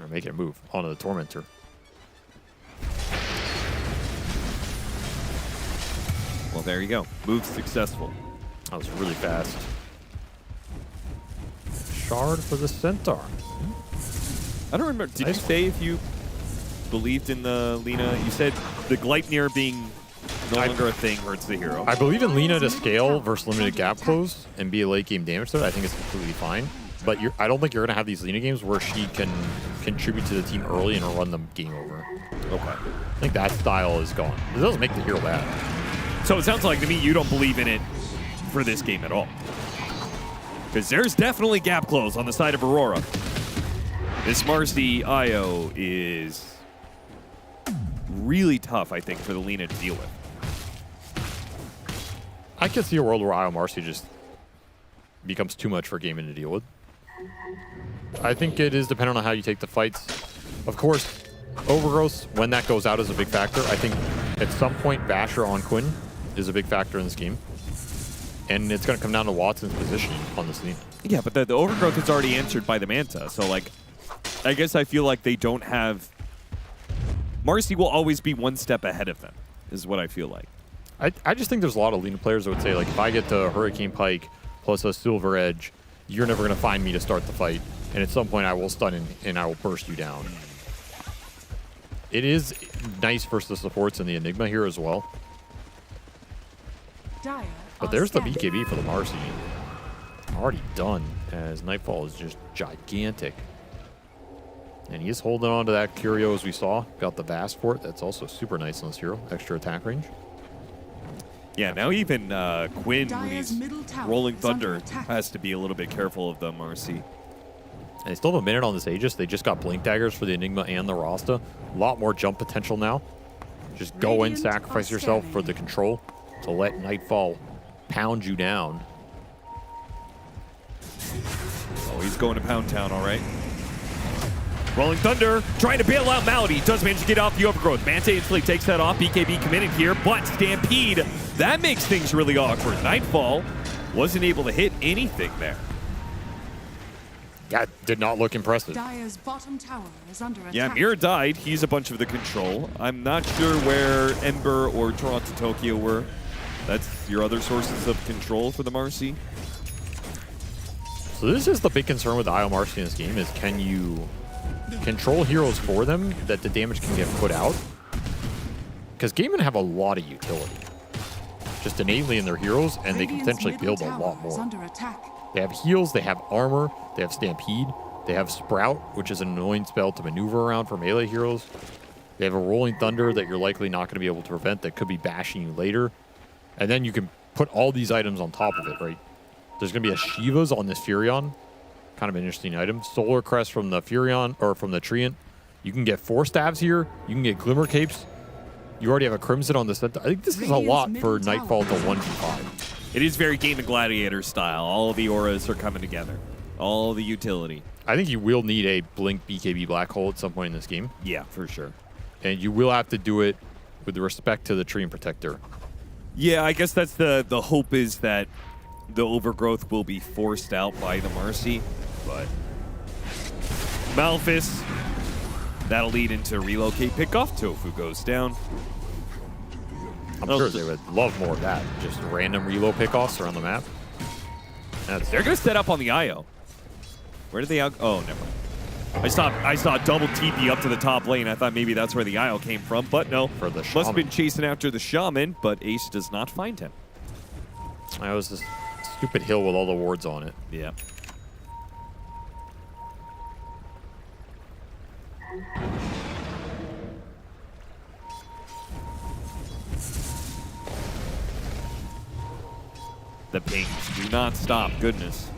Or making a move onto the Tormentor. Well, there you go. Move successful. That was really fast. Shard for the Centaur. I don't remember. Did you say if you believed in the Lina? You said the Gleipnir being no longer a thing hurts the hero. I believe in Lina to scale versus limited gap close and be a late game damage threat. I think it's completely fine. But I don't think you're going to have these Lina games where she can contribute to the team early and run the game over. Okay. I think that style is gone. It doesn't make the hero bad. So it sounds like to me you don't believe in it for this game at all. Because there's definitely gap close on the side of Aurora. This Marcy IO is really tough, I think, for the Lina to deal with. I could see a world where IO Marcy just becomes too much for Gaming to deal with. I think it is dependent on how you take the fights. Of course, overgrowth, when that goes out, is a big factor. I think at some point, Basher on Quinn is a big factor in this game. And it's going to come down to Watson's positioning on this Lina. Yeah, but the overgrowth is already answered by the Manta. So, like, I guess I feel like they don't have... Marcy will always be one step ahead of them, is what I feel like. I just think there's a lot of Lina players that would say, like, if I get to Hurricane Pike plus a Silver Edge, you're never going to find me to start the fight. And at some point, I will stun and I will burst you down. It is nice versus the supports in the Enigma here as well. But there's the BKB for the Marcy. Already done, as Nightfall is just gigantic. And he is holding on to that Curio as we saw. Got the Vast for it. That's also super nice on this hero. Extra attack range. Yeah, now even Quinn, when he's rolling Thunder, has to be a little bit careful of the Marcy. And they still have a minute on this Aegis. They just got Blink Daggers for the Enigma and the Rasta. A lot more jump potential now. Just go in, sacrifice yourself for the control to let Nightfall pound you down. Oh, he's going to Pound Town, all right. Rolling Thunder, trying to bail out Malady. Does manage to get off the overgrowth. Manta instantly takes that off. BKB committed here, but Stampede, that makes things really awkward. Nightfall wasn't able to hit anything there. That did not look impressive. Dire's bottom tower is under attack. Yeah, Mira died. He's a bunch of the control. I'm not sure where Ember or Toronto Tokyo were. That's your other sources of control for the Marcy. So this is the big concern with IO Marcy in this game, is can you control heroes for them that the damage can get put out? Because Gaiman have a lot of utility. Just innately in their heroes, and they can potentially build a lot more. They have heals, they have armor, they have Stampede, they have Sprout, which is an annoying spell to maneuver around for melee heroes. They have a Rolling Thunder that you're likely not going to be able to prevent that could be bashing you later. And then you can put all these items on top of it, right? There's going to be a Shiva's on this Furion. Kind of an interesting item. Solar Crest from the Furion, or from the Treant. You can get 4 Staves here. You can get Glimmer Capes. You already have a Crimson on the center. I think this is a lot for Nightfall to 1v5. It is very Game of Gladiator style. All of the auras are coming together. All the utility. I think you will need a Blink BKB Black Hole at some point in this game. Yeah, for sure. And you will have to do it with respect to the Treant Protector. Yeah, I guess that's the hope is that the overgrowth will be forced out by the Marcy, but Malphus, that'll lead into relocate pickoff. Tofu goes down. I'm sure they would love more of that. Just random reload pickoffs around the map. They're going to set up on the IO. Where did they out? Oh, never mind. I saw double TP up to the top lane. I thought maybe that's where the IO came from, but no. For the Shaman. Must have been chasing after the Shaman, but Ace does not find him. That was this stupid hill with all the wards on it. Yeah. The pings do not stop. Goodness.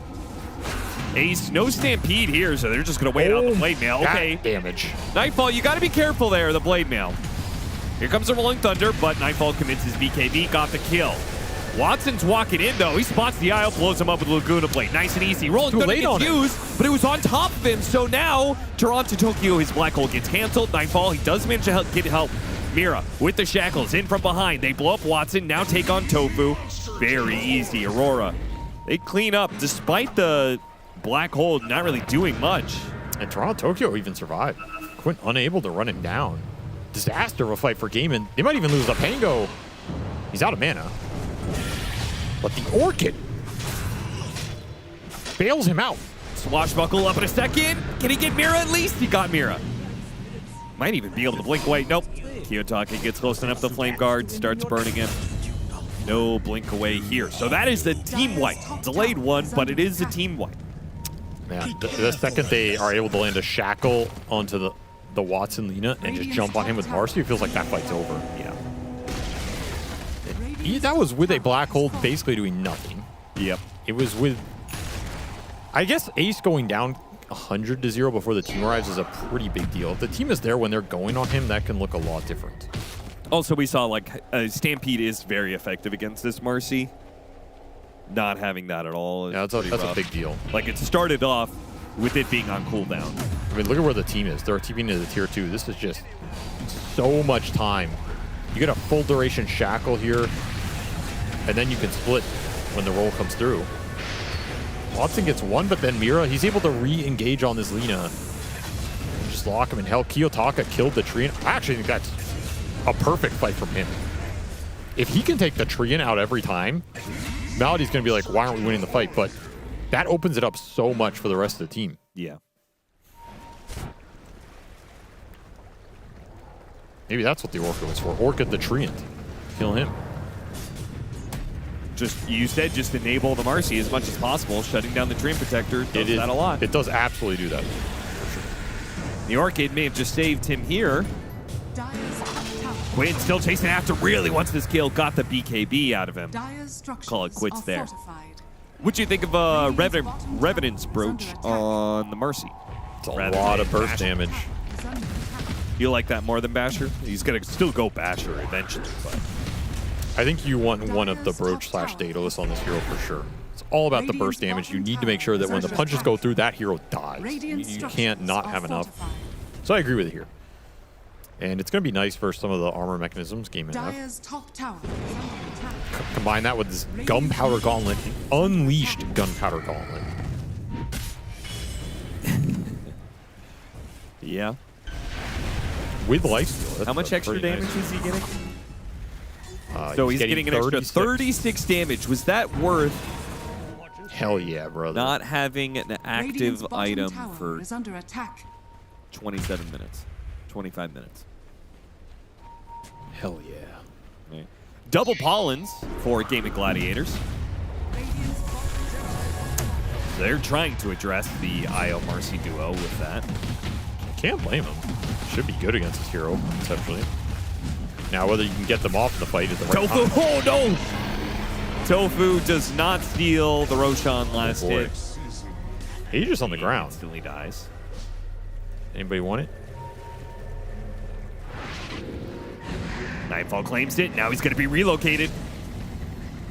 Ace, no stampede here, so they're just going to wait out the blade mail. Okay. Damage. Nightfall, you got to be careful there, the blade mail. Here comes the Rolling Thunder, but Nightfall commits his BKB, got the kill. Watson's walking in, though. He spots the IO, blows him up with Laguna Blade. Nice and easy. Rolling Thunder gets used, but it was on top of him, so now Toronto Tokyo, his Black Hole gets canceled. Nightfall, he does manage to get help. Mira with the shackles in from behind. They blow up Watson, now take on Tofu. Very easy. Aurora. They clean up despite the Black Hole not really doing much. And Toronto Tokyo even survived. Quint unable to run him down. Disaster of a fight for Gaiman. They might even lose the Pango. He's out of mana. But the Orchid bails him out. Swashbuckle up in a second. Can he get Mira at least? He got Mira. Might even be able to blink away. Nope. Kiyotake gets close enough to Flame Guard, starts burning him. No blink away here. So that is the team wipe. Delayed one, but it is a team wipe. Man, the second they are able to land a shackle onto the Watson Lina and just jump on him with Marcy, it feels like that fight's over. Yeah. That was with a Black Hole basically doing nothing. Yep. It was with, I guess, Ace going down 100-0 before the team arrives is a pretty big deal. If the team is there when they're going on him, that can look a lot different. Also, we saw like Stampede is very effective against this Marcy. Not having that at all is that's a big deal. Like it started off with it being on cooldown. I mean, look at where the team is. They're TPing into the tier 2. This is just so much time. You get a full duration shackle here, and then you can split when the roll comes through. Watson gets one, but then Mira, he's able to re-engage on this Lina. Just lock him in hell. Kiyotaka killed the Treant. I actually think that's a perfect fight from him. If he can take the Treant out every time, Melody's going to be like, why aren't we winning the fight? But that opens it up so much for the rest of the team. Yeah. Maybe that's what the Orchid was for. Orchid the Treant. Kill him. You said just enable the Marcy as much as possible. Shutting down the Treant Protector does that a lot. It does absolutely do that. For sure. The Orchid may have just saved him here. Quinn still chasing after, really wants this kill. Got the BKB out of him. Call it quits there. What'd you think of Revenant's Brooch on the Marcy? It's a lot of burst damage. You like that more than Basher? He's going to still go Basher eventually, but I think you want one of the Brooch / Daedalus on this hero for sure. It's all about the burst damage. You need to make sure that when the punches go through, that hero dies. You can't not have enough. So I agree with it here. And it's going to be nice for some of the armor mechanisms Game have. Combine that with this Gunpowder Gauntlet, unleashed Gunpowder Gauntlet. Yeah. With lifesteal. How much extra damage is he getting? So he's getting an extra 36 damage. Was that worth? Hell yeah, brother. Not having an active item for 27 minutes, 25 minutes. Hell yeah. Right. Double Pollens for Game of Gladiators. They're trying to address the IO Marcy duo with that. Can't blame him. Should be good against this hero, conceptually. Now, whether you can get them off in the fight at the right time. Tofu, oh no! Tofu does not steal the Roshan last hit. He's just on the ground. Instantly dies. Anybody want it? Nightfall claims it. Now he's going to be relocated.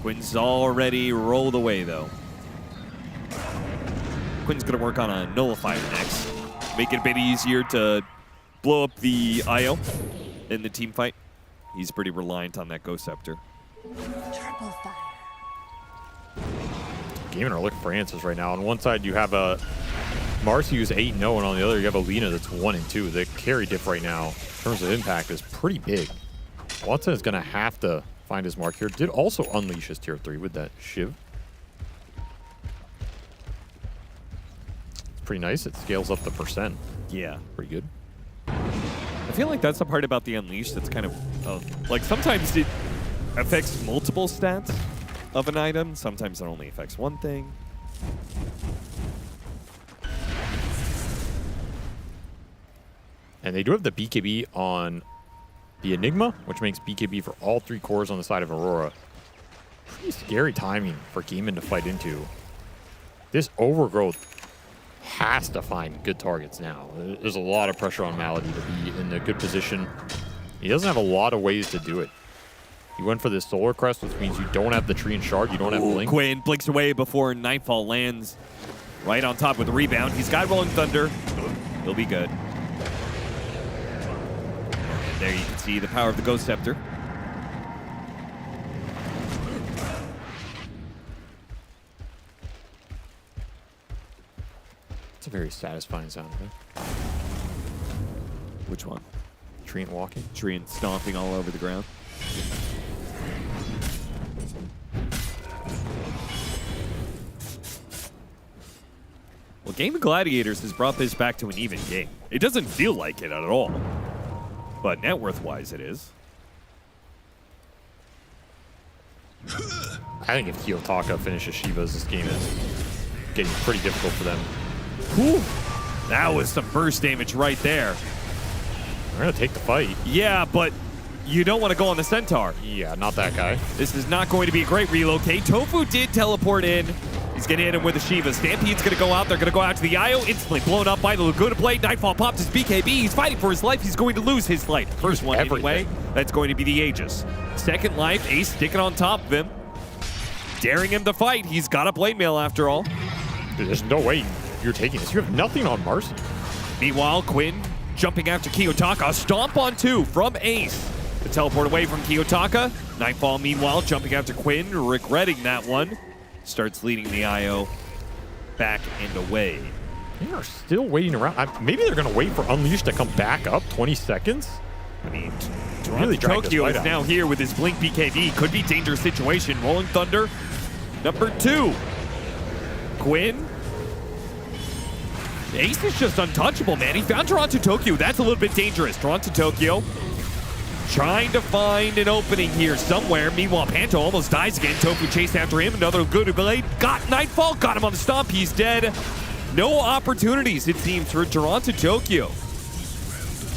Quinn's already rolled away, though. Quinn's going to work on a nullifier next. Make it a bit easier to blow up the IO in the team fight. He's pretty reliant on that Ghost Scepter. Triple fire. Gaming are looking for answers right now. On one side, you have a Marcy who's 8-0, and on the other, you have Alina that's 1-2. The carry diff right now, in terms of impact, is pretty big. Watson is going to have to find his mark here. Did also unleash his tier 3 with that Shiv. It's pretty nice. It scales up the percent. Yeah. Pretty good. I feel like that's the part about the Unleash that's kind of, like, sometimes it affects multiple stats of an item. Sometimes it only affects one thing. And they do have the BKB on the Enigma, which makes BKB for all 3 cores on the side of Aurora. Pretty scary timing for Gaimin to fight into. This Overgrowth has to find good targets now. There's a lot of pressure on Malady to be in a good position. He doesn't have a lot of ways to do it. He went for this Solar Crest, which means you don't have the Tree and Shard, you don't have Blink. Quinn blinks away before Nightfall lands right on top with the rebound. He's got Rolling Thunder. He'll be good. And there you can see the power of the Ghost Scepter. It's a very satisfying sound, right? Which one? Treant walking. Treant stomping all over the ground. Well, Game of Gladiators has brought this back to an even game. It doesn't feel like it at all, but net worth-wise it is. I think if Kiyotaka finishes Shivas, this game is getting pretty difficult for them. Whew. That was some burst damage right there. They're going to take the fight. Yeah, but you don't want to go on the Centaur. Yeah, not that guy. This is not going to be a great relocate. Tofu did teleport in. He's going to hit him with a Shiva. Stampede's going to go out. They're going to go out to the IO. Instantly blown up by the Laguna Blade. Nightfall pops his BKB. He's fighting for his life. He's going to lose his life. First one anyway. That's going to be the Aegis. Second life, Ace sticking on top of him. Daring him to fight. He's got a Blade Mail after all. Dude, there's no way you're taking this. You have nothing on Marcy. Meanwhile, Quinn jumping after Kiyotaka. Stomp on 2 from Ace. The teleport away from Kiyotaka. Nightfall, meanwhile, jumping after Quinn, regretting that one. Starts leading the IO back and away. They are still waiting around. Maybe they're going to wait for Unleash to come back up 20 sequence. I mean, really Tokyo is now here with his Blink BKB. Could be dangerous situation. Rolling Thunder, number 2. Quinn. Ace is just untouchable, man. He found Toronto Tokyo. That's a little bit dangerous. Toronto Tokyo trying to find an opening here somewhere. Meanwhile, Panto almost dies again. Tofu chased after him. Another good blade. Got Nightfall. Got him on the stomp. He's dead. No opportunities, it seems, for Toronto Tokyo.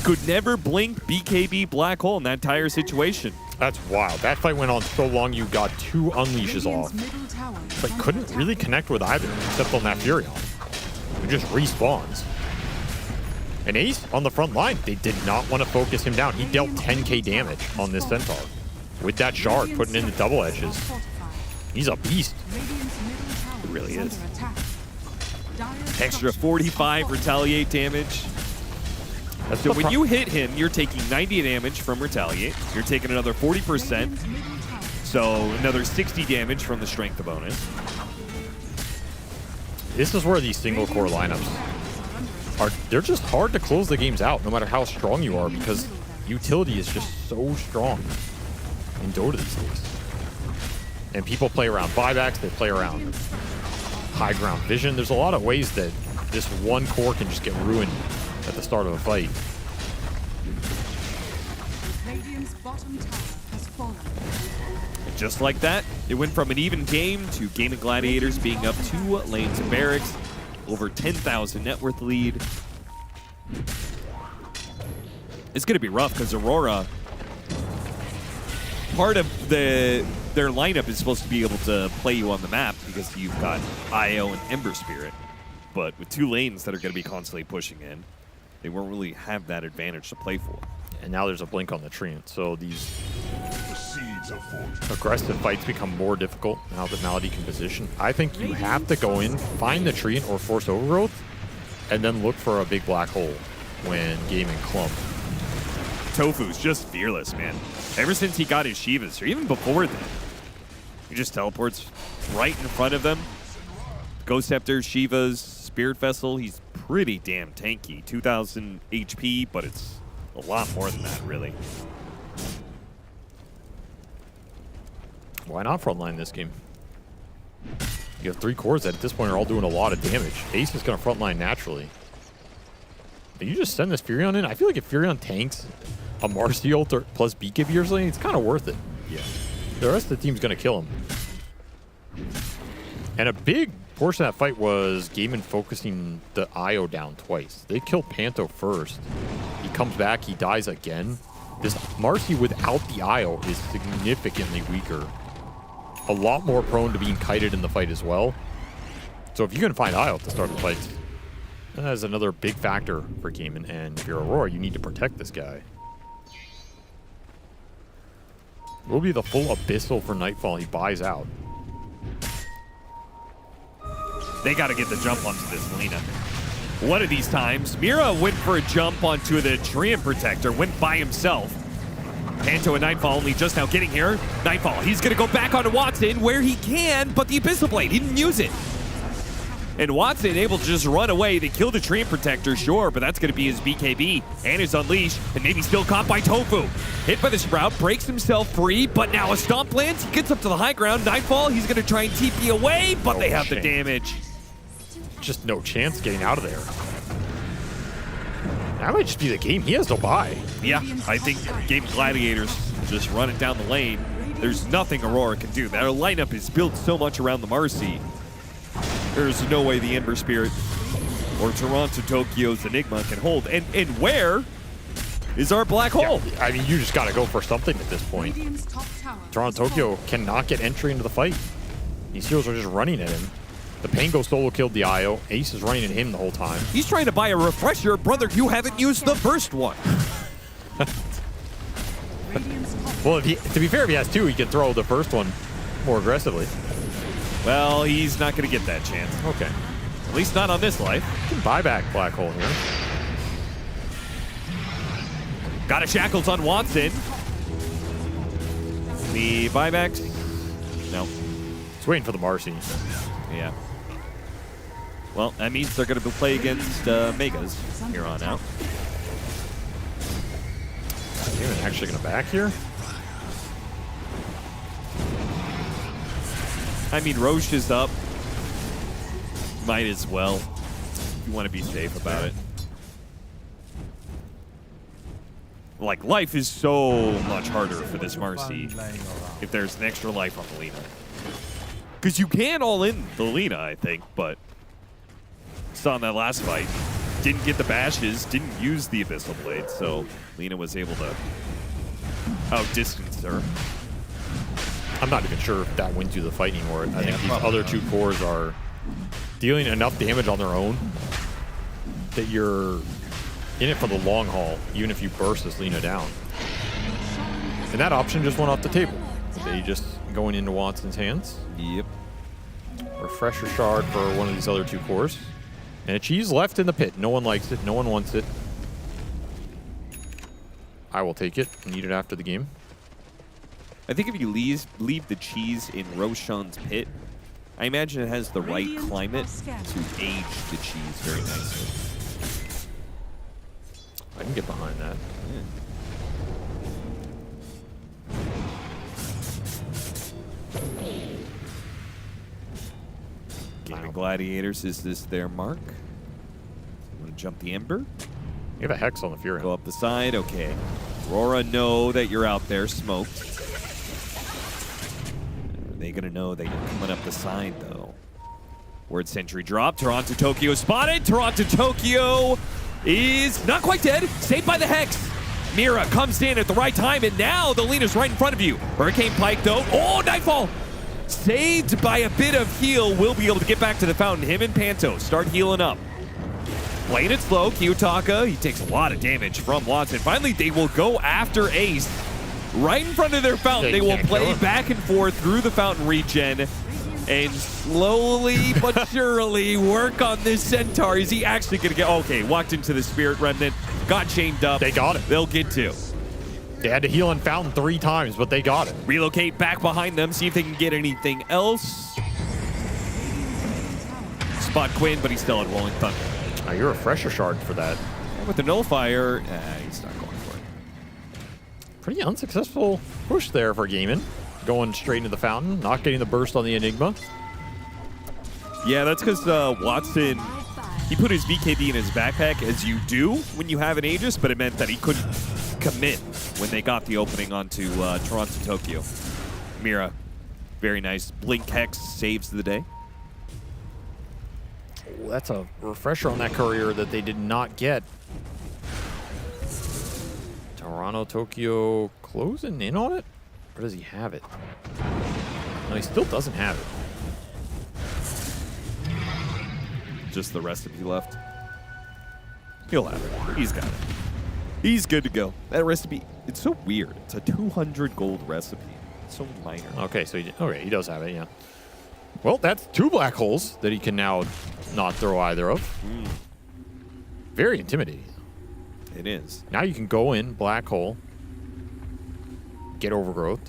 Could never blink BKB Black Hole in that entire situation. That's wild. That fight went on so long you got 2 Unleashes off. But couldn't really connect with either, except on that Furion. It just respawns. And Ace on the front line, they did not want to focus him down. He dealt 10k damage on this Centaur. With that shard, putting in the double edges. He's a beast. It really is. Extra 45 retaliate damage. So when you hit him, you're taking 90 damage from retaliate. You're taking another 40%. So another 60 damage from the strength bonus. This is where these single core lineups they're just hard to close the games out, no matter how strong you are, because utility is just so strong in Dota these days. And people play around buybacks, they play around high ground vision. There's a lot of ways that this one core can just get ruined at the start of a fight. Radiant's bottom tower has fallen. And just like that, it went from an even game to Game of Gladiators being up 2 lanes of barracks. Over 10,000 net worth lead. It's going to be rough because Aurora, part of their lineup is supposed to be able to play you on the map because you've got IO and Ember Spirit. But with 2 lanes that are going to be constantly pushing in, they won't really have that advantage to play for. and now there's a blink on the Treant. So these aggressive fights become more difficult now that Malady can position. I think you have to go in, find the Treant or force overgrowth, and then look for a big black hole when gaming clump. Tofu's just fearless, man. Ever since he got his Shivas, or even before that, he just teleports right in front of them. Ghost Scepter, Shivas, Spirit Vessel, he's pretty damn tanky. 2,000 HP, but it's a lot more than that, really. Why not frontline this game? You have 3 cores that at this point are all doing a lot of damage. Ace is going to frontline naturally. But you just send this Furion in. I feel like if Furion tanks a Marcy ult plus BKB or something, it's kind of worth it. Yeah. The rest of the team's going to kill him. And a big portion of that fight was Gaimin focusing the IO down twice. They killed Panto first. He comes back, he dies again. This Marcy without the IO is significantly weaker. A lot more prone to being kited in the fight as well. So if you can find IO to start the fight, that is another big factor for Gaimin. And if you're Aurora, you need to protect this guy. Will be the full Abyssal for Nightfall. He buys out. They got to get the jump onto this Lina. One of these times, Mira went for a jump onto the Treant Protector, went by himself. Panto and Nightfall only just now getting here. Nightfall, he's going to go back onto Watson where he can, but the Abyssal Blade, he didn't use it. And Watson able to just run away. They kill the Treant Protector, sure, but that's going to be his BKB and his Unleash, and maybe still caught by Tofu. Hit by the Sprout, breaks himself free, but now a Stomp lands. He gets up to the high ground. Nightfall, he's going to try and TP away, but they have the damage. Just no chance getting out of there. That might just be the game. He has no buy. Yeah, I think Game Gladiators just run it down the lane. There's nothing Aurora can do. Their lineup is built so much around the Marcy. There's no way the Ember Spirit or Toronto Tokyo's Enigma can hold. And where is our black hole? Yeah, I mean, you just got to go for something at this point. Toronto Tokyo cannot get entry into the fight. These heroes are just running at him. The Pango solo killed the IO. Ace is running at him the whole time. He's trying to buy a refresher. Brother, you haven't used the first one. Well, to be fair, if he has 2, he can throw the first one more aggressively. Well, he's not going to get that chance. Okay. At least not on this life. You can buy back Black Hole here. Got a Shackles on Watson. The buybacks? No. It's waiting for the Marcy. Yeah. Well, that means they're going to play against Megas here on out. Even actually going to back here? I mean, Roche is up. Might as well. If you want to be safe about it. Like, life is so much harder for this Marcy if there's an extra life on the Lina. Because you can all in the Lina, I think, but saw in that last fight, didn't get the bashes, didn't use the Abyssal Blade, so Lina was able to outdistance her. I'm not even sure if that wins you the fight anymore. I think these other 2 cores are dealing enough damage on their own that you're in it for the long haul, even if you burst this Lina down. And that option just went off the table. They just going into Watson's hands. Yep. Refresher shard for one of these other 2 cores. And a cheese left in the pit. No one likes it. No one wants it. I will take it. Need it after the game. I think if you leave the cheese in Roshan's pit, I imagine it has the right climate to age the cheese very nicely. I can get behind that. Gaming Gladiators, is this their mark? Want to jump the Ember? You have a Hex on the Fury. Go up the side, okay. Aurora know that you're out there, smoked. Are they gonna know that you're coming up the side, though? Word Sentry drop, Toronto Tokyo spotted. Toronto Tokyo is not quite dead, saved by the Hex. Mira comes in at the right time, and now the Lina's right in front of you. Hurricane Pike, though. Oh, Nightfall! Saved by a bit of heal. Will be able to get back to the fountain. Him and Panto start healing up. Playing it slow, Kiyotaka, he takes a lot of damage from Watson. Finally, they will go after Ace right in front of their fountain. They will play back and forth through the fountain regen and slowly but surely work on this Centaur. Is he actually going to get... Okay, walked into the Spirit Remnant, got chained up. They got it. They'll get 2. They had to heal in fountain 3 times, but they got it. Relocate back behind them, see if they can get anything else. Spot Quinn, but he's still at Rolling Thunder. You're a fresher shard for that. And with the Nullifier, he's not going for it. Pretty unsuccessful push there for Gaiman. Going straight into the fountain, not getting the burst on the Enigma. Yeah, that's because Watson, he put his BKB in his backpack, as you do when you have an Aegis, but it meant that he couldn't commit when they got the opening onto Toronto Tokyo. Mira, very nice. Blink Hex saves the day. Oh, that's a refresher on that courier that they did not get. Toronto Tokyo closing in on it? Or does he have it? No, he still doesn't have it. Just the recipe left. He'll have it. He's got it. He's good to go. That recipe, it's so weird. It's a 200 gold recipe. It's so minor. Okay, so he does have it, yeah. Well, that's 2 black holes that he can now not throw either of. Very intimidating. It is. Now you can go in, black hole, get overgrowth.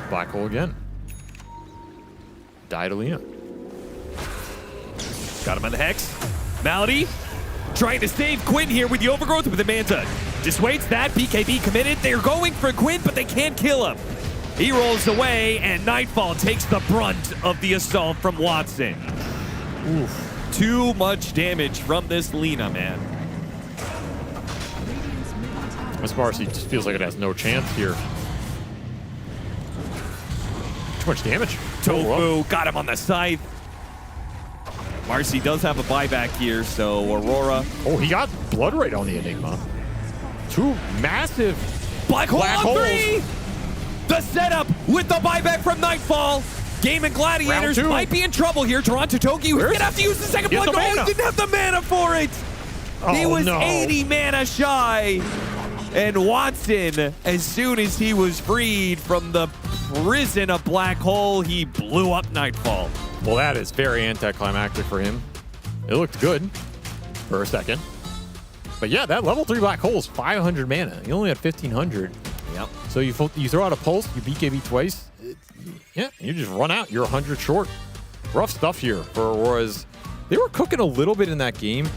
Black hole again. Died-Alina. Got him on the Hex. Malady trying to save Quinn here with the overgrowth with the Manta. Dissuades that. BKB committed. They're going for Quinn, but they can't kill him. He rolls away, and Nightfall takes the brunt of the assault from Watson. Oof. Too much damage from this Lina, man. Miss Marcy just feels like it has no chance here. Too much damage. Tofu got him on the scythe. Marcy does have a buyback here, so Aurora. Oh, he got blood right on the Enigma. 2 massive black hole on holes. 3. The setup with the buyback from Nightfall. Game and Gladiators might be in trouble here. Toronto Tokyo is going to have to use the second blood goal. He didn't have the mana for it. He was 80 mana shy. And Watson, as soon as he was freed from the prison of Black Hole, he blew up Nightfall. Well, that is very anticlimactic for him. It looked good for a second. But yeah, that level 3 black hole is 500 mana. You only had 1,500. Yep. So you throw out a pulse, you BKB twice. Yeah, you just run out. You're 100 short. Rough stuff here for Aurora's. They were cooking a little bit in that game.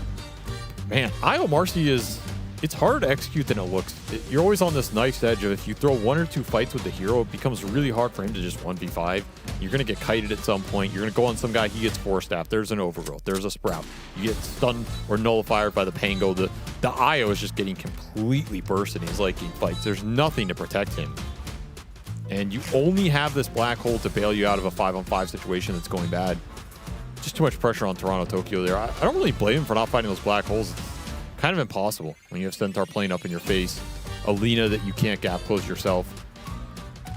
Man, Io Marcy is... It's harder to execute than it looks. You're always on this knife's edge of if you throw 1 or 2 fights with the hero, it becomes really hard for him to just 1v5. You're going to get kited at some point. You're going to go on some guy, he gets 4-staff. There's an overgrowth. There's a sprout. You get stunned or nullified by the Pango. The Io is just getting completely bursted in his late game fights. There's nothing to protect him. And you only have this black hole to bail you out of a 5-on-5 situation that's going bad. Just too much pressure on Toronto Tokyo there. I don't really blame him for not fighting those black holes. Kind of impossible when you have Centaur playing up in your face, Alina that you can't gap close yourself.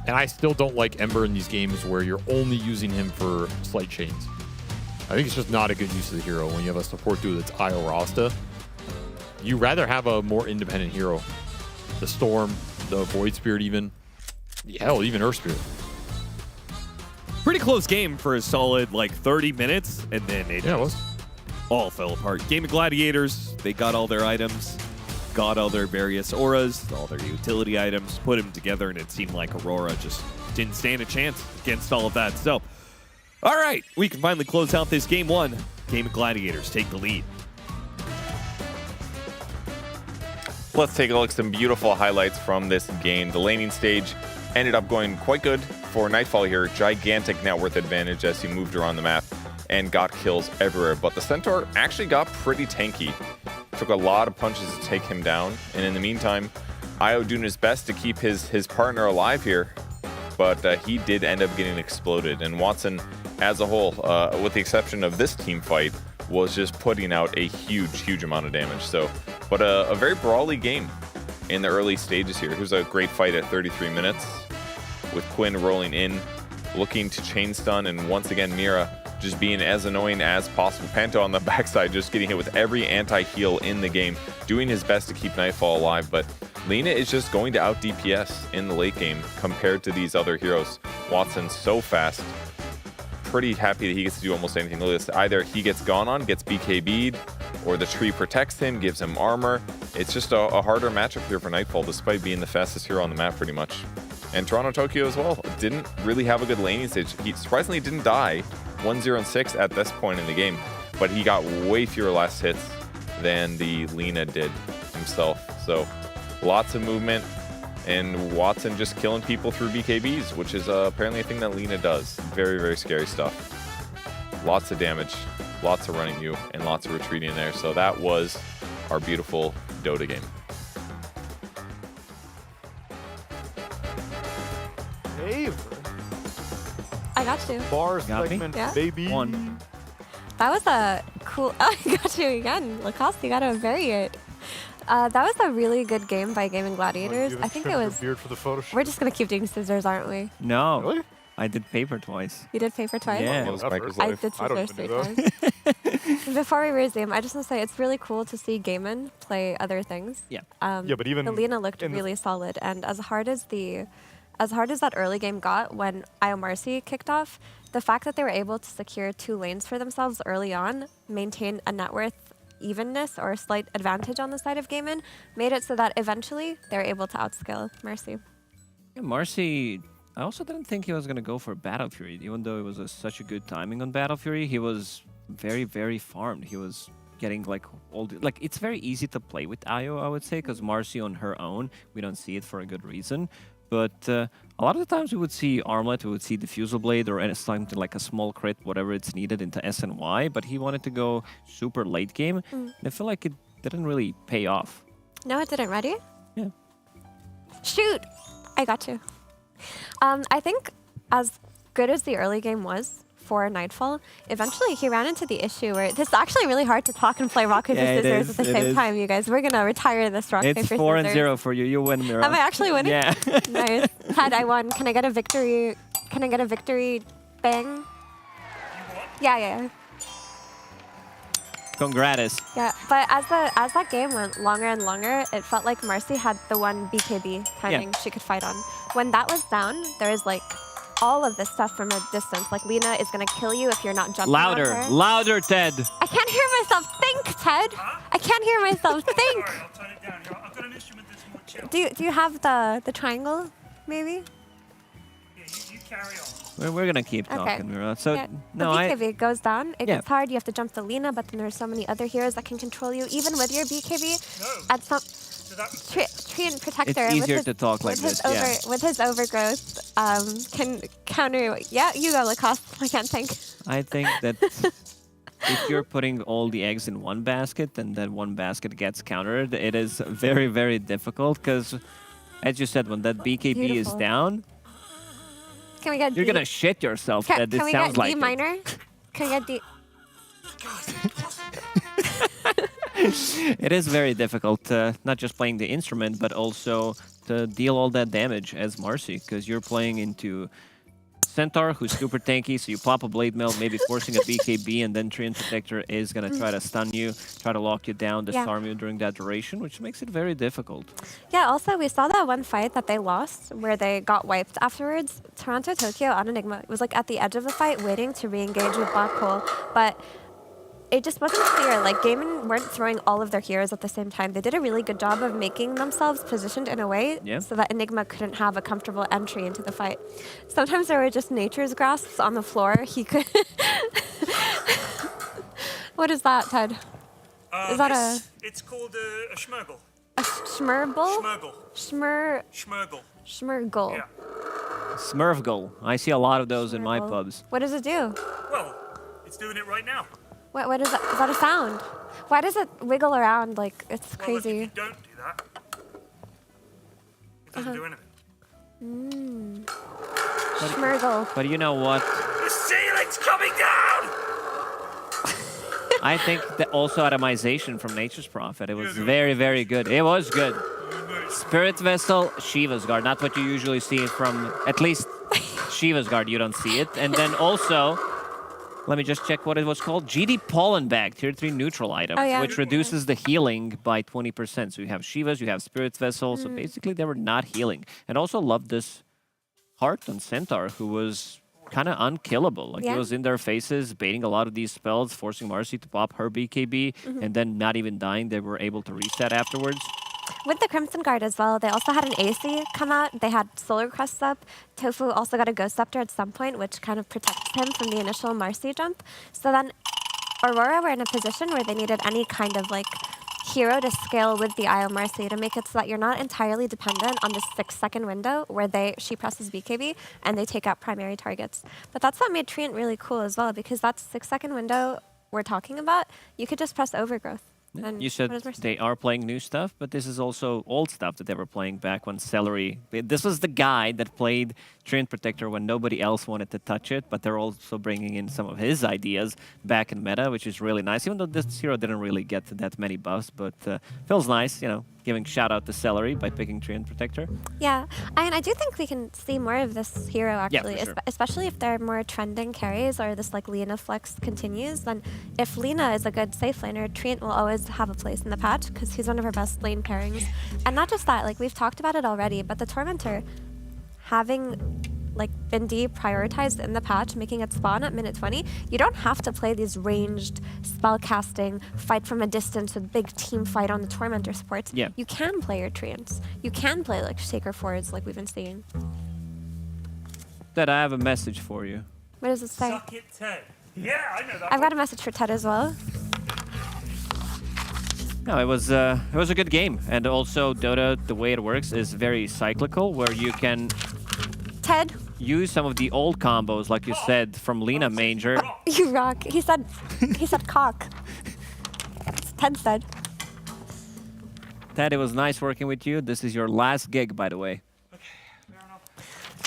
And I still don't like Ember in these games where you're only using him for slight chains. I think it's just not a good use of the hero when you have a support duo that's Io Rasta. You rather have a more independent hero. The Storm, the Void Spirit even. Hell, even Earth Spirit. Pretty close game for a solid, like, 30 minutes, and then it was. All fell apart. Game of Gladiators, they got all their items, got all their various auras, all their utility items, put them together, and it seemed like Aurora just didn't stand a chance against all of that. So, all right, we can finally close out this Game 1. Game of Gladiators take the lead. Let's take a look at some beautiful highlights from this game. The laning stage ended up going quite good for Nightfall here. Gigantic net worth advantage as he moved around the map and got kills everywhere. But the Centaur actually got pretty tanky. Took a lot of punches to take him down. And in the meantime, Io doing his best to keep his partner alive here. But he did end up getting exploded. And Watson, as a whole, with the exception of this team fight, was just putting out a huge amount of damage. So, but a very brawly game in the early stages here. It was a great fight at 33 minutes with Quinn rolling in, looking to chain stun. And once again, Mira just being as annoying as possible. Panto on the backside just getting hit with every anti-heal in the game, doing his best to keep Nightfall alive, but Lina is just going to out DPS in the late game compared to these other heroes. Watson's so fast. Pretty happy that he gets to do almost anything. Look at this. Either he gets gone on, gets BKB'd, or the tree protects him, gives him armor. It's just a harder matchup here for Nightfall, despite being the fastest hero on the map pretty much. And Toronto Tokyo as well didn't really have a good laning stage. He surprisingly didn't die 1-0-6 at this point in the game, but he got way fewer last hits than the Lina did himself. So lots of movement, and Watson just killing people through BKBs, which is apparently a thing that Lina does. Very, very scary stuff. Lots of damage, lots of running you, and lots of retreating in there. So that was our beautiful Dota game. I got you. Bar Got me? segment, Yeah. baby. One. That was a cool. Oh, I got you again. Lacoste, you got to bury it. That was a really good game by Gaming Gladiators. I think it was. Beard for the photo shoot. We're just gonna keep doing scissors, aren't we? No. Really? I did paper twice. You did paper twice. Yeah. I did scissors 3 times. Before we resume, I just want to say it's really cool to see Gaiman play other things. Yeah. Yeah, but even the Lina looked in the- really solid, and as hard as that early game got when Io Marcy kicked off, the fact that they were able to secure 2 lanes for themselves early on, maintain a net worth evenness or a slight advantage on the side of Gaiman, made it so that eventually they were able to outscale Marcy. Yeah, Marcy, I also didn't think he was going to go for Battle Fury, even though it was such a good timing on Battle Fury. He was very, very farmed. He was getting like it's very easy to play with Io, I would say, because Marcy on her own, we don't see it for a good reason. But a lot of the times we would see Armlet, we would see Diffusal Blade, or something like a small crit, whatever it's needed into SNY. But he wanted to go super late game, and I feel like it didn't really pay off. No, it didn't. Ready? Yeah. Shoot! I got you. I think as good as the early game was for Nightfall, eventually he ran into the issue where this is actually really hard to talk and play rock, paper, Yeah, it scissors is, at the it same is. time, you guys. We're going to retire this rock, It's paper, 4-0 for you. You win, Mira. Am I actually winning? Yeah. Nice. Ted, I won. Can I get a victory? Can I get a victory bang? Yeah. Congratus. Yeah, but as that game went longer and longer, it felt like Marcy had the one BKB timing she could fight on. When that was down, there was like all of this stuff from a distance. Like Lina is gonna kill you if you're not jumping on Louder, her. louder, Ted. I can't hear myself think, Ted. I can't hear myself think. Do you have the triangle, maybe? We're gonna keep talking, Mira. So yeah, no, the I. BKB goes down. It Yeah. gets hard. You have to jump the Lina, but then there's so many other heroes that can control you, even with your BKB. At some Treant Protector. It's easier with his, to talk like with his this, with his overgrowth, can counter. Yeah, you go, Lacoste. I can't think. I think that if you're putting all the eggs in one basket and then one basket gets countered, it is very, very difficult because, as you said, when that BKB is Beautiful. down, Can we get? you're D? gonna shit yourself. Can, That can it we sounds get like D minor? Can we get D? It is very difficult, not just playing the instrument, but also to deal all that damage as Marcy, because you're playing into Centaur, who's super tanky, so you pop a Blade Mail, maybe forcing a BKB, and then Treant Protector is going to try to stun you, try to lock you down, disarm you during that duration, which makes it very difficult. Yeah, also, we saw that one fight that they lost where they got wiped afterwards. Toronto Tokyo on Enigma was like at the edge of the fight waiting to re-engage with Black Hole, but it just wasn't clear. Like, Gaiman weren't throwing all of their heroes at the same time. They did a really good job of making themselves positioned in a way so that Enigma couldn't have a comfortable entry into the fight. Sometimes there were just nature's grasps on the floor. He could... What is that, Ted? Is that It's called a schmergle. a schmerble? Schmergle. Schmergle. Yeah. Smurfgle. I see a lot of those in my pubs. What does it do? Well, it's doing it right now. What is that? Is that a sound? Why does it wiggle around like it's crazy? Well, if you don't do that, it doesn't do anything. Schmergle. But you know what? The ceiling's coming down! I think that also atomization from Nature's Prophet. It was very, very good. It was good. Spirit Vessel, Shiva's Guard. Not what you usually see from, at least Shiva's Guard, you don't see it. And then also, Let me just check what it was called. GD Pollen Bag, tier 3 neutral item, Oh, yeah. which reduces the healing by 20%. So you have Shivas, you have Spirit's Vessel. So basically they were not healing. And also love this Heart on Centaur, who was kind of unkillable. Like, he Yeah. was in their faces, baiting a lot of these spells, forcing Marcy to pop her BKB, and then not even dying. They were able to reset afterwards. With the Crimson Guard as well, they also had an AC come out. They had Solar Crusts up. Tofu also got a Ghost Scepter at some point, which kind of protects him from the initial Marcy jump. So then Aurora were in a position where they needed any kind of like hero to scale with the IO Marcy to make it so that you're not entirely dependent on the 6-second window where she presses BKB and they take out primary targets. But that's what made Treant really cool as well, because that 6-second window we're talking about, you could just press Overgrowth. And You said what is Mercy? they are playing new stuff, but this is also old stuff that they were playing back when Celery... This was the guy that played Treant Protector when nobody else wanted to touch it, but they're also bringing in some of his ideas back in meta, which is really nice, even though this hero didn't really get that many buffs, but feels nice, you know, giving shout out to Celery by picking Treant Protector. Yeah, I do think we can see more of this hero actually, for sure. especially if there are more trending carries or this like Lina flex continues. Then if Lina is a good safe laner, Treant will always have a place in the patch because he's one of our best lane pairings. And not just that, like we've talked about it already, but the Tormentor having like been deprioritized in the patch, making it spawn at minute 20, you don't have to play these ranged spell casting, fight from a distance with big team fight on the Tormentor supports. Yeah. You can play your Treants. You can play like Shaker Forwards like we've been seeing. Dad, I have a message for you. What does it say? Suck it, Ted. Yeah, I know that. I've got a message for Ted as well. No, it was a good game, and also Dota, the way it works is very cyclical, where you can Ted, use some of the old combos, like you said, from Lina Manger. you rock. He said cock. Ted said. Ted, it was nice working with you. This is your last gig, by the way.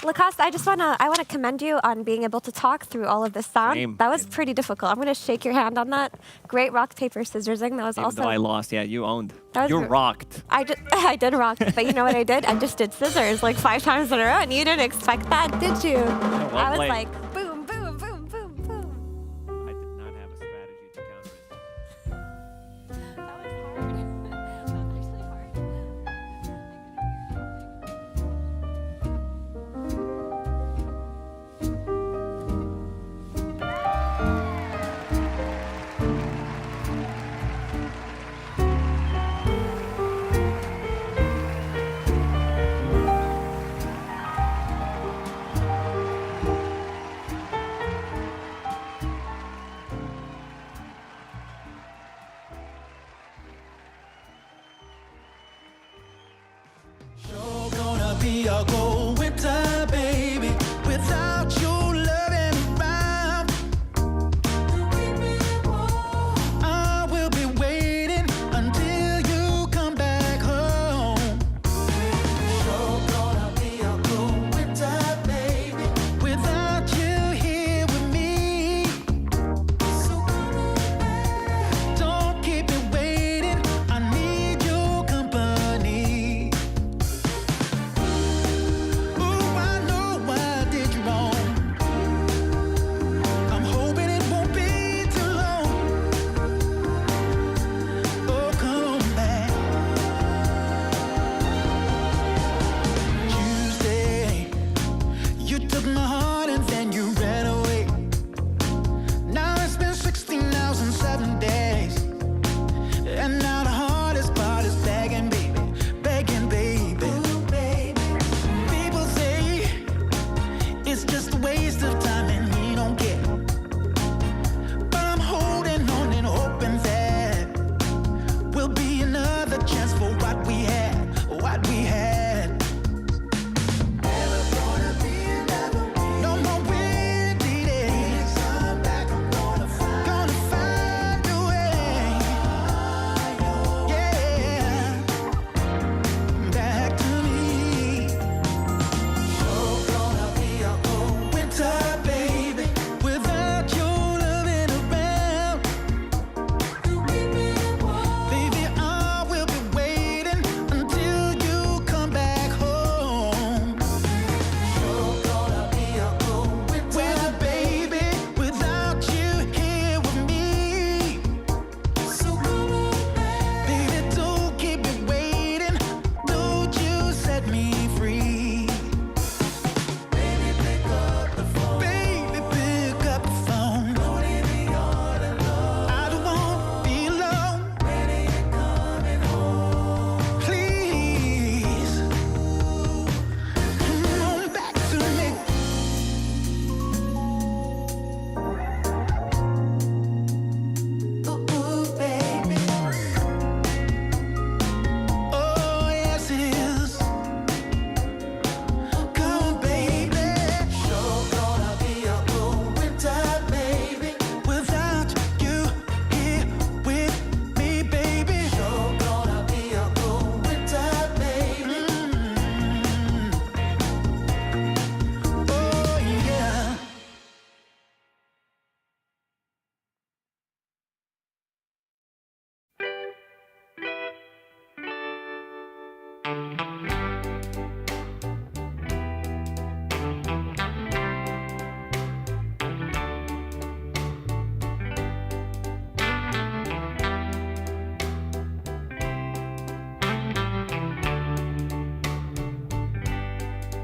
Lacoste, I wanna commend you on being able to talk through all of this sound. Same. That was pretty difficult. I'm gonna shake your hand on that. Great rock, paper, scissorsing. That was Even also. though I lost, yeah, you owned. That was You gr- rocked. I did rock, but you know what I did? I just did scissors like 5 times in a row, and you didn't expect that, did you? well I was played. like, boom, boom, boom, boom, boom. I did not have a strategy to counter it. That was hard. That was actually hard. You're gonna be a cold winter, baby, without you loving around. I will be waiting until you come back home. You're gonna be a cold winter, baby, without you here with me. So don't keep me waiting. I need your company.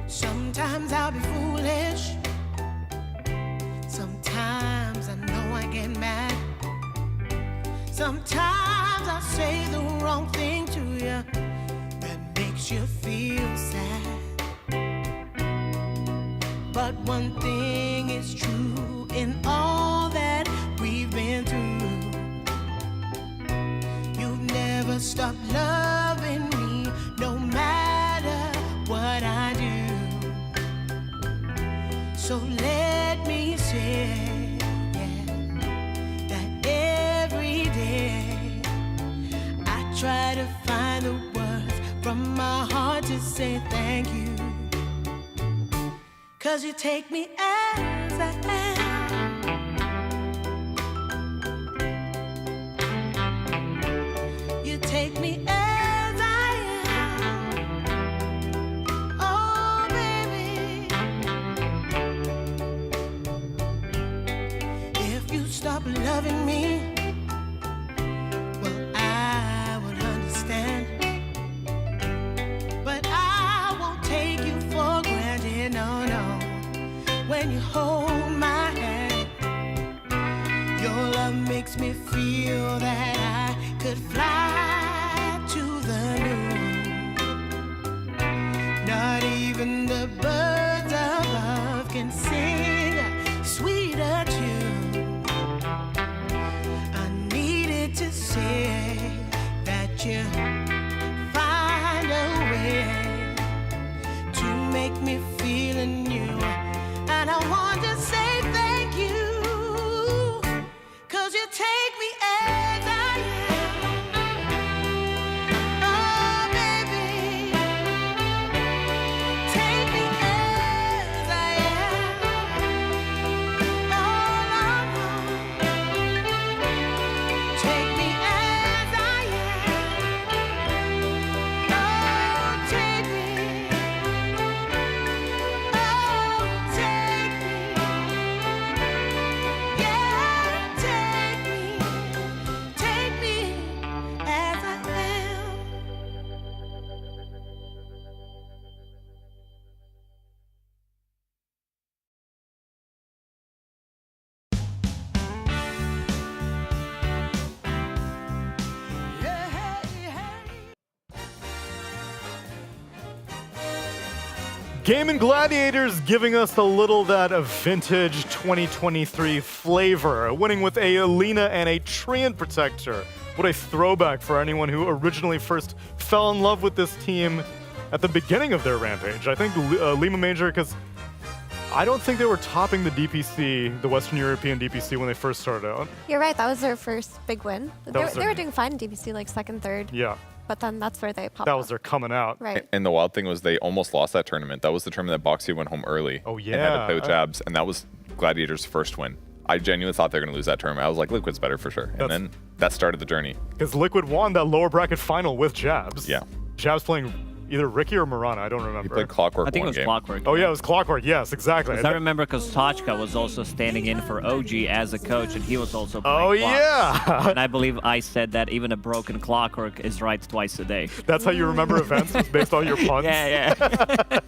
Sometimes I'll be foolish. Sometimes I know I get mad. Sometimes I say the wrong thing to you that makes you feel sad. But one thing is true in all that we've been through. You've never stopped loving me, no matter what I do. So let me say, yeah, that every day I try to find the words from my heart to say thank you. 'Cause you take me as I am. You take me as I am. Oh, baby. If you stop loving me, well, I would understand. But I won't take you for granted, no, no. When you hold my hand, your love makes me feel that I could fly to the moon. Not even the birds above can sing a sweeter tune. I needed to say that you find a way to make me feel anew. And I want to say thank you, 'cause you take me as I am. Oh, baby, take me as I am. Oh, no, take me as I am. Oh, take me. Game & Gladiators giving us a little that of vintage 2023 flavor, winning with a Alina and a Treant Protector. What a throwback for anyone who originally first fell in love with this team at the beginning of their rampage. I think Lima Major, because I don't think they were topping the DPC, the Western European DPC, when they first started out. You're right, that was their first big win. They was their- were doing fine in DPC, like second, third. Yeah. But then that's where they popped That up. was their coming out. Right. And the wild thing was they almost lost that tournament. That was the tournament that Boxy went home early. Oh, And had to play with yeah. Jabs, and that was Gladiator's first win. I genuinely thought they were going to lose that tournament. I was like, Liquid's better for sure. And then that started the journey. Because Liquid won that lower bracket final with Jabs. Yeah. Jabs playing either Ricky or Marana, I don't remember. He played Clockwork I think it one was game. Clockwork. Oh yeah, it was Clockwork, yes, exactly. Because I remember Kostochka was also standing in for OG as a coach, and he was also playing Oh, Clockwork. yeah! And I believe I said that even a broken Clockwork is right twice a day. That's how you remember events, was based on your puns? Yeah, yeah.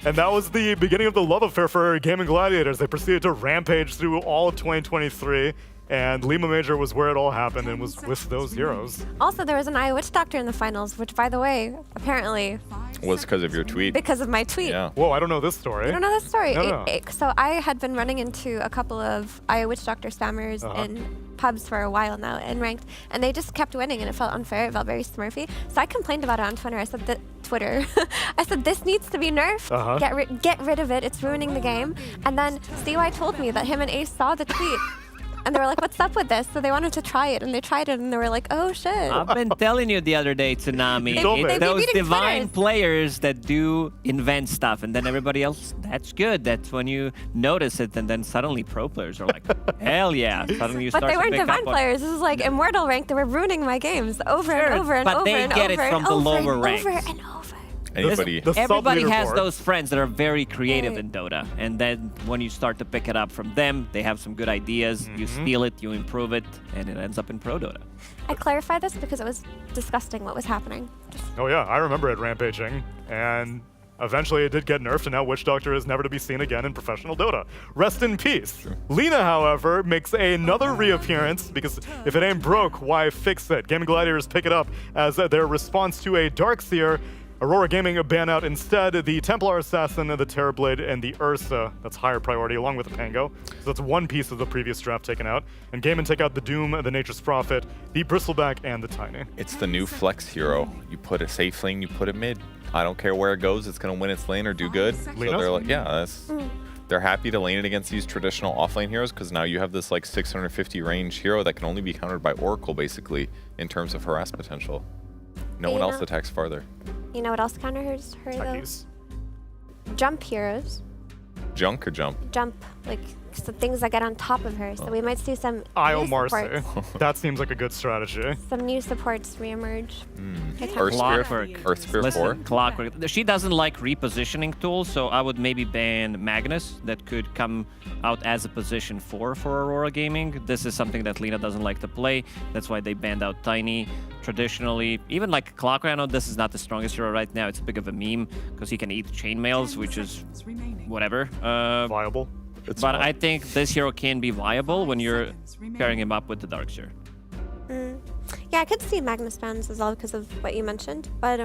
And that was the beginning of the love affair for Game & Gladiators. They proceeded to rampage through all of 2023, and Lima Major was where it all happened and was with those heroes. Also, there was an Eye Witch Doctor in the finals, which, by the way, apparently, Was because of your tweet. because of my tweet. Yeah. Whoa, I don't know this story. You don't know this story? No. So I had been running into a couple of Eye Witch Doctor spammers in pubs for a while now in ranked, and they just kept winning, and it felt unfair. It felt very smurfy. So I complained about it on Twitter. I said that I said this needs to be nerfed. Get rid of it. It's ruining the game. And then CY told me that him and Ace saw the tweet. And they were like, what's up with this? So they wanted to try it, and they tried it, and they were like, oh shit. I've been telling you the other day, Tsunami. It's those divine players that do invent stuff, and then everybody else, that's good. That's when you notice it, and then suddenly pro players are like, hell yeah. Suddenly you But start they to weren't pick divine up on- players. This is like Immortal rank. They were ruining my games over and over and but over they and get over it from and the over lower and ranks. over and over. Anybody. Everybody has those friends that are very creative in Dota, and then when you start to pick it up from them, they have some good ideas. You steal it, you improve it, and it ends up in pro Dota. I clarify this because it was disgusting what was happening. Oh yeah, I remember it rampaging, and eventually it did get nerfed, and now Witch Doctor is never to be seen again in professional Dota. Rest in peace. Lina, however, makes another reappearance, because if it ain't broke, why fix it? Gaming Gladiators pick it up as their response to a Darkseer. Aurora Gaming ban out instead the Templar Assassin, the Terrorblade, and the Ursa. That's higher priority, along with the Pango. So that's one piece of the previous draft taken out. And Gaiman take out the Doom, the Nature's Prophet, the Bristleback, and the Tiny. It's the new flex hero. You put a safe lane, you put it mid. I don't care where it goes, it's going to win its lane or do good. So they're like, yeah, that's... They're happy to lane it against these traditional offlane heroes because now you have this like 650 range hero that can only be countered by Oracle, basically, in terms of harass potential. No one else attacks farther. You know what else counters her though? Jump heroes. Junk or jump? Jump, like the things that get on top of her. So we might see some Io new Marcy. supports. That seems like a good strategy. Some new supports reemerge. They count. Earth Spear 4? Listen, Clockwork. She doesn't like repositioning tools, so I would maybe ban Magnus. That could come out as a position 4 for Aurora Gaming. This is something that Lina doesn't like to play. That's why they banned out Tiny. Traditionally, even like Clockwork, I know this is not the strongest hero right now. It's a bit of a meme because he can eat chainmails, which is whatever. Viable. But I think this hero can be viable when you're pairing him up with the Darkseer. Yeah, I could see Magnus bans as well because of what you mentioned. But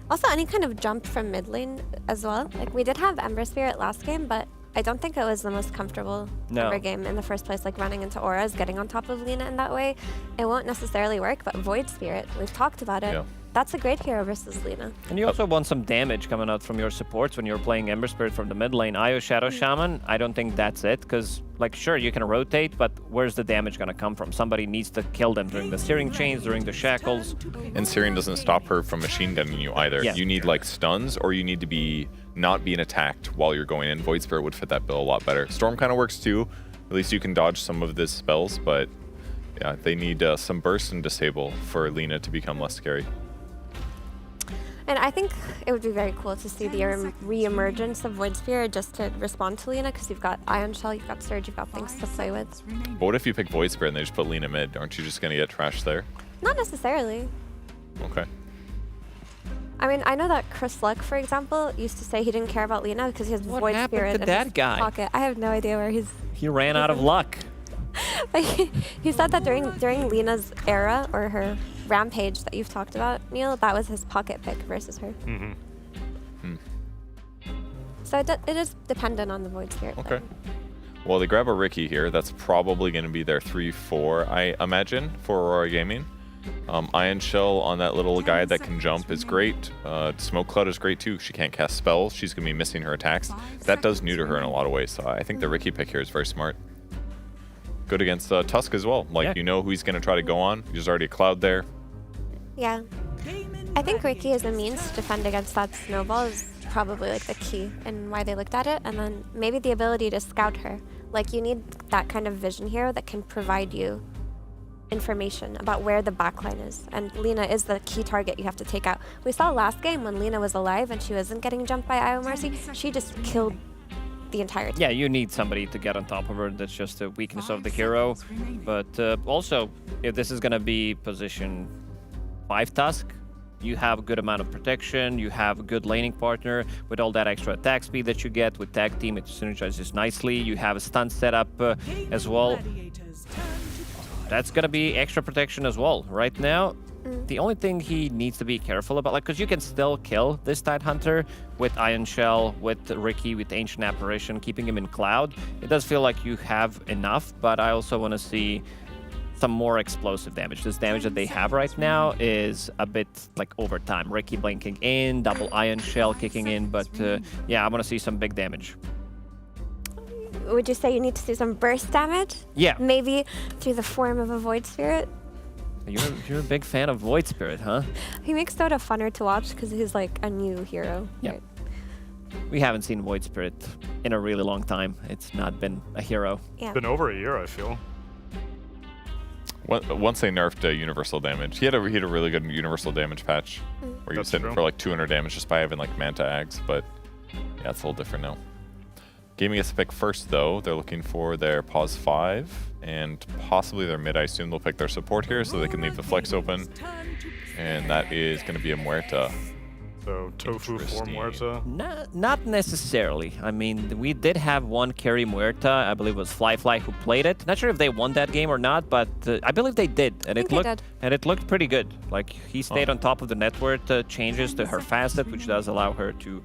also any kind of jump from mid lane as well. Like we did have Ember Spirit last game, but I don't think it was the most comfortable Ember game in the first place. Like running into auras, getting on top of Lina in that way, it won't necessarily work. But Void Spirit, we've talked about it. Yeah. That's a great hero versus Lina. And you also want some damage coming out from your supports when you're playing Ember Spirit from the mid lane. Io Shadow Shaman, I don't think that's it, because, like, sure, you can rotate, but where's the damage going to come from? Somebody needs to kill them during the Searing Chains, during the Shackles. And Searing doesn't stop her from machine gunning you either. Yeah. You need, like, stuns, or you need to be not being attacked while you're going in. Void Spirit would fit that bill a lot better. Storm kind of works, too. At least you can dodge some of this spells, but, yeah, they need some burst and disable for Lina to become less scary. And I think it would be very cool to see the re-emergence of Void Spirit just to respond to Lina, because you've got Ion Shell, you've got Surge, you've got things to play with. But what if you pick Void Spirit and they just put Lina mid? Aren't you just going to get trashed there? Not necessarily. Okay. I mean, I know that Chris Luck, for example, used to say he didn't care about Lina because he has What Void happened Spirit to in that his guy? pocket. I have no idea where he's... He ran out of luck. But he said that during Lina's era, or her rampage that you've talked about, Neil, that was his pocket pick versus her. So it is dependent on the Void Spirit. Okay. Well, they grab a Riki here. That's probably going to be their 3-4, I imagine, for Aurora Gaming. Ion Shell on that little guy that can jump is great. Smoke Cloud is great too. She can't cast spells. She's going to be missing her attacks. That does neuter her in a lot of ways, so I think the Riki pick here is very smart. Good against Tusk as well. Like, you know who he's going to try to go on. There's already a Cloud there. Yeah. I think Riki as a means to defend against that snowball is probably like the key and why they looked at it. And then maybe the ability to scout her. Like, you need that kind of vision hero that can provide you information about where the backline is. And Lina is the key target you have to take out. We saw last game when Lina was alive and she wasn't getting jumped by Io Marcy, she just killed the entire team. Yeah, you need somebody to get on top of her. That's just a weakness of the hero. But also, if this is going to be position 5 Tusk, you have a good amount of protection, you have a good laning partner with all that extra attack speed that you get with tag team. It synergizes nicely. You have a stun setup as well. That's gonna be extra protection as well. Right now, the only thing he needs to be careful about, like, because you can still kill this Tidehunter with Ion Shell, with Riki, with Ancient Apparition, keeping him in Cloud. It does feel like you have enough, but I also want to see some more explosive damage. This damage that they have right now is a bit like over time. Riki blinking in, double Ion Shell kicking in, but yeah, I want to see some big damage. would you say you need to do some burst damage? Yeah. Maybe through the form of a Void Spirit? You're a big fan of Void Spirit, huh? He makes Dota funner to watch because he's like a new hero. Yeah. Right? We haven't seen Void Spirit in a really long time. It's not been a hero. Yeah. Been over a year, I feel. Once they nerfed universal damage, he had a really good universal damage patch where he was hitting for like 200 damage just by having like Manta Ags, but yeah, it's a little different now. Gaming gets to pick first though. They're looking for their pause 5 and possibly their mid. I assume they'll pick their support here so they can leave the flex open, and that is going to be a Muerta. So Tofu for Muerta? Not necessarily. I mean, we did have one carry Muerta. I believe it was Fly who played it. Not sure if they won that game or not, but I believe they did, and it looked pretty good. Like he stayed on top of the network changes to her facet, which does allow her to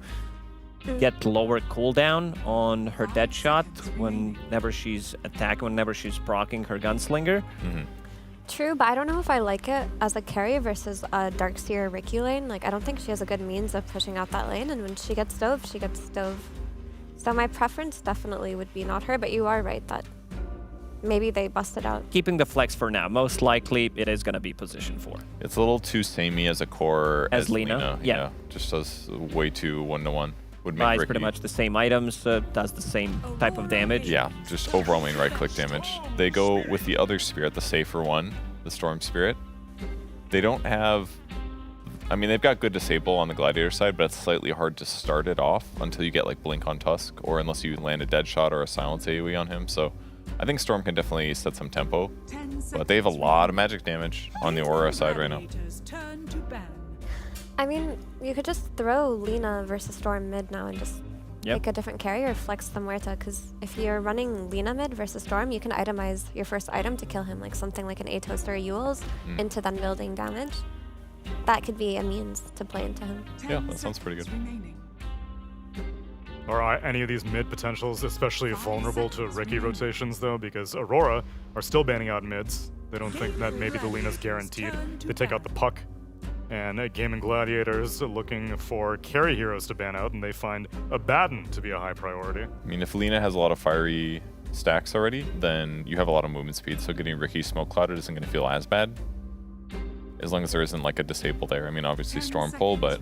get lower cooldown on her dead shot whenever she's attacking, whenever she's proccing her gunslinger. True, but I don't know if I like it as a carry versus a Darkseer Riki lane. Like, I don't think she has a good means of pushing out that lane, and when she gets stove, she gets stove. So my preference definitely would be not her, but you are right that maybe they busted out. Keeping the flex for now. Most likely, it is going to be position 4. It's a little too samey as a core as Lina. Yeah. Just does way too 1-to-1. Would make Buys Riki. pretty much the same items, does the same type of damage. Yeah, just overwhelming right-click damage. They go with the other spirit, the safer one, the Storm Spirit. They don't have... I mean, they've got good disable on the Gladiator side, but it's slightly hard to start it off until you get like Blink on Tusk, or unless you land a dead shot or a silence AoE on him. So I think Storm can definitely set some tempo, but they have a lot of magic damage on the Aurora side right now. I mean, you could just throw Lina versus Storm mid now and just pick a different carry or flex the Muerta, because if you're running Lina mid versus Storm, you can itemize your first item to kill him, like something like an Atos or a Eul's, into then building damage. That could be a means to play into him. Yeah, that sounds pretty good. Are any of these mid potentials especially vulnerable to Riki rotations, though? Because Aurora are still banning out mids. They don't think that maybe the Lina's guaranteed. They take out the Puck. And Gaming Gladiators looking for carry heroes to ban out, and they find Abaddon to be a high priority. I mean, if Lina has a lot of fiery stacks already, then you have a lot of movement speed, so getting Riki smoke clouded isn't going to feel as bad. As long as there isn't like a disable there. I mean, obviously Storm pull, but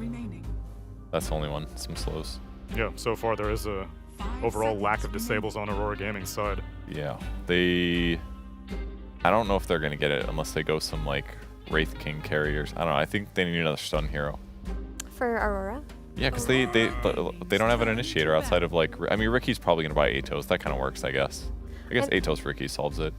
that's the only one. Some slows. Yeah, so far there is a overall lack of disables on Aurora Gaming's side. Yeah, I don't know if they're going to get it unless they go some like Wraith King carriers. I don't know. I think they need another stun hero. For Aurora? Yeah, because they don't have an initiator outside of like... I mean, Riki's probably going to buy Atos. That kind of works, I guess. I guess Atos Riki solves it.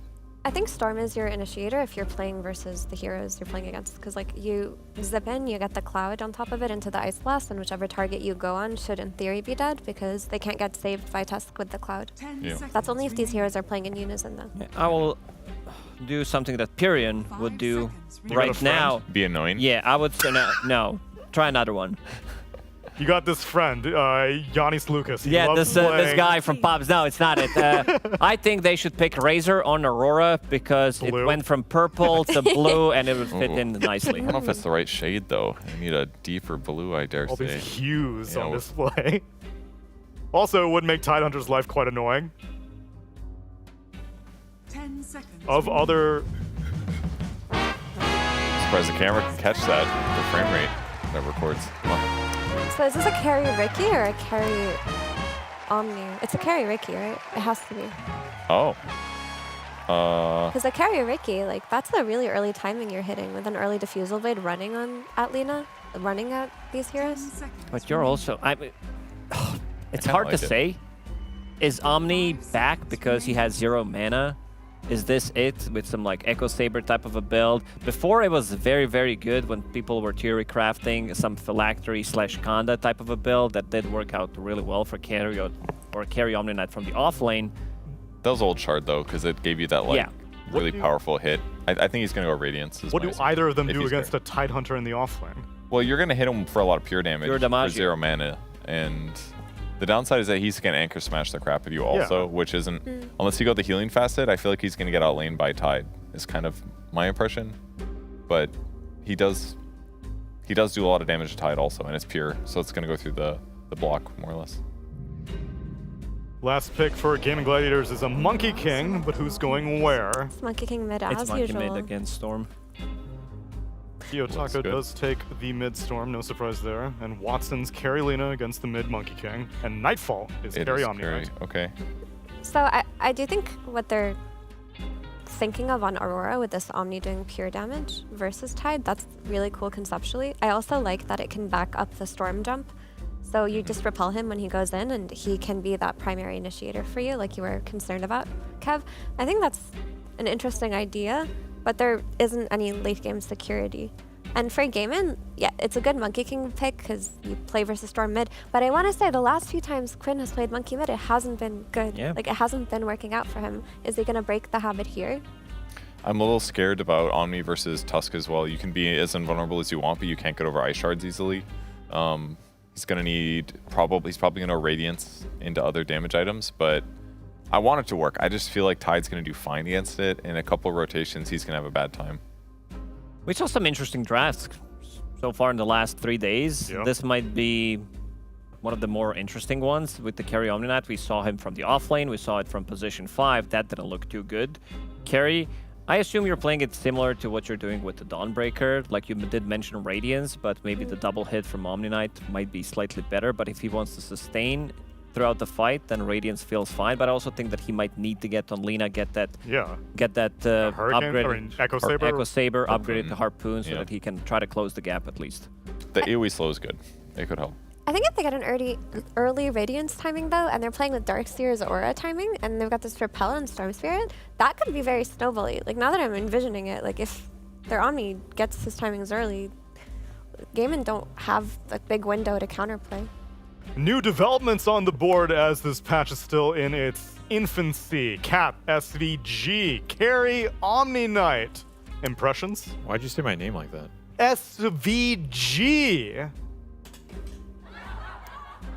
I think Storm is your initiator if you're playing versus the heroes you're playing against, because like you zip in, you get the cloud on top of it into the Ice Blast, and whichever target you go on should in theory be dead because they can't get saved by Tusk with the cloud. Yeah. That's only if these heroes are playing in unison though. Yeah, I will do something that Pyrion would do right now. Be annoying? Yeah, I would say no. Try another one. You got this friend, Giannis Lucas. Yeah, this guy from Pops. No, it's not it. I think they should pick Razor on Aurora because it went from purple to blue and it would fit in nicely. I don't know if it's the right shade, though. I need a deeper blue, I dare say. All these hues on display. Also, it would make Tidehunter's life quite annoying. 10 seconds. Of other... Surprised the camera can catch that, the frame rate that records. Come on. So is this a carry Riki or a carry Omni? It's a carry Riki, right? It has to be. Oh. Because a carry Riki, like, that's the really early timing you're hitting with an early Diffusal Blade running at Lina, running at these heroes. But you're also... it's hard to say. Is Omni back because he has 0 mana? Is this it with some like Echo Saber type of a build? Before it was very, very good when people were theory crafting some Phylactery / Kanda type of a build that did work out really well for carry or carry Omni Knight from the off lane. That was old shard though, because it gave you that like really powerful hit. I think he's gonna go Radiance. What do either of them do against a Tidehunter in the off lane? Well, you're gonna hit him for a lot of pure damage for 0 mana, and the downside is that he's gonna anchor smash the crap of you also, which isn't unless you go the healing facet. I feel like he's gonna get outlaned by Tide. Is kind of my impression, but he does do a lot of damage to Tide also, and it's pure, so it's gonna go through the block more or less. Last pick for Gaming Gladiators is a Monkey King, but who's going where? It's Monkey King mid It's as Monkey usual. mid against Storm. Kiyotaka does take the mid Storm, no surprise there. And Watson's Carry Lina against the mid Monkey King. And Nightfall is Carry Omni Knight. Okay. So I do think what they're thinking of on Aurora with this Omni doing pure damage versus Tide, that's really cool conceptually. I also like that it can back up the Storm jump. So you just repel him when he goes in and he can be that primary initiator for you like you were concerned about, Kev. I think that's an interesting idea, but there isn't any late game security. And for Gaiman, yeah, it's a good Monkey King pick because you play versus Storm mid. But I want to say the last few times Quinn has played Monkey mid, it hasn't been good. Yeah. Like it hasn't been working out for him. Is he going to break the habit here? I'm a little scared about Omni versus Tusk as well. You can be as invulnerable as you want, but you can't get over Ice Shards easily. He's gonna need he's probably gonna Radiance into other damage items, but I want it to work. I just feel like Tide's gonna do fine against it. In a couple rotations, he's gonna have a bad time. We saw some interesting drafts so far in the last 3 days. Yeah. This might be one of the more interesting ones with the Carry Omni Knight. We saw him from the offlane. We saw it from position 5. That didn't look too good. Carry, I assume you're playing it similar to what you're doing with the Dawnbreaker. Like you did mention Radiance, but maybe the double hit from Omni Knight might be slightly better. But if he wants to sustain throughout the fight, then Radiance feels fine. But I also think that he might need to get on Lina, get that upgrade, Echo Saber, upgrade to Harpoon, so Yeah. that he can try to close the gap at least. The AoE slow is good. It could help. I think if they get an early Radiance timing though, and they're playing with Darkseer's Aura timing, and they've got this Repel and Storm Spirit, that could be very snowbally. Like now that I'm envisioning it, like if their Omni gets his timings early, Gaiman don't have a big window to counterplay. New developments on the board as this patch is still in its infancy. Cap, SVG, Carry, Omni Knight. Impressions? Why'd you say my name like that? SVG.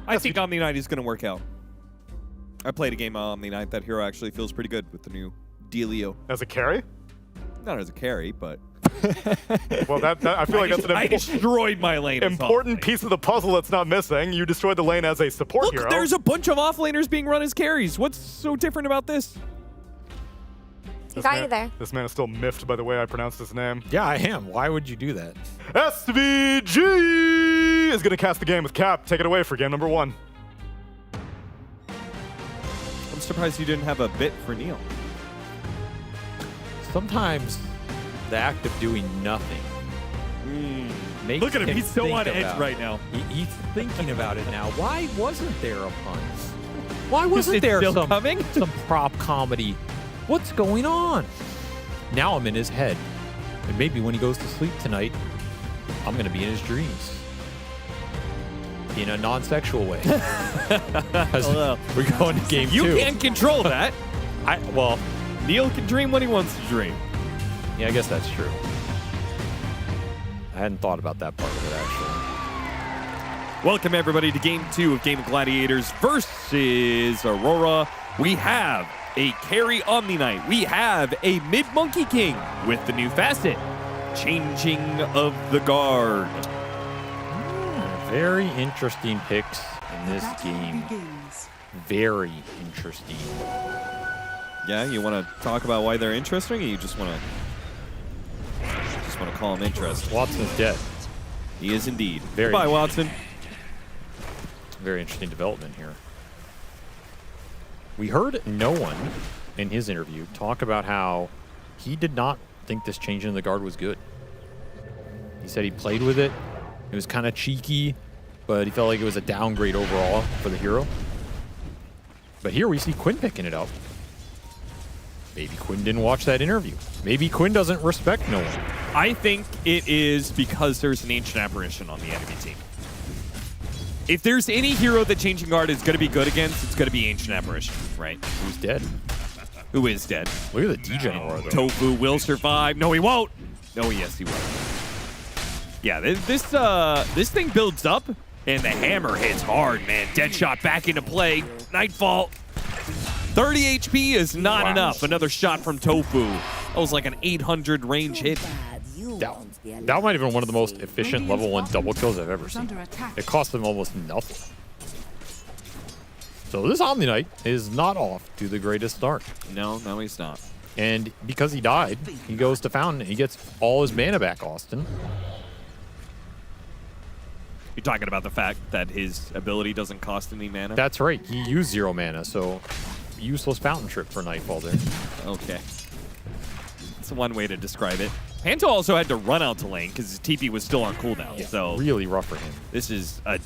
I think Omni Knight is going to work out. I played a game of Omni Knight. That hero actually feels pretty good with the new dealio. As a carry? Not as a carry, but... Well, I feel like that's an I destroyed my lane. important piece of the puzzle that's not missing. You destroyed the lane as a support hero. There's a bunch of offlaners being run as carries. What's so different about this? He got you there. This man is still miffed by the way I pronounced his name. Yeah, I am. Why would you do that? SVG is going to cast the game with Cap. Take it away for game number 1. I'm surprised you didn't have a bit for Neil. Sometimes the act of doing nothing makes Look at him. He's so think on edge about- right now. He's thinking about it now. Why wasn't there a punt? Why Is wasn't it there still some coming? prop comedy? What's going on? Now I'm in his head. And maybe when he goes to sleep tonight, I'm going to be in his dreams. In a non-sexual way. As we go into game 2. You can't control that. Well, Neil can dream when he wants to dream. Yeah, I guess that's true. I hadn't thought about that part of it, actually. Welcome, everybody, to Game 2 of Game of Gladiators versus Aurora. We have a Carry Omni Knight. We have a Mid Monkey King with the new facet, Changing of the Guard. Very interesting picks in this game. Very interesting. Yeah, you want to talk about why they're interesting, or you just want to call them interesting? Watson's dead. He is indeed. Very Goodbye, Watson. Very interesting development here. We heard no one in his interview talk about how he did not think this change in the guard was good. He said he played with it. It was kind of cheeky, but he felt like it was a downgrade overall for the hero. But here we see Quinn picking it up. Maybe Quinn didn't watch that interview. Maybe Quinn doesn't respect no one. I think it is because there's an Ancient Apparition on the enemy team. If there's any hero that Changing Guard is going to be good against, it's going to be Ancient Apparition, right? Who's dead? Who is dead? Look at the DJ aura, though. Tofu will survive. No, he won't. No, yes, he will. Yeah, this thing builds up, and the hammer hits hard, man. Deadshot back into play. Nightfall. 30 HP is not enough. Another shot from Tofu. That was like an 800 range hit. That might have been one of the most efficient level 1 double kills I've ever seen. It cost them almost nothing. So this Omni Knight is not off to the greatest start. No, he's not. And because he died, he goes to Fountain and he gets all his mana back, Austin. You're talking about the fact that his ability doesn't cost any mana? That's right. He used 0 mana, so useless Fountain Trip for Nightfall there. Okay. That's one way to describe it. Panto also had to run out to lane because his TP was still on cooldown. Yeah, so really rough for him. This is a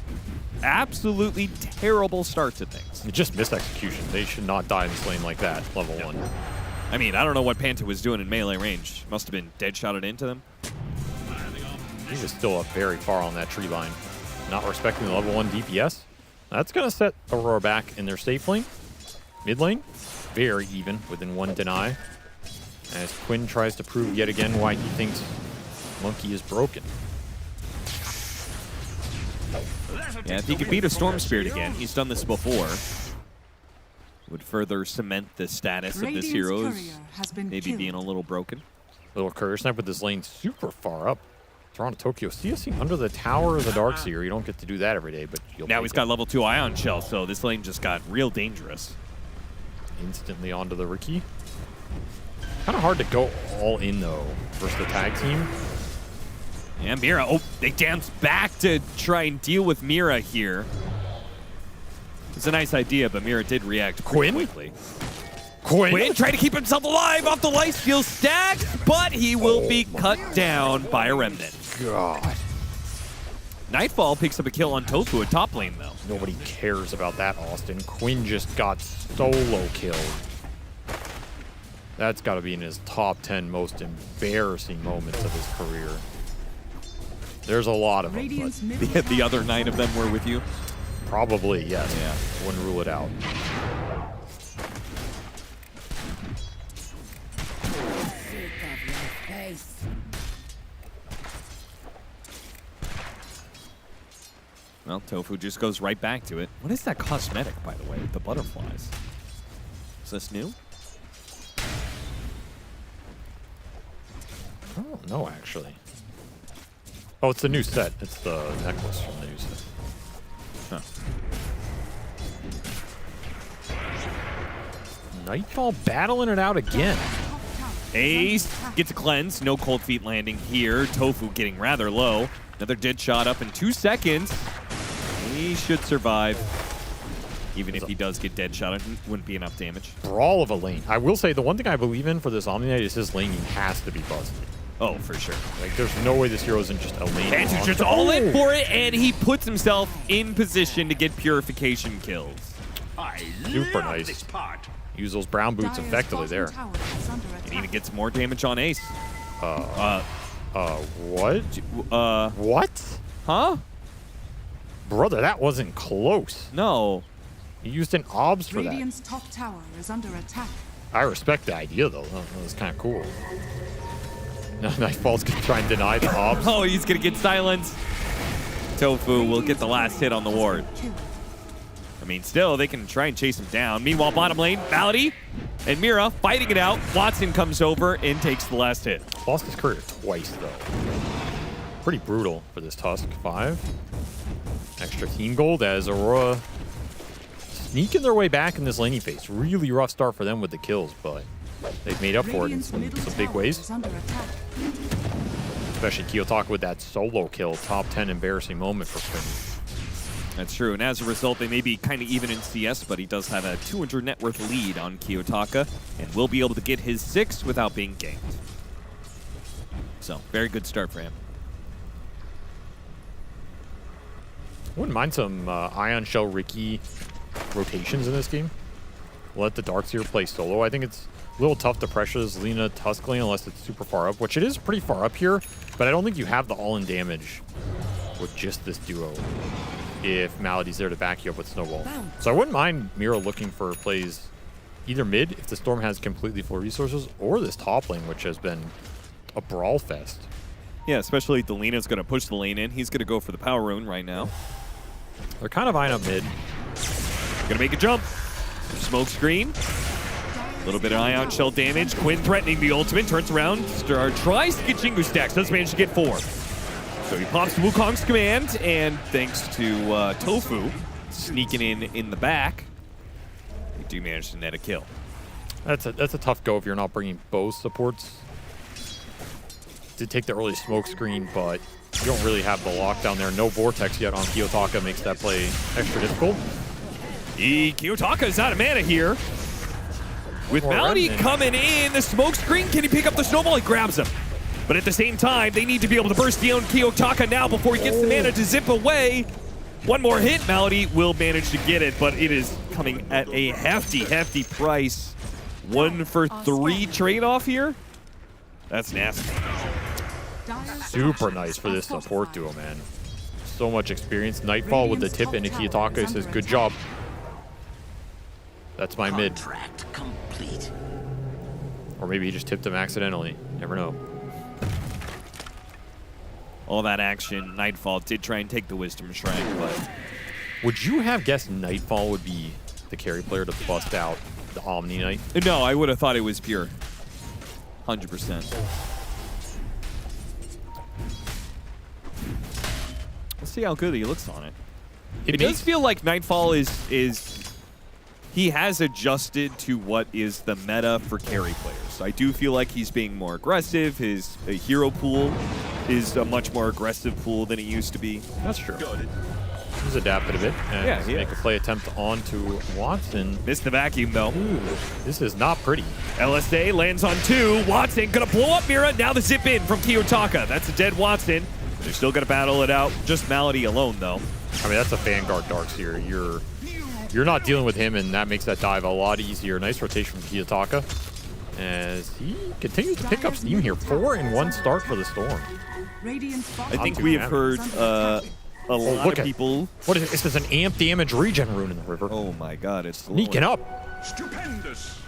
absolutely terrible start to things. It just missed execution. They should not die in this lane like that, level 1. I mean, I don't know what Panto was doing in melee range. Must have been dead shotted into them. He was still up very far on that tree line. Not respecting the level 1 DPS. That's going to set Aurora back in their safe lane. Mid lane, very even, within 1 deny. As Quinn tries to prove yet again why he thinks Monkey is broken. Yeah, if he could beat a Storm Spirit again, he's done this before. Would further cement the status of this hero as maybe being a little broken. Little courier snipe with this lane super far up. Toronto Tokyo CSing under the tower of the Darkseer. You don't get to do that every day, but now he's got level 2 Ion Shell, so this lane just got real dangerous. Instantly onto the Riki. Kind of hard to go all in though versus the tag team. Yeah, Mira. Oh, they dance back to try and deal with Mira here. It's a nice idea, but Mira did react quickly. Quinn trying to keep himself alive off the lifesteal stack, but he will be cut down by a Remnant. God. Nightfall picks up a kill on Tofu at top lane, though. Nobody cares about that, Austin. Quinn just got solo killed. That's got to be in his top 10 most embarrassing moments of his career. There's a lot of them, but the other 9 of them were with you? Probably, yes. Yeah. Wouldn't rule it out. Well, Tofu just goes right back to it. What is that cosmetic, by the way, with the butterflies? Is this new? I don't know, actually. Oh, it's the new set. It's the necklace from the new set. Huh. Nightfall battling it out again. Ace gets a cleanse. No cold feet landing here. Tofu getting rather low. Another dead shot up in 2 seconds. He should survive. Even if he does get dead shot, it wouldn't be enough damage. Brawl of a lane. I will say, the one thing I believe in for this Omni Knight is his laning has to be busted. Oh, for sure. Like, there's no way this hero isn't just a lane. Panto's just all in for it, and he puts himself in position to get purification kills. Super nice. Use those brown boots effectively there. And even gets more damage on Ace. What? What? Huh? Brother, that wasn't close. No. He used an obs for that. Radiant's top tower is under attack. I respect the idea, though. That was kind of cool. Now Nightfall's going to try and deny the obs. Oh, he's going to get silenced. Tofu will get the last hit on the ward. I mean, still, they can try and chase him down. Meanwhile, bottom lane, Malady and Mira fighting it out. Watson comes over and takes the last hit. Lost his career twice, though. Pretty brutal for this Tusk. 5. Extra team gold as Aurora sneaking their way back in this laning phase. Really rough start for them with the kills, but they've made up for it in some big ways. Especially Kiyotaka with that solo kill. Top 10 embarrassing moment for Quinn. That's true, and as a result, they may be kind of even in CS, but he does have a 200 net worth lead on Kiyotaka, and will be able to get his 6 without being ganked. So, very good start for him. Wouldn't mind some Ion Shell Riki rotations in this game. Let the Darkseer play solo. I think it's a little tough to pressure this Lina Tusk lane unless it's super far up, which it is pretty far up here, but I don't think you have the all-in damage with just this duo if Malady's there to back you up with Snowball. So I wouldn't mind Mira looking for plays either mid, if the Storm has completely full resources, or this top lane, which has been a brawl fest. Yeah, especially Delina's going to push the lane in. He's going to go for the power rune right now. They're kind of eyeing up mid. Going to make a jump. Smoke screen. A little bit of Ion Shell damage. Quinn threatening the ultimate. Turns around. Tries to get Jingu stacks. Does manage to get 4. So he pops Wukong's command. And thanks to Tofu sneaking in the back, do manage to net a kill. That's a tough go if you're not bringing both supports. Did take the early smoke screen, but you don't really have the lockdown there. No Vortex yet on Kiyotaka makes that play extra difficult. Kiyotaka's out of mana here. With Or Melody Remnant. coming in, the smoke screen, can he pick up the snowball? He grabs him. But at the same time, they need to be able to burst down Kiyotaka now before he gets the mana to zip away. One more hit, Melody will manage to get it, but it is coming at a hefty, hefty price. 1 for 3 trade-off here? That's nasty. Super nice for this support duo, man. So much experience. Nightfall with the tip into Kiyotaka says, good job. That's my mid. Complete. Or maybe he just tipped him accidentally. Never know. All that action, Nightfall did try and take the Wisdom Strike, but... Would you have guessed Nightfall would be the carry player to bust out the Omni Knight? No, I would have thought it was pure. 100%. Let's see how good he looks on it. It does feel like Nightfall is he has adjusted to what is the meta for carry players. I do feel like he's being more aggressive. His hero pool is a much more aggressive pool than he used to be. That's true. He's adapted a bit. And Yeah, he make is. a play attempt onto Watson. Missed the vacuum, though. Ooh, this is not pretty. LSA lands on 2. Watson gonna blow up Mira. Now the zip in from Kiyotaka. That's a dead Watson. They're still gonna battle it out. Just Malady alone, though. I mean, that's a Vanguard Darks here. You're not dealing with him, and that makes that dive a lot easier. Nice rotation from Kiyotaka as he continues to pick up steam here. 4-in-1 start for the Storm. I think we have heard a lot look of at- people. What is this? Is an amp damage regen rune in the river. Oh my god, it's Sneaking up. Stupendous.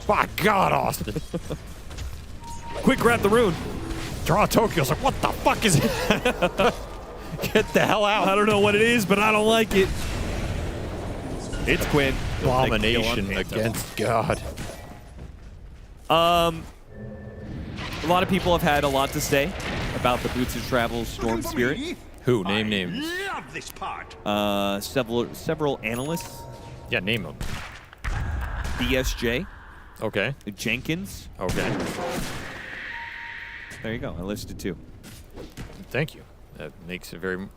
By God, Austin. Quick, grab the rune. Draw Tokyo's like, what the fuck is it? Get the hell out. I don't know what it is, but I don't like it. It's Quinn. Abomination against God. A lot of people have had a lot to say about the Boots of Travel Storm Spirit. Who? Name names. Love this part. Several analysts. Yeah, name them. DSJ. Okay. Jenkins. Okay. There you go. I listed 2. Thank you. That makes it a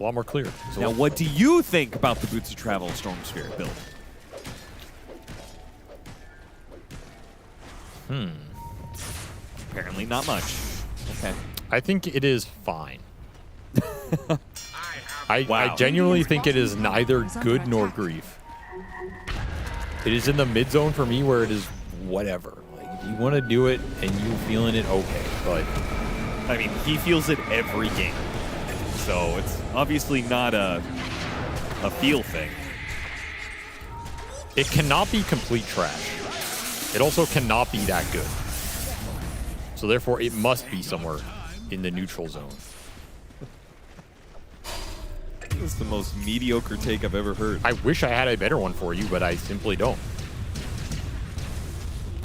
lot more clear. So Now, what do you think about the Boots of Travel Storm Spirit build? Apparently not much. Okay. I think it is fine. I genuinely think it is neither good nor grief. It is in the mid zone for me where it is whatever. Like, if you want to do it and you feeling it, okay. But I mean, he feels it every game. So it's obviously not a feel thing. it cannot be complete trash. It also cannot be that good. So therefore, it must be somewhere in the neutral zone. This is the most mediocre take I've ever heard. I wish I had a better one for you, but I simply don't.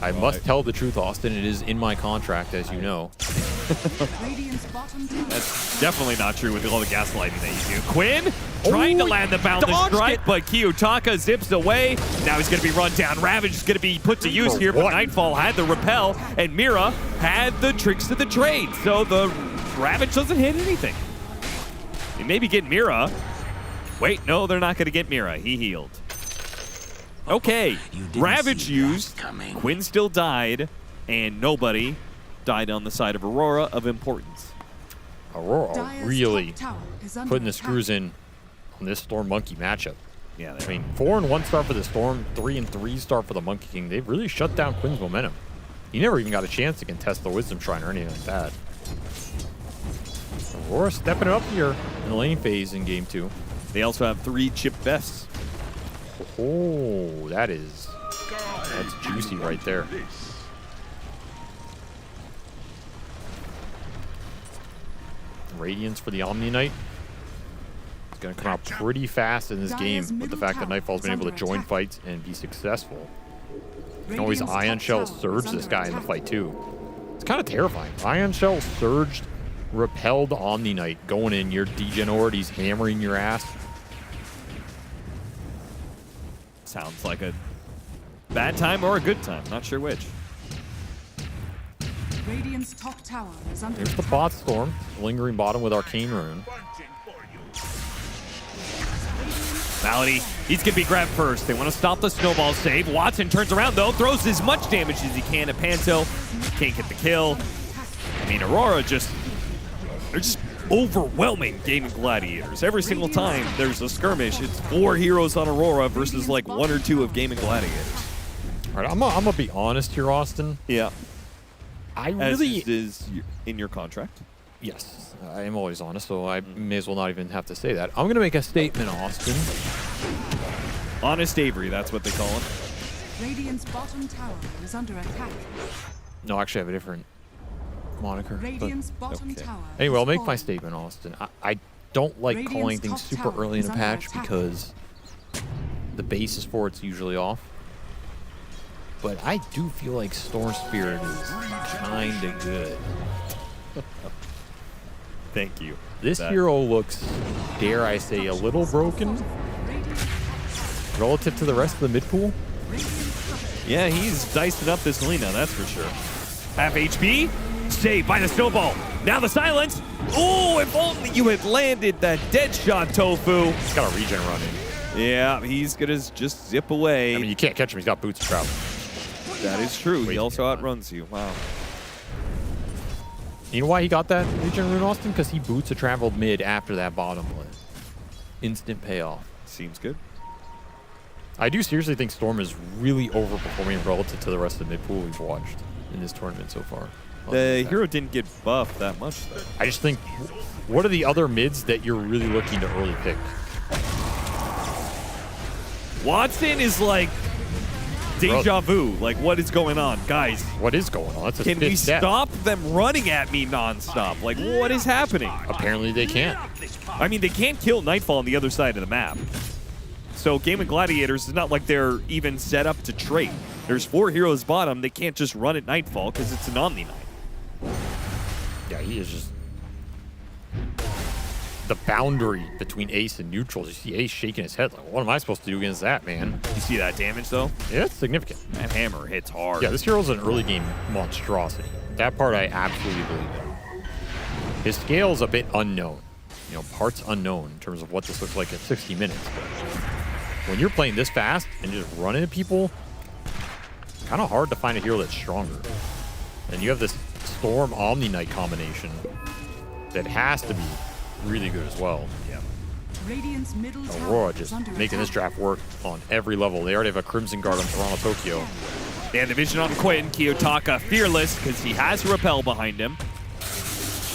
I must tell the truth, Austin. It is in my contract, as you know. That's definitely not true with all the gaslighting that you do. Quinn trying to land the boundless strike, but Kiyotaka zips away. Now he's going to be run down. Ravage is going to be put to use here, but Nightfall had the repel, and Mira had the tricks of the trade. So the Ravage doesn't hit anything. They maybe get Mira. Wait, no, they're not going to get Mira. He healed. Okay, Ravage used, Quinn still died, and nobody died on the side of Aurora of importance. Aurora really putting the screws in on this Storm Monkey matchup. Yeah, I mean, 4-1 start for the Storm, 3-3 start for the Monkey King. They've really shut down Quinn's momentum. He never even got a chance to contest the Wisdom Shrine or anything like that. Aurora stepping it up here in the lane phase in game 2. They also have 3 chip vests. Oh, that's juicy right there. Radiance for the Omni Knight. It's going to come out pretty fast in this game with the fact that Nightfall's been able to join fights and be successful. You can always Ion Shell surge this guy in the fight too. It's kind of terrifying. Ion Shell surged, repelled Omni Knight going in. Your Degen Ord, he's hammering your ass. sounds like a bad time or a good time. Not sure which. Radiant's top tower is under Here's the attack. bot storm, lingering bottom with Arcane Rune. Malady, he's going to be grabbed first. They want to stop the snowball save. Watson turns around, though, throws as much damage as he can at Panto. Can't get the kill. I mean, Aurora they're just overwhelming Gaming Gladiators. Every single time there's a skirmish, it's 4 heroes on Aurora versus like 1 or 2 of Gaming Gladiators. All right, I'm gonna be honest here, Austin. Yeah. I really is in your contract. Yes, I am always honest, so I may as well not even have to say that. I'm gonna make a statement, Austin. Honest Avery, that's what they call him. Radiant's bottom tower is under attack. No, actually, I have a different moniker. Radiant's bottom tower. Anyway, I'll is make my falling. statement, Austin. I don't like Radiant's calling things top super tower early in is a under patch attack. because the basis for it's usually off. But I do feel like Storm Spirit is kinda good. Thank you. This hero looks, dare I say, a little broken relative to the rest of the mid pool. Yeah, he's dicing up this Lina, that's for sure. Half HP, saved by the snowball. Now the silence. Oh, if only you had landed that dead shot, Tofu. He's got a regen running. Yeah, he's gonna just zip away. I mean, you can't catch him. He's got boots of travel. That is true. He also outruns you. Wow. You know why he got that regen rune, Austin? Because he boots a traveled mid after that bottom lane. Instant payoff. Seems good. I do seriously think Storm is really overperforming relative to the rest of the mid pool we've watched in this tournament so far. The hero didn't get buffed that much, though. I just think, what are the other mids that you're really looking to early pick? Watson is like deja vu. Like, what is going on? Guys, what is going on? That's a can we fifth step. stop them running at me nonstop? Like, what is happening? Apparently they can't. I mean, they can't kill Nightfall on the other side of the map. So Gaming Gladiators is not like they're even set up to trade. There's 4 heroes bottom. They can't just run at Nightfall because it's an Omni Knight. Yeah, he is just the boundary between Ace and neutrals. You see Ace shaking his head like, what am I supposed to do against that, man? You see that damage, though? Yeah, it's significant. That hammer hits hard. Yeah, this hero's an early game monstrosity. That part I absolutely believe in. His scale is a bit unknown. You know, parts unknown in terms of what this looks like at 60 minutes. But when you're playing this fast and just running at people, kind of hard to find a hero that's stronger. And you have this Storm Omni Knight combination that has to be really good as well. Yeah. Radiant's middle tower Aurora is just under making this attack. draft work on every level. They already have a Crimson Guard on Toronto, Tokyo. They have the vision on Quinn. Kiyotaka fearless because he has a repel behind him.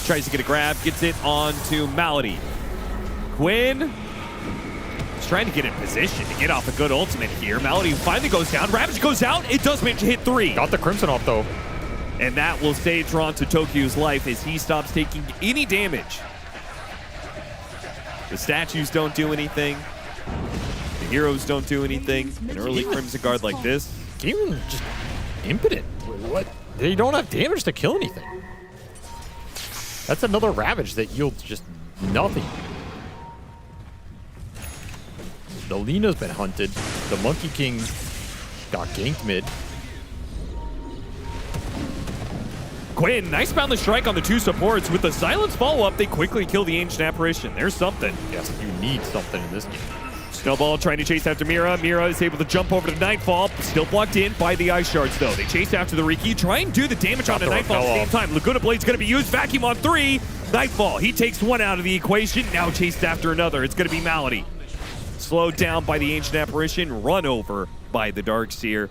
Tries to get a grab, gets it onto Malady. Quinn is trying to get in position to get off a good ultimate here. Malady finally goes down. Ravage goes out. It does manage to hit 3. Got the Crimson off, though. And that will save Toronto Tokyo's life as he stops taking any damage. The statues don't do anything. The heroes don't do anything. An early Crimson Guard like this. Even just impotent. What? They don't have damage to kill anything. That's another Ravage that yields just nothing. The Lina's been hunted. The Monkey King got ganked mid. Quinn, nice boundless strike on the 2 supports. With the silence follow-up, they quickly kill the ancient apparition. There's something. Yes, you need something in this game. Snowball trying to chase after Mira. Mira is able to jump over to Nightfall. Still blocked in by the Ice Shards, though. They chase after the Riki. Try and do the damage on the Nightfall at the same time. Laguna Blade's going to be used. Vacuum on 3. Nightfall, he takes 1 out of the equation. Now chased after another. It's going to be Malady. Slowed down by the Ancient Apparition. Run over by the Darkseer.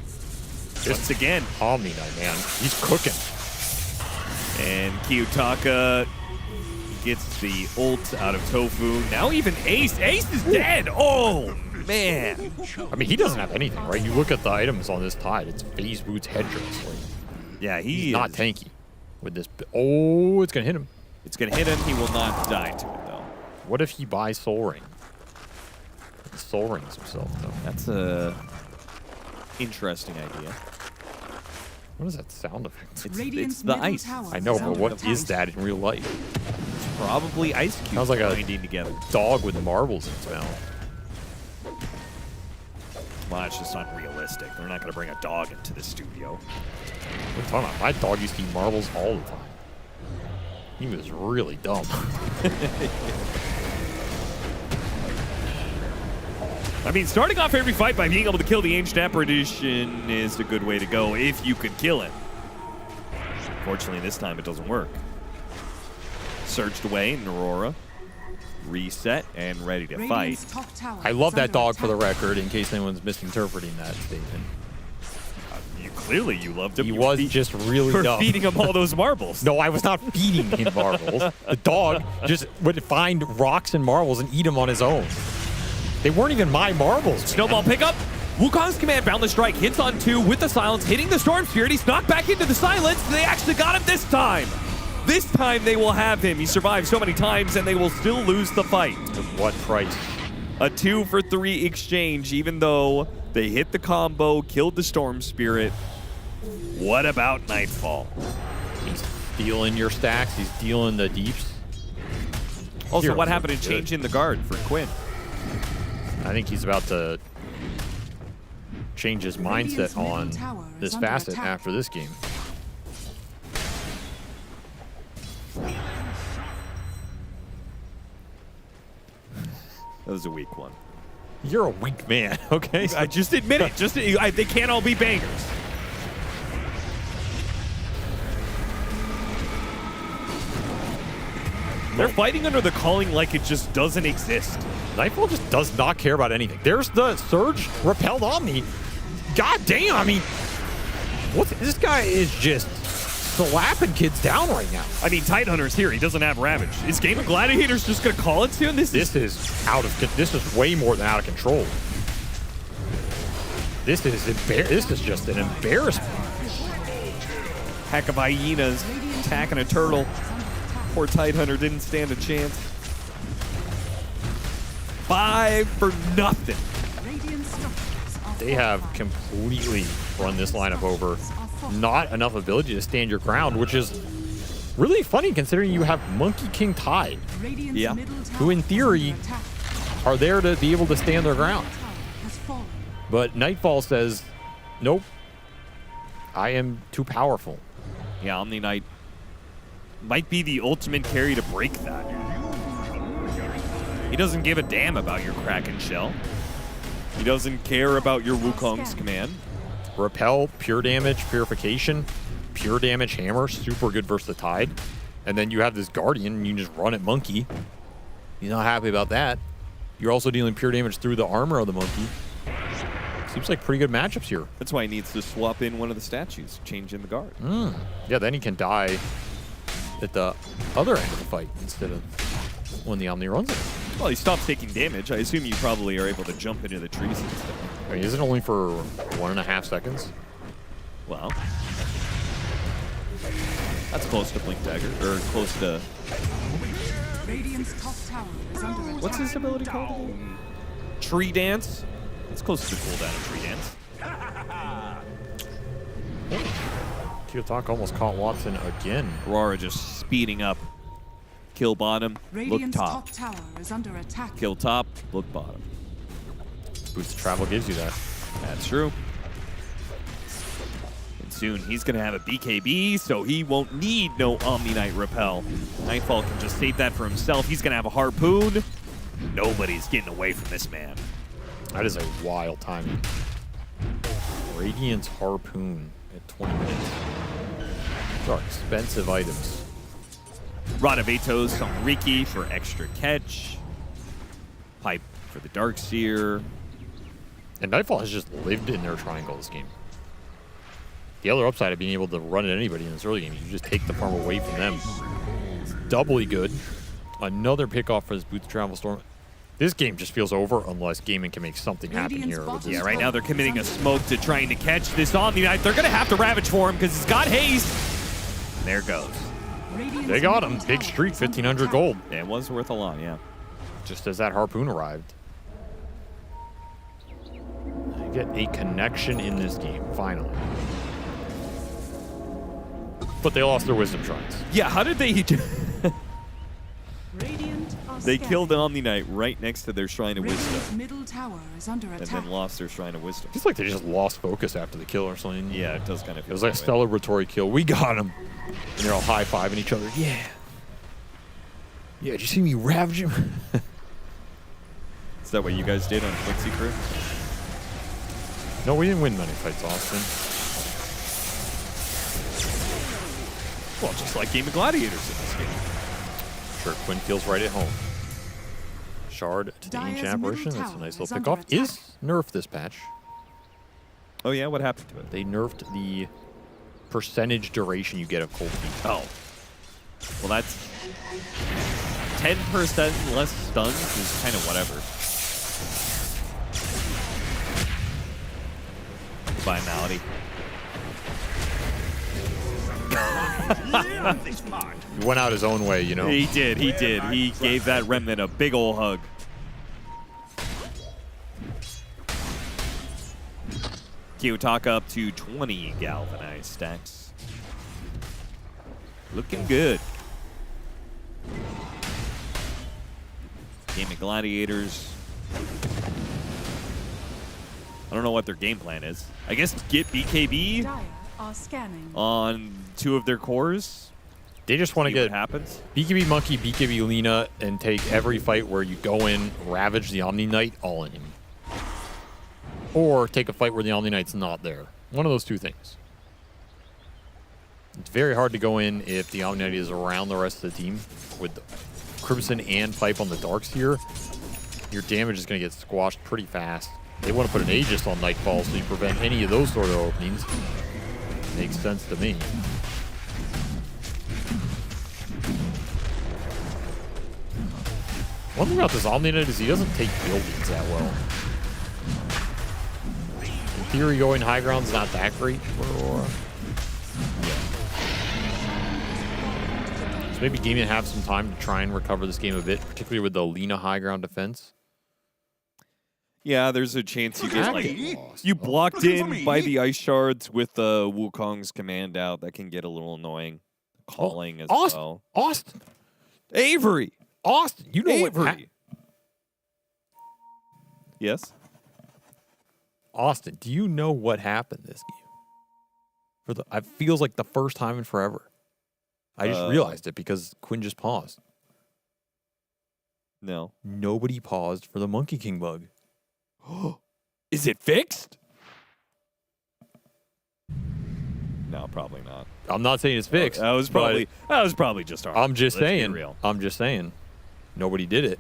Once again. Omni Knight, man. He's cooking. And Kiyotaka gets the ult out of Tofu. Now even Ace. Ace is dead. Oh, man. I mean, he doesn't have anything, right? You look at the items on this Tide. It's Phase Boots Headdress. Like, yeah, he's not tanky with this. Oh, it's going to hit him. It's going to hit him. He will not die to it, though. What if he buys Soul Ring? He Soul Rings himself, though. That's a interesting idea. What is that sound effect? It's the ice. I know, but what is that in real life? It's probably ice cubes Sounds like a binding together. dog with marbles in its mouth. Well, that's just unrealistic. They're not going to bring a dog into the studio. What are you talking about? My dog used to eat marbles all the time. He was really dumb. I mean, starting off every fight by being able to kill the Ancient Apparition is a good way to go if you could kill it. Fortunately, this time it doesn't work. Searched away, and Aurora reset and ready to fight. I love that dog for the record, in case anyone's misinterpreting that statement. Clearly you loved him. He was just really for dumb. feeding him all those marbles. No, I was not feeding him marbles. The dog just would find rocks and marbles and eat them on his own. They weren't even my marbles. Snowball pickup. Wukong's command, Boundless Strike, hits on 2 with the silence, hitting the Storm Spirit. He's knocked back into the silence. They actually got him this time. This time they will have him. He survived so many times, and they will still lose the fight. At what price? A 2 for 3 exchange, even though they hit the combo, killed the Storm Spirit. What about Nightfall? He's stealing your stacks. He's stealing the deeps. Also, what happened to changing the guard for Quinn? I think he's about to change his mindset on this facet after this game. That was a weak one. You're a weak man, okay? I just admit it. They can't all be bangers. They're fighting under the calling like it just doesn't exist. Nightfall just does not care about anything. There's the Surge repelled Omni. God damn, I mean, this guy is just slapping kids down right now. I mean, Tidehunter's here. He doesn't have Ravage. Is Game of Gladiators just going to call it soon? This is way more than out of control. This is just an embarrassment. Heck of hyenas attacking a turtle. Poor Tidehunter didn't stand a chance. 5 for nothing. They have completely run this lineup over. Not enough ability to stand your ground, which is really funny considering you have Monkey King Tide. Yeah. Who in theory are there to be able to stand their ground. But Nightfall says, nope, I am too powerful. Yeah, Omni Knight might be the ultimate carry to break that. He doesn't give a damn about your Kraken Shell. He doesn't care about your Wukong's command. Repel, pure damage, purification, pure damage hammer, super good versus the Tide. And then you have this Guardian, and you can just run at Monkey. He's not happy about that. You're also dealing pure damage through the armor of the Monkey. Seems like pretty good matchups here. That's why he needs to swap in one of the statues, change in the guard. Yeah, then he can die at the other end of the fight instead of when the Omni runs it. Well, he stops taking damage. I assume you probably are able to jump into the trees instead. I mean, is it only for 1.5 seconds? Well, that's close to Blink Dagger, or close to... What's his ability called? Tree Dance? It's close to the cooldown of Tree Dance. Kyotok almost caught Watson again. Aurora just speeding up. Kill bottom, look top. Tower is under attack. Kill top, look bottom. Boost of travel gives you that. That's true. And soon he's going to have a BKB, so he won't need no Omni Knight Repel. Nightfall can just state that for himself. He's going to have a Harpoon. Nobody's getting away from this man. That is a wild timing. Radiant's Harpoon at 20 minutes. These are expensive items. Rod of Atos on Riki for extra catch. Pipe for the Darkseer. And Nightfall has just lived in their triangle this game. The other upside of being able to run at anybody in this early game, you just take the farm away from them. It's doubly good. Another pickoff for this Boots Travel Storm. This game just feels over unless gaming can make something happen here. Yeah, right now they're committing a smoke to trying to catch this Omni Knight. They're going to have to Ravage for him because he's got haste. And there goes. They got him. Big streak, 1,500 gold. Yeah, it was worth a lot, yeah. Just as that Harpoon arrived. I get a connection in this game, finally. But they lost their Wisdom Shrines. Yeah, how did they... They killed the Omni Knight right next to their Shrine of Radiant's Wisdom. middle tower is under And attack. then lost their Shrine of Wisdom. It's like they just lost focus after the kill or something. Yeah, it does kind of It feel was like a that way. celebratory kill. We got him. And they're all high-fiving each other. Yeah. Yeah, did you see me ravage him? Is that what you guys did on Quincy Crew? No, we didn't win many fights, Austin. Well, just like Game of Gladiators in this game. Sure, Quinn feels right at home. Shard to the Dyer's Ancient Apparition. middle That's a tower nice is little under pickoff. attack. Is nerfed this patch. Oh, yeah? What happened to it? They nerfed the percentage duration you get of cold feet. Oh. Well, that's 10% less stuns is kind of whatever. Goodbye, Malady. He went out his own way, you know? He did. He did. He gave that Remnant a big ol' hug. Kiyotaka up to 20 galvanized stacks. Looking good. Game of Gladiators. I don't know what their game plan is. I guess get BKB Dire are scanning. on 2 of their cores. They just want to get what happens. BKB Monkey, BKB Lina, and take every fight where you go in, ravage the Omni Knight all in him. Or take a fight where the Omni Knight's not there. One of those two things. It's very hard to go in if the Omni Knight is around the rest of the team. With Crimson and Pipe on the Darks here, your damage is going to get squashed pretty fast. They want to put an Aegis on Nightfall so you prevent any of those sort of openings. Makes sense to me. One thing about this Omni Knight is he doesn't take buildings that well. In theory, going high ground's not that great for Aurora. So maybe Game have some time to try and recover this game a bit, particularly with the Lina high ground defense. Yeah, there's a chance you get you blocked in by the ice shards with the Wukong's command out. That can get a little annoying. Calling as well. Austin! Avery! Austin! You know Avery! Yes? Austin, do you know what happened this game? It feels like the first time in forever. I just realized it because Quinn just paused. No. Nobody paused for the Monkey King bug. Is it fixed? No, probably not. I'm not saying it's fixed. That was probably just our. I'm just Let's be saying. real. I'm just saying. Nobody did it.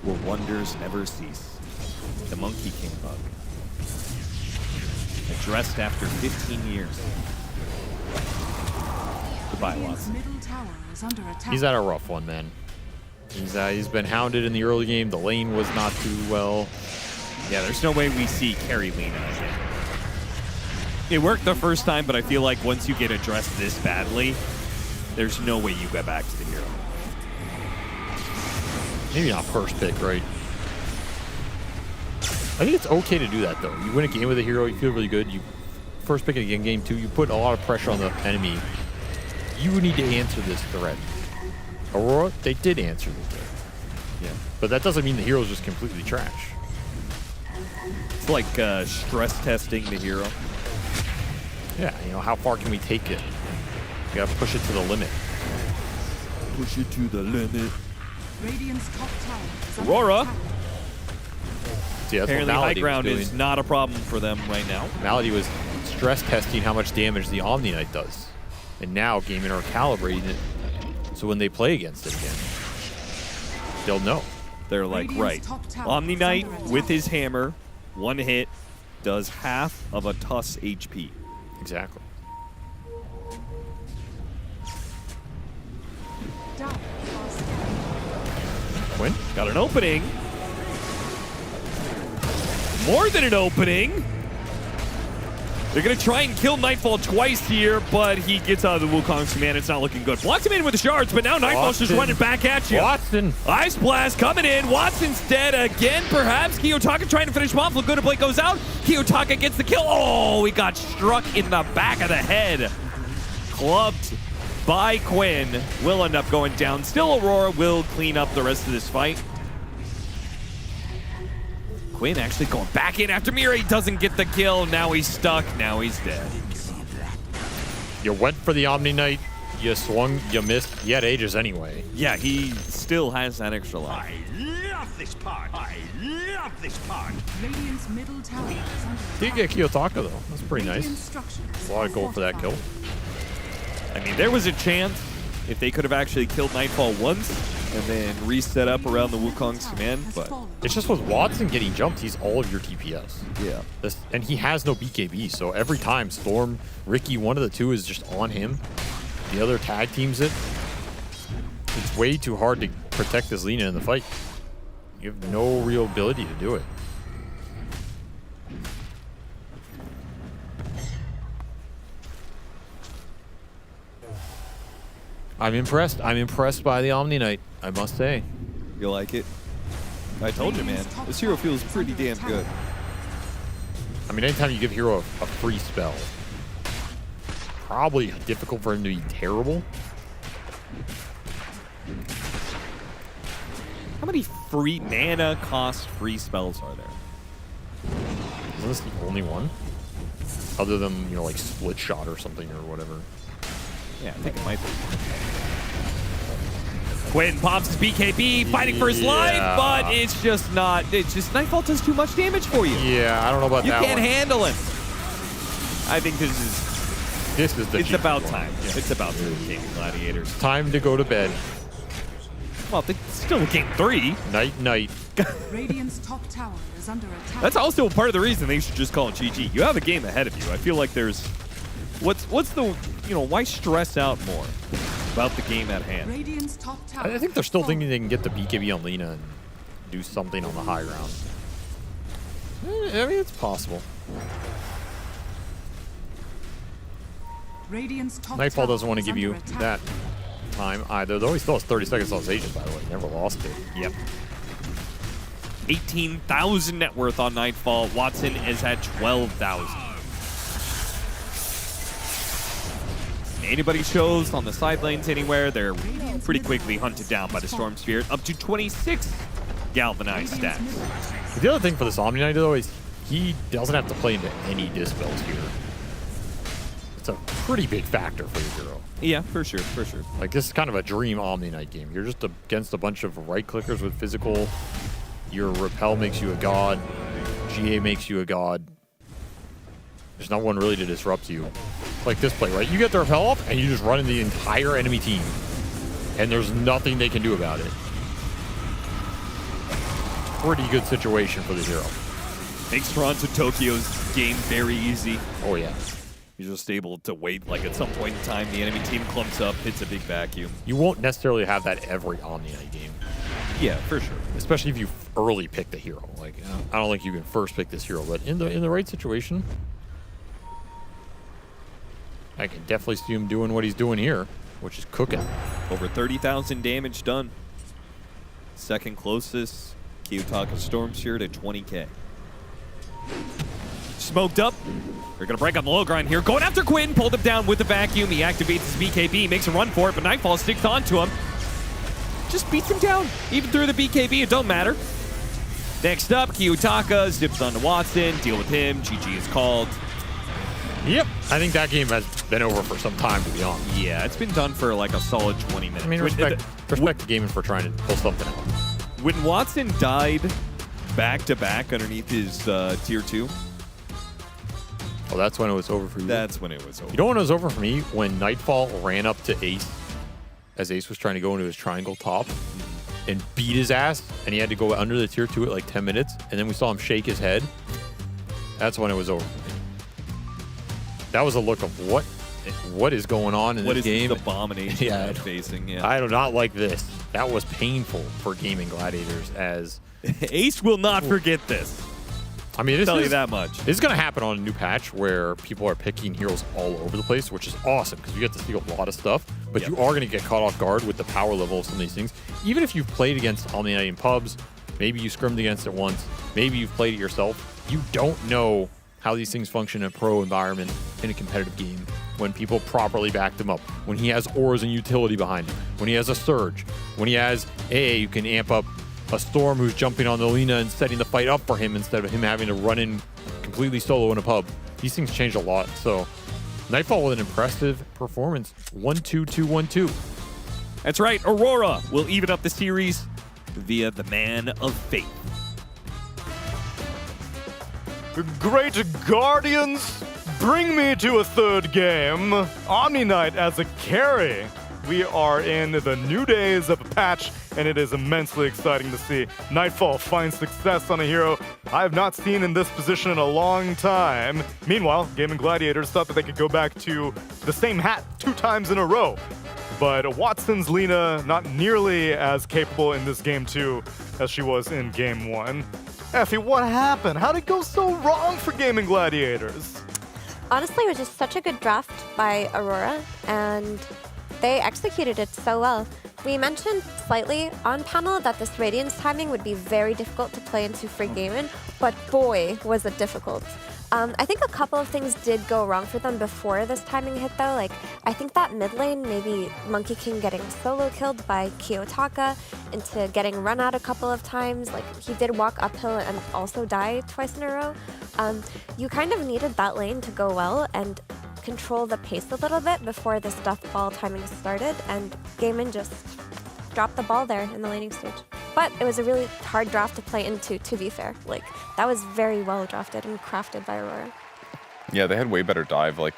Will wonders never cease? The Monkey King bug. Addressed after 15 years. Goodbye, Radiant's Watson. middle tower is under attack. He's had a rough one, man. He's been hounded in the early game. The lane was not too well. Yeah, there's no way we see carry Lina again. It worked the first time, but I feel like once you get addressed this badly, there's no way you get back to the hero. Maybe not first pick, right? I think it's okay to do that, though. You win a game with a hero, you feel really good. You first pick again, game 2, you put a lot of pressure on the enemy. You need to answer this threat. Aurora, they did answer the threat. Yeah. But that doesn't mean the hero's just completely trash. It's like stress testing the hero. Yeah, you know, how far can we take it? You gotta push it to the limit. Push it to the limit. Radiant's top tower is under Aurora. attack. See, that's Apparently what high Malady ground was is doing. not a problem for them right now. Malady was stress testing how much damage the Omni Knight does. And now Game are calibrating it so when they play against it again, they'll know. They're like, right, Omni Knight with his hammer, one hit, does half of a Tuss HP. Exactly. Dire are scanning. Quinn? Got an opening. More than an opening. They're going to try and kill Nightfall twice here, but he gets out of the Wukong's command. It's not looking good. Blocks him in with the shards, but now Nightfall's just running back at you. Watson. Ice Blast coming in. Watson's dead again, perhaps. Kiyotaka trying to finish him off. Laguna Blade goes out. Kiyotaka gets the kill. Oh, he got struck in the back of the head. Clubbed by Quinn. Will end up going down. Still, Aurora will clean up the rest of this fight. Quinn actually going back in after Mira. He doesn't get the kill. Now he's stuck. Now he's dead. You went for the Omni Knight. You swung. You missed. He had Aegis anyway. Yeah, he still has that extra life. I love this part. I love this part. Radiant's middle tower is under Did get Kiyotaka though. That's pretty nice. A lot of gold for that kill. I mean, there was a chance if they could have actually killed Nightfall once and then reset up around the Wukong's command, but it's just with Watson getting jumped, he's all of your TPS. Yeah. And he has no BKB, so every time Storm, Ricky, one of the two is just on him. The other tag teams it. It's way too hard to protect this Lina in the fight. You have no real ability to do it. I'm impressed. I'm impressed by the Omni Knight, I must say. You like it? I told you, man. This hero feels pretty damn good. I mean, anytime you give a hero a free spell, probably difficult for him to be terrible. How many free mana cost free spells are there? Isn't this the only one? Other than, you know, like Split Shot or something or whatever. Yeah, I think it might be. Quinn pops his BKB, fighting for his life, but it's just not. It's just Nightfall does too much damage for you. Yeah, I don't know about that one. You can't handle it. I think this is the. It's about time. Yeah. It's about time, Gaming Gladiators. Time to go to bed. Well, it's still game 3. Night. Radiant's top tower is under attack. That's also part of the reason they should just call it GG. You have a game ahead of you. I feel like there's. What's the, you know, why stress out more about the game at hand? Radiant's top tower. I think they're still thinking they can get the BKB on Lina and do something on the high ground. I mean, it's possible. Radiant's top Nightfall tower doesn't want to is give you under attack. that time either, though he still has 30 seconds on his Aegis, by the way. Never lost it. Yep. 18,000 net worth on Nightfall. Watson is at 12,000. Anybody shows on the side lanes anywhere, they're pretty quickly hunted down by the Storm Spirit, up to 26 galvanized stacks. The other thing for this Omni Knight, though, is he doesn't have to play into any dispels here. It's a pretty big factor for the hero. Yeah, for sure, for sure. Like, this is kind of a dream Omni Knight game. You're just against a bunch of right-clickers with physical. Your Repel makes you a god. GA makes you a god. There's not one really to disrupt you. Like this play, right? You get the Repel up, and you just run in the entire enemy team. And there's nothing they can do about it. Pretty good situation for the hero. Makes Toronto Tokyo's game very easy. Oh, yeah. You're just able to wait, like at some point in time, the enemy team clumps up, hits a big vacuum. You won't necessarily have that every Omni Knight game. Yeah, for sure. Especially if you early pick the hero. Like, I don't think you can first pick this hero, but in the right situation, I can definitely see him doing what he's doing here, which is cooking. Over 30,000 damage done. Second closest, Kiyotaka Storm Spirit at 20k. Smoked up. They're going to break on the low grind here. Going after Quinn. Pulled him down with the vacuum. He activates his BKB. Makes a run for it, but Nightfall sticks onto him. Just beats him down. Even through the BKB, it don't matter. Next up, Kiyotaka zips onto Watson. Deal with him. GG is called. Yep. I think that game has been over for some time, to be honest. Yeah, it's been done for like a solid 20 minutes. I mean, respect to gaming for trying to pull something out. When Watson died back-to-back underneath his tier 2, oh, that's when it was over for you? That's when it was over. You know when it was over for me? When Nightfall ran up to Ace, as Ace was trying to go into his triangle top, and beat his ass, and he had to go under the tier 2 at like 10 minutes, and then we saw him shake his head. That's when it was over for me. That was a look of what is going on in this game? What is this abomination yeah, facing? Yeah. I do not like this. That was painful for Gaming Gladiators as... Ace will not forget this. I mean, tell you that much. It's going to happen on a new patch where people are picking heroes all over the place, which is awesome because you get to see a lot of stuff. But you are going to get caught off guard with the power level of some of these things. Even if you've played against Omni Knight in pubs, maybe you scrimmed against it once, maybe you've played it yourself, you don't know how these things function in a pro environment in a competitive game when people properly back them up, when he has auras and utility behind him, when he has a surge, when he has AA, you can amp up a Storm who's jumping on the Lina and setting the fight up for him instead of him having to run in completely solo in a pub. These things change a lot. So Nightfall with an impressive performance. 1-2-2-1-2. That's right. Aurora will even up the series via the Man of Faith. Great Guardians, bring me to a third game. Omni Knight as a carry. We are in the new days of a patch, and it is immensely exciting to see Nightfall find success on a hero I have not seen in this position in a long time. Meanwhile, Gaming Gladiators thought that they could go back to the same hat 2 times in a row. But Watson's Lina not nearly as capable in this game 2 as she was in game 1. Effie, what happened? How did it go so wrong for Gaming Gladiators? Honestly, it was just such a good draft by Aurora, and they executed it so well. We mentioned slightly on panel that this Radiance timing would be very difficult to play into free gaming, but boy, was it difficult. I think a couple of things did go wrong for them before this timing hit though. Like, I think that mid lane, maybe Monkey King getting solo killed by Kiyotaka into getting run out a couple of times. Like, he did walk uphill and also die twice in a row. You kind of needed that lane to go well and control the pace a little bit before this death ball timing started, and Gaimin just dropped the ball there in the laning stage. But it was a really hard draft to play into, to be fair. Like, that was very well drafted and crafted by Aurora. Yeah, they had way better dive. Like,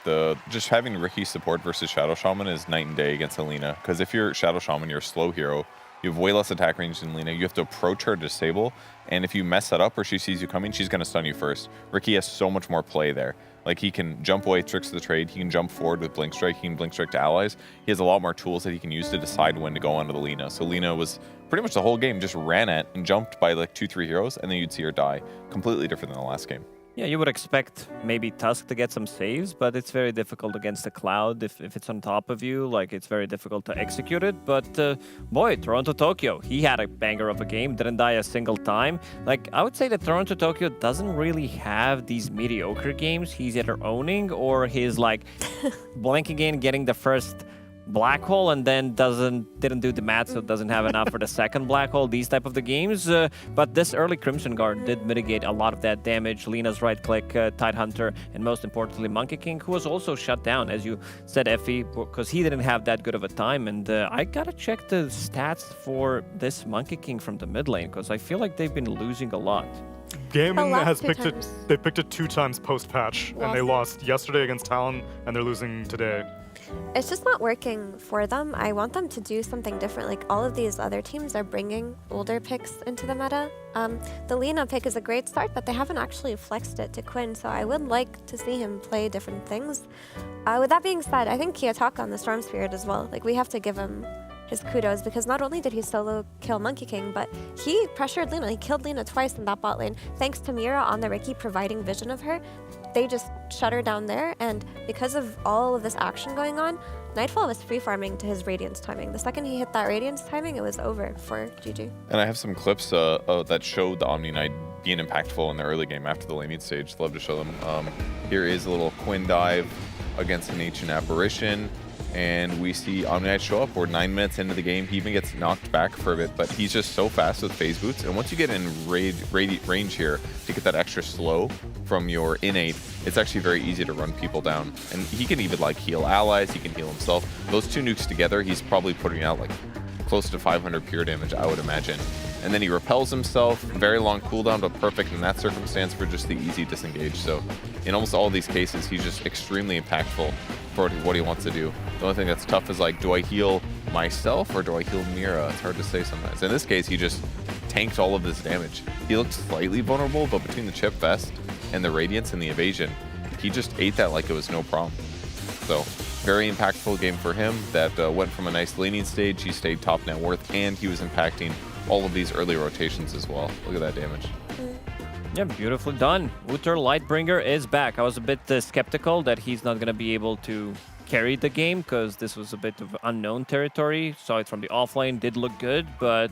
just having Ricky's support versus Shadow Shaman is night and day against Alina. Because if you're Shadow Shaman, you're a slow hero. You have way less attack range than Lina. You have to approach her to disable. And if you mess that up or she sees you coming, she's going to stun you first. Ricky has so much more play there. Like, he can jump away, tricks of the trade. He can jump forward with Blink Strike. He can Blink Strike to allies. He has a lot more tools that he can use to decide when to go onto the Lina. So Lina was pretty much the whole game just ran at and jumped by like 2-3 heroes, and then you'd see her die. Completely different than the last game. Yeah, you would expect maybe Tusk to get some saves, but it's very difficult against the Cloud if it's on top of you. Like, it's very difficult to execute it. But boy, Toronto-Tokyo, he had a banger of a game, didn't die a single time. Like, I would say that Toronto-Tokyo doesn't really have these mediocre games he's either owning, or he's like blanking in, getting the first black hole and then didn't do the math, so doesn't have enough for the second black hole, these type of the games. But this early Crimson Guard did mitigate a lot of that damage. Lina's right click, Tidehunter, and most importantly Monkey King, who was also shut down, as you said, Effie, because he didn't have that good of a time. And I gotta check the stats for this Monkey King from the mid lane, because I feel like they've been losing a lot. Gaming has picked it. They picked it 2 times post-patch, and they lost yesterday against Talon, and they're losing today. It's just not working for them. I want them to do something different. Like, all of these other teams are bringing older picks into the meta. The Lina pick is a great start, but they haven't actually flexed it to Quinn, so I would like to see him play different things. With that being said, I think Kiyotaka on the Storm Spirit as well. Like, we have to give him his kudos, because not only did he solo kill Monkey King, but he pressured Lina. He killed Lina twice in that bot lane. Thanks to Mira on the Riki providing vision of her, they just shut her down there, and because of all of this action going on, Nightfall was free farming to his Radiance timing. The second he hit that Radiance timing, it was over for GG. And I have some clips that showed the Omni Knight being impactful in the early game after the laning stage. Love to show them. Here is a little Quinn dive against an Ancient Apparition. And we see Omni Knight show up. We're 9 minutes into the game. He even gets knocked back for a bit, but he's just so fast with phase boots. And once you get in range here to get that extra slow from your innate, it's actually very easy to run people down. And he can even like heal allies. He can heal himself. Those 2 nukes together, he's probably putting out like close to 500 pure damage, I would imagine. And then he repels himself. Very long cooldown, but perfect in that circumstance for just the easy disengage. So in almost all of these cases, he's just extremely impactful for what he wants to do. The only thing that's tough is like, do I heal myself or do I heal Mira? It's hard to say sometimes. In this case, he just tanked all of this damage. He looked slightly vulnerable, but between the chip vest and the Radiance and the evasion, he just ate that like it was no problem. So very impactful game for him that went from a nice laning stage. He stayed top net worth, and he was impacting all of these early rotations as well. Look at that damage. Yeah, beautifully done. Uther Lightbringer is back. I was a bit skeptical that he's not going to be able to carry the game because this was a bit of unknown territory. Saw it from the offlane, did look good, but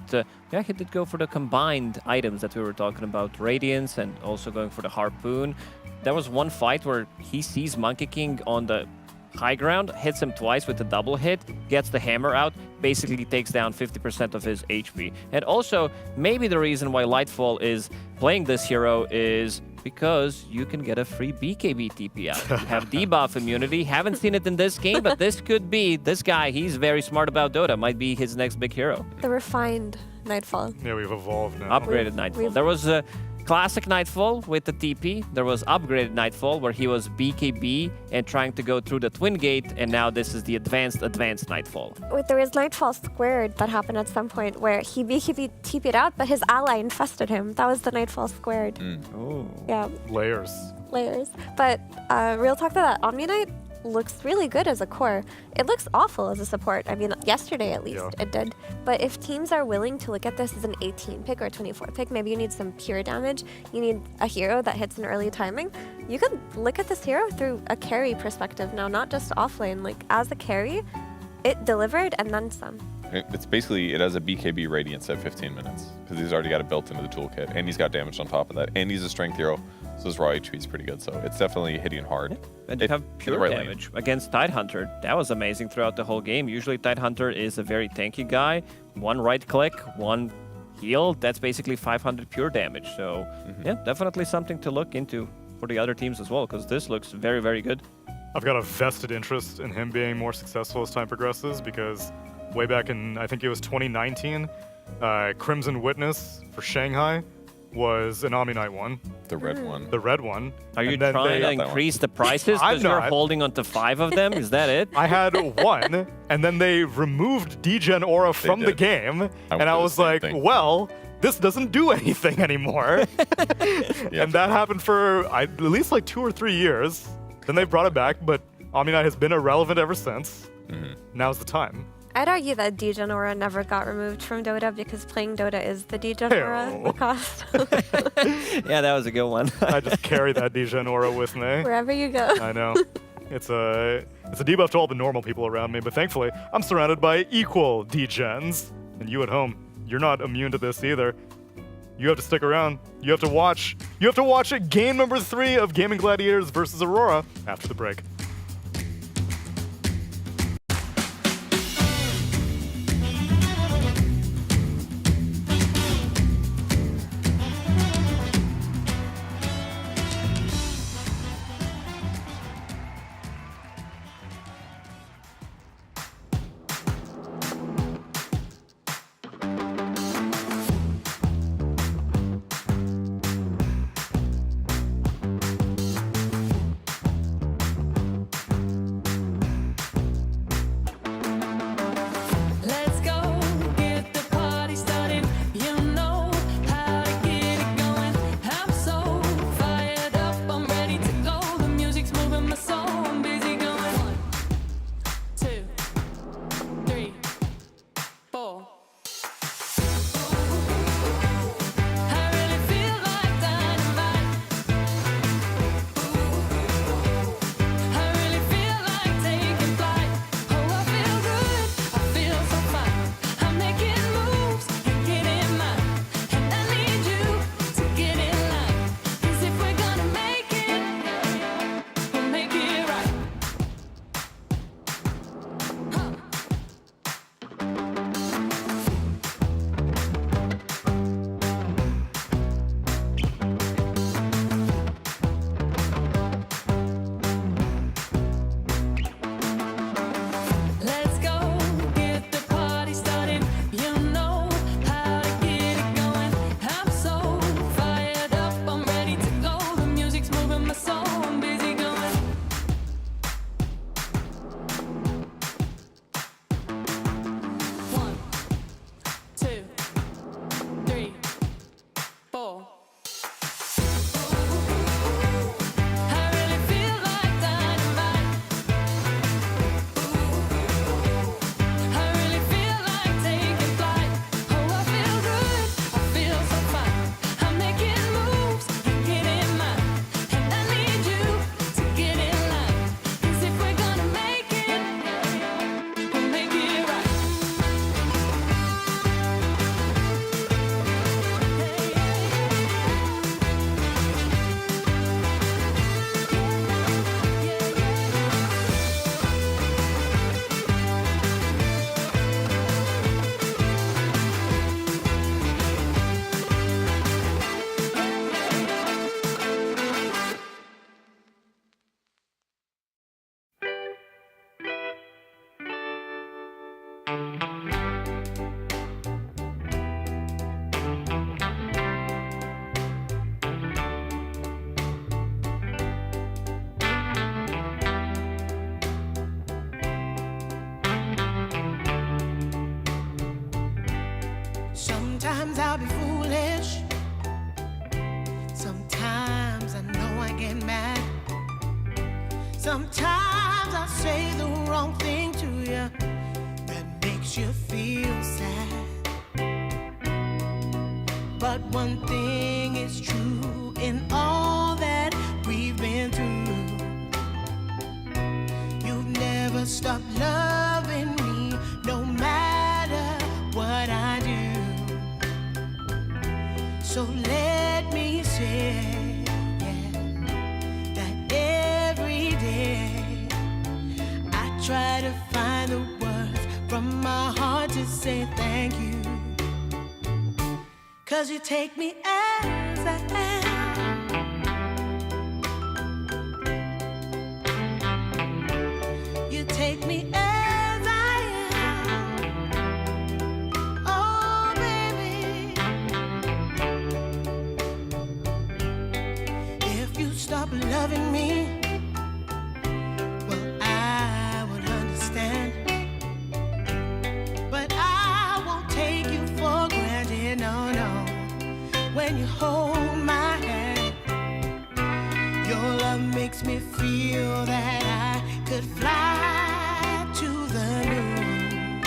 yeah, he did go for the combined items that we were talking about, Radiance and also going for the Harpoon. There was one fight where he sees Monkey King on the high ground, hits him twice with a double hit, gets the hammer out, basically takes down 50% of his HP. And also, maybe the reason why Lightfall is playing this hero is because you can get a free BKB TP out. You have debuff immunity. Haven't seen it in this game, but this could be, this guy, he's very smart about Dota. Might be his next big hero. The refined Nightfall. Yeah, we've evolved now. Upgraded Nightfall. There was a classic Nightfall with the TP. There was upgraded Nightfall where he was BKB and trying to go through the Twin Gate, and now this is the advanced Nightfall. Wait, there was Nightfall Squared that happened at some point where he BKB TP'd out, but his ally infested him. That was the Nightfall Squared. Oh. Yeah. Layers. But real talk, that Omni Knight looks really good as a core. It looks awful as a support. I mean, yesterday at least it did. But if teams are willing to look at this as an 18 pick or a 24 pick, maybe you need some pure damage, you need a hero that hits an early timing, you could look at this hero through a carry perspective now, not just offlane. Like, as a carry, it delivered and then some. It's basically, it has a BKB Radiance at 15 minutes because he's already got it built into the toolkit, and he's got damage on top of that, and he's a strength hero, so his raw HP is pretty good. So it's definitely hitting hard. And you have pure damage against Tidehunter. That was amazing throughout the whole game. Usually Tidehunter is a very tanky guy. One right click, one heal, that's basically 500 pure damage. So yeah, definitely something to look into for the other teams as well, because this looks very, very good. I've got a vested interest in him being more successful as time progresses because way back in, I think it was 2019, Crimson Witness for Shanghai was an Omni Knight one. The red one. The red one. Are you trying to increase the prices because you're holding onto 5 of them? Is that it? I had one, and then they removed Degen Aura from the game, and I was like, well, this doesn't do anything anymore. And that happened for at least like 2 or 3 years. Then they brought it back, but Omni Knight has been irrelevant ever since. Now's the time. I'd argue that Degen Aura never got removed from Dota because playing Dota is the Degen Aura cost. Yeah, that was a good one. I just carry that Degen Aura with me. Wherever you go. I know. It's a debuff to all the normal people around me, but thankfully, I'm surrounded by equal Degens. And you at home, you're not immune to this either. You have to stick around. You have to watch. You have to watch game number 3 of Gaming Gladiators versus Aurora after the break. Sometimes I'll be foolish. Sometimes I know I get mad. Sometimes I say the wrong thing to you that makes you feel sad. But one thing is true in all that we've been through. You've never stopped loving me, no matter what I do. So let me say, yeah, that every day I try to find the words from my heart to say thank you. 'Cause you take me as I am. You take me as I am. Oh, baby. If you stop loving me, well, I would understand. But I won't take you for granted, no, no. When you hold my hand, your love makes me feel that I could fly to the moon.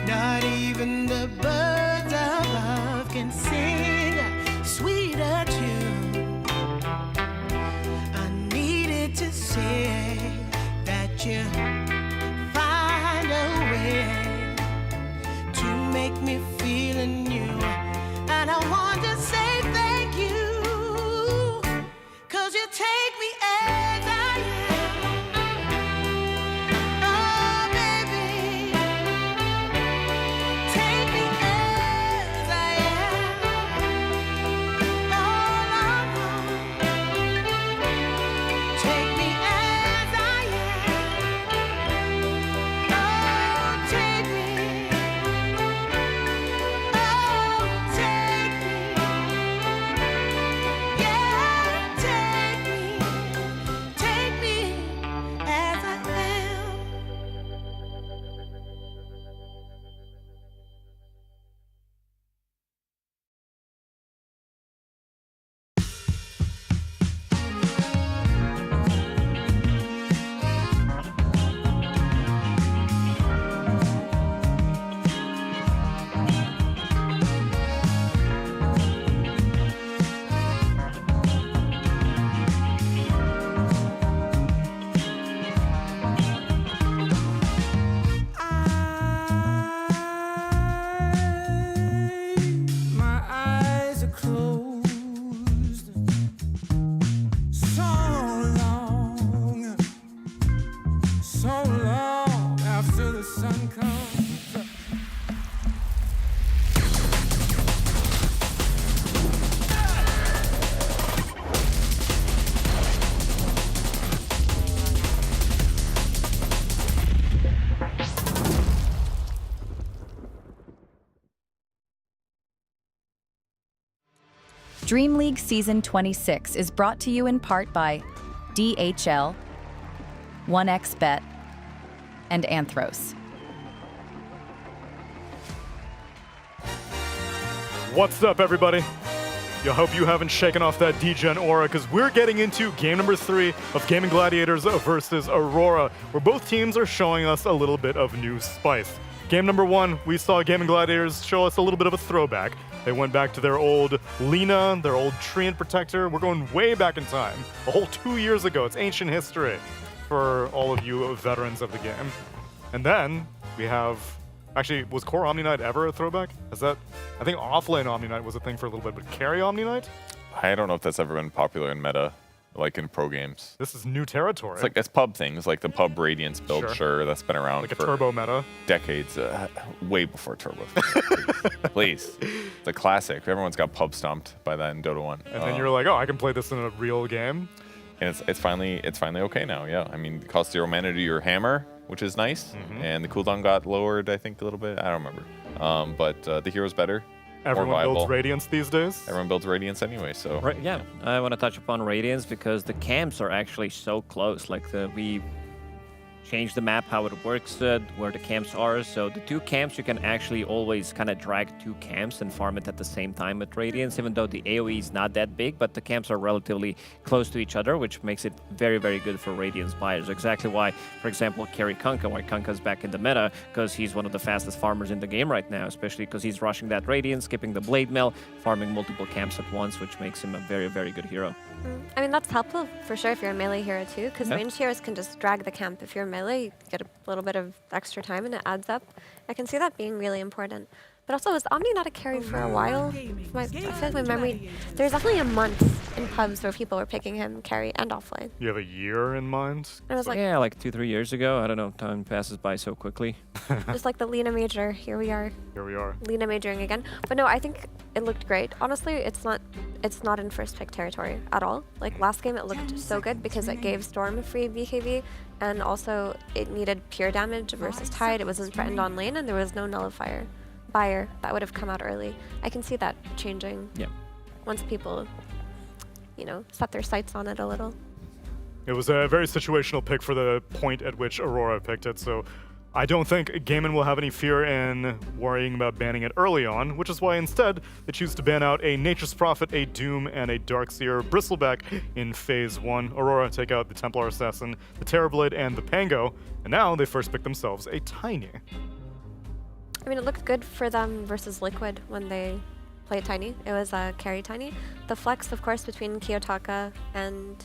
Not even the birds above can sing a sweeter tune. I needed to say that you find a way to make me feel anew. And I want to say thank you, 'cause you take me as I am. Oh, baby, take me as I am. Oh, no, take me as I am. Oh, take me. DreamLeague Season 26 is brought to you in part by DHL, 1xBet, and Anthros. What's up, everybody? I hope you haven't shaken off that DGen aura, because we're getting into game number 3 of Gaming Gladiators versus Aurora, where both teams are showing us a little bit of new spice. Game number 1, we saw Gaming Gladiators show us a little bit of a throwback. They went back to their old Lina, their old Treant Protector. We're going way back in time, a whole 2 years ago. It's ancient history for all of you veterans of the game. And then we have, actually, was Core Omni Knight ever a throwback? Is that, I think offlane Omni Knight was a thing for a little bit, but carry Omni Knight? I don't know if that's ever been popular in meta, like in pro games. This is new territory. It's like it's pub things, like the pub Radiance build. Sure, that's been around like a for turbo meta. Decades, way before turbo. Please, it's a classic. Everyone's got pub stomped by that in Dota 1. And then you're like, oh, I can play this in a real game. And it's finally okay now. Yeah, I mean, it costs 0 mana to do your hammer. which is nice. And the cooldown got lowered, I think, a little bit. I don't remember. But the hero's better. Everyone more viable. builds Radiance these days. Everyone builds Radiance anyway, so. Right, yeah, I want to touch upon Radiance because the camps are actually so close. Like we changed the map how it works, where the camps are. So the two camps, you can actually always kind of drag two camps and farm it at the same time with Radiance, even though the AoE is not that big, but the camps are relatively close to each other, which makes it very, very good for Radiance buyers. Exactly why, for example, carry Kunkka, why Kunkka's back in the meta, because he's one of the fastest farmers in the game right now, especially because he's rushing that Radiance, skipping the Blade Mill, farming multiple camps at once, which makes him a very, very good hero. I mean, that's helpful for sure if you're a melee hero too, because Yeah. ranged heroes can just drag the camp. If you're melee, you get a little bit of extra time and it adds up. I can see that being really important. But also, was Omni not a carry for a while? I feel like my memory... There's definitely a month in pubs where people were picking him carry and offlane. You have a year in mind? I was like, Yeah, like 2-3 years ago. I don't know, time passes by so quickly. just like the Lina Major, here we are. Here we are. Lina majoring again. But no, I think it looked great. Honestly, it's not in first pick territory at all. Like last game it looked so good because it gave Storm a free BKB and also it needed pure damage versus Tide. It wasn't threatened on lane and there was no nullifier buyer that would have come out early. I can see that changing once people, set their sights on it a little. It was a very situational pick for the point at which Aurora picked it, so I don't think Gaimin will have any fear in worrying about banning it early on, which is why instead they choose to ban out a Nature's Prophet, a Doom, and a Darkseer Bristleback in Phase 1. Aurora take out the Templar Assassin, the Terrorblade, and the Pango, and now they first pick themselves a Tiny. I mean, it looked good for them versus Liquid when they played Tiny. It was a carry Tiny. The flex, of course, between Kiyotaka and...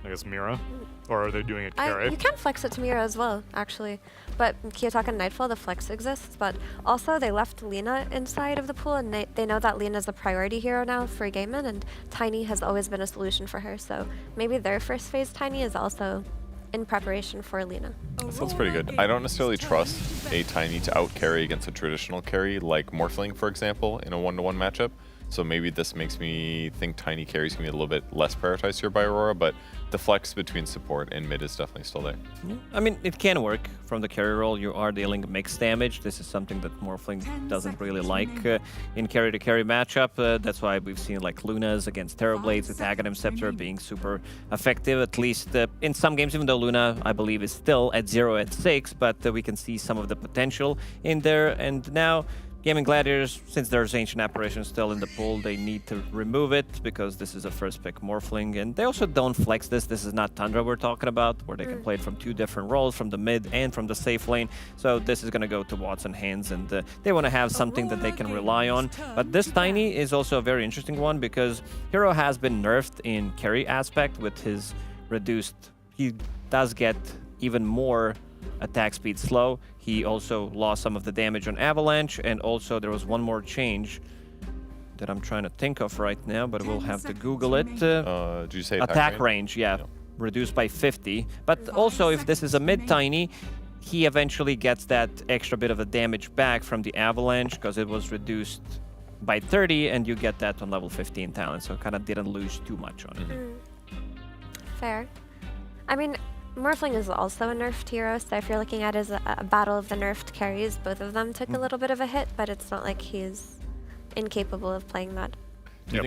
I guess Mira? Or are they doing it carry? You can flex it to Mira as well, actually. But Kiyotaka and Nightfall, the flex exists. But also, they left Lina inside of the pool, and they know that Lina's a priority hero now for Gaimin, and Tiny has always been a solution for her. So maybe their first phase Tiny is also in preparation for Lina. That sounds pretty good. I don't necessarily trust a Tiny to out-carry against a traditional carry like Morphling, for example, in a 1-to-1 matchup. So maybe this makes me think Tiny carries can be a little bit less prioritized here by Aurora, but the flex between support and mid is definitely still there. Yeah. I mean, it can work from the carry role. You are dealing mixed damage. This is something that Morphling doesn't really like in carry-to-carry matchup. That's why we've seen like Lunas against Terrorblades with Aghanim Scepter being super effective, at least in some games, even though Luna, I believe, is still at 0 at 6, but we can see some of the potential in there. And now, Gaming Gladiators, since there's Ancient Apparition still in the pool, they need to remove it because this is a first pick Morphling. And they also don't flex this. This is not Tundra we're talking about, where they can play it from two different roles, from the mid and from the safe lane. So this is going to go to Watson hands, and they want to have something that they can rely on. But this Tiny is also a very interesting one because Hero has been nerfed in carry aspect with his reduced... He does get even more attack speed slow. He also lost some of the damage on Avalanche, and also there was one more change that I'm trying to think of right now, but we'll have to Google it. Did you say attack range? Yeah, reduced by 50. But also, if this is a mid-Tiny, he eventually gets that extra bit of a damage back from the Avalanche because it was reduced by 30, and you get that on level 15 talent, so kind of didn't lose too much on it. Fair. I mean, Morphling is also a nerfed hero, so if you're looking at it as a battle of the nerfed carries, both of them took a little bit of a hit, but it's not like he's incapable of playing that. Yeah,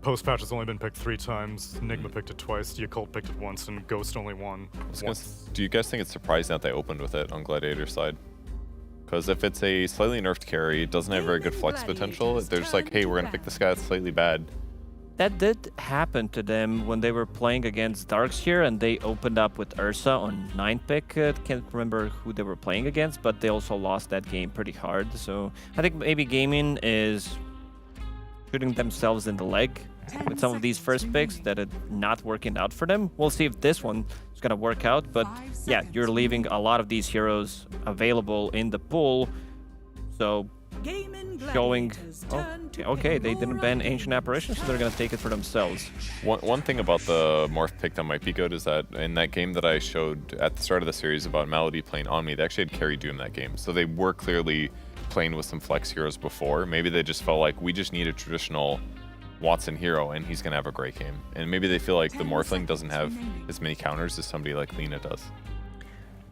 post-patch has only been picked 3 times, Enigma picked it twice, Yakult picked it once, and Ghost only won once. Do you guys think it's surprising that they opened with it on Gladiator's side? Because if it's a slightly nerfed carry, it doesn't have very good flex potential. They're just like, hey, we're going to pick this guy that's slightly bad. That did happen to them when they were playing against Darkseer, and they opened up with Ursa on 9th pick. Can't remember who they were playing against, but they also lost that game pretty hard. So I think maybe Gaming is shooting themselves in the leg with some of these first picks that are not working out for them. We'll see if this one is going to work out, but yeah, you're leaving a lot of these heroes available in the pool. So showing, okay, they didn't ban Ancient Apparition, so they're going to take it for themselves. One thing about the Morph pick that might be good is that in that game that I showed at the start of the series about Malady playing Omni, they actually had carry Doom that game. So they were clearly playing with some flex heroes before. Maybe they just felt like we just need a traditional Watson hero and he's going to have a great game. And maybe they feel like the Morphling doesn't have as many counters as somebody like Lina does.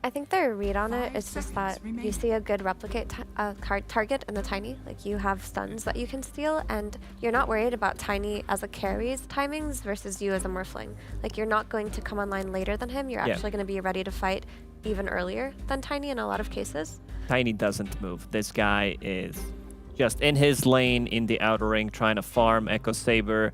I think their read on it is just that you see a good replicate target in the Tiny. Like you have stuns that you can steal, and you're not worried about Tiny as a carry's timings versus you as a Morphling. Like you're not going to come online later than him. You're actually going to be ready to fight even earlier than Tiny in a lot of cases. Tiny doesn't move. This guy is just in his lane in the outer ring trying to farm Echo Saber.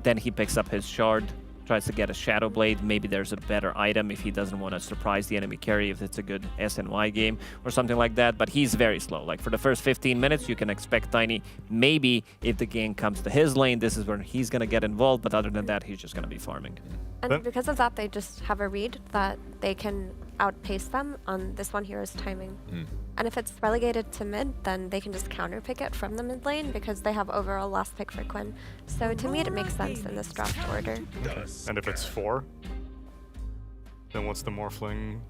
Then he picks up his shard, tries to get a Shadow Blade. Maybe there's a better item if he doesn't want to surprise the enemy carry, if it's a good SNY game or something like that. But he's very slow. Like for the first 15 minutes, you can expect Tiny. Maybe if the game comes to his lane, this is where he's going to get involved. But other than that, he's just going to be farming. And because of that, they just have a read that they can outpace them on this one hero's timing. And if it's relegated to mid, then they can just counter pick it from the mid lane because they have overall last pick for Quinn. So to me, it makes sense in this draft order. And if it's 4, then what's the Morphling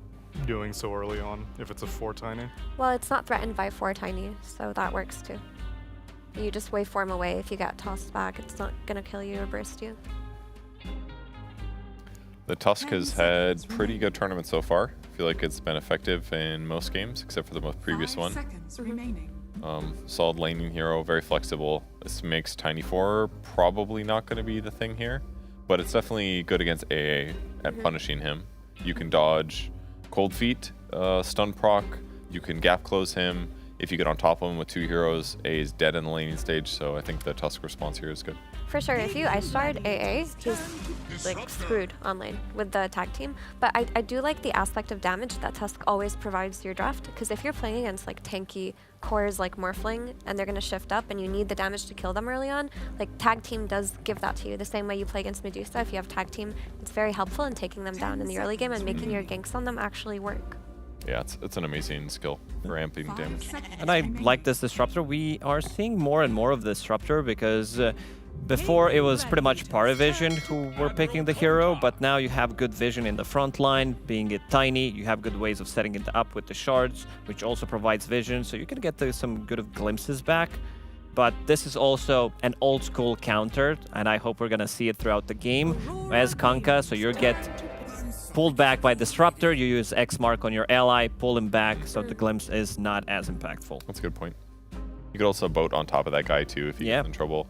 doing so early on if it's a 4 Tiny? Well, it's not threatened by 4 Tiny, so that works too. You just waveform away. If you get tossed back, it's not going to kill you or burst you. The Tusk has had pretty good tournaments so far. I feel like it's been effective in most games, except for the most previous one. Solid laning hero, very flexible. This makes Tiny 4 probably not going to be the thing here, but it's definitely good against AA at punishing him. You can dodge Cold Feet, stun proc, you can gap close him. If you get on top of him with 2 heroes, A is dead in the laning stage, so I think the Tusk response here is good. For sure, if you Ice Shard AA, he's like screwed on lane with the tag team. But I do like the aspect of damage that Tusk always provides your draft, because if you're playing against like tanky cores like Morphling and they're going to shift up and you need the damage to kill them early on, like tag team does give that to you. The same way you play against Medusa, if you have tag team, it's very helpful in taking them down in the early game and making your ganks on them actually work. Yeah, it's an amazing skill for amping damage. And I like this Disruptor. We are seeing more and more of Disruptor because before it was pretty much Party Vision who were picking the hero, but now you have good vision in the front line, being it Tiny. You have good ways of setting it up with the shards, which also provides vision, so you can get some good glimpses back. But this is also an old school counter, and I hope we're gonna see it throughout the game as Kunkka, so you get pulled back by Disruptor, you use X mark on your ally, pull him back, so the glimpse is not as impactful. That's a good point. You could also boat on top of that guy too if he's in trouble.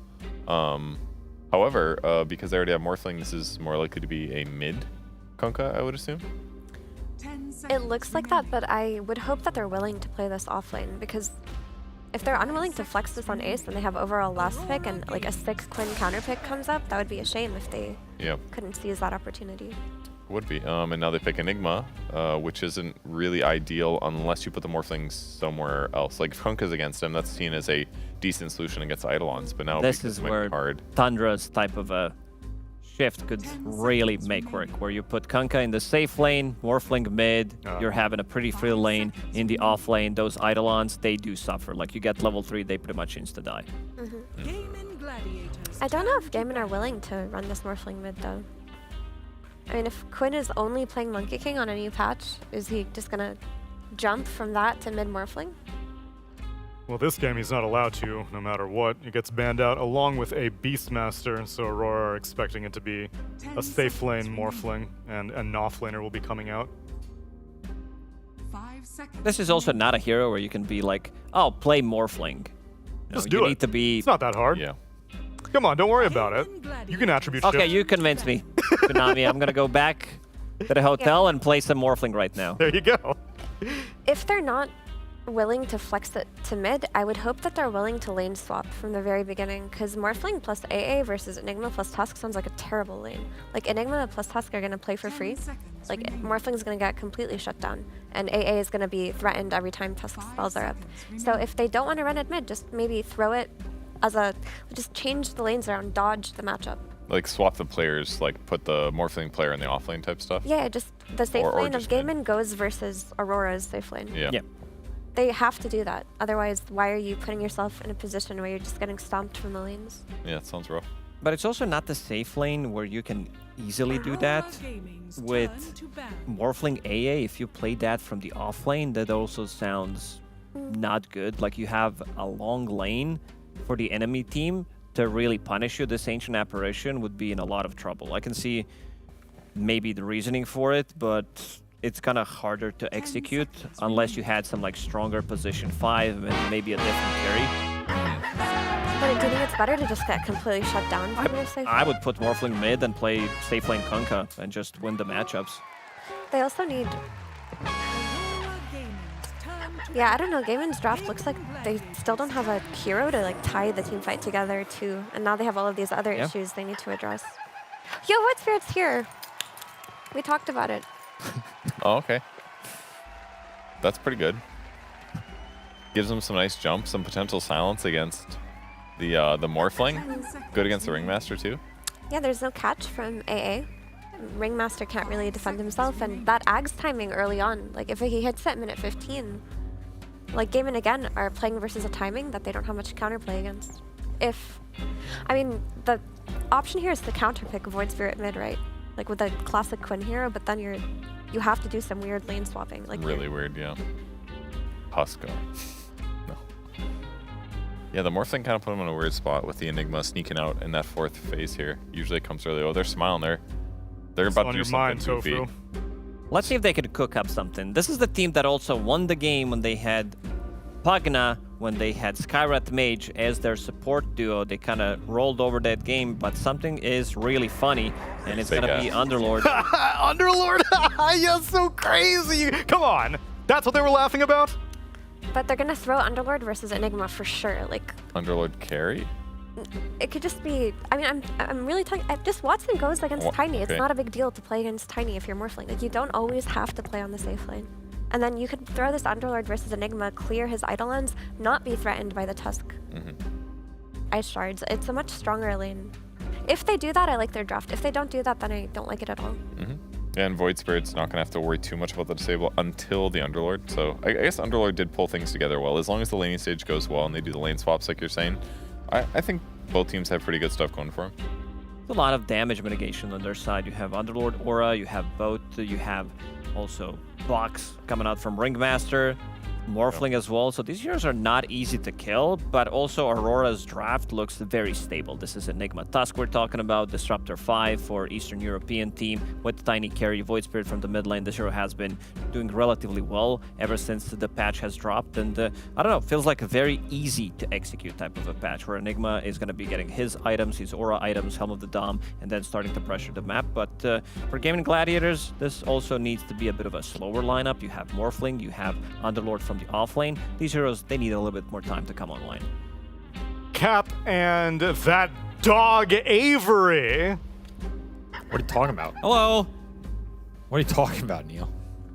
However, because they already have Morphling, this is more likely to be a mid Kunkka, I would assume. It looks like that, but I would hope that they're willing to play this offlane, because if they're unwilling to flex this on Ace and they have overall last pick and like a 6 Quinn counter pick comes up, that would be a shame if they couldn't seize that opportunity. Would be. And now they pick Enigma, which isn't really ideal unless you put the Morphling somewhere else. Like if Kunkka's against him, that's seen as a decent solution against Eidolons, but now this is where Tundra's type of a shift could really make work, where you put Kunkka in the safe lane, Morphling mid, you're having a pretty free lane. In the off lane, those Eidolons, they do suffer. Like you get level 3, they pretty much insta-die. I don't know if Gaming are willing to run this Morphling mid though. I mean, if Quinn is only playing Monkey King on a new patch, is he just gonna jump from that to mid Morphling? Well, this game he's not allowed to, no matter what. It gets banned out along with a Beastmaster, so Aurora are expecting it to be a safe lane Morphling, and a Noth laner will be coming out. This is also not a hero where you can be like, oh, play Morphling. Just do it. Need to be... It's not that hard. Yeah. Come on, don't worry about it. You can attribute shift. Okay, you convinced me, Konami. I'm gonna go back to the hotel and play some Morphling right now. There you go. If they're not willing to flex it to mid, I would hope that they're willing to lane swap from the very beginning, because Morphling plus AA versus Enigma plus Tusk sounds like a terrible lane. Like Enigma plus Tusk are gonna play for free. Like Morphling's gonna get completely shut down, and AA is gonna be threatened every time Tusk spells are up. So if they don't want to run it mid, just maybe throw it as a, just change the lanes around, dodge the matchup. Like swap the players, like put the Morphling player in the offlane type stuff? Yeah, just the safe lane of just Gaiman goes versus Aurora's safe lane. Yeah. They have to do that. Otherwise, why are you putting yourself in a position where you're just getting stomped from the lanes? Yeah, it sounds rough. But it's also not the safe lane where you can easily do that. With Morphling AA, if you play that from the off lane, that also sounds not good. Like you have a long lane for the enemy team to really punish you. This Ancient Apparition would be in a lot of trouble. I can see maybe the reasoning for it, but it's kind of harder to execute unless you had some like stronger position 5 and maybe a different carry. But do you think it's better to just get completely shut down? I would put Morphling mid and play safe lane Kunkka and just win the matchups. They also need... Yeah, I don't know. Gaiman's draft looks like they still don't have a hero to like tie the team fight together too, and now they have all of these other issues they need to address. Yo, Void Spirit's here. We talked about it. Oh, okay. That's pretty good. Gives them some nice jumps, some potential silence against the Morphling. Good against the Ringmaster too. Yeah, there's no catch from AA. Ringmaster can't really defend himself, and that Ag's timing early on, like if he hits it at minute 15, like Gaiman again are playing versus a timing that they don't have much counterplay against. I mean, the option here is to counterpick Void Spirit mid, right? Like with a classic Quinn hero, but then you have to do some weird lane swapping. Like really weird, yeah. Huskar. No. Yeah, the Morphling kind of put him in a weird spot with the Enigma sneaking out in that 4th phase here. Usually it comes early. Oh, they're smiling there. They're about to do something goofy. Let's see if they can cook up something. This is the team that also won the game when they had Pagna, when they had Skyrat Mage as their support duo. They kind of rolled over that game, but something is really funny, and it's going to be Underlord. Underlord? You're so crazy! Come on! That's what they were laughing about? But they're going to throw Underlord versus Enigma for sure. Like Underlord carry? It could just be, I mean, I'm really talking, just Watson goes against Tiny. It's not a big deal to play against Tiny if you're Morphling. Like, you don't always have to play on the safe lane. And then you could throw this Underlord versus Enigma, clear his Eidolons, not be threatened by the Tusk Ice Shards. It's a much stronger lane. If they do that, I like their draft. If they don't do that, then I don't like it at all. Yeah, and Void Spirit's not going to have to worry too much about the disable until the Underlord. So I guess Underlord did pull things together well. As long as the laning stage goes well and they do the lane swaps like you're saying, I think both teams have pretty good stuff going for them. There's a lot of damage mitigation on their side. You have Underlord Aura, you have Boat, you have also blocks coming out from Ringmaster, Morphling as well. So these heroes are not easy to kill, but also Aurora's draft looks very stable. This is Enigma Tusk we're talking about, Disruptor 5 for Eastern European team with Tiny carry, Void Spirit from the mid lane. This hero has been doing relatively well ever since the patch has dropped, and I don't know, feels like a very easy to execute type of a patch where Enigma is going to be getting his items, his aura items, Helm of the Dom, and then starting to pressure the map. But for Gaming Gladiators, this also needs to be a bit of a slower lineup. You have Morphling, you have Underlord from the off lane. These heroes, they need a little bit more time to come online. Cap and that dog Avery. What are you talking about? Hello. What are you talking about, Neil?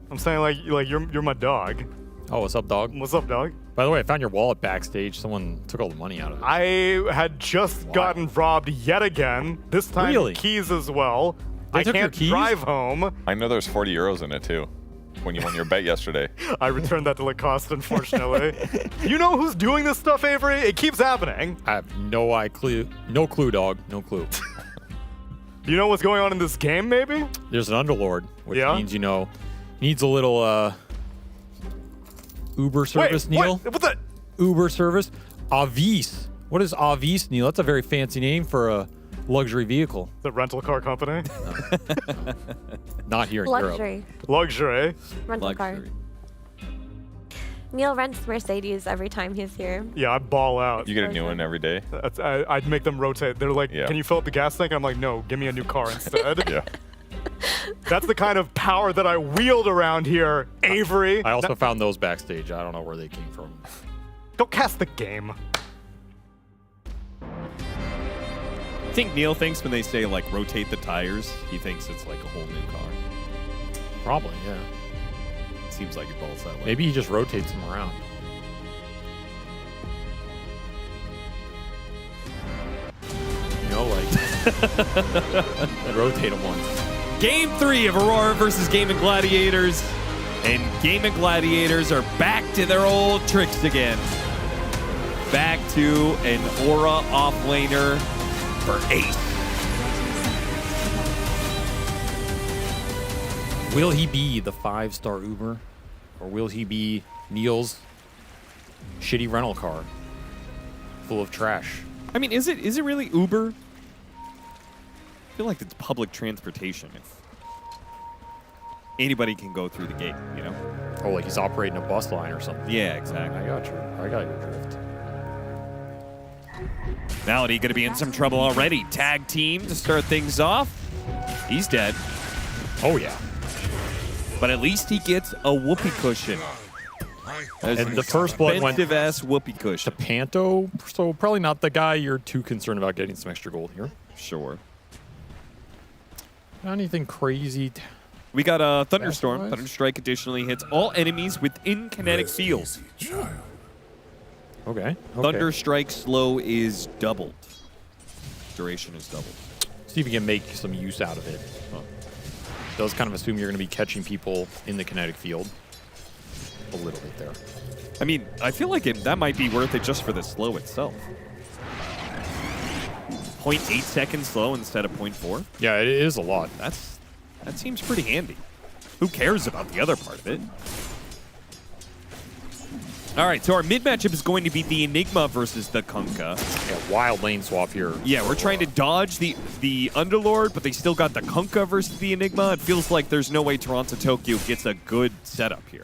I'm saying like you're my dog. Oh, what's up, dog? What's up, dog? By the way, I found your wallet backstage. Someone took all the money out of it. I had just gotten robbed yet again. This time Really? keys as well. They I took your can't keys? drive home. I know there's 40 euros in it too, when you won your bet yesterday. I returned that to Lacoste, unfortunately. You know who's doing this stuff, Avery? It keeps happening. I have no clue. No clue, dog. No clue. Do you know what's going on in this game, maybe? There's an Underlord, which means, needs a little Uber service, Neil. What the? Uber service. Avis. What is Avis, Neil? That's a very fancy name for a luxury vehicle. The rental car company? Not here in Luxury. Europe. Luxury. Rental car. Neil rents Mercedes every time he's here. Yeah, I ball out. You get a new one every day? I'd make them rotate. They're like, can you fill up the gas tank? I'm like, no, give me a new car instead. Yeah. That's the kind of power that I wield around here, Avery. I also found those backstage. I don't know where they came from. Go cast the game. I think Neil thinks when they say, like, rotate the tires, he thinks it's like a whole new car. Probably, yeah. Seems like it bolts that way. Maybe he just rotates them around. Rotate them once. Game 3 of Aurora versus Gaming Gladiators. And Gaming Gladiators are back to their old tricks again. Back to an Aura offlaner for Ace. Will he be the 5-star Uber? Or will he be Neil's shitty rental car full of trash? I mean, is it really Uber? I feel like it's public transportation. anybody can go through the gate, you know? Oh, like he's operating a bus line or something. Yeah, exactly. I got you. I got your drift. Malady going to be in some trouble already. Tag team to start things off. He's dead. Oh, yeah. But at least he gets a whoopee cushion. And the first blood went expensive-ass whoopee cushion. to Panto, so probably not the guy you're too concerned about getting some extra gold here. Sure. Not anything crazy. We got a Thunderstorm. Thunderstrike additionally hits all enemies within kinetic field. Okay. Thunderstrike slow is doubled. Duration is doubled. See if you can make some use out of it. Does kind of assume you're going to be catching people in the kinetic field. A little bit there. I mean, I feel like that might be worth it just for the slow itself. 0.8 seconds slow instead of 0.4. Yeah, it is a lot. That seems pretty handy. Who cares about the other part of it? All right, so our mid matchup is going to be the Enigma versus the Kunkka. Yeah, wild lane swap here. Yeah, we're trying to dodge the Underlord, but they still got the Kunkka versus the Enigma. It feels like there's no way Toronto Tokyo gets a good setup here.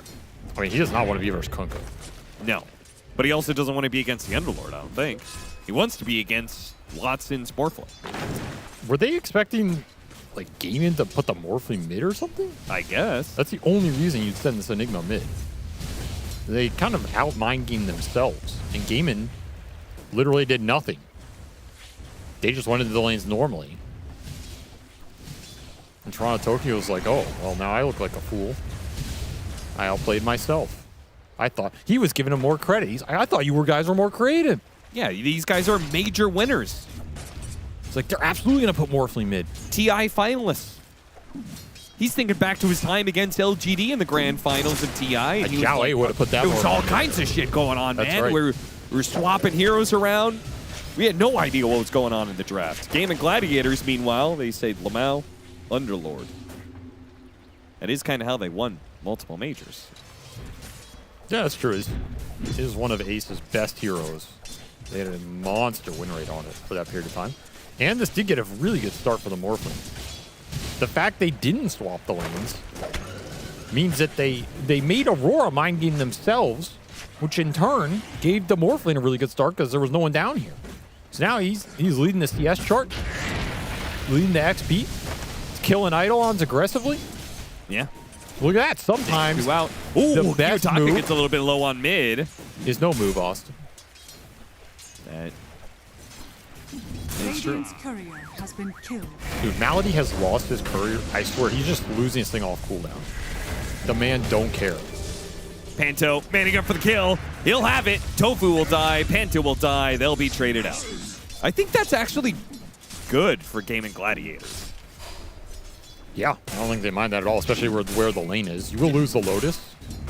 I mean, he does not want to be versus Kunkka. No, but he also doesn't want to be against the Underlord, I don't think. He wants to be against Watson's Morphling. Were they expecting, like, Gaiman to put the Morphling mid or something? I guess. That's the only reason you'd send this Enigma mid. They kind of out-mind game themselves, and Gaiman literally did nothing. They just went into the lanes normally. And Toronto Tokyo was like, oh, well, now I look like a fool. I outplayed myself. I thought he was giving him more credit. I thought you guys were more creative. Yeah, these guys are major winners. It's like they're absolutely going to put Morphling mid. TI finalists. He's thinking back to his time against LGD in the grand finals of TI. And he Xiao A would have put that. There was all kinds of shit going on, That's man. right. We're swapping heroes around. We had no idea what was going on in the draft. Game and Gladiators, meanwhile, they say Lamau, Underlord. That is kind of how they won multiple majors. Yeah, that's true. It is one of Ace's best heroes. They had a monster win rate on it for that period of time. And this did get a really good start for the Morphling. The fact they didn't swap the lanes means that they made Aurora mind game themselves, which in turn gave the Morphling a really good start because there was no one down here. So now he's leading the CS chart, leading the XP, he's killing Eidolons aggressively. Yeah. Look at that. Sometimes the best move gets a little bit low on mid. Is no move, Austin. That Radiant's courier has been killed. Dude, Malady has lost his courier. I swear, he's just losing this thing off cooldown. The man don't care. Panto manning up for the kill. He'll have it. Tofu will die. Panto will die. They'll be traded out. I think that's actually good for Game and Gladiators. Yeah, I don't think they mind that at all, especially where the lane is. You will lose the Lotus.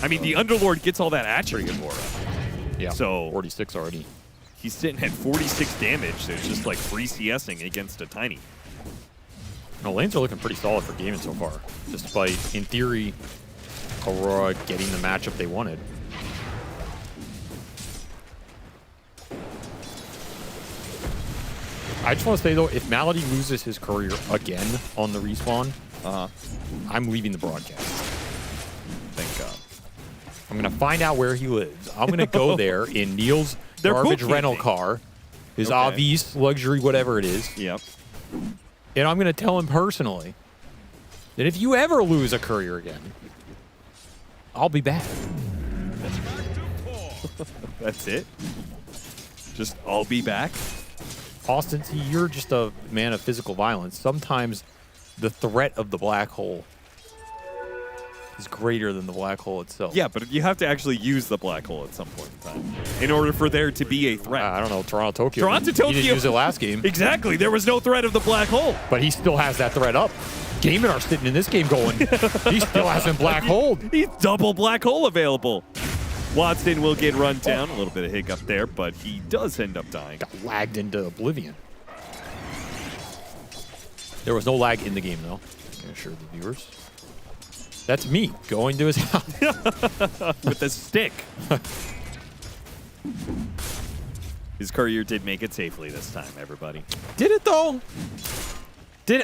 I mean, the Underlord gets all that attribute aura. Yeah, so 46 already. He's sitting at 46 damage. There's just like free CSing against a Tiny. No, lanes are looking pretty solid for gaming so far, despite, in theory, Aurora getting the matchup they wanted. I just want to say, though, if Malady loses his courier again on the respawn, I'm leaving the broadcast. Thank God. I'm going to find out where he lives. I'm going to go there in Neil's garbage rental car, his Avis, luxury, whatever it is. Yep. And I'm going to tell him personally that if you ever lose a courier again, I'll be back. That's it? Just I'll be back? Austin, see, you're just a man of physical violence. Sometimes the threat of the black hole is greater than the black hole itself. Yeah, but you have to actually use the black hole at some point in time in order for there to be a threat. I don't know, Toronto Tokyo. Toronto Tokyo. He didn't use it last game. Exactly. There was no threat of the black hole. But he still has that threat up. Gaiman are sitting in this game going, he still hasn't black holed. He's double black hole available. Watson will get run down. A little bit of hiccup there, but he does end up dying. Got lagged into oblivion. There was no lag in the game, though. I can assure the viewers. That's me going to his house. With a stick. His courier did make it safely this time, everybody. Did it, though?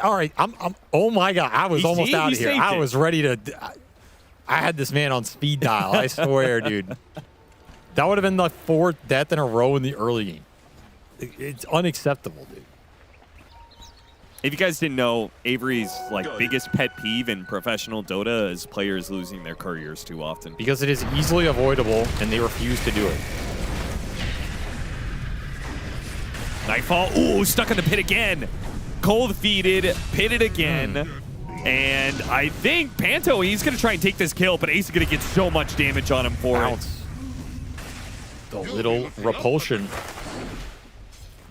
All right. Oh my God. I was almost out of here. I was ready to. I had this man on speed dial. I swear, dude. That would have been the 4th death in a row in the early game. It's unacceptable, dude. If you guys didn't know, Avery's biggest pet peeve in professional Dota is players losing their couriers too often. Because it is easily avoidable, and they refuse to do it. Nightfall. Ooh, stuck in the pit again. Cold feeded, pitted again. And I think Panto, he's going to try and take this kill, but Ace is going to get so much damage on him for it. The little repulsion.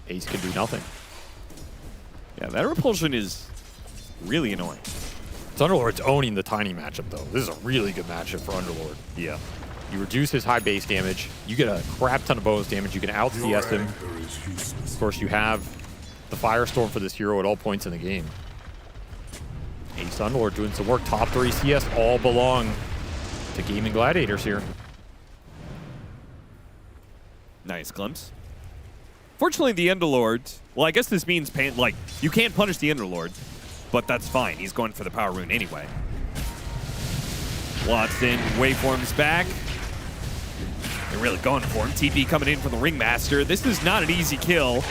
Ace can do nothing. Yeah, that repulsion is really annoying. Underlord's owning the tiny matchup, though. This is a really good matchup for Underlord. Yeah. You reduce his high base damage. You get a crap ton of bonus damage. You can out CS him. Of course, you have the Firestorm for this hero at all points in the game. Ace Underlord doing some work. Top 3 CS all belong to Gaming Gladiators here. Nice glimpse. Fortunately, the Underlord, well, I guess this means, you can't punish the Underlord, but that's fine. He's going for the power rune anyway. Watson, waveforms back. They're really going for him. TP coming in from the Ringmaster. This is not an easy kill.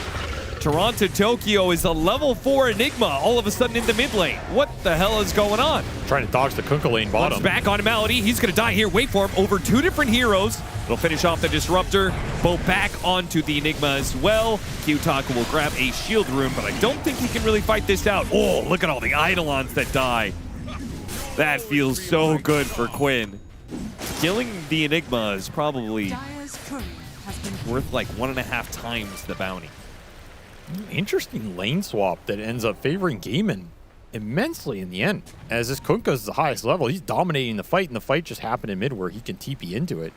Toronto Tokyo is a level 4 Enigma all of a sudden in the mid lane. What the hell is going on? Trying to dodge the Kunkka lane bottom. One's back on Malady. He's going to die here. Waveform over 2 different heroes. It'll finish off the Disruptor. Bo back onto the Enigma as well. Kiyotaka will grab a shield rune, but I don't think he can really fight this out. Oh, look at all the Eidolons that die. That feels so good for Quinn. Killing the Enigma is probably worth like 1.5 times the bounty. Interesting lane swap that ends up favoring Gaiman immensely in the end. As this Kunkka is the highest level, he's dominating the fight, and the fight just happened in mid where he can TP into it.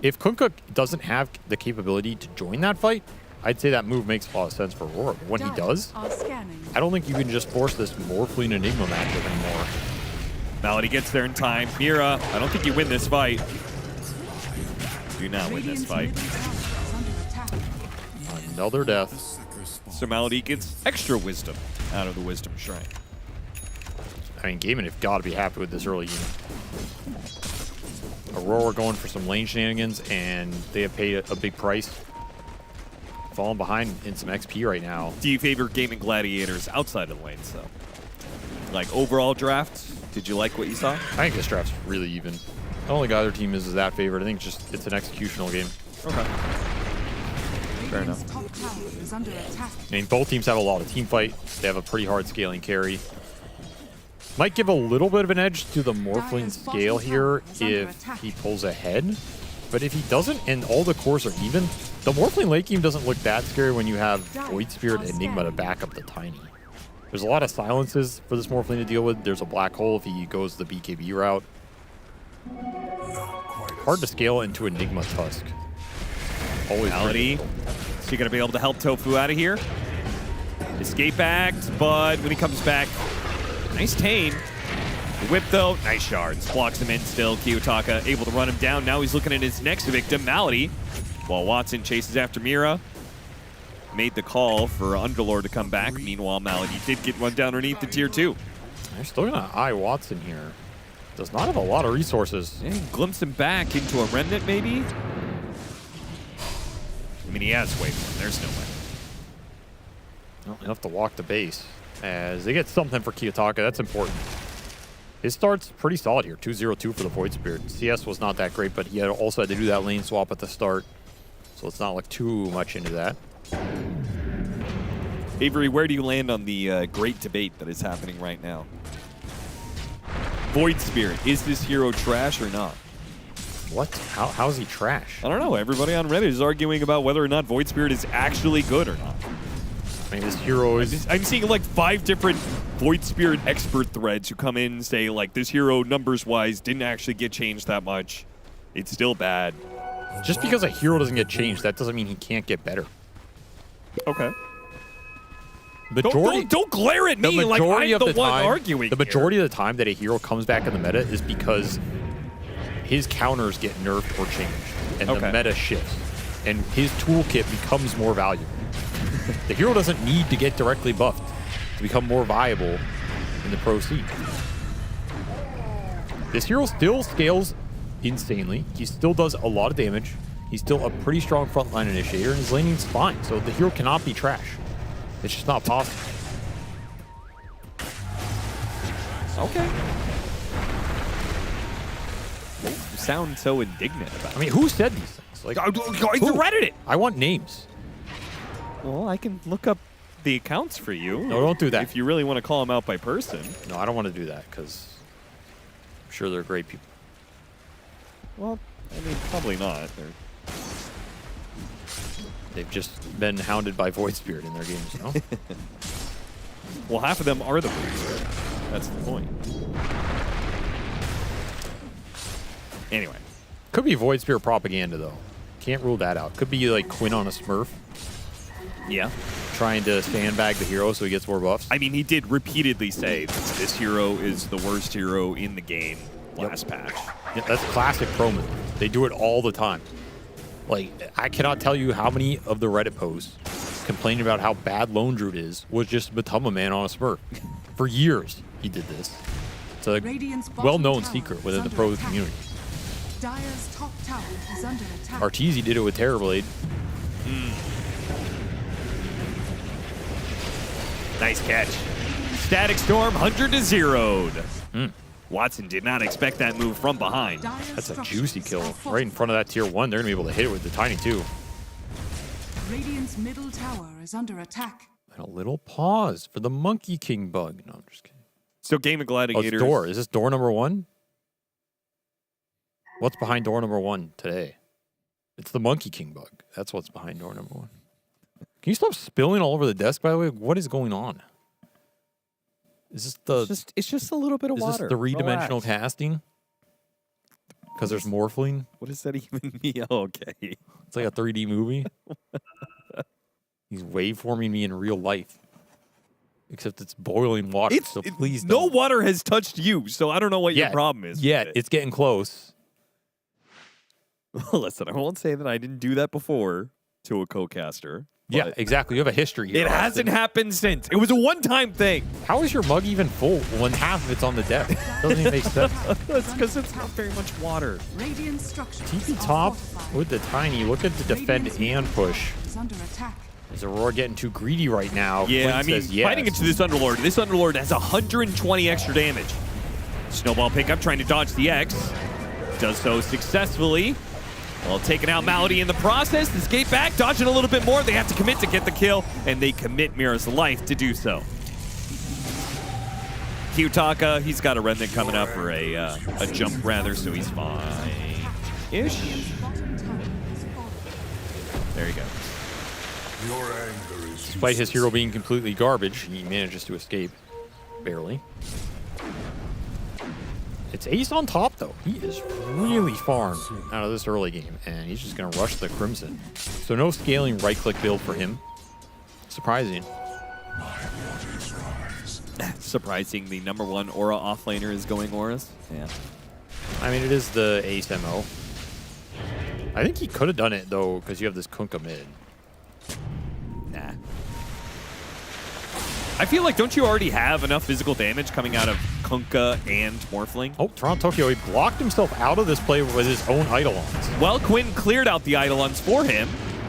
If Kunkka doesn't have the capability to join that fight, I'd say that move makes a lot of sense for Aurora. But when he does, I don't think you can just force this Morphling Enigma matchup anymore. Malady gets there in time. Mira, I don't think you win this fight. Do not win this fight. Another death. So Malady gets extra wisdom out of the Wisdom Shrine. I mean, Gaiman have got to be happy with this early unit. Aurora going for some lane shenanigans, and they have paid a big price. Falling behind in some XP right now. Do you favor Gaming Gladiators outside of the lanes, though? Like overall draft, did you like what you saw? I think this draft's really even. I don't think either team is that favored. I think it's an executional game. Okay. Fair enough. I mean, both teams have a lot of team fight. They have a pretty hard scaling carry. Might give a little bit of an edge to the Morphling scale here if he pulls ahead. But if he doesn't, and all the cores are even, the Morphling late game doesn't look that scary when you have Void Spirit Enigma to back up the Tiny. There's a lot of silences for this Morphling to deal with. There's a black hole if he goes the BKB route. Hard to scale into Enigma Tusk. Always Malady. Is he going to be able to help Tofu out of here? Escape act, but when he comes back, nice Tane. The whip, though, nice shards. Blocks him in still. Kiyotaka able to run him down. Now he's looking at his next victim, Malady, while Watson chases after Mira. Made the call for Underlord to come back. Meanwhile, Malady did get run down underneath the tier 2. They're still going to eye Watson here. Does not have a lot of resources. Yeah, glimpse him back into a Remnant, maybe? I mean, he has Waveform. There's no way. Well, he'll have to walk the base. As they get something for Kiyotaka, that's important. His start's pretty solid here. 2-0-2 for the Void Spirit. CS was not that great, but he also had to do that lane swap at the start. So it's not like too much into that. Avery, where do you land on the great debate that is happening right now? Void Spirit, is this hero trash or not? What? How is he trash? I don't know. Everybody on Reddit is arguing about whether or not Void Spirit is actually good or not. I mean, this hero is... I'm seeing like 5 different Void Spirit expert threads who come in and say, like, this hero, numbers-wise, didn't actually get changed that much. It's still bad. Just because a hero doesn't get changed, that doesn't mean he can't get better. Okay. Majority, don't glare at me like I'm the one arguing. The majority of the time that a hero comes back in the meta is because his counters get nerfed or changed, and the meta shifts, and his toolkit becomes more valuable. The hero doesn't need to get directly buffed to become more viable in the pro scene. This hero still scales insanely. He still does a lot of damage. He's still a pretty strong frontline initiator, and his laning's fine. So the hero cannot be trash. It's just not possible. Okay. You sound so indignant about it. I mean, who said these things? Like, who Reddit it? I want names. Well, I can look up the accounts for you. No, don't do that. If you really want to call them out by person. No, I don't want to do that because I'm sure they're great people. Well, I mean, probably not. They've just been hounded by Void Spirit in their games, you know? Well, half of them are the Void Spirit. That's the point. Anyway. Could be Void Spirit propaganda, though. Can't rule that out. Could be like Quinn on a Smurf. Yeah. Trying to sandbag the hero so he gets more buffs. I mean, he did repeatedly say this hero is the worst hero in the game last patch. Yeah, that's classic promo. They do it all the time. Like, I cannot tell you how many of the Reddit posts complaining about how bad Lone Druid is was just Matuma Man on a Smurf. For years, he did this. It's a well-known secret within the pro community. Dire's top tower is under attack. Arteezy did it with Terrorblade. Nice catch. Static Storm 100 to 0'd. Watson did not expect that move from behind. That's a juicy kill. Right in front of that tier 1. They're going to be able to hit it with the Tiny 2. Radiant's middle tower is under attack. And a little pause for the Monkey King bug. No, I'm just kidding. So Game of Gladiators. Oh, it's door. Is this door number 1? What's behind door number 1 today? It's the Monkey King bug. That's what's behind door number 1. Can you stop spilling all over the desk, by the way? What is going on? Is this the... It's just a little bit of water. Is this three-dimensional casting? Because there's morphling? What does that even mean? Okay. It's like a 3D movie. He's waveforming me in real life. Except it's boiling water, so please no don't. water has touched you, so I don't know what your problem is. Yeah, it's getting close. Listen, I won't say that I didn't do that before to a co-caster. Yeah, exactly. You have a history here. It hasn't happened since. It was a one-time thing. How is your mug even full when half of it's on the deck? Doesn't even make sense. That's because it's not very much water. Radiant structures TP are top fortified. with the Tiny. Looking to defend and push. Is under attack. Is Aurora getting too greedy right now? Yeah, Quinn I mean, says yes. fighting into this Underlord. This Underlord has 120 extra damage. Snowball pickup trying to dodge the X. Does so successfully. While taking out Malady in the process. Escape back, dodging a little bit more. They have to commit to get the kill, and they commit Mira's life to do so. Kyutaka, he's got a Remnant coming up, or a jump rather, so he's fine-ish. There you go. Despite his hero being completely garbage, he manages to escape. Barely. It's Ace on top, though. He is really farmed out of this early game, and he's just going to rush the Crimson. So no scaling right-click build for him. Surprising. Surprising the #1 Aura offlaner is going Auras. Yeah. I mean, it is the Ace MO. I think he could have done it, though, because you have this Kunkka mid. Nah. I feel like, don't you already have enough physical damage coming out of Kunkka and Morphling? Oh, Toronto Tokyo, he blocked himself out of this play with his own Eidolons. Well, Quinn cleared out the Eidolons for him.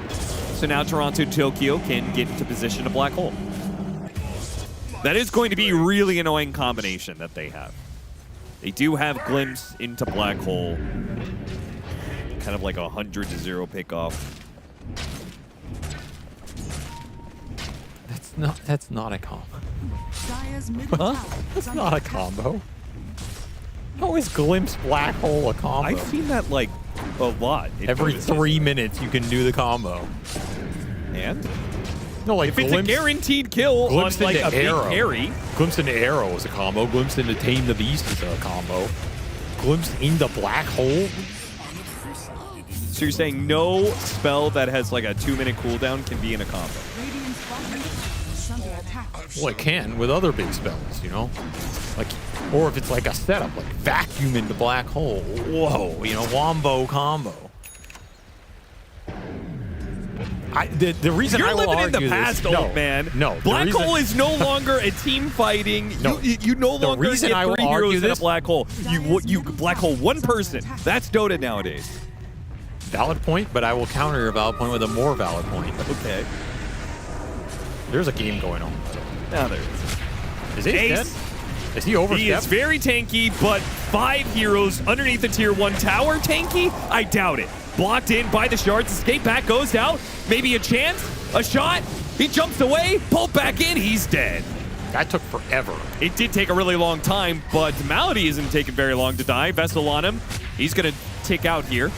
So now Toronto Tokyo can get into position to Black Hole. That is going to be a really annoying combination that they have. They do have Glimpse into Black Hole. Kind of like a 100 to 0 pickoff. That's not a combo. Dire's middle Huh? tower is That's under not a attack. combo. How is Glimpse Black Hole a combo? I've seen that like a lot. Every 3 minutes you can do the combo. And? No, like if it's Glimpse, a guaranteed kill Glimpse on like into a big Arrow. carry. Glimpse into Arrow is a combo. Glimpse into Tame the Beast is a combo. Glimpse into Black Hole. So you're saying no spell that has like a 2-minute cooldown can be in a combo? Radiant's bottom is under attack. Well, it can with other big spells, you know? Like, or if it's like a setup, like Vacuum into Black Hole. Whoa, you know, Wombo combo. The reason You're I will living in the argue past, this, old man. No, Black hole is no longer a team fighting. No. You no The longer reason get I will 3 argue heroes in a this- black hole. You black hole one person. That's Dota nowadays. Valid point, but I will counter your valid point with a more valid point. Okay. There's a game going on. Now there is. Is Ace dead? Is he overstepped? He is very tanky, but 5 heroes underneath the tier 1 tower. Tanky? I doubt it. Blocked in by the shards. Escape back goes out. Maybe a chance? A shot? He jumps away. Pulled back in. He's dead. That took forever. It did take a really long time, but Malady isn't taking very long to die. Vessel on him. He's going to tick out here.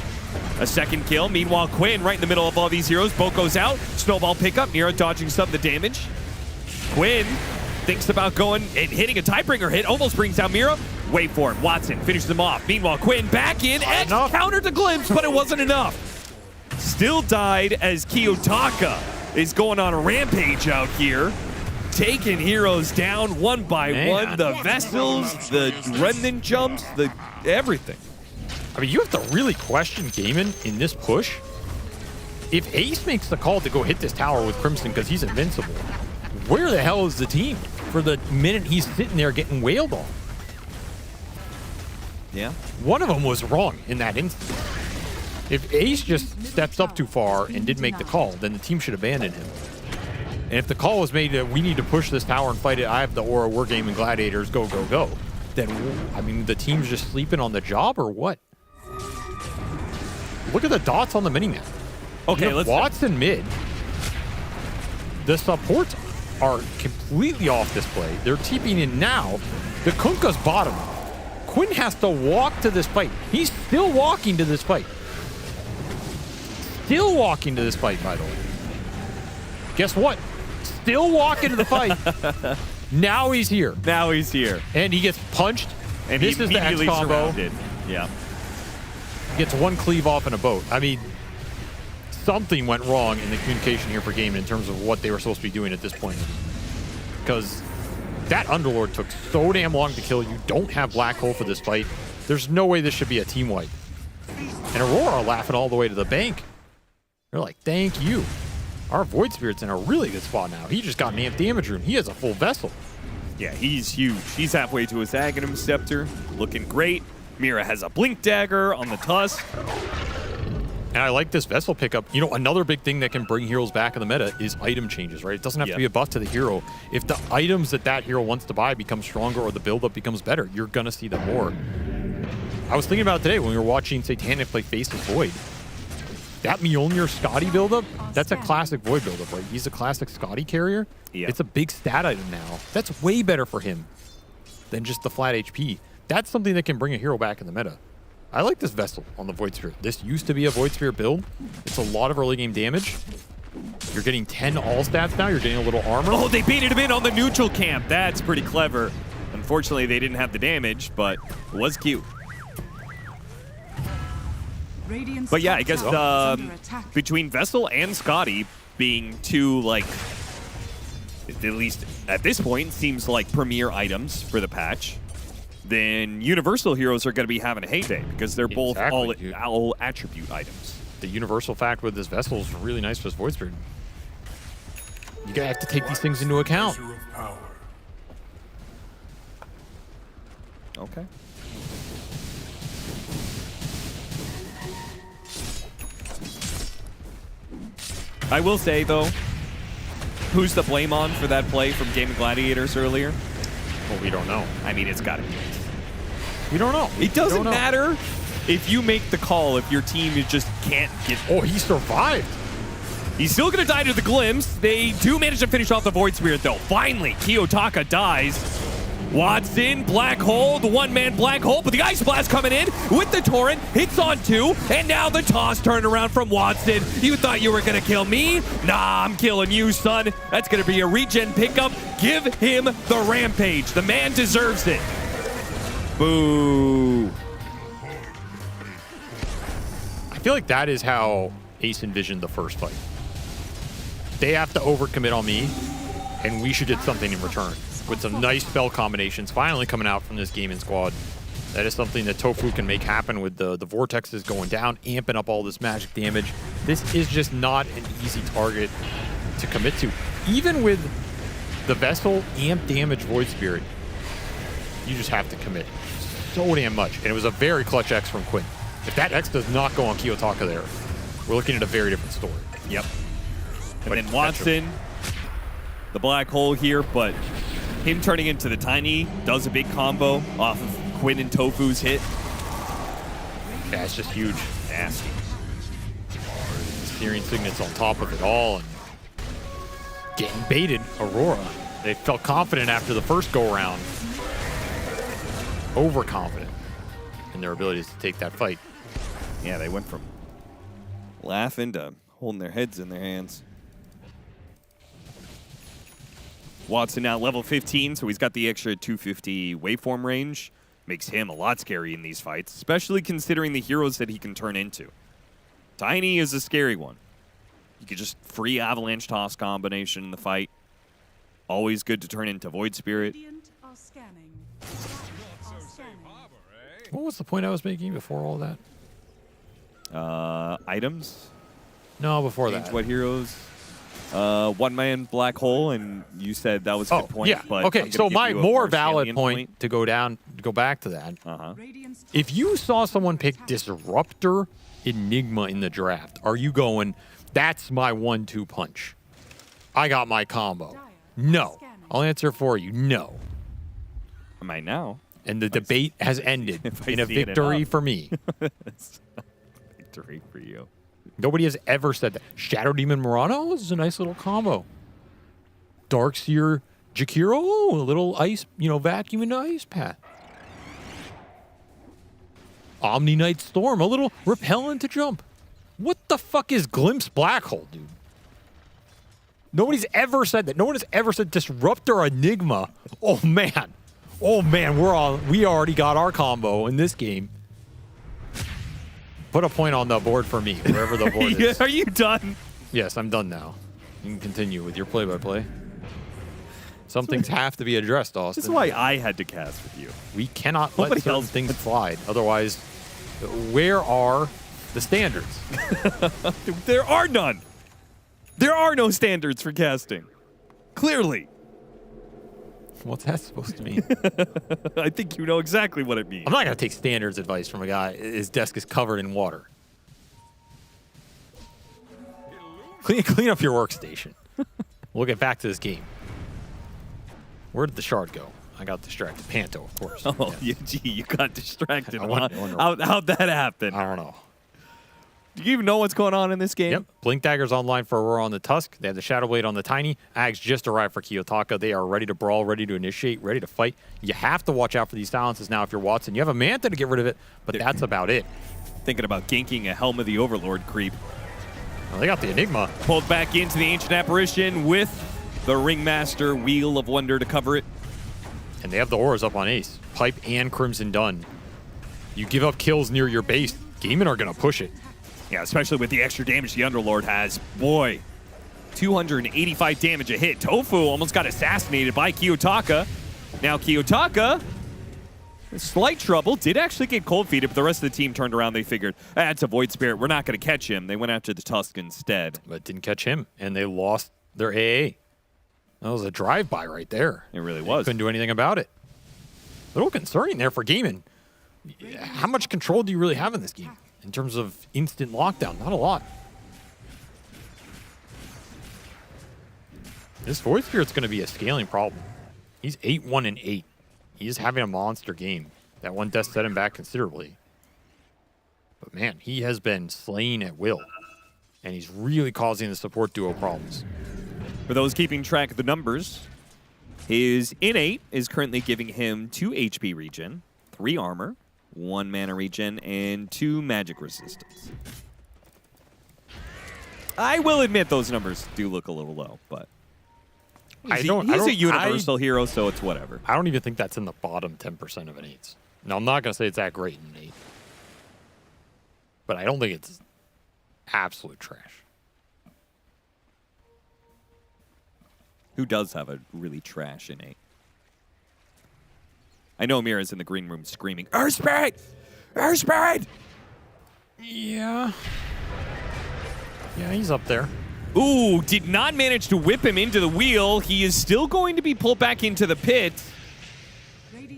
A second kill. Meanwhile, Quinn right in the middle of all these heroes. Boat goes out. Snowball pickup. Mira dodging some of the damage. Quinn thinks about going and hitting a Tidebringer hit. Almost brings down Mira. Wait for him. Watson finishes him off. Meanwhile, Quinn back in. Edge countered the glimpse, but it wasn't enough. Still died as Kiyotaka is going on a rampage out here. Taking heroes down one by one. The vessels, the remnant jumps, the everything. I mean, you have to really question Gaiman in this push. If Ace makes the call to go hit this tower with Crimson because he's invincible, where the hell is the team for the minute he's sitting there getting wailed on? Yeah. One of them was wrong in that instance. If Ace just steps up too far and didn't make the call, then the team should abandon him. And if the call was made that we need to push this tower and fight it, I have the aura, we're gaming gladiators, go, go, go. Then, I mean, the team's just sleeping on the job or what? Look at the dots on the minimap. Okay, let's Watson mid. The supports are completely off display. They're TPing in now. The Kunkka's bottom. Quinn has to walk to this fight. He's still walking to this fight. Still walking to this fight, by the way. Guess what? Still walking to the fight. Now he's here. Now he's here. And he gets punched. And this he is the X immediately combo. surrounded. Yeah. Gets one cleave off in a boat. I mean, something went wrong in the communication here for Gaiman in terms of what they were supposed to be doing at this point. Because that Underlord took so damn long to kill. You don't have Black Hole for this fight. There's no way this should be a team wipe. And Aurora laughing all the way to the bank. They're like, thank you. Our Void Spirit's in a really good spot now. He just got an amp damage room. He has a full vessel. Yeah, he's huge. He's halfway to his Aghanim Scepter. Looking great. Mira has a Blink Dagger on the Tusk. And I like this vessel pickup. You know, another big thing that can bring heroes back in the meta is item changes, right? It doesn't have to be a buff to the hero. If the items that hero wants to buy become stronger or the buildup becomes better, you're going to see them more. I was thinking about it today when we were watching Satanic play Faceless Void. That Mjolnir Scotty buildup, that's a classic Void buildup, right? He's a classic Scotty carrier. Yeah. It's a big stat item now. That's way better for him than just the flat HP. That's something that can bring a hero back in the meta. I like this Vessel on the Void Spirit. This used to be a Void Spirit build. It's a lot of early game damage. You're getting 10 all stats now. You're getting a little armor. Oh, they baited him in on the neutral camp. That's pretty clever. Unfortunately, they didn't have the damage, but it was cute. But yeah, I guess between Vessel and Scotty being two, like, at least at this point, seems like premier items for the patch, then Universal heroes are going to be having a heyday because they're both all attribute items. The universal fact with this Vessel is really nice for this Void Spirit. You gotta have to take these things into account. Okay. I will say, though, who's the blame on for that play from Game of Gladiators earlier? Well, we don't know. I mean, it's got to be. We don't know. It doesn't matter if you make the call if your team just can't get... Oh, he survived. He's still going to die to the Glimpse. They do manage to finish off the Void Spirit, though. Finally, Kiyotaka dies. Watson, Black Hole, the one-man Black Hole, but the Ice Blast coming in with the Torrent, hits on two, and now the toss turned around from Watson. You thought you were going to kill me? Nah, I'm killing you, son. That's going to be a regen pickup. Give him the Rampage. The man deserves it. Boo. I feel like that is how Ace envisioned the first fight. They have to overcommit on me, and we should get something in return. With some nice spell combinations finally coming out from this gaming squad. That is something that Tofu can make happen with the vortexes going down, amping up all this magic damage. This is just not an easy target to commit to. Even with the Vessel amp damage Void Spirit, you just have to commit so damn much. And it was a very clutch X from Quinn. If that X does not go on Kiyotaka there, we're looking at a very different story. Yep. And then Watson, the black hole here, but him turning into the Tiny does a big combo off of Quinn and Tofu's hit. Yeah, it's just huge. Nasty. Searing Signets on top of it all and getting baited. Aurora. They felt confident after the first go-around. Overconfident in their abilities to take that fight. Yeah, they went from laughing to holding their heads in their hands. Watson now level 15, so he's got the extra 250 waveform range. Makes him a lot scary in these fights, especially considering the heroes that he can turn into. Tiny is a scary one. You could just free Avalanche Toss combination in the fight. Always good to turn into Void Spirit. What was the point I was making before all that? Items? No, before Change that. what heroes? One-man black hole, and you said that was a good point. Yeah. But Okay, I'm so gonna give my you a more valid salient point to go back to that. If you saw someone pick Disruptor Enigma in the draft, are you going, that's my 1-2 punch? I got my combo. No. I'll answer for you. No. Am I now? And the debate has ended in a victory for me. Victory for you. Nobody has ever said that. Shadow Demon Murano is a nice little combo. Darkseer Jakiro, a little ice, vacuum into ice path. Omni Knight Storm, a little repellent to jump. What the fuck is Glimpse Black Hole, dude? Nobody's ever said that. No one has ever said Disruptor Enigma. Oh man. Oh man, we already got our combo in this game. Put a point on the board for me, wherever the board is. Are you done? Yes, I'm done now. You can continue with your play-by-play. Some things have to be addressed, Austin. This is why I had to cast with you. We cannot let certain things slide. Otherwise, where are the standards? There are none. There are no standards for casting. Clearly. What's that supposed to mean? I think you know exactly what it means. I'm not going to take standards advice from a guy. His desk is covered in water. Clean up your workstation. We'll get back to this game. Where did the shard go? I got distracted. Panto, of course. Oh, gee, you got distracted. I wonder- How'd that happen? I don't know. Do you even know what's going on in this game? Yep. Blink Dagger's online for Aurora on the Tusk. They have the Shadow Blade on the Tiny. Ags just arrived for Kiyotaka. They are ready to brawl, ready to initiate, ready to fight. You have to watch out for these silences now if you're Watson. You have a Manta to get rid of it, but that's about it. Thinking about ganking a Helm of the Overlord creep. Well, they got the Enigma. Pulled back into the Ancient Apparition with the Ringmaster Wheel of Wonder to cover it. And they have the auras up on Ace. Pipe and Crimson Dun. You give up kills near your base, Gaiman are going to push it. Yeah, especially with the extra damage the Underlord has. Boy, 285 damage a hit. Tofu almost got assassinated by Kiyotaka. Now Kiyotaka, slight trouble, did actually get cold feeted, but the rest of the team turned around. They figured, it's a Void Spirit. We're not going to catch him. They went after the Tusk instead. But didn't catch him, and they lost their AA. That was a drive-by right there. It really was. Couldn't do anything about it. A little concerning there for Gaiman. How much control do you really have in this game? In terms of instant lockdown, not a lot. This Void Spirit's going to be a scaling problem. He's 8-1-8. He's having a monster game. That one death set him back considerably. But man, he has been slain at will. And he's really causing the support duo problems. For those keeping track of the numbers, his innate is currently giving him 2 HP regen, 3 armor, 1 mana regen, and 2 magic resistance. I will admit those numbers do look a little low, but he's a universal hero, so it's whatever. I don't even think that's in the bottom 10% of an 8s. Now, I'm not going to say it's that great in an 8. But I don't think it's absolute trash. Who does have a really trash innate? I know Mira's in the green room screaming, Earth Spirit! Earth Spirit! Yeah. Yeah, he's up there. Ooh, did not manage to whip him into the wheel. He is still going to be pulled back into the pit.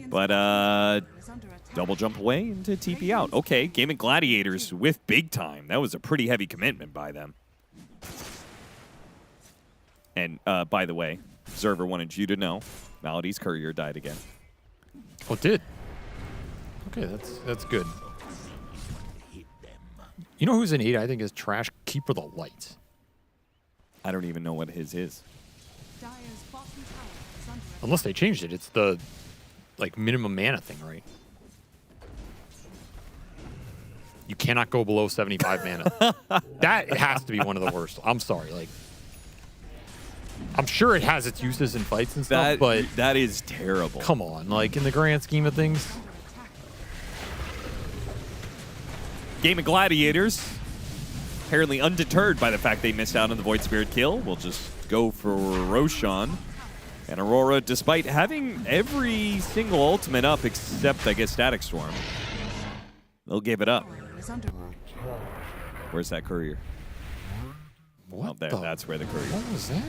But double jump away into TP out. Okay, Gaming Gladiators with big time. That was a pretty heavy commitment by them. And by the way, Observer wanted you to know, Malady's courier died again. Oh, it did? Okay, that's good. You know who's an 8? I think is Trash Keeper the Light. I don't even know what his is. Unless they changed it. It's the like minimum mana thing, right? You cannot go below 75 mana. That has to be one of the worst. I'm sorry. Like, I'm sure it has its uses in fights and stuff, but that is terrible. Come on, like in the grand scheme of things. Game of Gladiators, apparently undeterred by the fact they missed out on the Void Spirit kill, will just go for Roshan. And Aurora, despite having every single ultimate up except, I guess, Static Storm, they'll give it up. Where's that courier? What? Oh, there, that's where the courier is. What was that?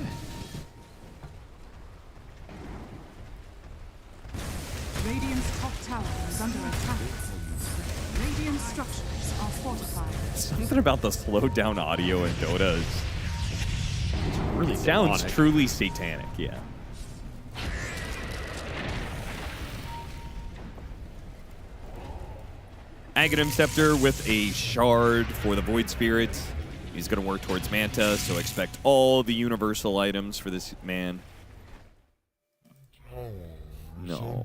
Radiant's top tower is under attack. Radiant structures are fortified. Something about the slowed down audio in Dota is really sounds demonic. truly satanic, yeah. Aghanim Scepter with a shard for the Void Spirit. He's going to work towards Manta, so expect all the universal items for this man. No.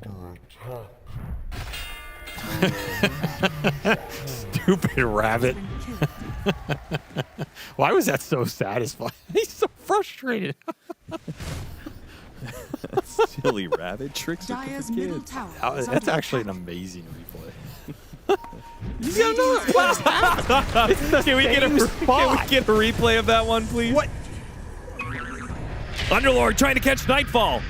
Stupid rabbit. Why was that so satisfying? He's so frustrated. Silly rabbit tricks are Dire's for middle kids. tower That's is under actually an attack. amazing replay. He's got another Can we get a replay of that one, please? What? Underlord trying to catch Nightfall.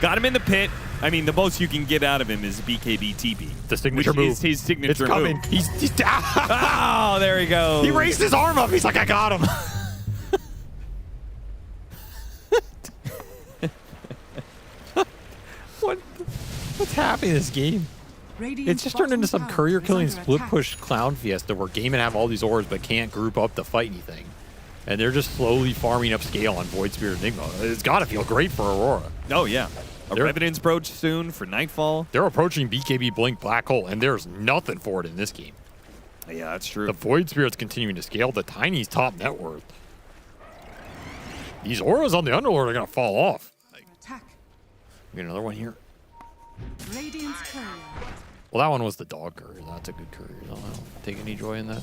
Got him in the pit. I mean, the most you can get out of him is BKB TP. The signature which move. is his signature It's coming. move. He's down. Oh, there he goes. He raised his arm up. He's like, I got him. What's happening in this game? It's just turned into some courier killing split push clown fiesta where Gaimin have all these ores but can't group up to fight anything. And they're just slowly farming up scale on Void Spirit Enigma. It's got to feel great for Aurora. Oh, yeah. A Revenant's approach soon for Nightfall. They're approaching BKB Blink Black Hole, and there's nothing for it in this game. Yeah, that's true. The Void Spirit's continuing to scale. The Tiny's top net worth. These auras on the Underlord are going to fall off. Attack. We get another one here. Radiant's courier. Well, that one was the dog courier. That's a good courier. I don't take any joy in that.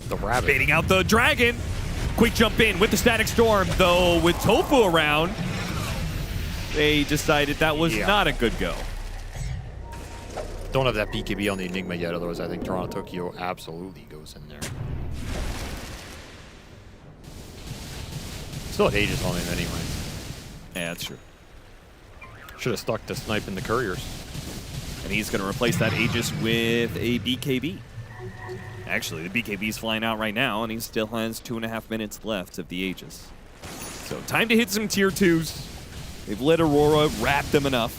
The rabbit. Baiting out the dragon. Quick jump in with the Static Storm, though with Tofu around, they decided that was not a good go. Don't have that BKB on the Enigma yet, otherwise I think Toronto Tokyo absolutely goes in there. Still had Aegis on him anyway. Yeah, that's true. Should have stuck to sniping the couriers. And he's going to replace that Aegis with a BKB. Actually, the BKB's flying out right now, and he still has 2.5 minutes left of the Aegis. So time to hit some tier 2s. They've let Aurora wrap them enough.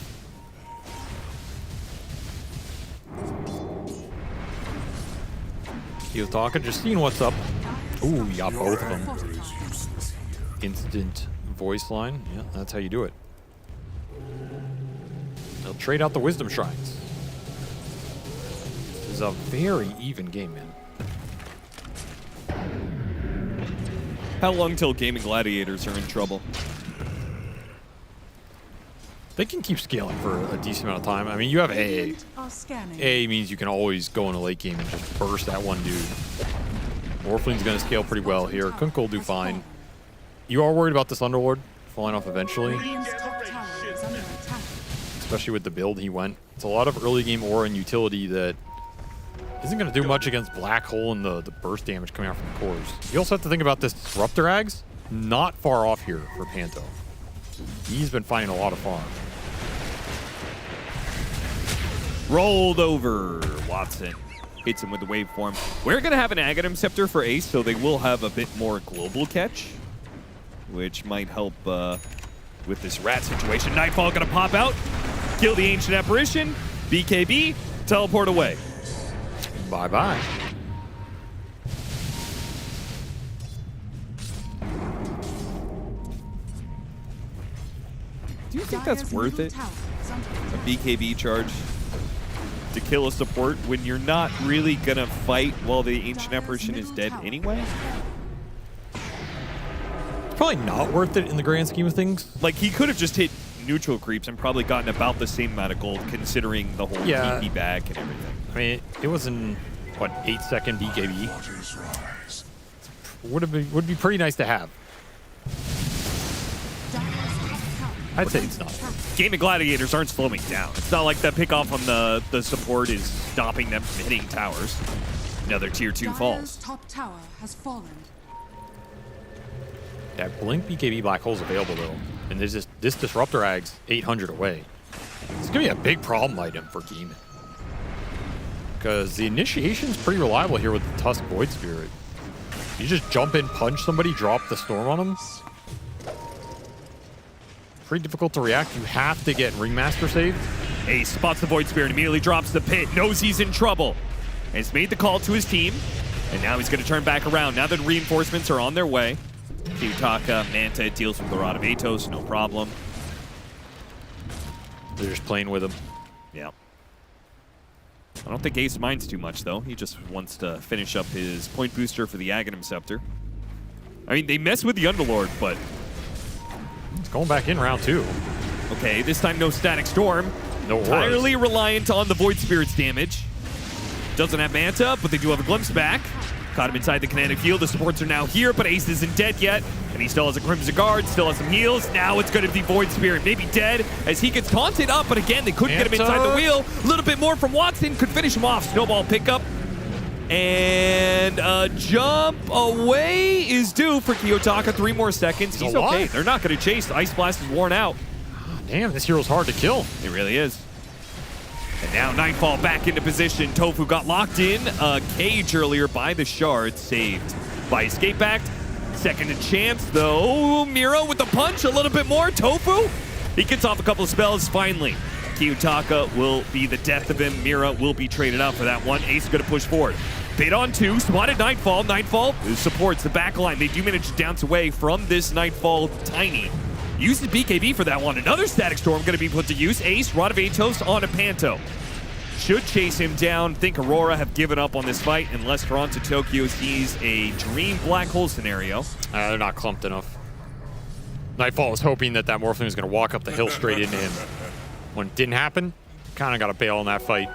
He was talking, just seeing what's up. Ooh, you got both of them. Instant voice line. Yeah, that's how you do it. They'll trade out the Wisdom Shrines. This is a very even game, man. How long till Gaming Gladiators are in trouble? They can keep scaling for a decent amount of time. I mean, you have AA. AA means you can always go in a late game and just burst that one dude. Morphling's going to scale pretty well here. Kunkka will do fine. You are worried about this Underlord falling off eventually, especially with the build he went. It's a lot of early game aura and utility that isn't going to do much against Black Hole and the burst damage coming out from the cores. You also have to think about this Disruptor Ags. not far off here for Panto. He's been finding a lot of farm. Rolled over. Watson hits him with the waveform. We're going to have an Aghanim Scepter for Ace, so they will have a bit more global catch, which might help with this rat situation. Nightfall going to pop out, kill the Ancient Apparition. BKB, teleport away. Bye-bye. Do you think that's worth it? A BKB charge to kill a support when you're not really going to fight while the Ancient Apparition is dead anyway? It's probably not worth it in the grand scheme of things. Like, he could have just hit neutral creeps and probably gotten about the same amount of gold considering the whole TP back and everything. I mean, it was in, what, 8-second BKB? Would be pretty nice to have. I'd say it's not. Game of Gladiators aren't slowing down. It's not like that pickoff on the support is stopping them from hitting towers. Another tier 2 falls. Top tower has fallen. Yeah, Blink BKB Black Hole's available though. And there's this Disruptor Ag's 800 away. It's gonna be a big problem item for Game. Because the initiation's pretty reliable here with the Tusk Void Spirit. You just jump in, punch somebody, drop the Storm on them. Pretty difficult to react. You have to get Ringmaster saved. Ace spots the Void Spirit, immediately drops the pit, knows he's in trouble. And he's made the call to his team, and now he's gonna turn back around. Now that reinforcements are on their way. Kiyotaka, Manta deals with the Rod of Atos, no problem. They're just playing with him. Yeah. I don't think Ace minds too much, though. He just wants to finish up his point booster for the Aghanim Scepter. I mean, they mess with the Underlord, but... It's going back in round 2. Okay, this time no Static Storm. No Entirely reliant on the Void Spirit's damage. Doesn't have Manta, but they do have a glimpse back. Caught him inside the kinetic field. The supports are now here, but Ace isn't dead yet. And he still has a Crimson Guard, still has some heals. Now it's going to be Void Spirit. Maybe dead as he gets taunted up, but again, they couldn't get him inside the wheel. A little bit more from Watson. Could finish him off. Snowball pickup. And a jump away is due for Kiyotaka. 3 more seconds. He's okay. They're not going to chase. The Ice Blast is worn out. Oh, damn, this hero's hard to kill. It really is. And now Nightfall back into position. Tofu got locked in a cage earlier by the shard. Saved by Escape Act. Second a chance, though. Miro with the punch. A little bit more. Tofu. He gets off a couple of spells finally. Kiyotaka will be the death of him. Mira will be traded out for that one. Ace is going to push forward. Bait on 2. Spotted Nightfall. Nightfall supports the back line. They do manage to dance away from this Nightfall Tiny. Uses BKB for that one. Another Static Storm going to be put to use. Ace, Rod of Atos on a Panto. Should chase him down. Think Aurora have given up on this fight unless Toronto Tokyo sees a Dream Black Hole scenario. They're not clumped enough. Nightfall was hoping that Morphling was going to walk up the hill straight into him. When it didn't happen, kind of got to bail in that fight.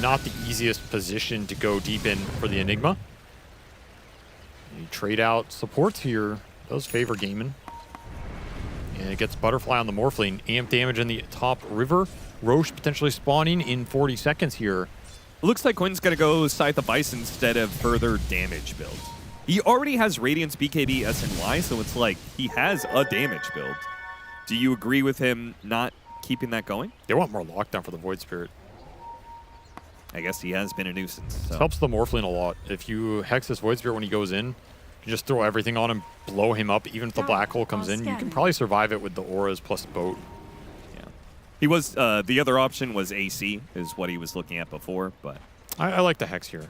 Not the easiest position to go deep in for the Enigma. You trade out supports here. Does favor Gaiman. And it gets Butterfly on the Morphling. Amp damage in the top river. Roche potentially spawning in 40 seconds here. It looks like Quinn's going to go Scythe of Ice instead of further damage build. He already has Radiance, BKB, SNY, so it's like he has a damage build. Do you agree with him not keeping that going? They want more lockdown for the Void Spirit. I guess he has been a nuisance. So. This helps the Morphling a lot. If you Hex this Void Spirit when he goes in, you just throw everything on him, blow him up. Even if the Black Hole comes in, you can probably survive it with the auras plus boat. Yeah. He was, the other option was AC, is what he was looking at before, but... I like the Hex here.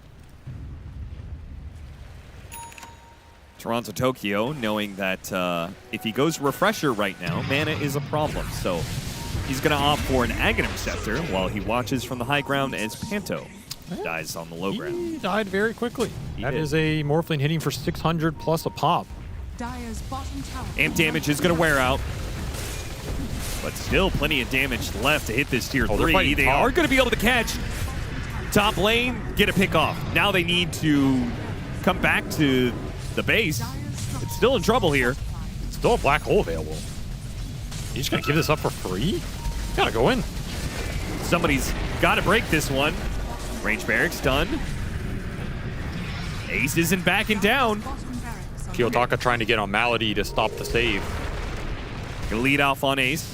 Toronto Tokyo, knowing that if he goes Refresher right now, mana is a problem. So he's going to opt for an Aghanim Scepter while he watches from the high ground as Panto dies on the low ground. He died very quickly. That is a Morphling hitting for 600 plus a pop. Dire's bottom tower. Amp damage is going to wear out. But still plenty of damage left to hit this tier 3. They are going to be able to catch top lane, get a pick off. Now they need to come back to the base. It's still in trouble here. Still a Black Hole available. You just gonna give this up for free? Gotta go in. Somebody's gotta break this one. Range barracks done. Ace isn't backing down. Kiyotaka trying to get on Malady to stop the save. Gonna lead off on Ace.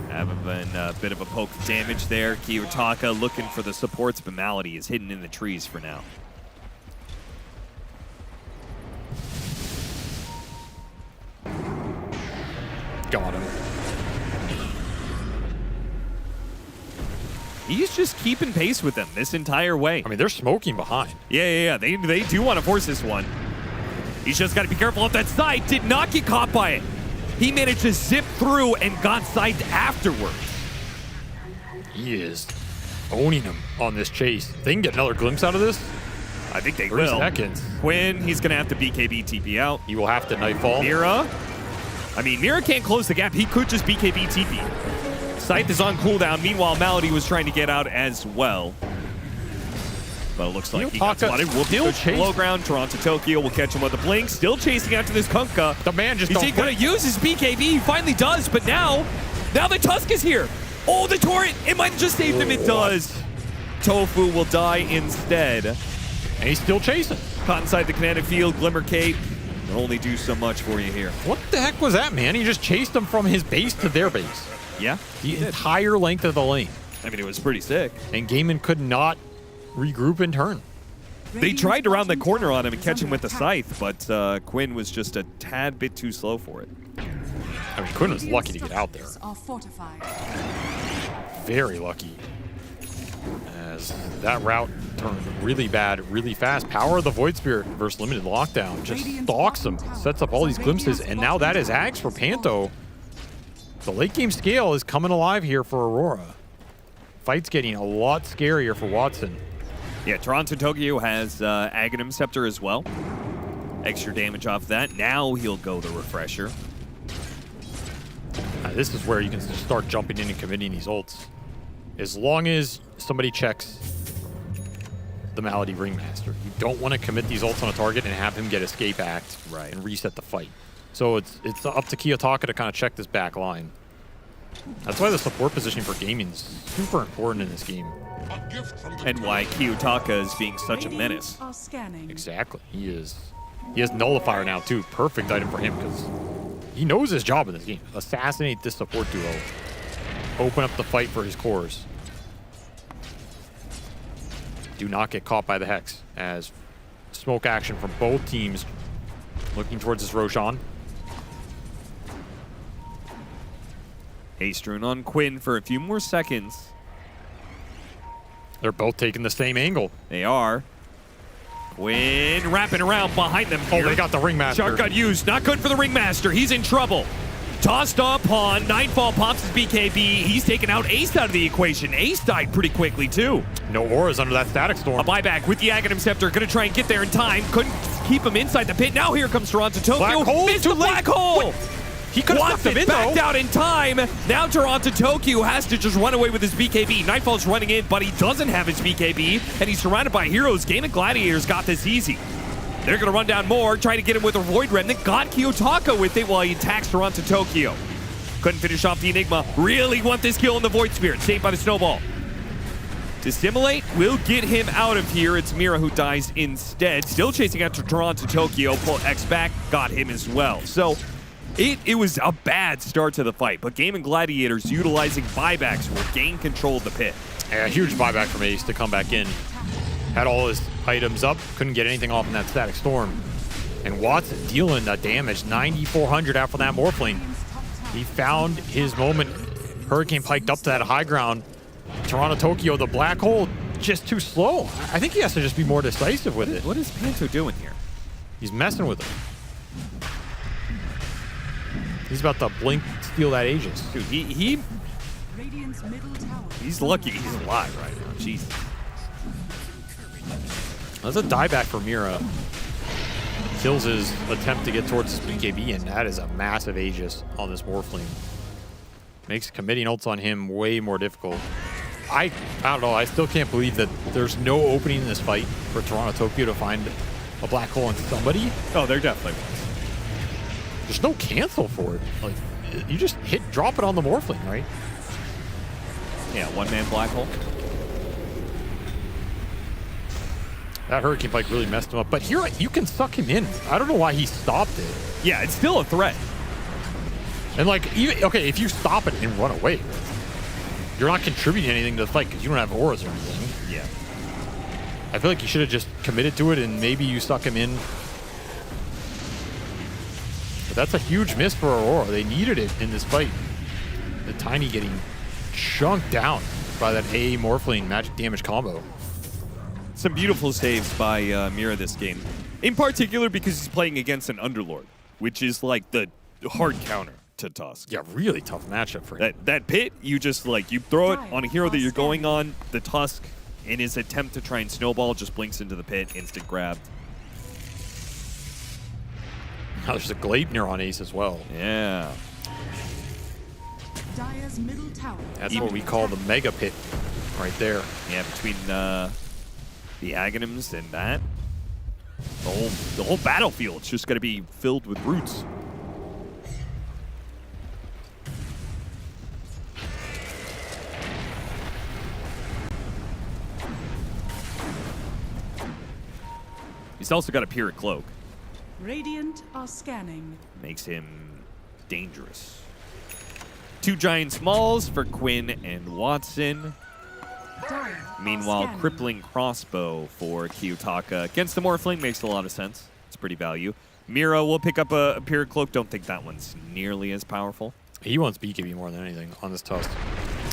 Having been a bit of a poke of damage there. Kiyotaka looking for the supports, but Malady is hidden in the trees for now. Got him. He's just keeping pace with them this entire way. I mean, they're smoking behind. Yeah. They do want to force this one. He's just got to be careful of that side. Did not get caught by it. He managed to zip through and got side afterwards. He is owning him on this chase. They can get another glimpse out of this. I think they 3 will. seconds. Quinn, he's going to have to BKB TP out. He will have to Nightfall. Mira. I mean, Mira can't close the gap. He could just BKB TP. Scythe is on cooldown. Meanwhile, Malady was trying to get out as well. But it looks like he got spotted. Will still chase low ground. Toronto Tokyo will catch him with a blink. Still chasing after this Kunkka. The man just is he going to use his BKB? He finally does, but now the Tusk is here. Oh, the torrent. It might have just saved him. It does. Tofu will die instead. And he's still chasing. Caught inside the kinetic field. Glimmer Cape. They'll only do so much for you here. What the heck was that, man? He just chased him from his base to their base. Yeah. The entire length of the lane. I mean, it was pretty sick. And Gaiman could not regroup and turn. They tried to round the corner on him and catch him with the scythe, but Quinn was just a tad bit too slow for it. I mean, Quinn was lucky to get out there. Very lucky. As that route turned really bad, really fast. Power of the Void Spirit versus Limited Lockdown just stalks him, sets up all these glimpses, and now that is Axe for Panto. The late game scale is coming alive here for Aurora. Fight's getting a lot scarier for Watson. Yeah, Toronto Tokyo has Aghanim Scepter as well. Extra damage off that. Now he'll go the Refresher. This is where you can start jumping in and committing these ults. As long as somebody checks the Malady Ringmaster. You don't want to commit these ults on a target and have him get Escape Act and reset the fight. So it's up to Kiyotaka to kind of check this back line. That's why the support positioning for gaming is super important in this game. And why Kiyotaka is being such a menace. Exactly. He is. He has Nullifier now too. Perfect item for him because he knows his job in this game. Assassinate this support duo. Open up the fight for his cores. Do not get caught by the Hex as smoke action from both teams looking towards this Roshan. Haste rune on Quinn for a few more seconds. They're both taking the same angle. They are. Quinn wrapping around behind them here. Oh, they got the Ringmaster. Shark got used. Not good for the Ringmaster. He's in trouble. Tossed up on. Nightfall pops his BKB. He's taken out Ace out of the equation. Ace died pretty quickly, too. No auras under that Static Storm. A buyback with the Aghanim Scepter. Going to try and get there in time. Couldn't keep him inside the pit. Now here comes Toronto Tokyo. Black hole. Missed the black hole. He could have him in, backed out in time. Now Toronto Tokyo has to just run away with his BKB. Nightfall's running in, but he doesn't have his BKB, and he's surrounded by heroes. Game of Gladiators got this easy. They're going to run down more, try to get him with a Void Remnant. Got Kiyotaka with it while he attacks Toronto Tokyo. Couldn't finish off the Enigma. Really want this kill in the Void Spirit. Saved by the Snowball. Dissimulate will get him out of here. It's Mira who dies instead. Still chasing after Toronto Tokyo. Pull X back. Got him as well. So it was a bad start to the fight, but Game and Gladiators utilizing buybacks will gain control of the pit. Yeah, huge buyback from Ace to come back in. Had all his items up, couldn't get anything off in that Static Storm. And Watson dealing the damage, 9,400 after that Morphling. He found his moment. Hurricane piked up to that high ground. Toronto Tokyo, the black hole, just too slow. I think he has to just be more decisive with it. What is Panto doing here? He's messing with him. He's about to blink, steal that Aegis. Dude, he's lucky he's alive right now. Jesus. That's a dieback for Mira. Kills his attempt to get towards his BKB, and that is a massive Aegis on this Morphling. Makes committing ults on him way more difficult. I don't know, I still can't believe that there's no opening in this fight for Toronto Tokyo to find a black hole in somebody. Oh, there definitely was. There's no cancel for it. Like, you just drop it on the Morphling, right? Yeah, one-man black hole. That Hurricane Pike really messed him up. But here, you can suck him in. I don't know why he stopped it. Yeah, it's still a threat. And like, even, okay, if you stop it and run away, you're not contributing anything to the fight because you don't have auras or anything. Yeah. I feel like you should have just committed to it and maybe you suck him in. But that's a huge miss for Aurora. They needed it in this fight. The Tiny getting chunked down by that A Morphling magic damage combo. Some beautiful saves by Mira this game. In particular because he's playing against an Underlord, which is like the hard counter to Tusk. Yeah, really tough matchup for him. That pit, you just like, you throw it on a hero that you're going on, the Tusk, in his attempt to try and snowball, just blinks into the pit, instant grabbed. Now there's a Gleipnir on Ace as well. Yeah. Dire's middle tower. That's what we call the mega pit right there. Yeah, between the Aghanims and that, the whole battlefield's just going to be filled with roots. He's also got a Pyrrhic Cloak. Radiant are scanning. Makes him dangerous. 2 giant smalls for Quinn and Watson. Meanwhile, crippling crossbow for Kiyotaka against the Morphling makes a lot of sense. It's pretty value. Mira will pick up a Pyrrhic Cloak. Don't think that one's nearly as powerful. He wants BKB more than anything on this Tusk.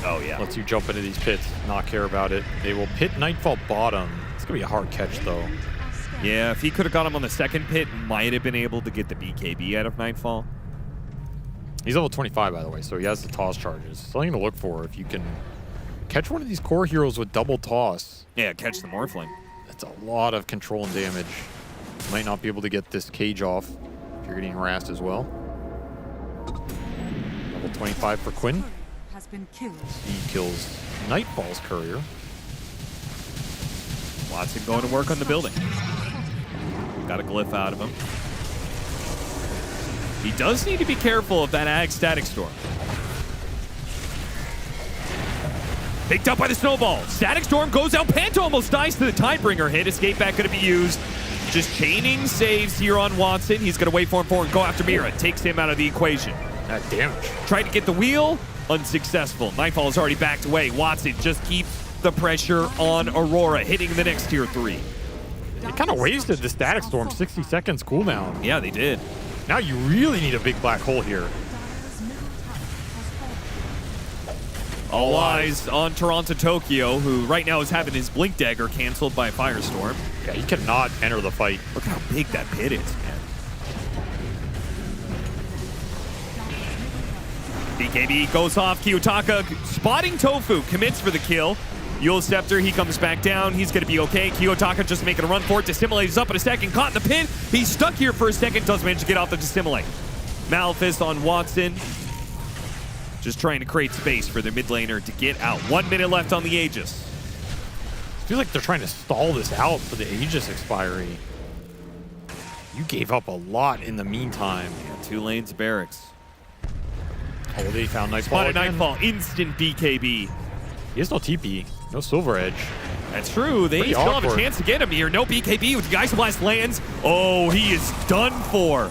Oh, yeah. Lets you jump into these pits, not care about it. They will pit Nightfall bottom. It's going to be a hard catch, though. Yeah, if he could have got him on the second pit, might have been able to get the BKB out of Nightfall. He's level 25, by the way, so he has the toss charges. Something to look for if you can catch one of these core heroes with double toss. Yeah, catch the Morphling. That's a lot of control and damage. Might not be able to get this cage off if you're getting harassed as well. Level 25 for Quinn. Has been killed. He kills Nightfall's courier. Watson going to work on the building. Got a glyph out of him. He does need to be careful of that Ag Static Storm. Picked up by the snowball. Static Storm goes out. Panta almost dies to the Tidebringer hit. Escape back going to be used. Just chaining saves here on Watson. He's going to wait for him and go after Mira. Takes him out of the equation. That damage. Tried to get the wheel. Unsuccessful. Nightfall is already backed away. Watson just keeps the pressure on Aurora, hitting the next tier 3. They kind of wasted the Static Storm 60 seconds cooldown. Yeah, they did. Now you really need a big black hole here. All eyes on Toronto Tokyo, who right now is having his Blink Dagger canceled by Firestorm. Yeah, he cannot enter the fight. Look how big that pit is, man. BKB goes off. Kiyotaka spotting Tofu, commits for the kill. Yule Scepter, he comes back down. He's going to be okay. Kiyotaka just making a run for it. Dissimulate is up in a second. Caught in the pit. He's stuck here for a second. Does manage to get off the Dissimulate. Malphus on Watson. Just trying to create space for their mid laner to get out. 1 minute left on the Aegis. I feel like they're trying to stall this out for the Aegis expiry. You gave up a lot in the meantime. Yeah, 2 lanes barracks. Oh, they found Nightfall. Spotted Nightfall. Instant BKB. He has no TP. No Silver Edge. That's true. They still have a chance to get him here. No BKB with the Geist Blast lands. Oh, he is done for.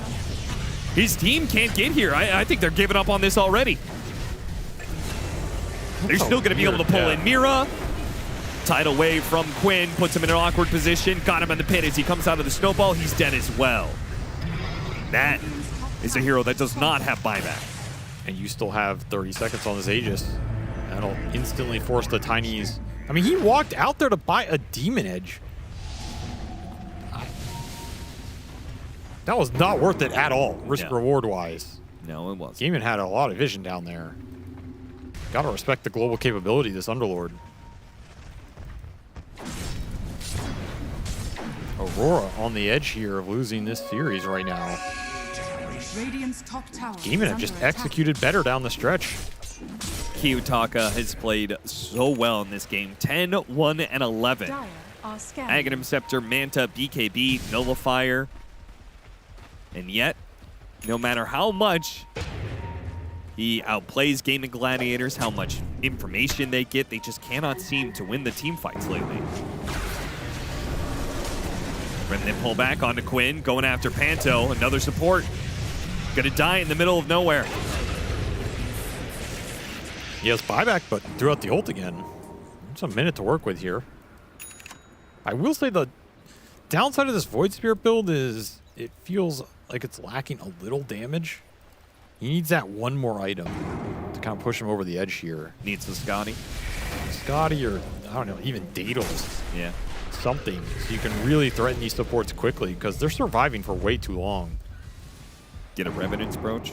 His team can't get here. I think they're giving up on this already. They're still going to be able to pull in Mira. Tidal Wave from Quinn puts him in an awkward position. Got him in the pit as he comes out of the snowball. He's dead as well. That is a hero that does not have buyback. And you still have 30 seconds on this Aegis. That'll instantly force the Tinies. I mean, he walked out there to buy a Demon Edge. That was not worth it at all, risk-reward wise. No, it wasn't. Gaiman had a lot of vision down there. Gotta respect the global capability of this Underlord. Aurora on the edge here of losing this series right now. Radiant's top tower. Gaiman have just executed better down the stretch. Kiyotaka has played so well in this game. 10, 1, and 11. Aghanim Scepter, Manta, BKB, Nullifier. And yet, no matter how much he outplays Gaming Gladiators, how much information they get, they just cannot seem to win the team fights lately. Remnant pull back onto Quinn, going after Panto. Another support. Gonna die in the middle of nowhere. He has buyback, but threw out the ult again. It's a minute to work with here. I will say the downside of this Void Spirit build is it feels like it's lacking a little damage. He needs that one more item to kind of push him over the edge here. Needs the Scotty. Scotty or, I don't know, even Daedalus. Yeah. Something. So you can really threaten these supports quickly because they're surviving for way too long. Get a Revenant's Brooch.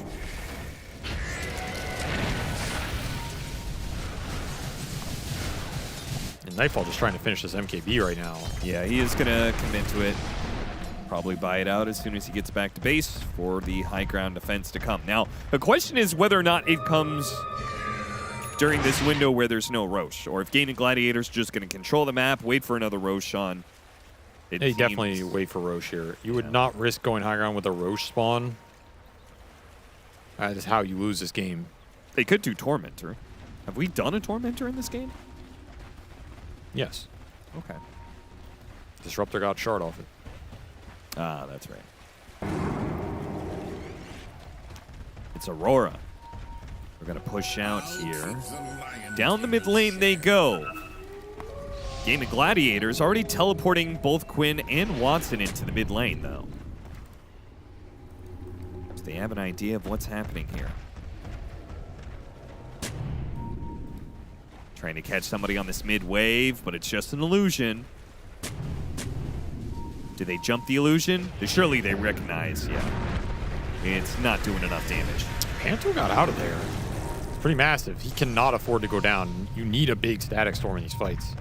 And Nightfall just trying to finish this MKB right now. Yeah, he is going to commit to it. Probably buy it out as soon as he gets back to base for the high ground defense to come. Now, the question is whether or not it comes during this window where there's no Roche, or if Gaming Gladiator's just going to control the map, wait for another Roche on. They definitely wait for Roche here. You would not risk going high ground with a Roche spawn. That is how you lose this game. They could do Tormentor. Have we done a Tormentor in this game? Yes. Okay. Disruptor got shard off it. Ah, that's right. It's Aurora. We're going to push out here. Down the mid lane they go. Gaming Gladiators already teleporting both Quinn and Watson into the mid lane, though. So they have an idea of what's happening here. Trying to catch somebody on this mid wave, but it's just an illusion. Do they jump the illusion? Surely they recognize, yeah. It's not doing enough damage. Panto got out of there. It's pretty massive. He cannot afford to go down. You need a big static storm in these fights.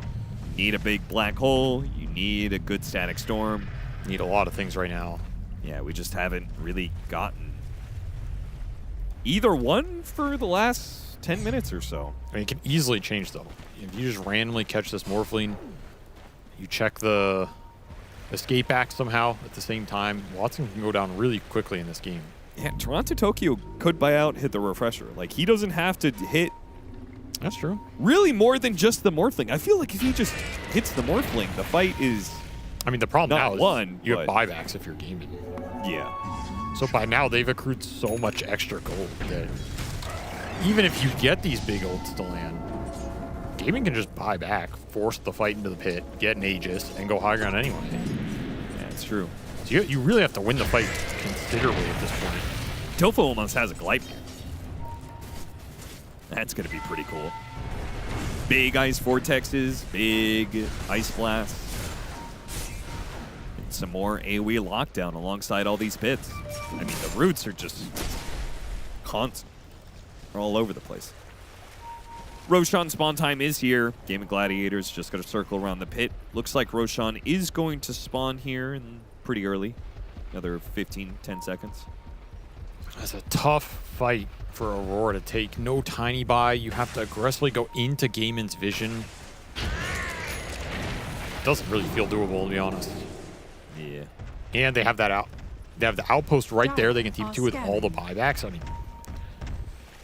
Need a big black hole. You need a good static storm. Need a lot of things right now. Yeah, we just haven't really gotten either one for the last 10 minutes or so. I mean, it can easily change, though. If you just randomly catch this Morphling, you check the escape act somehow at the same time, Watson can go down really quickly in this game. Yeah, Toronto Tokyo could buy out, hit the refresher. Like, he doesn't have to hit. That's true. Really more than just the Morphling. I feel like if he just hits the Morphling, the fight is. I mean, the problem not now is one, you have buybacks if you're gaming. Yeah. So by now, they've accrued so much extra gold that even if you get these big ults to land, gaming can just buy back, force the fight into the pit, get an Aegis, and go high ground anyway. Yeah, it's true. So you really have to win the fight considerably at this point. Tofu almost has a glide gear. That's going to be pretty cool. Big ice vortexes, big ice blasts. And some more AoE lockdown alongside all these pits. I mean, the roots are just constant. They're all over the place. Roshan spawn time is here. Gaming Gladiators just got to circle around the pit. Looks like Roshan is going to spawn here in pretty early. Another 15, 10 seconds. That's a tough fight for Aurora to take. No tiny buy. You have to aggressively go into Gaiman's vision. Doesn't really feel doable, to be honest. Yeah. And they have that out. They have the outpost right there. They can team 2 with all the buybacks. I mean,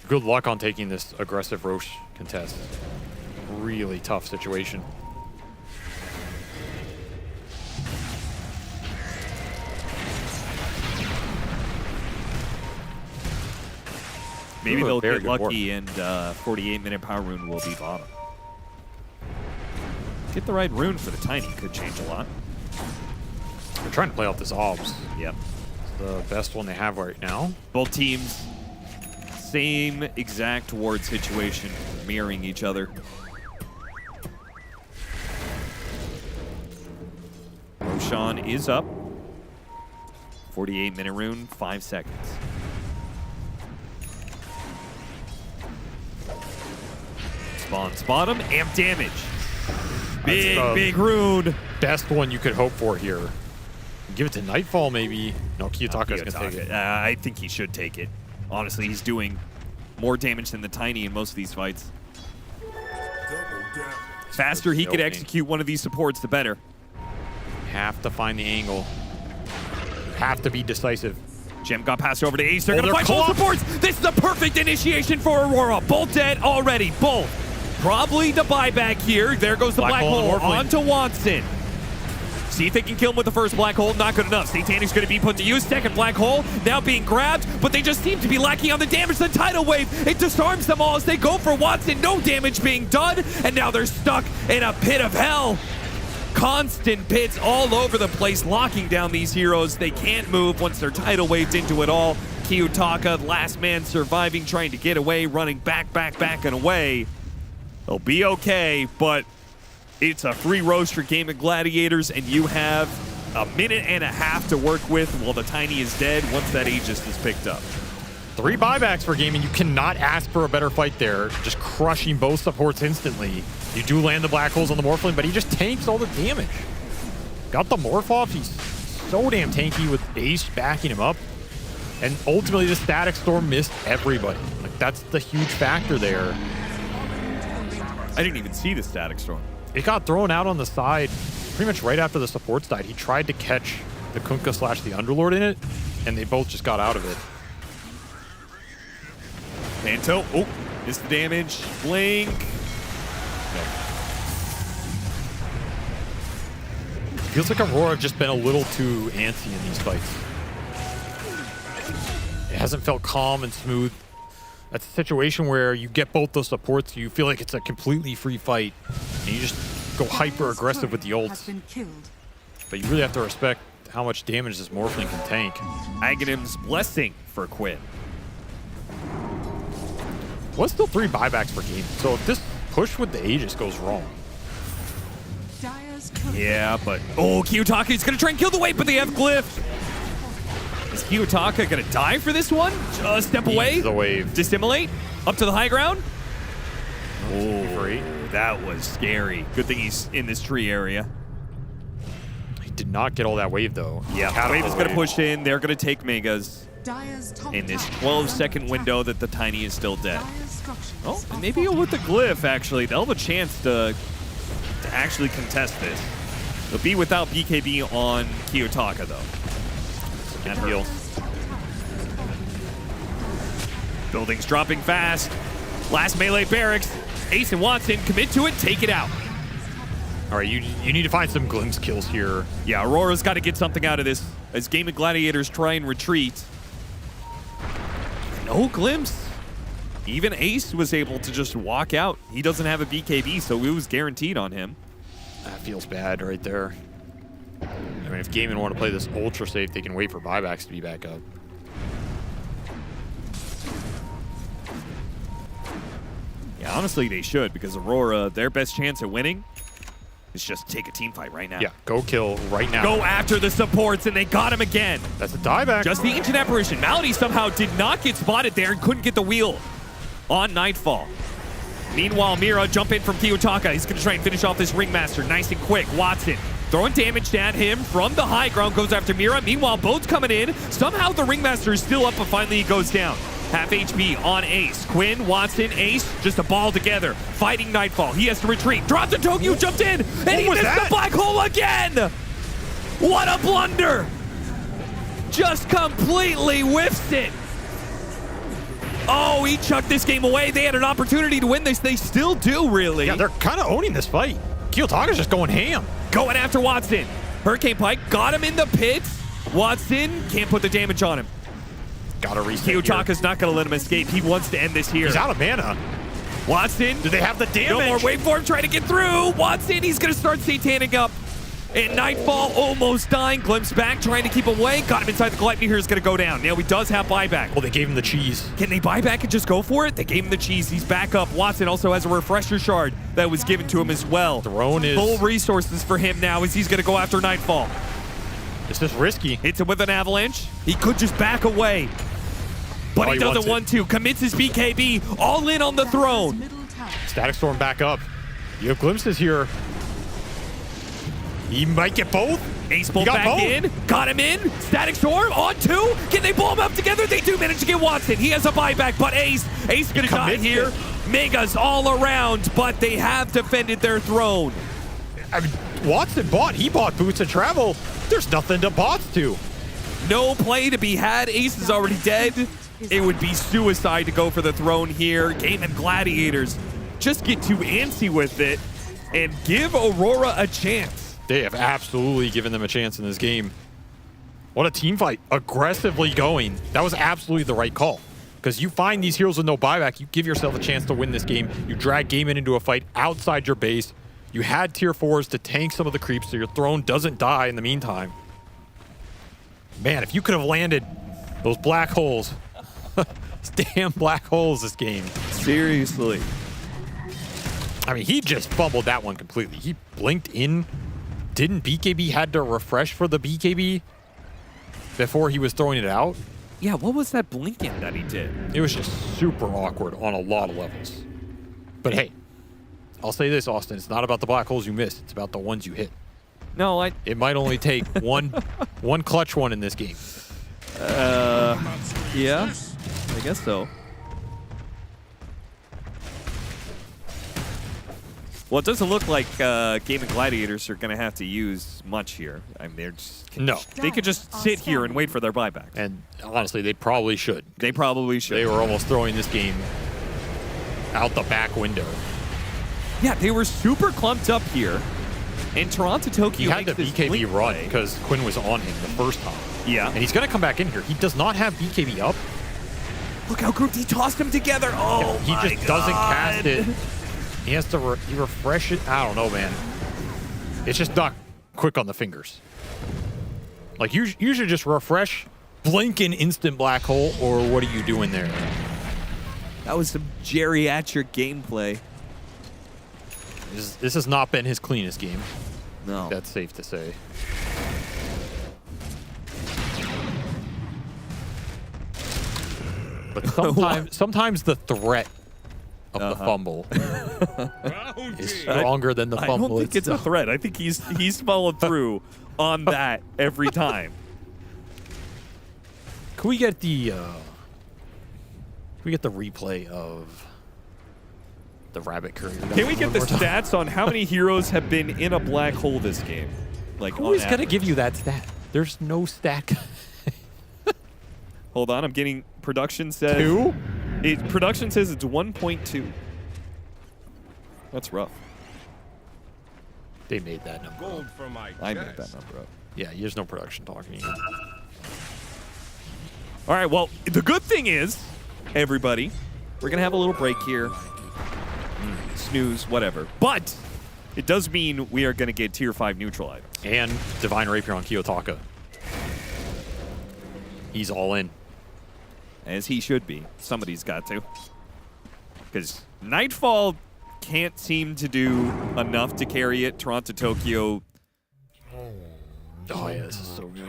good luck on taking this aggressive Roche contest. Really tough situation. Maybe they'll get lucky and 48-minute power rune will be bottom. Get the right rune for the Tiny could change a lot. They're trying to play out this Obs. Yep. It's the best one they have right now. Both teams, same exact ward situation, mirroring each other. Roshan is up. 48-minute rune, 5 seconds. Spawns bottom, amp damage. Big rune. Best one you could hope for here. Give it to Nightfall, maybe. No, Kiyotaka's going to take it. I think he should take it. Honestly, he's doing more damage than the Tiny in most of these fights. Faster he could execute one of these supports, the better. Have to find the angle. Have to be decisive. Gem got passed over to Ace. They're going to fight both supports. This is a perfect initiation for Aurora. Both dead already. Both. Probably the buyback here. There goes the black hole onto Watson. See if they can kill him with the first black hole. Not good enough. Satanic's going to be put to use. Second black hole now being grabbed, but they just seem to be lacking on the damage. The tidal wave, it disarms them all as they go for Watson. No damage being done, and now they're stuck in a pit of hell. Constant pits all over the place, locking down these heroes. They can't move once they're tidal waved into it all. Kiyotaka, last man surviving, trying to get away, running back, and away. They'll be okay, but it's a free roaster game of Gladiators, and you have a minute and a half to work with while the Tiny is dead once that Aegis is picked up. 3 buybacks per game, and you cannot ask for a better fight there. Just crushing both supports instantly. You do land the black holes on the Morphling, but he just tanks all the damage. Got the Morph off. He's so damn tanky with Ace backing him up. And ultimately, the Static Storm missed everybody. Like, that's the huge factor there. I didn't even see the Static Storm. It got thrown out on the side pretty much right after the supports died. He tried to catch the Kunkka / the Underlord in it, and they both just got out of it. Panto, oh, missed the damage. Blink. No. Feels like Aurora have just been a little too antsy in these fights. It hasn't felt calm and smooth. That's a situation where you get both those supports, you feel like it's a completely free fight, and you just go hyper aggressive with the ults. But you really have to respect how much damage this Morphling can tank. Aghanim's Blessing for Quinn. What's still 3 buybacks per game? So if this push with the Aegis goes wrong. Yeah, but oh, Kiyotaka's gonna try and kill the wave, but they have Glyph. Is Kiyotaka gonna die for this one? Just step away. The wave. Dissimulate. Up to the high ground. Oh, that was scary. Good thing he's in this tree area. He did not get all that wave though. Yeah, wave is gonna push in. They're gonna take Megas in this 12-second window that the Tiny is still dead. Oh, and maybe with the Glyph, actually, they'll have a chance to actually contest this. They'll be without BKB on Kiyotaka, though. And heal. Buildings dropping fast. Last melee barracks. Ace and Watson commit to it, take it out. All right, you need to find some glimpse kills here. Yeah, Aurora's got to get something out of this as Game of Gladiators try and retreat. No glimpse. Even Ace was able to just walk out. He doesn't have a BKB, so it was guaranteed on him. That feels bad right there. I mean, if Gaiman want to play this ultra safe, they can wait for buybacks to be back up. Yeah, honestly, they should, because Aurora, their best chance at winning is just take a team fight right now. Yeah, go kill right now. Go after the supports, and they got him again. That's a dieback. Just the Ancient Apparition. Malady somehow did not get spotted there and couldn't get the wheel on Nightfall. Meanwhile, Mira jump in from Kiyotaka. He's going to try and finish off this Ringmaster nice and quick. Watson throwing damage at him from the high ground, goes after Mira. Meanwhile, boat's coming in. Somehow the Ringmaster is still up, but finally he goes down. Half HP on Ace. Quinn, Watson, Ace, just a ball together. Fighting Nightfall. He has to retreat. Drops the Tokyo, jumped in, and he missed the black hole again! What a blunder! Just completely whiffs it. Oh, he chucked this game away. They had an opportunity to win this. They still do, really. Yeah, they're kind of owning this fight. Kiyotaka's just going ham. Going after Watson. Hurricane Pike got him in the pits. Watson can't put the damage on him. Gotta reset. Kiyotaka's not going to let him escape. He wants to end this here. He's out of mana. Watson. Do they have the damage? No more waveform trying to get through. Watson, he's going to start Satanic up. And Nightfall almost dying. Glimpse back, trying to keep him away. Got him inside the Gluttony here. Is going to go down. Now he does have buyback. Well, they gave him the cheese. Can they buy back and just go for it? They gave him the cheese. He's back up. Watson also has a refresher shard that was given to him as well. Throne is full resources for him now as he's going to go after Nightfall. This is risky. Hits him with an avalanche. He could just back away. But he doesn't want to. Commits his BKB. All in on the throne. Static Storm back up. You have glimpses here. He might get both. Ace pulled back in. Got him in. Static Storm on 2. Can they blow him up together? They do manage to get Watson. He has a buyback, but Ace going to die here. Megas all around, but they have defended their throne. I mean, Watson bought. He bought Boots of Travel. There's nothing to bots to. No play to be had. Ace is already dead. It would be suicide to go for the throne here. Game and Gladiators just get too antsy with it and give Aurora a chance. They have absolutely given them a chance in this game. What a team fight. Aggressively going. That was absolutely the right call. Because you find these heroes with no buyback, you give yourself a chance to win this game. You drag game into a fight outside your base. You had tier 4s to tank some of the creeps so your throne doesn't die in the meantime. Man, if you could have landed those black holes. Damn black holes this game. Seriously. I mean, he just fumbled that one completely. He blinked in. Didn't BKB had to refresh for the BKB before he was throwing it out? Yeah, what was that blinking that he did? It was just super awkward on a lot of levels. But hey, I'll say this, Austin. It's not about the black holes you missed. It's about the ones you hit. No, It might only take one clutch one in this game. Yeah, I guess so. Well, it doesn't look like Gaming Gladiators are going to have to use much here. I mean, they're just they could just sit here and wait for their buyback. And honestly, they probably should. They probably should. They were almost throwing this game out the back window. Yeah, they were super clumped up here. And Toronto Tokyo He had the BKB run because Quinn was on him the first time. Yeah. And he's going to come back in here. He does not have BKB up. Look how grouped he tossed them together. Oh, he just doesn't cast it. He has to refresh it. I don't know, man. It's just not quick on the fingers. Like, you should just refresh, blink an instant black hole, or what are you doing there? That was some geriatric gameplay. This has not been his cleanest game. No. That's safe to say. But sometimes the threat of the fumble is stronger than the fumble. I don't think it's a threat. I think he's followed through on that every time. Can we get the replay of the rabbit courier? Can we get the stats on how many heroes have been in a black hole this game? Like, who is going to give you that stat? There's no stat. Hold on, I'm getting production says 2? Production says it's 1.2. That's rough. They made that number. Gold for my I made that number up. Yeah, there's no production talking. All right, well, the good thing is, everybody, we're going to have a little break here. Snooze, whatever. But it does mean we are going to get tier 5 neutral items. And Divine Rapier on Kiyotaka. He's all in. As he should be. Somebody's got to. Because Nightfall can't seem to do enough to carry it. Toronto Tokyo. Oh, yeah, this is so good.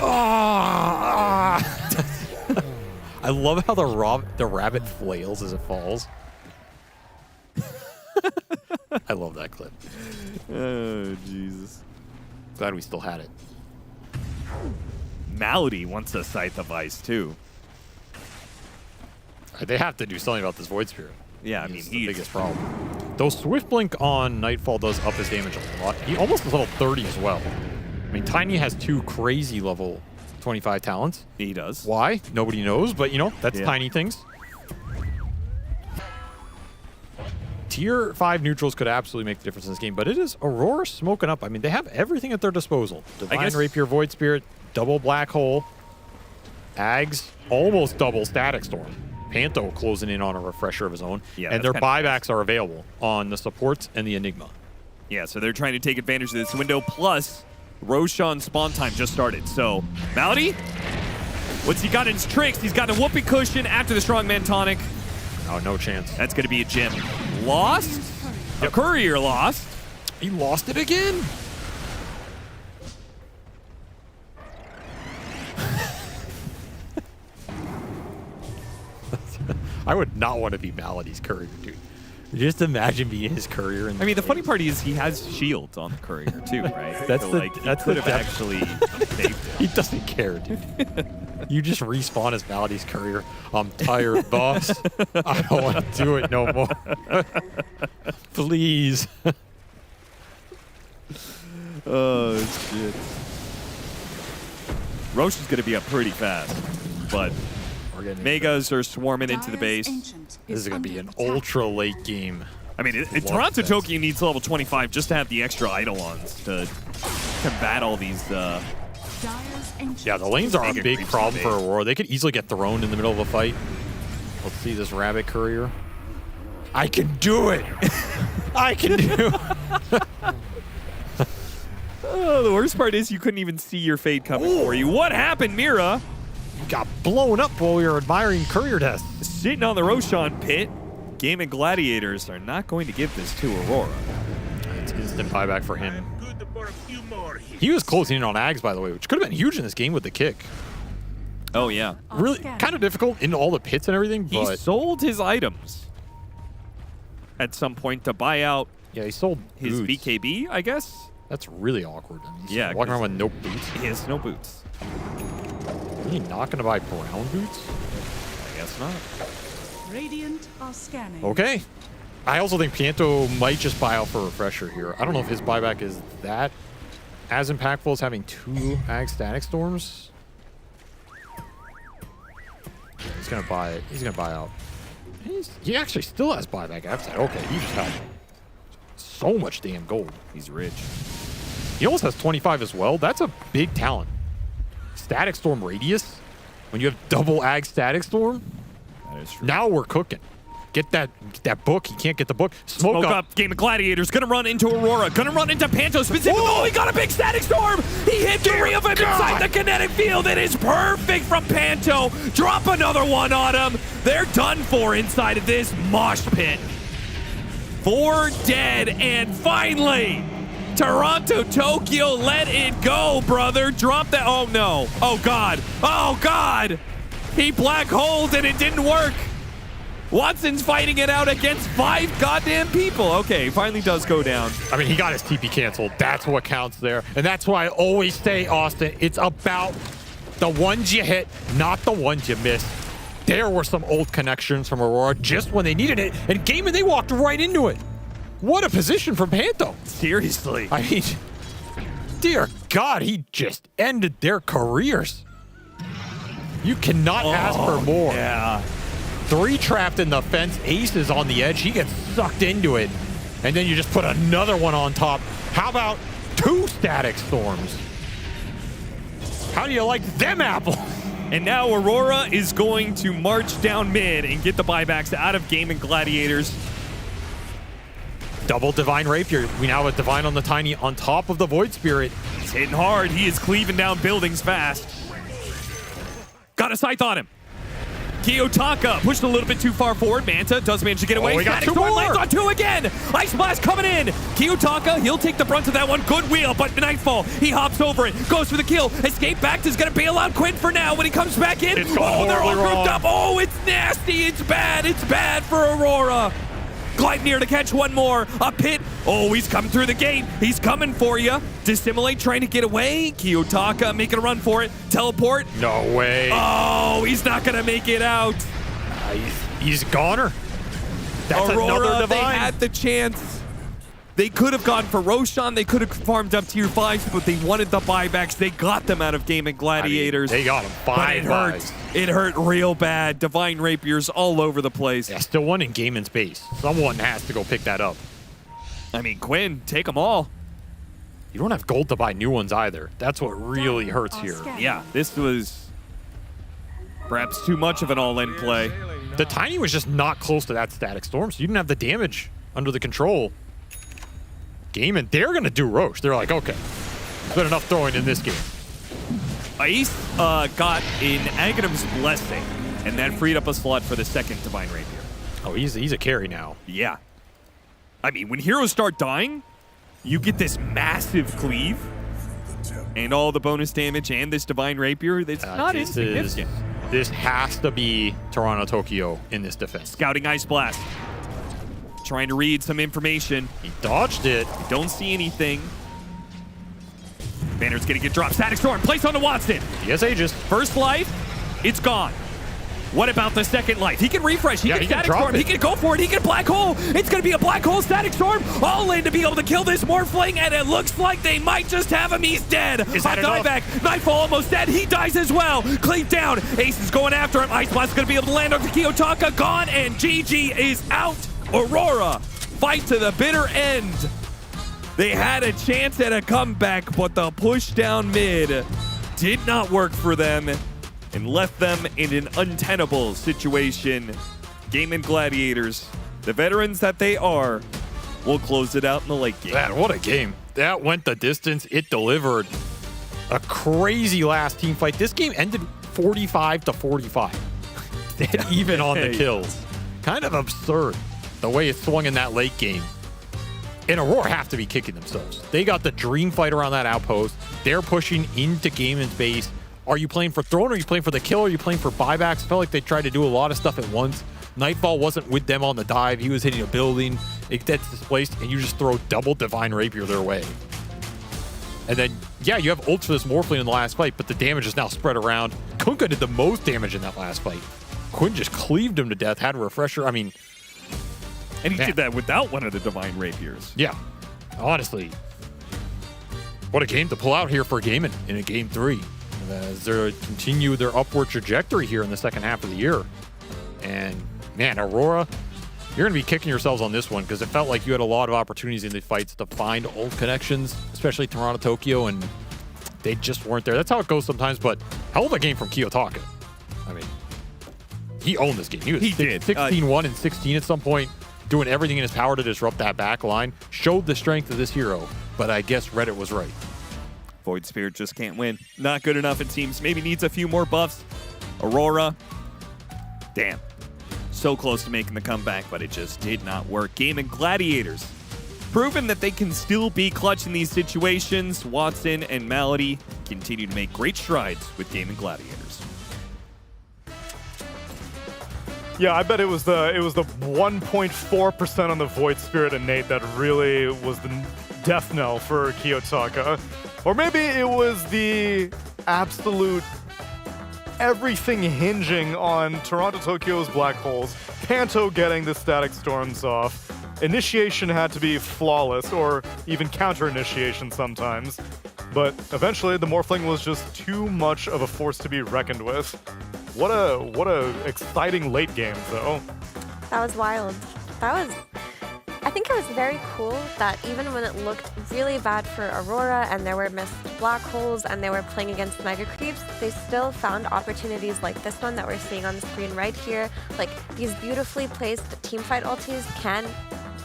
Ah! I love how the rabbit flails as it falls. I love that clip. Oh, Jesus. Glad we still had it. Malady wants a Scythe of Ice, too. They have to do something about this Void Spirit. Yeah, I mean, he's the biggest problem. Though Swift Blink on Nightfall does up his damage a lot. He almost is level 30 as well. I mean, Tiny has 2 crazy level 25 talents. He does. Why? Nobody knows, but you know, that's Tiny things. Tier 5 neutrals could absolutely make the difference in this game, but it is Aurora smoking up. I mean, they have everything at their disposal. Divine Rapier, Void Spirit, double Black Hole, Ags, almost double Static Storm. Panto closing in on a refresher of his own. Yeah, and their buybacks are available on the supports and the Enigma. Yeah, so they're trying to take advantage of this window. Plus, Roshan spawn time just started. So, Malady, what's he got in his tricks? He's got a whoopee cushion after the Strongman Tonic. Oh, no chance. That's going to be a gem. Lost? The Courier lost. He lost it again? I would not want to be Malady's courier, dude. Just imagine being his courier. I mean, the funny part is he has shields on the courier too, right? That's so, the like, that's he the could have actually saved it. He doesn't care, dude. You just respawn as Malady's courier. I'm tired, boss. I don't want to do it no more. Please. Oh shit. Roche is going to be up pretty fast, but Megas are swarming into the base. This is going to be an ultra late game. I mean, Toronto Tokyo needs level 25 just to have the extra Eidolons to combat all these. Yeah, the lanes are a big problem for Aurora. They could easily get thrown in the middle of a fight. Let's see this Rabbit Courier. I can do it! I can do it! Oh, the worst part is you couldn't even see your fate coming for you. What happened, Mira? You got blown up while we were admiring Courier Test. Sitting on the Roshan pit. Gaming Gladiators are not going to give this to Aurora. It's instant buyback for him. He was closing in on Ags, by the way, which could have been huge in this game with the kick. Oh, yeah. Really kind of difficult in all the pits and everything, but... He sold his items at some point to buy out he sold his boots. BKB, I guess? That's really awkward. I mean, he's yeah, walking around with no boots. He has no boots. Is he not going to buy brown boots? I guess not. Radiant are scanning. Okay. I also think Piento might just buy out for Refresher here. I don't know if his buyback is that as impactful as having 2 Ag Static Storms. He's going to buy it. He's going to buy out. He actually still has buyback after that. Okay, he just has so much damn gold. He's rich. He almost has 25 as well. That's a big talent. Static Storm Radius. When you have double Ag Static Storm. That is true. Now we're cooking. Get that book. He can't get the book. Smoke up. Game of Gladiators. Gonna run into Aurora. Gonna run into Panto specifically. Oh, he got a big Static Storm. He hit 3 of them inside the kinetic field. It is perfect from Panto. Drop another one on him. They're done for inside of this mosh pit. 4 dead, and finally, Toronto Tokyo let it go, brother. Drop that. Oh, no. Oh, God. Oh, God. He black holed and it didn't work. Watson's fighting it out against 5 goddamn people. Okay, finally does go down. I mean, he got his TP canceled. That's what counts there. And that's why I always say, Austin, it's about the ones you hit, not the ones you miss. There were some old connections from Aurora just when they needed it. And Gaiman, they walked right into it. What a position from Panto. Seriously. I mean, dear God, he just ended their careers. You cannot ask for more. Yeah. 3 trapped in the fence. Ace is on the edge. He gets sucked into it. And then you just put another one on top. How about 2 Static Storms? How do you like them apples? And now Aurora is going to march down mid and get the buybacks out of Gaming Gladiators. Double Divine Rapier. We now have a Divine on the Tiny on top of the Void Spirit. He's hitting hard. He is cleaving down buildings fast. Got a Scythe on him. Kiyotaka pushed a little bit too far forward. Manta does manage to get away. Oh, we got 2 Storm more. lands on 2 again. Ice Blast coming in. Kiyotaka, he'll take the brunt of that one. Good wheel, but Nightfall, he hops over it. Goes for the kill. Escape back is going to bail out Quinn for now when he comes back in. Oh, they're all grouped up. Oh, it's nasty. It's bad. It's bad for Aurora. Gleipnir to catch one more. A pit. Oh, he's coming through the gate. He's coming for you. Dissimulate, trying to get away. Kiyotaka making a run for it. Teleport. No way. Oh, he's not going to make it out. He's a goner. That's Aurora, another they Divine. had the chance. They could have gone for Roshan. They could have farmed up tier 5s, but they wanted the buybacks. They got them out of Gaming Gladiators. I mean, they got him 5 But it hurt. It hurt real bad. Divine Rapiers all over the place. Yeah, still one in Gaiman's base. Someone has to go pick that up. I mean, Quinn, take them all. You don't have gold to buy new ones either. That's what really hurts here. Yeah, this was perhaps too much of an all-in play. The Tiny was just not close to that Static Storm, so you didn't have the damage under the control. Gaiman, they're going to do Roche. They're like, okay, there's been enough throwing in this game. Ice got an Aghanim's Blessing, and that freed up a slot for the second Divine Rapier. Oh, he's a carry now. Yeah. I mean, when heroes start dying, you get this massive cleave, and all the bonus damage and this Divine Rapier, it's not insignificant. This has to be Toronto Tokyo in this defense. Scouting Ice Blast. Trying to read some information. He dodged it. Don't see anything. Banner's gonna get dropped. Static Storm, place on the Watson. He has Aegis. First life, it's gone. What about the second life? He can refresh. He can Static Storm. He can go for it. He can Black Hole. It's going to be a Black Hole Static Storm. All in to be able to kill this Morphling, and it looks like they might just have him. He's dead. Is that enough? Dieback. Nightfall almost dead. He dies as well. Cleave down. Ace is going after him. Ice Blast is going to be able to land on Kiyotaka. Gone, and GG is out. Aurora fight to the bitter end. They had a chance at a comeback, but the push down mid did not work for them and left them in an untenable situation. Gaming Gladiators, the veterans that they are, will close it out in the late game. Man, what a game. That went the distance. It delivered. A crazy last team fight. This game ended 45-45. Dead even on the kills. Kind of absurd the way it swung in that late game. And Aurora have to be kicking themselves. They got the dream fight around that outpost. They're pushing into Gaiman's base. Are you playing for throne? Are you playing for the kill? Are you playing for buybacks? I felt like they tried to do a lot of stuff at once. Nightfall wasn't with them on the dive. He was hitting a building. It gets displaced, and you just throw double Divine Rapier their way. And then, yeah, you have ults for this Morphling in the last fight, but the damage is now spread around. Kunkka did the most damage in that last fight. Quinn just cleaved him to death, had a refresher. I mean... And he did that without one of the Divine Rapiers. Yeah. Honestly, what a game to pull out here for Gaiman in a Game 3. As they continue their upward trajectory here in the second half of the year. And, man, Aurora, you're going to be kicking yourselves on this one because it felt like you had a lot of opportunities in the fights to find ult connections, especially Toronto, Tokyo, and they just weren't there. That's how it goes sometimes, but hell of a game from Kiyotaka. I mean, he owned this game. He was 16-1 and 16 at some point, doing everything in his power to disrupt that back line. Showed the strength of this hero, but I guess Reddit was right. Void Spirit just can't win. Not good enough, it seems. Maybe needs a few more buffs. Aurora, damn. So close to making the comeback, but it just did not work. Gaming Gladiators, proven that they can still be clutch in these situations. Watson and Malady continue to make great strides with Gaming Gladiators. Yeah, I bet it was the 1.4% on the Void Spirit innate that really was the death knell for Kiyotaka. Or maybe it was the absolute everything hinging on Toronto Tokyo's black holes, Panto getting the static storms off. Initiation had to be flawless, or even counter-initiation sometimes. But eventually, the Morphling was just too much of a force to be reckoned with. What a exciting late game, though. That was wild. I think it was very cool that even when it looked really bad for Aurora and there were missed black holes and they were playing against Mega Creeps, they still found opportunities like this one that we're seeing on the screen right here. Like, these beautifully placed teamfight ultis can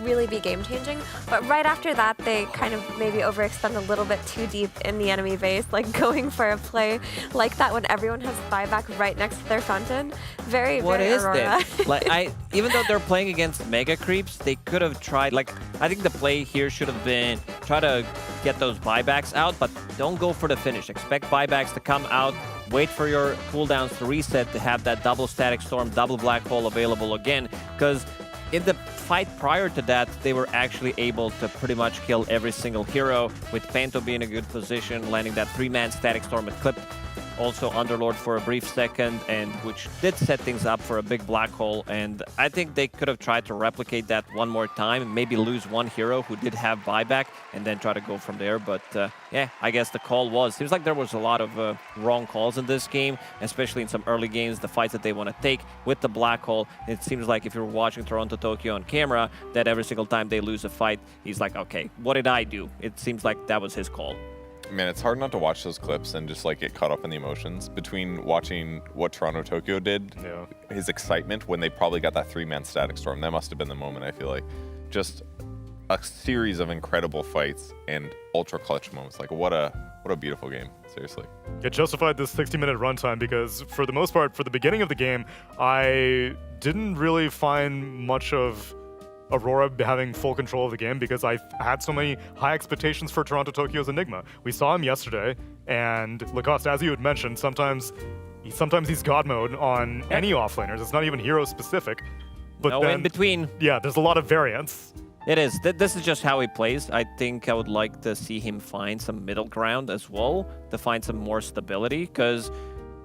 really be game-changing, but right after that they kind of maybe overextend a little bit too deep in the enemy base, like going for a play like that when everyone has buyback right next to their fountain. Very Aurora. This? Like, even though they're playing against Mega Creeps, they could have tried, like, I think the play here should have been try to get those buybacks out, but don't go for the finish. Expect buybacks to come out, wait for your cooldowns to reset to have that double static storm, double black hole available again, because in the fight prior to that, they were actually able to pretty much kill every single hero, with Panto being in a good position, landing that 3-man static storm at clip. Also Underlord for a brief second, and which did set things up for a big black hole. And I think they could have tried to replicate that one more time and maybe lose one hero who did have buyback and then try to go from there. But yeah, I guess the call seems like there was a lot of wrong calls in this game, especially in some early games, the fights that they want to take with the black hole. It seems like if you're watching Toronto Tokyo on camera, that every single time they lose a fight, he's like, okay, what did I do? It seems like that was his call. Man, it's hard not to watch those clips and just like get caught up in the emotions between watching what Toronto Tokyo did, his excitement when they probably got that 3-man static storm. That must have been the moment, I feel like. Just a series of incredible fights and ultra clutch moments. Like, what a beautiful game, seriously. It justified this 60-minute runtime because for the most part, for the beginning of the game, I didn't really find much of Aurora having full control of the game because I had so many high expectations for Toronto Tokyo's Enigma. We saw him yesterday, and Lacoste, as you had mentioned, sometimes he's God mode on any offlaners. It's not even hero specific. But no then, in between. Yeah, there's a lot of variance. It is. This is just how he plays. I think I would like to see him find some middle ground as well, to find some more stability, because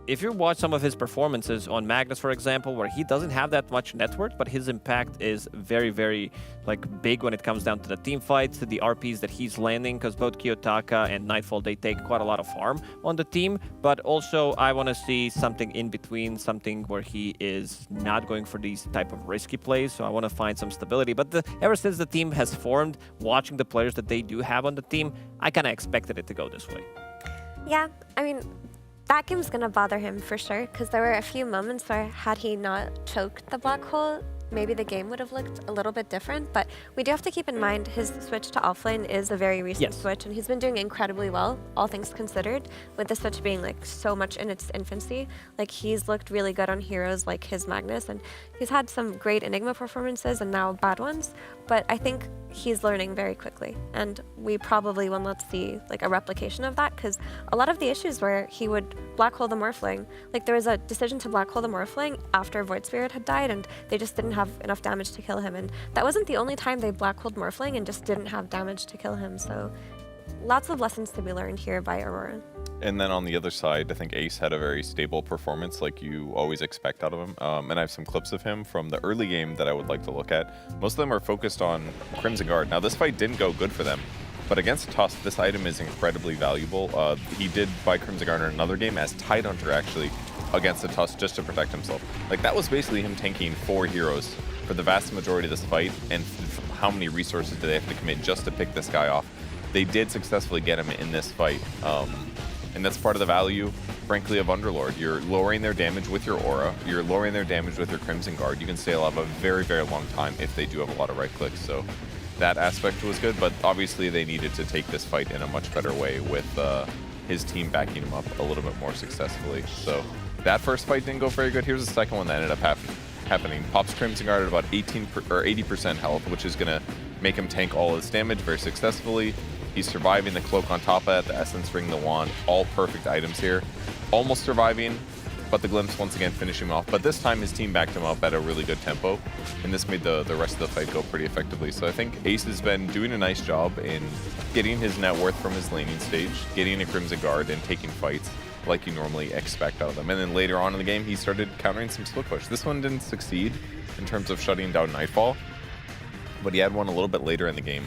if you watch some of his performances on Magnus, for example, where he doesn't have that much net worth, but his impact is very, very big when it comes down to the team fights, to the RPs that he's landing, because both Kiyotaka and Nightfall, they take quite a lot of harm on the team. But also, I want to see something in between, something where he is not going for these type of risky plays. So I want to find some stability. But ever since the team has formed, watching the players that they do have on the team, I kind of expected it to go this way. Yeah, I mean, that game's going to bother him for sure, because there were a few moments where had he not choked the black hole, maybe the game would have looked a little bit different. But we do have to keep in mind his switch to offlane is a very recent switch, and he's been doing incredibly well, all things considered, with the switch being so much in its infancy. He's looked really good on heroes like his Magnus, and he's had some great Enigma performances and now bad ones, but I think he's learning very quickly, and we probably will not see a replication of that, because a lot of the issues where he would black hole the Morphling, there was a decision to black hole the Morphling after Void Spirit had died, and they just didn't have enough damage to kill him, and that wasn't the only time they black holed Morphling and just didn't have damage to kill him. So lots of lessons to be learned here by Aurora. And then on the other side, I think Ace had a very stable performance like you always expect out of him. And I have some clips of him from the early game that I would like to look at. Most of them are focused on Crimson Guard. Now, this fight didn't go good for them, but against Tusk, this item is incredibly valuable. He did buy Crimson Guard in another game as Tidehunter, actually, against the Tusk just to protect himself. That was basically him tanking 4 heroes for the vast majority of this fight, and how many resources do they have to commit just to pick this guy off? They did successfully get him in this fight. And that's part of the value, frankly, of Underlord. You're lowering their damage with your aura. You're lowering their damage with your Crimson Guard. You can stay alive a very, very long time if they do have a lot of right clicks. So that aspect was good, but obviously they needed to take this fight in a much better way with his team backing him up a little bit more successfully. So that first fight didn't go very good. Here's the second one that ended up happening. Pops Crimson Guard at about 80% health, which is going to make him tank all his damage very successfully. He's surviving the cloak on top of that, the essence ring, the wand, all perfect items here. Almost surviving, but the glimpse once again finishing him off. But this time his team backed him up at a really good tempo, and this made the rest of the fight go pretty effectively. So I think Ace has been doing a nice job in getting his net worth from his laning stage, getting a Crimson Guard, and taking fights like you normally expect out of them. And then later on in the game, he started countering some split push. This one didn't succeed in terms of shutting down Nightfall, but he had one a little bit later in the game.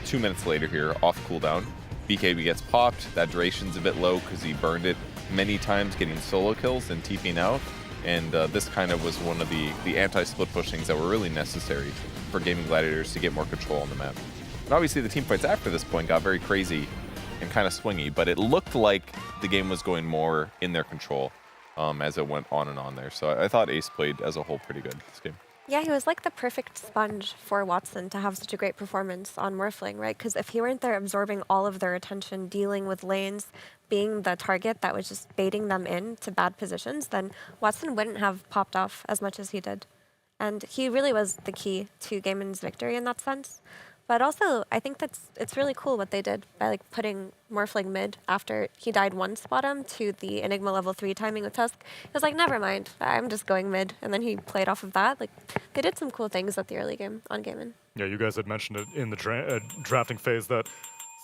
2 minutes later here, off cooldown, BKB gets popped. That duration's a bit low because he burned it many times getting solo kills and TPing out. And this kind of was one of the anti-split pushings that were really necessary for Gaming Gladiators to get more control on the map. And obviously the team fights after this point got very crazy and kind of swingy, but it looked like the game was going more in their control as it went on and on there. So I thought Ace played as a whole pretty good this game. Yeah, he was like the perfect sponge for Watson to have such a great performance on Morphling, right? Because if he weren't there absorbing all of their attention, dealing with lanes, being the target that was just baiting them into bad positions, then Watson wouldn't have popped off as much as he did. And he really was the key to Gaiman's victory in that sense. But also, I think it's really cool what they did by putting Morphling mid after he died once bottom to the Enigma level 3 timing with Tusk. It was never mind, I'm just going mid. And then he played off of that. They did some cool things at the early game on Gaiman. Yeah, you guys had mentioned it in the drafting phase that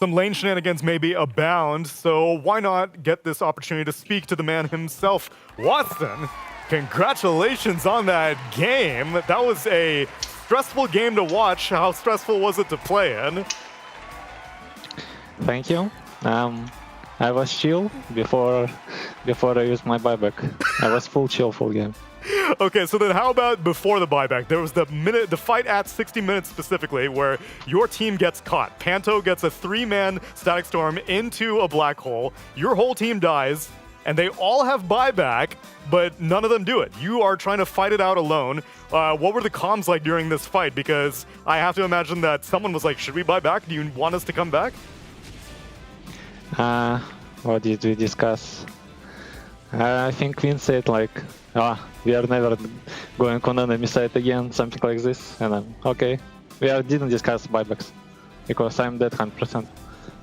some lane shenanigans maybe abound, so why not get this opportunity to speak to the man himself, Watson? Congratulations on that game. That was a stressful game to watch. How stressful was it to play in? Thank you. I was chill before I used my buyback. I was full chill full game. Okay, so then how about before the buyback? There was the fight at 60 minutes specifically where your team gets caught. Panto gets a 3-man Static Storm into a black hole. Your whole team dies, and they all have buyback, but none of them do it. You are trying to fight it out alone. What were the comms like during this fight? Because I have to imagine that someone was like, should we buy back? Do you want us to come back? What did we discuss? I think Quinn said we are never going on enemy side again, something like this. And then, okay, we didn't discuss buybacks because I'm dead 100%.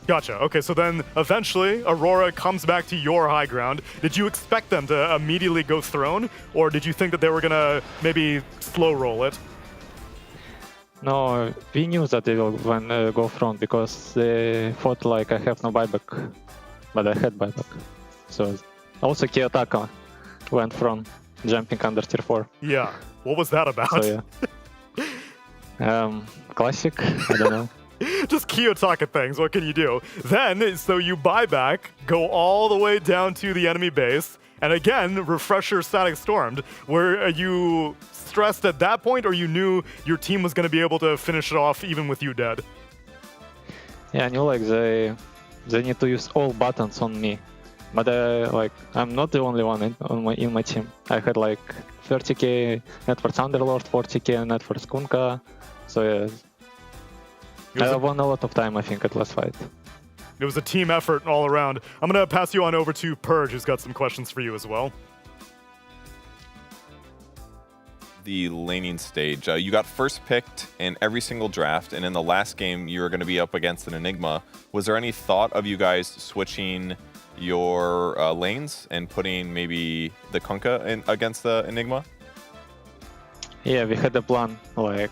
Gotcha. Okay, so then eventually Aurora comes back to your high ground. Did you expect them to immediately go throne, or did you think that they were gonna maybe slow roll it? No, we knew that they will go front because they thought I have no buyback, but I had buyback. So Also, Kiyotaka went from jumping under tier 4. Yeah. What was that about? So yeah. Classic. I don't know. Just Kiyotaka things. What can you do? Then, so you buy back, go all the way down to the enemy base, and again, refresh your static stormed. Were you stressed at that point, or you knew your team was going to be able to finish it off even with you dead? Yeah, I knew like they need to use all buttons on me, but like I'm not the only one in my team. I had like 30k net for Thunderlord, 40k net for Skunka, so yeah. I won a lot of time, I think, at last fight. It was a team effort all around. I'm going to pass you on over to Purge, who's got some questions for you as well. The laning stage. You got first picked in every single draft, and in the last game, you were going to be up against an Enigma. Was there any thought of you guys switching your lanes and putting maybe the Kunkka in against the Enigma? Yeah, we had a plan, like...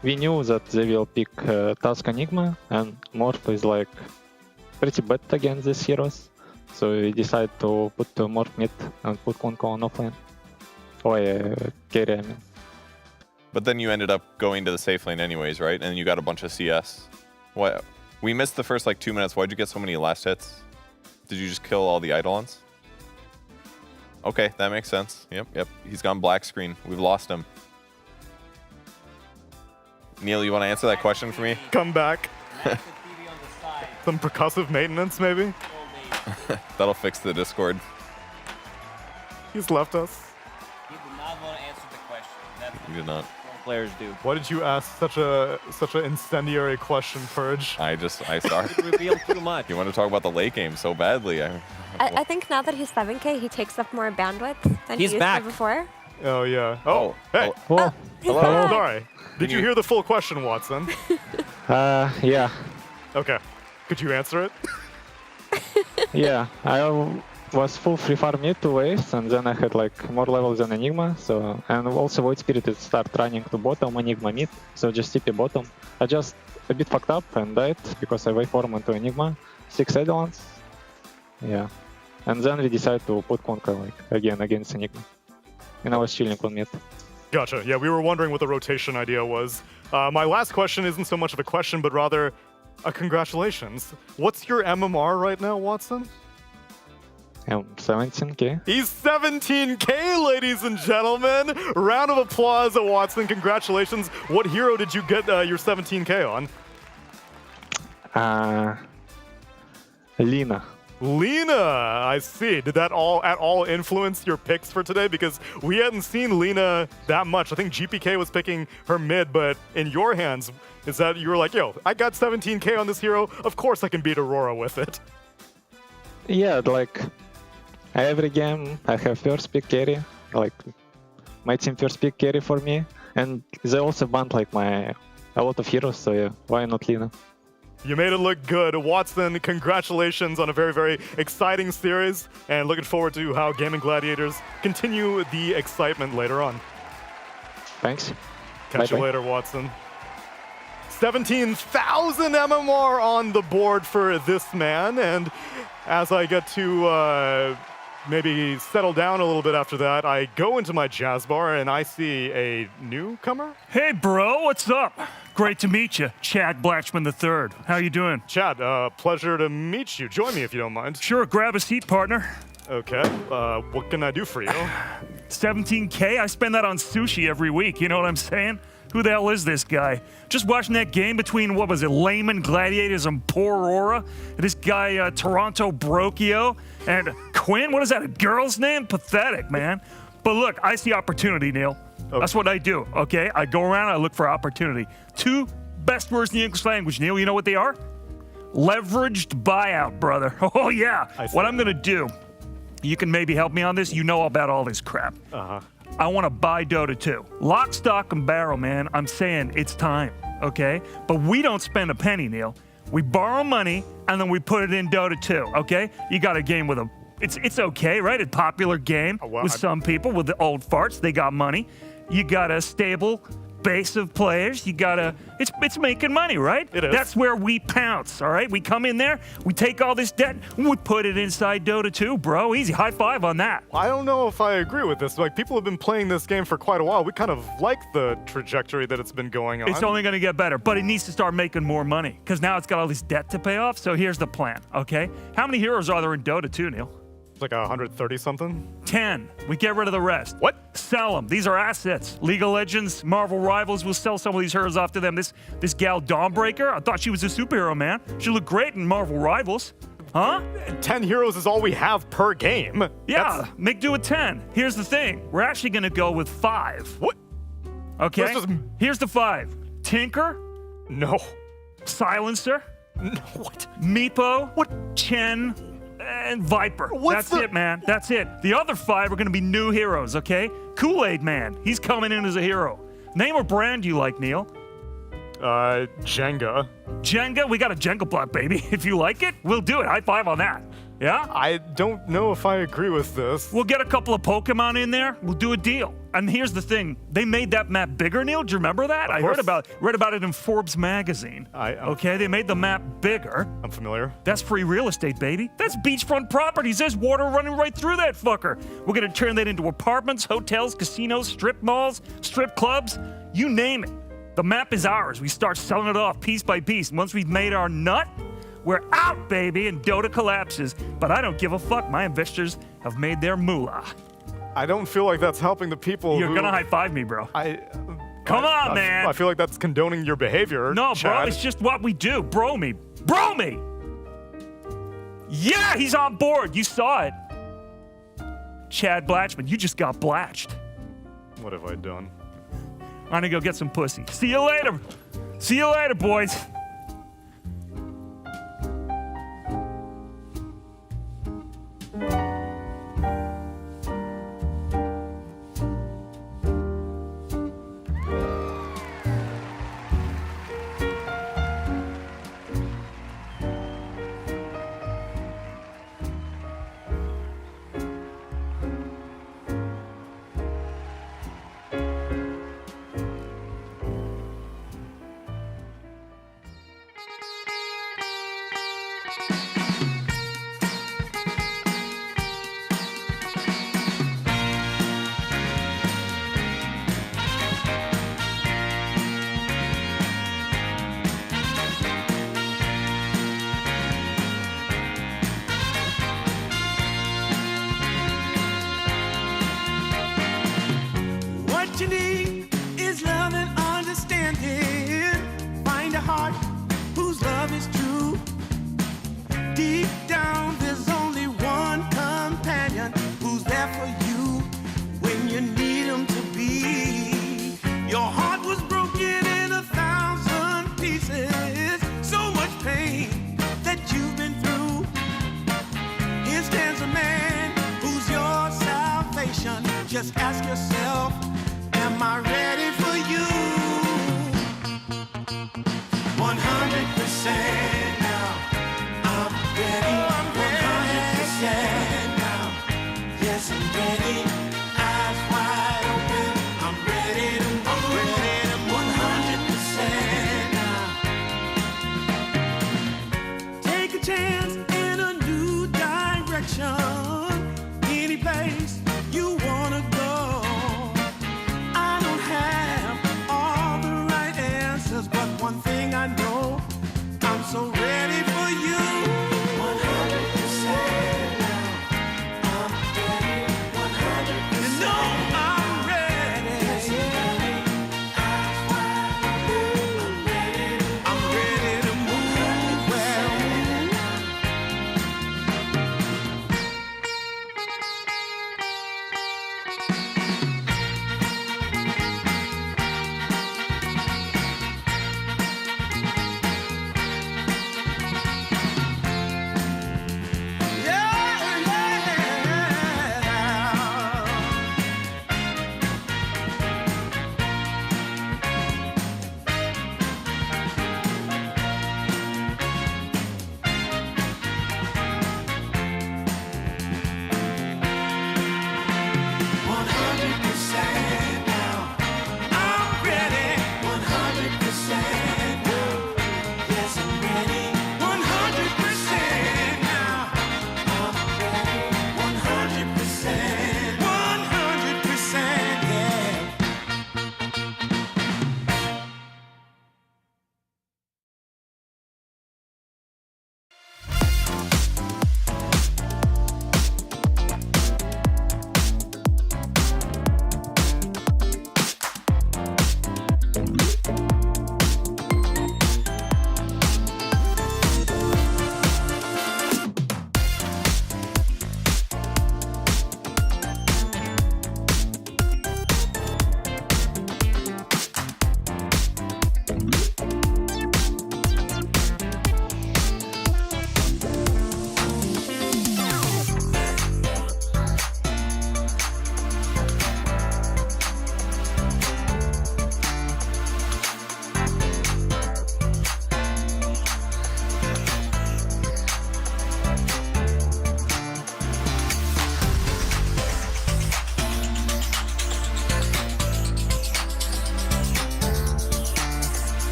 we knew that they will pick Tusk Enigma, and Morph is like pretty bad against these heroes. So we decided to put Morph mid and put Kunkka on offlane. Oh yeah, carry, I mean. But then you ended up going to the safe lane anyways, right? And you got a bunch of CS. What? We missed the first like 2 minutes. Why'd you get so many last hits? Did you just kill all the Eidolons? Okay, that makes sense. Yep. He's gone black screen. We've lost him. Neil, you want to answer that question for me? Come back. Some percussive maintenance, maybe? That'll fix the Discord. He's left us. He did not want to answer the question. That's He did not. what players do. Why did you ask such an incendiary question, Purge? I started. You revealed too much. You want to talk about the late game so badly. I think now that he's 7K, he takes up more bandwidth than He's he used back. to before. Oh, yeah. Oh, hey. Oh, Hello. Sorry. Did you hear the full question, Watson? yeah. Okay. Could you answer it? Yeah, I was full free farm mid 2 waves, and then I had like more levels than Enigma, so and also Void Spirit start running to bottom, Enigma mid, so just TP bottom. I just a bit fucked up and died because I waveform into Enigma, 6 Eidolons. Yeah. And then we decided to put Kunkka like again against Enigma. And I was chilling on mid. Gotcha. Yeah, we were wondering what the rotation idea was. My last question isn't so much of a question, but rather a congratulations. What's your MMR right now, Watson? 17k. He's 17k, ladies and gentlemen. Round of applause at Watson. Congratulations. What hero did you get your 17k on? Lina. Lina, I see. Did that at all influence your picks for today? Because we hadn't seen Lina that much. I think GPK was picking her mid, but in your hands, is that you were like, yo, I got 17k on this hero. Of course I can beat Aurora with it. Yeah, like every game I have first pick carry. Like my team first pick carry for me, and they also banned like a lot of heroes. So yeah, why not Lina? You made it look good. Watson, congratulations on a very, very exciting series, and looking forward to how Gaming Gladiators continue the excitement later on. Thanks. Catch you later, Watson. 17,000 MMR on the board for this man, and as I get to maybe settle down a little bit after that, I go into my jazz bar and I see a newcomer. Hey, bro, what's up? Great to meet you, Chad Blatchman III. How you doing? Chad, pleasure to meet you. Join me if you don't mind. Sure, grab a seat, partner. Okay, what can I do for you? 17K? I spend that on sushi every week, you know what I'm saying? Who the hell is this guy? Just watching that game between, what was it, Layman Gladiators and poor Aurora? This guy, Toronto Brokio, and Quinn? What is that, a girl's name? Pathetic, man. But look, I see opportunity, Neil. Okay. That's what I do, okay? I go around, I look for opportunity. 2 best words in the English language, Neil. You know what they are? Leveraged buyout, brother. Oh, yeah. What I'm going to do, you can maybe help me on this. You know about all this crap. Uh-huh. I want to buy Dota 2. Lock, stock, and barrel, man. I'm saying it's time, okay? But we don't spend a penny, Neil. We borrow money, and then we put it in Dota 2, okay? You got a game with a... It's okay, right? A popular game with some people, with the old farts. They got money. You got a stable base of players. You gotta, it's making money, right? It is. That's where we pounce, all right? We come in there, we take all this debt, we put it inside Dota 2, bro. Easy, high five on that. I don't know if I agree with this. Like, people have been playing this game for quite a while. We kind of like the trajectory that it's been going on. It's only gonna get better, but it needs to start making more money because now it's got all this debt to pay off. So here's the plan, okay? How many heroes are there in Dota 2, Neil? It's like 130 something. 10. We get rid of the rest. What? Sell them. These are assets. League of Legends, Marvel Rivals, we'll sell some of these heroes off to them. This gal Dawnbreaker, I thought she was a superhero, man. She looked great in Marvel Rivals. Huh? 10 heroes is all we have per game. Yeah, make do with 10. Here's the thing. We're actually going to go with 5. What? Okay. Here's the 5. Tinker. No. Silencer. No, what? Meepo. What? Chen. And Viper. That's it, man. That's it. The other 5 are going to be new heroes, okay? Kool-Aid Man. He's coming in as a hero. Name a brand you like, Neil. Jenga. Jenga? We got a Jenga block, baby. If you like it, we'll do it. High five on that. Yeah? I don't know if I agree with this. We'll get a couple of Pokemon in there. We'll do a deal. And here's the thing. They made that map bigger, Neil. Do you remember that? I read about it in Forbes magazine. Okay, they made the map bigger. I'm familiar. That's free real estate, baby. That's beachfront properties. There's water running right through that fucker. We're going to turn that into apartments, hotels, casinos, strip malls, strip clubs. You name it. The map is ours. We start selling it off piece by piece. And once we've made our nut, we're out, baby, and Dota collapses. But I don't give a fuck. My investors have made their moolah. I don't feel like that's helping the people. You're gonna high-five me, bro. Come on, man. I feel like that's condoning your behavior. No, Chad. bro, it's just what we do. Bro me. Bro me! Yeah, he's on board. You saw it. Chad Blatchman, you just got blatched. What have I done? I'm gonna go get some pussy. See you later. See you later, boys. What you need is love and understanding. Find a heart whose love is true. Deep down, there's only one companion who's there for you when you need him to be. Your heart was broken in 1,000 pieces. So much pain that you've been through. Here stands a man who's your salvation. Just ask yourself, am I ready for you? 100% now. I'm ready. 100% now. Yes, I'm ready. Eyes wide open. I'm ready to move. I'm ready to move. 100% now. Take a chance in a new direction. Any place you wanna go.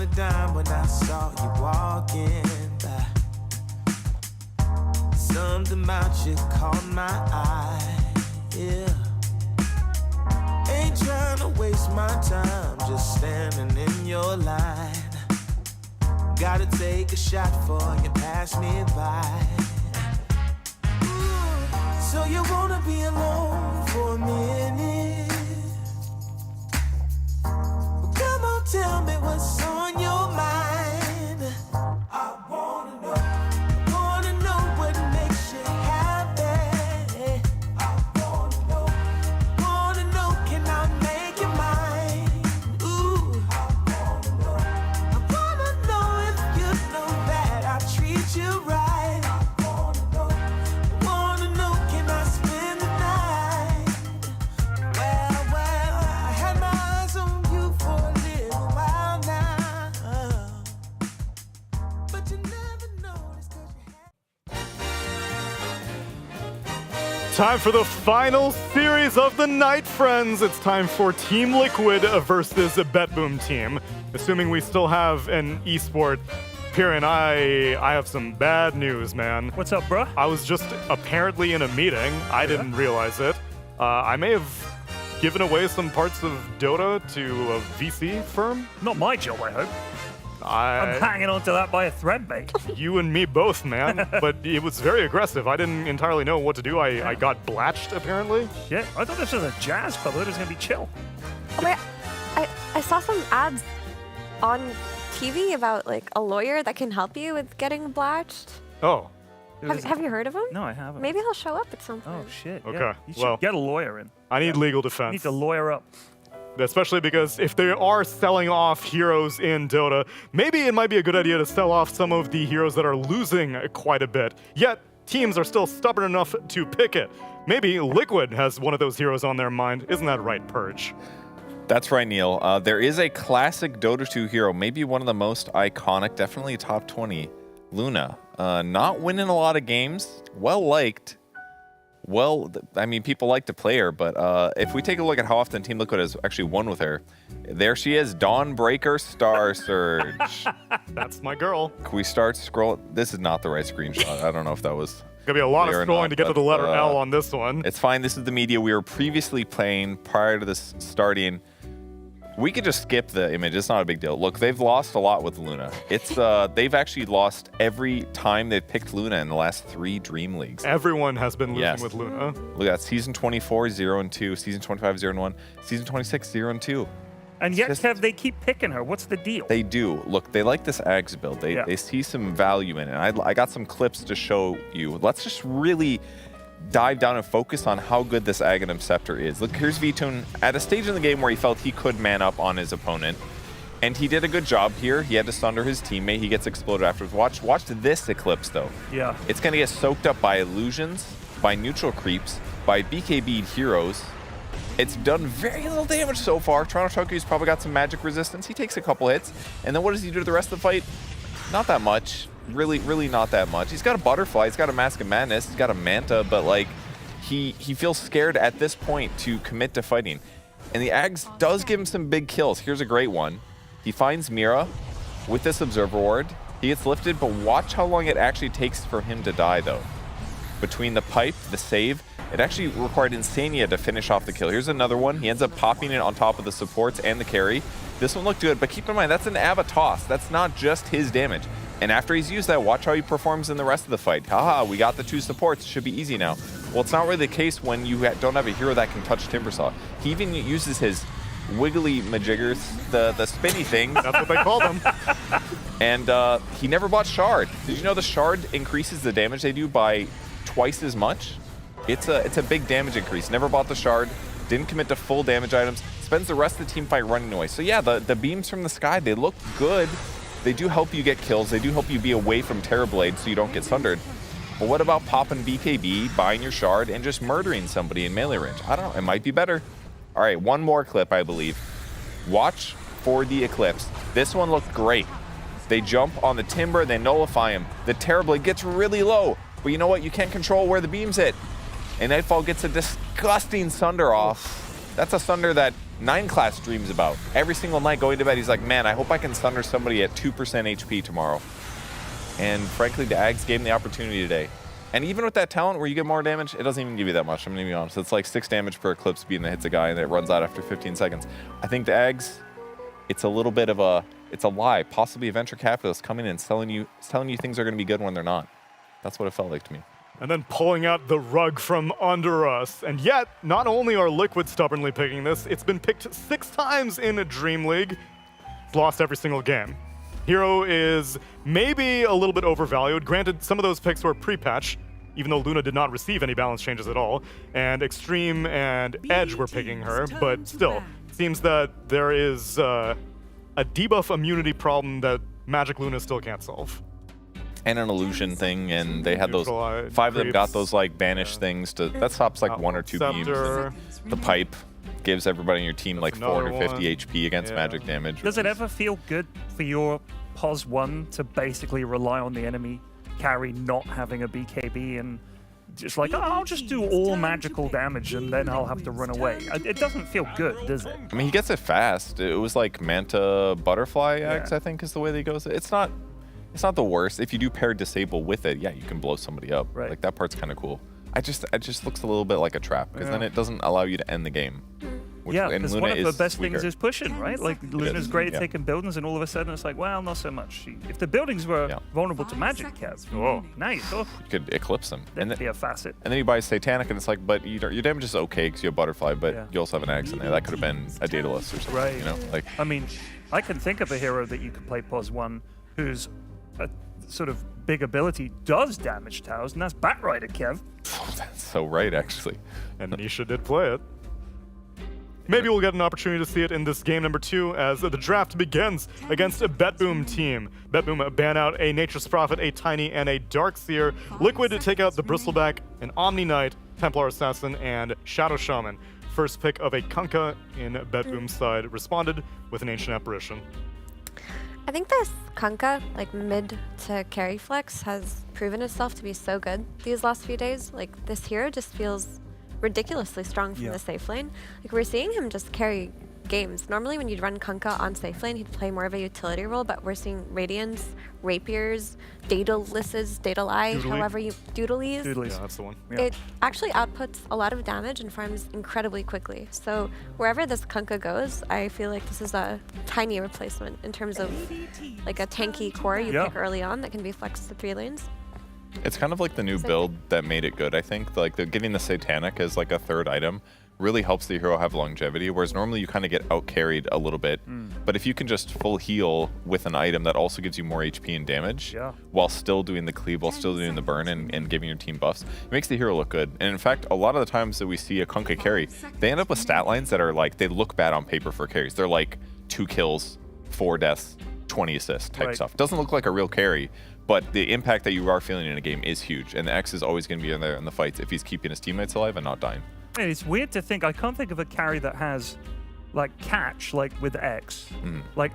a dime when I saw you walking by. Something about you caught my eye, yeah. Ain't trying to waste my time, just standing in your line. Gotta take a shot before you pass me by. Ooh, so you wanna be alone for a minute? Well, come on, tell me what's on your mind. I wanna know. I wanna know what makes you happy. I wanna know. Wanna know, can I make you mine? Ooh, I wanna know. I wanna know if you know that I treat you right. I wanna know, can I spend the night? Well, I had my eyes on you for a little while now, but you never noticed 'cause you Time for the final series of the night, friends. It's time for Team Liquid versus a BetBoom team. Assuming we still have an esport. Piran, I have some bad news, man. What's up, bro? I was just apparently in a meeting. I didn't realize it. I may have given away some parts of Dota to a VC firm. Not my job, I hope. I'm hanging on to that by a thread, mate. You and me both, man. But it was very aggressive. I didn't entirely know what to do. I got blatched, apparently. Yeah, I thought this was a jazz club. I thought it was going to be chill. Oh, wait, I saw some ads on TV about like a lawyer that can help you with getting blatched. Oh. Have you heard of him? No, I haven't. Maybe he'll show up at some point. Oh, shit. Okay, Yeah. You should well, get a lawyer in. I need legal You defense. need to lawyer up. Especially because if they are selling off heroes in Dota, maybe it might be a good idea to sell off some of the heroes that are losing quite a bit. Yet, teams are still stubborn enough to pick it. Maybe Liquid has one of those heroes on their mind. Isn't that right, Purge? That's right, Neil. There is a classic Dota 2 hero, maybe one of the most iconic, definitely top 20, Luna. Not winning a lot of games, well-liked. Well, I mean, people like to play her, but if we take a look at how often Team Liquid has actually won with her, there she is, Dawnbreaker Star Surge. That's my girl. Can we start scroll? This is not the right screenshot. I don't know if that was... Gonna be a lot of clear or scrolling not, to get to but, the letter L on this one. It's fine. This is the media we were previously playing prior to this starting. We could just skip the image. It's not a big deal. Look, they've lost a lot with Luna. It's they've actually lost every time they've picked Luna in the last 3 Dream Leagues. Everyone has been losing Yes. with Luna. Look at that. Season 24, 0-2. Season 25, 0-1. Season 26, 0-2. And yet, Kev, they keep picking her. What's the deal? They do. Look, they like this Ags build. They see some value in it. I got some clips to show you. Let's just really dive down and focus on how good this Aghanim Scepter is. Look, here's Vitoon at a stage in the game where he felt he could man up on his opponent. And he did a good job here. He had to sunder his teammate. He gets exploded afterwards. Watch this Eclipse, though. Yeah. It's going to get soaked up by illusions, by neutral creeps, by BKB heroes. It's done very little damage so far. Toronto Chucky's probably got some magic resistance. He takes a couple hits. And then what does he do to the rest of the fight? Not that much. Really not that much. He's got a Butterfly. He's got a Mask of Madness. He's got a Manta. But, like, he feels scared at this point to commit to fighting. And the Ags does give him some big kills. Here's a great one. He finds Mira with this Observer Ward. He gets lifted, but watch how long it actually takes for him to die, though. Between the pipe, the save, it actually required Insania to finish off the kill. Here's another one. He ends up popping it on top of the supports and the carry. This one looked good, but keep in mind, that's an Abba toss. That's not just his damage. And after he's used that, watch how he performs in the rest of the fight. Haha, we got the 2 supports. It should be easy now. Well, it's not really the case when you don't have a hero that can touch Timbersaw. He even uses his wiggly majiggers, the spinny thing. That's what they call them. And he never bought Shard. Did you know the Shard increases the damage they do by twice as much? It's a big damage increase. Never bought the Shard. Didn't commit to full damage items. Spends the rest of the team fight running away. So yeah, the beams from the sky, they look good. They do help you get kills. They do help you be away from Terrorblade so you don't get sundered. But what about popping BKB, buying your Shard, and just murdering somebody in melee range? I don't know. It might be better. All right, one more clip, I believe. Watch for the Eclipse. This one looked great. They jump on the Timber, they nullify him. The Terrorblade gets really low, but you know what? You can't control where the beams hit. And Nightfall gets a disgusting Sunder off. That's a Sunder that 9 Class dreams about. Every single night going to bed, he's like, man, I hope I can thunder somebody at 2% HP tomorrow. And frankly, the Ags gave him the opportunity today. And even with that talent where you get more damage, it doesn't even give you that much, I'm gonna be honest. It's like 6 damage per eclipse beam that hits a guy and it runs out after 15 seconds. I think the Ags, it's a little bit of a, it's a lie, possibly a venture capitalist coming in and telling you things are gonna be good when they're not. That's what it felt like to me. And then pulling out the rug from under us. And yet, not only are Liquid stubbornly picking this, it's been picked 6 times in a DreamLeague. It's lost every single game. Hero is maybe a little bit overvalued. Granted, some of those picks were pre-patch, even though Luna did not receive any balance changes at all. And Extreme and Edge were picking her, but still, it seems that there is a debuff immunity problem that Magic Luna still can't solve. And an illusion thing, and they had those, 5 of them got those like banish things to, that stops like 1 or 2 beams. The pipe gives everybody on your team like 450 HP against magic damage. Does it ever feel good for your POS 1 to basically rely on the enemy carry not having a BKB and just like, oh, I'll just do all magical damage and then I'll have to run away? It doesn't feel good, does it? I mean, he gets it fast. It was like Manta Butterfly Eggs, I think is the way that he goes. It's not the worst. If you do pair disable with it, yeah, you can blow somebody up. Right. Like that part's kind of cool. It just looks a little bit like a trap because then it doesn't allow you to end the game. Yeah, because one of the best weaker. things is pushing, right? Like Luna's great at taking buildings, and all of a sudden it's like, well, not so much. If the buildings were vulnerable to magic, Kev, nice. Oh, You could eclipse them. that'd be a facet. And then you buy Satanic, and it's like, but your damage is okay because you have Butterfly, but you also have an Axe in there. That could have been a Daedalus or something. Right. You know, like I mean, I can think of a hero that you could play POS 1 whose sort of big ability does damage towers, and that's Batrider, Kev. That's so right, actually. And Nisha did play it. Maybe we'll get an opportunity to see it in this game number 2 as the draft begins against a BetBoom team. BetBoom ban out a Nature's Prophet, a Tiny, and a Darkseer. Liquid to take out the Bristleback, an Omni Knight, Templar Assassin, and Shadow Shaman. First pick of a Kunkka in BetBoom's side responded with an Ancient Apparition. I think this Kunkka, like mid to carry flex, has proven itself to be so good these last few days. Like this hero just feels ridiculously strong from the safe lane. Like we're seeing him just carry games. Normally when you'd run Kunkka on safe lane, he'd play more of a utility role, but we're seeing Radiance, Rapiers, Daedalus, Daedalai, however you Doodlies. Yeah, that's the one. It actually outputs a lot of damage and farms incredibly quickly. So wherever this Kunkka goes, I feel like this is a tiny replacement in terms of like a tanky core you pick early on that can be flexed to 3 lanes. It's kind of like the new build that made it good, I think. Like getting the Satanic as like a 3rd item really helps the hero have longevity, whereas normally you kind of get out-carried a little bit. But if you can just full heal with an item that also gives you more HP and damage, while still doing the cleave, while still doing the burn and giving your team buffs, it makes the hero look good. And in fact, a lot of the times that we see a Kunkka carry, they end up with stat lines that are like, they look bad on paper for carries. They're like 2 kills, 4 deaths, 20 assists type stuff. Doesn't look like a real carry, but the impact that you are feeling in a game is huge. And the X is always going to be in there in the fights if he's keeping his teammates alive and not dying. And it's weird to think, I can't think of a carry that has like catch, like with X, like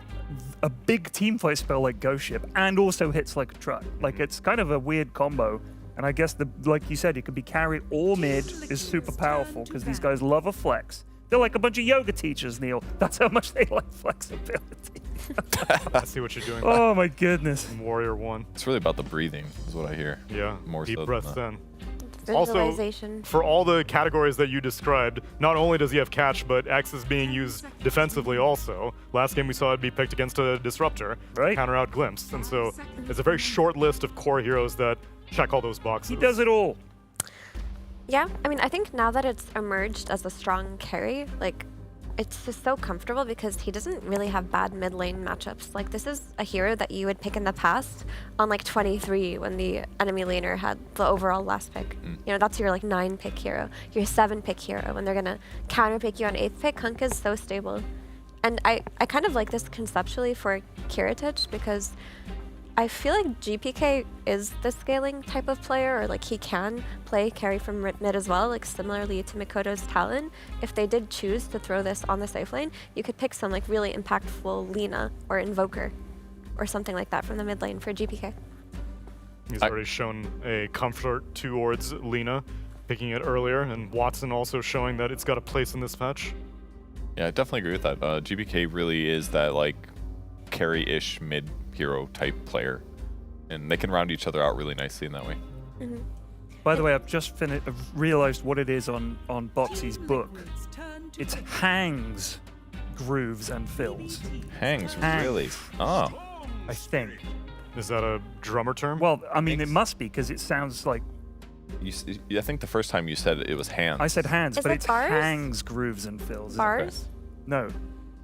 a big team fight spell like Ghost Ship, and also hits like a truck. Like it's kind of a weird combo. And I guess like you said, it could be carry or mid is super powerful because these guys love a flex. They're like a bunch of yoga teachers, Neil. That's how much they like flexibility. I see what you're doing. Oh my goodness. Warrior 1. It's really about the breathing, is what I hear. Yeah, more deep so breaths than in. Also, for all the categories that you described, not only does he have catch, but X is being used defensively also. Last game we saw it be picked against a Disruptor, counter out Glimpse. And so it's a very short list of core heroes that check all those boxes. He does it all. Yeah, I mean, I think now that it's emerged as a strong carry, like, it's just so comfortable because he doesn't really have bad mid lane matchups. Like, this is a hero that you would pick in the past on, like, 23 when the enemy laner had the overall last pick. You know, that's your, like, 9-pick hero, your 7-pick hero, when they're going to counter-pick you on 8th pick. Kunkka is so stable. And I kind of like this conceptually for Kiritich because I feel like GPK is the scaling type of player, or like he can play carry from mid as well, like similarly to Mikoto's Talon. If they did choose to throw this on the safe lane, you could pick some like really impactful Lina or Invoker or something like that from the mid lane for GPK. He's already shown a comfort towards Lina, picking it earlier, and Watson also showing that it's got a place in this patch. Yeah, I definitely agree with that. GBK really is that like carry-ish mid-hero type player, and they can round each other out really nicely in that way. By the way, I've just realized what it is on Boxy's book. It's hangs, grooves, and fills. Hangs, really? Oh. I think. Is that a drummer term? Well, I mean, it must be because it sounds like. I think the first time you said it was hands. I said hands, Is but it it's bars? hangs, grooves, and fills. Bars? No,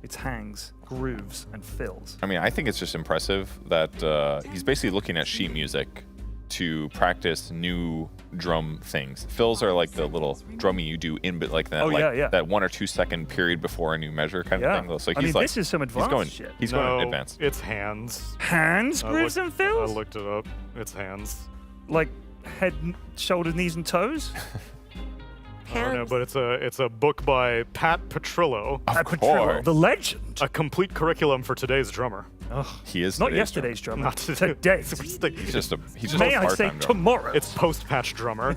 it's hangs, grooves, and fills. I mean, I think it's just impressive that he's basically looking at sheet music to practice new drum things. Fills are like the little drumming you do in, but like that, that 1 or 2 second period before a new measure kind of thing. So I mean, like, this is some advanced shit. He's going advanced. It's hands. Hands, grooves, and fills? I looked it up. It's hands. Like head, shoulders, knees, and toes? I don't know, but it's a book by Pat Petrillo. Pat Petrillo, the legend. A complete curriculum for today's drummer. He is Not today's yesterday's drummer. Not today. He's just a May I part-time say drummer. tomorrow? It's post-patch drummer.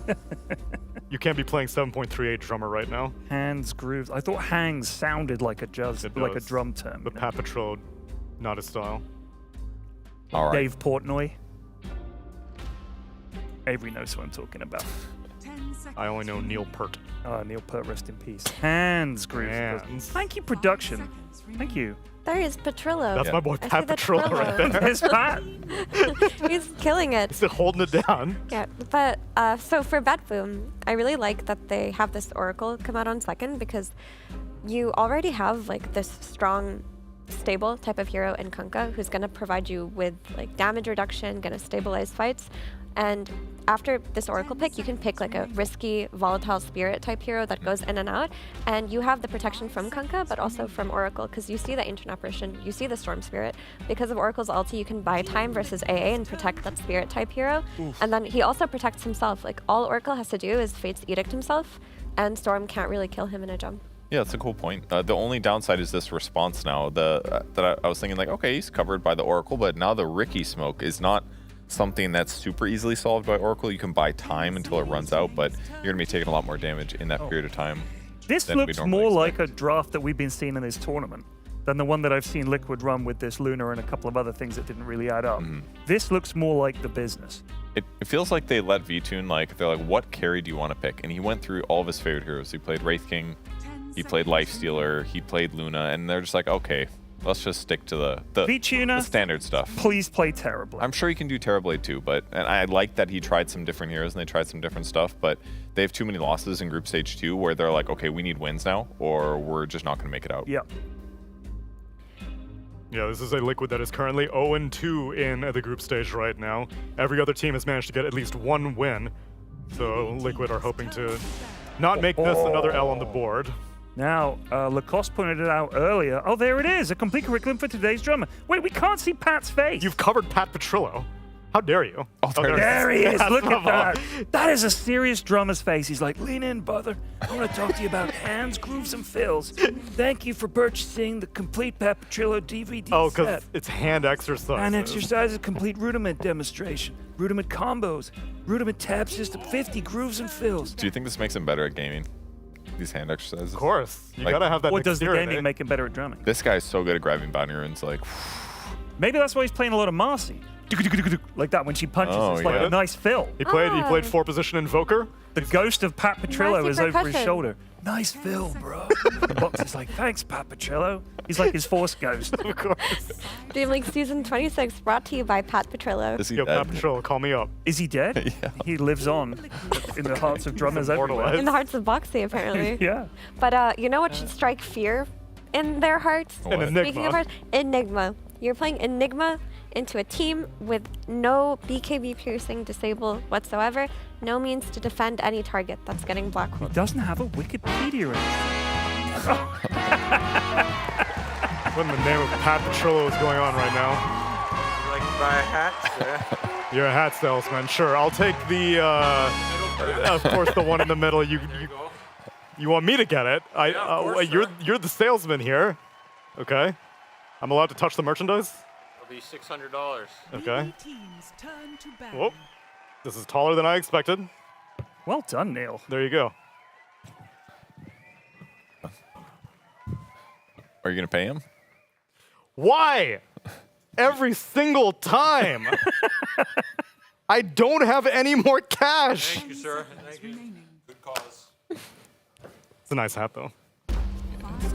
You can't be playing 7.38 drummer right now. Hands, grooves. I thought hangs sounded like a jazz, like a does. drum term. But Pat Petrillo, not his style. All right. Dave Portnoy. Avery knows what I'm talking about. I only know Neil Peart. Neil Peart, rest in peace. Hands, grooves. and fills. Hands. Thank you, production. Thank you. There is Petrillo. That's my boy I see Pat the Petrillo right there. There's Pat. He's killing it. He's holding it down. Yeah, but so for Betboom, I really like that they have this Oracle come out on second because you already have like this strong, stable type of hero in Kunkka who's going to provide you with like damage reduction, going to stabilize fights. And after this Oracle pick, you can pick like a risky, volatile spirit type hero that goes in and out. And you have the protection from Kunkka, but also from Oracle, because you see the Ancient Apparition, you see the Storm Spirit. Because of Oracle's ulti, you can buy time versus AA and protect that spirit type hero. And then he also protects himself. Like all Oracle has to do is Fate's Edict himself, and Storm can't really kill him in a jump. Yeah, that's a cool point. The only downside is this response now. That I was thinking like, okay, he's covered by the Oracle, but now the Ricky smoke is not something that's super easily solved by Oracle. You can buy time until it runs out, but you're going to be taking a lot more damage in that period of time. This looks more like a draft that we've been seeing in this tournament than the one that I've seen Liquid run with this Luna and a couple of other things that didn't really add up. This looks more like the business. It feels like they let VTune, like, they're like, what carry do you want to pick? And he went through all of his favorite heroes. He played Wraith King, he played Lifestealer, he played Luna, and they're just like, okay, let's just stick to the standard stuff. Please play Terrorblade. I'm sure he can do Terrorblade too, and I like that he tried some different heroes and they tried some different stuff, but they have too many losses in Group Stage 2 where they're like, okay, we need wins now, or we're just not going to make it out. Yep. Yeah, this is a Liquid that is currently 0-2 in the group stage right now. Every other team has managed to get at least one win, so Liquid are hoping to not make this another L on the board. Now, Lacoste pointed it out earlier. Oh, there it is, a complete curriculum for today's drummer. Wait, we can't see Pat's face. You've covered Pat Petrillo. How dare you? Oh, there he is. Look at that. That is a serious drummer's face. He's like, lean in, brother. I want to talk to you about hands, grooves, and fills. Thank you for purchasing the complete Pat Petrillo DVD Oh, set. because it's hand exercise. Hand exercises, complete rudiment demonstration, rudiment combos, rudiment tab system, 50 grooves and fills. Do you think this makes him better at gaming? These hand exercises? Of course. You Like, gotta have that What does the dexterity. gaming make him better at drumming? This guy's so good at grabbing bounty runes, like... Maybe that's why he's playing a lot of Marcy. Like that when she punches. Oh, it's like yeah. a nice fill. He played 4-position Invoker. The ghost of Pat Petrillo Marcy is over his percussion. shoulder. Nice fill, bro. The box is like, thanks, Pat Petrillo. He's like his force ghost. Of course. DreamLeague Season 26 brought to you by Pat Petrillo. Is he Yo, dead? Pat Petrillo, call me up. Is he dead? Yeah. He lives on in the hearts of drummers everywhere. immortalized. In the hearts of Boxy, apparently. Yeah. But you know what should strike fear in their hearts? An What? Speaking of Enigma. hearts, Enigma. You're playing Enigma into a team with no BKB piercing disable whatsoever, no means to defend any target that's getting black He hole. doesn't have a Wikipedia entry. What in the name of Pat Petrillo is going on right now? Like to buy a hat, sir? You're a hat salesman. Sure, I'll take the, of course, the one in the middle. You want me to get it? You're the salesman here. Okay. I'm allowed to touch the merchandise? It'll be $600. Okay. Teams turn to battle. Whoop. This is taller than I expected. Well done, Neil. There you go. Are you going to pay him? Why? Every single time. I don't have any more cash. Thank you, sir. Thank you. Good cause. It's a nice hat, though.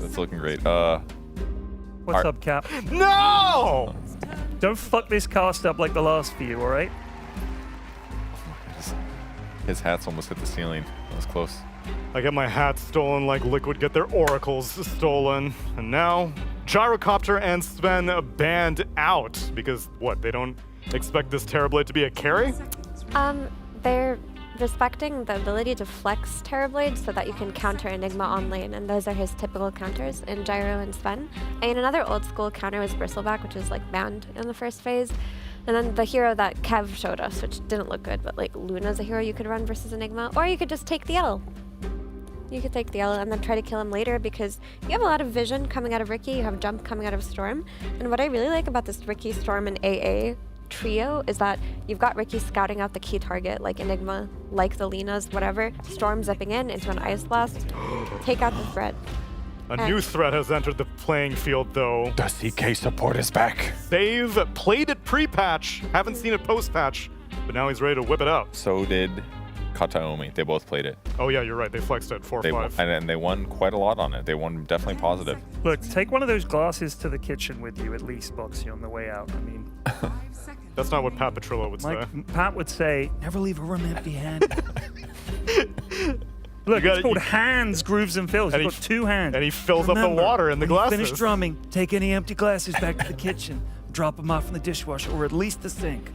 It's looking great. What's up, Cap? No! Don't fuck this cast up like the last few, all right? His hat's almost hit the ceiling. That was close. I get my hat stolen like Liquid get their oracles stolen. And now, Gyrocopter and Sven banned out. Because, what, they don't expect this Terrorblade to be a carry? They're respecting the ability to flex Terrorblade so that you can counter Enigma on lane, and those are his typical counters in Gyro and Sven. And another old school counter was Bristleback, which is like banned in the first phase. And then the hero that Kev showed us, which didn't look good, but like Luna's a hero you could run versus Enigma, or you could just take the L. You could take the L and then try to kill him later because you have a lot of vision coming out of Riki, you have jump coming out of Storm. And what I really like about this Riki, Storm, and AA trio is that you've got Riki scouting out the key target like Enigma, like the Linas, whatever. Storm zipping in into an Ice Blast, take out the threat. A new threat has entered the playing field, though. The CK support is back. They've played it pre-patch, haven't seen it post-patch, but now he's ready to whip it out. So did Kataomi. They both played it. Oh yeah, you're right. They flexed it 4-5. And they won quite a lot on it. They won definitely positive. Look, take one of those glasses to the kitchen with you at least, Boxy, on the way out. I mean... That's not what Pat Petrillo would say. Pat would say, never leave a room empty-handed. Look, it's called hands, grooves, and fills. You've got two hands. And he fills up the water in the glasses. Finish drumming, take any empty glasses back to the kitchen, drop them off in the dishwasher, or at least the sink.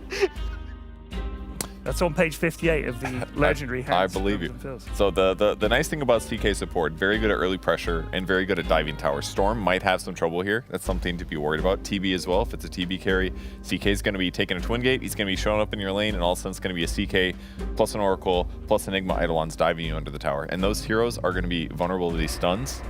That's on page 58 of the legendary hands. I believe you. So the nice thing about CK support, very good at early pressure and very good at diving towers. Storm might have some trouble here. That's something to be worried about. TB as well. If it's a TB carry, CK is going to be taking a twin gate. He's going to be showing up in your lane, and all of a sudden it's going to be a CK plus an Oracle plus Enigma Eidolons diving you under the tower. And those heroes are going to be vulnerable to these stuns.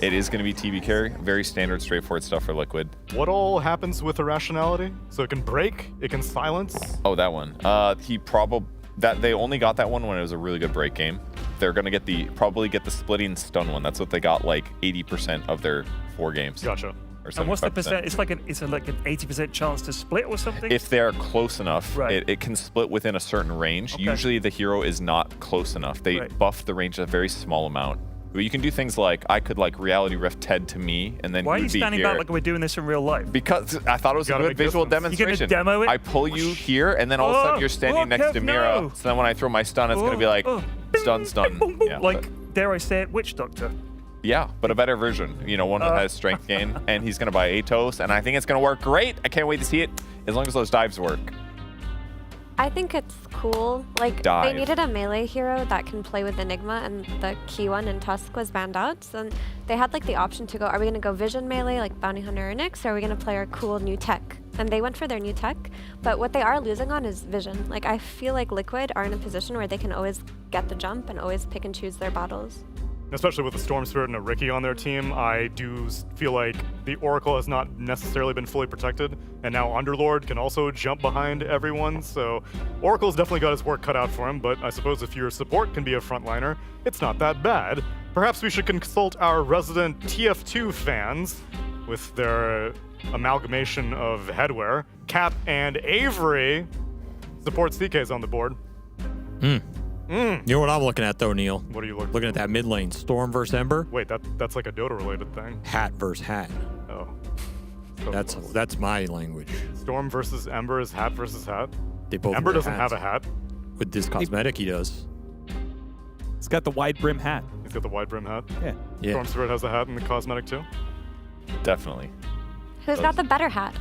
It is going to be TB carry. Very standard, straightforward stuff for Liquid. What all happens with Irrationality? So it can break, it can silence? Oh, that one. They only got that one when it was a really good break game. They're going to probably get the splitting stun one. That's what they got like 80% of their 4 games. Gotcha. And what's the percent? It's like an 80% chance to split or something? If they're close enough, right. it can split within a certain range. Okay. Usually the hero is not close enough. They buff the range a very small amount. But you can do things like, I could like reality rift Ted to me, and then Why are you would be standing here. back like we're doing this in real life? Because I thought it was a good visual demonstration. You gonna demo it? I pull you here, and then all of a sudden you're standing next to Mira. So then when I throw my stun, it's going to be like, stun. Yeah, like, dare I say it, Witch Doctor? Yeah, but a better version. You know, one that has strength gain, and he's going to buy Atos, and I think it's going to work great. I can't wait to see it, as long as those dives work. I think it's cool. Like, Dive. they needed a melee hero that can play with Enigma, and the key one in Tusk was banned out. So they had like the option to go, are we going to go Vision melee like Bounty Hunter or Nyx, or are we going to play our cool new tech? And they went for their new tech, but what they are losing on is Vision. Like, I feel like Liquid are in a position where they can always get the jump and always pick and choose their battles. Especially with the Storm Spirit and a Riki on their team, I do feel like the Oracle has not necessarily been fully protected, and now Underlord can also jump behind everyone, so Oracle's definitely got his work cut out for him, but I suppose if your support can be a frontliner, it's not that bad. Perhaps we should consult our resident TF2 fans with their amalgamation of headwear. Cap and Avery support CK's on the board. You know what I'm looking at, though, Neil? What are you looking Looking at that mid lane. Storm versus Ember. Wait, that's like a Dota-related thing. Hat versus hat. Oh. That's my language. Storm versus Ember is hat versus hat? They both Ember wear doesn't hats. have a hat. With this cosmetic, he does. He's got the wide brim hat. He's got the wide brim hat? Yeah. Storm Spirit has a hat in the cosmetic too? Definitely. Who's got the better hat?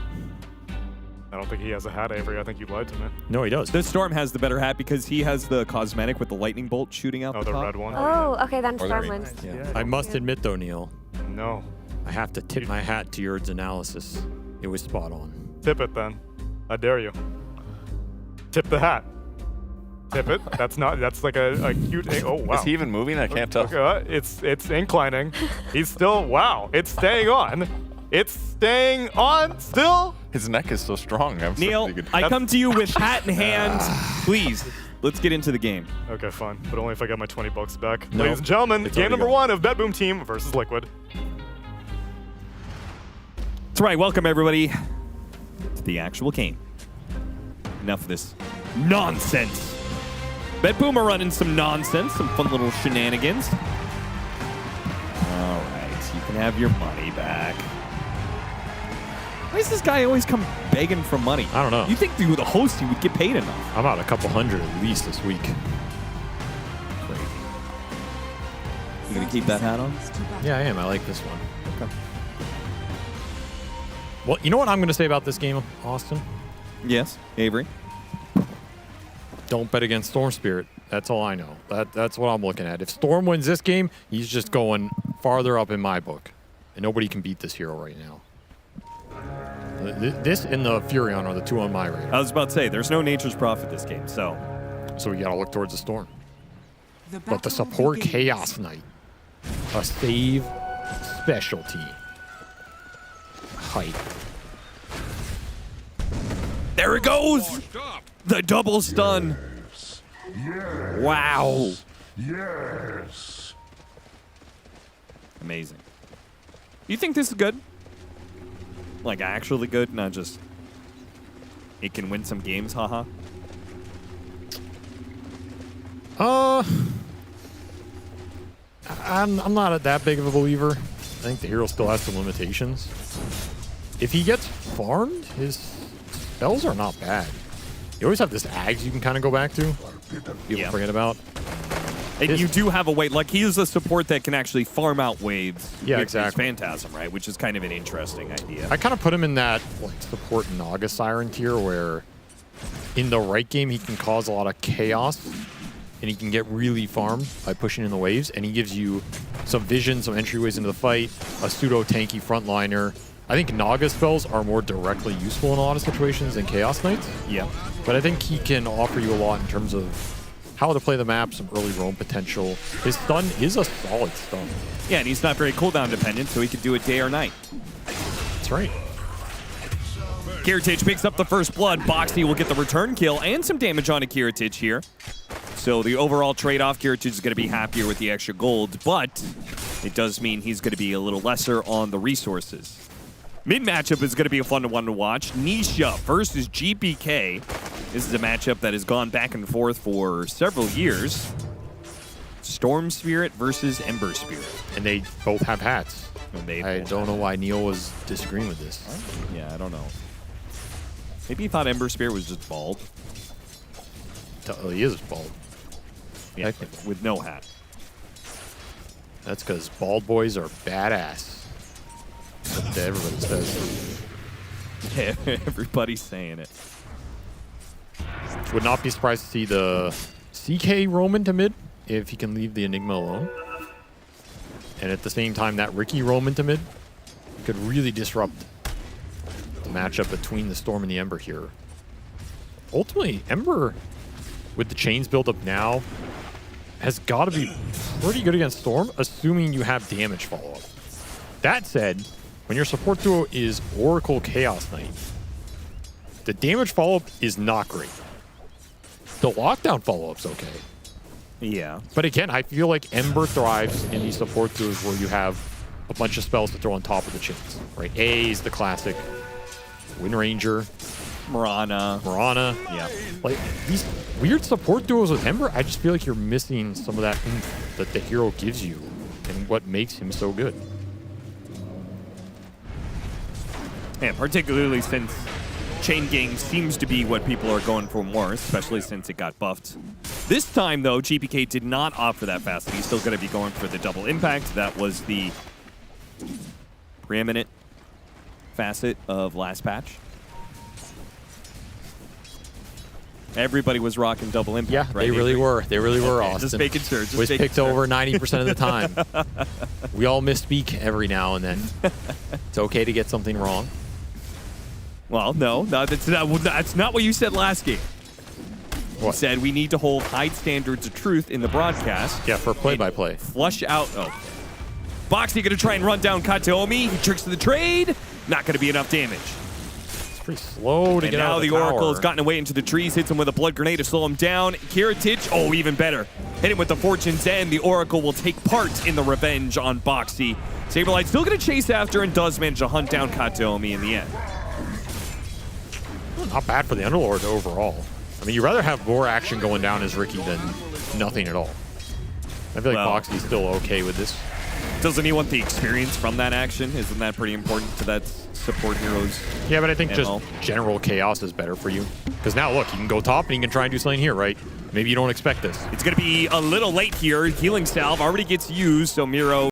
I don't think he has a hat, Avery. I think you lied to me. No, he does. The Storm has the better hat because he has the cosmetic with the lightning bolt shooting out the top. red one. Oh, okay, then Or the Storm ring. wins. Yeah. I must admit, though, Neil. No. I have to tip my hat to Yurd's analysis. It was spot on. Tip it then. I dare you. Tip the hat. Tip it. That's like a cute. Oh wow. Is he even moving? I can't tell. Okay, it's inclining. He's still. Wow. It's staying on. It's staying on still. His neck is so strong. Neil, I come to you with hat in hand. Please, let's get into the game. Okay, fine. But only if I get my $20 back. No, Ladies and gentlemen, it's game already number gone. 1 of Bet Boom Team versus Liquid. That's right. Welcome, everybody, to the actual game. Enough of this nonsense. Bet Boomer running some nonsense, some fun little shenanigans. All right, you can have your money back. Why does this guy always come begging for money? I don't know. You think through the host he would get paid enough? I'm out a couple hundred at least this week. Crazy. You gonna keep that hat on? Yeah, I am. I like this one. Okay. Well, you know what I'm going to say about this game, Austin? Yes, Avery. Don't bet against Storm Spirit. That's all I know. That's what I'm looking at. If Storm wins this game, he's just going farther up in my book. And nobody can beat this hero right now. This and the Furion are the two on my radar. I was about to say, there's no Nature's Prophet this game, so we got to look towards the Storm. But the support Chaos Knight, a save specialty. Hype. There it goes! The double stun. Yes. Wow. Yes. Amazing. You think this is good? Like actually good, not just it can win some games, haha. I'm not that big of a believer. I think the hero still has some limitations. If he gets farmed, his spells are not bad. You always have this Ags you can kind of go back to. People forget about. And you do have a way, like he is a support that can actually farm out waves. Yeah, with exactly. his Phantasm, right? Which is kind of an interesting idea. I kind of put him in that like support Naga Siren tier where in the right game he can cause a lot of chaos and he can get really farmed by pushing in the waves, and he gives you some vision, some entryways into the fight, a pseudo-tanky frontliner. I think Naga spells are more directly useful in a lot of situations than Chaos Knights. Yeah. But I think he can offer you a lot in terms of how to play the map, some early roam potential. His stun is a solid stun. Yeah, and he's not very cooldown dependent, so he can do it day or night. That's right. Kiritich picks up the first blood. Boxy will get the return kill and some damage onto Kiritich here. So the overall trade-off, Kiritich is going to be happier with the extra gold, but it does mean he's going to be a little lesser on the resources. Mid matchup is going to be a fun one to watch. Nisha versus GPK. This is a matchup that has gone back and forth for several years. Storm Spirit versus Ember Spirit. And they both have hats. I don't know why Neil was disagreeing with this. Yeah, I don't know. Maybe he thought Ember Spirit was just bald. He is bald. Yeah, with no hat. That's because bald boys are badass. That's what everybody says. Yeah, everybody's saying it. Would not be surprised to see the CK roam into mid if he can leave the Enigma alone. And at the same time, that Ricky roam into mid could really disrupt the matchup between the Storm and the Ember here. Ultimately, Ember, with the chains built up now, has got to be pretty good against Storm, assuming you have damage follow-up. That said, when your support duo is Oracle Chaos Knight, the damage follow-up is not great. The lockdown follow-up's okay. Yeah. But again, I feel like Ember thrives in these support duos where you have a bunch of spells to throw on top of the chains, right? A is the classic. Wind Ranger. Marana. Yeah. Like, these weird support duos with Ember, I just feel like you're missing some of that oomph that the hero gives you and what makes him so good. Yeah, particularly since Chain Gang seems to be what people are going for more, especially since it got buffed. This time, though, GPK did not opt for that facet. He's still going to be going for the double impact. That was the preeminent facet of last patch. Everybody was rocking double impact, Yeah, right? they really were. They really were, Okay, Austin. just making sure. Just was making picked sure. over 90% of the time. We all misspeak every now and then. It's okay to get something wrong. Well, no, that's not what you said last game. You said we need to hold high standards of truth in the broadcast. Yeah, for play-by-play. Flush out. Oh. Boxy going to try and run down Kataomi. He tricks to the trade. Not going to be enough damage. It's pretty slow to And get now out of the the Oracle tower. has gotten away into the trees, hits him with a blood grenade to slow him down. Kiritich, oh, even better. hit him with the Fortune's End. The Oracle will take part in the revenge on Boxy. Saberlight still going to chase after and does manage to hunt down Kataomi in the end. Not bad for the Underlord overall. I mean, you'd rather have more action going down as Ricky than nothing at all. I feel like Boxy's still okay with this. Doesn't he want the experience from that action? Isn't that pretty important to that support hero's Yeah, but I think MO? just general chaos is better for you. Because now, look, you can go top and you can try and do something here, right? Maybe you don't expect this. It's going to be a little late here. Healing Salve already gets used, so Miro